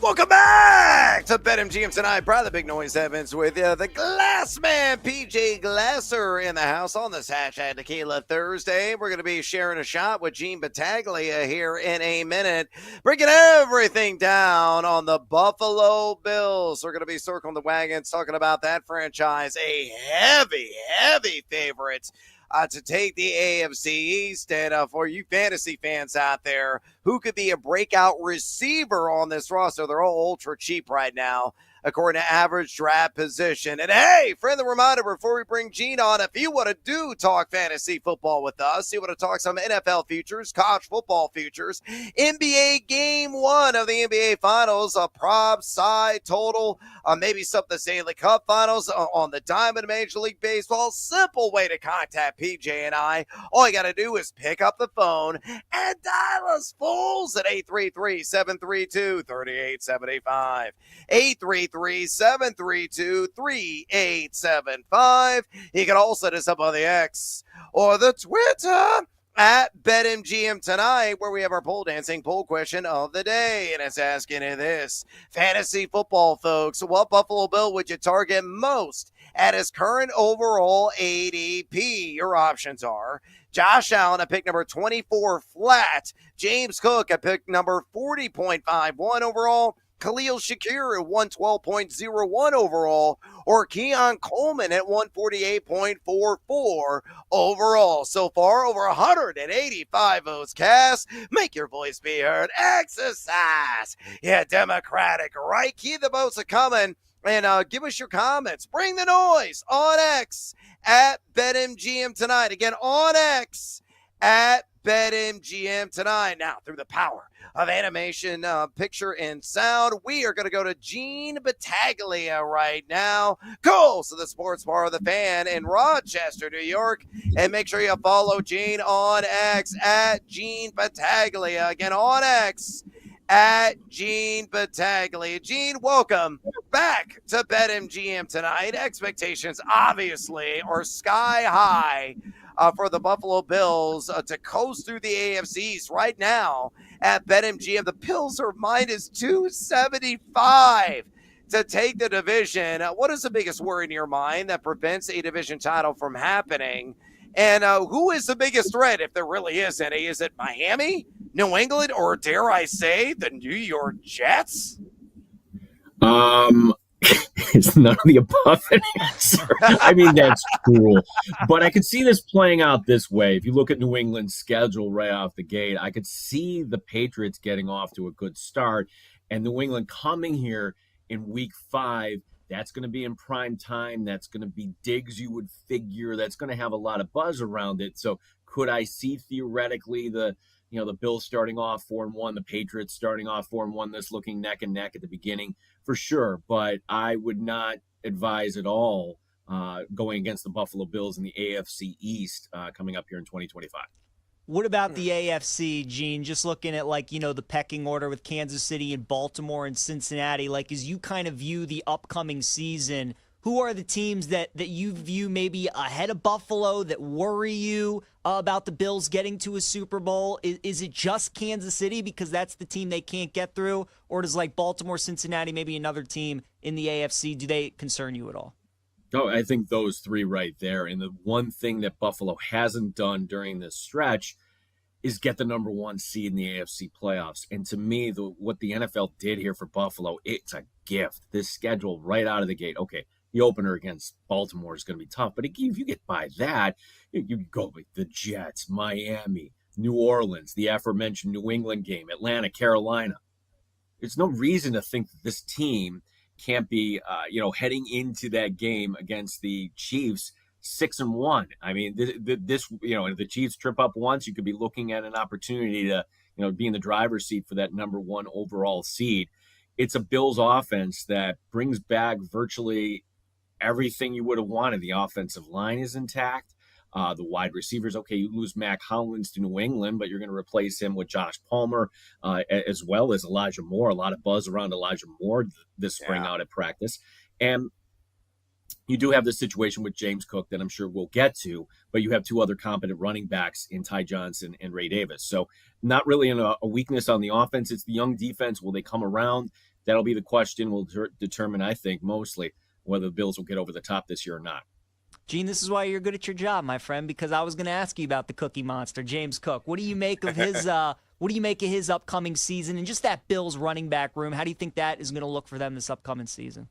Welcome back to BetMGM Tonight. Brother Big Noise Evans with you. The Glass Man, PJ Glasser, in the house on this hashtag Tequila Thursday. We're going to be sharing a shot with Gene Battaglia here in a minute, breaking everything down on the Buffalo Bills. We're going to be circling the wagons, talking about that franchise, a heavy favorite to take the AFC East. And for you fantasy fans out there, who could be a breakout receiver on this roster? They're all ultra cheap right now, according to average draft position. And hey, friendly reminder before we bring Gene on, if you want to talk fantasy football with us, you want to talk some NFL futures, college football futures, NBA game 1 of the NBA Finals, a prop, side, total, maybe some of the Stanley Cup Finals on the Diamond Major League Baseball. Simple way to contact PJ and I. All you got to do is pick up the phone and dial us fools at 833-732-3875. 833-732-3875. You can also hit us up on the X or the Twitter at BetMGM Tonight, where we have our pole dancing poll question of the day. And it's asking you this: fantasy football, folks, what Buffalo Bill would you target most at his current overall ADP? Your options are Josh Allen at pick number 24 flat, James Cook at pick number 40.51 overall, Khalil Shakir at 112.01 overall, or Keon Coleman at 148.44 overall. So far, over 185 votes cast. Make your voice be heard. Exercise. Yeah, Democratic, right? Keep the votes coming. And give us your comments. Bring the noise on X at BetMGM Tonight. Again, on X at BetMGM Tonight. Now, through the power of animation, picture, and sound, we are going to go to Gene Battaglia right now. Goals to the Sports Bar of the Fan in Rochester, New York. And make sure you follow Gene on X at Gene Battaglia. Again, on X at Gene Battaglia. Gene, welcome back to BetMGM Tonight. Expectations, obviously, are sky high for the Buffalo Bills to coast through the AFC East right now at BetMGM. The Bills are minus 275 to take the division. What is the biggest worry in your mind that prevents a division title from happening? And who is the biggest threat, if there really is any? Is it Miami, New England, or dare I say, the New York Jets? It's none of the above an answer. I mean, that's cruel. But I could see this playing out this way. If you look at New England's schedule right off the gate, I could see the Patriots getting off to a good start, and New England coming here in week 5. That's going to be in prime time. That's going to be Diggs, you would figure. That's going to have a lot of buzz around it. So could I see theoretically the Bills starting off 4-1, the Patriots starting off 4-1, this looking neck and neck at the beginning? For sure. But I would not advise at all going against the Buffalo Bills in the AFC East coming up here in 2025. What about the AFC, Gene? Just looking at, the pecking order with Kansas City and Baltimore and Cincinnati, as you kind of view the upcoming season, who are the teams that you view maybe ahead of Buffalo that worry you about the Bills getting to a Super Bowl? Is it just Kansas City because that's the team they can't get through? Or does Baltimore, Cincinnati, maybe another team in the AFC, do they concern you at all? Oh, I think those three right there. And the one thing that Buffalo hasn't done during this stretch is get the number 1 seed in the AFC playoffs. And to me, what the NFL did here for Buffalo, it's a gift. This schedule right out of the gate. Okay, the opener against Baltimore is going to be tough, but if you get by that, you go with the Jets, Miami, New Orleans, the aforementioned New England game, Atlanta, Carolina. There's no reason to think that this team can't be, heading into that game against the Chiefs 6-1. I mean, this, if the Chiefs trip up once, you could be looking at an opportunity to, be in the driver's seat for that number 1 overall seed. It's a Bills offense that brings back virtually everything you would have wanted. The offensive line is intact. The wide receivers, okay, you lose Mac Hollins to New England, but you're going to replace him with Josh Palmer as well as Elijah Moore. A lot of buzz around Elijah Moore this spring out at practice. And You do have the situation with James Cook that I'm sure we'll get to, but you have two other competent running backs in Ty Johnson and Ray Davis. So not really a weakness on the offense. It's the young defense. Will they come around? That'll be the question. Will determine, I think, mostly whether the Bills will get over the top this year or not. Gene, this is why you're good at your job, my friend, because I was going to ask you about the Cookie Monster, James Cook. What do you make of his what do you make of his upcoming season and just that Bills running back room? How do you think that is going to look for them this upcoming season?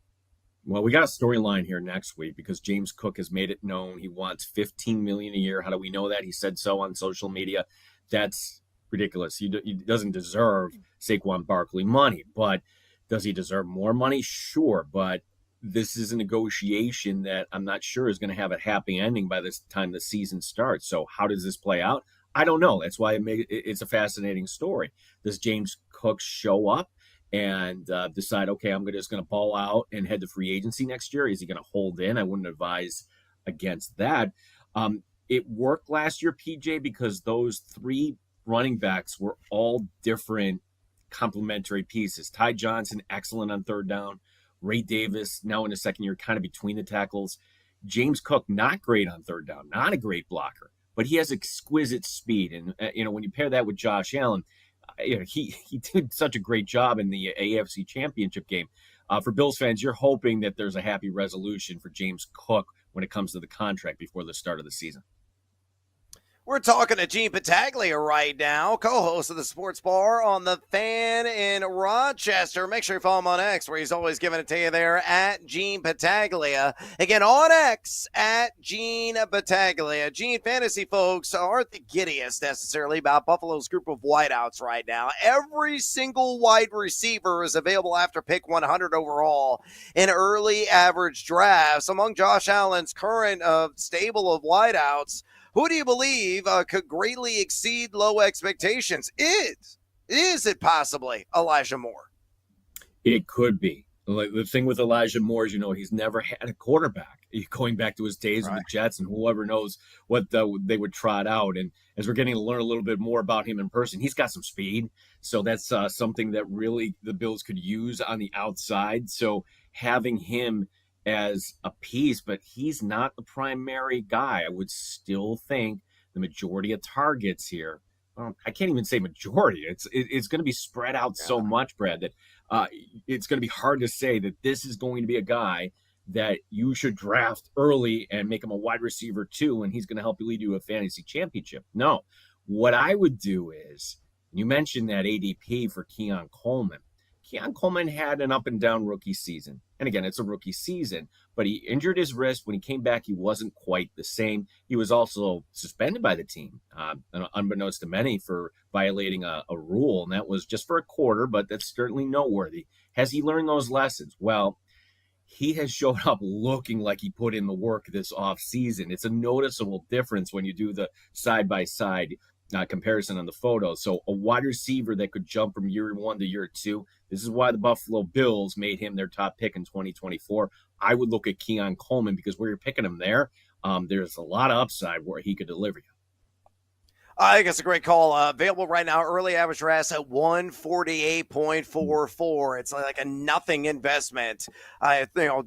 Well, we got a storyline here next week because James Cook has made it known he wants $15 million a year. How do we know that? He said so on social media. That's ridiculous. He doesn't deserve Saquon Barkley money, but does he deserve more money? Sure, but this is a negotiation that I'm not sure is going to have a happy ending by the time the season starts. So how does this play out? I don't know. That's why it's a fascinating story. Does James Cook show up and decide, okay, I'm just going to ball out and head to free agency next year? Is he going to hold in? I wouldn't advise against that. It worked last year, PJ, because those three running backs were all different complementary pieces. Ty Johnson, excellent on third down. Ray Davis, now in his second year, kind of between the tackles. James Cook, not great on third down, not a great blocker, but he has exquisite speed. And, when you pair that with Josh Allen, he did such a great job in the AFC Championship game. For Bills fans, you're hoping that there's a happy resolution for James Cook when it comes to the contract before the start of the season. We're talking to Gene Battaglia right now, co-host of the Sports Bar on the Fan in Rochester. Make sure you follow him on X, where he's always giving it to you there at Gene Battaglia. Again, on X at Gene Battaglia. Gene, fantasy folks aren't the giddiest necessarily about Buffalo's group of wideouts right now. Every single wide receiver is available after pick 100 overall in early average drafts. Among Josh Allen's current stable of wideouts, who do you believe could greatly exceed low expectations? Is it possibly Elijah Moore? It could be. Like, the thing with Elijah Moore is, he's never had a quarterback. Going back to his days with the Jets, and whoever knows what they would trot out. And as we're getting to learn a little bit more about him in person, he's got some speed. So that's something that really the Bills could use on the outside. So having him as a piece, but he's not the primary guy. I would still think the majority of targets here, I can't even say majority. It's going to be spread out so much, Brad, that it's going to be hard to say that this is going to be a guy that you should draft early and make him a wide receiver too, and he's going to help you lead you to a fantasy championship. No, what I would do is, you mentioned that ADP for Keon Coleman. Keon Coleman had an up and down rookie season. And again, it's a rookie season, but he injured his wrist. When he came back, he wasn't quite the same. He was also suspended by the team, unbeknownst to many, for violating a rule. And that was just for a quarter, but that's certainly noteworthy. Has he learned those lessons? Well, he has showed up looking like he put in the work this offseason. It's a noticeable difference when you do the side-by-side comparison on the photo. So a wide receiver that could jump from year one to year two. This is why the Buffalo Bills made him their top pick in 2024. I would look at Keon Coleman because where you're picking him there's a lot of upside where he could deliver you. I think it's a great call. Available right now, early average RAS at 148.44. It's like a nothing investment.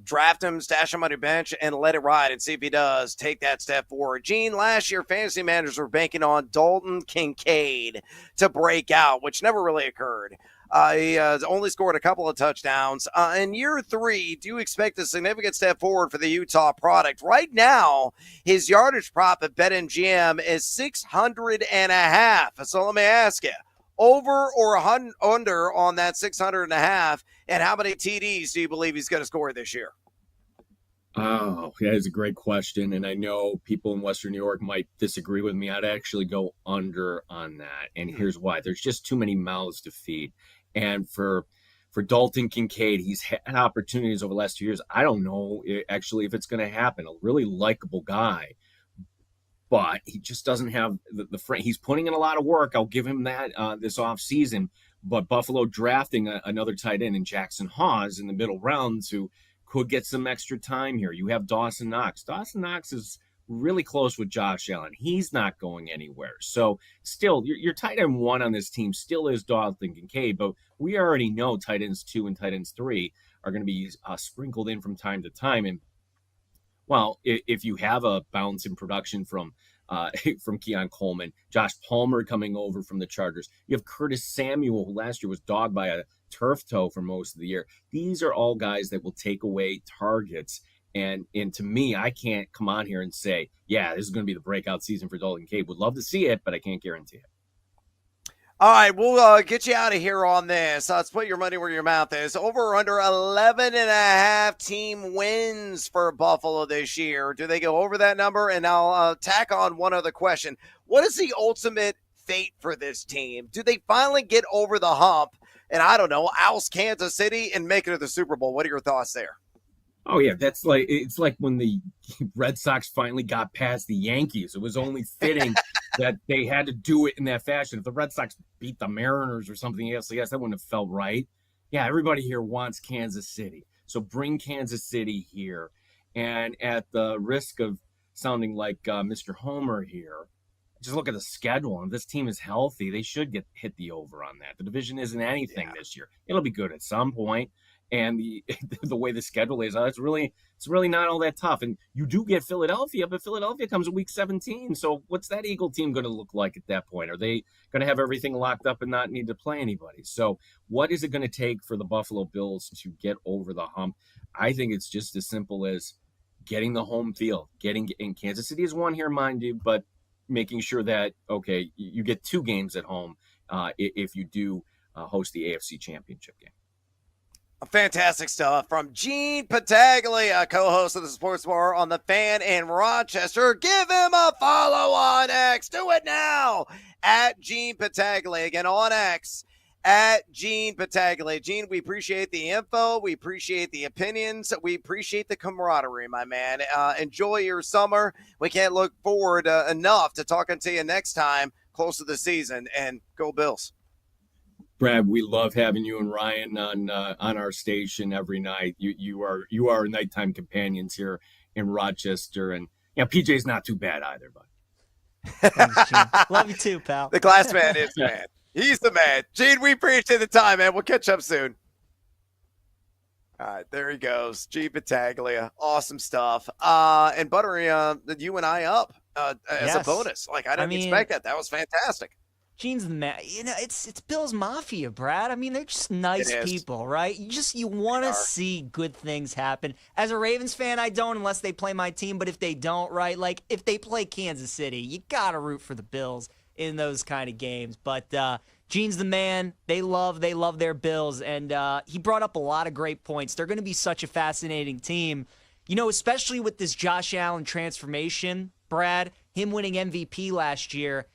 Draft him, stash him on your bench, and let it ride and see if he does take that step forward. Gene, last year, fantasy managers were banking on Dalton Kincaid to break out, which never really occurred. He only scored a couple of touchdowns. In year 3, do you expect a significant step forward for the Utah product? Right now, his yardage prop at BetMGM is 600.5. So let me ask you, over or under on that 600.5, and how many TDs do you believe he's going to score this year? Oh, that is a great question. And I know people in Western New York might disagree with me. I'd actually go under on that. And here's why. There's just too many mouths to feed. And for Dalton Kincaid, he's had opportunities over the last 2 years. I don't know actually if it's going to happen. A really likable guy, but he just doesn't have the frame. He's putting in a lot of work. I'll give him that this offseason. But Buffalo drafting another tight end in Jackson Hawes in the middle rounds who could get some extra time here. You have Dawson Knox. Dawson Knox is really close with Josh Allen. He's not going anywhere. So still, your tight end 1 on this team still is Dalton Kincaid, but we already know tight ends 2 and tight ends 3 are going to be sprinkled in from time to time. And Well, if you have a bounce in production from from Keon Coleman, Josh Palmer coming over from the Chargers, you have Curtis Samuel, who last year was dogged by a turf toe for most of the year. These are all guys that will take away targets. And to me, I can't come on here and say, yeah, this is going to be the breakout season for Dalton Cade. Would love to see it, but I can't guarantee it. All right, we'll get you out of here on this. Let's put your money where your mouth is. Over or under 11.5 team wins for Buffalo this year. Do they go over that number? And I'll tack on one other question. What is the ultimate fate for this team? Do they finally get over the hump and, I don't know, oust Kansas City and make it to the Super Bowl? What are your thoughts there? Oh, yeah, it's like when the Red Sox finally got past the Yankees. It was only fitting that they had to do it in that fashion. If the Red Sox beat the Mariners or something else, yes, that wouldn't have felt right. Yeah, everybody here wants Kansas City. So bring Kansas City here. And at the risk of sounding like Mr. Homer here, just look at the schedule. And if this team is healthy, they should hit the over on that. The division isn't anything this year. It'll be good at some point. And the way the schedule is, it's really not all that tough. And you do get Philadelphia, but Philadelphia comes in week 17. So what's that Eagle team going to look like at that point? Are they going to have everything locked up and not need to play anybody? So what is it going to take for the Buffalo Bills to get over the hump? I think it's just as simple as getting the home field, in Kansas City is one here, mind you, but making sure that, okay, you get 2 games at home if you do host the AFC Championship game. Fantastic stuff from Gene Pataglia, co-host of the Sports Bar on the Fan in Rochester. Give him a follow on X. Do it now at Gene Pataglia. Again, on X at Gene Pataglia. Gene, we appreciate the info. We appreciate the opinions. We appreciate the camaraderie, my man. Enjoy your summer. We can't look forward enough to talking to you next time close to the season. And go Bills. Brad, we love having you and Ryan on our station every night. You are nighttime companions here in Rochester, and PJ's not too bad either, bud. Thanks, Gene. Love you too, pal. The glass man is the man. He's the man. Gene, we appreciate the time, man. We'll catch up soon. All right, there he goes. Gene Pataglia. Awesome stuff. And buttering you and I up as a bonus. Like I didn't expect that. That was fantastic. Gene's the man. It's Bills Mafia, Brad. I mean, they're just nice people, right? You want to see good things happen. As a Ravens fan, I don't unless they play my team. But if they don't, right? Like if they play Kansas City, you gotta root for the Bills in those kind of games. But Gene's the man. They love their Bills, and he brought up a lot of great points. They're going to be such a fascinating team, especially with this Josh Allen transformation. Brad, him winning MVP last year.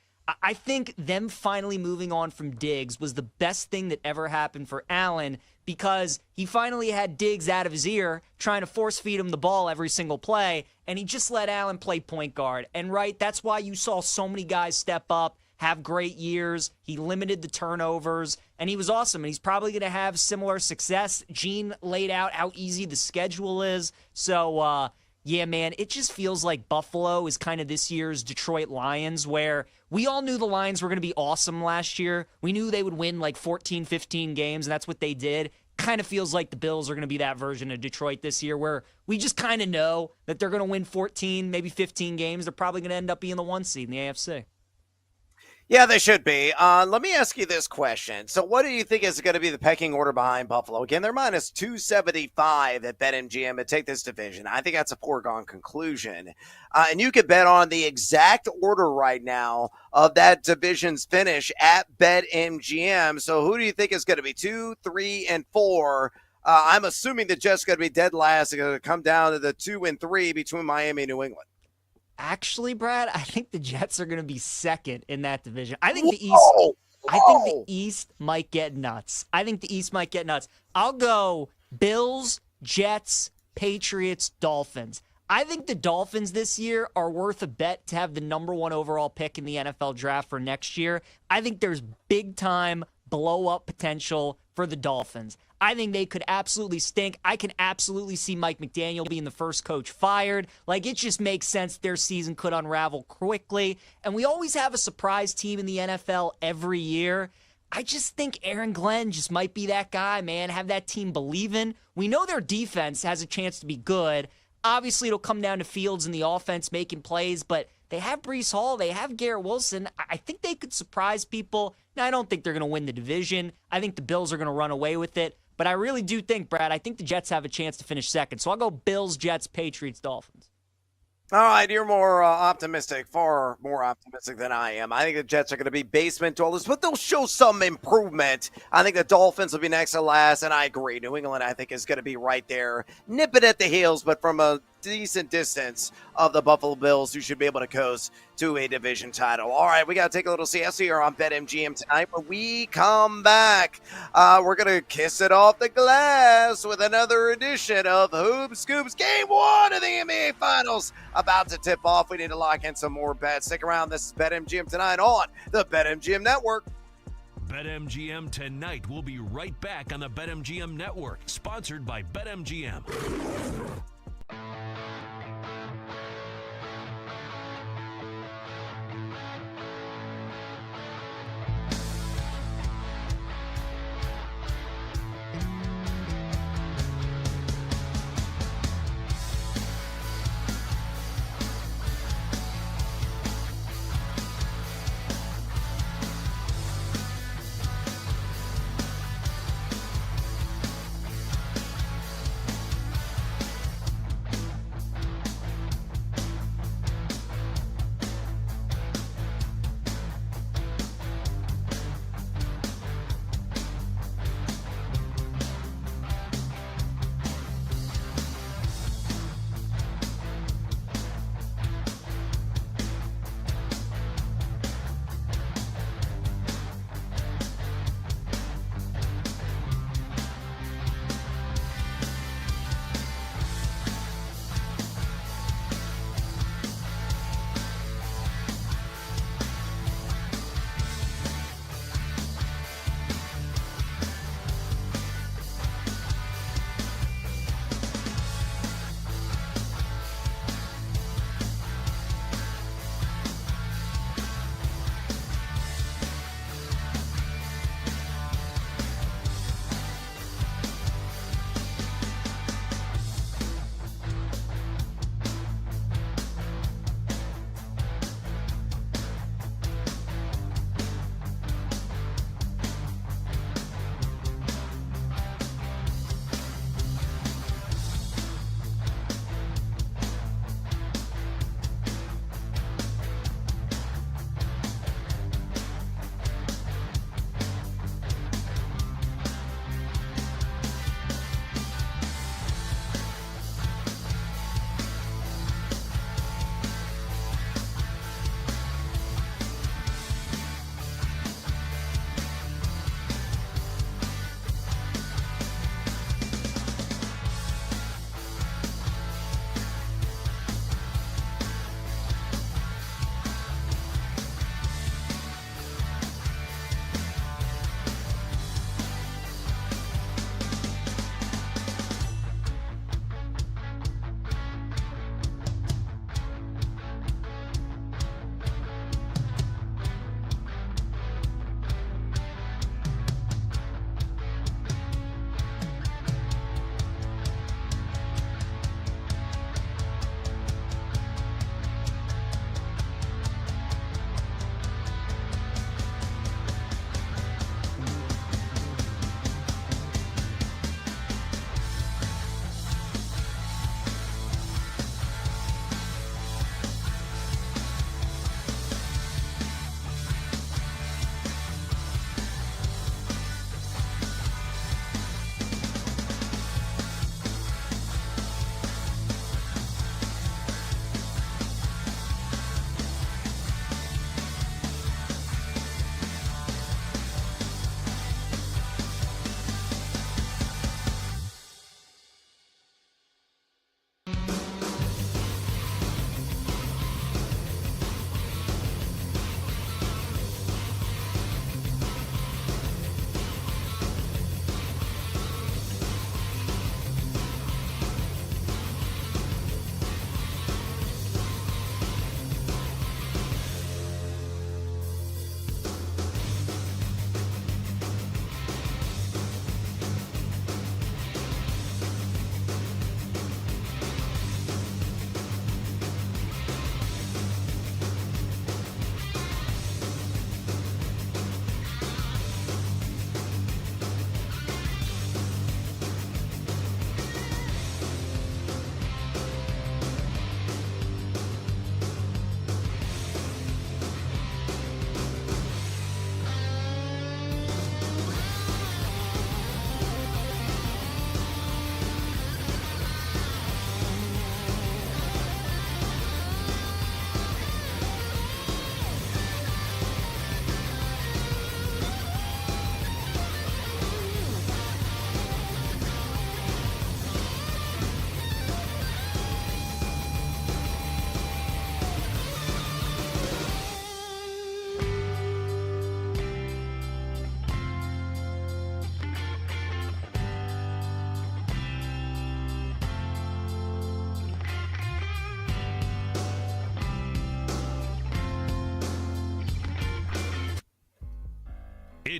I think them finally moving on from Diggs was the best thing that ever happened for Allen because he finally had Diggs out of his ear trying to force feed him the ball every single play, and he just let Allen play point guard. And, that's why you saw so many guys step up, have great years. He limited the turnovers, and he was awesome, and he's probably going to have similar success. Gene laid out how easy the schedule is, so yeah, man, it just feels like Buffalo is kind of this year's Detroit Lions, where we all knew the Lions were going to be awesome last year. We knew they would win like 14, 15 games, and that's what they did. Kind of feels like the Bills are going to be that version of Detroit this year, where we just kind of know that they're going to win 14, maybe 15 games. They're probably going to end up being the 1 seed in the AFC. Yeah, they should be. Let me ask you this question. So what do you think is going to be the pecking order behind Buffalo? Again, they're minus 275 at BetMGM to take this division. I think that's a foregone conclusion. And you could bet on the exact order right now of that division's finish at BetMGM. So who do you think is going to be 2, 3, and 4? I'm assuming the Jets going to be dead last. They're going to come down to the 2 and 3 between Miami and New England. Actually, Brad, I think the Jets are going to be second in that division. I think the East might get nuts. I'll go Bills, Jets, Patriots, Dolphins. I think the Dolphins this year are worth a bet to have the number 1 overall pick in the NFL draft for next year. I think there's big-time blow-up potential for the Dolphins. I think they could absolutely stink. I can absolutely see Mike McDaniel being the first coach fired. Like, it just makes sense their season could unravel quickly. And we always have a surprise team in the NFL every year. I just think Aaron Glenn just might be that guy, man. Have that team believing. We know their defense has a chance to be good. Obviously, it'll come down to Fields and the offense making plays, but they have Breece Hall. They have Garrett Wilson. I think they could surprise people. Now, I don't think they're going to win the division. I think the Bills are going to run away with it. But I really do think, Brad, I think the Jets have a chance to finish second. So I'll go Bills, Jets, Patriots, Dolphins. All right, you're more optimistic, far more optimistic than I am. I think the Jets are going to be basement dwellers, but they'll show some improvement. I think the Dolphins will be next to last, and I agree. New England, I think, is going to be right there, nipping at the heels, but from a decent distance of the Buffalo Bills, who should be able to coast to a division title. All right, we got to take a little siesta here on BetMGM tonight. When we come back, we're going to kiss it off the glass with another edition of Hoop Scoops. Game 1 of the NBA Finals about to tip off. We need to lock in some more bets. Stick around. This is BetMGM tonight on the BetMGM Network. BetMGM tonight. We'll be right back on the BetMGM Network, sponsored by BetMGM.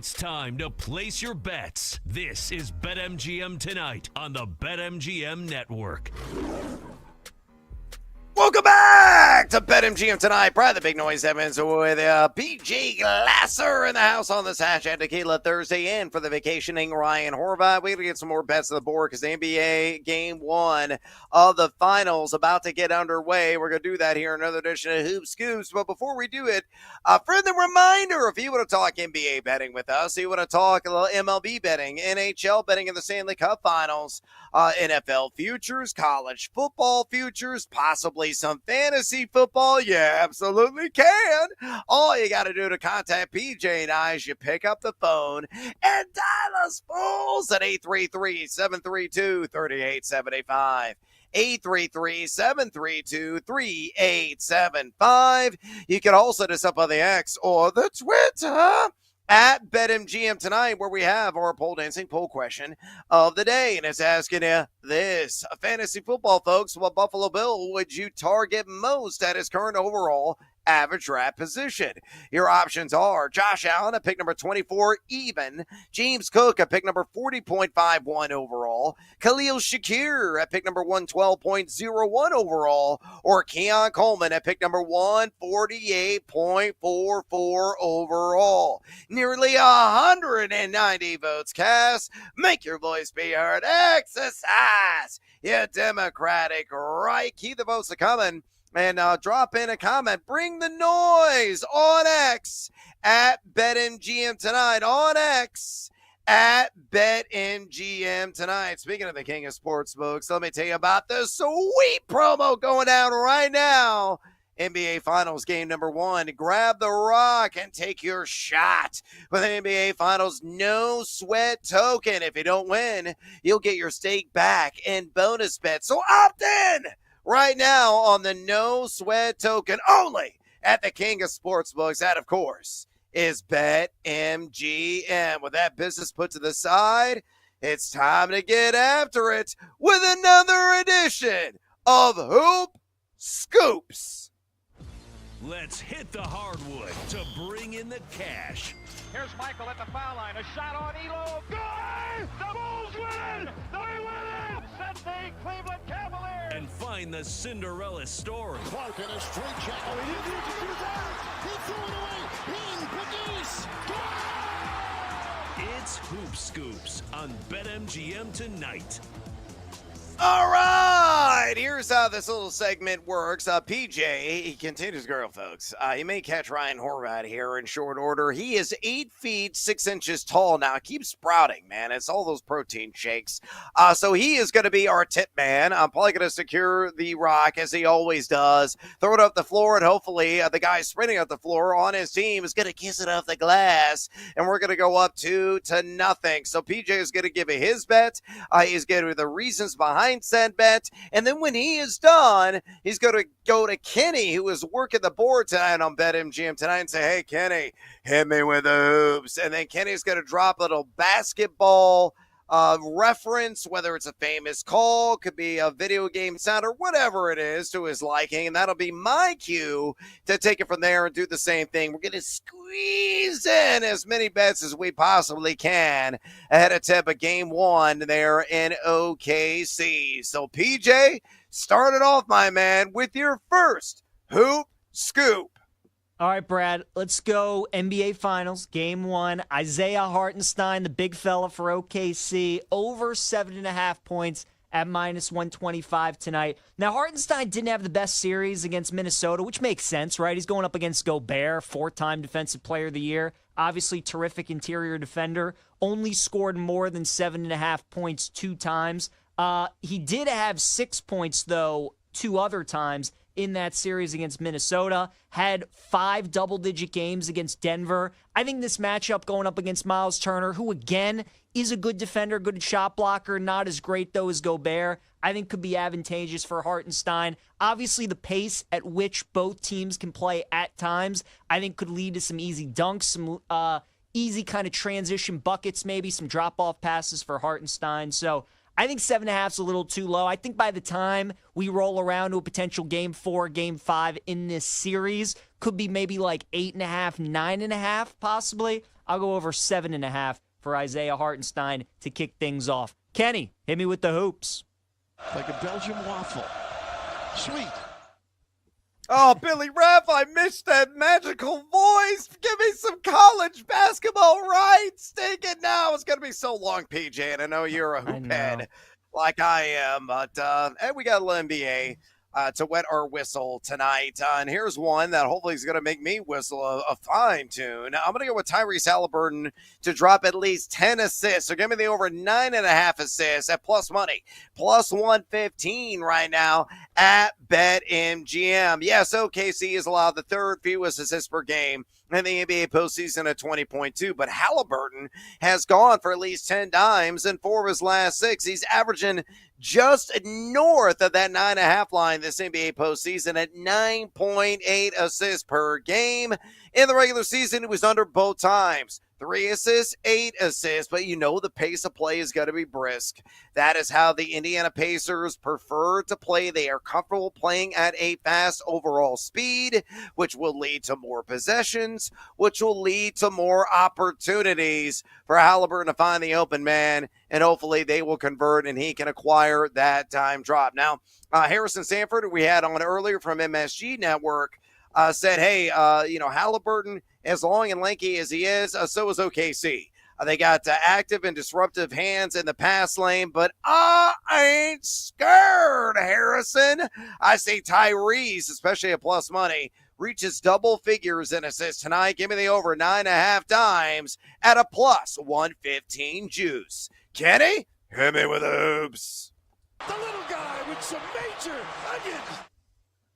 It's time to place your bets. This is BetMGM Tonight on the BetMGM Network. Welcome back to BetMGM Tonight. Brad the Big Noise Evans with PJ Glasser in the house on this Hashtag Tequila Thursday. And for the vacationing Ryan Horvath, we got to get some more bets to the board because the NBA Game 1 of the finals about to get underway. We're going to do that here in another edition of Hoop Scoops. But before we do it, a friendly reminder, if you want to talk NBA betting with us, you want to talk a little MLB betting, NHL betting in the Stanley Cup Finals, NFL futures, college football futures, possibly some fantasy football, you absolutely can. All you got to do to contact PJ and I is you pick up the phone and dial us fools at 833-732-3875. 833-732-3875. You can also hit us up on the X or the Twitter at BetMGM Tonight, where we have our pole dancing poll question of the day. And it's asking you this. Fantasy football, folks, what Buffalo Bill would you target most at his current overall average draft position? Your options are Josh Allen at pick number 24 even, James Cook at pick number 40.51 overall, Khalil Shakir at pick number 112.01 overall, or Keon Coleman at pick number 148.44 overall. Nearly 190 votes cast. Make your voice be heard. Exercise your democratic right. Keep the votes coming. And drop in a comment. Bring the noise on X at BetMGM Tonight. On X at BetMGM Tonight. Speaking of the king of sports books, let me tell you about the sweet promo going down right now. NBA Finals game number 1. Grab the rock and take your shot with an NBA Finals no sweat token. If you don't win, you'll get your stake back in bonus bets. So opt in right now on the no sweat token only at the king of sportsbooks. That, of course, is BetMGM. With that business put to the side, it's time to get after it with another edition of Hoop Scoops. Let's hit the hardwood to bring in the cash. Here's Michael at the foul line. A shot on Elo. Good! The Bulls win! They win it! Set the Cleveland Cavaliers! And find the Cinderella story. Clark in a straight check. Oh, he didn't use it. He threw it away. It's Hoop Scoops on BetMGM Tonight. All right, here's how this little segment works. PJ, he continues to grow, folks. You may catch Ryan Horvath here in short order. He is 8 feet 6 inches tall now. Keeps sprouting, man. It's all those protein shakes. So he is going to be our tip man. I'm probably going to secure the rock as he always does. Throw it up the floor, and hopefully the guy sprinting up the floor on his team is going to kiss it off the glass, and we're going to go up 2-0. So PJ is going to give you his bet. He's going to give you the reasons behind said bet, and then when he is done, he's going to go to Kenny, who is working the board tonight on BetMGM Tonight, and say, hey, Kenny, hit me with the hoops. And then Kenny's going to drop a little basketball reference, whether it's a famous call, could be a video game sound, or whatever it is to his liking, and that'll be my cue to take it from there and do the same thing. We're going to squeeze in as many bets as we possibly can ahead of tip of game 1 there in OKC. So PJ, start it off, my man, with your first Hoop Scoop. All right, Brad, let's go NBA Finals, Game 1. Isaiah Hartenstein, the big fella for OKC, over 7.5 points at -125 tonight. Now, Hartenstein didn't have the best series against Minnesota, which makes sense, right? He's going up against Gobert, 4-time Defensive Player of the Year. Obviously, terrific interior defender. Only scored more than 7.5 points 2 times. He did have 6 points, though, 2 other times in that series against Minnesota, had 5 double-digit games against Denver. I think this matchup going up against Miles Turner, who, again, is a good defender, good shot blocker, not as great, though, as Gobert, I think could be advantageous for Hartenstein. Obviously, the pace at which both teams can play at times, I think could lead to some easy dunks, some easy kind of transition buckets, maybe some drop-off passes for Hartenstein. So I think 7.5 is a little too low. I think by the time we roll around to a potential Game 4, Game 5 in this series, could be maybe like 8.5, 9.5 possibly. I'll go over 7.5 for Isaiah Hartenstein to kick things off. Kenny, hit me with the hoops. Like a Belgian waffle. Sweet. Oh, Billy Ref, I missed that magical voice. Give me some college basketball rights. Take it now. It's going to be so long, PJ, and I know you're a hoop head like I am, but hey, we got a little NBA to wet our whistle tonight. And here's one that hopefully is going to make me whistle a fine tune. I'm going to go with Tyrese Halliburton to drop at least 10 assists. So give me the over 9.5 assists at plus money. Plus 115 right now at BetMGM. Yes, OKC has allowed the third fewest assists per game in the NBA postseason at 20.2, but Halliburton has gone for at least 10 dimes in 4 of his last 6. He's averaging just north of that 9.5 line this NBA postseason at 9.8 assists per game. In the regular season, it was under both times. 3 assists, 8 assists, but you know the pace of play is going to be brisk. That is how the Indiana Pacers prefer to play. They are comfortable playing at a fast overall speed, which will lead to more possessions, which will lead to more opportunities for Halliburton to find the open man, and hopefully they will convert and he can acquire that time drop. Now, Harrison Sanford, we had on earlier from MSG Network, said, hey, Halliburton, as long and lanky as he is, so is OKC. They got active and disruptive hands in the pass lane, but I ain't scared, Harrison. I say Tyrese, especially at plus money, reaches double figures in assists tonight. Give me the over 9.5 dimes at a plus 115 juice. Kenny, hit me with the hoops. The little guy with some major onions.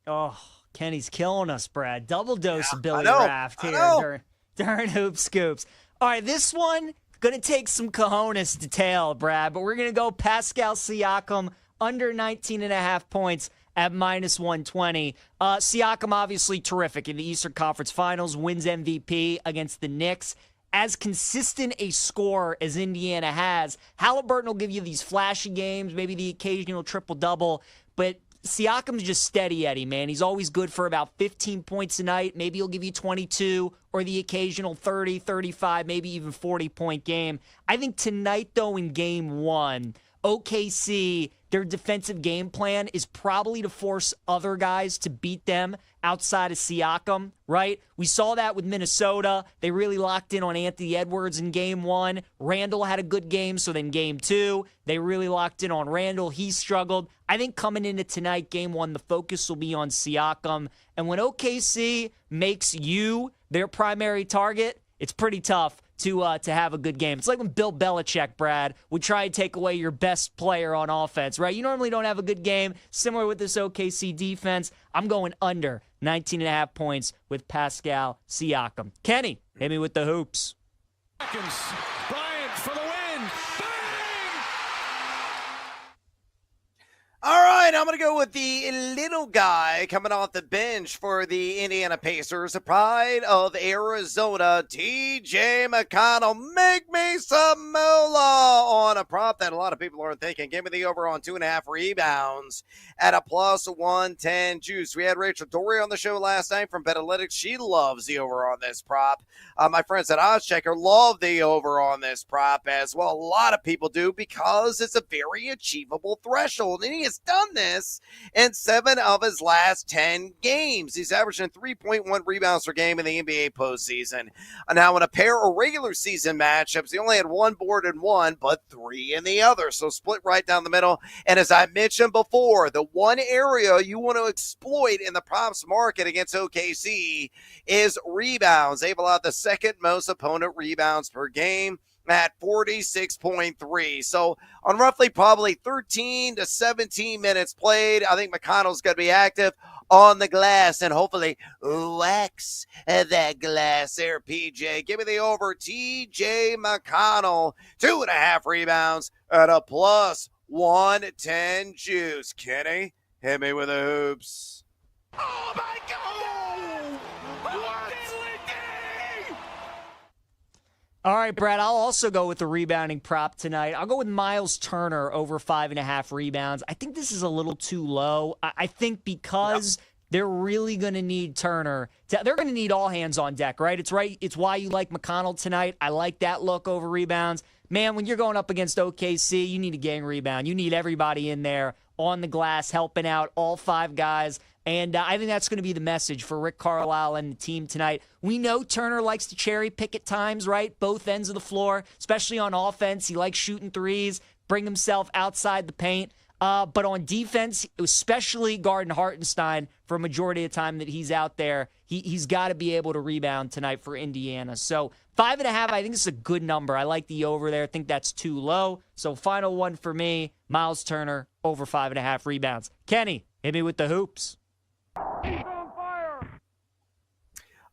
Oh, Kenny's killing us, Brad. Double dose of Billy Raft here during Hoop Scoops. All right, this one, going to take some cojones to tail, Brad, but we're going to go Pascal Siakam under 19.5 points at minus 120. Siakam, obviously terrific in the Eastern Conference Finals, wins MVP against the Knicks. As consistent a scorer as Indiana has, Halliburton will give you these flashy games, maybe the occasional triple-double, but Siakam's just steady Eddie, man. He's always good for about 15 points a night. Maybe he'll give you 22 or the occasional 30, 35, maybe even 40-point game. I think tonight, though, in Game 1, OKC, their defensive game plan is probably to force other guys to beat them outside of Siakam, right? We saw that with Minnesota. They really locked in on Anthony Edwards in Game 1. Randall had a good game, so then Game 2, they really locked in on Randall. He struggled. I think coming into tonight, Game 1, the focus will be on Siakam. And when OKC makes you their primary target, it's pretty tough to have a good game. It's like when Bill Belichick, Brad, would try and take away your best player on offense, right? You normally don't have a good game. Similar with this OKC defense. I'm going under 19.5 points with Pascal Siakam. Kenny, hit me with the hoops. Bryant for the win. All right, I'm going to go with the little guy coming off the bench for the Indiana Pacers, the pride of Arizona, TJ McConnell. Make me some moolah on a prop that a lot of people are thinking. Give me the over on 2.5 rebounds at a plus 110 juice. We had Rachel Dory on the show last night from Betalytics. She loves the over on this prop. My friends at OddsChecker love the over on this prop as well. A lot of people do because it's a very achievable threshold, and he has done this in 7 of his last 10 games. He's averaging 3.1 rebounds per game in the NBA postseason. Now, in a pair of regular season matchups, he only had 1 board in one, but 3 in the other. So split right down the middle. And as I mentioned before, the one area you want to exploit in the props market against OKC is rebounds. They've allowed the second most opponent rebounds per game at 46.3. So on roughly probably 13 to 17 minutes played, I think McConnell's going to be active on the glass and hopefully wax that glass there, PJ. Give me the over, TJ McConnell, 2.5 rebounds at a plus 110 juice. Kenny, hit me with the hoops. Oh, my God! What? All right, Brad, I'll also go with the rebounding prop tonight. I'll go with Miles Turner over 5.5 rebounds. I think this is a little too low. I think because they're really going to need Turner. They're going to need all hands on deck, right? It's why you like McConnell tonight. I like that look over rebounds. Man, when you're going up against OKC, you need a gang rebound. You need everybody in there on the glass helping out, all 5 guys. And I think that's going to be the message for Rick Carlisle and the team tonight. We know Turner likes to cherry pick at times, right? Both ends of the floor, especially on offense. He likes shooting threes, bring himself outside the paint. But on defense, especially guarding Hartenstein for a majority of the time that he's out there, he's got to be able to rebound tonight for Indiana. So 5.5, I think it's a good number. I like the over there. I think that's too low. So final one for me, Miles Turner over 5.5 rebounds. Kenny, hit me with the hoops.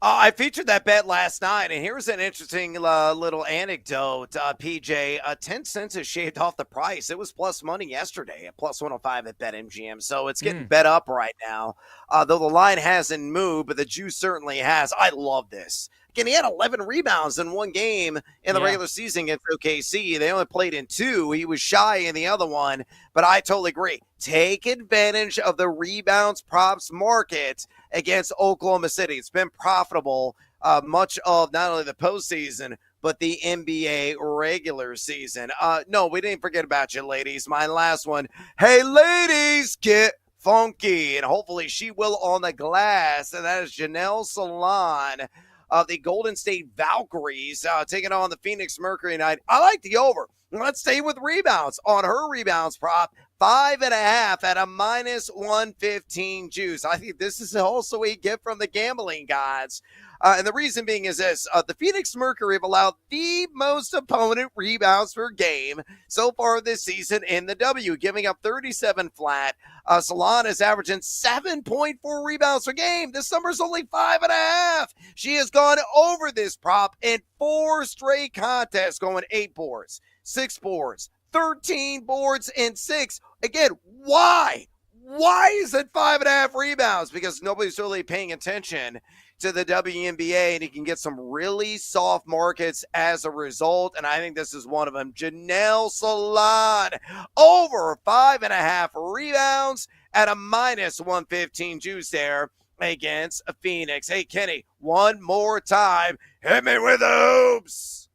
I featured that bet last night, and here's an interesting little anecdote, PJ. 10 cents has shaved off the price. It was plus money yesterday at plus 105 at BetMGM, so it's getting bet up right now. Though the line hasn't moved, but the juice certainly has. I love this. Again, he had 11 rebounds in one game in the regular season against OKC. They only played in 2. He was shy in the other one, but I totally agree. Take advantage of the rebounds props market against Oklahoma City. It's been profitable much of not only the postseason, but the NBA regular season. No, we didn't forget about you, ladies. My last one. Hey, ladies, get funky. And hopefully she will on the glass. And that is Janelle Salon of the Golden State Valkyries taking on the Phoenix Mercury tonight. I like the over. Let's stay with rebounds on her rebounds prop. 5.5 at a minus 115 juice. I think this is also a gift from the gambling gods. And the reason being is this. The Phoenix Mercury have allowed the most opponent rebounds per game so far this season in the W, giving up 37 flat. Salon is averaging 7.4 rebounds per game. This number is only 5.5. She has gone over this prop in 4 straight contests, going 8 boards, 6 boards, 13 boards, and 6. Again, why? Why is it 5.5 rebounds? Because nobody's really paying attention to the WNBA, and he can get some really soft markets as a result, and I think this is one of them. Janelle Salon, over 5.5 rebounds at a minus 115 juice there against Phoenix. Hey, Kenny, one more time. Hit me with the hoops.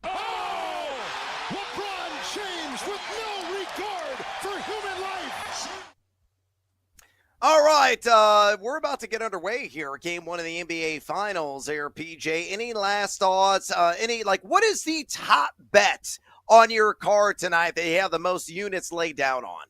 LeBron James with no regard for human life. All right, we're about to get underway here. Game 1 of the NBA Finals here, PJ. Any last thoughts? What is the top bet on your card tonight that you have the most units laid down on?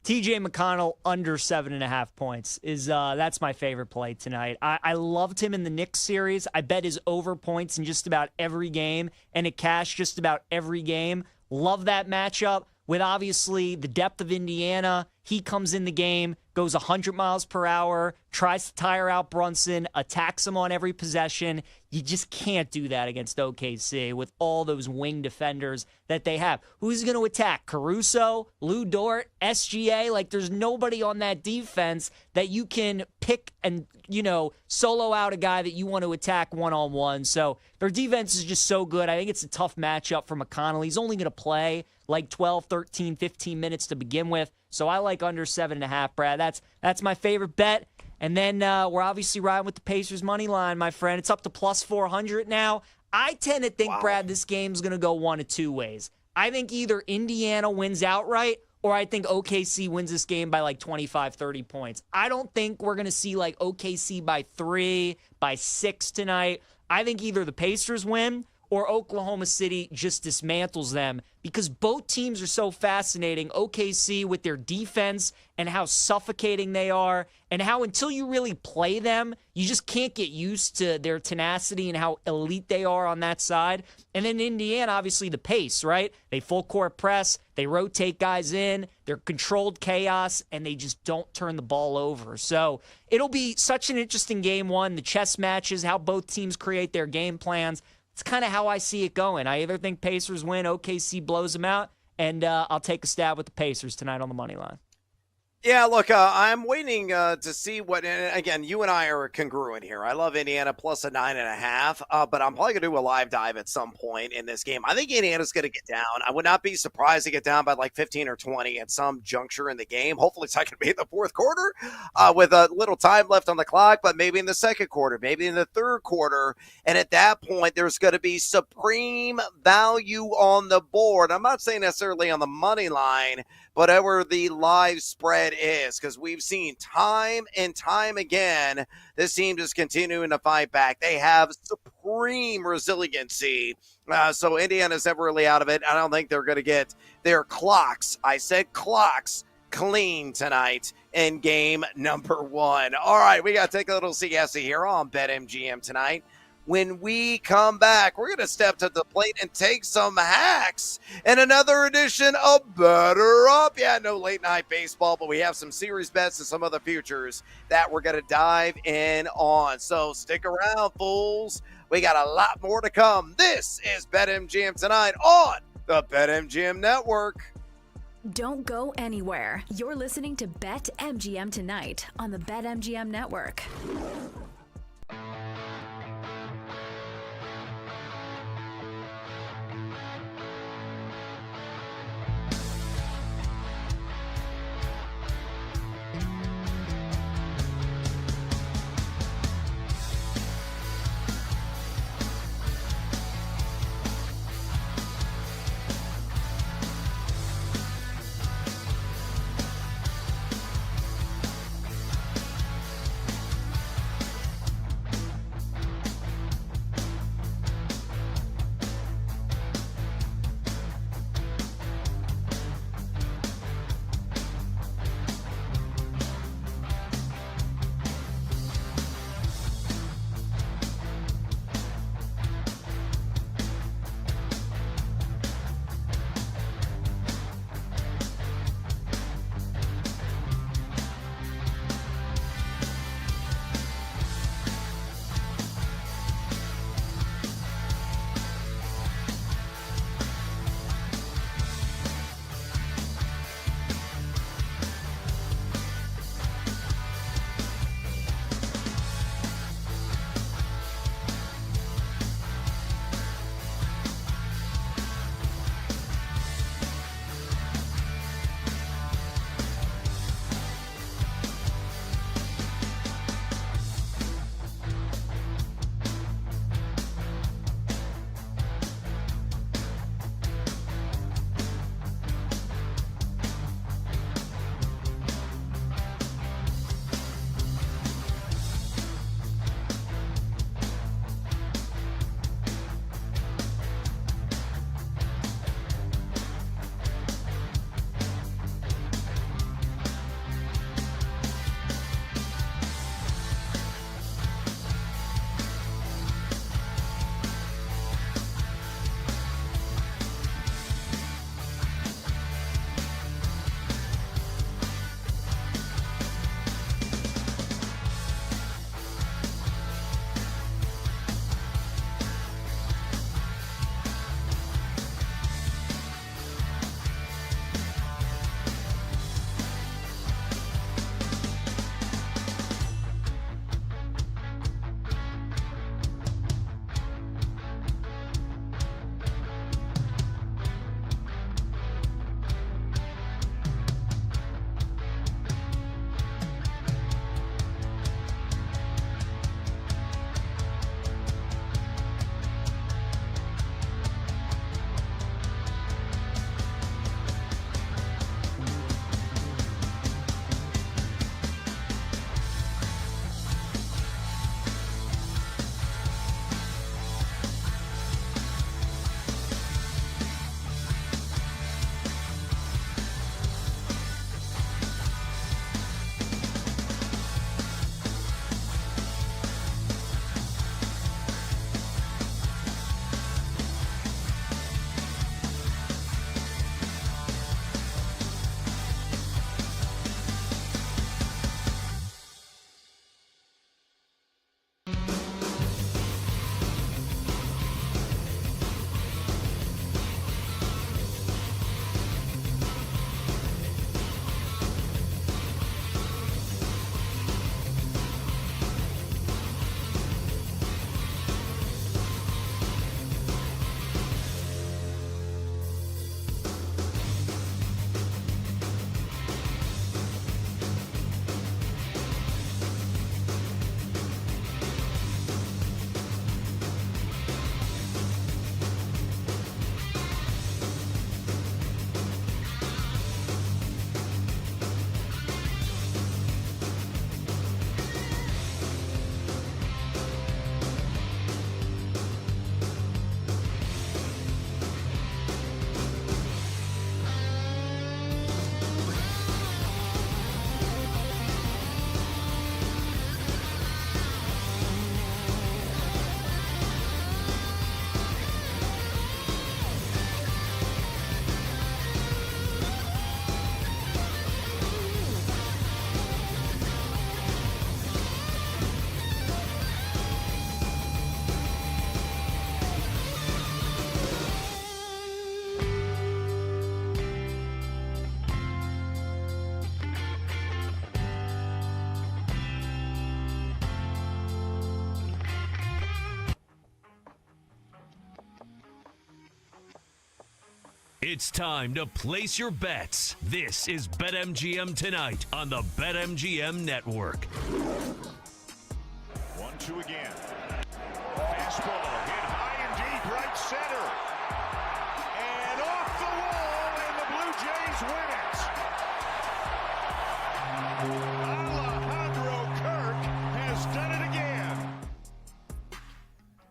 TJ McConnell under 7.5 points is that's my favorite play tonight. I loved him in the Knicks series. I bet his over points in just about every game, and it cashed just about every game. Love that matchup with obviously the depth of Indiana. He comes in the game, goes 100 miles per hour, tries to tire out Brunson, attacks him on every possession. You just can't do that against OKC with all those wing defenders that they have. Who's going to attack? Caruso, Lou Dort, SGA? Like, there's nobody on that defense that you can pick and, solo out a guy that you want to attack one-on-one. So their defense is just so good. I think it's a tough matchup for McConnell. He's only going to play like 12, 13, 15 minutes to begin with. So I like under 7.5, Brad. That's my favorite bet. And then we're obviously riding with the Pacers money line, my friend. It's up to plus 400 now. I tend to think, Brad, this game's going to go one of 2 ways. I think either Indiana wins outright, or I think OKC wins this game by like 25, 30 points. I don't think we're going to see like OKC by 3, by 6 tonight. I think either the Pacers win or Oklahoma City just dismantles them because both teams are so fascinating. OKC with their defense and how suffocating they are and how until you really play them, you just can't get used to their tenacity and how elite they are on that side. And then Indiana, obviously the pace, right? They full court press, they rotate guys in, they're controlled chaos, and they just don't turn the ball over. So it'll be such an interesting game 1, the chess matches, how both teams create their game plans. It's kind of how I see it going. I either think Pacers win, OKC blows them out, and I'll take a stab with the Pacers tonight on the money line. Yeah, look, I'm waiting to see what. And again, you and I are congruent here. I love Indiana plus a 9.5, but I'm probably going to do a live dive at some point in this game. I think Indiana's going to get down. I would not be surprised to get down by like 15 or 20 at some juncture in the game. Hopefully, it's not going to be in the fourth quarter with a little time left on the clock, but maybe in the second quarter, maybe in the third quarter. And at that point, there's going to be supreme value on the board. I'm not saying necessarily on the money line, whatever the live spread is, because we've seen time and time again this team just continuing to fight back. They have supreme resiliency. So Indiana's never really out of it. I don't think they're going to get their clocks, I said clocks, clean tonight in game number 1. All right, we got to take a little siesta here on BetMGM tonight. When we come back, we're going to step to the plate and take some hacks in another edition of Better Up. Yeah, no late night baseball, but we have some series bets and some other futures that we're going to dive in on. So stick around, fools. We got a lot more to come. This is BetMGM tonight on the BetMGM Network. Don't go anywhere. You're listening to BetMGM tonight on the BetMGM Network. It's time to place your bets. This is BetMGM Tonight on the BetMGM Network. 1-2 again. Fastball hit high and deep right center. And off the wall, and the Blue Jays win it. Alejandro Kirk has done it again.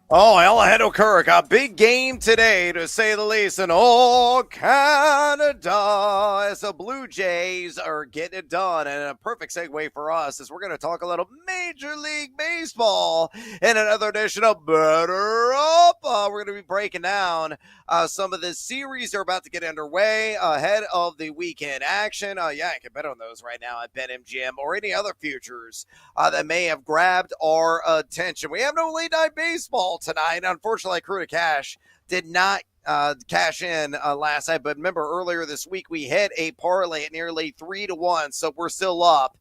Oh, Alejandro Kirk, a big game today, to say the least, in all Canada, as the Blue Jays are getting it done. And a perfect segue for us is we're going to talk a little Major League Baseball in another edition of Better Up. We're going to be breaking down some of the series that are about to get underway ahead of the weekend action. You can bet on those right now at BetMGM or any other futures that may have grabbed our attention. We have no late night baseball tonight. Unfortunately, Crew to Cash did not cash in last night, but remember earlier this week we hit a parlay at nearly 3-1, so we're still up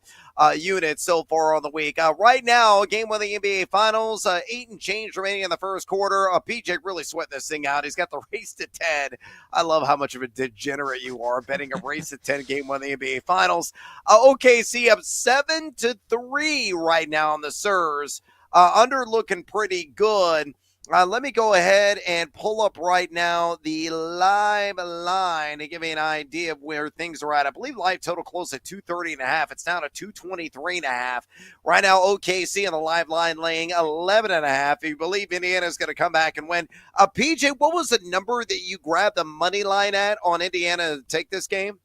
units so far on the week. Right now, game one of the NBA Finals, 8 and change remaining in the first quarter. PJ really sweating this thing out. He's got the race to 10. I love how much of a degenerate you are betting a race to 10 game one of the NBA Finals. OKC up 7-3 right now on the Spurs. Under looking pretty good. Let me go ahead and pull up right now the live line to give me an idea of where things are at. I believe live total closed at 230.5. It's down to 223.5. Right now, OKC on the live line laying 11.5. If you believe Indiana's going to come back and win. PJ, what was the number that you grabbed the money line at on Indiana to take this game?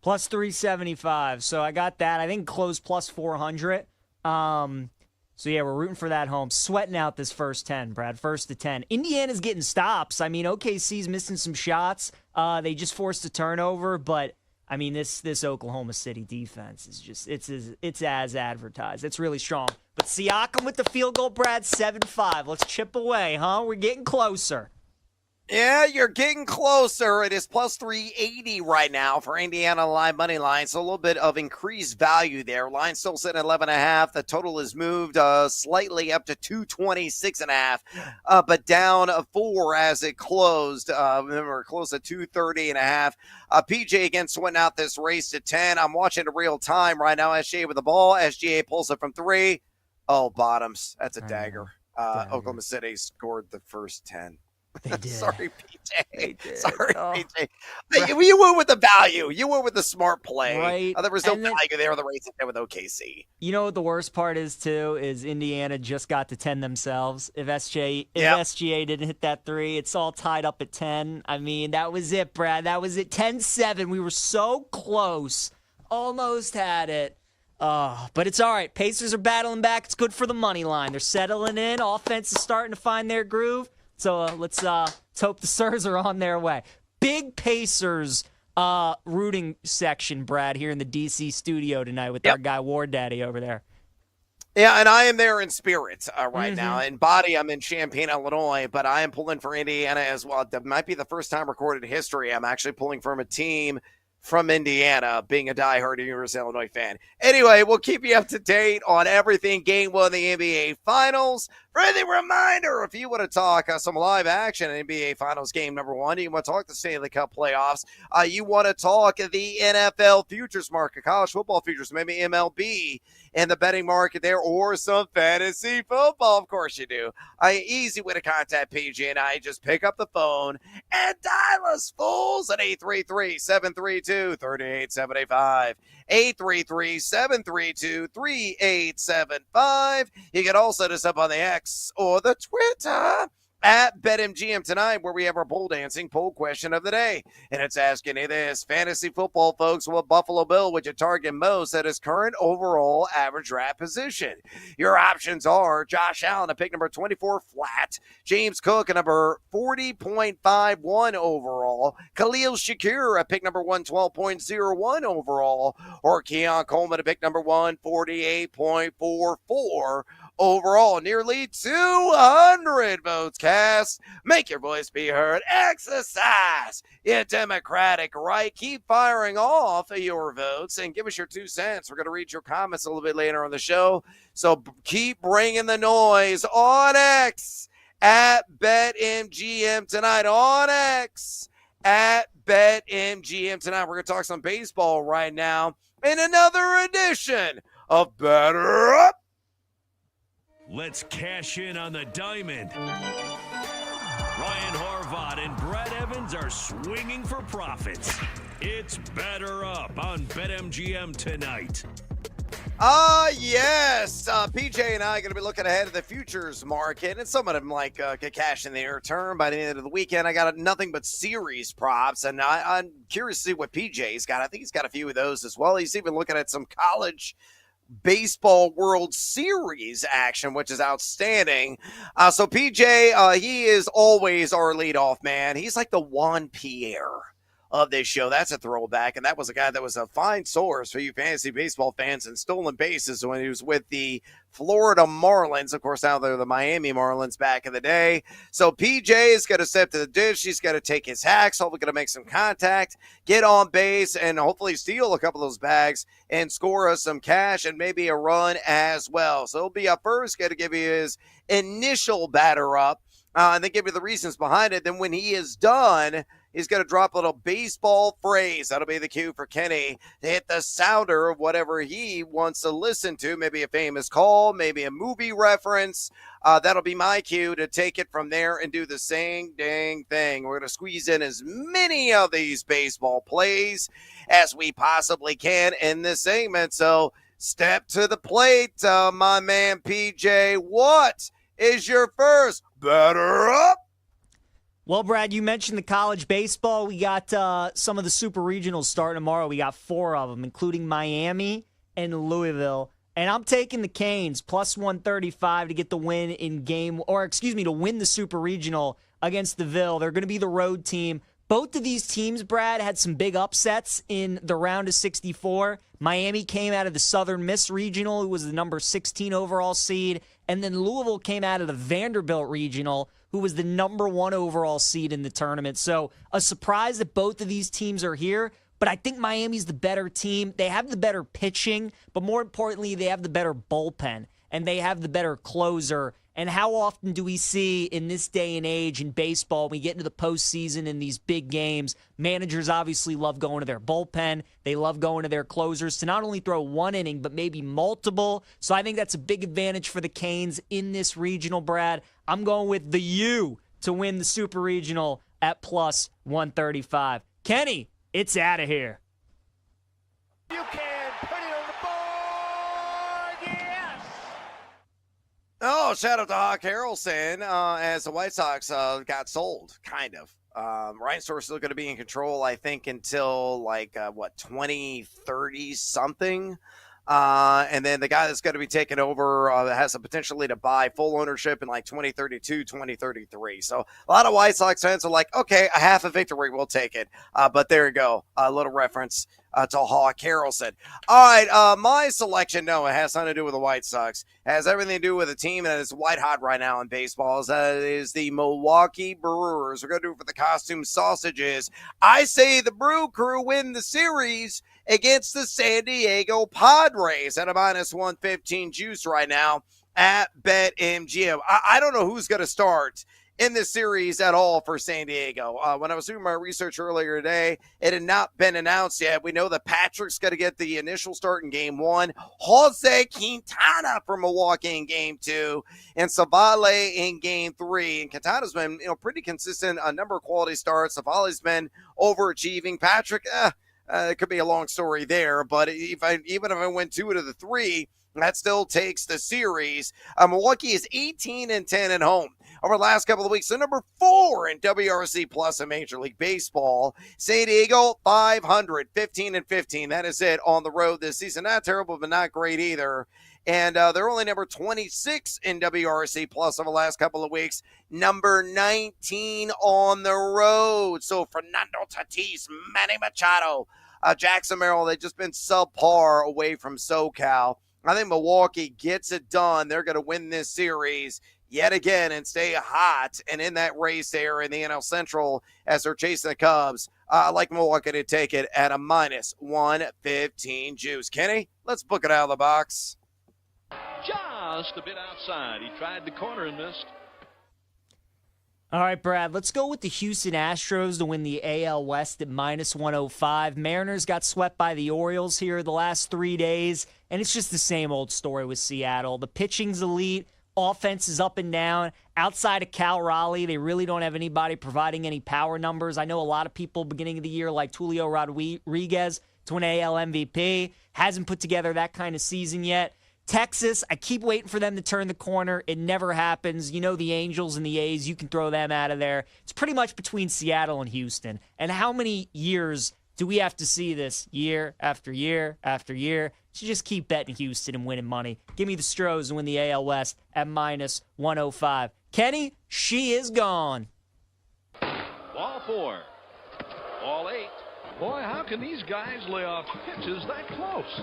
Plus 375. So I got that. I think closed plus 400. So, yeah, we're rooting for that home. Sweating out this first 10, Brad. First to 10. Indiana's getting stops. I mean, OKC's missing some shots. They just forced a turnover. But, I mean, this Oklahoma City defense is just, it's as advertised. It's really strong. But Siakam with the field goal, Brad, 7-5. Let's chip away, huh? We're getting closer. Yeah, you're getting closer. It is plus 380 right now for Indiana live money line. So a little bit of increased value there. Line still sitting at 11.5. The total has moved slightly up to 226.5, but down 4 as it closed. Remember, closed at 230.5. PJ again sweating out this race to 10. I'm watching it real time right now. SGA with the ball. SGA pulls it from 3. Oh, bottoms. That's a dagger. Oklahoma City scored the first 10. They did. Sorry, PJ. They did. Sorry, Oh. PJ. You went with the value. You went with the smart play. Right. There was no And then- value there on the race with OKC. You know what the worst part is, too, is Indiana just got to 10 themselves. If SGA didn't hit that 3, it's all tied up at 10. I mean, that was it, Brad. That was it. 10-7. We were so close. Almost had it. But it's all right. Pacers are battling back. It's good for the money line. They're settling in. Offense is starting to find their groove. So let's hope the Spurs are on their way. Big Pacers rooting section, Brad, here in the D.C. studio tonight with our guy Ward Daddy over there. Yeah, and I am there in spirit right now. In body, I'm in Champaign, Illinois, but I am pulling for Indiana as well. That might be the first time recorded in history I'm actually pulling from a team from Indiana, being a diehard University of Illinois fan. Anyway, we'll keep you up to date on everything game one of the NBA Finals. Friendly reminder, if you want to talk some live action NBA Finals game number 1, you want to talk the Stanley Cup playoffs, you want to talk the NFL futures market, college football futures, maybe MLB, and the betting market there, or some fantasy football. Of course you do. Easy way to contact PG and I. Just pick up the phone and dial us fools at 833-732-3875. 833-732-3875. You can also hit us up on the X or the Twitter at BetMGM Tonight, where we have our pole dancing poll question of the day. And it's asking you this: fantasy football, folks, what Buffalo Bill would you target most at his current overall average draft position? Your options are Josh Allen at pick number 24 flat, James Cook at number 40.51 overall, Khalil Shakir at pick number 112.01 overall, or Keon Coleman at pick number 148.44 overall. Nearly 200 votes cast. Make your voice be heard. Exercise your democratic right. Keep firing off your votes and give us your 2 cents. We're going to read your comments a little bit later on the show. So keep bringing the noise on X at BetMGM Tonight, on X at BetMGM tonight. We're going to talk some baseball right now in another edition of Better Up. Let's cash in on the diamond. Ryan Horvath and Brad Evans are swinging for profits. It's Better Up on BetMGM tonight. Yes. PJ and I are going to be looking ahead at the futures market, and some of them get cash in the near term by the end of the weekend. I got nothing but series props, and I'm curious to see what PJ's got. I think he's got a few of those as well. He's even looking at some college baseball World Series action, which is outstanding. So PJ, he is always our leadoff man. He's like the Juan Pierre of this show. That's a throwback, and that was a guy that was a fine source for you fantasy baseball fans and stolen bases when he was with the Florida Marlins. Of course, now they're the Miami Marlins back in the day. So PJ is going to step to the dish. He's going to take his hacks, hopefully going to make some contact, get on base, and hopefully steal a couple of those bags and score us some cash and maybe a run as well. So he'll be up first, going to give you his initial batter up, and then give you the reasons behind it. Then when he is done, he's going to drop a little baseball phrase. That'll be the cue for Kenny to hit the sounder of whatever he wants to listen to, maybe a famous call, maybe a movie reference. That'll be my cue to take it from there and do the same dang thing. We're going to squeeze in as many of these baseball plays as we possibly can in this segment. So step to the plate, my man PJ. What is your first Better Up? Well, Brad, you mentioned the college baseball. We got some of the super regionals starting tomorrow. We got 4 of them, including Miami and Louisville. And I'm taking the Canes plus 135 to get the win to win the super regional against the Ville. They're going to be the road team. Both of these teams, Brad, had some big upsets in the round of 64. Miami came out of the Southern Miss Regional, who was the number 16 overall seed. And then Louisville came out of the Vanderbilt Regional, who was the number 1 overall seed in the tournament. So a surprise that both of these teams are here. But I think Miami's the better team. They have the better pitching, but more importantly, they have the better bullpen, and they have the better closer. And how often do we see in this day and age in baseball, when we get into the postseason in these big games, managers obviously love going to their bullpen. They love going to their closers to not only throw one inning, but maybe multiple. So I think that's a big advantage for the Canes in this regional, Brad. I'm going with the U to win the super regional at plus 135. Kenny, it's out of here. You can put it on the board. Yes. Oh, shout out to Hawk Harrelson as the White Sox got sold, kind of. Ryan Store's still going to be in control, I think, until 2030 something. And then the guy that's going to be taking over has the potentially to buy full ownership in 2032, 2033. So a lot of White Sox fans are like, okay, a half a victory, we'll take it. But there you go. A little reference to Hawk Harrelson. All right, my selection, no, it has nothing to do with the White Sox. It has everything to do with a team that is white hot right now in baseball. That is the Milwaukee Brewers. We're going to do it for the costume sausages. I say the Brew Crew win the series against the San Diego Padres at a minus 115 juice right now at BetMGM. I don't know who's going to start in this series at all for San Diego. When I was doing my research earlier today, it had not been announced yet. We know that Patrick's going to get the initial start in game 1, Jose Quintana from Milwaukee in game 2, and Savale in game 3. And Quintana's been pretty consistent, a number of quality starts. Savale's been overachieving. Patrick, it could be a long story there, but even if I went 2 to the 3, that still takes the series. Milwaukee is 18-10 at home over the last couple of weeks. So number 4 in WRC Plus in Major League Baseball. San Diego 500, 15-15. That is it on the road this season. Not terrible, but not great either. And they're only number 26 in WRC Plus over the last couple of weeks. Number 19 on the road. So Fernando Tatis, Manny Machado, Jackson Merrill, they've just been subpar away from SoCal. I think Milwaukee gets it done. They're going to win this series yet again and stay hot and in that race there in the NL Central as they're chasing the Cubs. I like Milwaukee to take it at a minus 115 juice. Kenny, let's book it out of the box. Just a bit outside. He tried the corner and missed. All right, Brad, let's go with the Houston Astros to win the AL West at -105. Mariners got swept by the Orioles here the last 3 days, and it's just the same old story with Seattle. The pitching's elite, offense is up and down. Outside of Cal Raleigh, they really don't have anybody providing any power numbers. I know a lot of people beginning of the year like Julio Rodriguez to win AL MVP. Hasn't put together that kind of season yet. Texas, I keep waiting for them to turn the corner. It never happens. You know the Angels and the A's, you can throw them out of there. It's pretty much between Seattle and Houston. And how many years do we have to see this year after year after year? So just keep betting Houston and winning money. Give me the Stros and win the AL West at -105. Kenny, she is gone. Ball 4. Ball 8. Boy, how can these guys lay off pitches that close?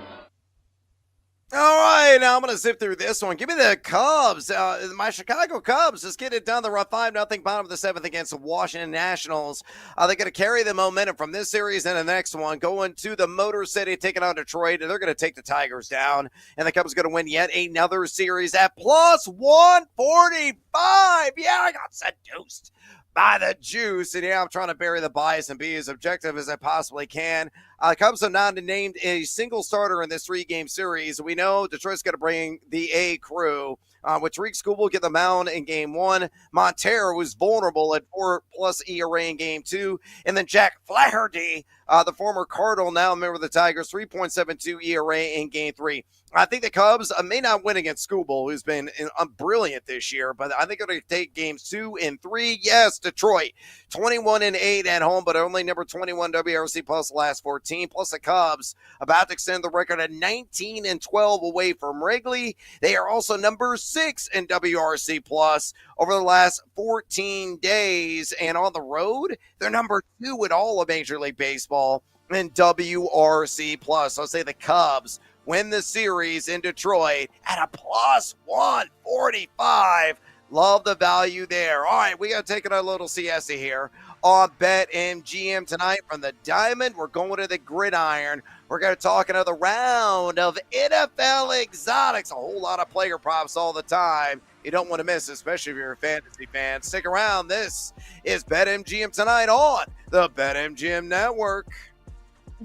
All right, now I'm going to zip through this one. Give me the Cubs. My Chicago Cubs just get it done the rough 5-0 bottom of the 7th against the Washington Nationals. They're going to carry the momentum from this series and the next one, going to the Motor City, taking on Detroit, and they're going to take the Tigers down. And the Cubs are going to win yet another series at +145. Yeah, I got seduced by the juice. And yeah, I'm trying to bury the bias and be as objective as I possibly can. The Cubs have not named a single starter in this 3-game series. We know Detroit's going to bring the A crew. With Tariq Skubal get the mound in game 1. Montero was vulnerable at 4+ ERA in game 2. And then Jack Flaherty, the former Cardinal, now a member of the Tigers, 3.72 ERA in game 3. I think the Cubs may not win against Skubal, who's been brilliant this year, but I think they're going to take games 2 and 3. Yes, Detroit, 21-8 at home, but only number 21 WRC plus the last 14. Plus the Cubs about to extend the record at 19-12 away from Wrigley. They are also number 6 in WRC plus over the last 14 days. And on the road, they're number 2 in all of Major League Baseball in WRC plus. I'll say the Cubs win the series in Detroit at a +145. Love the value there. All right, we got to take it a little siesta here on BetMGM tonight from the Diamond. We're going to the Gridiron. We're going to talk another round of NFL exotics. A whole lot of player props all the time. You don't want to miss, especially if you're a fantasy fan. Stick around. This is BetMGM tonight on the BetMGM Network.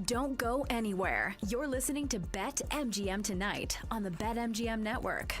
Don't go anywhere. You're listening to BetMGM tonight on the BetMGM Network.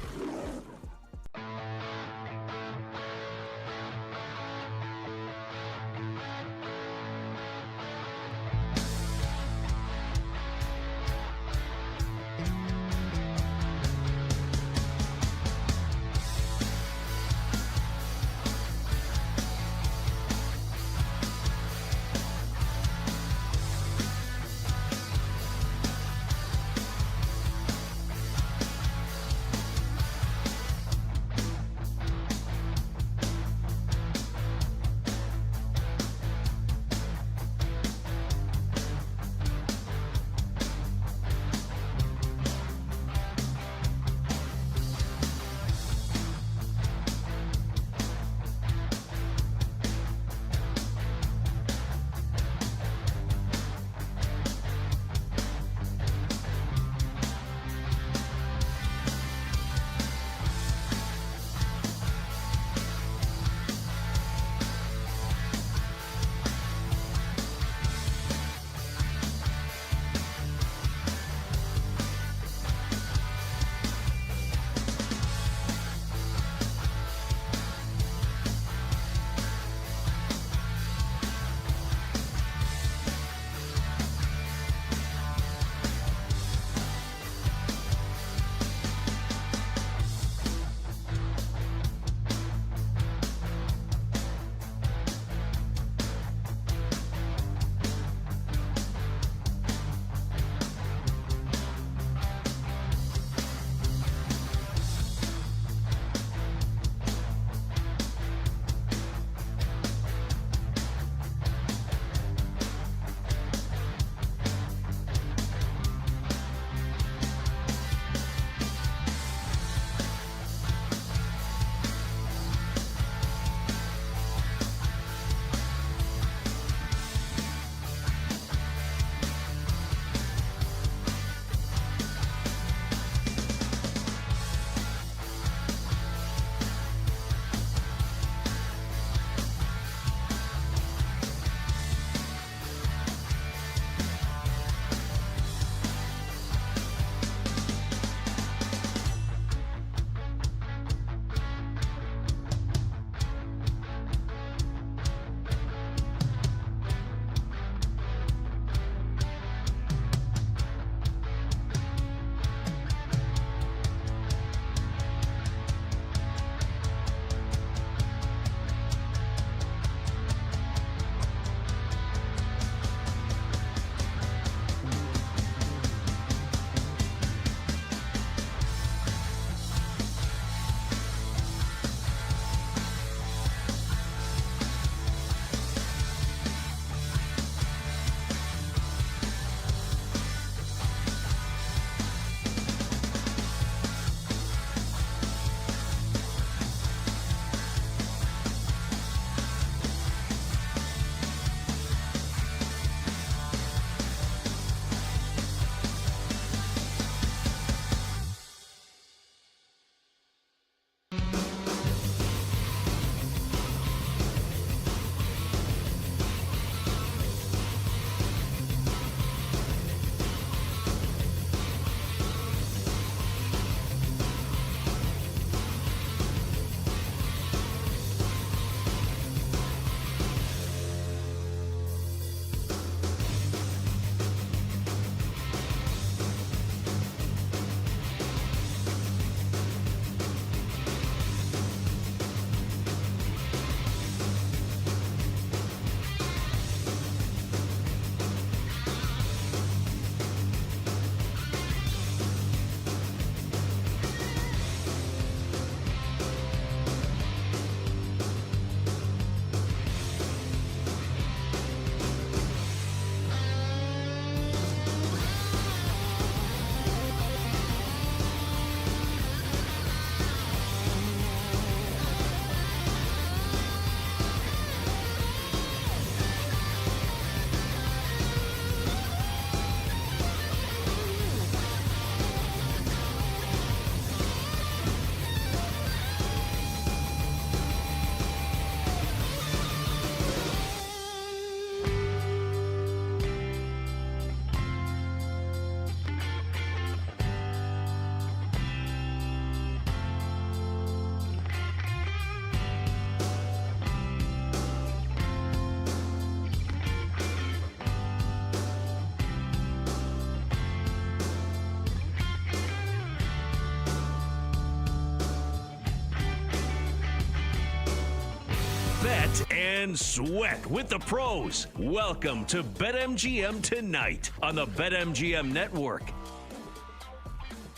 Bet and sweat with the pros. Welcome to BetMGM Tonight on the BetMGM Network.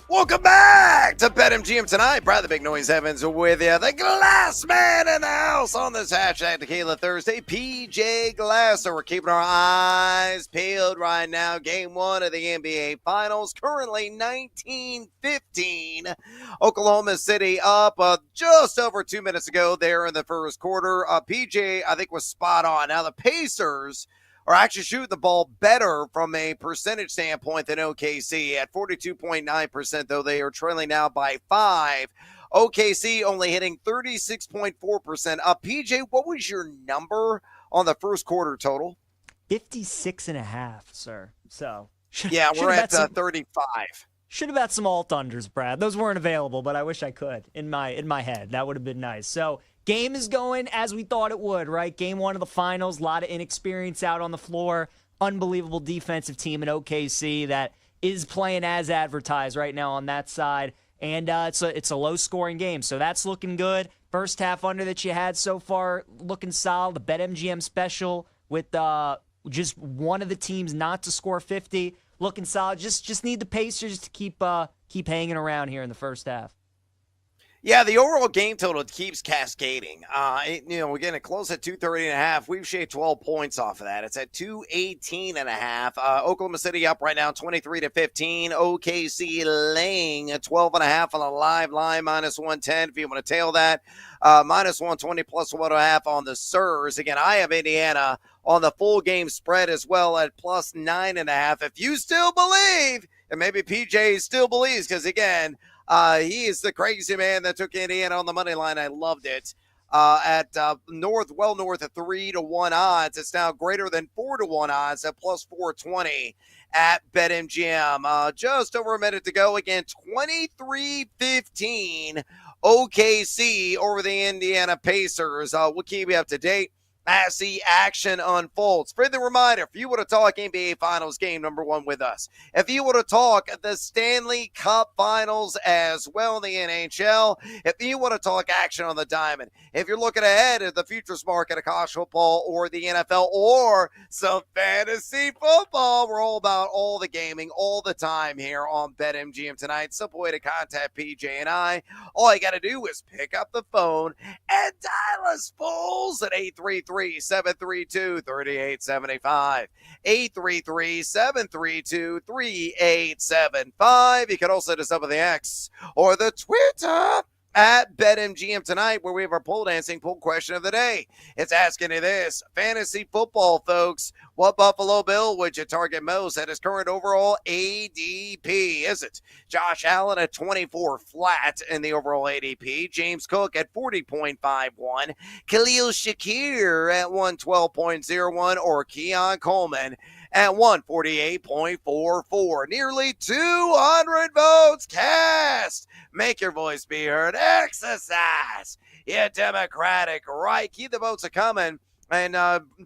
Welcome back to BetMGM Tonight. Brad the Big Noise Evans with you. The Glass Man in the house on this hashtag Tequila Thursday. PJ Glasser. We're keeping our eyes peeled right now. Game 1 of the NBA Finals. Currently 19-15. Oklahoma City up just over 2 minutes ago there in the first quarter. PJ, I think, was spot on. Now the Pacers are actually shooting the ball better from a percentage standpoint than OKC at 42.9%, though they are trailing now by 5. OKC only hitting 36.4%. PJ, what was your number on the first quarter total? 56.5, sir. So yeah, we're at 35. Should have bet some alt unders, Brad. Those weren't available, but I wish I could in my head. That would have been nice. So game is going as we thought it would, right? Game 1 of the finals, a lot of inexperience out on the floor. Unbelievable defensive team in OKC that is playing as advertised right now on that side. And it's a low-scoring game, so that's looking good. First half under that you had so far looking solid. The BetMGM special with just one of the teams not to score 50 looking solid. Just need the Pacers to keep hanging around here in the first half. Yeah, the overall game total keeps cascading. We're getting close at 230.5. We've shaved 12 points off of that. It's at 218.5. Oklahoma City up right now 23-15. OKC laying at 12.5 on the live line, minus 110 if you want to tail that. Minus 120 plus 1.5 on the Sirs. Again, I have Indiana on the full game spread as well at plus 9.5. If you still believe, and maybe PJ still believes, because again, he is the crazy man that took Indiana on the money line. I loved it. At north of 3-1 odds. It's now greater than 4-1 odds at plus 420 at BetMGM. Just over a minute to go. Again, 23-15 OKC over the Indiana Pacers. We'll keep you up to date as the action unfolds. Friendly reminder, if you want to talk NBA Finals game number 1 with us, if you want to talk the Stanley Cup Finals as well in the NHL, if you want to talk action on the diamond, if you're looking ahead at the futures market of college football or the NFL or some fantasy football, we're all about all the gaming all the time here on BetMGM Tonight. Simple way to contact PJ and I. All you got to do is pick up the phone and dial us fools at 833-732-3875. 833-732-3875. You can also hit us up on the X or the Twitter at BetMGM Tonight, where we have our pole dancing poll question of the day. It's asking you this: fantasy football, folks. What Buffalo Bill would you target most at his current overall ADP? Is it Josh Allen at 24 flat in the overall ADP? James Cook at 40.51? Khalil Shakir at 112.01? Or Keon Coleman at 148.44? Nearly 200 votes cast. Make your voice be heard. Exercise your democratic right. Keep the votes a-coming. And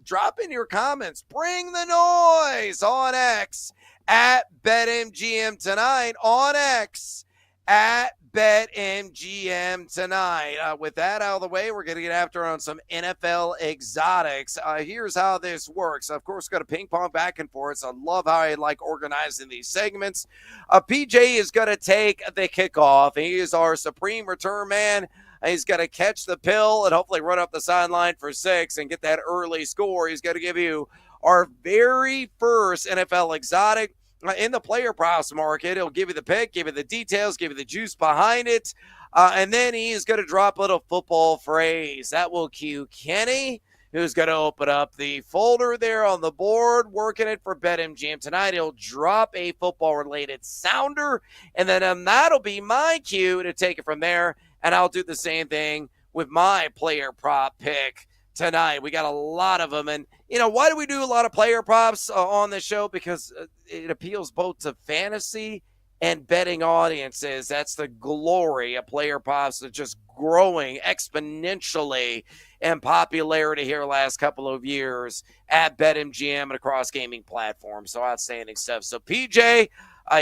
drop in your comments. Bring the noise on X at BetMGM Tonight. On X at BetMGM Tonight. With that out of the way, we're going to get after on some NFL exotics. Here's how this works. Of course, got to ping pong back and forth. So I love how I like organizing these segments. PJ is going to take the kickoff. He is our supreme return man. He's going to catch the pill and hopefully run up the sideline for 6 and get that early score. He's going to give you our very first NFL exotic in the player props market. He'll give you the pick, give you the details, give you the juice behind it. And then he is going to drop a little football phrase. That will cue Kenny, who's going to open up the folder there on the board, working it for BetMGM Tonight. He'll drop a football-related sounder, and then that'll be my cue to take it from there. And I'll do the same thing with my player prop pick tonight. We got a lot of them. And, why do we do a lot of player props on this show? Because it appeals both to fantasy and betting audiences. That's the glory of player props. That's just growing exponentially in popularity here the last couple of years at BetMGM and across gaming platforms. So outstanding stuff. So, PJ,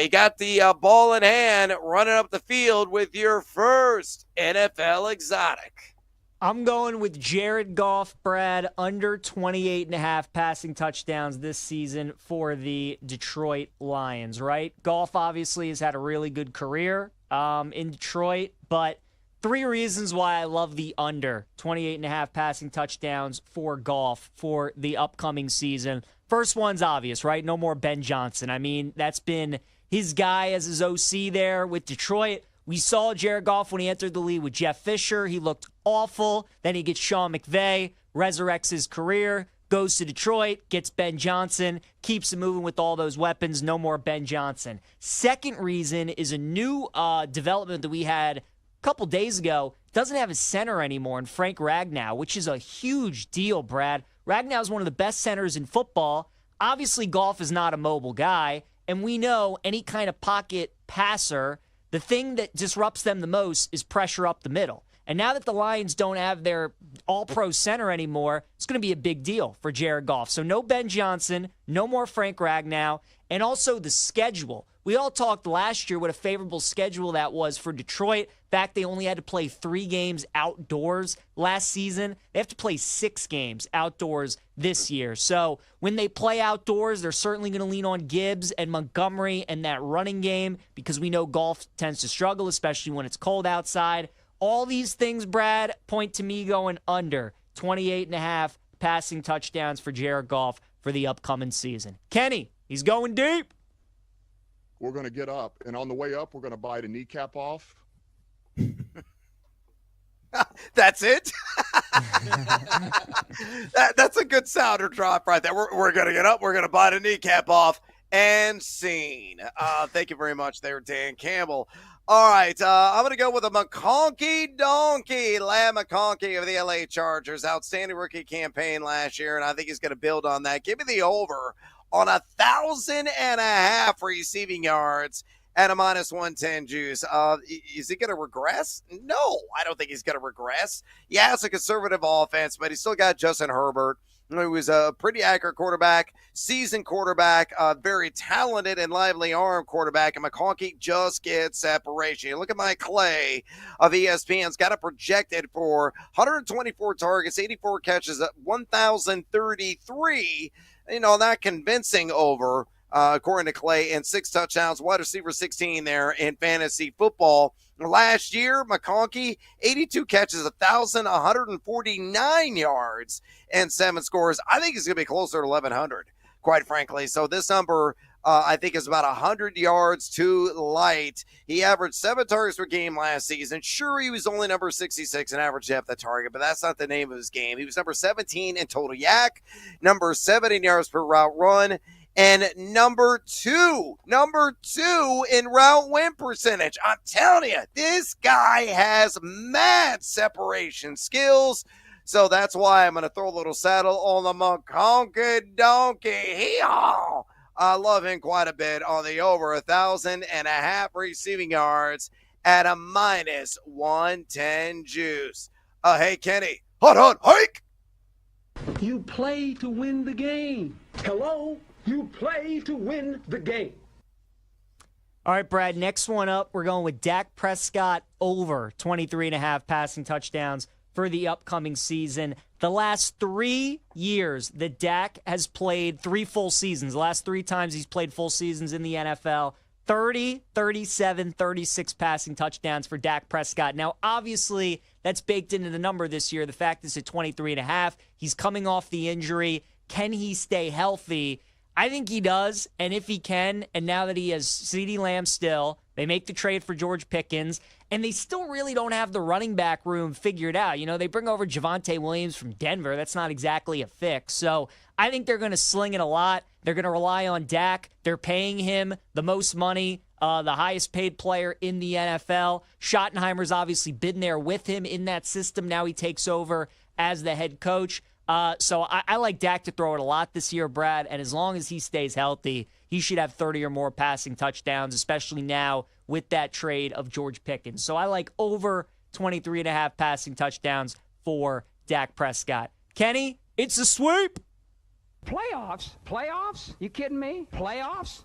you got the ball in hand, running up the field with your first NFL exotic. I'm going with Jared Goff, Brad, under 28.5 passing touchdowns this season for the Detroit Lions, right? Goff obviously has had a really good career in Detroit, but 3 reasons why I love the under 28.5 passing touchdowns for Goff for the upcoming season. First one's obvious, right? No more Ben Johnson. I mean, that's been his guy as his OC there with Detroit. We saw Jared Goff when he entered the league with Jeff Fisher. He looked awful. Then he gets Sean McVay, resurrects his career, goes to Detroit, gets Ben Johnson, keeps him moving with all those weapons. No more Ben Johnson. Second reason is a new development that we had a couple days ago. Doesn't have his center anymore in Frank Ragnow, which is a huge deal, Brad. Ragnow is one of the best centers in football. Obviously, Goff is not a mobile guy, and we know any kind of pocket passer, the thing that disrupts them the most is pressure up the middle. And now that the Lions don't have their all-pro center anymore, it's going to be a big deal for Jared Goff. So no Ben Johnson, no more Frank Ragnow, and also the schedule. We all talked last year what a favorable schedule that was for Detroit. In fact, they only had to play 3 games outdoors last season. They have to play 6 games outdoors this year. So when they play outdoors, they're certainly going to lean on Gibbs and Montgomery and that running game because we know Goff tends to struggle, especially when it's cold outside. All these things, Brad, point to me going under 28.5 passing touchdowns for Jared Goff for the upcoming season. Kenny, he's going deep. We're going to get up, and on the way up, we're going to bite a kneecap off. That's it. That's a good sounder drop right there. We're going to get up. We're going to bite a kneecap off and scene. Thank you very much there, Dan Campbell. All right, I'm going to go with a McConkey Donkey, Lamb McConkey of the LA Chargers. Outstanding rookie campaign last year, and I think he's going to build on that. Give me the over on 1,500 receiving yards at a -110 juice. Is he going to regress? No, I don't think he's going to regress. Yeah, it's a conservative offense, but he's still got Justin Herbert, who was a pretty accurate quarterback, seasoned quarterback, very talented and lively arm quarterback, and McConkey just gets separation. You look at Mike Clay of ESPN's got it projected for 124 targets, 84 catches, 1,033. Not convincing over, according to Clay, and 6 touchdowns, wide receiver 16 there in fantasy football. Last year, McConkey, 82 catches, 1,149 yards, and 7 scores. I think he's going to be closer to 1,100, quite frankly. So this number, I think, is about 100 yards too light. He averaged 7 targets per game last season. Sure, he was only number 66 in average depth of target, but that's not the name of his game. He was number 17 in total yak, number 7 in yards per route run, and number two in route win percentage. I'm telling you, this guy has mad separation skills. So that's why I'm going to throw a little saddle on the McConkey Donkey. Hee-haw! I love him quite a bit on the over 1,500 receiving yards at a -110 juice. Hey, Kenny. Hot, hike! You play to win the game. Hello? You play to win the game. All right, Brad, next one up, we're going with Dak Prescott over 23.5 passing touchdowns for the upcoming season. The last 3 years that Dak has played 3 full seasons, the last 3 times he's played full seasons in the NFL, 30, 37, 36 passing touchdowns for Dak Prescott. Now, obviously, that's baked into the number this year. The fact is at 23.5. He's coming off the injury. Can he stay healthy? I think he does, and if he can, and now that he has CeeDee Lamb still, they make the trade for George Pickens, and they still really don't have the running back room figured out. They bring over Javonte Williams from Denver. That's not exactly a fix. So I think they're going to sling it a lot. They're going to rely on Dak. They're paying him the most money, the highest paid player in the NFL. Schottenheimer's obviously been there with him in that system. Now he takes over as the head coach. So I like Dak to throw it a lot this year, Brad, and as long as he stays healthy, he should have 30 or more passing touchdowns, especially now with that trade of George Pickens. So I like over 23.5 passing touchdowns for Dak Prescott. Kenny, it's a sweep. Playoffs? You kidding me? Playoffs?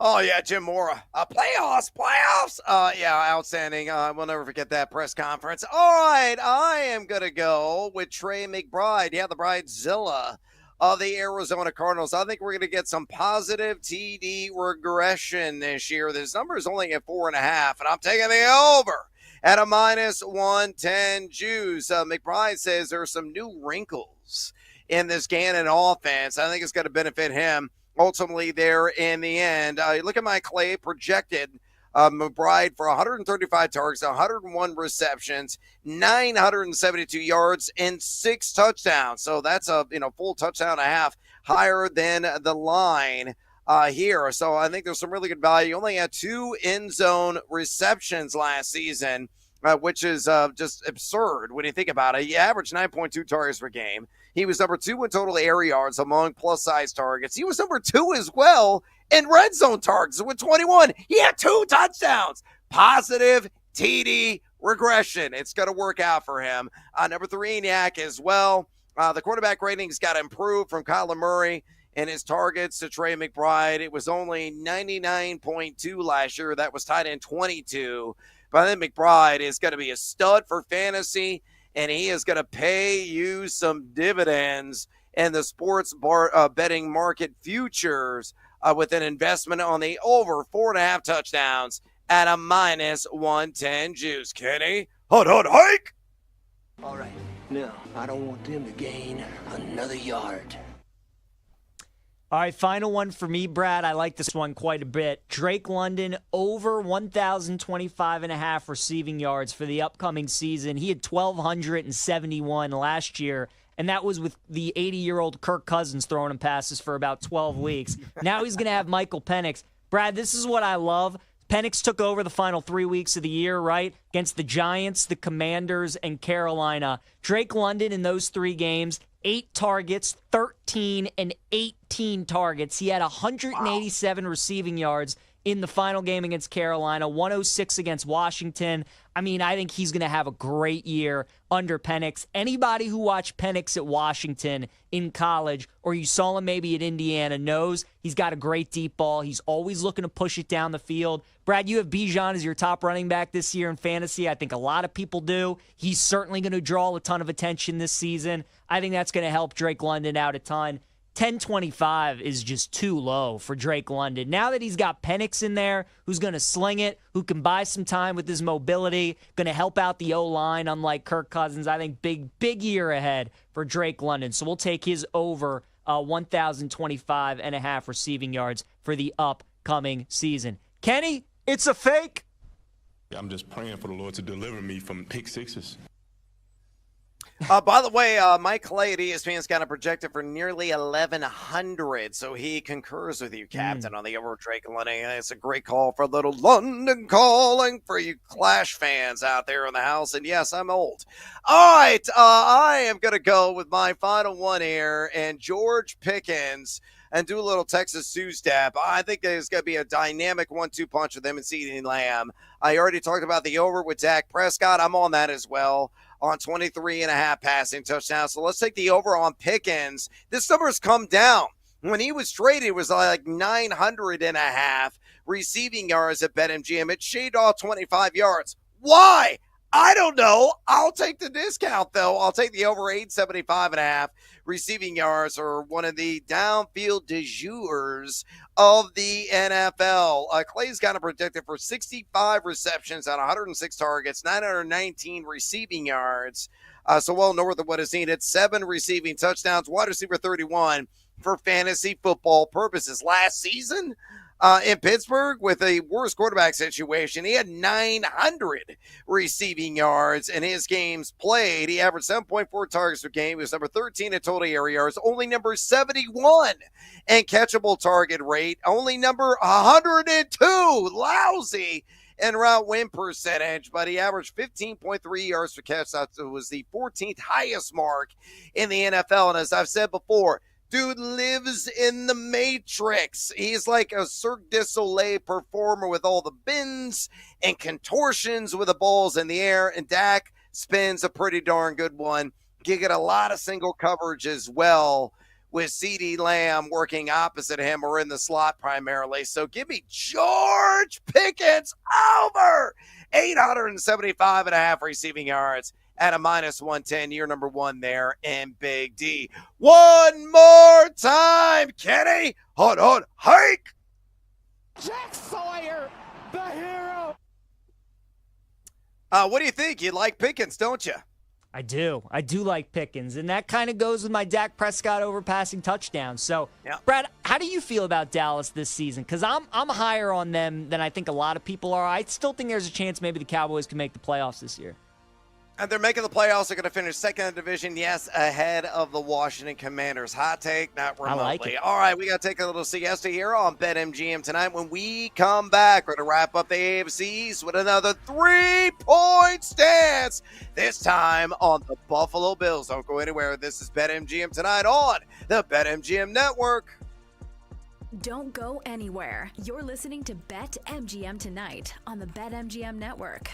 Oh, yeah, Jim Mora. Playoffs. Yeah, outstanding. We'll never forget that press conference. All right, I am going to go with Trey McBride. Yeah, the Bridezilla of the Arizona Cardinals. I think we're going to get some positive TD regression this year. This number is only at 4.5, and I'm taking the over at a minus 110 juice. McBride says there's some new wrinkles in this Gannon offense. I think it's going to benefit him ultimately there in the end. Look at my Clay projected McBride for 135 targets, 101 receptions, 972 yards, and 6 touchdowns. So that's a full touchdown and a half higher than the line here. So I think there's some really good value. He only had 2 end zone receptions last season, which is just absurd when you think about it. He averaged 9.2 targets per game. He was number 2 in total air yards among plus-size targets. He was number 2 as well in red zone targets with 21. He had 2 touchdowns. Positive TD regression. It's going to work out for him. Number 3, ENIAC as well. The quarterback rating's got to improve from Kyler Murray and his targets to Trey McBride. It was only 99.2 last year. That was tied in 22. But I think McBride is going to be a stud for fantasy, and he is going to pay you some dividends in the sports betting market futures with an investment on the over 4.5 touchdowns at a minus 110 juice. Kenny, hike. All right, now I don't want them to gain another yard. All right, final one for me, Brad. I like this one quite a bit. Drake London over 1,025.5 receiving yards for the upcoming season. He had 1,271 last year, and that was with the 80-year-old Kirk Cousins throwing him passes for about 12 weeks. Now he's going to have Michael Penix. Brad, this is what I love. Penix took over the final 3 weeks of the year, right, against the Giants, the Commanders, and Carolina. Drake London in those 3 games, 8 targets, 13 and 18 targets. He had 187 receiving yards in the final game against Carolina, 106 against Washington. I mean, I think he's going to have a great year under Penix. Anybody who watched Penix at Washington in college, or you saw him maybe at Indiana, knows he's got a great deep ball. He's always looking to push it down the field. Brad, you have Bijan as your top running back this year in fantasy. I think a lot of people do. He's certainly going to draw a ton of attention this season. I think that's going to help Drake London out a ton. 10.25 is just too low for Drake London. Now that he's got Penix in there, who's going to sling it, who can buy some time with his mobility, going to help out the O-line, unlike Kirk Cousins, I think big year ahead for Drake London. So we'll take his over 1,025.5 receiving yards for the upcoming season. Kenny, it's a fake. I'm just praying for the Lord to deliver me from pick sixes. By the way, Mike Clay at ESPN's got a projected for nearly 1,100, so he concurs with you, Captain, on the over Drake London. It's a great call for little London calling for you Clash fans out there in the house. And yes, I'm old. All right, I am going to go with my final one here, and George Pickens, and do a little Texas two-step. I think there's going to be a dynamic 1-2 punch with them and CeeDee Lamb. I already talked about the over with Dak Prescott. I'm on that as well, on 23.5 passing touchdowns. So let's take the over on Pickens. This number has come down. When he was traded, it was like 900.5 receiving yards at BetMGM. It shaved off 25 yards. Why? I don't know. I'll take the discount, though. I'll take the over 875.5 receiving yards, or one of the downfield du jours of the NFL. Clay's got him predicted for 65 receptions on 106 targets, 919 receiving yards. So well north of what is needed. 7 receiving touchdowns, wide receiver 31 for fantasy football purposes. Last season, in Pittsburgh, with a worse quarterback situation, he had 900 receiving yards in his games played. He averaged 7.4 targets per game. He was number 13 in total air yards, only number 71 in catchable target rate, only number 102, lousy in route win percentage, but he averaged 15.3 yards per catch. That was the 14th highest mark in the NFL. And as I've said before, dude lives in the Matrix. He's like a Cirque du Soleil performer with all the bends and contortions with the balls in the air. And Dak spins a pretty darn good one. You get a lot of single coverage as well with CeeDee Lamb working opposite him or in the slot primarily. So give me George Pickens over 875.5 receiving yards at a -110. Year number 1 there in Big D. One more time, Kenny. Hold, hike. Jack Sawyer, the hero. What do you think? You like Pickens, don't you? I do like Pickens, and that kind of goes with my Dak Prescott overpassing touchdowns. So, Brad, how do you feel about Dallas this season? Because I'm higher on them than I think a lot of people are. I still think there's a chance maybe the Cowboys can make the playoffs this year. And they're making the playoffs. They're going to finish second in the division, yes, ahead of the Washington Commanders. Hot take, not remotely. I like it. All right, we got to take a little siesta here on BetMGM tonight. When we come back, we're going to wrap up the AFC East with another 3-point stance, this time on the Buffalo Bills. Don't go anywhere. This is BetMGM tonight on the BetMGM Network. Don't go anywhere. You're listening to BetMGM tonight on the BetMGM Network.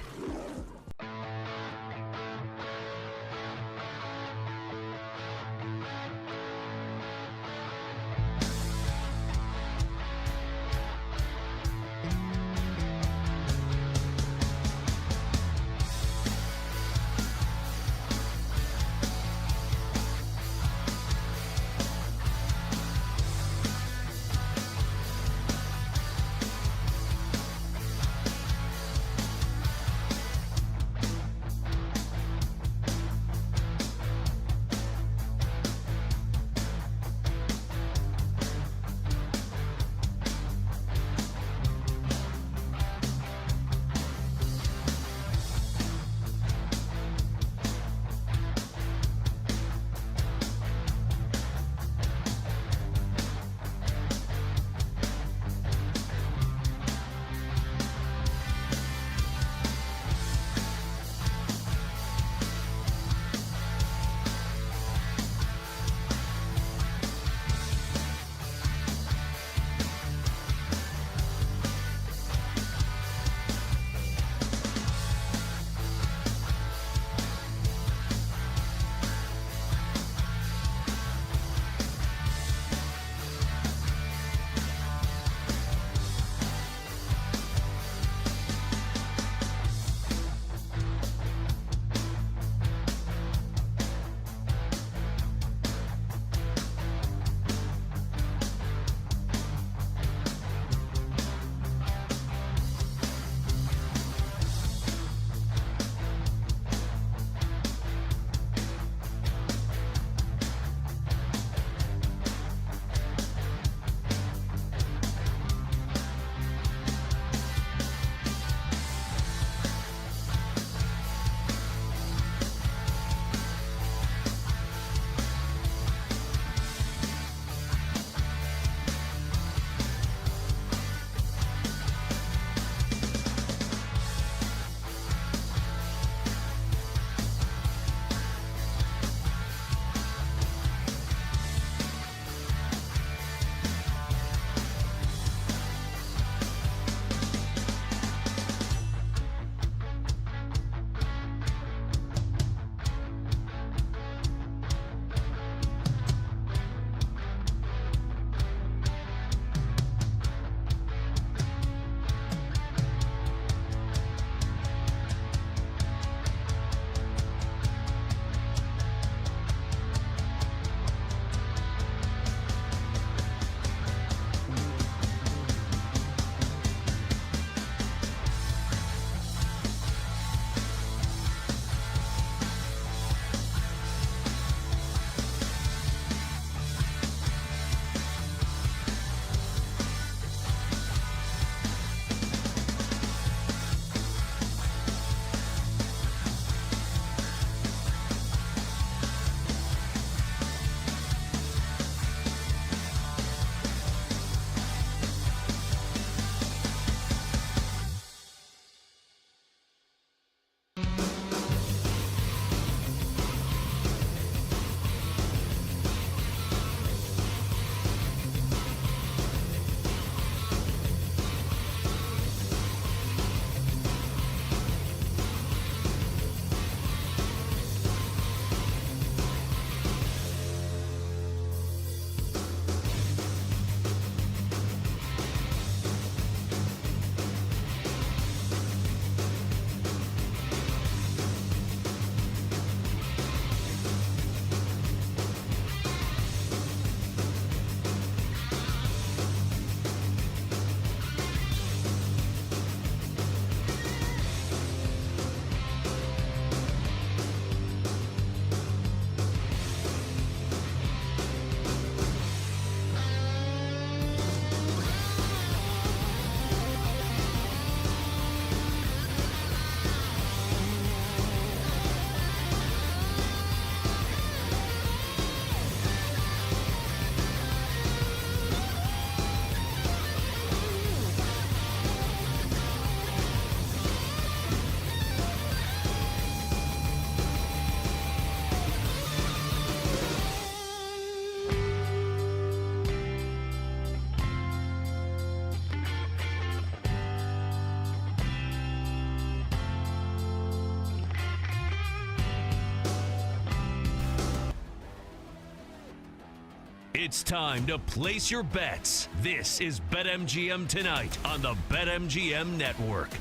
It's time to place your bets. This is BetMGM Tonight on the BetMGM Network.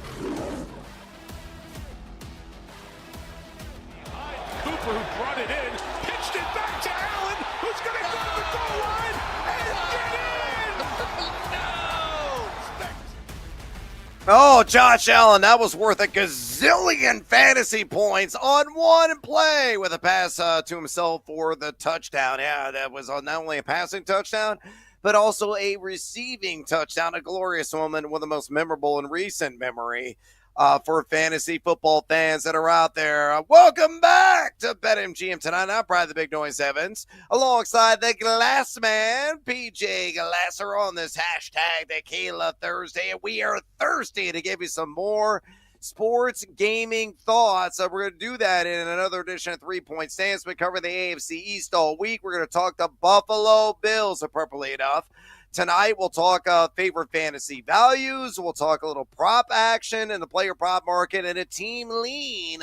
Cooper, who brought it in, pitched it back to Allen, who's going to go to the goal line and get in! No! Oh, Josh Allen, that was worth a gazillion fantasy points on one play with a pass to himself for the touchdown. Yeah, that was not only a passing touchdown, but also a receiving touchdown. A glorious moment, one of the most memorable in recent memory for fantasy football fans that are out there. Welcome back to BetMGM Tonight. I'm Brian the Big Noise Evans, alongside the Glass Man, PJ Glasser, on this hashtag Tequila Thursday. And we are thirsty to give you some more sports gaming thoughts. We're going to do that in another edition of 3 Point Stance. We cover the AFC East all week. We're going to talk the Buffalo Bills, appropriately enough. Tonight, we'll talk favorite fantasy values. We'll talk a little prop action in the player prop market and a team lean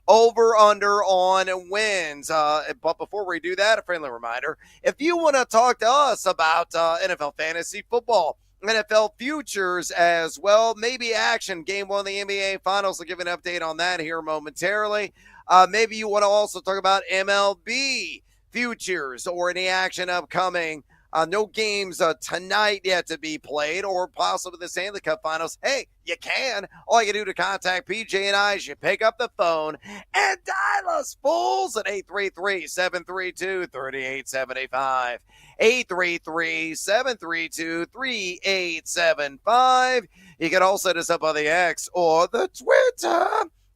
over-under on wins. But before we do that, a friendly reminder, if you want to talk to us about NFL fantasy football, NFL futures as well, maybe action, game one of the NBA Finals. I'll give an update on that here momentarily. Maybe you want to also talk about MLB futures or any action upcoming. No games tonight yet to be played, or possibly the Stanley Cup Finals. Hey, you can. All you can do to contact PJ and I is you pick up the phone and dial us fools at 833-732-3875. 833-732-3875. You can also hit us up on the X or the Twitter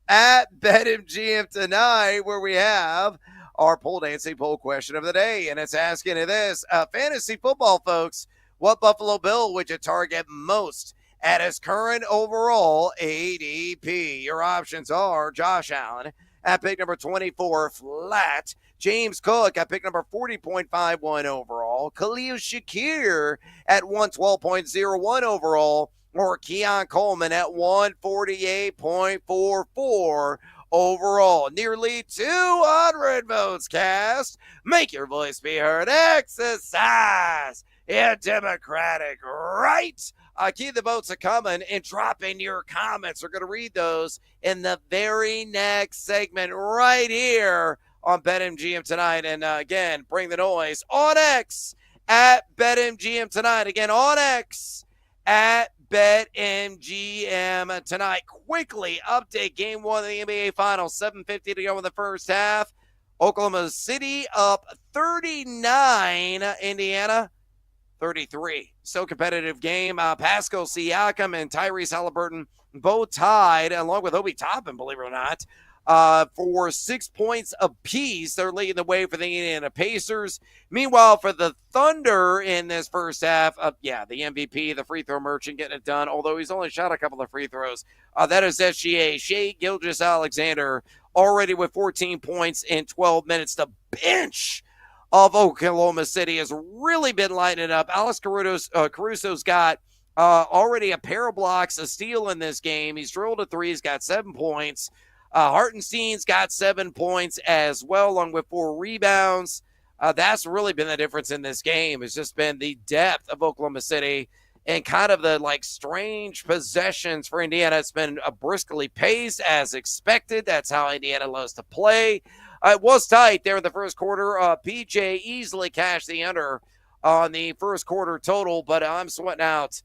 at BetMGM Tonight, where we have our pole dancing poll question of the day, and it's asking this, fantasy football folks, what Buffalo Bill would you target most at his current overall ADP? Your options are Josh Allen at pick number 24 flat, James Cook at pick number 40.51 overall, Khalil Shakir at 112.01 overall, or Keon Coleman at 148.44 overall. Nearly 200 votes cast. Make your voice be heard. Exercise your democratic right. Keep the votes coming and drop in your comments. We're going to read those in the very next segment right here on BetMGM Tonight. And again, bring the noise on X at BetMGM Tonight. Again, on X at BetMGM Tonight. Quickly update game one of the NBA Finals. 7:50 to go in the first half. Oklahoma City up 39. Indiana 33. So competitive game. Pascal Siakam and Tyrese Halliburton both tied, along with Obi Toppin, believe it or not, for 6 points apiece. They're leading the way for the Indiana Pacers. Meanwhile, for the Thunder in this first half, the MVP, the free throw merchant, getting it done, although he's only shot a couple of free throws. That is SGA. Shai Gilgeous-Alexander already with 14 points in 12 minutes. The bench of Oklahoma City has really been lighting it up. Alex Caruso's got already a pair of blocks, a steal in this game. He's drilled a three. He's got 7 points. Hartenstein's got 7 points as well, along with 4 rebounds. That's really been the difference in this game. It's just been the depth of Oklahoma City and kind of the strange possessions for Indiana. It's been briskly paced as expected. That's how Indiana loves to play. It was tight there in the first quarter. PJ easily cashed the under on the first quarter total, but I'm sweating out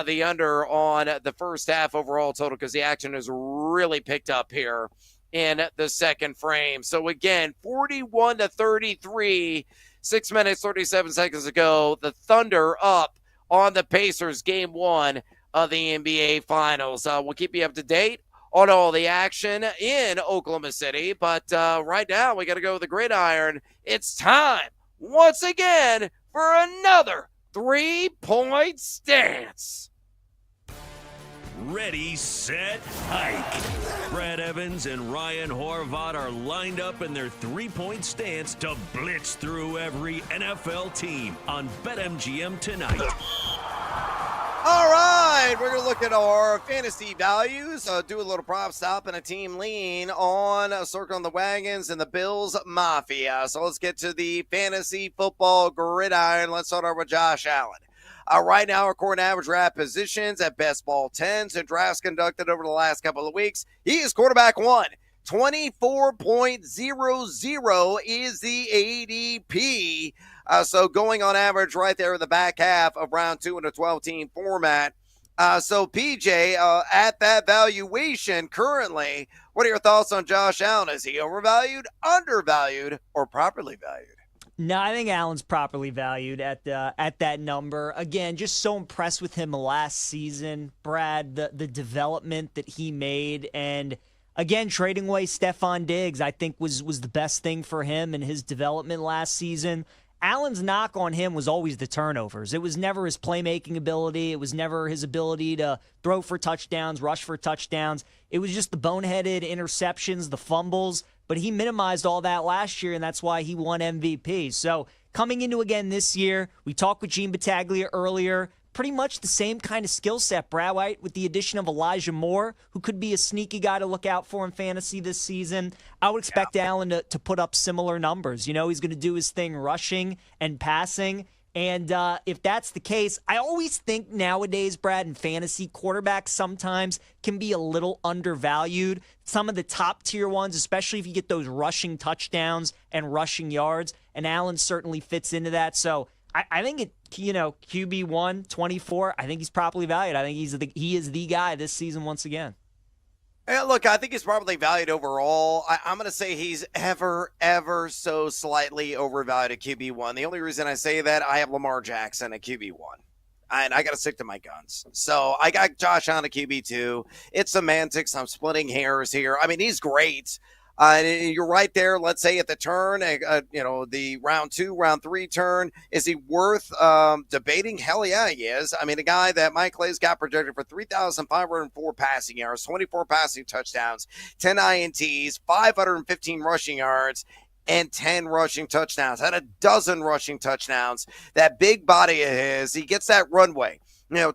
the under on the first half overall total because the action has really picked up here in the second frame. So again, 41-33, 6 minutes, 37 seconds ago, the Thunder up on the Pacers game one of the NBA Finals. We'll keep you up to date on all the action in Oklahoma City, but right now we got to go with the gridiron. It's time once again for another 3 Point Stance. Ready, set, hike. Brad Evans and Ryan Horvath are lined up in their 3 Point Stance to blitz through every NFL team on BetMGM Tonight. All right, right, we're going to look at our fantasy values, do a little prop stop and a team lean on Circle on the Wagons and the Bills Mafia. So let's get to the fantasy football gridiron. Let's start out with Josh Allen. Right now, according to average draft positions at Best Ball 10s and drafts conducted over the last couple of weeks, he is quarterback 1. 24.00 is the ADP. So going on average right there in the back half of round 2 in a 12-team format. So PJ, at that valuation currently, what are your thoughts on Josh Allen? Is he overvalued, undervalued, or properly valued? No, I think Allen's properly valued at that number. Again, just so impressed with him last season, Brad, the development that he made, and again, trading away Stephon Diggs, I think was the best thing for him and his development last season. Allen's knock on him was always the turnovers. It was never his playmaking ability. It was never his ability to throw for touchdowns, rush for touchdowns. It was just the boneheaded interceptions, the fumbles. But he minimized all that last year, and that's why he won MVP. So coming into again this year, we talked with Gene Battaglia earlier. Pretty much the same kind of skill set, Brad, right? With the addition of Elijah Moore, who could be a sneaky guy to look out for in fantasy this season. I would expect Allen to put up similar numbers. You know, he's going to do his thing rushing and passing. And if that's the case, I always think nowadays, Brad, in fantasy, quarterbacks sometimes can be a little undervalued. Some of the top tier ones, especially if you get those rushing touchdowns and rushing yards. And Allen certainly fits into that. So I think QB1, 24, I think he's properly valued. I think he is the guy this season once again. Yeah, look, I think he's probably valued overall. I'm going to say he's ever so slightly overvalued at QB1. The only reason I say that, I have Lamar Jackson at QB1. And I got to stick to my guns. So I got Josh on at QB2. It's semantics. I'm splitting hairs here. I mean, he's great. You're right there. Let's say at the turn, the round 2, round 3 turn, is he worth debating? Hell yeah, he is. I mean, a guy that Mike Clay's got projected for 3,504 passing yards, 24 passing touchdowns, 10 INTs, 515 rushing yards, and 10 rushing touchdowns. Had a dozen rushing touchdowns. That big body of his, he gets that runway.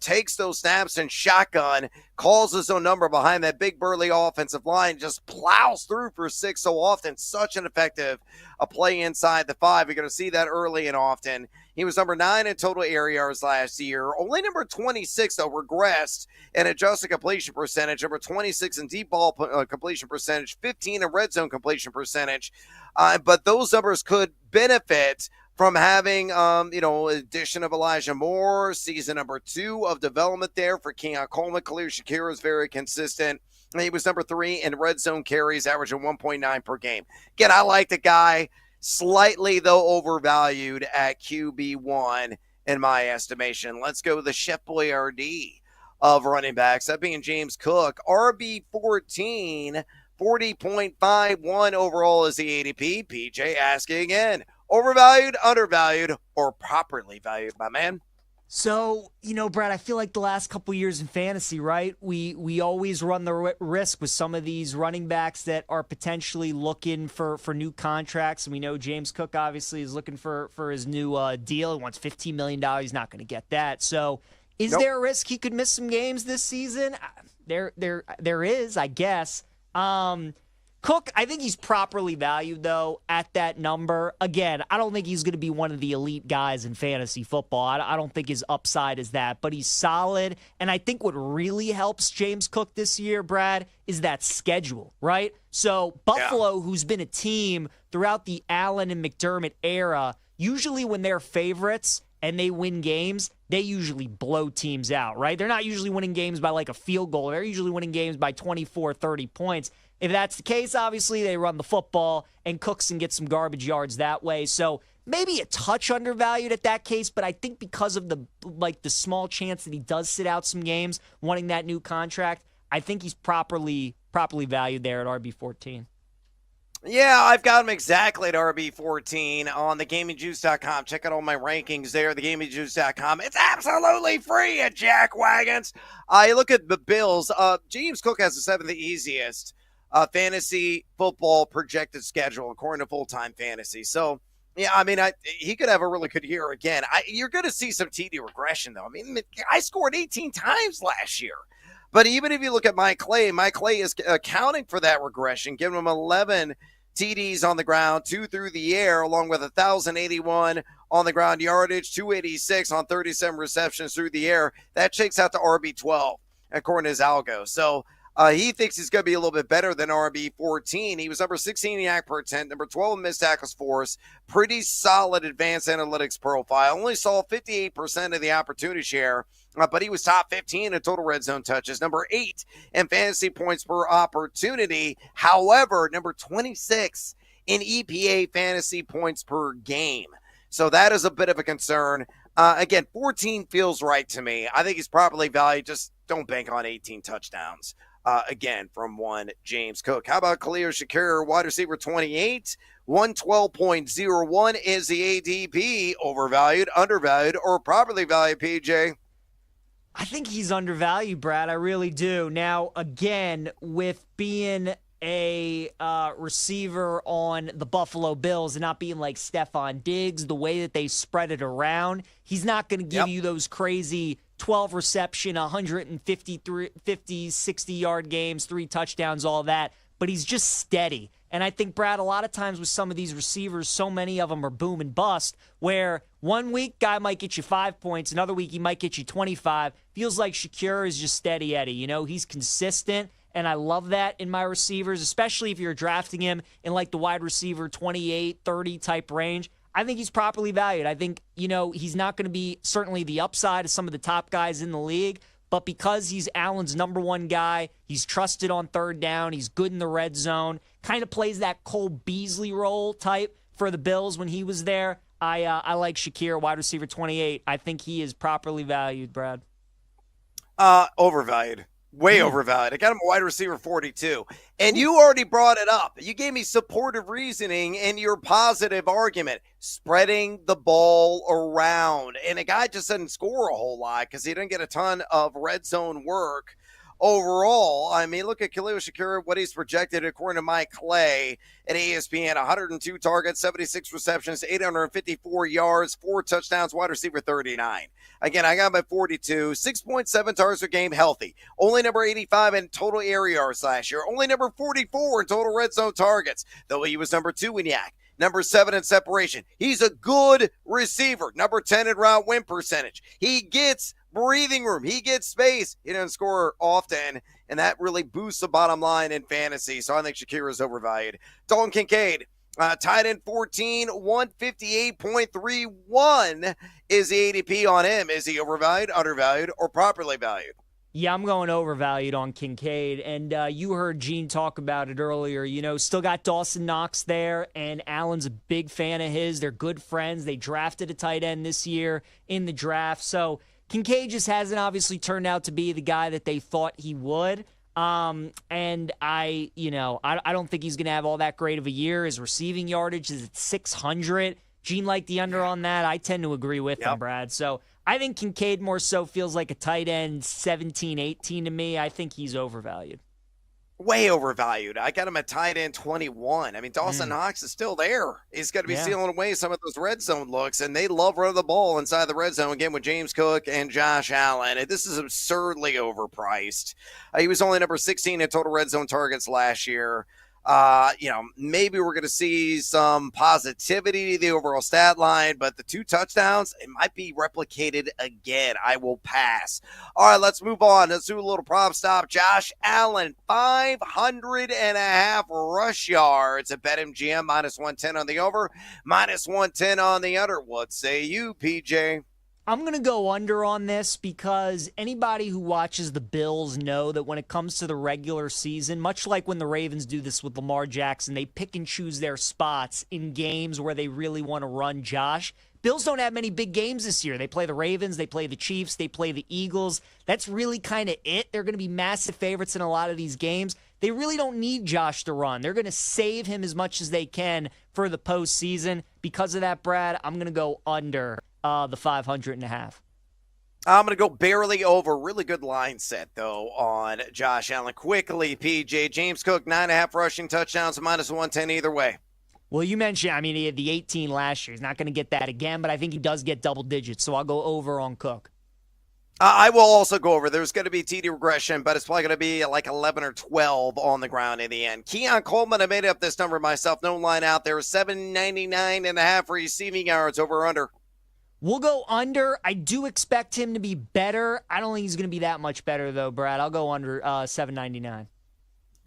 Takes those snaps and shotgun, calls his own number behind that big burly offensive line, just plows through for 6 so often. Such an effective play inside the 5. You're going to see that early and often. He was number 9 in total air yards last year. Only number 26, though, regressed in adjusted completion percentage. Number 26 in deep ball completion percentage, 15 in red zone completion percentage. But those numbers could benefit from having, addition of Elijah Moore, season number 2 of development there for Keon Coleman. Khalil Shakir is very consistent. He was number 3 in red zone carries, averaging 1.9 per game. Again, I like the guy, slightly, though, overvalued at QB1 in my estimation. Let's go to the Chef Boyardee of running backs, that being James Cook. RB14, 40.51 overall is the ADP. PJ asking again. Overvalued, undervalued, or properly valued, my man? So, Brad, I feel like the last couple years in fantasy, right, we always run the risk with some of these running backs that are potentially looking for new contracts. And we know James Cook obviously is looking for his new deal. He wants $15 million. He's not going to get that. So is there a risk he could miss some games this season? There is, I guess. Cook, I think he's properly valued, though, at that number. Again, I don't think he's going to be one of the elite guys in fantasy football. I don't think his upside is that, but he's solid. And I think what really helps James Cook this year, Brad, is that schedule, right? So Buffalo, who's been a team throughout the Allen and McDermott era, usually when they're favorites and they win games, they usually blow teams out, right? They're not usually winning games by like a field goal. They're usually winning games by 24, 30 points. If that's the case, obviously they run the football and Cooks can get some garbage yards that way. So maybe a touch undervalued at that case, but I think because of the small chance that he does sit out some games wanting that new contract, I think he's properly valued there at RB14. Yeah, I've got him exactly at RB14 on thegamingjuice.com. Check out all my rankings there, thegamingjuice.com. It's absolutely free at Jack Wagons. You look at the Bills. James Cook has the 7th easiest fantasy football projected schedule according to Full Time Fantasy. So, Yeah, I mean, he could have a really good year again. You're going to see some TD regression, though. I mean, I scored 18 times last year. But even if you look at Mike Clay is accounting for that regression, giving him 11 TDs on the ground, 2 through the air, along with 1,081 on the ground yardage, 286 on 37 receptions through the air. That shakes out to RB12, according to his algo. So he thinks he's going to be a little bit better than RB14. He was number 16 in YAC per attempt, number 12 in missed tackles force. Pretty solid advanced analytics profile. Only saw 58% of the opportunity share, but he was top 15 in total red zone touches, number 8 in fantasy points per opportunity. However, number 26 in EPA fantasy points per game. So that is a bit of a concern. Again, 14 feels right to me. I think he's properly valued. Just don't bank on 18 touchdowns. Again, from one James Cook. How about Khalil Shakir, wide receiver 28? 112.01 is the ADP. Overvalued, undervalued, or properly valued, PJ? I think he's undervalued, Brad. I really do. Now, again, with being a receiver on the Buffalo Bills and not being like Stephon Diggs, the way that they spread it around, he's not going to give you those crazy 12 reception, 150, 60-yard games, 3 touchdowns, all that. But he's just steady. And I think, Brad, a lot of times with some of these receivers, so many of them are boom and bust, where one week guy might get you 5 points, another week he might get you 25. Feels like Shakir is just steady Eddie. You know, he's consistent, and I love that in my receivers, especially if you're drafting him in like the wide receiver 28, 30 type range. I think he's properly valued. I think, you know, he's not going to be certainly the upside of some of the top guys in the league, but because he's Allen's number one guy, he's trusted on third down, he's good in the red zone, kind of plays that Cole Beasley role type for the Bills when he was there. I like Shakir, wide receiver 28. I think he is properly valued, Brad. Overvalued. Way overvalued. I got him a wide receiver 42. And you already brought it up. You gave me supportive reasoning in your positive argument. Spreading the ball around. And a guy just doesn't score a whole lot because he didn't get a ton of red zone work overall. I mean, look at Khalil Shakir, what he's projected according to Mike Clay at ESPN. 102 targets, 76 receptions, 854 yards, 4 touchdowns, wide receiver 39. Again, I got him at 42, 6.7 targets per game, healthy. Only number 85 in total air yards last year. Only number 44 in total red zone targets, though he was number 2 in YAC. Number 7 in separation. He's a good receiver. Number 10 in route win percentage. He gets breathing room. He gets space. He doesn't score often, and that really boosts the bottom line in fantasy. So I think Shakir is overvalued. Dalton Kincaid, tight end 14, 158.31 is the ADP on him. Is he overvalued, undervalued, or properly valued? Yeah, I'm going overvalued on Kincaid, and you heard Gene talk about it earlier. You know, still got Dawson Knox there, and Allen's a big fan of his. They're good friends. They drafted a tight end this year in the draft. So Kincaid just hasn't obviously turned out to be the guy that they thought he would. And I don't think he's going to have all that great of a year. His receiving yardage is at 600. Gene liked the under on that. I tend to agree with him, Brad. So I think Kincaid more so feels like a tight end 17, 18 to me. I think he's overvalued. Way overvalued. I got him at tight end 21. I mean, Dawson Knox is still there. He's going to be stealing away some of those red zone looks, and they love running the ball inside the red zone again with James Cook and Josh Allen. And this is absurdly overpriced. He was only number 16 in total red zone targets last year. Maybe we're going to see some positivity to the overall stat line, but the 2 touchdowns, it might be replicated again. I will pass. All right, let's move on. Let's do a little prop stop. Josh Allen, 500.5 rush yards at BetMGM, -110 on the over, -110 on the under. What say you, PJ? I'm going to go under on this because anybody who watches the Bills know that when it comes to the regular season, much like when the Ravens do this with Lamar Jackson, they pick and choose their spots in games where they really want to run Josh. Bills don't have many big games this year. They play the Ravens, they play the Chiefs, they play the Eagles. That's really kind of it. They're going to be massive favorites in a lot of these games. They really don't need Josh to run. They're going to save him as much as they can for the postseason. Because of that, Brad, I'm going to go under the 500.5. I'm going to go barely over. Really good line set, though, on Josh Allen. Quickly, PJ. James Cook, 9.5 rushing touchdowns, -110 either way. Well, you mentioned, I mean, he had the 18 last year. He's not going to get that again, but I think he does get double digits, so I'll go over on Cook. I will also go over. There's going to be TD regression, but it's probably going to be like 11 or 12 on the ground in the end. Keon Coleman, I made up this number myself. No line out there. 799.5 receiving yards over under. We'll go under. I do expect him to be better. I don't think he's going to be that much better, though, Brad. I'll go under 799.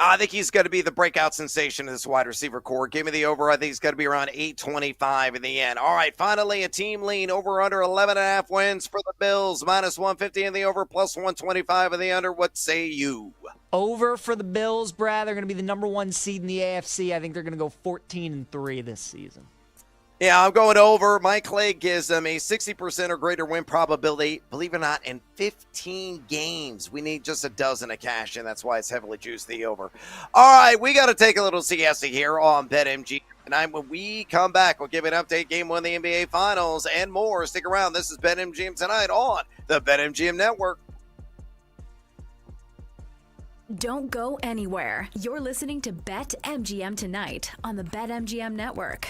I think he's going to be the breakout sensation of this wide receiver core. Give me the over. I think he's going to be around 825 in the end. All right, finally, a team lean over under 11.5 wins for the Bills. Minus 150 in the over, plus 125 in the under. What say you? Over for the Bills, Brad. They're going to be the number 1 seed in the AFC. I think they're going to go 14-3 this season. Yeah, I'm going over. Mike Clay gives them a 60% or greater win probability, believe it or not, in 15 games. We need just a dozen to cash in. That's why it's heavily juiced the over. All right, we got to take a little siesta here on BetMGM tonight. When we come back, we'll give you an update, Game 1 of the NBA Finals, and more. Stick around. This is BetMGM tonight on the BetMGM Network. Don't go anywhere. You're listening to BetMGM tonight on the BetMGM Network.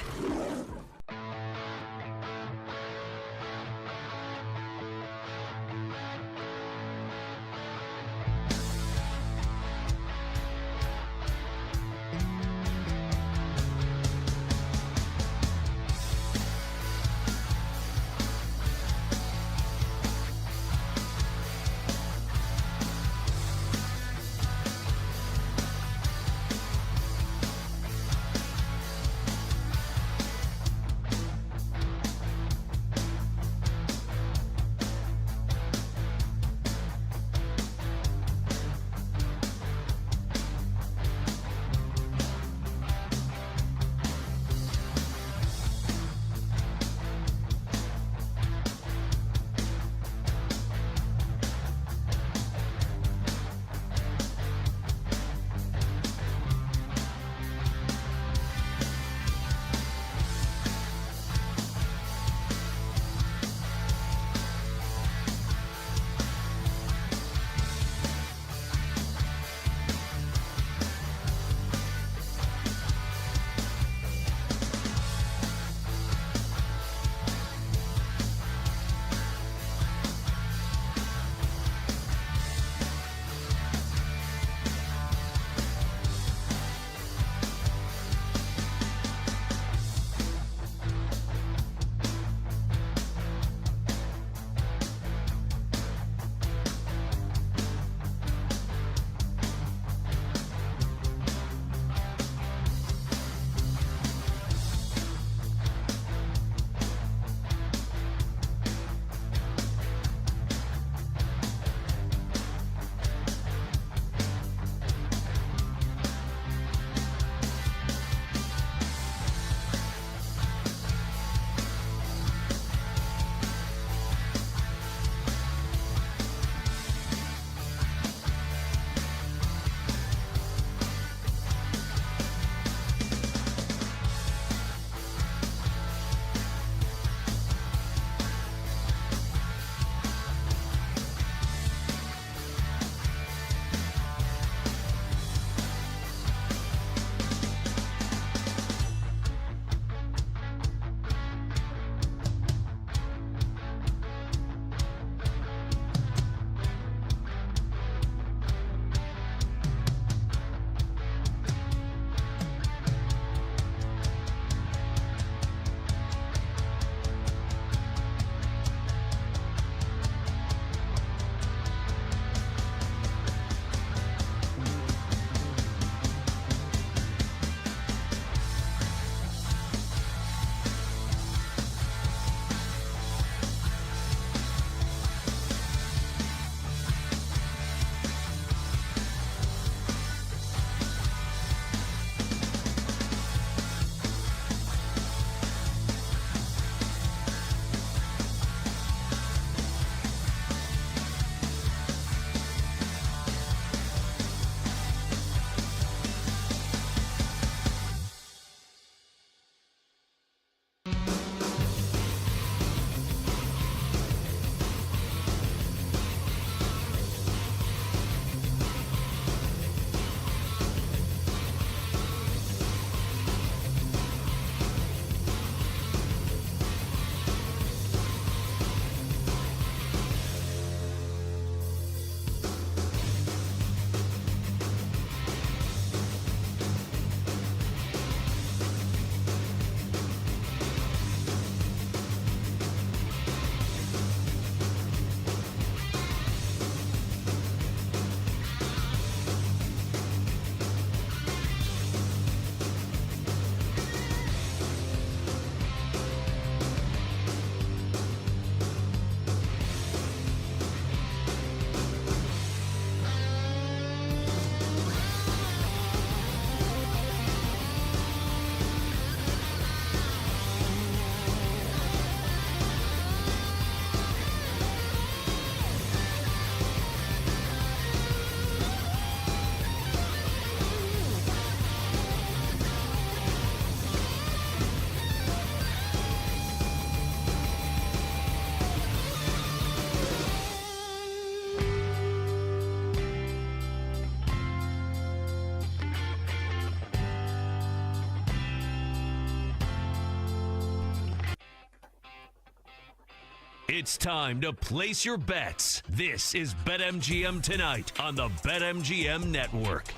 It's time to place your bets. This is BetMGM Tonight on the BetMGM Network.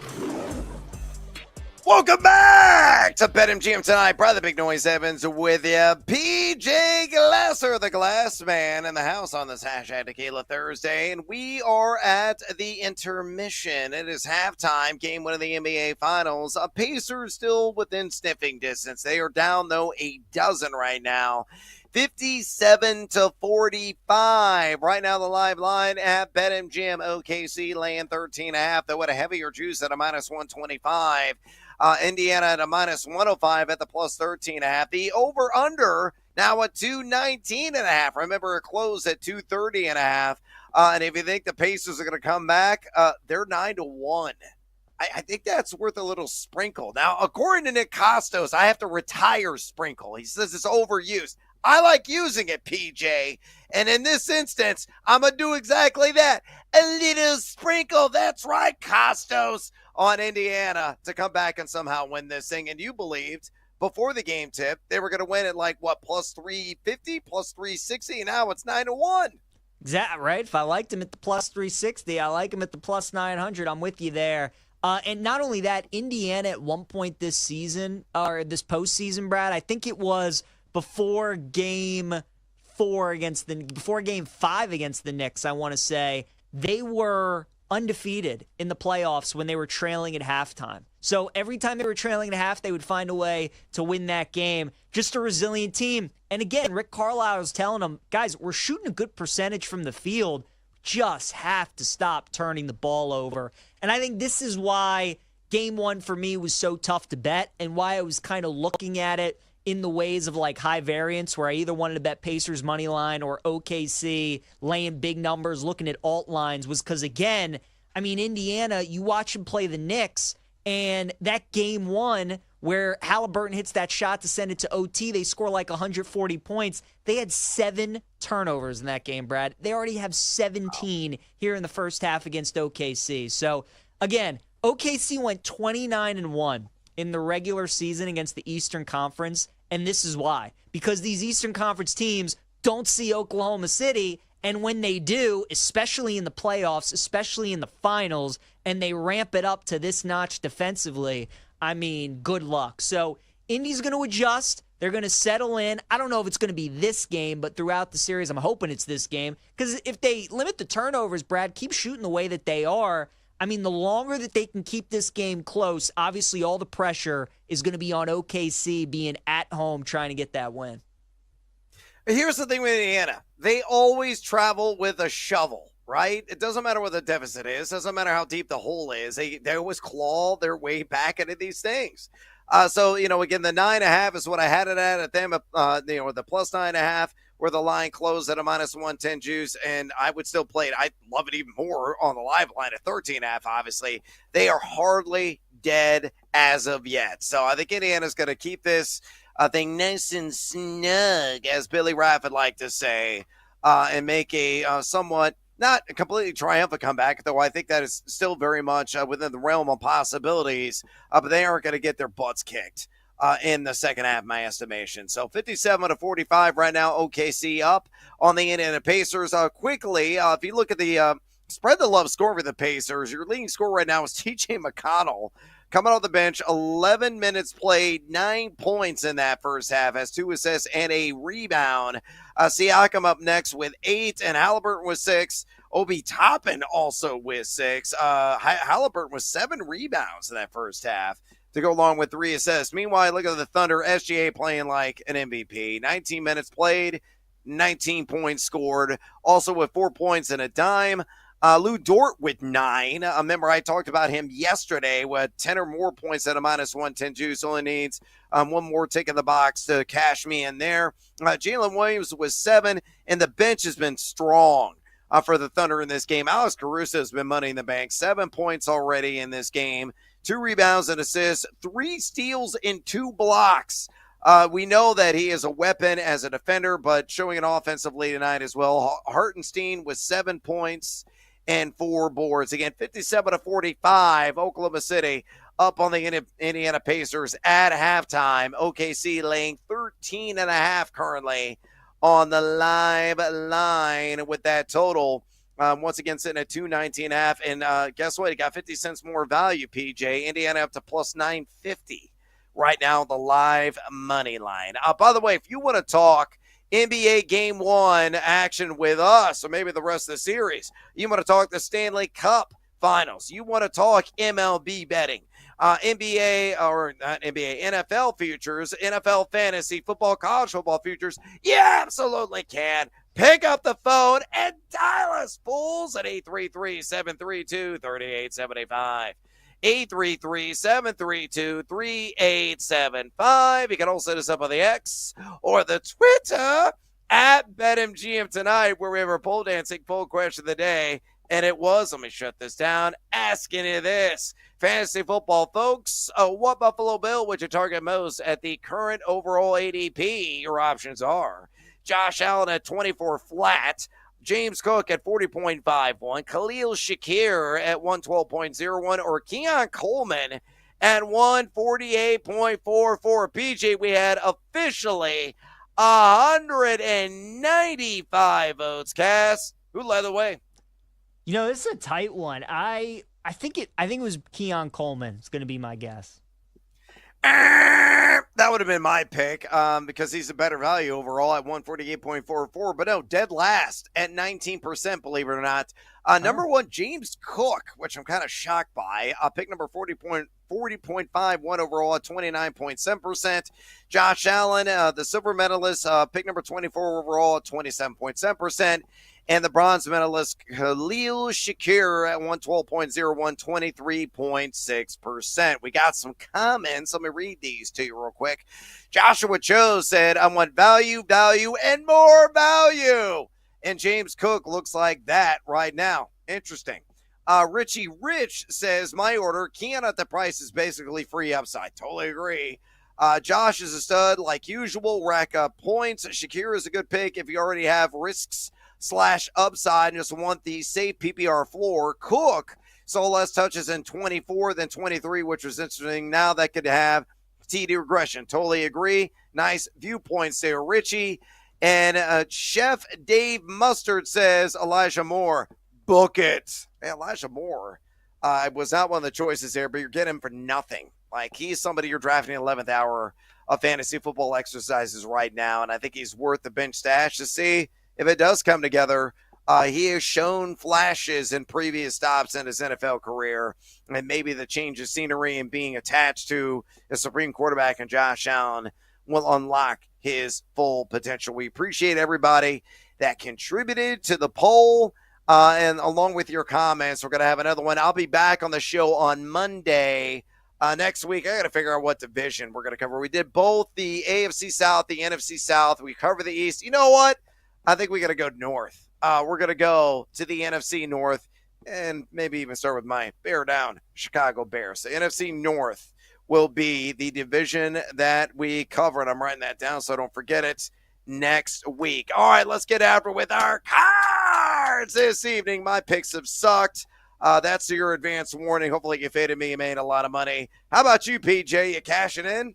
Welcome back to BetMGM Tonight. Brother Big Noise Evans with you. PJ Glasser, the Glass Man, in the house on this Tequila Thursday. And we are at the intermission. It is halftime, game 1 of the NBA Finals. Pacers still within sniffing distance. They are down, though, a dozen right now. 57-45. Right now, the live line at BetMGM OKC laying 13.5, though at a heavier juice at a minus 125. Indiana at a minus 105 at the plus 13.5. The over-under now at 219.5. Remember, it closed at 230.5. And if you think the Pacers are going to come back, they're 9-1. I think that's worth a little sprinkle. Now, according to Nick Costos, I have to retire sprinkle. He says it's overused. I like using it, PJ. And in this instance, I'm going to do exactly that. A little sprinkle. That's right, Costos, on Indiana to come back and somehow win this thing. And you believed before the game tip they were going to win at like, what, plus 350, plus 360, and now it's 9-1. Exactly, right? If I liked him at the plus 360, I like him at the plus 900. I'm with you there. And not only that, Indiana at one point this season, or this postseason, Brad, I think it was before game 5 against the Knicks, I want to say, they were undefeated in the playoffs when they were trailing at halftime. So every time they were trailing at half, they would find a way to win that game. Just a resilient team. And again, Rick Carlisle was telling them, guys, we're shooting a good percentage from the field. Just have to stop turning the ball over. And I think this is why game 1 for me was so tough to bet, and why I was kind of looking at it in the ways of like high variance, where I either wanted to bet Pacers money line or OKC, laying big numbers, looking at alt lines, was because, again, I mean, Indiana, you watch them play the Knicks, and that game 1 where Halliburton hits that shot to send it to OT, they score like 140 points. They had 7 turnovers in that game, Brad. They already have 17 here in the first half against OKC. So, again, OKC went 29-1 in the regular season against the Eastern Conference, and this is why. Because these Eastern Conference teams don't see Oklahoma City, and when they do, especially in the playoffs, especially in the finals, and they ramp it up to this notch defensively, I mean, good luck. So Indy's going to adjust. They're going to settle in. I don't know if it's going to be this game, but throughout the series, I'm hoping it's this game. Because if they limit the turnovers, Brad, keep shooting the way that they are, I mean, the longer that they can keep this game close, obviously all the pressure is going to be on OKC being at home trying to get that win. Here's the thing with Indiana. They always travel with a shovel, right? It doesn't matter what the deficit is. It doesn't matter how deep the hole is. They always claw their way back into these things. So, again, the 9.5 is what I had it at them, the plus 9.5, where the line closed at a minus 110 juice, and I would still play it. I love it even more on the live line at 13.5, obviously. They are hardly dead as of yet. So I think Indiana's going to keep this thing nice and snug, as Billy Raff would like to say, and make a somewhat, not a completely triumphant comeback, though I think that is still very much within the realm of possibilities, but they aren't going to get their butts kicked in the second half, my estimation. So 57-45 right now, OKC up on the Indiana Pacers. Quickly, if you look at the spread the love score for the Pacers, your leading scorer right now is TJ McConnell. Coming off the bench, 11 minutes played, 9 points in that first half, has 2 assists and a rebound. Siakam up next with 8, and Halliburton with 6. Obi Toppin also with 6. Halliburton with 7 rebounds in that first half to go along with 3 assists. Meanwhile, look at the Thunder, SGA playing like an MVP. 19 minutes played, 19 points scored, also with 4 points and a dime. Lou Dort with 9. Remember, I talked about him yesterday with 10 or more points at a minus 110 juice. Only needs one more tick in the box to cash me in there. Jalen Williams with 7, and the bench has been strong for the Thunder in this game. Alex Caruso has been money in the bank. 7 points already in this game. 2 rebounds and assists. 3 steals and 2 blocks. We know that he is a weapon as a defender, but showing it offensively tonight as well. Hartenstein with 7 points and 4 boards. Again, 57-45, Oklahoma City up on the Indiana Pacers at halftime. OKC laying 13.5 currently on the live line with that total. Once again, sitting at 219.5. And guess what? It got 50 cents more value, PJ. Indiana up to plus 950 right now, the live money line. By the way, if you want to talk NBA Game 1 action with us, or maybe the rest of the series, you want to talk the Stanley Cup Finals, you want to talk MLB betting, NBA, or not NBA, NFL futures, NFL fantasy football, college football futures, you absolutely can. Pick up the phone and dial us, fools, at 833-732-3875. 833-732-3875. You can also hit us up on the X or the Twitter at BetMGM tonight, where we have our pole dancing poll question of the day. And it was, let me shut this down, asking you this. Fantasy football, folks, what Buffalo Bill would you target most at the current overall ADP? Your options are Josh Allen at 24 flat, James Cook at 40.51, Khalil Shakir at 112.01, or Keon Coleman at 148.44. PJ, we had officially 195 votes cast. Who led the way? You know, this is a tight one. I think it was Keon Coleman. It's going to be my guess. That would have been my pick because he's a better value overall at 148.44. But no, dead last at 19%, believe it or not. Number one, James Cook, which I'm kind of shocked by. Pick number 40.51 overall at 29.7%. Josh Allen, the silver medalist, pick number 24 overall at 27.7%. And the bronze medalist, Khalil Shakir, at 112.01, 23.6%. We got some comments. Let me read these to you real quick. Joshua Cho said, I want value, and more value. And James Cook looks like that right now. Interesting. Richie Rich says, my order, Keon at the price is basically free upside. Totally agree. Josh is a stud like usual. Rack up points. Shakir is a good pick if you already have risks / upside and just want the safe PPR floor. Cook saw less touches in 24 than 23, which was interesting. Now that could have TD regression. Totally agree. Nice viewpoints there, Richie. And Chef Dave Mustard says Elijah Moore, book it. Hey, Elijah Moore was not one of the choices there, but you're getting him for nothing. Like, he's somebody you're drafting 11th hour of fantasy football exercises right now, and I think he's worth the bench stash to see if it does come together. He has shown flashes in previous stops in his NFL career, and maybe the change of scenery and being attached to a supreme quarterback in Josh Allen will unlock his full potential. We appreciate everybody that contributed to the poll, and along with your comments, we're going to have another one. I'll be back on the show on Monday. Next week, I got to figure out what division we're going to cover. We did both the AFC South, the NFC South. We cover the East. You know what? I think we got to go north. We're going to go to the NFC North and maybe even start with my bear down Chicago Bears. The NFC North will be the division that we cover, and I'm writing that down so I don't forget it next week. All right, let's get after with our cards this evening. My picks have sucked. That's your advance warning. Hopefully you faded me. You made a lot of money. How about you, PJ? You cashing in?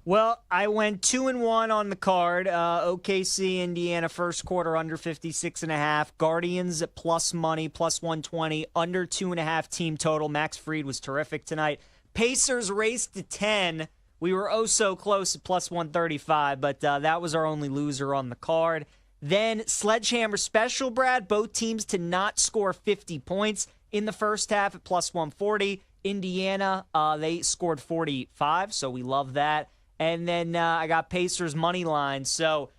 Well, I went 2-1 on the card. OKC, Indiana, first quarter under 56.5. Guardians at plus money, plus 120, under 2.5 team total. Max Fried was terrific tonight. Pacers raced to 10. We were oh so close at plus 135, but that was our only loser on the card. Then Sledgehammer special, Brad. Both teams to not score 50 points in the first half at plus 140. Indiana, they scored 45, so we love that. And then I got Pacers money line. So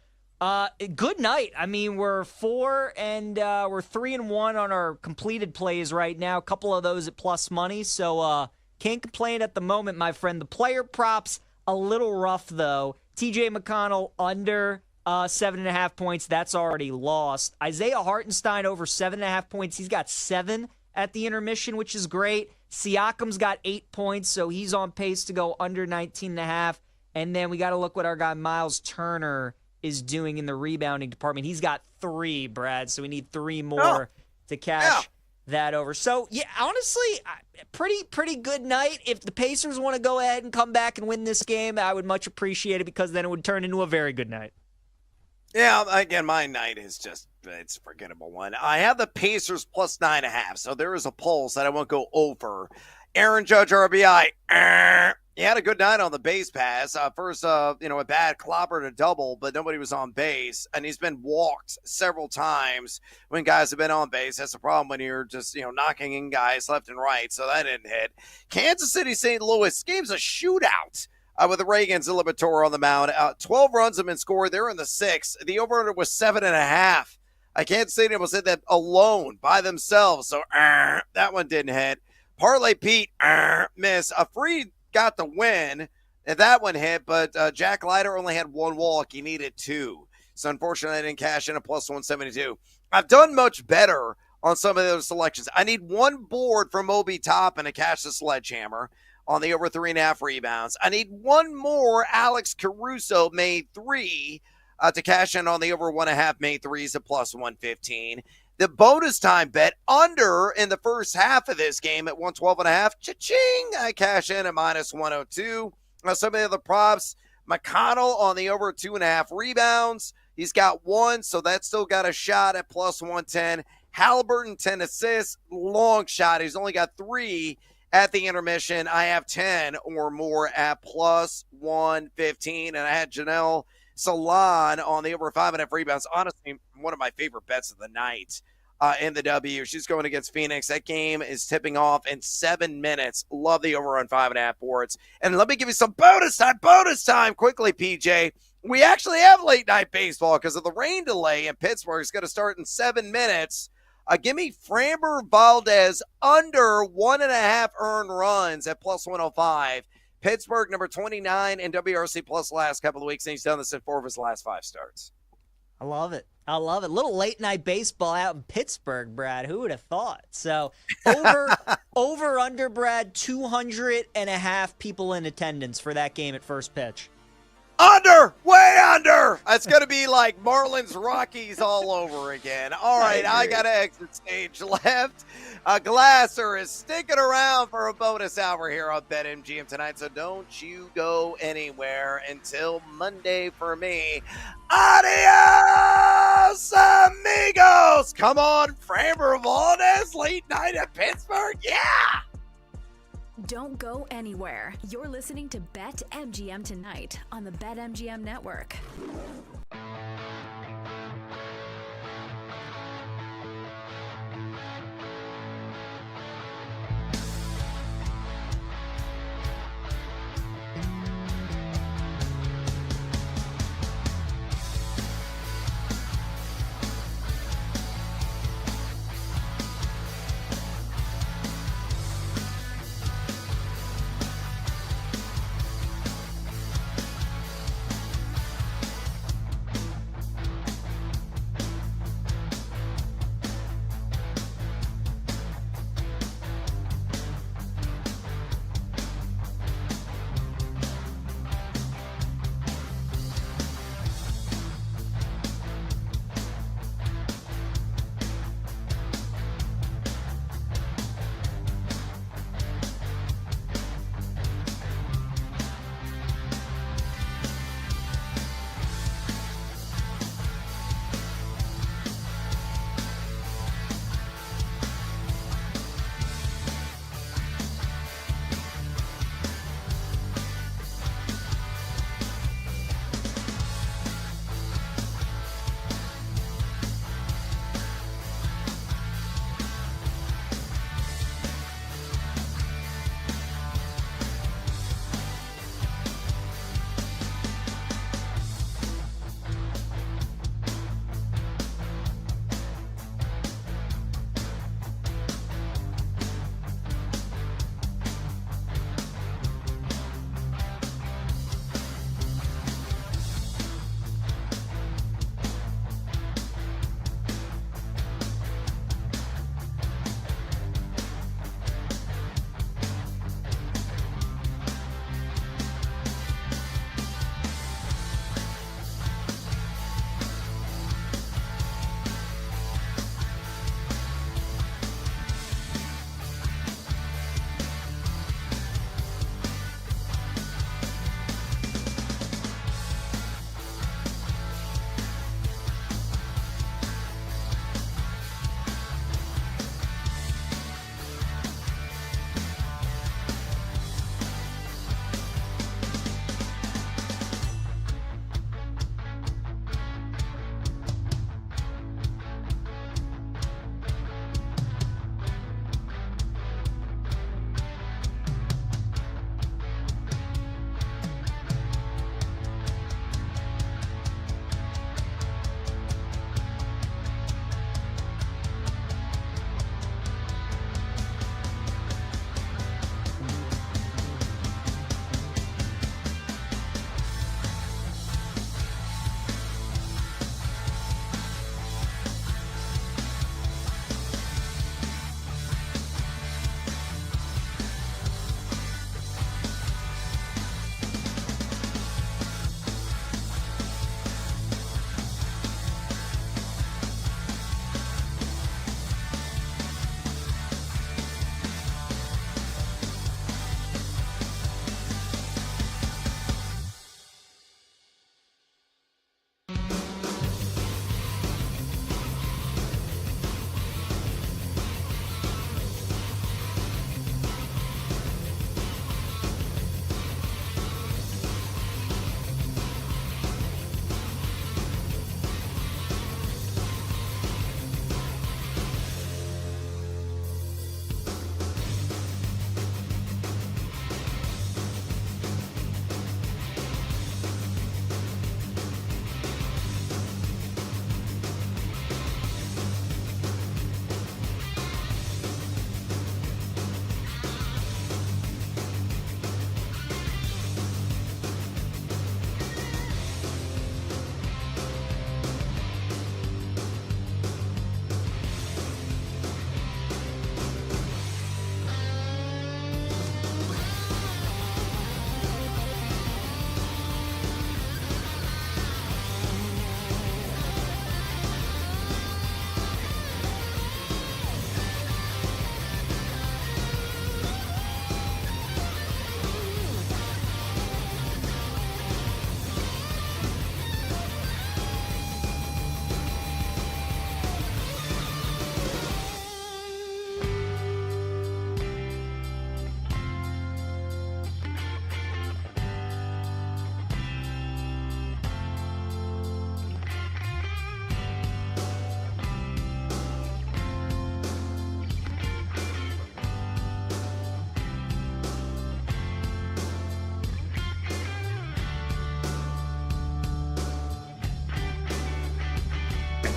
good night. I mean, we're 4 and we're 3-1 on our completed plays right now. A couple of those at plus money. So can't complain at the moment, my friend. The player props a little rough though. TJ McConnell under 7.5 points. That's already lost. Isaiah Hartenstein over 7.5 points. He's got 7 at the intermission, which is great. Siakam's got 8 points, so he's on pace to go under 19.5. And then we got to look what our guy Miles Turner is doing in the rebounding department. He's got 3, Brad, so we need 3 more to cash that over. So, yeah, honestly, pretty good night. If the Pacers want to go ahead and come back and win this game, I would much appreciate it because then it would turn into a very good night. Yeah, again, my night is just, it's a forgettable one. I have the Pacers plus 9.5, so there is a pulse that I won't go over. Aaron Judge RBI. He had a good night on the base pass. First, a bad clobber to double, but nobody was on base. And he's been walked several times when guys have been on base. That's the problem when you're just, knocking in guys left and right. So that didn't hit. Kansas City, St. Louis. Game's a shootout. With the Reagans and Liberatore on the mound. 12 runs have been scored. They're in the 6th. The over-under was 7.5. I can't say they almost hit that alone by themselves. So that one didn't hit. Parlay Pete, miss. A free got the win, and that one hit, but Jack Leiter only had one walk. He needed 2. So unfortunately, I didn't cash in a plus 172. I've done much better on some of those selections. I need one board from Obi Toppin to cash the sledgehammer on the over 3.5 rebounds. I need one more Alex Caruso made 3 to cash in on the over 1.5 made 3s at plus 115. The bonus time bet under in the first half of this game at 112.5. Cha-ching! I cash in at minus 102. Some of the other props, McConnell on the over 2.5 rebounds. He's got 1, so that's still got a shot at plus 110. Halliburton, 10 assists. Long shot. He's only got 3 at the intermission. I have 10 or more at plus 115. And I had Janelle Salon on the over 5.5 rebounds. Honestly, one of my favorite bets of the night in the W. She's going against Phoenix. That game is tipping off in 7 minutes. Love the over on 5.5 boards. And let me give you some bonus time quickly, PJ. We actually have late night baseball because of the rain delay in Pittsburgh. It's going to start in 7 minutes. Give me Framber Valdez under 1.5 earned runs at plus 105. Pittsburgh, number 29 in WRC plus last couple of weeks, and he's done this in 4 of his last 5 starts. I love it. Little late night baseball out in Pittsburgh, Brad. Who would have thought? So over under, Brad, 200.5 people in attendance for that game at first pitch. Under! Way under! It's going to be like Marlins Rockies all over again. All right, I got to exit stage left. Glasser is sticking around for a bonus hour here on BetMGM tonight, so don't you go anywhere until Monday for me. Adios, amigos! Come on, Framber Valdez, late night at Pittsburgh, yeah! Don't go anywhere. You're listening to BetMGM tonight on the BetMGM Network.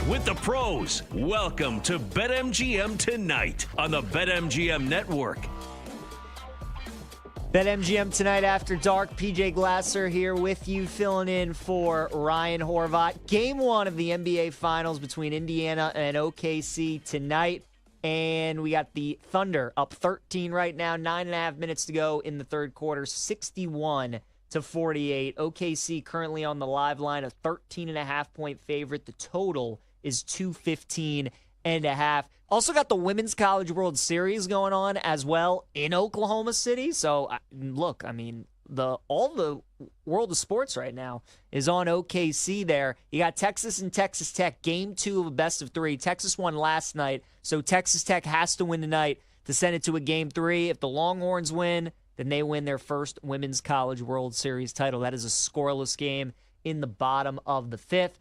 with the pros. Welcome to BetMGM Tonight on the BetMGM Network. BetMGM Tonight After Dark. PJ Glasser here with you, filling in for Ryan Horvat. Game 1 of the NBA Finals between Indiana and OKC tonight. And we got the Thunder up 13 right now, 9.5 minutes to go in the third quarter, 61-48. OKC currently on the live line, a 13.5-point favorite. The total is 215.5. Also got the Women's College World Series going on as well in Oklahoma City. So, look, I mean, all the world of sports right now is on OKC there. You got Texas and Texas Tech, game 2 of a best of 3. Texas won last night, so Texas Tech has to win tonight to send it to a game 3. If the Longhorns win, then they win their first Women's College World Series title. That is a scoreless game in the bottom of the 5th.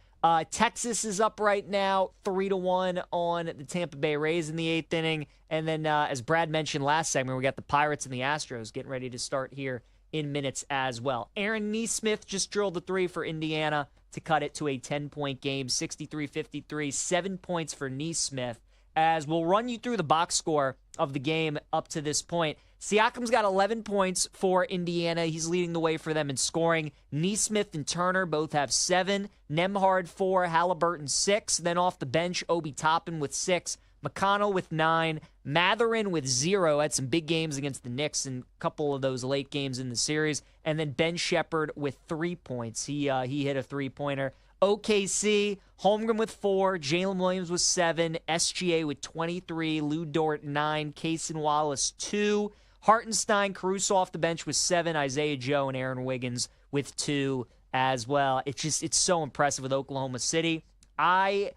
Texas is up right now, 3-1 on the Tampa Bay Rays in the 8th inning. And then, as Brad mentioned last segment, we got the Pirates and the Astros getting ready to start here in minutes as well. Aaron Nesmith just drilled the 3 for Indiana to cut it to a 10-point game, 63-53, 7 points for Nesmith. As we'll run you through the box score of the game up to this point. Siakam's got 11 points for Indiana. He's leading the way for them in scoring. Nesmith and Turner both have 7. Nembhard 4, Halliburton 6. Then off the bench, Obi Toppin with 6. McConnell with 9. Matherin with 0. Had some big games against the Knicks and a couple of those late games in the series. And then Ben Shepherd with 3 points. He hit a 3-pointer. OKC, Holmgren with 4, Jalen Williams with 7, SGA with 23, Lou Dort 9, Cason Wallace 2, Hartenstein, Caruso off the bench with 7, Isaiah Joe and Aaron Wiggins with 2 as well. It's so impressive with Oklahoma City. I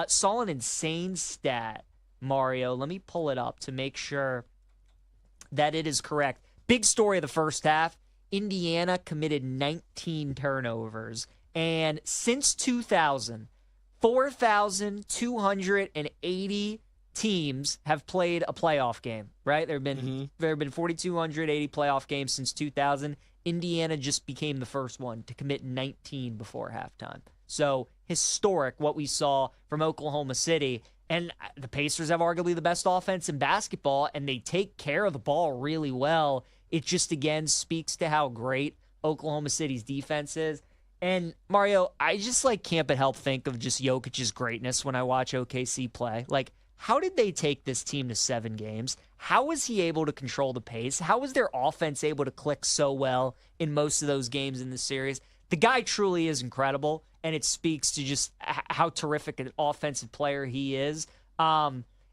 saw an insane stat, Mario. Let me pull it up to make sure that it is correct. Big story of the first half. Indiana committed 19 turnovers. And since 2000, 4,280 teams have played a playoff game, right? There have been 4,280 playoff games since 2000. Indiana just became the first one to commit 19 before halftime. So historic what we saw from Oklahoma City. And the Pacers have arguably the best offense in basketball, and they take care of the ball really well. It just, again, speaks to how great Oklahoma City's defense is. And, Mario, I just, can't but help think of just Jokic's greatness when I watch OKC play. How did they take this team to 7 games? How was he able to control the pace? How was their offense able to click so well in most of those games in the series? The guy truly is incredible, and it speaks to just how terrific an offensive player he is.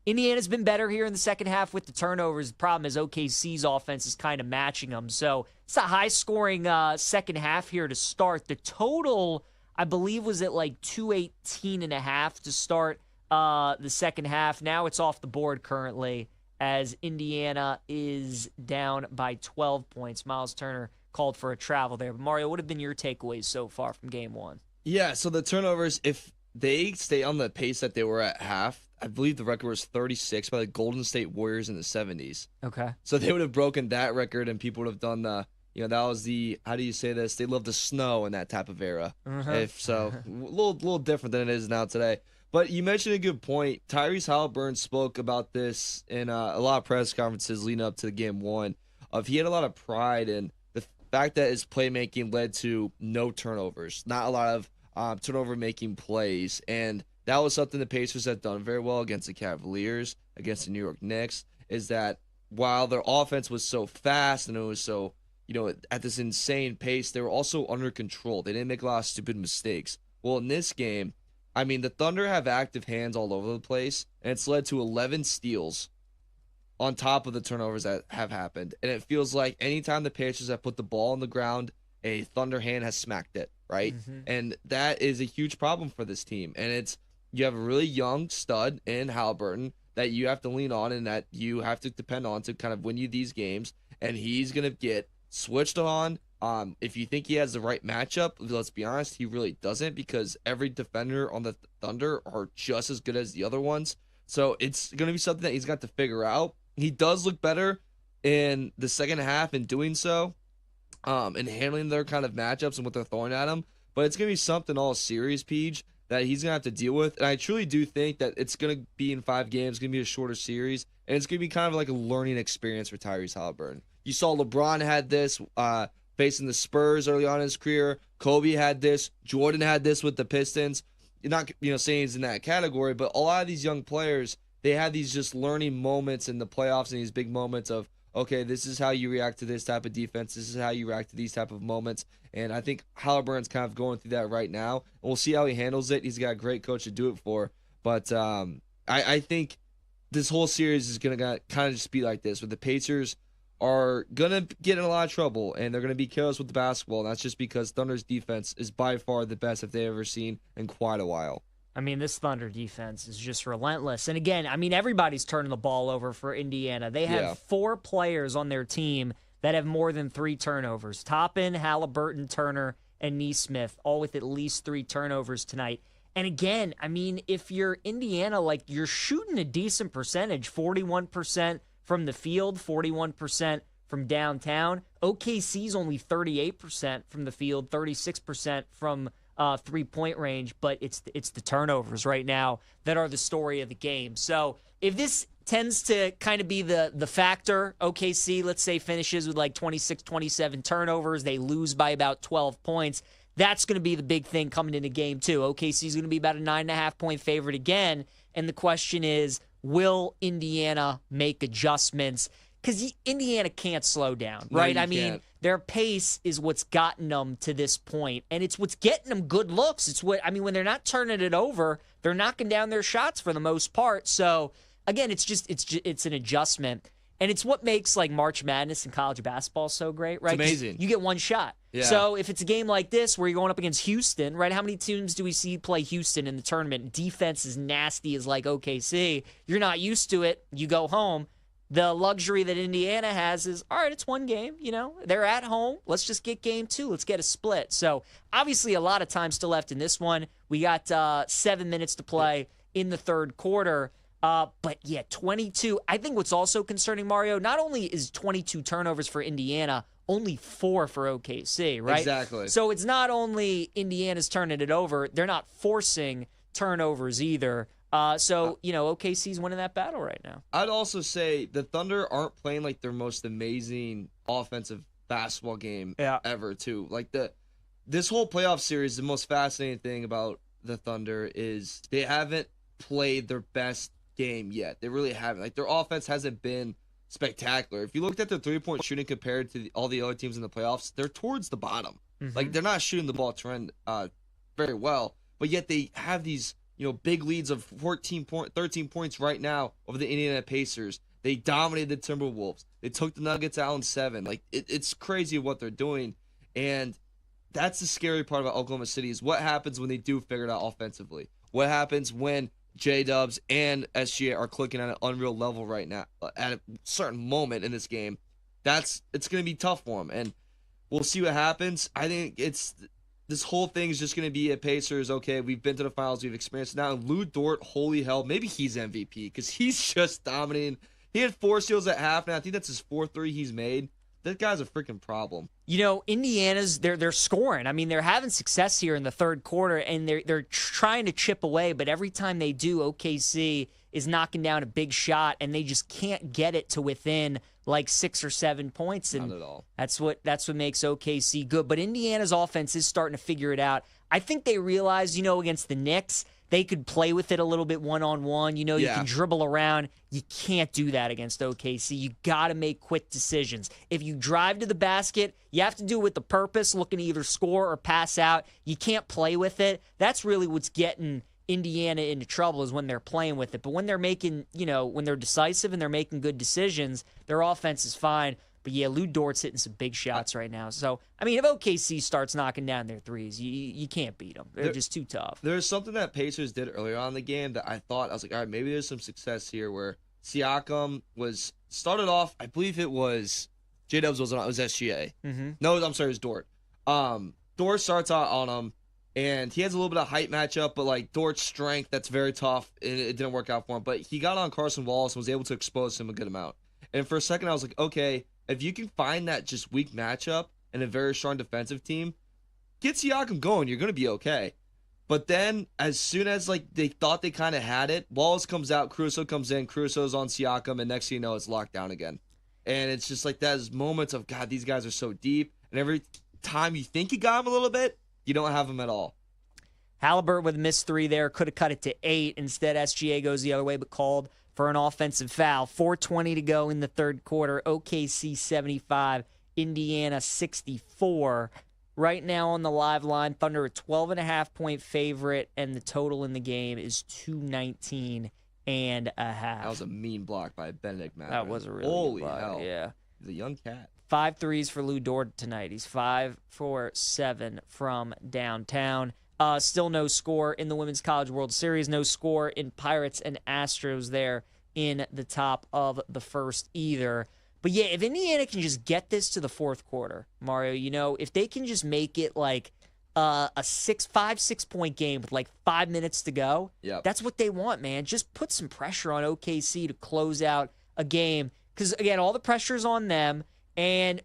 Indiana's been better here in the second half with the turnovers. The problem is OKC's offense is kind of matching them. So it's a high-scoring second half here to start. The total, I believe, was at 218.5 to start the second half. Now it's off the board currently as Indiana is down by 12 points. Miles Turner called for a travel there. But Mario, what have been your takeaways so far from game 1? Yeah, so the turnovers, if they stay on the pace that they were at half, I believe the record was 36 by the Golden State Warriors in the 70s. Okay. So they would have broken that record, and people would have done that was the, how do you say this? They love the snow in that type of era. If so, a little different than it is now today. But you mentioned a good point. Tyrese Halliburton spoke about this in a lot of press conferences leading up to game 1. He had a lot of pride in the fact that his playmaking led to no turnovers, not a lot of turnover-making plays, and that was something the Pacers have done very well against the Cavaliers, against the New York Knicks, is that while their offense was so fast and it was so, at this insane pace, they were also under control. They didn't make a lot of stupid mistakes. Well, in this game, the Thunder have active hands all over the place, and it's led to 11 steals on top of the turnovers that have happened. And it feels like anytime the Pacers have put the ball on the ground, a Thunder hand has smacked it, right? And that is a huge problem for this team. And you have a really young stud in Halliburton that you have to lean on and that you have to depend on to kind of win you these games. And he's going to get switched on. If you think he has the right matchup, let's be honest, he really doesn't, because every defender on the Thunder are just as good as the other ones. So it's going to be something that he's got to figure out. He does look better in the second half in doing so, and handling their kind of matchups and what they're throwing at him. But it's going to be something all series, Peach, that he's going to have to deal with. And I truly do think that it's going to be in 5 games. It's going to be a shorter series. And it's going to be kind of like a learning experience for Tyrese Halliburton. You saw LeBron had this facing the Spurs early on in his career. Kobe had this. Jordan had this with the Pistons. You're not saying he's in that category, but a lot of these young players, they have these just learning moments in the playoffs and these big moments of, okay, this is how you react to this type of defense. This is how you react to these type of moments. And I think Halliburton's kind of going through that right now. And we'll see how he handles it. He's got a great coach to do it for. But I think this whole series is going to kind of just be like this, where the Pacers are going to get in a lot of trouble, and they're going to be careless with the basketball. And that's just because Thunder's defense is by far the best that they've ever seen in quite a while. I mean, this Thunder defense is just relentless. And again, I mean, everybody's turning the ball over for Indiana. They have 4 players on their team that have more than 3 turnovers. Toppin, Halliburton, Turner, and Nesmith, all with at least 3 turnovers tonight. And again, I mean, if you're Indiana, like, you're shooting a decent percentage, 41% from the field, 41% from downtown. OKC's only 38% from the field, 36% from 3-point range, but it's the turnovers right now that are the story of the game. So if this tends to kind of be the factor, OKC, let's say, finishes with like 26, 27 turnovers, they lose by about 12 points, that's going to be the big thing coming into game 2. OKC is going to be about a 9.5-point favorite again, and the question is, will Indiana make adjustments? Because Indiana can't slow down, right? No, I mean, their pace is what's gotten them to this point, and it's what's getting them good looks. It's what, I mean, when they're not turning it over, they're knocking down their shots for the most part. So again, it's an adjustment, and it's what makes like March Madness and college basketball so great, right? It's amazing. You get one shot. Yeah. So if it's a game like this where you're going up against Houston, right? How many teams do we see play Houston in the tournament? Defense is nasty as like OKC. You're not used to it. You go home. The luxury that Indiana has is, all right, it's one game, they're at home. Let's just get game 2. Let's get a split. So obviously a lot of time still left in this one. We got 7 minutes to play in the third quarter. But yeah, 22. I think what's also concerning, Mario, not only is 22 turnovers for Indiana, only 4 for OKC, right? Exactly. So it's not only Indiana's turning it over, they're not forcing turnovers either. OKC's winning that battle right now. I'd also say the Thunder aren't playing like their most amazing offensive basketball game ever, too. Like this whole playoff series, the most fascinating thing about the Thunder is they haven't played their best game yet. They really haven't. Like, their offense hasn't been spectacular. If you looked at their 3-point shooting compared to all the other teams in the playoffs, they're towards the bottom. Mm-hmm. Like, they're not shooting the ball very well, but yet they have these big leads of 13 points right now over the Indiana Pacers. They dominated the Timberwolves. They took the Nuggets out in 7. Like, it's crazy what they're doing, and that's the scary part about Oklahoma City is what happens when they do figure it out offensively. What happens when J-Dubs and SGA are clicking at an unreal level right now at a certain moment in this game. It's going to be tough for them, and we'll see what happens. I think this whole thing is just going to be a Pacers. Okay, we've been to the finals. We've experienced it now. And Lou Dort, holy hell, maybe he's MVP because he's just dominating. He had 4 steals at half, and I think that's his 4th 3 he's made. That guy's a freaking problem. Indiana's they're scoring. I mean, they're having success here in the third quarter, and they're trying to chip away. But every time they do, OKC is knocking down a big shot, and they just can't get it to within like 6 or 7 points. And not at all. That's what makes OKC good. But Indiana's offense is starting to figure it out. I think they realize, against the Knicks, they could play with it a little bit one-on-one. You can dribble around. You can't do that against OKC. You got to make quick decisions. If you drive to the basket, you have to do it with the purpose, looking to either score or pass out. You can't play with it. That's really what's getting Indiana into trouble is when they're playing with it. But when they're making, when they're decisive and they're making good decisions, their offense is fine. But yeah, Lou Dort's hitting some big shots right now. So, I mean, if OKC starts knocking down their threes, you can't beat them. They're just too tough. There's something that Pacers did earlier on in the game that I was like, all right, maybe there's some success here where Siakam started off, I believe it was, J-Dubs it was SGA. Mm-hmm. No, I'm sorry, it was Dort. Dort starts out on him, and he has a little bit of height matchup, but like Dort's strength, that's very tough, and it didn't work out for him. But he got on Carson Wallace and was able to expose him a good amount. And for a second, I was like, okay, if you can find that just weak matchup and a very strong defensive team, get Siakam going, you're going to be okay. But then, as soon as they thought they kind of had it, Wallace comes out, Caruso comes in, Caruso's on Siakam, and next thing you know, it's locked down again. And it's just like those moments of, God, these guys are so deep. And every time you think you got them a little bit, you don't have them at all. Halliburton with a missed 3 there, could have cut it to 8. Instead, SGA goes the other way, but called for an offensive foul. 4:20 to go in the third quarter. OKC 75, Indiana 64. Right now on the live line, Thunder a 12.5-point favorite, and the total in the game is 219.5. That was a mean block by Benedict Mathurin. That was a really Holy good block, hell. yeah. He's a young cat. 5 threes for Lou Dort tonight. He's 5 for 7 from downtown. Still no score in the Women's College World Series. No score in Pirates and Astros there in the top of the first either. But yeah, if Indiana can just get this to the fourth quarter, Mario, if they can just make it like a 6 point game with like 5 minutes to go, that's what they want, man. Just put some pressure on OKC to close out a game. Because, again, all the pressure's on them. And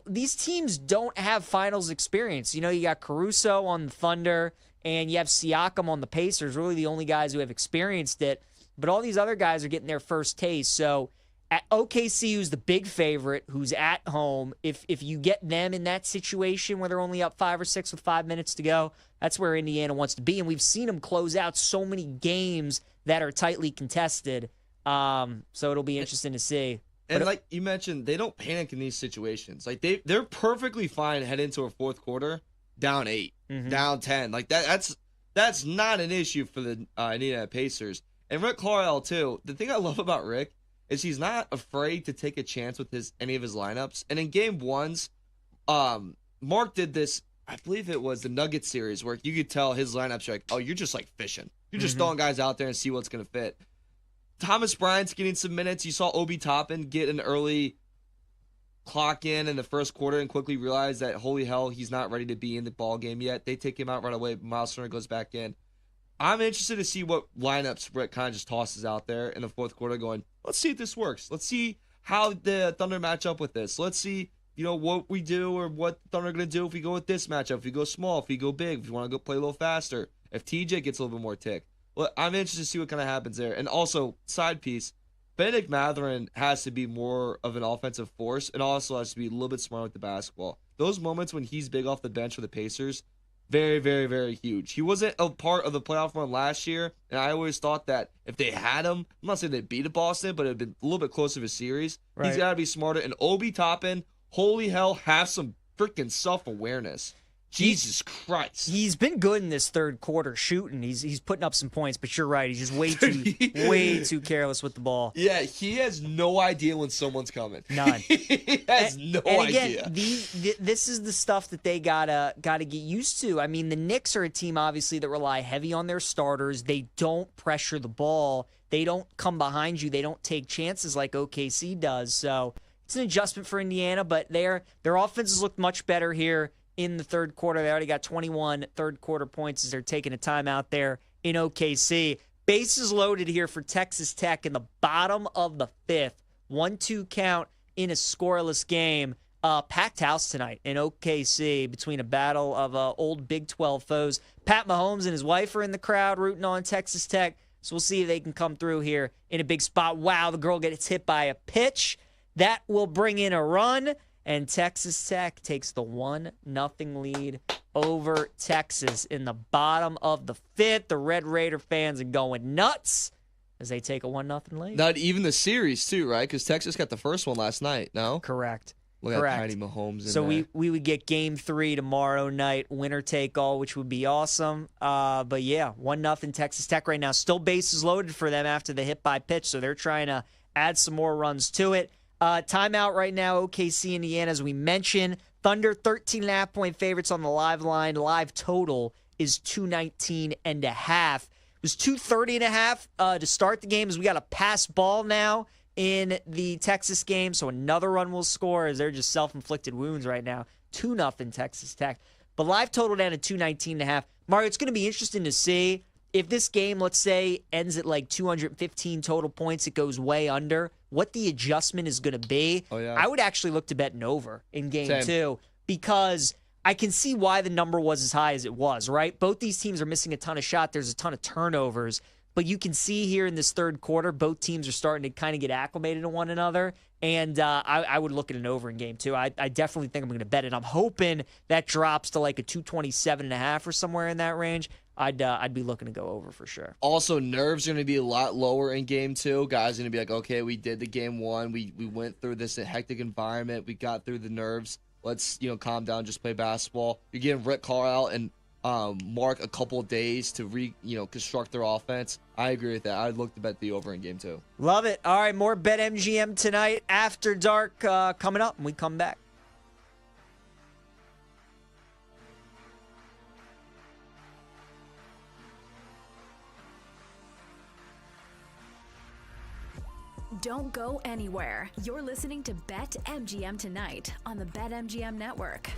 these teams don't have finals experience. You got Caruso on the Thunder, and you have Siakam on the Pacers, really the only guys who have experienced it. But all these other guys are getting their first taste. So at OKC, who's the big favorite, who's at home, if you get them in that situation where they're only up 5 or 6 with 5 minutes to go, that's where Indiana wants to be. And we've seen them close out so many games that are tightly contested. So it'll be interesting to see. And like you mentioned, they don't panic in these situations. Like they're perfectly fine heading into a fourth quarter, down 8, down 10. Like that's not an issue for the Indiana Pacers. And Rick Carlisle too. The thing I love about Rick is he's not afraid to take a chance with any of his lineups. And in game 1s, Mark did this. I believe it was the Nuggets series where you could tell his lineups are like, oh, you're just like fishing. You're just throwing guys out there and see what's gonna fit. Thomas Bryant's getting some minutes. You saw Obi Toppin get an early clock in the first quarter and quickly realize that, holy hell, he's not ready to be in the ball game yet. They take him out right away. Miles Turner goes back in. I'm interested to see what lineups Rick kind of just tosses out there in the fourth quarter going, let's see if this works. Let's see how the Thunder match up with this. Let's see, what we do or what the Thunder are going to do if we go with this matchup, if we go small, if we go big, if we want to go play a little faster, if TJ gets a little bit more tick. Well, I'm interested to see what kind of happens there. And also, side piece, Benedict Mathurin has to be more of an offensive force and also has to be a little bit smarter with the basketball. Those moments when he's big off the bench for the Pacers, very, very, very huge. He wasn't a part of the playoff run last year, and I always thought that if they had him, I'm not saying they'd beat Boston, but it would have been a little bit closer of a series. Right. He's got to be smarter. And Obi Toppin, holy hell, have some freaking self-awareness. Jesus Christ. He's been good in this third quarter shooting. He's putting up some points, but you're right. He's just way too careless with the ball. Yeah, he has no idea when someone's coming. None. He has no idea. Again, this is the stuff that they gotta get used to. I mean, the Knicks are a team, obviously, that rely heavy on their starters. They don't pressure the ball. They don't come behind you. They don't take chances like OKC does. So it's an adjustment for Indiana, but their offenses looked much better here in the third quarter. They already got 21 third quarter points as they're taking a timeout there in OKC. Bases loaded here for Texas Tech in the bottom of the fifth. 1-2 count in a scoreless game. Packed house tonight in OKC between a battle of old Big 12 foes. Pat Mahomes and his wife are in the crowd rooting on Texas Tech. So we'll see if they can come through here in a big spot. Wow, the girl gets hit by a pitch. That will bring in a run. And Texas Tech takes the 1-0 lead over Texas in the bottom of the fifth. The Red Raider fans are going nuts as they take a 1-0 lead. Not even the series, too, right? Because Texas got the first one last night, no? Correct. Look at Tiny Mahomes in so there. we would get Game 3 tomorrow night, winner take all, which would be awesome. But yeah, 1-0 Texas Tech right now. Still bases loaded for them after the hit by pitch, so they're trying to add some more runs to it. Timeout right now, OKC, Indiana, as we mentioned. Thunder, 13.5-point favorites on the live line. Live total is 219.5. It was 230.5 to start the game as we got a pass ball now in the Texas game. So another run will score as they're just self-inflicted wounds right now. 2-0 Texas Tech. But live total down to 219.5. Mario, it's going to be interesting to see if this game, let's say, ends at like 215 total points, it goes way under, what the adjustment is going to be. Oh, yeah. I would actually look to bet an over in game Same. 2 because I can see why the number was as high as it was, right? Both these teams are missing a ton of shots. There's a ton of turnovers. But you can see here in this third quarter, both teams are starting to kind of get acclimated to one another. And I would look at an over in game two. I definitely think I'm going to bet it. I'm hoping that drops to like a 227.5 or somewhere in that range. I'd be looking to go over for sure. Also, nerves are going to be a lot lower in game two. Guys are going to be like, okay, we did the game one. We went through this hectic environment. We got through the nerves. Let's, calm down, just play basketball. You're getting Rick Carlisle and Mark a couple of days to construct their offense. I agree with that. I'd look to bet the over in game two. Love it. All right, more BetMGM tonight after dark coming up when we come back. Don't go anywhere. You're listening to BetMGM tonight on the BetMGM Network.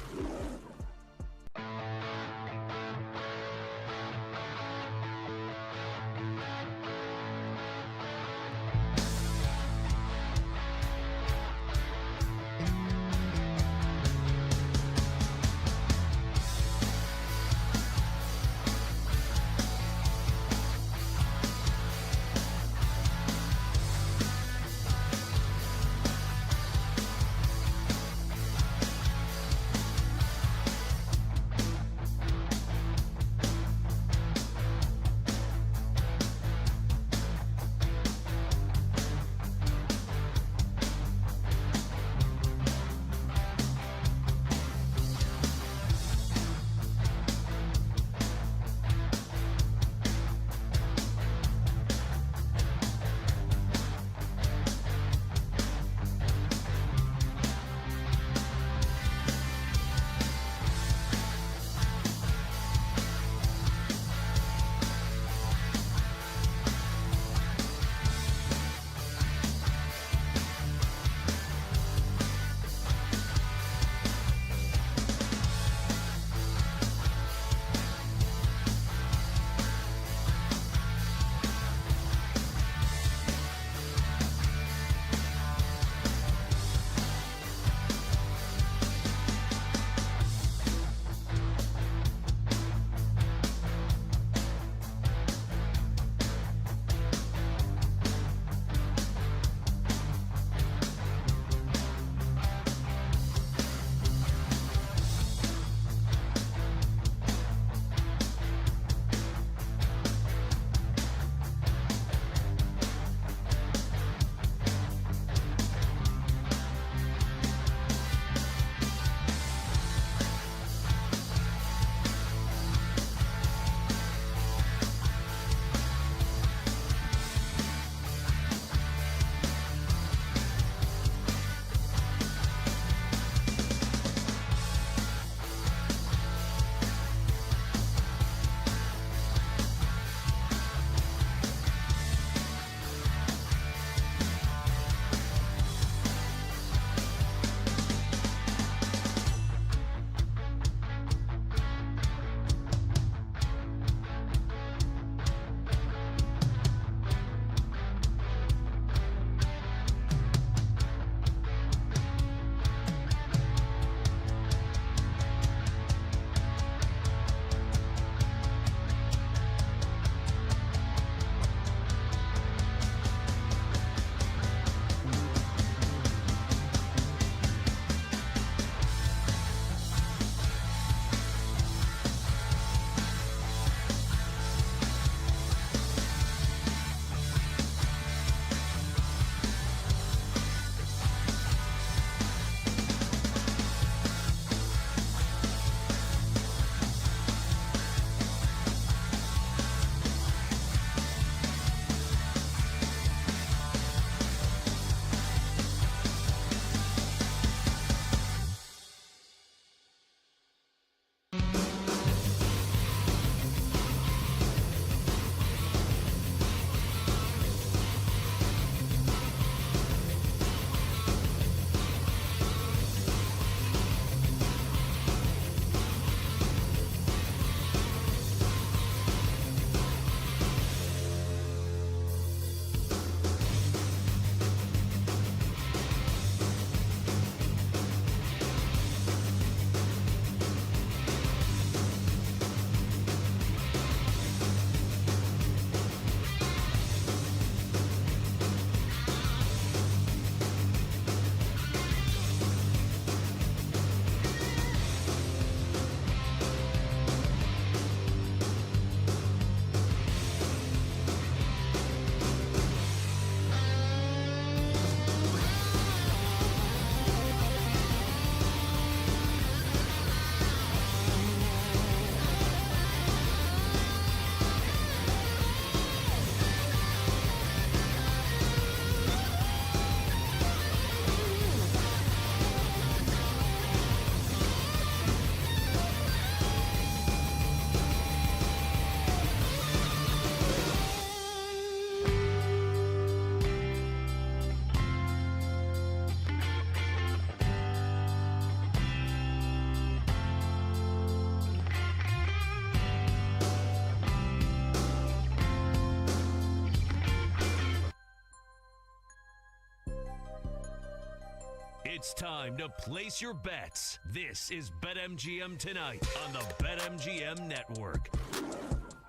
It's time to place your bets. This is BetMGM Tonight on the BetMGM Network.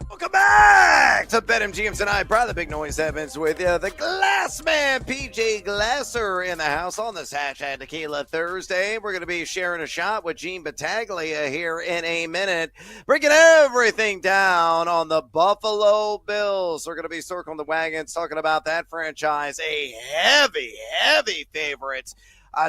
Welcome back to BetMGM Tonight. Brother Big Noise Evans with you. The Glass Man, PJ Glasser, in the house on this hashtag Tequila Thursday. We're going to be sharing a shot with Gene Battaglia here in a minute. Breaking everything down on the Buffalo Bills. We're going to be circling the wagons, talking about that franchise. A heavy favorite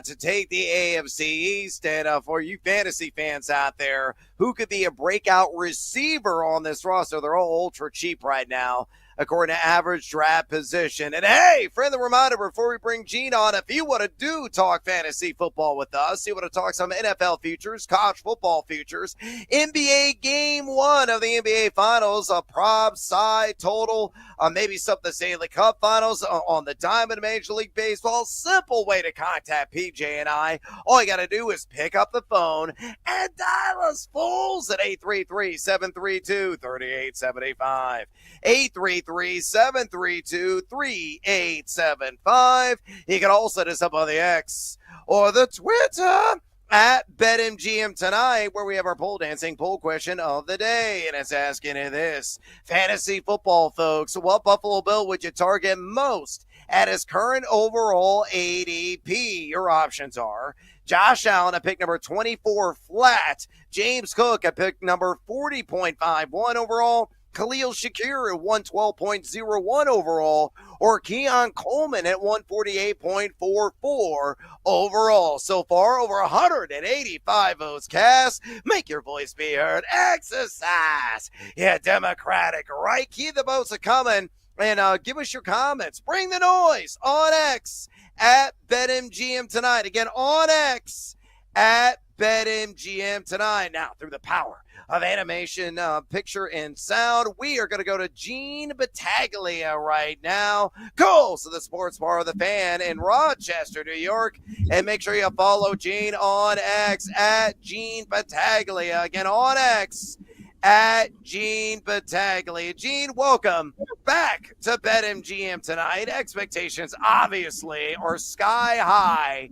to take the AFC East. And for you fantasy fans out there, who could be a breakout receiver on this roster? They're all ultra cheap right now, according to average draft position. And hey, friendly reminder before we bring Gene on, if you want to talk fantasy football with us, you want to talk some NFL futures, college football futures, NBA game 1 of the NBA Finals, a prop side total, maybe some of the Stanley Cup Finals on the Diamond Major League Baseball. Simple way to contact PJ and I. All you got to do is pick up the phone and dial us fools at 833-732-3875. 833-732-3875. You can also hit us up on the X or the Twitter at BetMGM Tonight, where we have our pole dancing poll question of the day. And it's asking you this: fantasy football, folks, what Buffalo Bill would you target most at his current overall ADP? Your options are Josh Allen at pick number 24 flat, James Cook at pick number 40.51 overall, Khalil Shakir at 112.01 overall, or Keon Coleman at 148.44 overall. So far, over 185 votes cast. Make your voice be heard. Exercise. Yeah, Democratic, right? Keep the votes a coming. And give us your comments. Bring the noise on X at BetMGM Tonight. Again, on X at BetMGM Tonight. Now, through the power of animation, picture, and sound, we are going to go to Gene Battaglia right now. Goals to the Sports Bar of the Fan in Rochester, New York. And make sure you follow Gene on X at Gene Battaglia. Again, on X at Gene Battaglia. Gene, welcome back to BetMGM Tonight. Expectations, obviously, are sky high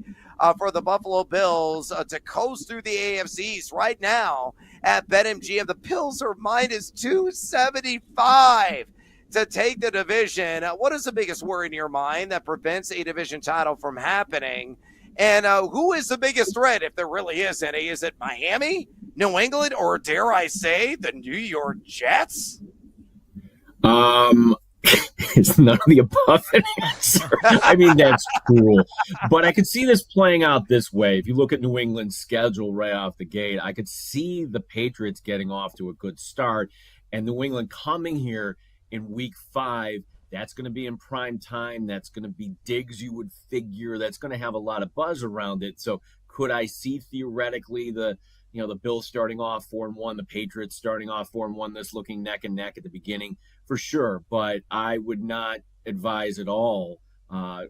for the Buffalo Bills to coast through the AFC East right now at BetMGM. The Bills are minus 275 to take the division. What is the biggest worry in your mind that prevents a division title from happening? And who is the biggest threat, if there really is any? Is it Miami, New England, or dare I say, the New York Jets? It's none of the above an answer. I mean, that's cruel. But I could see this playing out this way. If you look at New England's schedule right off the gate, I could see the Patriots getting off to a good start, and New England coming here in week 5. That's going to be in prime time. That's going to be Diggs, you would figure. That's going to have a lot of buzz around it. So could I see theoretically the Bills starting off 4-1, the Patriots starting off 4-1, this looking neck and neck at the beginning? For sure. But I would not advise at all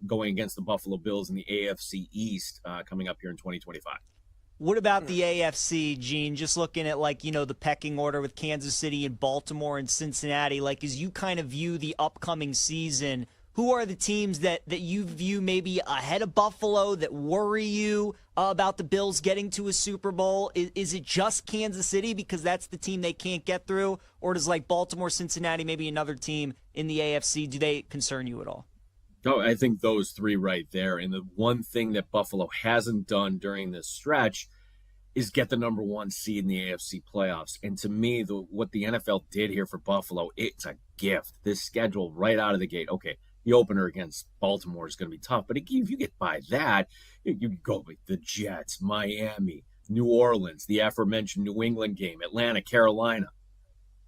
going against the Buffalo Bills in the AFC East coming up here in 2025. What about the AFC, Gene? Just looking at, the pecking order with Kansas City and Baltimore and Cincinnati, as you kind of view the upcoming season, who are the teams that you view maybe ahead of Buffalo that worry you about the Bills getting to a Super Bowl? Is it just Kansas City because that's the team they can't get through? Or does Baltimore, Cincinnati, maybe another team in the AFC, do they concern you at all? Oh, I think those three right there. And the one thing that Buffalo hasn't done during this stretch is get the number 1 seed in the AFC playoffs. And to me, what the NFL did here for Buffalo, it's a gift. This schedule right out of the gate. Okay, the opener against Baltimore is going to be tough, but if you get by that, you go with the Jets, Miami, New Orleans, the aforementioned New England game, Atlanta, Carolina.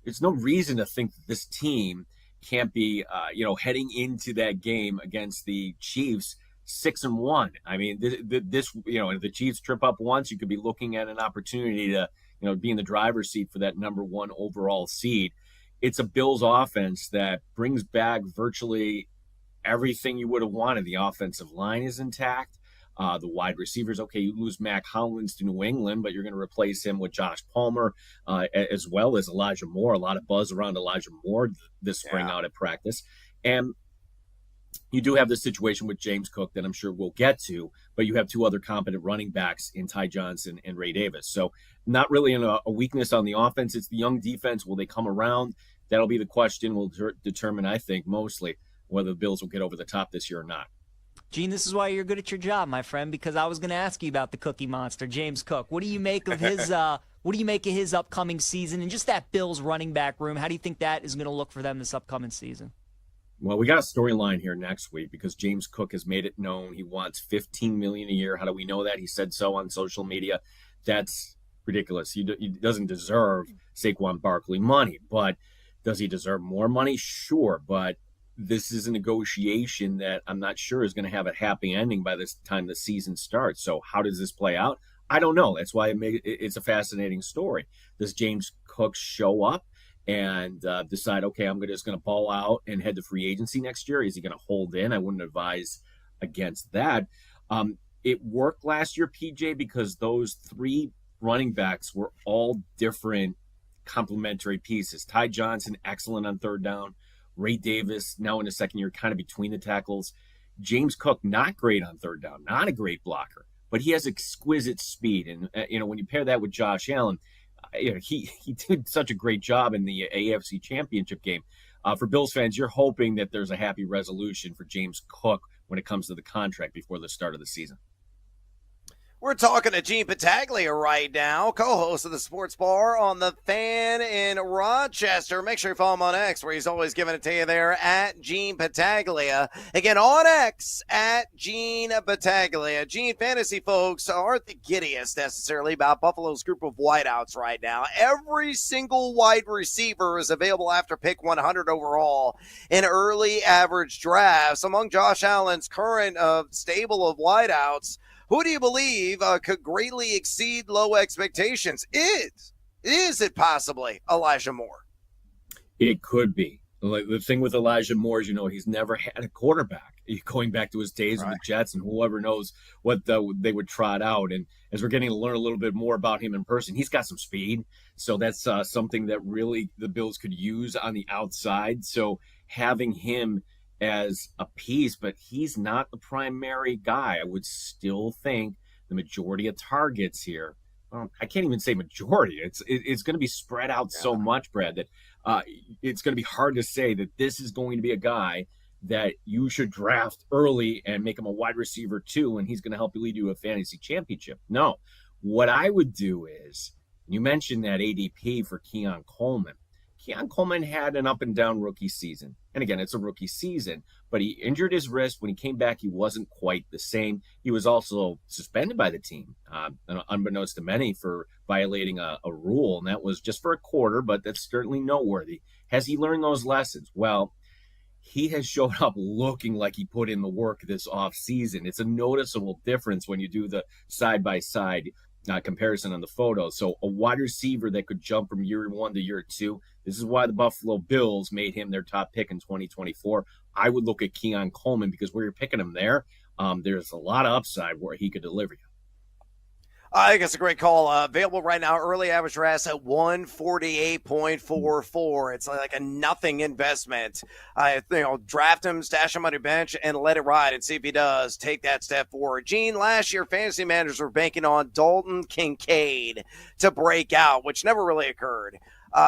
There's no reason to think that this team can't be, heading into that game against the Chiefs 6-1. I mean, this, if the Chiefs trip up once, you could be looking at an opportunity to, be in the driver's seat for that number 1 overall seed. It's a Bills offense that brings back virtually everything you would have wanted. The offensive line is intact. The wide receivers, okay, you lose Mac Hollins to New England, but you're going to replace him with Josh Palmer, as well as Elijah Moore. A lot of buzz around Elijah Moore this spring out at practice. And you do have this situation with James Cook that I'm sure we'll get to, but you have two other competent running backs in Ty Johnson and Ray Davis. So not really a weakness on the offense. It's the young defense. Will they come around? That'll be the question. Will determine, I think, mostly whether the Bills will get over the top this year or not. Gene, this is why you're good at your job, my friend, because I was going to ask you about the Cookie Monster, James Cook. What do you make of his what do you make of his upcoming season and just that Bills running back room? How do you think that is going to look for them this upcoming season? Well, we got a storyline here next week because James Cook has made it known he wants $15 million a year. How do we know that? He said so on social media. That's ridiculous. He doesn't deserve Saquon Barkley money, but does he deserve more money? Sure, but this is a negotiation that I'm not sure is going to have a happy ending by this time the season starts. So how does this play out? I don't know. That's why it's a fascinating story. Does James Cook show up and decide, okay, I'm just going to ball out and head to free agency next year? Is he going to hold in? I wouldn't advise against that. It worked last year, PJ, because those three running backs were all different complementary pieces. Ty Johnson, excellent on third down. Ray Davis, now in his second year, kind of between the tackles. James Cook, not great on third down, not a great blocker, but he has exquisite speed. And, when you pair that with Josh Allen, he did such a great job in the AFC Championship game. For Bills fans, you're hoping that there's a happy resolution for James Cook when it comes to the contract before the start of the season. We're talking to Gene Battaglia right now, co-host of the Sports Bar on the Fan in Rochester. Make sure you follow him on X, where he's always giving it to you there at Gene Battaglia. Again, on X at Gene Battaglia. Gene, fantasy folks aren't the giddiest necessarily about Buffalo's group of wideouts right now. Every single wide receiver is available after pick 100 overall in early average drafts. Among Josh Allen's current stable of wideouts, who do you believe could greatly exceed low expectations? Is it possibly Elijah Moore? It could be. Like the thing with Elijah Moore is, he's never had a quarterback. Going back to his days with the Jets, and whoever knows what they would trot out. And as we're getting to learn a little bit more about him in person, he's got some speed. So that's something that really the Bills could use on the outside. So having him as a piece, but he's not the primary guy. I would still think the majority of targets here, I can't even say majority. It's going to be spread out so much, Brad, that it's going to be hard to say that this is going to be a guy that you should draft early and make him a wide receiver too, and he's going to help you lead you to a fantasy championship. No, what I would do is, you mentioned that ADP for Keon Coleman. Keon Coleman had an up-and-down rookie season. And again, it's a rookie season, but he injured his wrist. When he came back, he wasn't quite the same. He was also suspended by the team, unbeknownst to many, for violating a rule, and that was just for a quarter, but that's certainly noteworthy. Has he learned those lessons? Well, he has showed up looking like he put in the work this offseason. It's a noticeable difference when you do the side-by-side comparison on the photo. So a wide receiver that could jump from year one to year two. This is why the Buffalo Bills made him their top pick in 2024. I would look at Keon Coleman because where you're picking him there's a lot of upside where he could deliver you. I think it's a great call. Available right now, early average RAS at 148.44. It's like a nothing investment. Draft him, stash him on your bench, and let it ride and see if he does take that step forward. Gene, last year, fantasy managers were banking on Dalton Kincaid to break out, which never really occurred.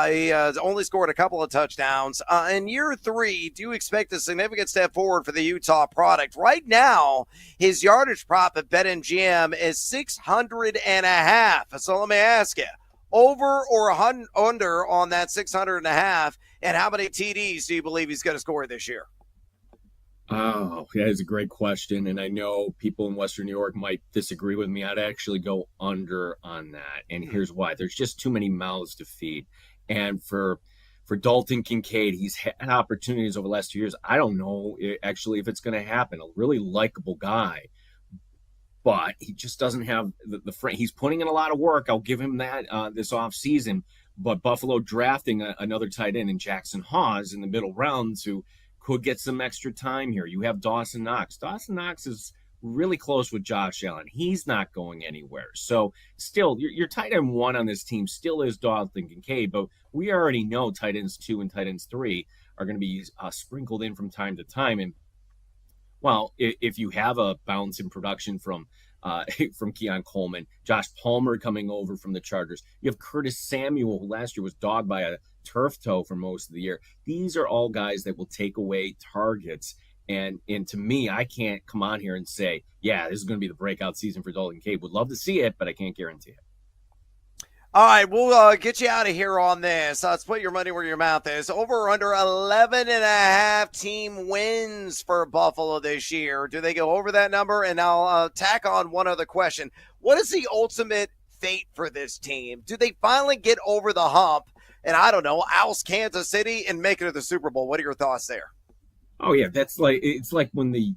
He only scored a couple of touchdowns. In year 3, do you expect a significant step forward for the Utah product? Right now, his yardage prop at BetMGM is 600.5. So let me ask you, over or under on that 600.5, and how many TDs do you believe he's going to score this year? Oh, that is a great question. And I know people in Western New York might disagree with me. I'd actually go under on that. And here's why. There's just too many mouths to feed. And for Dalton Kincaid, he's had opportunities over the last 2 years. I don't know actually if it's going to happen. A really likable guy, but he just doesn't have the frame. He's putting in a lot of work. I'll give him that this offseason. But Buffalo drafting another tight end in Jackson Hawes in the middle rounds who could get some extra time here. You have Dawson Knox. Dawson Knox is really close with Josh Allen. He's not going anywhere. So still, your tight end 1 on this team still is Dalton Kincaid, but we already know tight ends 2 and tight ends 3 are going to be sprinkled in from time to time. And Well, if you have a bounce in production from from Keon Coleman, Josh Palmer coming over from the Chargers, you have Curtis Samuel, who last year was dogged by a turf toe for most of the year. These are all guys that will take away targets. And to me, I can't come on here and say, yeah, this is going to be the breakout season for Dalton Cade. Would love to see it, but I can't guarantee it. All right, we'll get you out of here on this. Let's put your money where your mouth is. Over or under 11.5 team wins for Buffalo this year. Do they go over that number? And I'll tack on one other question. What is the ultimate fate for this team? Do they finally get over the hump and, I don't know, oust Kansas City and make it to the Super Bowl? What are your thoughts there? Oh, yeah, it's like when the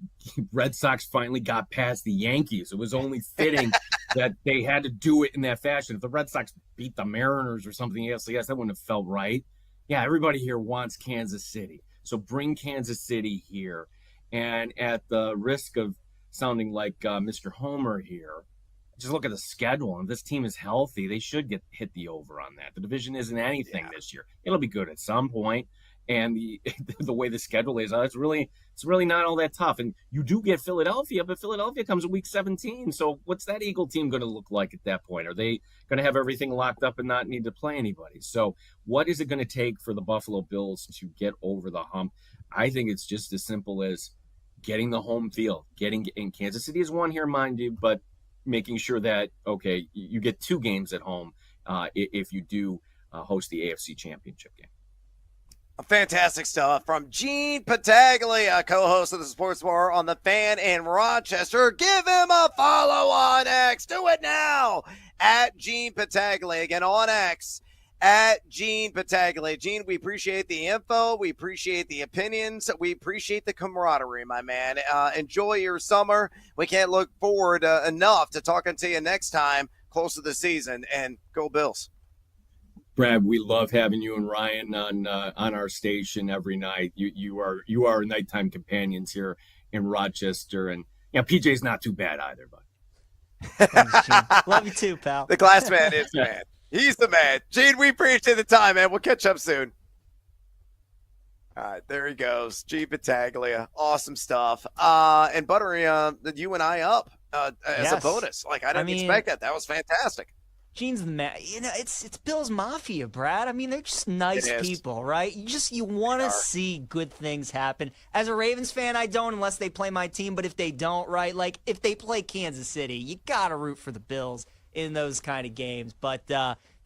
Red Sox finally got past the Yankees. It was only fitting that they had to do it in that fashion. If the Red Sox beat the Mariners or something else, yes, that wouldn't have felt right. Yeah, everybody here wants Kansas City. So bring Kansas City here. And at the risk of sounding like Mr. Homer here, just look at the schedule. And if this team is healthy, they should hit the over on that. The division isn't anything this year. It'll be good at some point. And the way the schedule is, it's really not all that tough. And you do get Philadelphia, but Philadelphia comes in week 17. So what's that Eagle team going to look like at that point? Are they going to have everything locked up and not need to play anybody? So what is it going to take for the Buffalo Bills to get over the hump? I think it's just as simple as getting the home field, and Kansas City is one here, mind you, but making sure that, okay, you get 2 games at home if you do host the AFC Championship game. Fantastic stuff from Gene Pataglia, co-host of the Sports Bar on the Fan in Rochester. Give him a follow on X. Do it now at Gene Pataglia. Again, on X at Gene Pataglia. Gene, we appreciate the info. We appreciate the opinions. We appreciate the camaraderie, my man. Enjoy your summer. We can't look forward enough to talking to you next time close to the season. And go Bills. Brad, we love having you and Ryan on our station every night. You are nighttime companions here in Rochester, and PJ's not too bad either, bud. Thanks, love you too, pal. The glass man is the man. He's the man. Gene, we appreciate the time, man. We'll catch up soon. All right, there he goes. Gene Pataglia. Awesome stuff. And buttering you and I up as a bonus. Like I didn't expect that. That was fantastic. Gene's the man. It's Bills Mafia, Brad. I mean, they're just nice people, right? You want to see good things happen. As a Ravens fan, I don't unless they play my team. But if they don't, right? Like if they play Kansas City, you gotta root for the Bills in those kind of games. But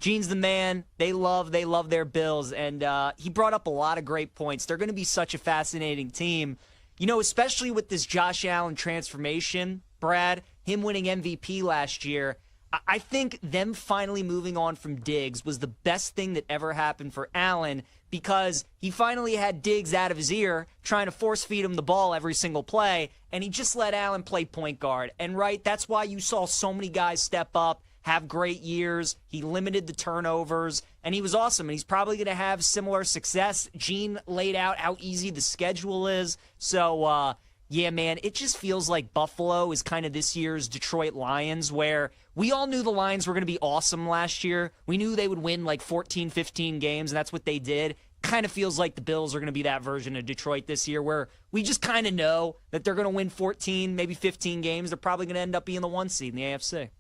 Gene's the man. They love their Bills, and he brought up a lot of great points. They're going to be such a fascinating team, especially with this Josh Allen transformation, Brad. Him winning MVP last year. I think them finally moving on from Diggs was the best thing that ever happened for Allen because he finally had Diggs out of his ear trying to force feed him the ball every single play, and he just let Allen play point guard. And, that's why you saw so many guys step up, have great years. He limited the turnovers, and he was awesome. And he's probably going to have similar success. Gene laid out how easy the schedule is. So, yeah, man, it just feels like Buffalo is kind of this year's Detroit Lions, where we all knew the Lions were going to be awesome last year. We knew they would win like 14, 15 games, and that's what they did. Kind of feels like the Bills are going to be that version of Detroit this year, where we just kind of know that they're going to win 14, maybe 15 games. They're probably going to end up being the 1 seed in the AFC.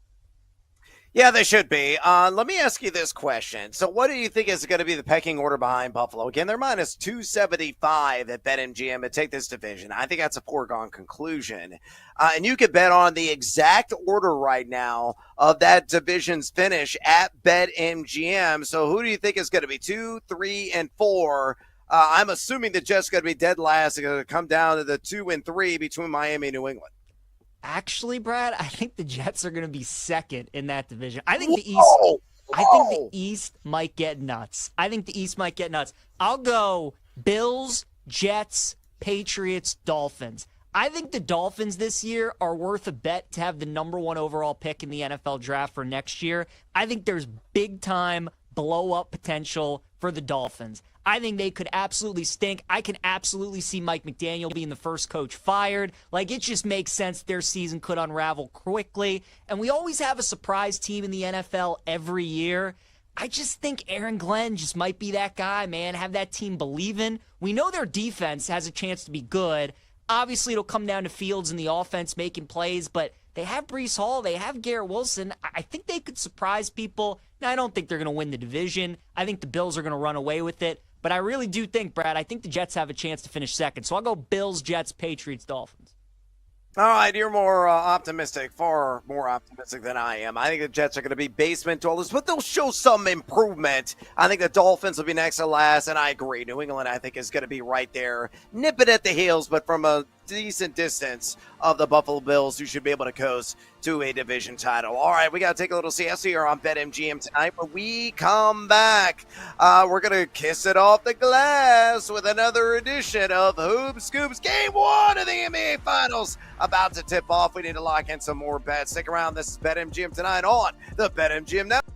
Yeah, they should be. Let me ask you this question. So what do you think is going to be the pecking order behind Buffalo? Again, they're minus 275 at BetMGM to take this division. I think that's a foregone conclusion. And you could bet on the exact order right now of that division's finish at BetMGM. So who do you think is going to be 2, 3, and 4? I'm assuming the Jets going to be dead last. It's going to come down to the 2 and 3 between Miami and New England. Actually, Brad, I think the Jets are going to be second in that division. I think the East might get nuts. I'll go Bills, Jets, Patriots, Dolphins. I think the Dolphins this year are worth a bet to have the number 1 overall pick in the NFL draft for next year. I think there's big-time blow-up potential for the Dolphins. I think they could absolutely stink. I can absolutely see Mike McDaniel being the first coach fired. It just makes sense their season could unravel quickly. And we always have a surprise team in the NFL every year. I just think Aaron Glenn just might be that guy, man. Have that team believing. We know their defense has a chance to be good. Obviously, it'll come down to Fields and the offense making plays, but they have Breece Hall. They have Garrett Wilson. I think they could surprise people. Now, I don't think they're going to win the division. I think the Bills are going to run away with it. But I really do think, Brad, I think the Jets have a chance to finish second. So I'll go Bills, Jets, Patriots, Dolphins. All right, you're more optimistic, far more optimistic than I am. I think the Jets are going to be basement dwellers, but they'll show some improvement. I think the Dolphins will be next to last, and I agree. New England, I think, is going to be right there. Nip it at the heels, but from a decent distance of the Buffalo Bills, who should be able to coast to a division title. All right, we got to take a little siesta here on BetMGM tonight. When we come back, we're going to kiss it off the glass with another edition of Hoops Scoops. Game 1 of the NBA Finals about to tip off. We need to lock in some more bets. Stick around. This is BetMGM tonight on the BetMGM Network.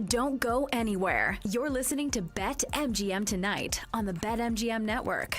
Don't go anywhere. You're listening to BetMGM tonight on the BetMGM Network.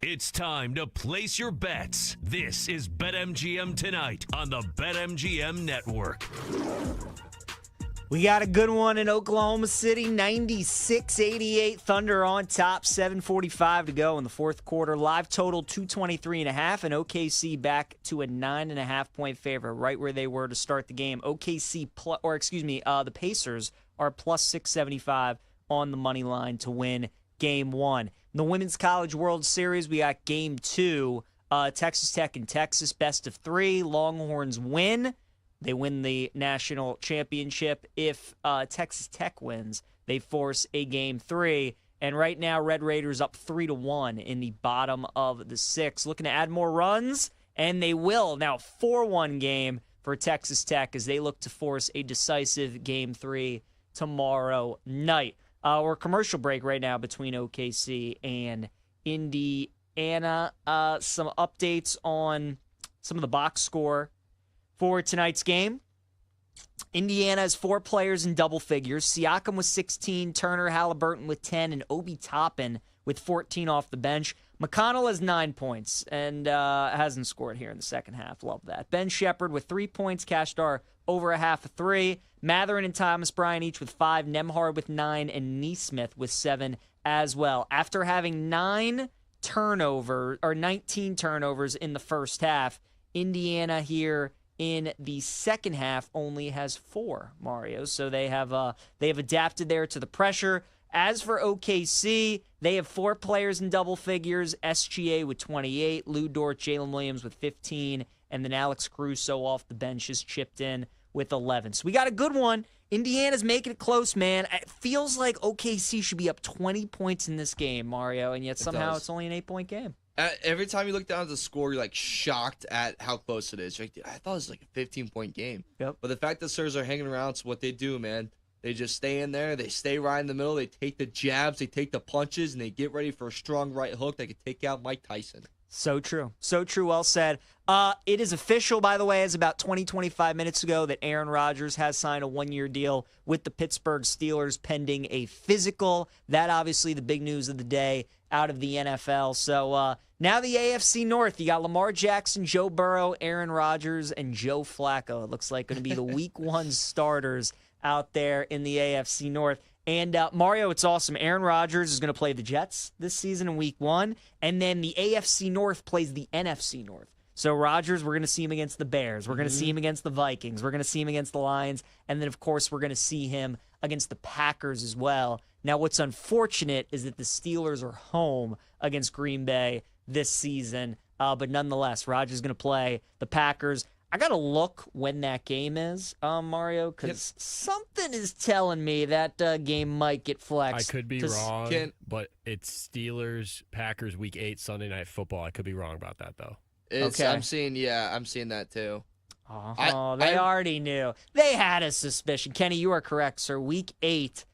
It's time to place your bets. This is BetMGM Tonight on the BetMGM Network. We got a good one in Oklahoma City, 96-88. Thunder on top, 7:45 to go in the fourth quarter. Live total 223.5, and OKC back to a 9.5-point favorite, right where they were to start the game. The Pacers are plus 675 on the money line to win Game 1. In the Women's College World Series, we got Game 2, Texas Tech and Texas, best of 3. Longhorns win. They win the national championship. If Texas Tech wins, they force a Game 3. And right now, Red Raiders up 3-1 in the bottom of the 6. Looking to add more runs, and they will. Now, 4-1 game for Texas Tech as they look to force a decisive Game 3 tomorrow night. We're commercial break right now between OKC and Indiana. Some updates on some of the box score for tonight's game. Indiana has 4 players in double figures. Siakam with 16, Turner, Halliburton with 10, and Obi Toppin with 14 off the bench. McConnell has 9 points and hasn't scored here in the second half. Love that. Ben Shepherd with 3 points. Cashtar over a half of 3. Matherin and Thomas Bryant each with 5. Nemhard with 9. And Neesmith with 7 as well. After having 19 turnovers in the first half, Indiana here in the second half only has 4, Mario. So they have adapted there to the pressure. As for OKC, they have 4 players in double figures. SGA with 28, Lou Dort, Jalen Williams with 15, and then Alex Caruso off the bench is chipped in with 11. So we got a good one. Indiana's making it close, man. It feels like OKC should be up 20 points in this game, Mario, and yet somehow it's only an 8-point game. Every time you look down at the score, you're like shocked at how close it is. You're like, I thought it was like a 15-point game. Yep. But the fact that Spurs are hanging around, it's what they do, man. They just stay in there. They stay right in the middle. They take the jabs. They take the punches, and they get ready for a strong right hook that could take out Mike Tyson. So true. So true. Well said. It is official, by the way, as about 25 minutes ago, that Aaron Rodgers has signed a 1-year deal with the Pittsburgh Steelers pending a physical. That obviously the big news of the day out of the NFL. So now the AFC North. You got Lamar Jackson, Joe Burrow, Aaron Rodgers, and Joe Flacco. It looks like going to be the Week 1 starters out there in the AFC North. And Mario, it's awesome. Aaron Rodgers is going to play the Jets this season in Week 1, and then the AFC North plays the NFC North. So Rodgers, we're going to see him against the Bears. We're going to see him against the Vikings. We're going to see him against the Lions. And then, of course, we're going to see him against the Packers as well. Now, what's unfortunate is that the Steelers are home against Green Bay this season. But nonetheless, Rodgers is going to play the Packers. I got to look when that game is, Mario, because something is telling me that game might get flexed. I could be wrong, but it's Steelers-Packers Week 8 Sunday Night Football. I could be wrong about that, though. I'm seeing that too. They already knew. They had a suspicion. Kenny, you are correct, sir. Week 8,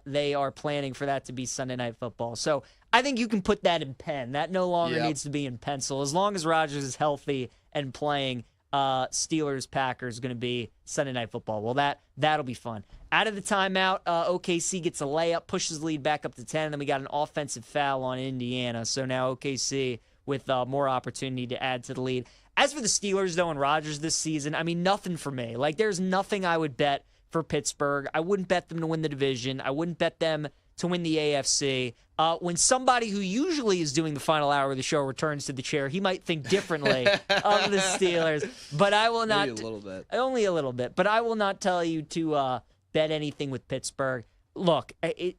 they are planning for that to be Sunday Night Football. So I think you can put that in pen. That no longer needs to be in pencil. As long as Rodgers is healthy and playing, Steelers-Packers going to be Sunday Night Football. Well, that'll be fun. Out of the timeout, OKC gets a layup, pushes the lead back up to 10, and then we got an offensive foul on Indiana. So now OKC with more opportunity to add to the lead. As for the Steelers, though, and Rodgers this season, I mean, nothing for me. Like, there's nothing I would bet for Pittsburgh. I wouldn't bet them to win the division. I wouldn't bet them to win the AFC. When somebody who usually is doing the final hour of the show returns to the chair, he might think differently of the Steelers. But I will not. Maybe a little bit. Only a little bit. But I will not tell you to bet anything with Pittsburgh. Look,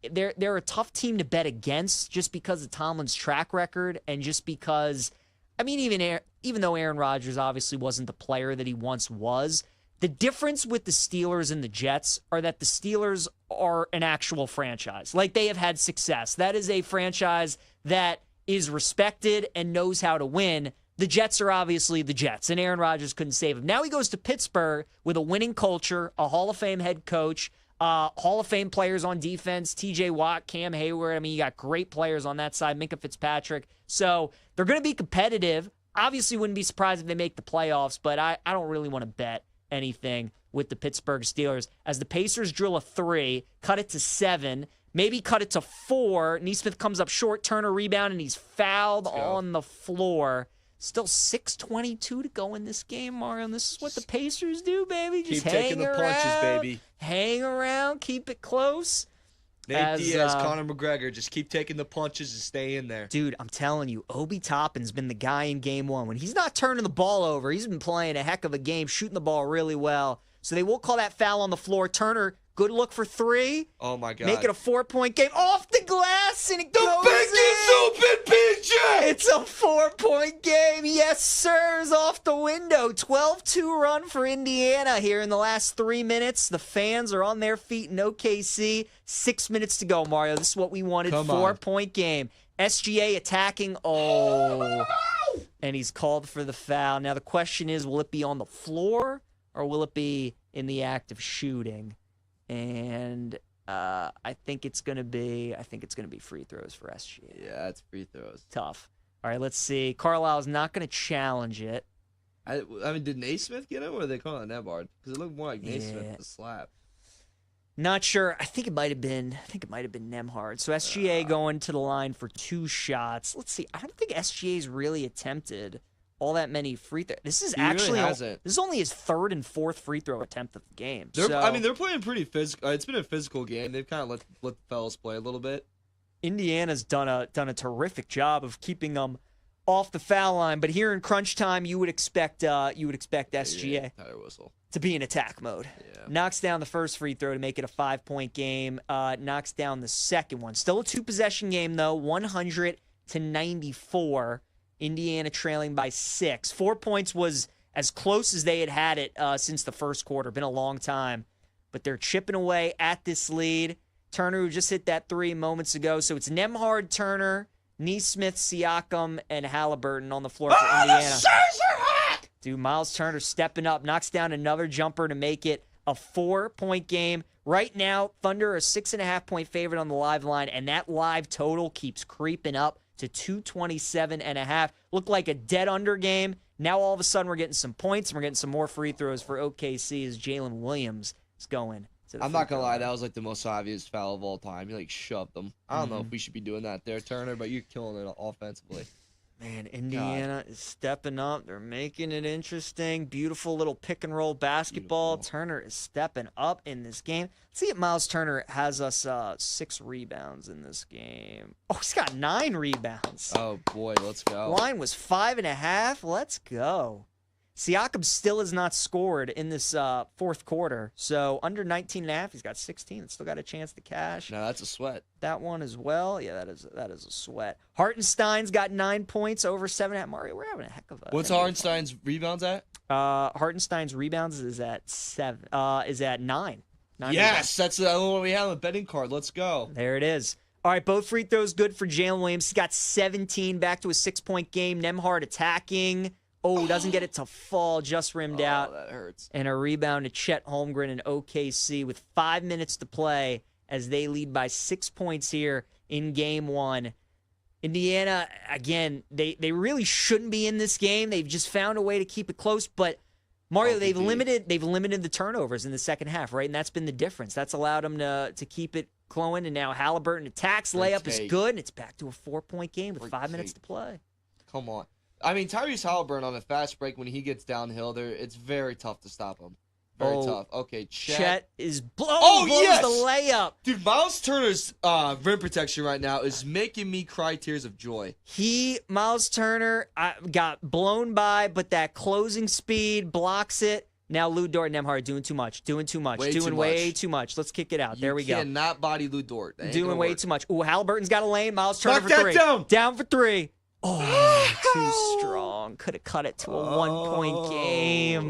they're a tough team to bet against just because of Tomlin's track record and just because, I mean, even though Aaron Rodgers obviously wasn't the player that he once was, the difference with the Steelers and the Jets are that the Steelers are an actual franchise. Like, they have had success. That is a franchise that is respected and knows how to win. The Jets are obviously the Jets, and Aaron Rodgers couldn't save him. Now he goes to Pittsburgh with a winning culture, a Hall of Fame head coach, Hall of Fame players on defense, TJ Watt, Cam Hayward. I mean, you got great players on that side, Minkah Fitzpatrick. So they're going to be competitive. Obviously, wouldn't be surprised if they make the playoffs, but I don't really want to bet anything with the Pittsburgh Steelers. As the Pacers drill a 3, cut it to 7, Maybe cut it to 4. Neesmith comes up short, Turner rebound, and he's fouled on the floor. Still 6:22 to go in this game, Mario. And this is what the Pacers do, baby. Just Keep taking the punches, baby. Hang around, keep it close. Nate Diaz, Conor McGregor, just keep taking the punches and stay in there. Dude, I'm telling you, Obi Toppin's been the guy in game 1. When he's not turning the ball over, he's been playing a heck of a game, shooting the ball really well. So they will call that foul on the floor. Turner, good look for 3. Oh, my God. Make it a 4-point game. Off the glass, and it goes in. open, PJ! It's a 4-point game. Yes, sirs, off the window. 12-2 run for Indiana here in the last 3 minutes. The fans are on their feet in OKC. 6 minutes to go, Mario. This is what we wanted. 4-point game. SGA attacking. Oh. And he's called for the foul. Now the question is, will it be on the floor or will it be in the act of shooting? And I think it's gonna be free throws for SGA. Yeah, it's free throws. Tough. All right, let's see. Carlisle's not gonna challenge it. I mean, did Naismith get him, or did they call it Nebard? Because it looked more like Naismith to slap. Not sure. I think it might have been Nemhard. So SGA going to the line for 2 shots. Let's see. I don't think SGA's really attempted all that many free throws. This is this is only his 3rd and 4th free throw attempt of the game. They're playing pretty physical. It's been a physical game. They've kind of let the fellas play a little bit. Indiana's done a terrific job of keeping them off the foul line, but here in crunch time, you would expect SGA to be in attack mode. Yeah. Knocks down the first free throw to make it a 5-point game. Knocks down the second one. Still a 2-possession game though. 100-94. Indiana trailing by 6. 4 points was as close as they had it since the first quarter. Been a long time, but they're chipping away at this lead. Turner, who just hit that 3 moments ago. So it's Nemhard, Turner, Neesmith, Siakam, and Halliburton on the floor for Indiana. Dude, Miles Turner stepping up, knocks down another jumper to make it a 4-point game. Right now, Thunder are a 6.5-point favorite on the live line, and that live total keeps creeping up to 227.5. Looked like a dead under game. Now all of a sudden we're getting some points and we're getting some more free throws for OKC as Jalen Williams is going. I'm not going to lie, that was like the most obvious foul of all time. You shoved them. I don't know if we should be doing that there, Turner, but you're killing it offensively. Man, Indiana is stepping up. They're making it interesting. Beautiful little pick and roll basketball. Turner is stepping up in this game. Let's see if Miles Turner has us 6 rebounds in this game. Oh, he's got 9 rebounds. Oh, boy, let's go. Line was 5.5. Let's go. Siakam still has not scored in this 4th quarter. So under 19.5, he's got 16. Still got a chance to cash. No, that's a sweat. That one as well. Yeah, that is a sweat. Hartenstein's got 9 points over 7.5. Mario, we're having a heck of a. What's Hartenstein's rebounds at? Hartenstein's rebounds is at 7. Is at 9. Yes, that's what we have on the betting card. Let's go. There it is. All right, both free throws good for Jalen Williams. He's got 17, back to a 6-point game. Nemhard attacking. Oh, doesn't get it to fall, just rimmed out. That hurts. And a rebound to Chet Holmgren and OKC with 5 minutes to play as they lead by 6 points here in game 1. Indiana, again, they really shouldn't be in this game. They've just found a way to keep it close. But, Mario, they've limited the turnovers in the second half, right? And that's been the difference. That's allowed them to keep it flowing. And now Halliburton attacks. Layup is good. And it's back to a 4-point game with 5 minutes to play. Come on. I mean, Tyrese Halliburton on a fast break, when he gets downhill, it's very tough to stop him. Very tough. Okay, Chet is blows the layup. Dude, Miles Turner's rim protection right now is making me cry tears of joy. Miles Turner got blown by, but that closing speed blocks it. Now Lou Dort and Nemhard doing too much. Way too much. Let's kick it out. There we go. You cannot body Lou Dort. Doing way too much. Ooh, Halliburton's got a lane. Miles Turner for 3. Down for 3. Oh, too strong. Could have cut it to a 1-point game.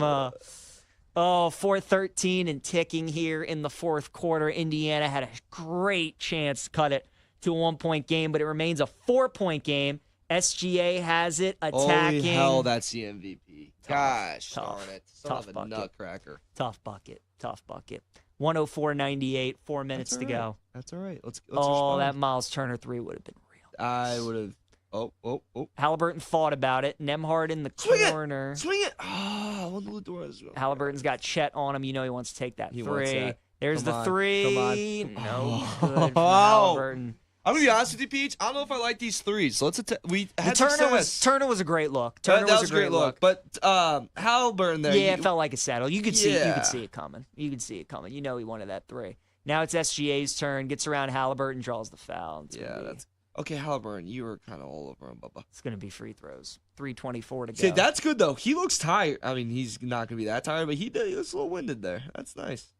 4:13 and ticking here in the 4th quarter. Indiana had a great chance to cut it to a 1-point game, but it remains a 4-point game. SGA has it attacking. Holy hell, that's the MVP. Gosh darn it. Tough bucket. Nutcracker. Tough bucket. 104-98, 4 minutes to go. That's all right. Let's respond. That Miles Turner 3 would have been real. I would have. Oh. Halliburton thought about it. Nemhard in the corner. Swing it. Oh, I want the door as well. Halliburton's got Chet on him. You know he wants to take that 3. There's Come the on, 3. come on. No, good for Halliburton. I'm gonna be honest with you, Peach. I don't know if I like these threes. So let's we had Turner was a great look. Turner was a great look. But Halliburton there. Yeah, it felt like a settle. You could see it coming. You could see it coming. You know he wanted that 3. Now it's SGA's turn. Gets around Halliburton, draws the foul. That's okay. Halliburton, you were kind of all over him, Bubba. It's gonna be free throws. 3:24 to go. See, that's good though. He looks tired. I mean, he's not gonna be that tired, but he looks a little winded there. That's nice.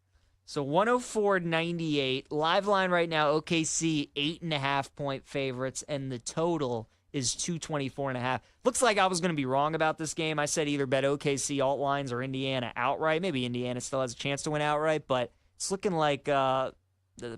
So 104-98. Live line right now, OKC 8.5-point favorites, and the total is 224.5. Looks like I was going to be wrong about this game. I said either bet OKC alt lines or Indiana outright. Maybe Indiana still has a chance to win outright, but it's looking like the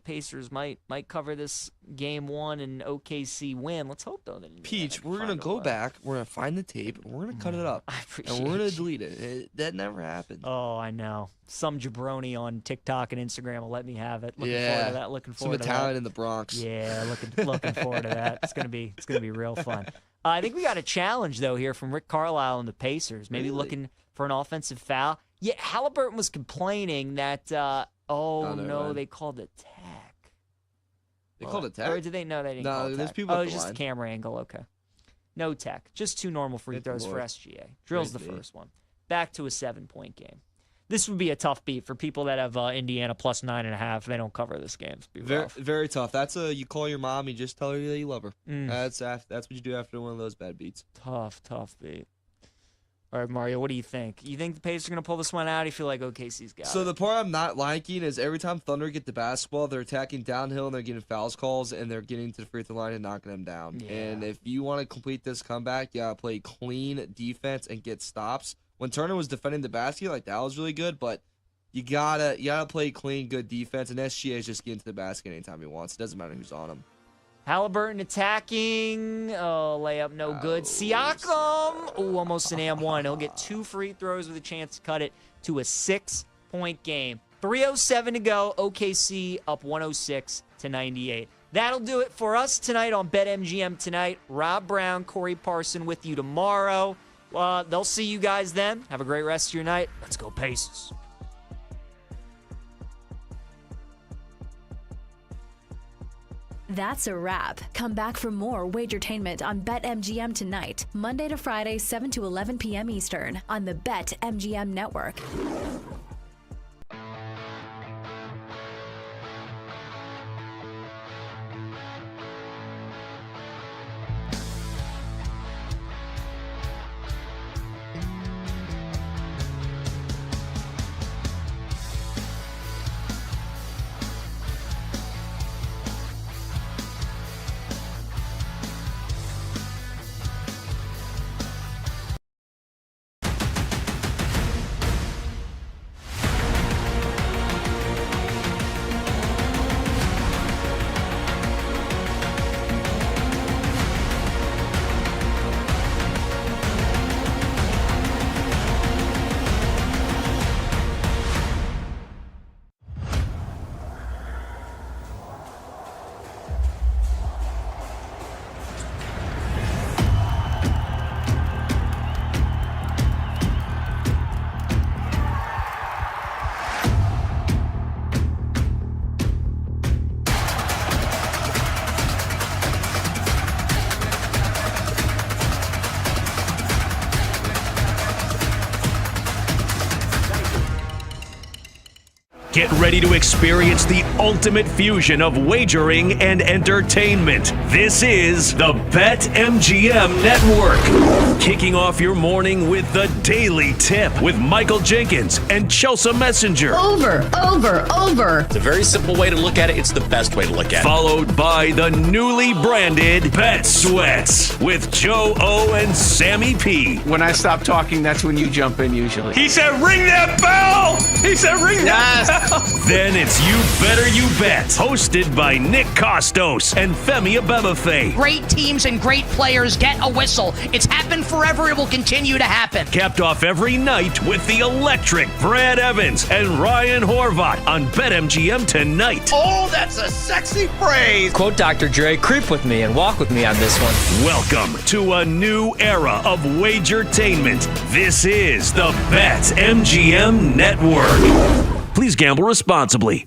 Pacers might cover this game 1 and OKC win. Let's hope, though. That Peach, we're going to go back. We're going to find the tape. And we're going to cut it up. And we're going to delete it. That never happened. Oh, I know. Some jabroni on TikTok and Instagram will let me have it. Looking forward to that. Looking forward to that. Some Italian in the Bronx. Yeah, looking forward to that. It's gonna be real fun. I think we got a challenge though here from Rick Carlisle and the Pacers. Maybe looking for an offensive foul. Yeah, Halliburton was complaining that. They called it tech. They called it tech? Or did they know they didn't call it tech? There's people it was just a camera angle. Okay. No tech. Just 2 normal free throws for SGA. Drills the first one. Back to a 7-point game. This would be a tough beat for people that have Indiana plus 9.5. They don't cover this game. Very, very tough. That's you call your mom, you just tell her that you love her. That's what you do after one of those bad beats. Tough beat. All right, Mario, what do you think? You think the Pacers are going to pull this one out? Or do you feel like OKC's got it? So the part I'm not liking is every time Thunder get the basketball, they're attacking downhill and they're getting fouls calls and they're getting to the free throw line and knocking them down. Yeah. And if you want to complete this comeback, you got to play clean defense and get stops. When Turner was defending the basket, like that was really good, but you gotta play clean, good defense, and SGA is just getting to the basket anytime he wants. It doesn't matter who's on him. Halliburton attacking. Oh, layup no good. Siakam. Oh, almost an and-1. He'll get 2 free throws with a chance to cut it to a 6-point game. 3:07 to go. OKC up 106-98. That'll do it for us tonight on BetMGM Tonight. Rob Brown, Corey Parson with you tomorrow. They'll see you guys then. Have a great rest of your night. Let's go Pacers. That's a wrap. Come back for more Wagertainment on BetMGM Tonight, Monday to Friday, 7 to 11 p.m. Eastern on the BetMGM Network. Get ready to experience the ultimate fusion of wagering and entertainment. This is the BetMGM Network. Kicking off your morning with the Daily Tip with Michael Jenkins and Chelsea Messenger. Over. It's a very simple way to look at it. It's the best way to look at it. Followed by the newly branded Bet Sweats with Joe O and Sammy P. When I stop talking, that's when you jump in usually. He said, ring that bell! He said, ring that bell! Then it's You Better You Bet, hosted by Nick Costos and Femi Abebefe. Great teams and great players get a whistle. It's happened forever. It will continue to happen. Capped off every night with the electric Brad Evans and Ryan Horvat on BetMGM Tonight. Oh, that's a sexy phrase. Quote Dr. Dre, creep with me and walk with me on this one. Welcome to a new era of Wagertainment. This is the BetMGM Network. Please gamble responsibly.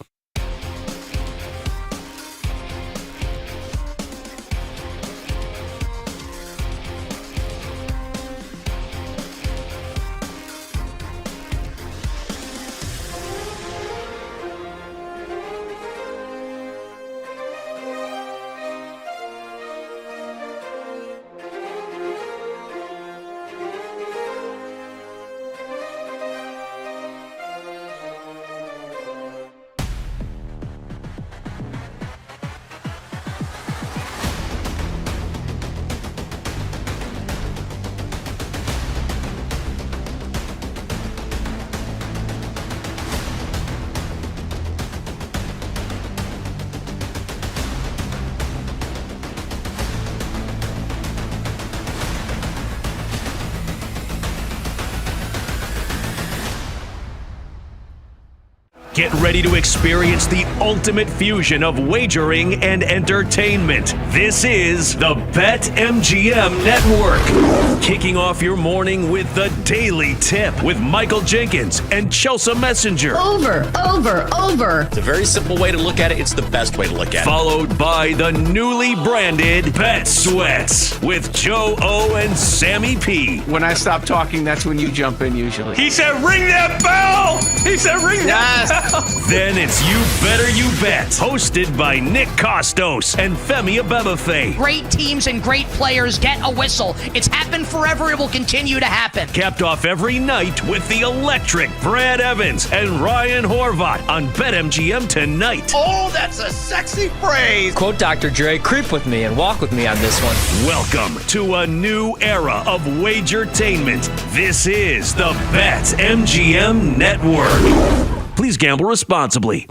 Get ready to experience the ultimate fusion of wagering and entertainment. This is the BetMGM Network. Kicking off your morning with the Daily Tip with Michael Jenkins and Chelsea Messenger. Over. It's a very simple way to look at it. It's the best way to look at it. Followed by the newly branded Bet Sweats with Joe O and Sammy P. When I stop talking, that's when you jump in usually. He said, ring that bell! He said, ring that bell! Then it's You Better You Bet, hosted by Nick Costos and Femi Abebefe. Great teams and great players get a whistle. It's happened forever. It will continue to happen. Capped off every night with the electric Brad Evans and Ryan Horvat on BetMGM tonight. Oh, that's a sexy phrase. Quote Dr. Dre, creep with me and walk with me on this one. Welcome to a new era of Wagertainment. This is the BetMGM Network. Please gamble responsibly.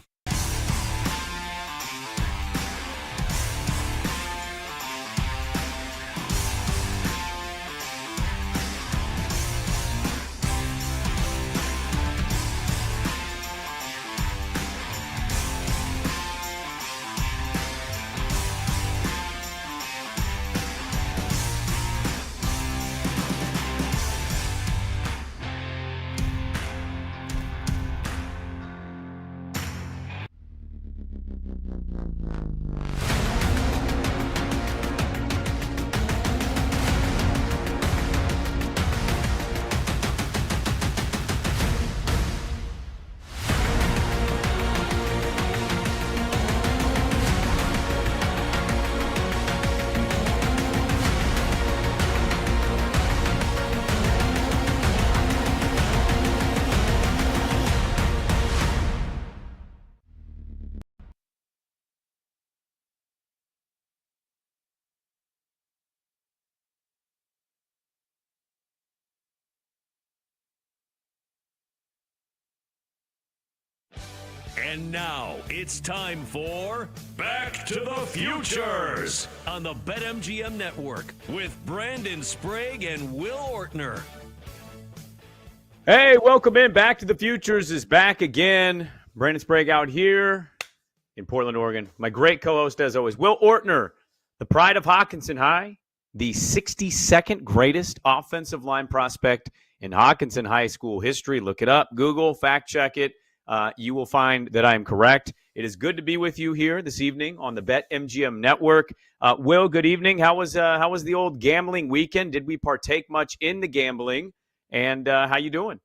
And now it's time for Back to the Futures on the BetMGM Network with Brandon Sprague and Will Ortner. Hey, welcome in. Back to the Futures is back again. Brandon Sprague out here in Portland, Oregon. My great co-host, as always, Will Ortner, the pride of Hockinson High, the 62nd greatest offensive line prospect in Hockinson High School history. Look it up, Google, fact check it. You will find that I am correct. It is good to be with you here this evening on the BetMGM Network. Will, good evening. How was the old gambling weekend? Did we partake much in the gambling? And how you doing?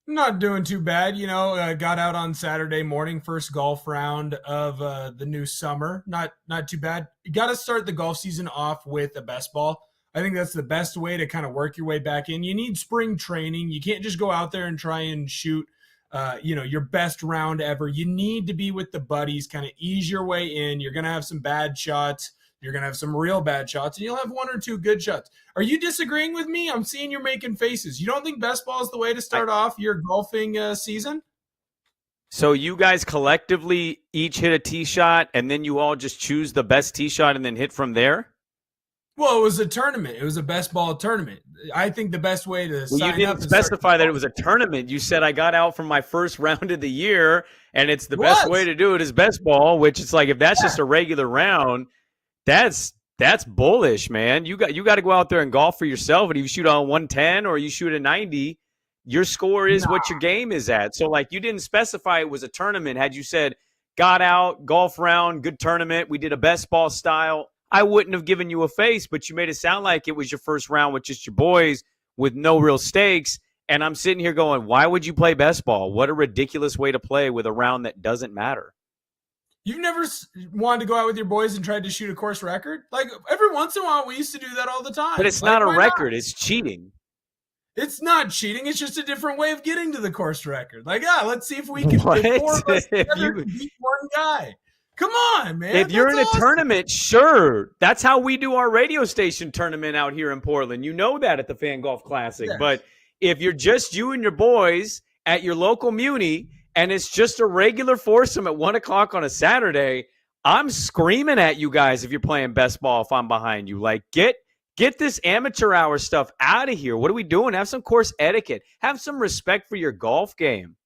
Not doing too bad. Got out on Saturday morning, first golf round of the new summer. Not too bad. You got to start the golf season off with a best ball. I think that's the best way to kind of work your way back in. You need spring training. You can't just go out there and try and shoot your best round ever. You need to be with the buddies, kind of ease your way in. You're going to have some bad shots. You're going to have some real bad shots, and you'll have one or two good shots. Are you disagreeing with me? I'm seeing you're making faces. You don't think best ball is the way to start off your golfing season? So you guys collectively each hit a tee shot, and then you all just choose the best tee shot and then hit from there? Well, it was a tournament. It was a best ball tournament. I think the best way to sign up. You didn't specify that it was a tournament. You said I got out from my first round of the year, and it's the best way to do it is best ball. Which it's like if that's just a regular round, that's bullish, man. You got to go out there and golf for yourself. And if you shoot on 110 or you shoot a 90, Your score is what your game is at. So, like, you didn't specify it was a tournament. Had you said, got out, golf round, good tournament, we did a best ball style, I wouldn't have given you a face, but you made it sound like it was your first round with just your boys with no real stakes. And I'm sitting here going, why would you play best ball? What a ridiculous way to play with a round that doesn't matter. You've never wanted to go out with your boys and tried to shoot a course record? Like, every once in a while, we used to do that all the time. But it's like, not a why record. not? It's cheating. It's not cheating. It's just a different way of getting to the course record. Like, let's see if we can What? if 4 of us together can beat one guy. Come on, man. If you're in That's a awesome. tournament, sure. That's how we do our radio station tournament out here in Portland. You know that at the Fan Golf Classic. Yes. But if you're just you and your boys at your local muni and it's just a regular foursome at 1 o'clock on a Saturday, I'm screaming at you guys if you're playing best ball if I'm behind you. Like, get this amateur hour stuff out of here. What are we doing? Have some course etiquette. Have some respect for your golf game.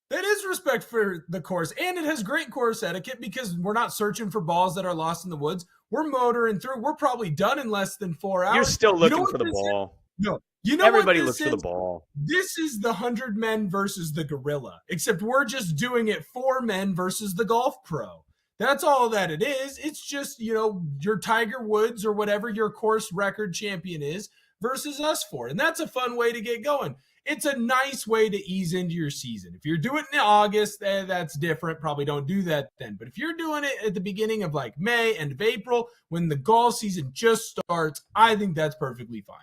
That is respect for the course, and it has great course etiquette because we're not searching for balls that are lost in the woods. We're motoring through. We're probably done in less than 4 hours. You're still looking what for the this ball. is? No. You know Everybody what looks this for is? the ball. This is the 100 men versus the gorilla, except we're just doing it 4 men versus the golf pro. That's all that it is. It's just, your Tiger Woods or whatever your course record champion is versus us 4. And that's a fun way to get going. It's a nice way to ease into your season. If you're doing it in August, that's different. Probably don't do that then. But if you're doing it at the beginning of like May, end of April, when the golf season just starts, I think that's perfectly fine.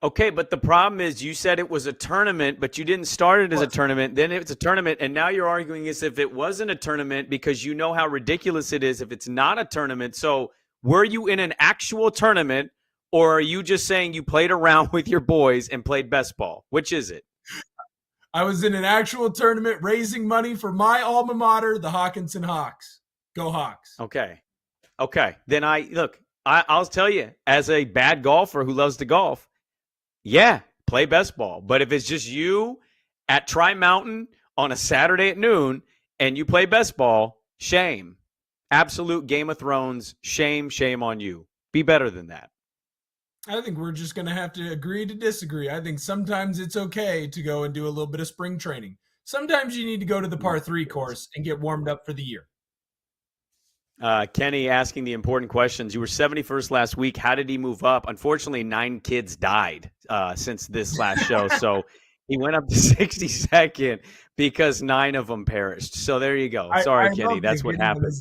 Okay, but the problem is you said it was a tournament, but you didn't start it as a tournament. Then it's a tournament, and now you're arguing as if it wasn't a tournament because you know how ridiculous it is if it's not a tournament. So were you in an actual tournament, or are you just saying you played around with your boys and played best ball? Which is it? I was in an actual tournament raising money for my alma mater, the Hawkinson Hawks. Go Hawks. Okay. Then I'll tell you, as a bad golfer who loves to golf, yeah, play best ball. But if it's just you at Tri Mountain on a Saturday at noon and you play best ball, shame. Absolute Game of Thrones, shame on you. Be better than that. I think we're just going to have to agree to disagree. I think sometimes it's okay to go and do a little bit of spring training. Sometimes you need to go to the par 3 course and get warmed up for the year. Kenny asking the important questions. You were 71st last week. How did he move up? Unfortunately, 9 kids died since this last show. So he went up to 62nd because 9 of them perished. So there you go. Sorry, Kenny. That's what happened.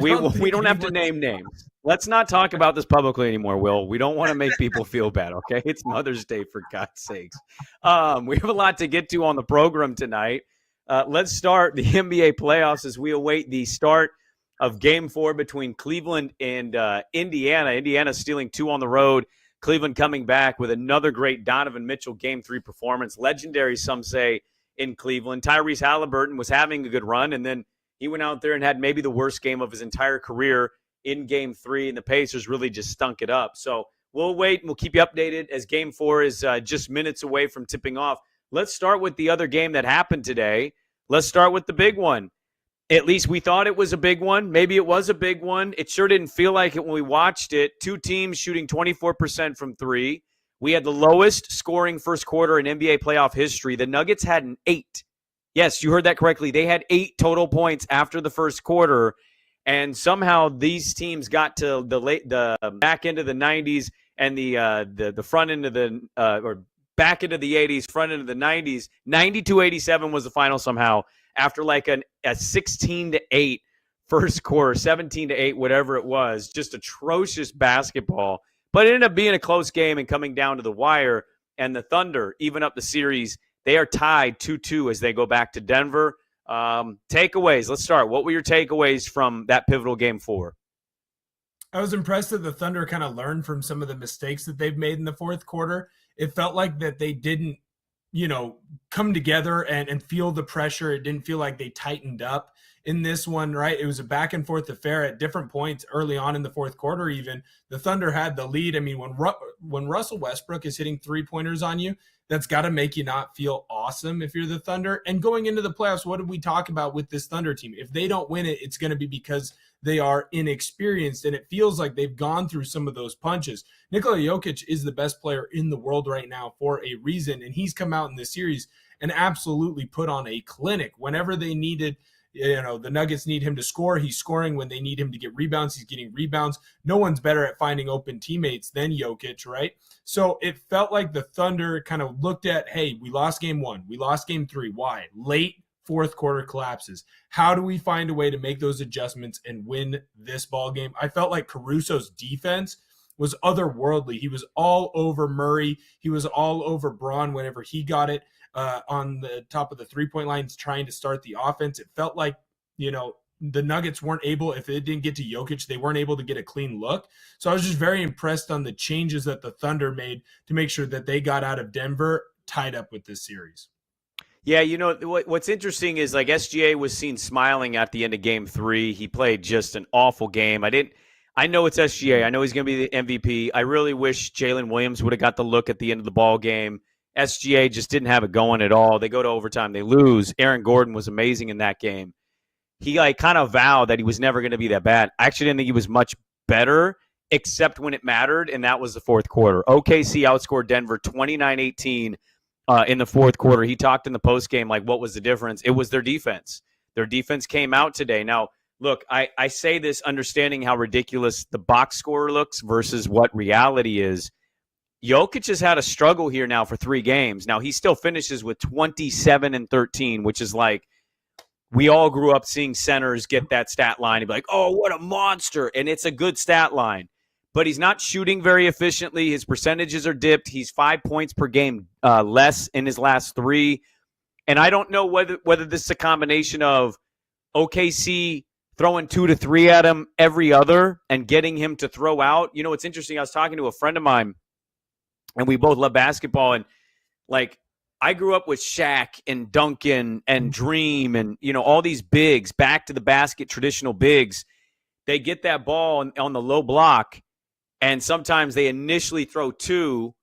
We don't have to name names. Let's not talk about this publicly anymore, Will. We don't want to make people feel bad, okay? It's Mother's Day, for God's sakes. We have a lot to get to on the program tonight. Let's start the NBA playoffs as we await the start of Game 4 between Cleveland and Indiana. Indiana stealing 2 on the road. Cleveland coming back with another great Donovan Mitchell Game 3 performance. Legendary, some say, in Cleveland. Tyrese Halliburton was having a good run, and then he went out there and had maybe the worst game of his entire career in Game 3, and the Pacers really just stunk it up. So we'll wait, and we'll keep you updated as Game 4 is just minutes away from tipping off. Let's start with the other game that happened today. Let's start with the big one. At least we thought it was a big one. Maybe it was a big one. It sure didn't feel like it when we watched it. 2 teams shooting 24% from 3. We had the lowest scoring first quarter in NBA playoff history. The Nuggets had an 8. Yes, you heard that correctly. They had 8 total points after the first quarter, and somehow these teams got to the back end of the 90s and the front end of the or back into the 80s, front end of the 90s. 92-87 was the final somehow after like a 16-8 first quarter, 17-8, whatever it was. Just atrocious basketball. But it ended up being a close game and coming down to the wire. And the Thunder, even up the series, they are tied 2-2 as they go back to Denver. Takeaways. Let's start. What were your takeaways from that pivotal Game 4? I was impressed that the Thunder kind of learned from some of the mistakes that they've made in the fourth quarter. It felt like that they didn't, come together and feel the pressure. It didn't feel like they tightened up in this one, right? It was a back and forth affair at different points early on in the fourth quarter. Even the Thunder had the lead. I mean, when Russell Westbrook is hitting 3-pointers on you, that's got to make you not feel awesome if you're the Thunder. And going into the playoffs, what did we talk about with this Thunder team? If they don't win it, it's going to be because they are inexperienced, and it feels like they've gone through some of those punches. Nikola Jokic is the best player in the world right now for a reason, and he's come out in this series and absolutely put on a clinic. Whenever they needed, the Nuggets need him to score, he's scoring. When they need him to get rebounds, he's getting rebounds. No one's better at finding open teammates than Jokic, right? So it felt like the Thunder kind of looked at, hey, we lost game 1, we lost game 3. Why? Late fourth quarter collapses. How do we find a way to make those adjustments and win this ball game? I felt like Caruso's defense was otherworldly. He was all over Murray. He was all over Braun whenever he got it on the top of the three-point lines trying to start the offense. It felt like, the Nuggets weren't able, if it didn't get to Jokic, they weren't able to get a clean look. So I was just very impressed on the changes that the Thunder made to make sure that they got out of Denver tied up with this series. Yeah, what's interesting is like SGA was seen smiling at the end of game 3. He played just an awful game. I know it's SGA. I know he's going to be the MVP. I really wish Jalen Williams would have got the look at the end of the ball game. SGA just didn't have it going at all. They go to overtime. They lose. Aaron Gordon was amazing in that game. He kind of vowed that he was never going to be that bad. I actually didn't think he was much better, except when it mattered, and that was the fourth quarter. OKC outscored Denver 29-18 in the fourth quarter. He talked in the postgame like, what was the difference? It was their defense. Their defense came out today. Now, look, I say this understanding how ridiculous the box score looks versus what reality is. Jokic has had a struggle here now for 3 games. Now, he still finishes with 27-13, which is like, we all grew up seeing centers get that stat line and be like, oh, what a monster. And it's a good stat line. But he's not shooting very efficiently. His percentages are dipped. He's 5 points per game less in his last 3. And I don't know whether this is a combination of OKC throwing 2 to 3 at him every other and getting him to throw out. It's interesting. I was talking to a friend of mine, and we both love basketball. And, I grew up with Shaq and Duncan and Dream and, all these bigs, back to the basket, traditional bigs. They get that ball on the low block, and sometimes they initially throw 2,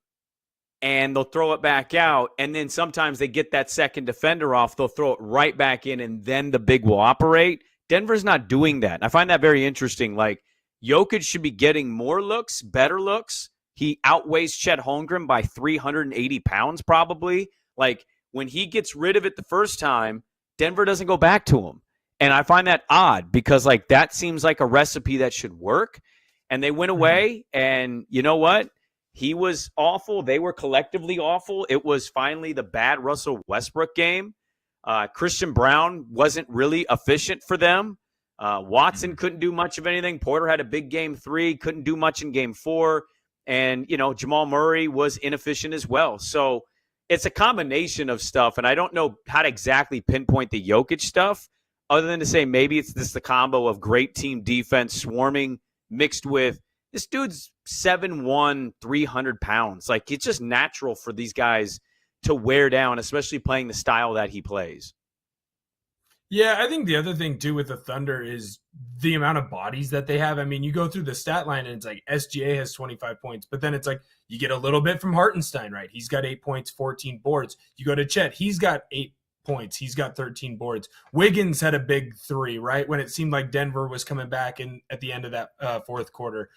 and they'll throw it back out. And then sometimes they get that second defender off. They'll throw it right back in, and then the big will operate. Denver's not doing that. I find that very interesting. Jokic should be getting more looks, better looks. He outweighs Chet Holmgren by 380 pounds probably. When he gets rid of it the first time, Denver doesn't go back to him. And I find that odd because, that seems like a recipe that should work. And they went away, and you know what? He was awful. They were collectively awful. It was finally the bad Russell Westbrook game. Christian Brown wasn't really efficient for them. Watson couldn't do much of anything. Porter had a big game 3, couldn't do much in game 4. And, Jamal Murray was inefficient as well. So it's a combination of stuff, and I don't know how to exactly pinpoint the Jokic stuff other than to say maybe it's the combo of great team defense swarming mixed with this dude's 7'1", 300 pounds. It's just natural for these guys to wear down, especially playing the style that he plays. Yeah, I think the other thing, too, with the Thunder is the amount of bodies that they have. I mean, you go through the stat line, and it's like SGA has 25 points, but then it's like you get a little bit from Hartenstein, right? He's got 8 points, 14 boards. You go to Chet, he's got 8 points. He's got 13 boards. Wiggins had a big 3, right? When it seemed like Denver was coming back at the end of that fourth quarter.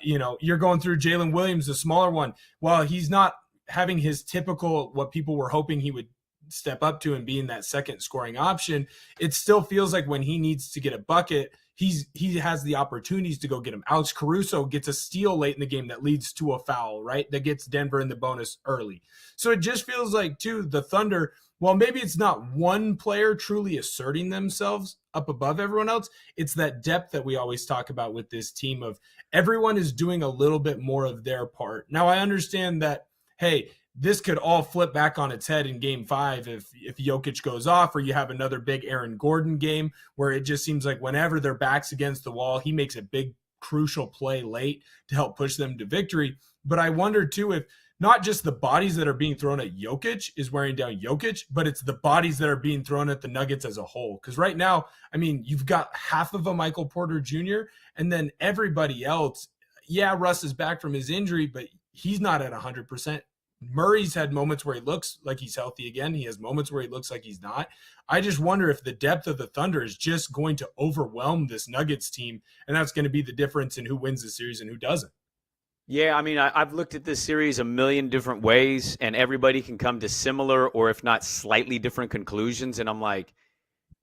You're going through Jalen Williams, the smaller one. While he's not having his typical, what people were hoping he would step up to and be in that second scoring option, it still feels like when he needs to get a bucket, he has the opportunities to go get him. Alex Caruso gets a steal late in the game that leads to a foul, right? That gets Denver in the bonus early. So it just feels like, too, the Thunder, well, maybe it's not one player truly asserting themselves up above everyone else. It's that depth that we always talk about with this team of everyone is doing a little bit more of their part. Now, I understand that, hey, this could all flip back on its head in game 5 if Jokic goes off, or you have another big Aaron Gordon game where it just seems like whenever their back's against the wall, he makes a big crucial play late to help push them to victory. But I wonder too if not just the bodies that are being thrown at Jokic is wearing down Jokic, but it's the bodies that are being thrown at the Nuggets as a whole. Because right now, I mean, you've got half of a Michael Porter Jr. and then everybody else. Yeah, Russ is back from his injury, but he's not at 100%. Murray's had moments where he looks like he's healthy again. He has moments where he looks like he's not. I just wonder if the depth of the Thunder is just going to overwhelm this Nuggets team, and that's going to be the difference in who wins the series and who doesn't. Yeah, I mean, I've looked at this series a million different ways, and everybody can come to similar or if not slightly different conclusions. And I'm like,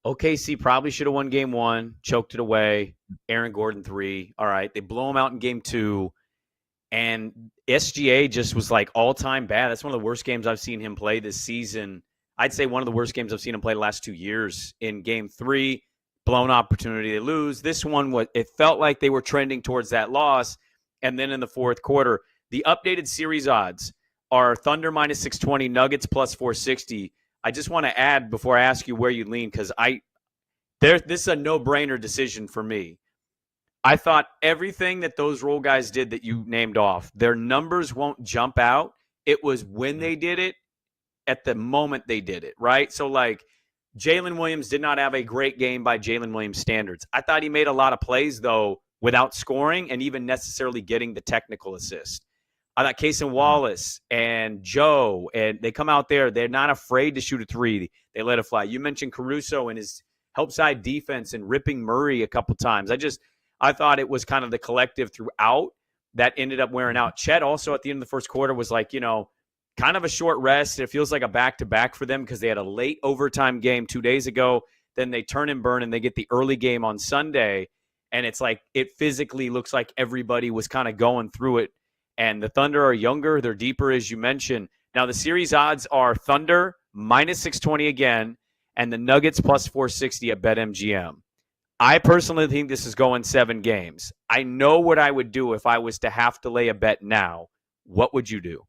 OKC probably should have won game 1, choked it away. Aaron Gordon 3. All right, they blow him out in game 2. And SGA just was like all-time bad. That's one of the worst games I've seen him play this season. I'd say one of the worst games I've seen him play the last 2 years. In game 3, blown opportunity, they lose. This one, it felt like they were trending towards that loss. And then in the fourth quarter, the updated series odds are Thunder minus 620, Nuggets plus 460. I just want to add before I ask you where you lean, because this is a no-brainer decision for me. I thought everything that those role guys did that you named off, their numbers won't jump out. It was when they did it, at the moment they did it, right? So, like, Jalen Williams did not have a great game by Jalen Williams standards. I thought he made a lot of plays, though, without scoring and even necessarily getting the technical assist. I thought Cason Wallace and Joe, and they come out there, they're not afraid to shoot a 3. They let it fly. You mentioned Caruso and his help side defense and ripping Murray a couple times. I thought it was kind of the collective throughout that ended up wearing out. Chet also at the end of the first quarter was like, kind of a short rest. It feels like a back-to-back for them because they had a late overtime game 2 days ago. Then they turn and burn and they get the early game on Sunday. And it's like it physically looks like everybody was kind of going through it. And the Thunder are younger. They're deeper, as you mentioned. Now, the series odds are Thunder minus 620 again and the Nuggets plus 460 at BetMGM. I personally think this is going 7 games. I know what I would do if I was to have to lay a bet now. What would you do?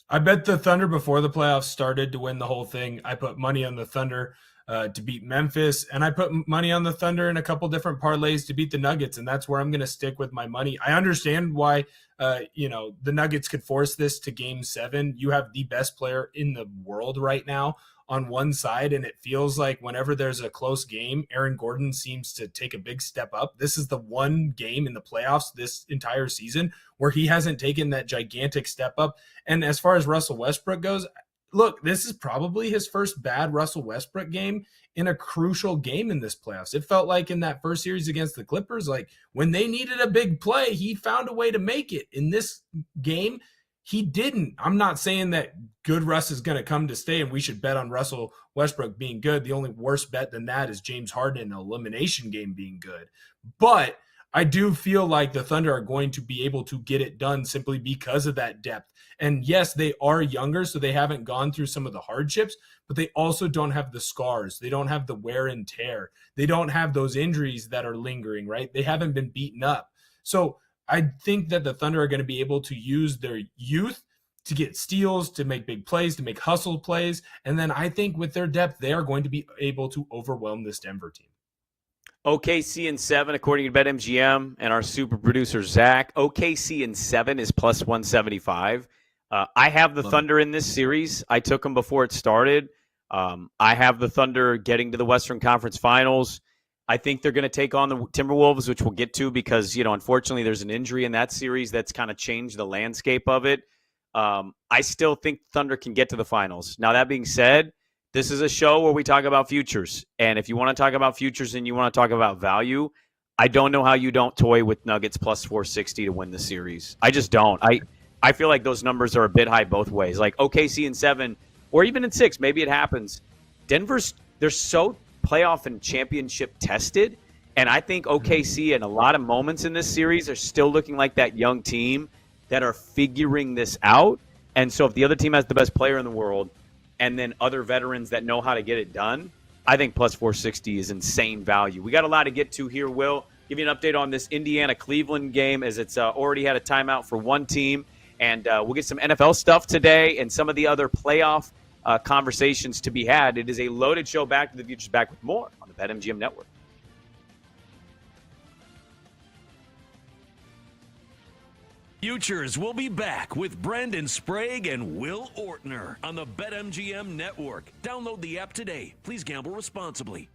I bet the Thunder before the playoffs started to win the whole thing. I put money on the Thunder to beat Memphis, and I put money on the Thunder in a couple different parlays to beat the Nuggets, and that's where I'm going to stick with my money. I understand why the Nuggets could force this to game 7. You have the best player in the world right now on one side, and it feels like whenever there's a close game, Aaron Gordon seems to take a big step up. This is the one game in the playoffs this entire season where he hasn't taken that gigantic step up. And as far as Russell Westbrook goes, look, this is probably his first bad Russell Westbrook game in a crucial game in this playoffs. It felt like in that first series against the Clippers, like when they needed a big play, he found a way to make it. In this game, he didn't. I'm not saying that good Russ is going to come to stay and we should bet on Russell Westbrook being good. The only worse bet than that is James Harden in an elimination game being good. But I do feel like the Thunder are going to be able to get it done simply because of that depth. And yes, they are younger, so they haven't gone through some of the hardships, but they also don't have the scars. They don't have the wear and tear. They don't have those injuries that are lingering, right? They haven't been beaten up. So I think that the Thunder are going to be able to use their youth to get steals, to make big plays, to make hustle plays. And then I think with their depth, they are going to be able to overwhelm this Denver team. OKC in 7, according to BetMGM and our super producer, Zach. OKC in 7 is plus 175. I have the Thunder in this series. I took them before it started. I have the Thunder getting to the Western Conference Finals. I think they're going to take on the Timberwolves, which we'll get to because, unfortunately there's an injury in that series that's kind of changed the landscape of it. I still think Thunder can get to the finals. Now, that being said, this is a show where we talk about futures. And if you want to talk about futures and you want to talk about value, I don't know how you don't toy with Nuggets plus 460 to win the series. I just don't. I feel like those numbers are a bit high both ways. Like OKC in 7 or even in 6, maybe it happens. They're so playoff and championship tested. And I think OKC in a lot of moments in this series are still looking like that young team that are figuring this out. And so if the other team has the best player in the world and then other veterans that know how to get it done, I think plus 460 is insane value. We got a lot to get to here, Will. Give you an update on this Indiana-Cleveland game as it's already had a timeout for one team. And we'll get some NFL stuff today and some of the other playoff conversations to be had. It is a loaded show. Back to the Future's back with more on the BetMGM Network. Futures will be back with Brandon Sprague and Will Ortner on the BetMGM Network. Download the app today. Please gamble responsibly.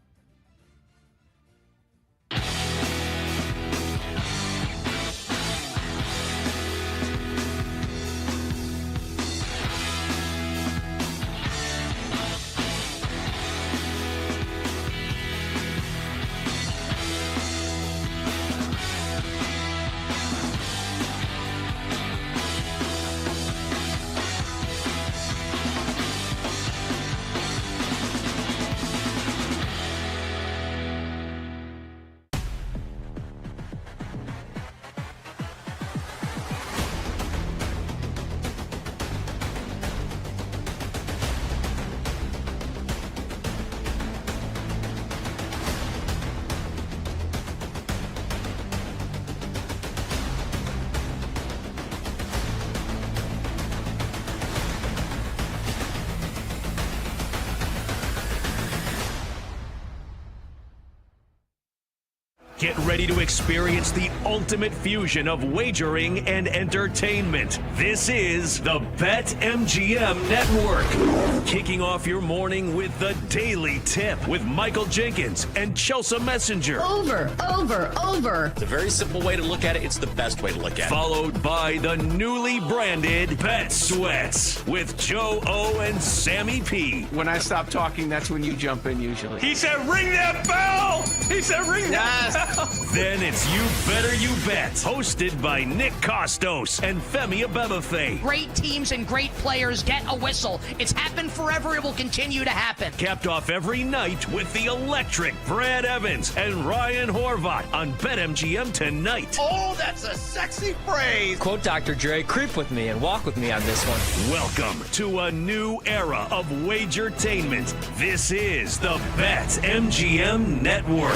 Get ready to experience the ultimate fusion of wagering and entertainment. This is the BetMGM Network. Kicking off your morning with the Daily Tip with Michael Jenkins and Chelsea Messenger. Over. It's a very simple way to look at it. It's the best way to look at it. Followed by the newly branded Bet Sweats with Joe O and Sammy P. When I stop talking, that's when you jump in usually. He said, ring that bell! He said, ring that bell! Then it's You Better You Bet, hosted by Nick Costos and Femi Abebefe. Great teams and great players get a whistle. It's happened forever. It will continue to happen. Capped off every night with the electric Brad Evans and Ryan Horvat on BetMGM tonight. Oh, that's a sexy phrase. Quote Dr. Dre, creep with me and walk with me on this one. Welcome to a new era of Wagertainment. This is the BetMGM Network.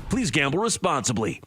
Please gamble responsibly.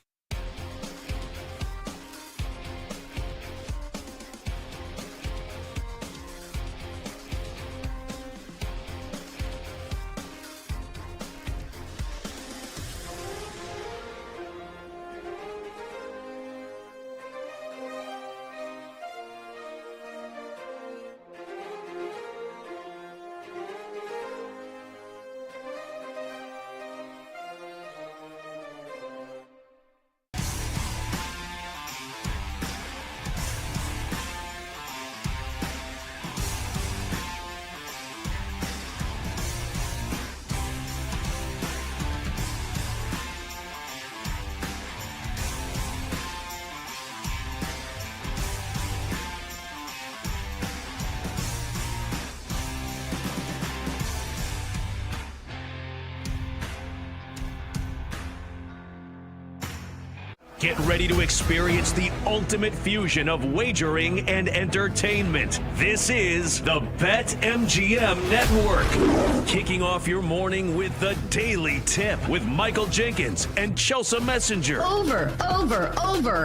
Get ready to experience the ultimate fusion of wagering and entertainment. This is the BetMGM Network. Kicking off your morning with the Daily Tip with Michael Jenkins and Chelsea Messenger. Over.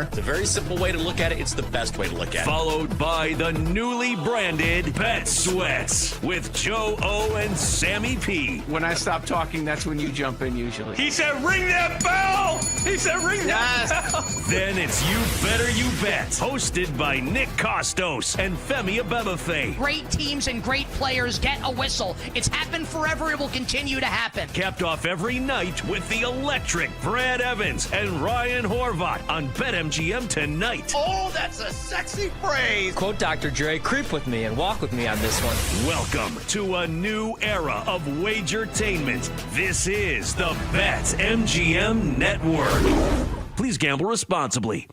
It's a very simple way to look at it. It's the best way to look at it. Followed by the newly branded Bet Sweats with Joe O and Sammy P. When I stop talking, that's when you jump in usually. He said, ring that bell! He said, ring that bell! Then it's You Better You Bet, hosted by Nick Costos and Femi Abebefe. Great teams and great players get a whistle. It's happened forever. It will continue to happen. Capped off every night with the electric Brad Evans and Ryan Horvat on BetMGM tonight. Oh, that's a sexy phrase. Quote Dr. Dre, creep with me and walk with me on this one. Welcome to a new era of Wagertainment. This is the BetMGM Network. Please gamble responsibly.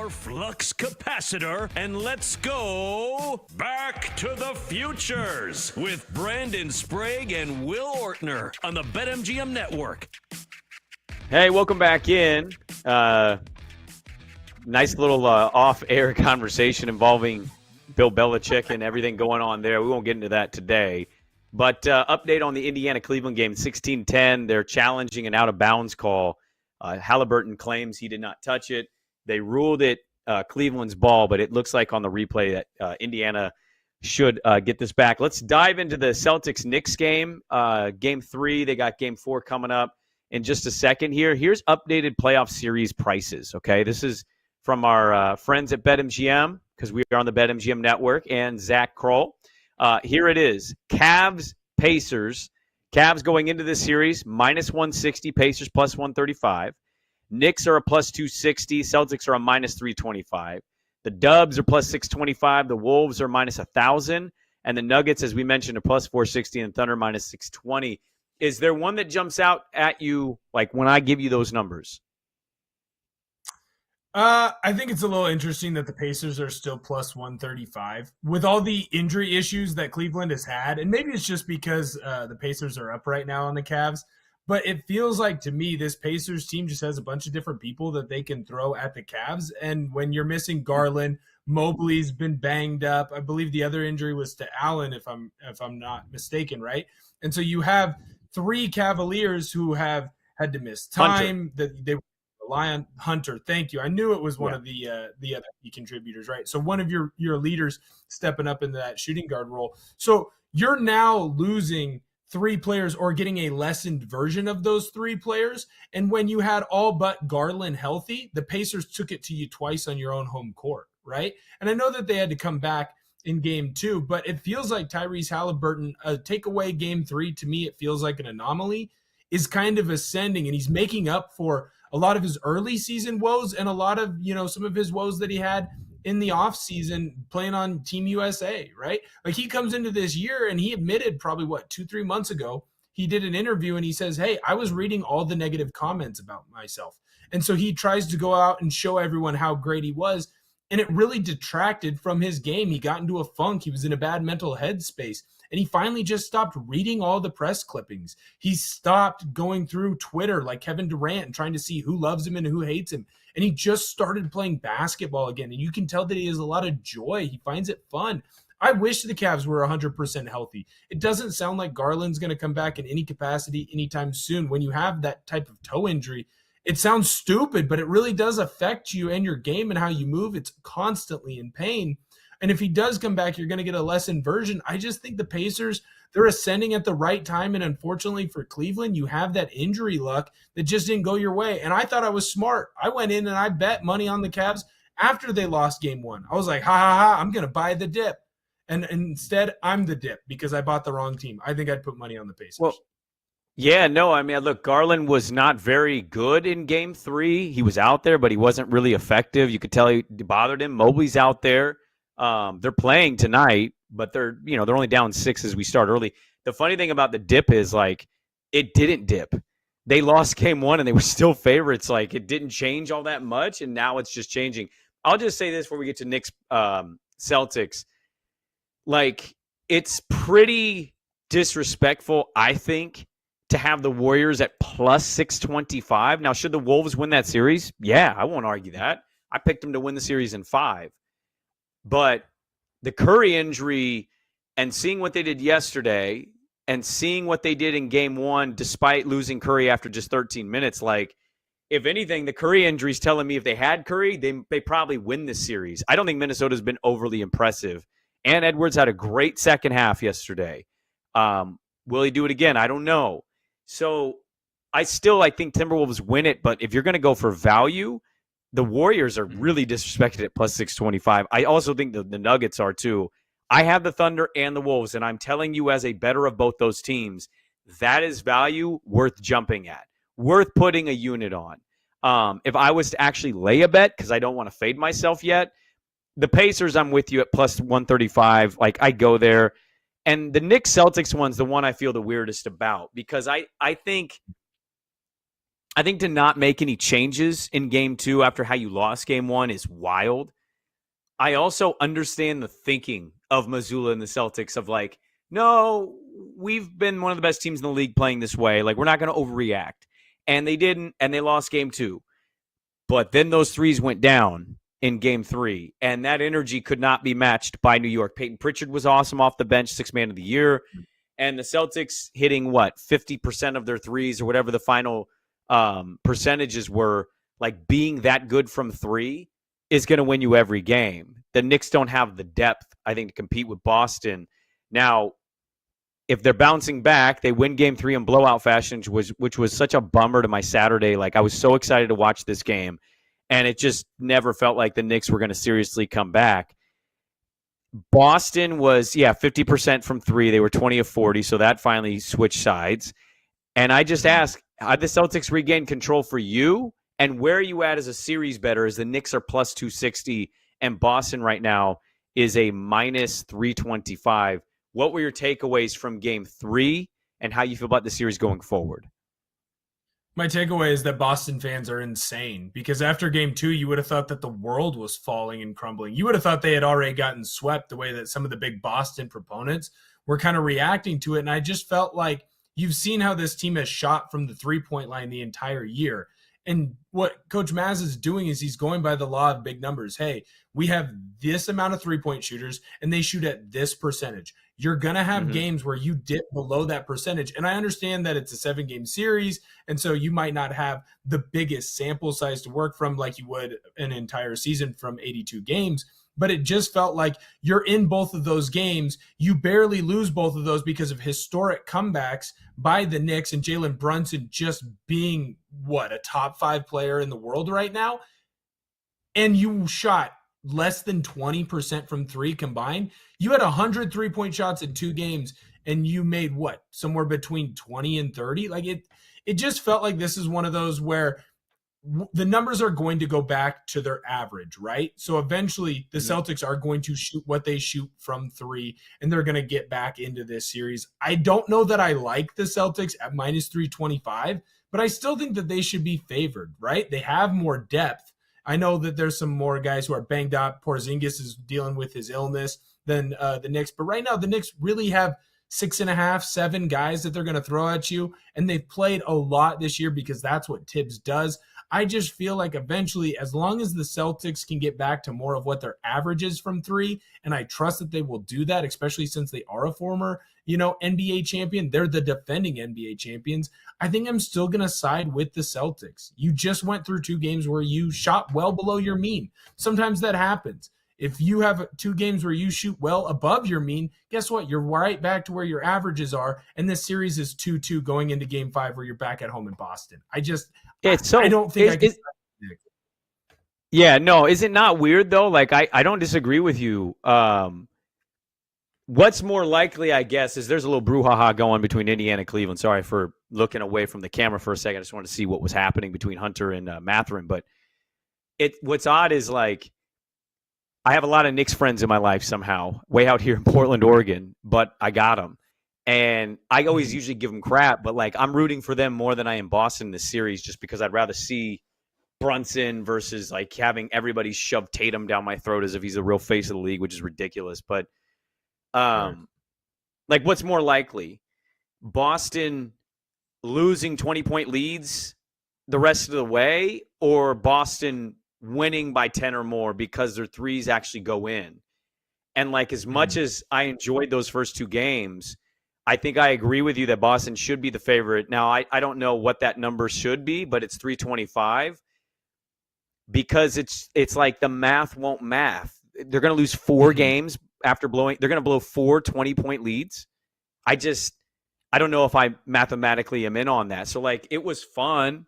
Flux capacitor, and let's go back to the futures with Brandon Sprague and Will Ortner on the BetMGM Network. Hey, welcome back in. Nice little off-air conversation involving Bill Belichick and everything going on there. We won't get into that today. But update on the Indiana-Cleveland game, 16-10. They're challenging an out-of-bounds call. Halliburton claims he did not touch it. They ruled it Cleveland's ball, but it looks like on the replay that Indiana should get this back. Let's dive into the Celtics-Knicks game. Game 3, they got Game 4 coming up in just a second here. Here's updated playoff series prices, okay? This is from our friends at BetMGM because we are on the BetMGM Network, and Zach Kroll. Here it is. Cavs-Pacers. Cavs going into this series, minus 160, Pacers plus 135. Knicks are a plus 260. Celtics are a minus 325. The Dubs are plus 625. The Wolves are minus 1,000. And the Nuggets, as we mentioned, are plus 460 and Thunder minus 620. Is there one that jumps out at you, like when I give you those numbers? I think it's a little interesting that the Pacers are still plus 135 with all the injury issues that Cleveland has had. And maybe it's just because the Pacers are up right now on the Cavs. But it feels like to me, this Pacers team just has a bunch of different people that they can throw at the Cavs. And when you're missing Garland, Mobley's been banged up. I believe the other injury was to Allen, if I'm not mistaken, right? And so you have 3 Cavaliers who have had to miss time. That they rely on Hunter. Thank you. I knew it was one of the other key contributors, right? So one of your leaders stepping up into that shooting guard role. So you're now losing 3 players or getting a lessened version of those 3 players. And when you had all but Garland healthy, the Pacers took it to you twice on your own home court, right? And I know that they had to come back in game 2, but it feels like Tyrese Halliburton, take away game 3, to me, it feels like an anomaly, is kind of ascending, and he's making up for a lot of his early season woes and a lot of, some of his woes that he had in the offseason playing on Team USA, right? Like he comes into this year and he admitted probably 2-3 months ago, he did an interview and he says, hey, I was reading all the negative comments about myself. And so he tries to go out and show everyone how great he was. And it really detracted from his game. He got into a funk. He was in a bad mental headspace. And he finally just stopped reading all the press clippings. He stopped going through Twitter like Kevin Durant and trying to see who loves him and who hates him. And he just started playing basketball again. And you can tell that he has a lot of joy. He finds it fun. I wish the Cavs were 100% healthy. It doesn't sound like Garland's going to come back in any capacity anytime soon. When you have that type of toe injury, it sounds stupid, but it really does affect you and your game and how you move. It's constantly in pain. And if he does come back, you're going to get a lessened version. I just think the Pacers, they're ascending at the right time. And unfortunately for Cleveland, you have that injury luck that just didn't go your way. And I thought I was smart. I went in and I bet money on the Cavs after they lost game 1. I was like, I'm going to buy the dip. And instead, I'm the dip because I bought the wrong team. I think I'd put money on the Pacers. Well, yeah, no, I mean, look, Garland was not very good in game 3. He was out there, but he wasn't really effective. You could tell he bothered him. Mobley's out there. They're playing tonight, but they're only down 6 as we start early. The funny thing about the dip is it didn't dip. They lost game 1 and they were still favorites. It didn't change all that much. And now it's just changing. I'll just say this before we get to Knicks, Celtics. It's pretty disrespectful, I think, to have the Warriors at plus 625. Now, should the Wolves win that series? Yeah, I won't argue that. I picked them to win the series in 5. But the Curry injury and seeing what they did yesterday and seeing what they did in game 1, despite losing Curry after just 13 minutes, if anything, the Curry injury is telling me if they had Curry, they probably win this series. I don't think Minnesota's been overly impressive. And Edwards had a great second half yesterday. Will he do it again? I don't know. So I think Timberwolves win it. But if you're going to go for value, the Warriors are really disrespected at plus 625. I also think the Nuggets are too. I have the Thunder and the Wolves, and I'm telling you as a better of both those teams, that is value worth jumping at, worth putting a unit on. If I was to actually lay a bet, because I don't want to fade myself yet, the Pacers, I'm with you at plus 135. I go there. And the Knicks Celtics one's the one I feel the weirdest about because I think to not make any changes in game 2 after how you lost game 1 is wild. I also understand the thinking of Mazzulla and the Celtics of no, we've been one of the best teams in the league playing this way. We're not going to overreact. And they didn't, and they lost game 2. But then those threes went down in game 3, and that energy could not be matched by New York. Peyton Pritchard was awesome off the bench, 6th man of the year. And the Celtics hitting 50% of their threes or whatever the final percentages were, being that good from 3 is going to win you every game. The Knicks don't have the depth, I think, to compete with Boston. Now, if they're bouncing back, they win game 3 in blowout fashion, which was such a bummer to my Saturday. I was so excited to watch this game, and it just never felt like the Knicks were going to seriously come back. Boston was, 50% from 3. They were 20 of 40, so that finally switched sides. And I just ask, have the Celtics regained control for you? And where are you at as a series better as the Knicks are plus 260 and Boston right now is a minus 325? What were your takeaways from game 3 and how you feel about the series going forward? My takeaway is that Boston fans are insane because after game 2, you would have thought that the world was falling and crumbling. You would have thought they had already gotten swept the way that some of the big Boston proponents were kind of reacting to it. And I just felt like you've seen how this team has shot from the 3-point line the entire year. And what Coach Maz is doing is he's going by the law of big numbers. Hey, we have this amount of 3-point shooters and they shoot at this percentage. You're going to have games where you dip below that percentage. And I understand that it's a 7-game series. And so you might not have the biggest sample size to work from like you would an entire season from 82 games. But it just felt like you're in both of those games. You barely lose both of those because of historic comebacks by the Knicks and Jalen Brunson just being, a top 5 player in the world right now. And you shot less than 20% from 3 combined. You had 100 3-point shots in 2 games, and you made somewhere between 20 and 30. Like it just felt like this is one of those where the numbers are going to go back to their average, right? So eventually the Celtics are going to shoot what they shoot from 3, and they're going to get back into this series. I don't know that I like the Celtics at minus 325, but I still think that they should be favored, right? They have more depth. I know that there's some more guys who are banged up. Porzingis is dealing with his illness than the Knicks. But right now, the Knicks really have 6.5, 7 guys that they're going to throw at you. And they've played a lot this year because that's what Tibbs does. I just feel like eventually, as long as the Celtics can get back to more of what their average is from 3, and I trust that they will do that, especially since they are a former, NBA champion. They're the defending NBA champions. I think I'm still going to side with the Celtics. You just went through 2 games where you shot well below your mean. Sometimes that happens. If you have 2 games where you shoot well above your mean, guess what? You're right back to where your averages are. And this series is 2-2 going into game 5 where you're back at home in Boston. I don't think I can. Yeah, no, is it not weird though? Like I don't disagree with you. What's more likely, I guess, is there's a little brouhaha going between Indiana and Cleveland. Sorry for looking away from the camera for a second. I just wanted to see what was happening between Hunter and Mathurin. But what's odd is like I have a lot of Knicks friends in my life somehow, way out here in Portland, Oregon, but I got them. And I always usually give them crap, but like I'm rooting for them more than I am Boston in this series just because I'd rather see Brunson versus like having everybody shove Tatum down my throat as if he's the real face of the league, which is ridiculous. But like what's more likely? Boston losing 20-point leads the rest of the way, or Boston winning by 10 or more because their threes actually go in? And like as much as I enjoyed those first 2 games, I think I agree with you that Boston should be the favorite. Now, I don't know what that number should be, but it's 325 because it's like the math won't math. They're going to lose 4 games after blowing. They're going to blow 4 20-point leads. I don't know if I mathematically am in on that. So, like, it was fun.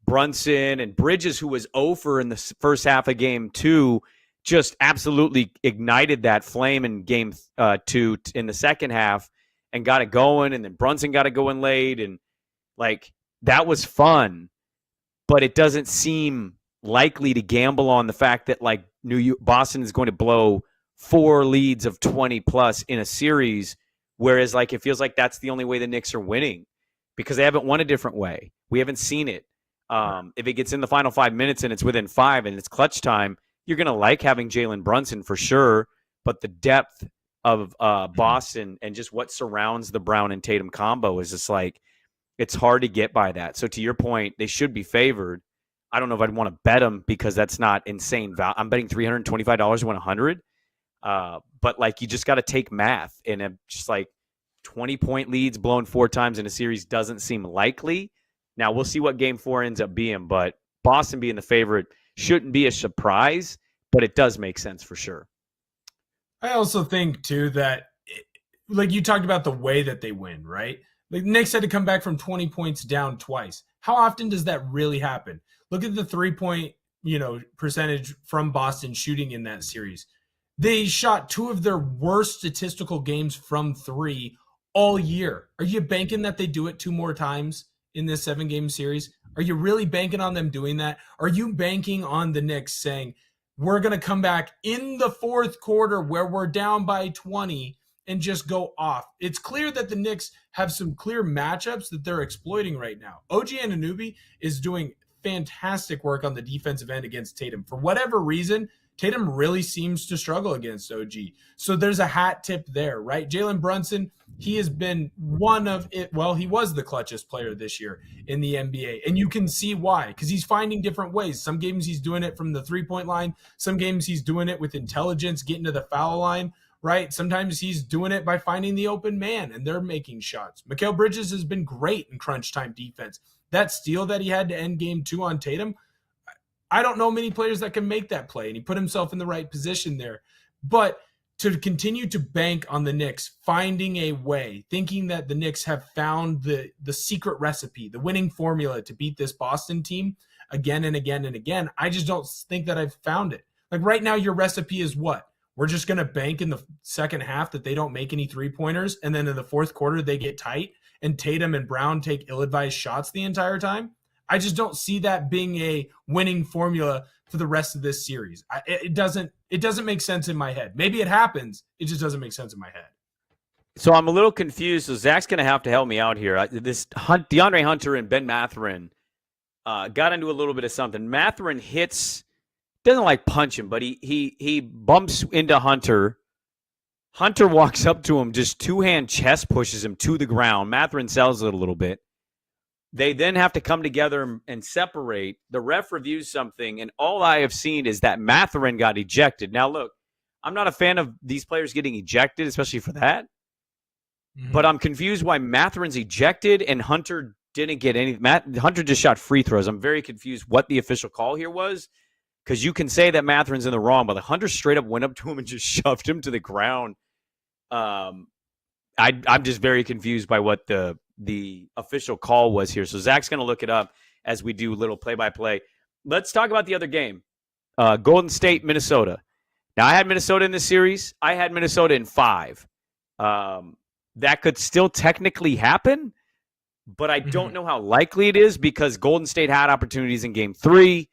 Brunson and Bridges, who was over in the first half of game 2, just absolutely ignited that flame in game 2 in the second half and got it going. And then Brunson got it going late. And, like, that was fun. But it doesn't seem likely to gamble on the fact that, like, Boston is going to blow 4 leads of 20-plus in a series, whereas, like, it feels like that's the only way the Knicks are winning because they haven't won a different way. We haven't seen it. If it gets in the final 5 minutes and it's within 5 and it's clutch time, you're going to like having Jalen Brunson for sure, but the depth of Boston and just what surrounds the Brown and Tatum combo is just like, it's hard to get by that. So to your point, they should be favored. I don't know if I'd want to bet them because that's not insane value. I'm betting $325 to win 100. But like, you just got to take math, and just like 20-point leads blown 4 times in a series doesn't seem likely. Now we'll see what game 4 ends up being, but Boston being the favorite shouldn't be a surprise, but it does make sense for sure. I also think too that like you talked about the way that they win, right? The Knicks had to come back from 20 points down twice. How often does that really happen? Look at the 3-point, percentage from Boston shooting in that series. They shot 2 of their worst statistical games from 3 all year. Are you banking that they do it 2 more times in this 7-game series? Are you really banking on them doing that? Are you banking on the Knicks saying, we're going to come back in the 4th quarter where we're down by 20 and just go off. It's clear that the Knicks have some clear matchups that they're exploiting right now. OG Anunoby is doing fantastic work on the defensive end against Tatum. For whatever reason, Tatum really seems to struggle against OG. So there's a hat tip there, right? Jalen Brunson, he has been one of it. Well, he was the clutchest player this year in the NBA. And you can see why, because he's finding different ways. Some games he's doing it from the three-point line. Some games he's doing it with intelligence, getting to the foul line, right? Sometimes he's doing it by finding the open man, and they're making shots. Mikal Bridges has been great in crunch time defense. That steal that he had to end game 2 on Tatum, I don't know many players that can make that play, and he put himself in the right position there. But to continue to bank on the Knicks finding a way, thinking that the Knicks have found the secret recipe, the winning formula to beat this Boston team again and again and again, I just don't think that I've found it. Like right now, your recipe is what? We're just going to bank in the second half that they don't make any three-pointers, and then in the fourth quarter they get tight, and Tatum and Brown take ill-advised shots the entire time? I just don't see that being a winning formula for the rest of this series. It doesn't make sense in my head. Maybe it happens. It just doesn't make sense in my head. So I'm a little confused. So Zach's going to have to help me out here. DeAndre Hunter and Ben Mathurin got into a little bit of something. Mathurin doesn't like punch him, but he bumps into Hunter. Hunter walks up to him, just two-hand chest pushes him to the ground. Mathurin sells it a little bit. They then have to come together and separate. The ref reviews something, and all I have seen is that Mathurin got ejected. Now, look, I'm not a fan of these players getting ejected, especially for that. Mm-hmm. But I'm confused why Mathurin's ejected and Hunter didn't get any. Hunter just shot free throws. I'm very confused what the official call here was, because you can say that Mathurin's in the wrong, but the Hunter straight up went up to him and just shoved him to the ground. I'm just very confused by what the official call was here. So Zach's going to look it up as we do a little play-by-play. Let's talk about the other game. Golden State, Minnesota. Now, I had Minnesota in this series. I had Minnesota in 5. That could still technically happen, but I don't know how likely it is because Golden State had opportunities in game 3.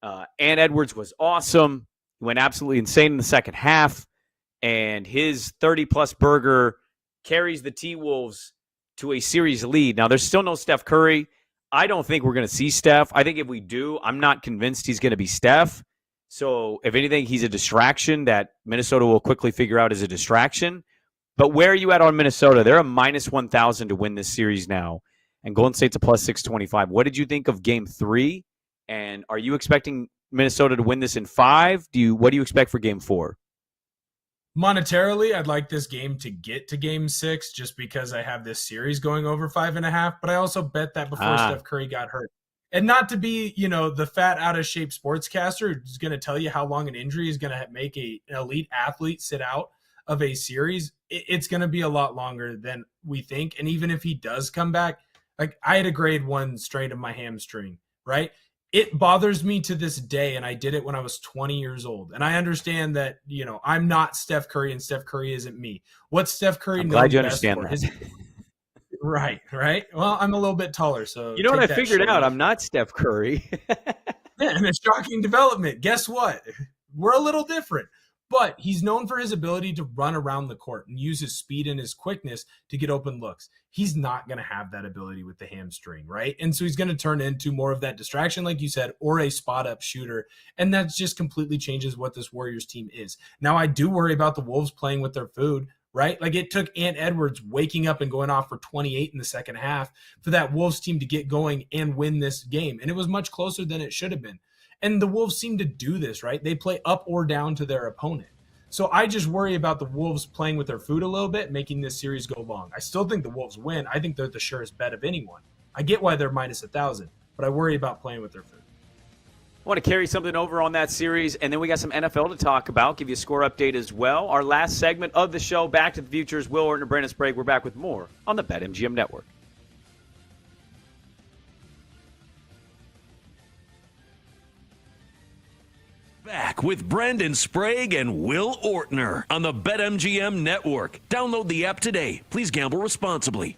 Ant Edwards was awesome. He went absolutely insane in the second half, and his 30-plus burger carries the T-Wolves to a series lead. Now, there's still no Steph Curry. I don't think we're going to see Steph. I think if we do, I'm not convinced he's going to be Steph. So, if anything, he's a distraction that Minnesota will quickly figure out is a distraction. But where are you at on Minnesota? They're a minus 1,000 to win this series now, and Golden State's a plus 625. What did you think of game 3? And are you expecting Minnesota to win this in 5? What do you expect for game 4? Monetarily, I'd like this game to get to game 6 just because I have this series going over 5.5. But I also bet that before Steph Curry got hurt. And not to be, the fat, out-of-shape sportscaster who's going to tell you how long an injury is going to make an elite athlete sit out of a series, it's going to be a lot longer than we think. And even if he does come back, like I had a grade 1 strain of my hamstring, right? It bothers me to this day, and I did it when I was 20 years old. And I understand that, I'm not Steph Curry, and Steph Curry isn't me. What's Steph Curry known glad you best understand for? that. Right. Well, I'm a little bit taller, so you know what I figured out? I'm not Steph Curry. Yeah, and a shocking development. Guess what? We're a little different. But he's known for his ability to run around the court and use his speed and his quickness to get open looks. He's not going to have that ability with the hamstring, right? And so he's going to turn into more of that distraction, like you said, or a spot-up shooter. And that just completely changes what this Warriors team is. Now, I do worry about the Wolves playing with their food, right? Like it took Ant Edwards waking up and going off for 28 in the second half for that Wolves team to get going and win this game. And it was much closer than it should have been. And the Wolves seem to do this, right? They play up or down to their opponent. So I just worry about the Wolves playing with their food a little bit, making this series go long. I still think the Wolves win. I think they're the surest bet of anyone. I get why they're minus 1,000, but I worry about playing with their food. I want to carry something over on that series, and then we got some NFL to talk about, give you a score update as well. Our last segment of the show, Back to the Futures, Will Orton and Brandon Sprague. We're back with more on the BetMGM Network. Back with Brandon Sprague and Will Ortner on the BetMGM Network. Download the app today. Please gamble responsibly.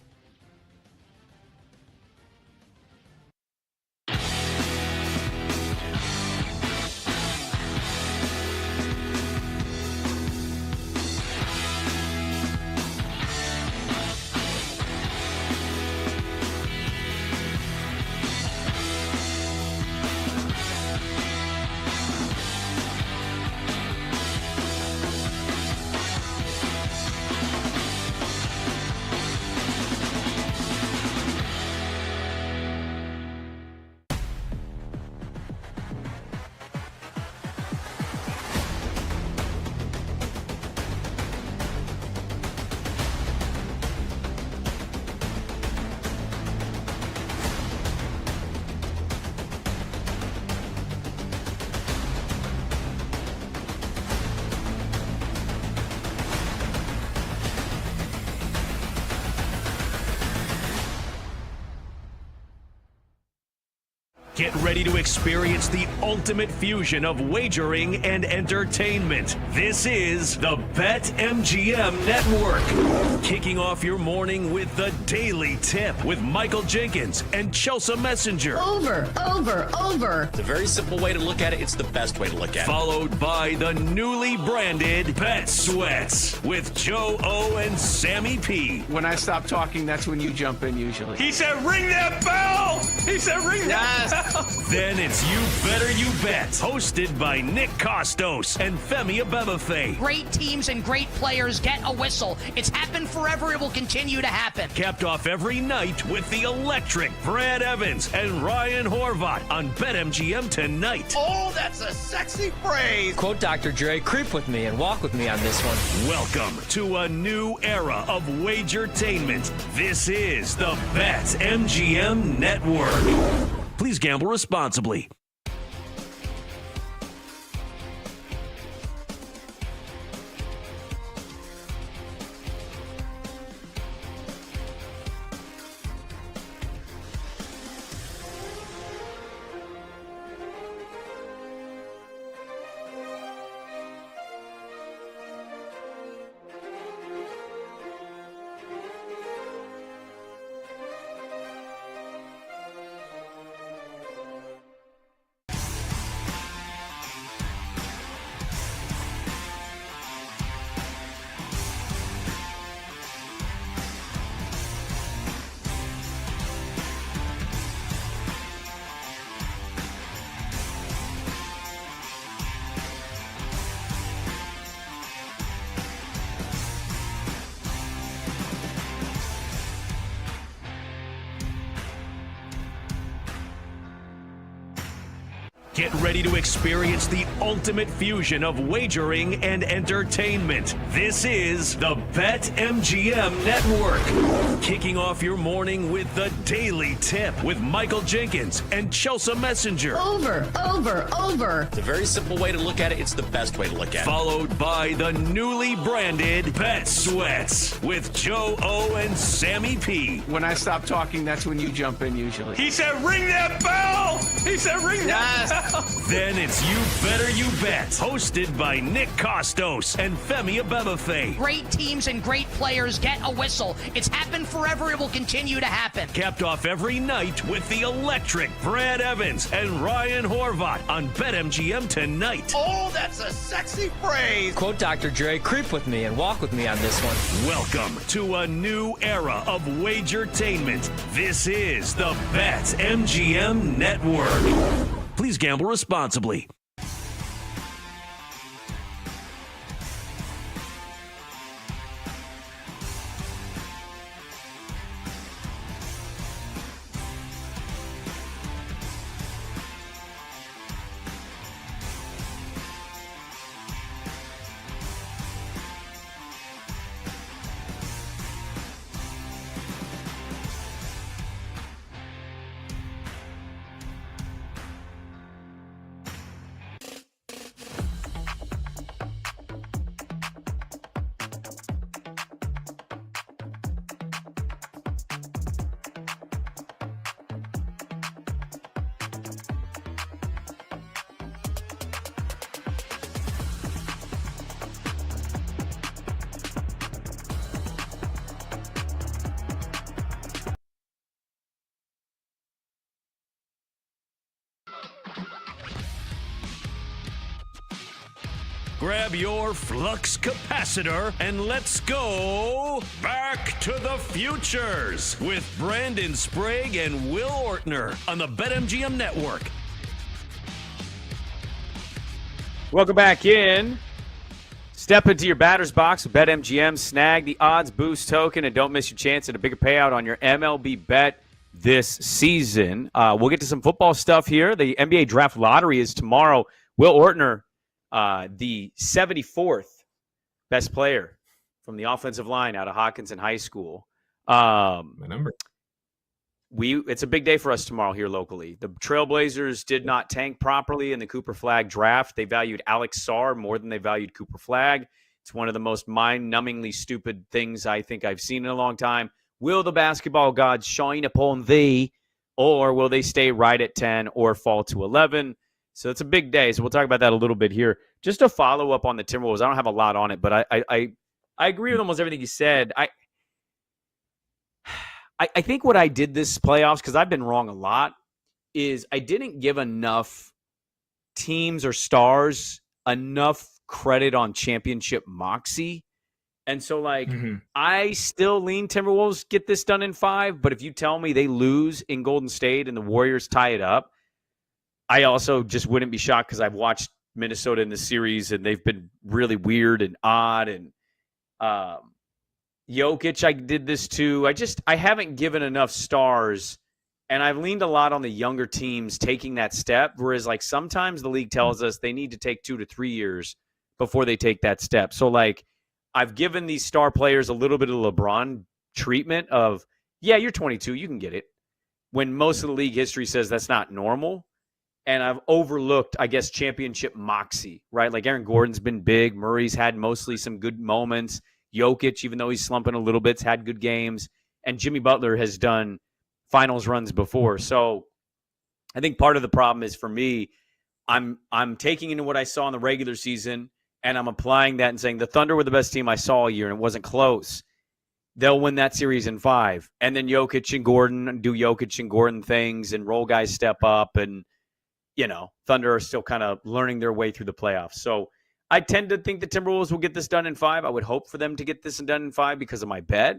Get ready to experience the ultimate fusion of wagering and entertainment. This is the BetMGM Network. Kicking off your morning with the Daily Tip with Michael Jenkins and Chelsea Messenger. Over. It's a very simple way to look at it. It's the best way to look at it. Followed by the newly branded Bet Sweats with Joe O and Sammy P. When I stop talking, that's when you jump in usually. He said, ring that bell! He said, ring that bell! Then it's You Better You Bet, hosted by Nick Costos and Femi Abebefe. Great teams and great players get a whistle. It's happened forever. It will continue to happen. Capped off every night with the electric Brad Evans and Ryan Horvat on BetMGM tonight. Oh, that's a sexy phrase. Quote Dr. Dre, creep with me and walk with me on this one. Welcome to a new era of Wagertainment. This is the BetMGM Network. Please gamble responsibly. Get ready to experience the ultimate fusion of wagering and entertainment. This is the BetMGM Network. Kicking off your morning with the Daily Tip with Michael Jenkins and Chelsea Messenger. Over. It's a very simple way to look at it. It's the best way to look at it. Followed by the newly branded Bet Sweats with Joe O and Sammy P. When I stop talking, that's when you jump in usually. He said, ring that bell! He said, ring that bell! Then it's You Better You Bet, hosted by Nick Costos and Femi Abebefe. Great teams and great players get a whistle. It's happened forever. It will continue to happen. Capped off every night with the electric Brad Evans and Ryan Horvat on BetMGM tonight. Oh, that's a sexy phrase. Quote Dr. Dre, creep with me and walk with me on this one. Welcome to a new era of Wagertainment. This is the BetMGM Network. Please gamble responsibly. Grab your flux capacitor and let's go back to the futures with Brandon Sprague and Will Ortner on the BetMGM Network. Welcome back in. Step into your batter's box with BetMGM. Snag the odds boost token and don't miss your chance at a bigger payout on your MLB bet this season. We'll get to some football stuff here. The NBA Draft Lottery is tomorrow. Will Ortner, the 74th best player from the offensive line out of Hockinson High School. My number. It's a big day for us tomorrow here locally. The Trailblazers did not tank properly in the Cooper Flagg draft. They valued Alex Sarr more than they valued Cooper Flagg. It's one of the most mind-numbingly stupid things I think I've seen in a long time. Will the basketball gods shine upon thee, or will they stay right at 10 or fall to 11? So it's a big day. So we'll talk about that a little bit here. Just to follow up on the Timberwolves, I don't have a lot on it, but I agree with almost everything you said. I think what I did this playoffs, because I've been wrong a lot, is I didn't give enough teams or stars enough credit on championship moxie. And so, I still lean Timberwolves get this done in 5, but if you tell me they lose in Golden State and the Warriors tie it up, I also just wouldn't be shocked because I've watched Minnesota in the series and they've been really weird and odd. And Jokic, I did this too. I haven't given enough stars, and I've leaned a lot on the younger teams taking that step, whereas sometimes the league tells us they need to take 2 to 3 years before they take that step. So I've given these star players a little bit of LeBron treatment of, yeah, you're 22, you can get it, when most of the league history says that's not normal. And I've overlooked, I guess, championship moxie, right? Aaron Gordon's been big. Murray's had mostly some good moments. Jokic, even though he's slumping a little bit, has had good games. And Jimmy Butler has done finals runs before. So I think part of the problem is, for me, I'm taking into what I saw in the regular season, and I'm applying that and saying the Thunder were the best team I saw all year, and it wasn't close. They'll win that series in 5. And then Jokic and Gordon do Jokic and Gordon things, and role guys step up, and, Thunder are still kind of learning their way through the playoffs. So I tend to think the Timberwolves will get this done in 5. I would hope for them to get this done in 5 because of my bet.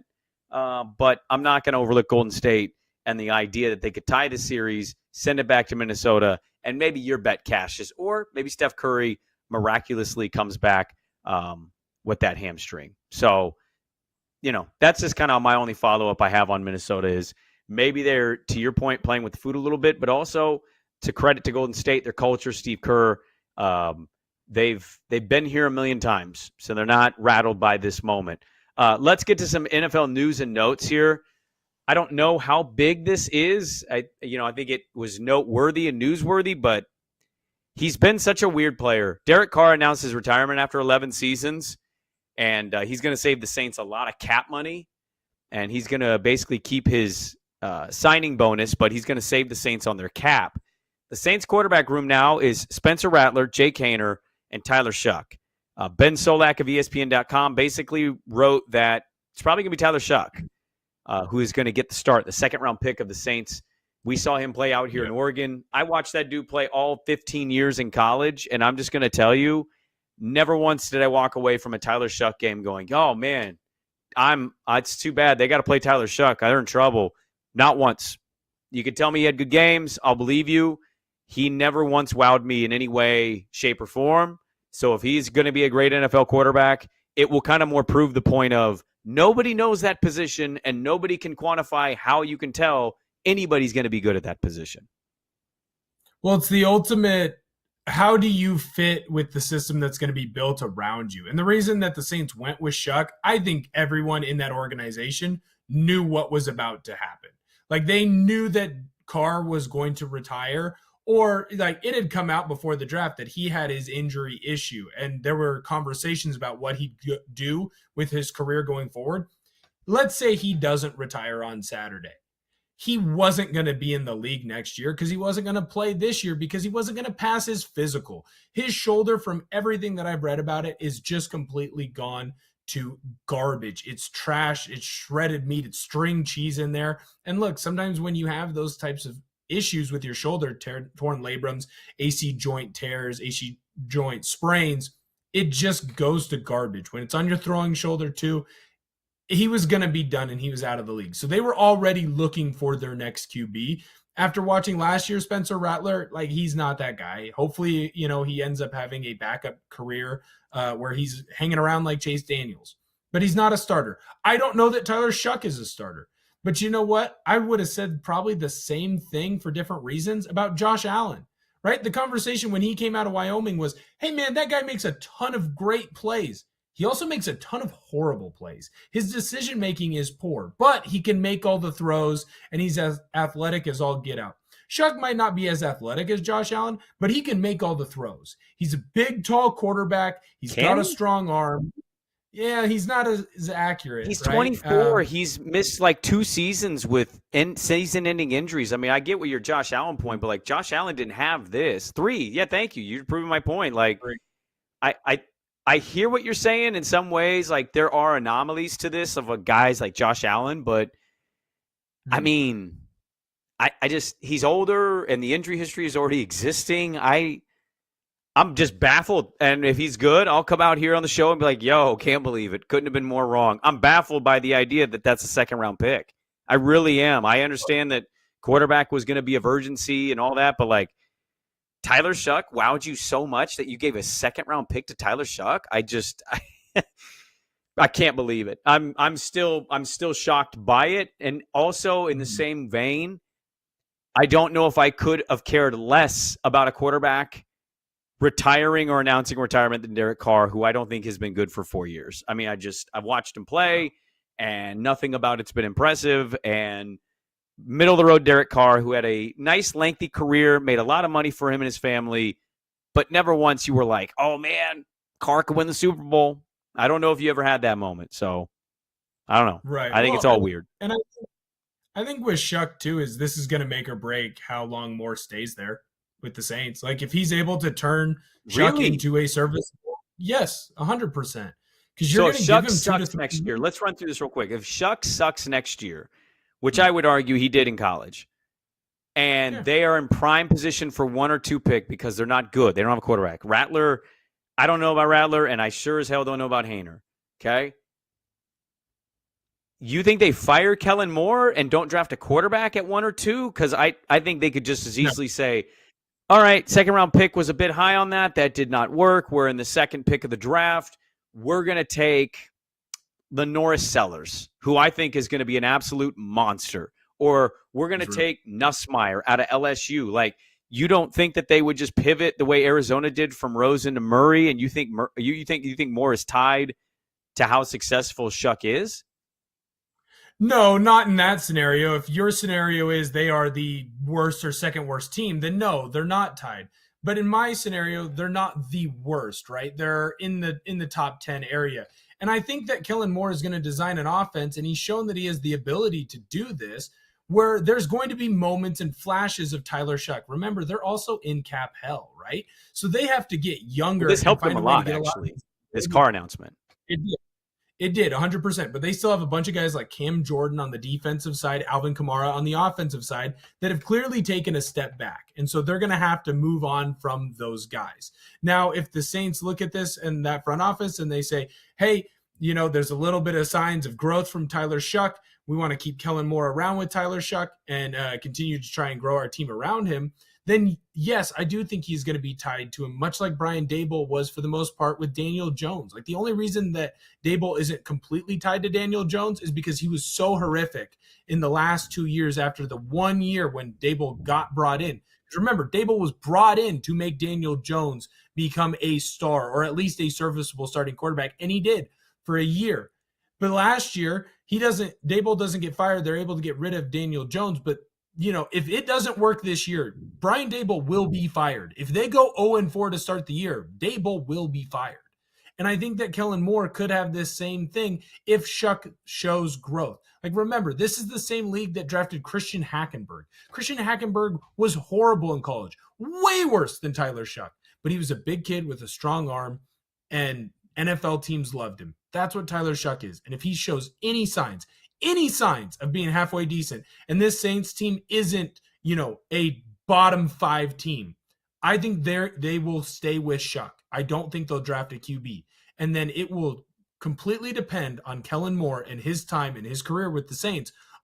But I'm not going to overlook Golden State and the idea that they could tie the series, send it back to Minnesota, and maybe your bet cashes, or maybe Steph Curry miraculously comes back with that hamstring. So, that's just kind of my only follow-up I have on Minnesota is maybe they're, to your point, playing with the food a little bit, but also to credit to Golden State, their culture, Steve Kerr, they've been here a million times, so they're not rattled by this moment. Let's get to some NFL news and notes here. I don't know how big this is. I think it was noteworthy and newsworthy, but he's been such a weird player. Derek Carr announced his retirement after 11 seasons, and he's going to save the Saints a lot of cap money, and he's going to basically keep his signing bonus, but he's going to save the Saints on their cap. The Saints quarterback room now is Spencer Rattler, Jake Haener, and Tyler Shuck. Ben Solak of ESPN.com basically wrote that it's probably going to be Tyler Shuck who is going to get the start, the second-round pick of the Saints. We saw him play out here in Oregon. I watched that dude play all 15 years in college, and I'm just going to tell you, never once did I walk away from a Tyler Shuck game going, oh, man, it's too bad. They got to play Tyler Shuck. They're in trouble. Not once. You could tell me he had good games. I'll believe you. He never once wowed me in any way, shape, or form. So if he's going to be a great NFL quarterback, it will kind of more prove the point of nobody knows that position and nobody can quantify how you can tell anybody's going to be good at that position. Well, it's the ultimate, how do you fit with the system that's going to be built around you? And the reason that the Saints went with Shuck, I think everyone in that organization knew what was about to happen. They knew that Carr was going to retire, or it had come out before the draft that he had his injury issue, and there were conversations about what he'd do with his career going forward. Let's say he doesn't retire on Saturday. He wasn't going to be in the league next year because he wasn't going to play this year because he wasn't going to pass his physical. His shoulder, from everything that I've read about it, is just completely gone to garbage. It's trash. It's shredded meat. It's string cheese in there. And look, sometimes when you have those types of issues with your shoulder, torn labrums, AC joint tears, AC joint sprains, it just goes to garbage. When it's on your throwing shoulder too, he was going to be done and he was out of the league. So they were already looking for their next QB. After watching last year, Spencer Rattler, he's not that guy. Hopefully, he ends up having a backup career where he's hanging around like Chase Daniels. But he's not a starter. I don't know that Tyler Shuck is a starter. But you know what? I would have said probably the same thing for different reasons about Josh Allen, right? The conversation when he came out of Wyoming was, hey, man, that guy makes a ton of great plays. He also makes a ton of horrible plays. His decision-making is poor, but he can make all the throws, and he's as athletic as all get out. Shuck might not be as athletic as Josh Allen, but he can make all the throws. He's a big, tall quarterback. He's got a strong arm. Yeah, he's not as accurate. He's right? 24. He's missed like 2 seasons with season-ending injuries. I mean, I get what your Josh Allen point, but like Josh Allen didn't have this. 3. Yeah, thank you. You're proving my point. Like, I hear what you're saying in some ways. Like, there are anomalies to this of a guys like Josh Allen, but I mean, I just he's older and the injury history is already existing. I'm just baffled. And if he's good, I'll come out here on the show and be like, yo, can't believe it. Couldn't have been more wrong. I'm baffled by the idea that that's a second-round pick. I really am. I understand that quarterback was going to be a virgincy and all that, but like Tyler Shuck wowed you so much that you gave a second-round pick to Tyler Shuck. I can't believe it. I'm still shocked by it. And also in the same vein, I don't know if I could have cared less about a quarterback retiring or announcing retirement than Derek Carr, who I don't think has been good for 4 years. I mean, I've watched him play, and nothing about it's been impressive. And middle-of-the-road Derek Carr, who had a nice, lengthy career, made a lot of money for him and his family, but never once you were like, oh, man, Carr could win the Super Bowl. I don't know if you ever had that moment. So, I don't know. Right. I think it's all weird. And I think with Shuck, too, is this is going to make or break how long Moore stays there with the Saints. Like, if he's able to turn Shuck into a serviceable, yes, 100%. Because you're going to give him sucks next year. Let's run through this real quick. If Shuck sucks next year, which I would argue he did in college, and they are in prime position for 1 or 2 pick because they're not good. They don't have a quarterback. Rattler, I don't know about Rattler, and I sure as hell don't know about Haener. Okay? You think they fire Kellen Moore and don't draft a quarterback at 1 or 2? Because I think they could just as easily say, all right, second-round pick was a bit high on that. That did not work. We're in the second pick of the draft. We're going to take the Norris Sellers, who I think is going to be an absolute monster. Or we're going to take Nussmeier out of LSU. Like, you don't think that they would just pivot the way Arizona did from Rosen to Murray, and you think Moore is tied to how successful Shuck is? No, not in that scenario. If your scenario is they are the worst or second worst team, then no, they're not tied. But in my scenario, they're not the worst, right? They're in the top 10 area. And I think that Kellen Moore is going to design an offense, and he's shown that he has the ability to do this, where there's going to be moments and flashes of Tyler Shuck. Remember, they're also in cap hell, right? So they have to get younger. Well, this helped them a lot, actually, this Carr announcement. It did, 100%. But they still have a bunch of guys like Cam Jordan on the defensive side, Alvin Kamara on the offensive side that have clearly taken a step back. And so they're going to have to move on from those guys. Now, if the Saints look at this in that front office and they say, hey, there's a little bit of signs of growth from Tyler Shuck. We want to keep Kellen Moore around with Tyler Shuck and continue to try and grow our team around him. Then, yes, I do think he's going to be tied to him, much like Brian Daboll was for the most part with Daniel Jones. Like, the only reason that Daboll isn't completely tied to Daniel Jones is because he was so horrific in the last 2 years after the 1 year when Daboll got brought in. Remember, Daboll was brought in to make Daniel Jones become a star or at least a serviceable starting quarterback, and he did for a year. But last year, Daboll doesn't get fired. They're able to get rid of Daniel Jones, but if it doesn't work this year, Brian Daboll will be fired. If they go 0-4 to start the year, Daboll will be fired. And I think that Kellen Moore could have this same thing if Shuck shows growth. Like, remember, this is the same league that drafted Christian Hackenberg. Christian Hackenberg was horrible in college, way worse than Tyler Shuck. But he was a big kid with a strong arm, and NFL teams loved him. That's what Tyler Shuck is. And if he shows any signs of being halfway decent, and this Saints team isn't, a bottom 5 team, I think they will stay with Shuck. I don't think they'll draft a QB. And then it will completely depend on Kellen Moore and his time and his career with the Saints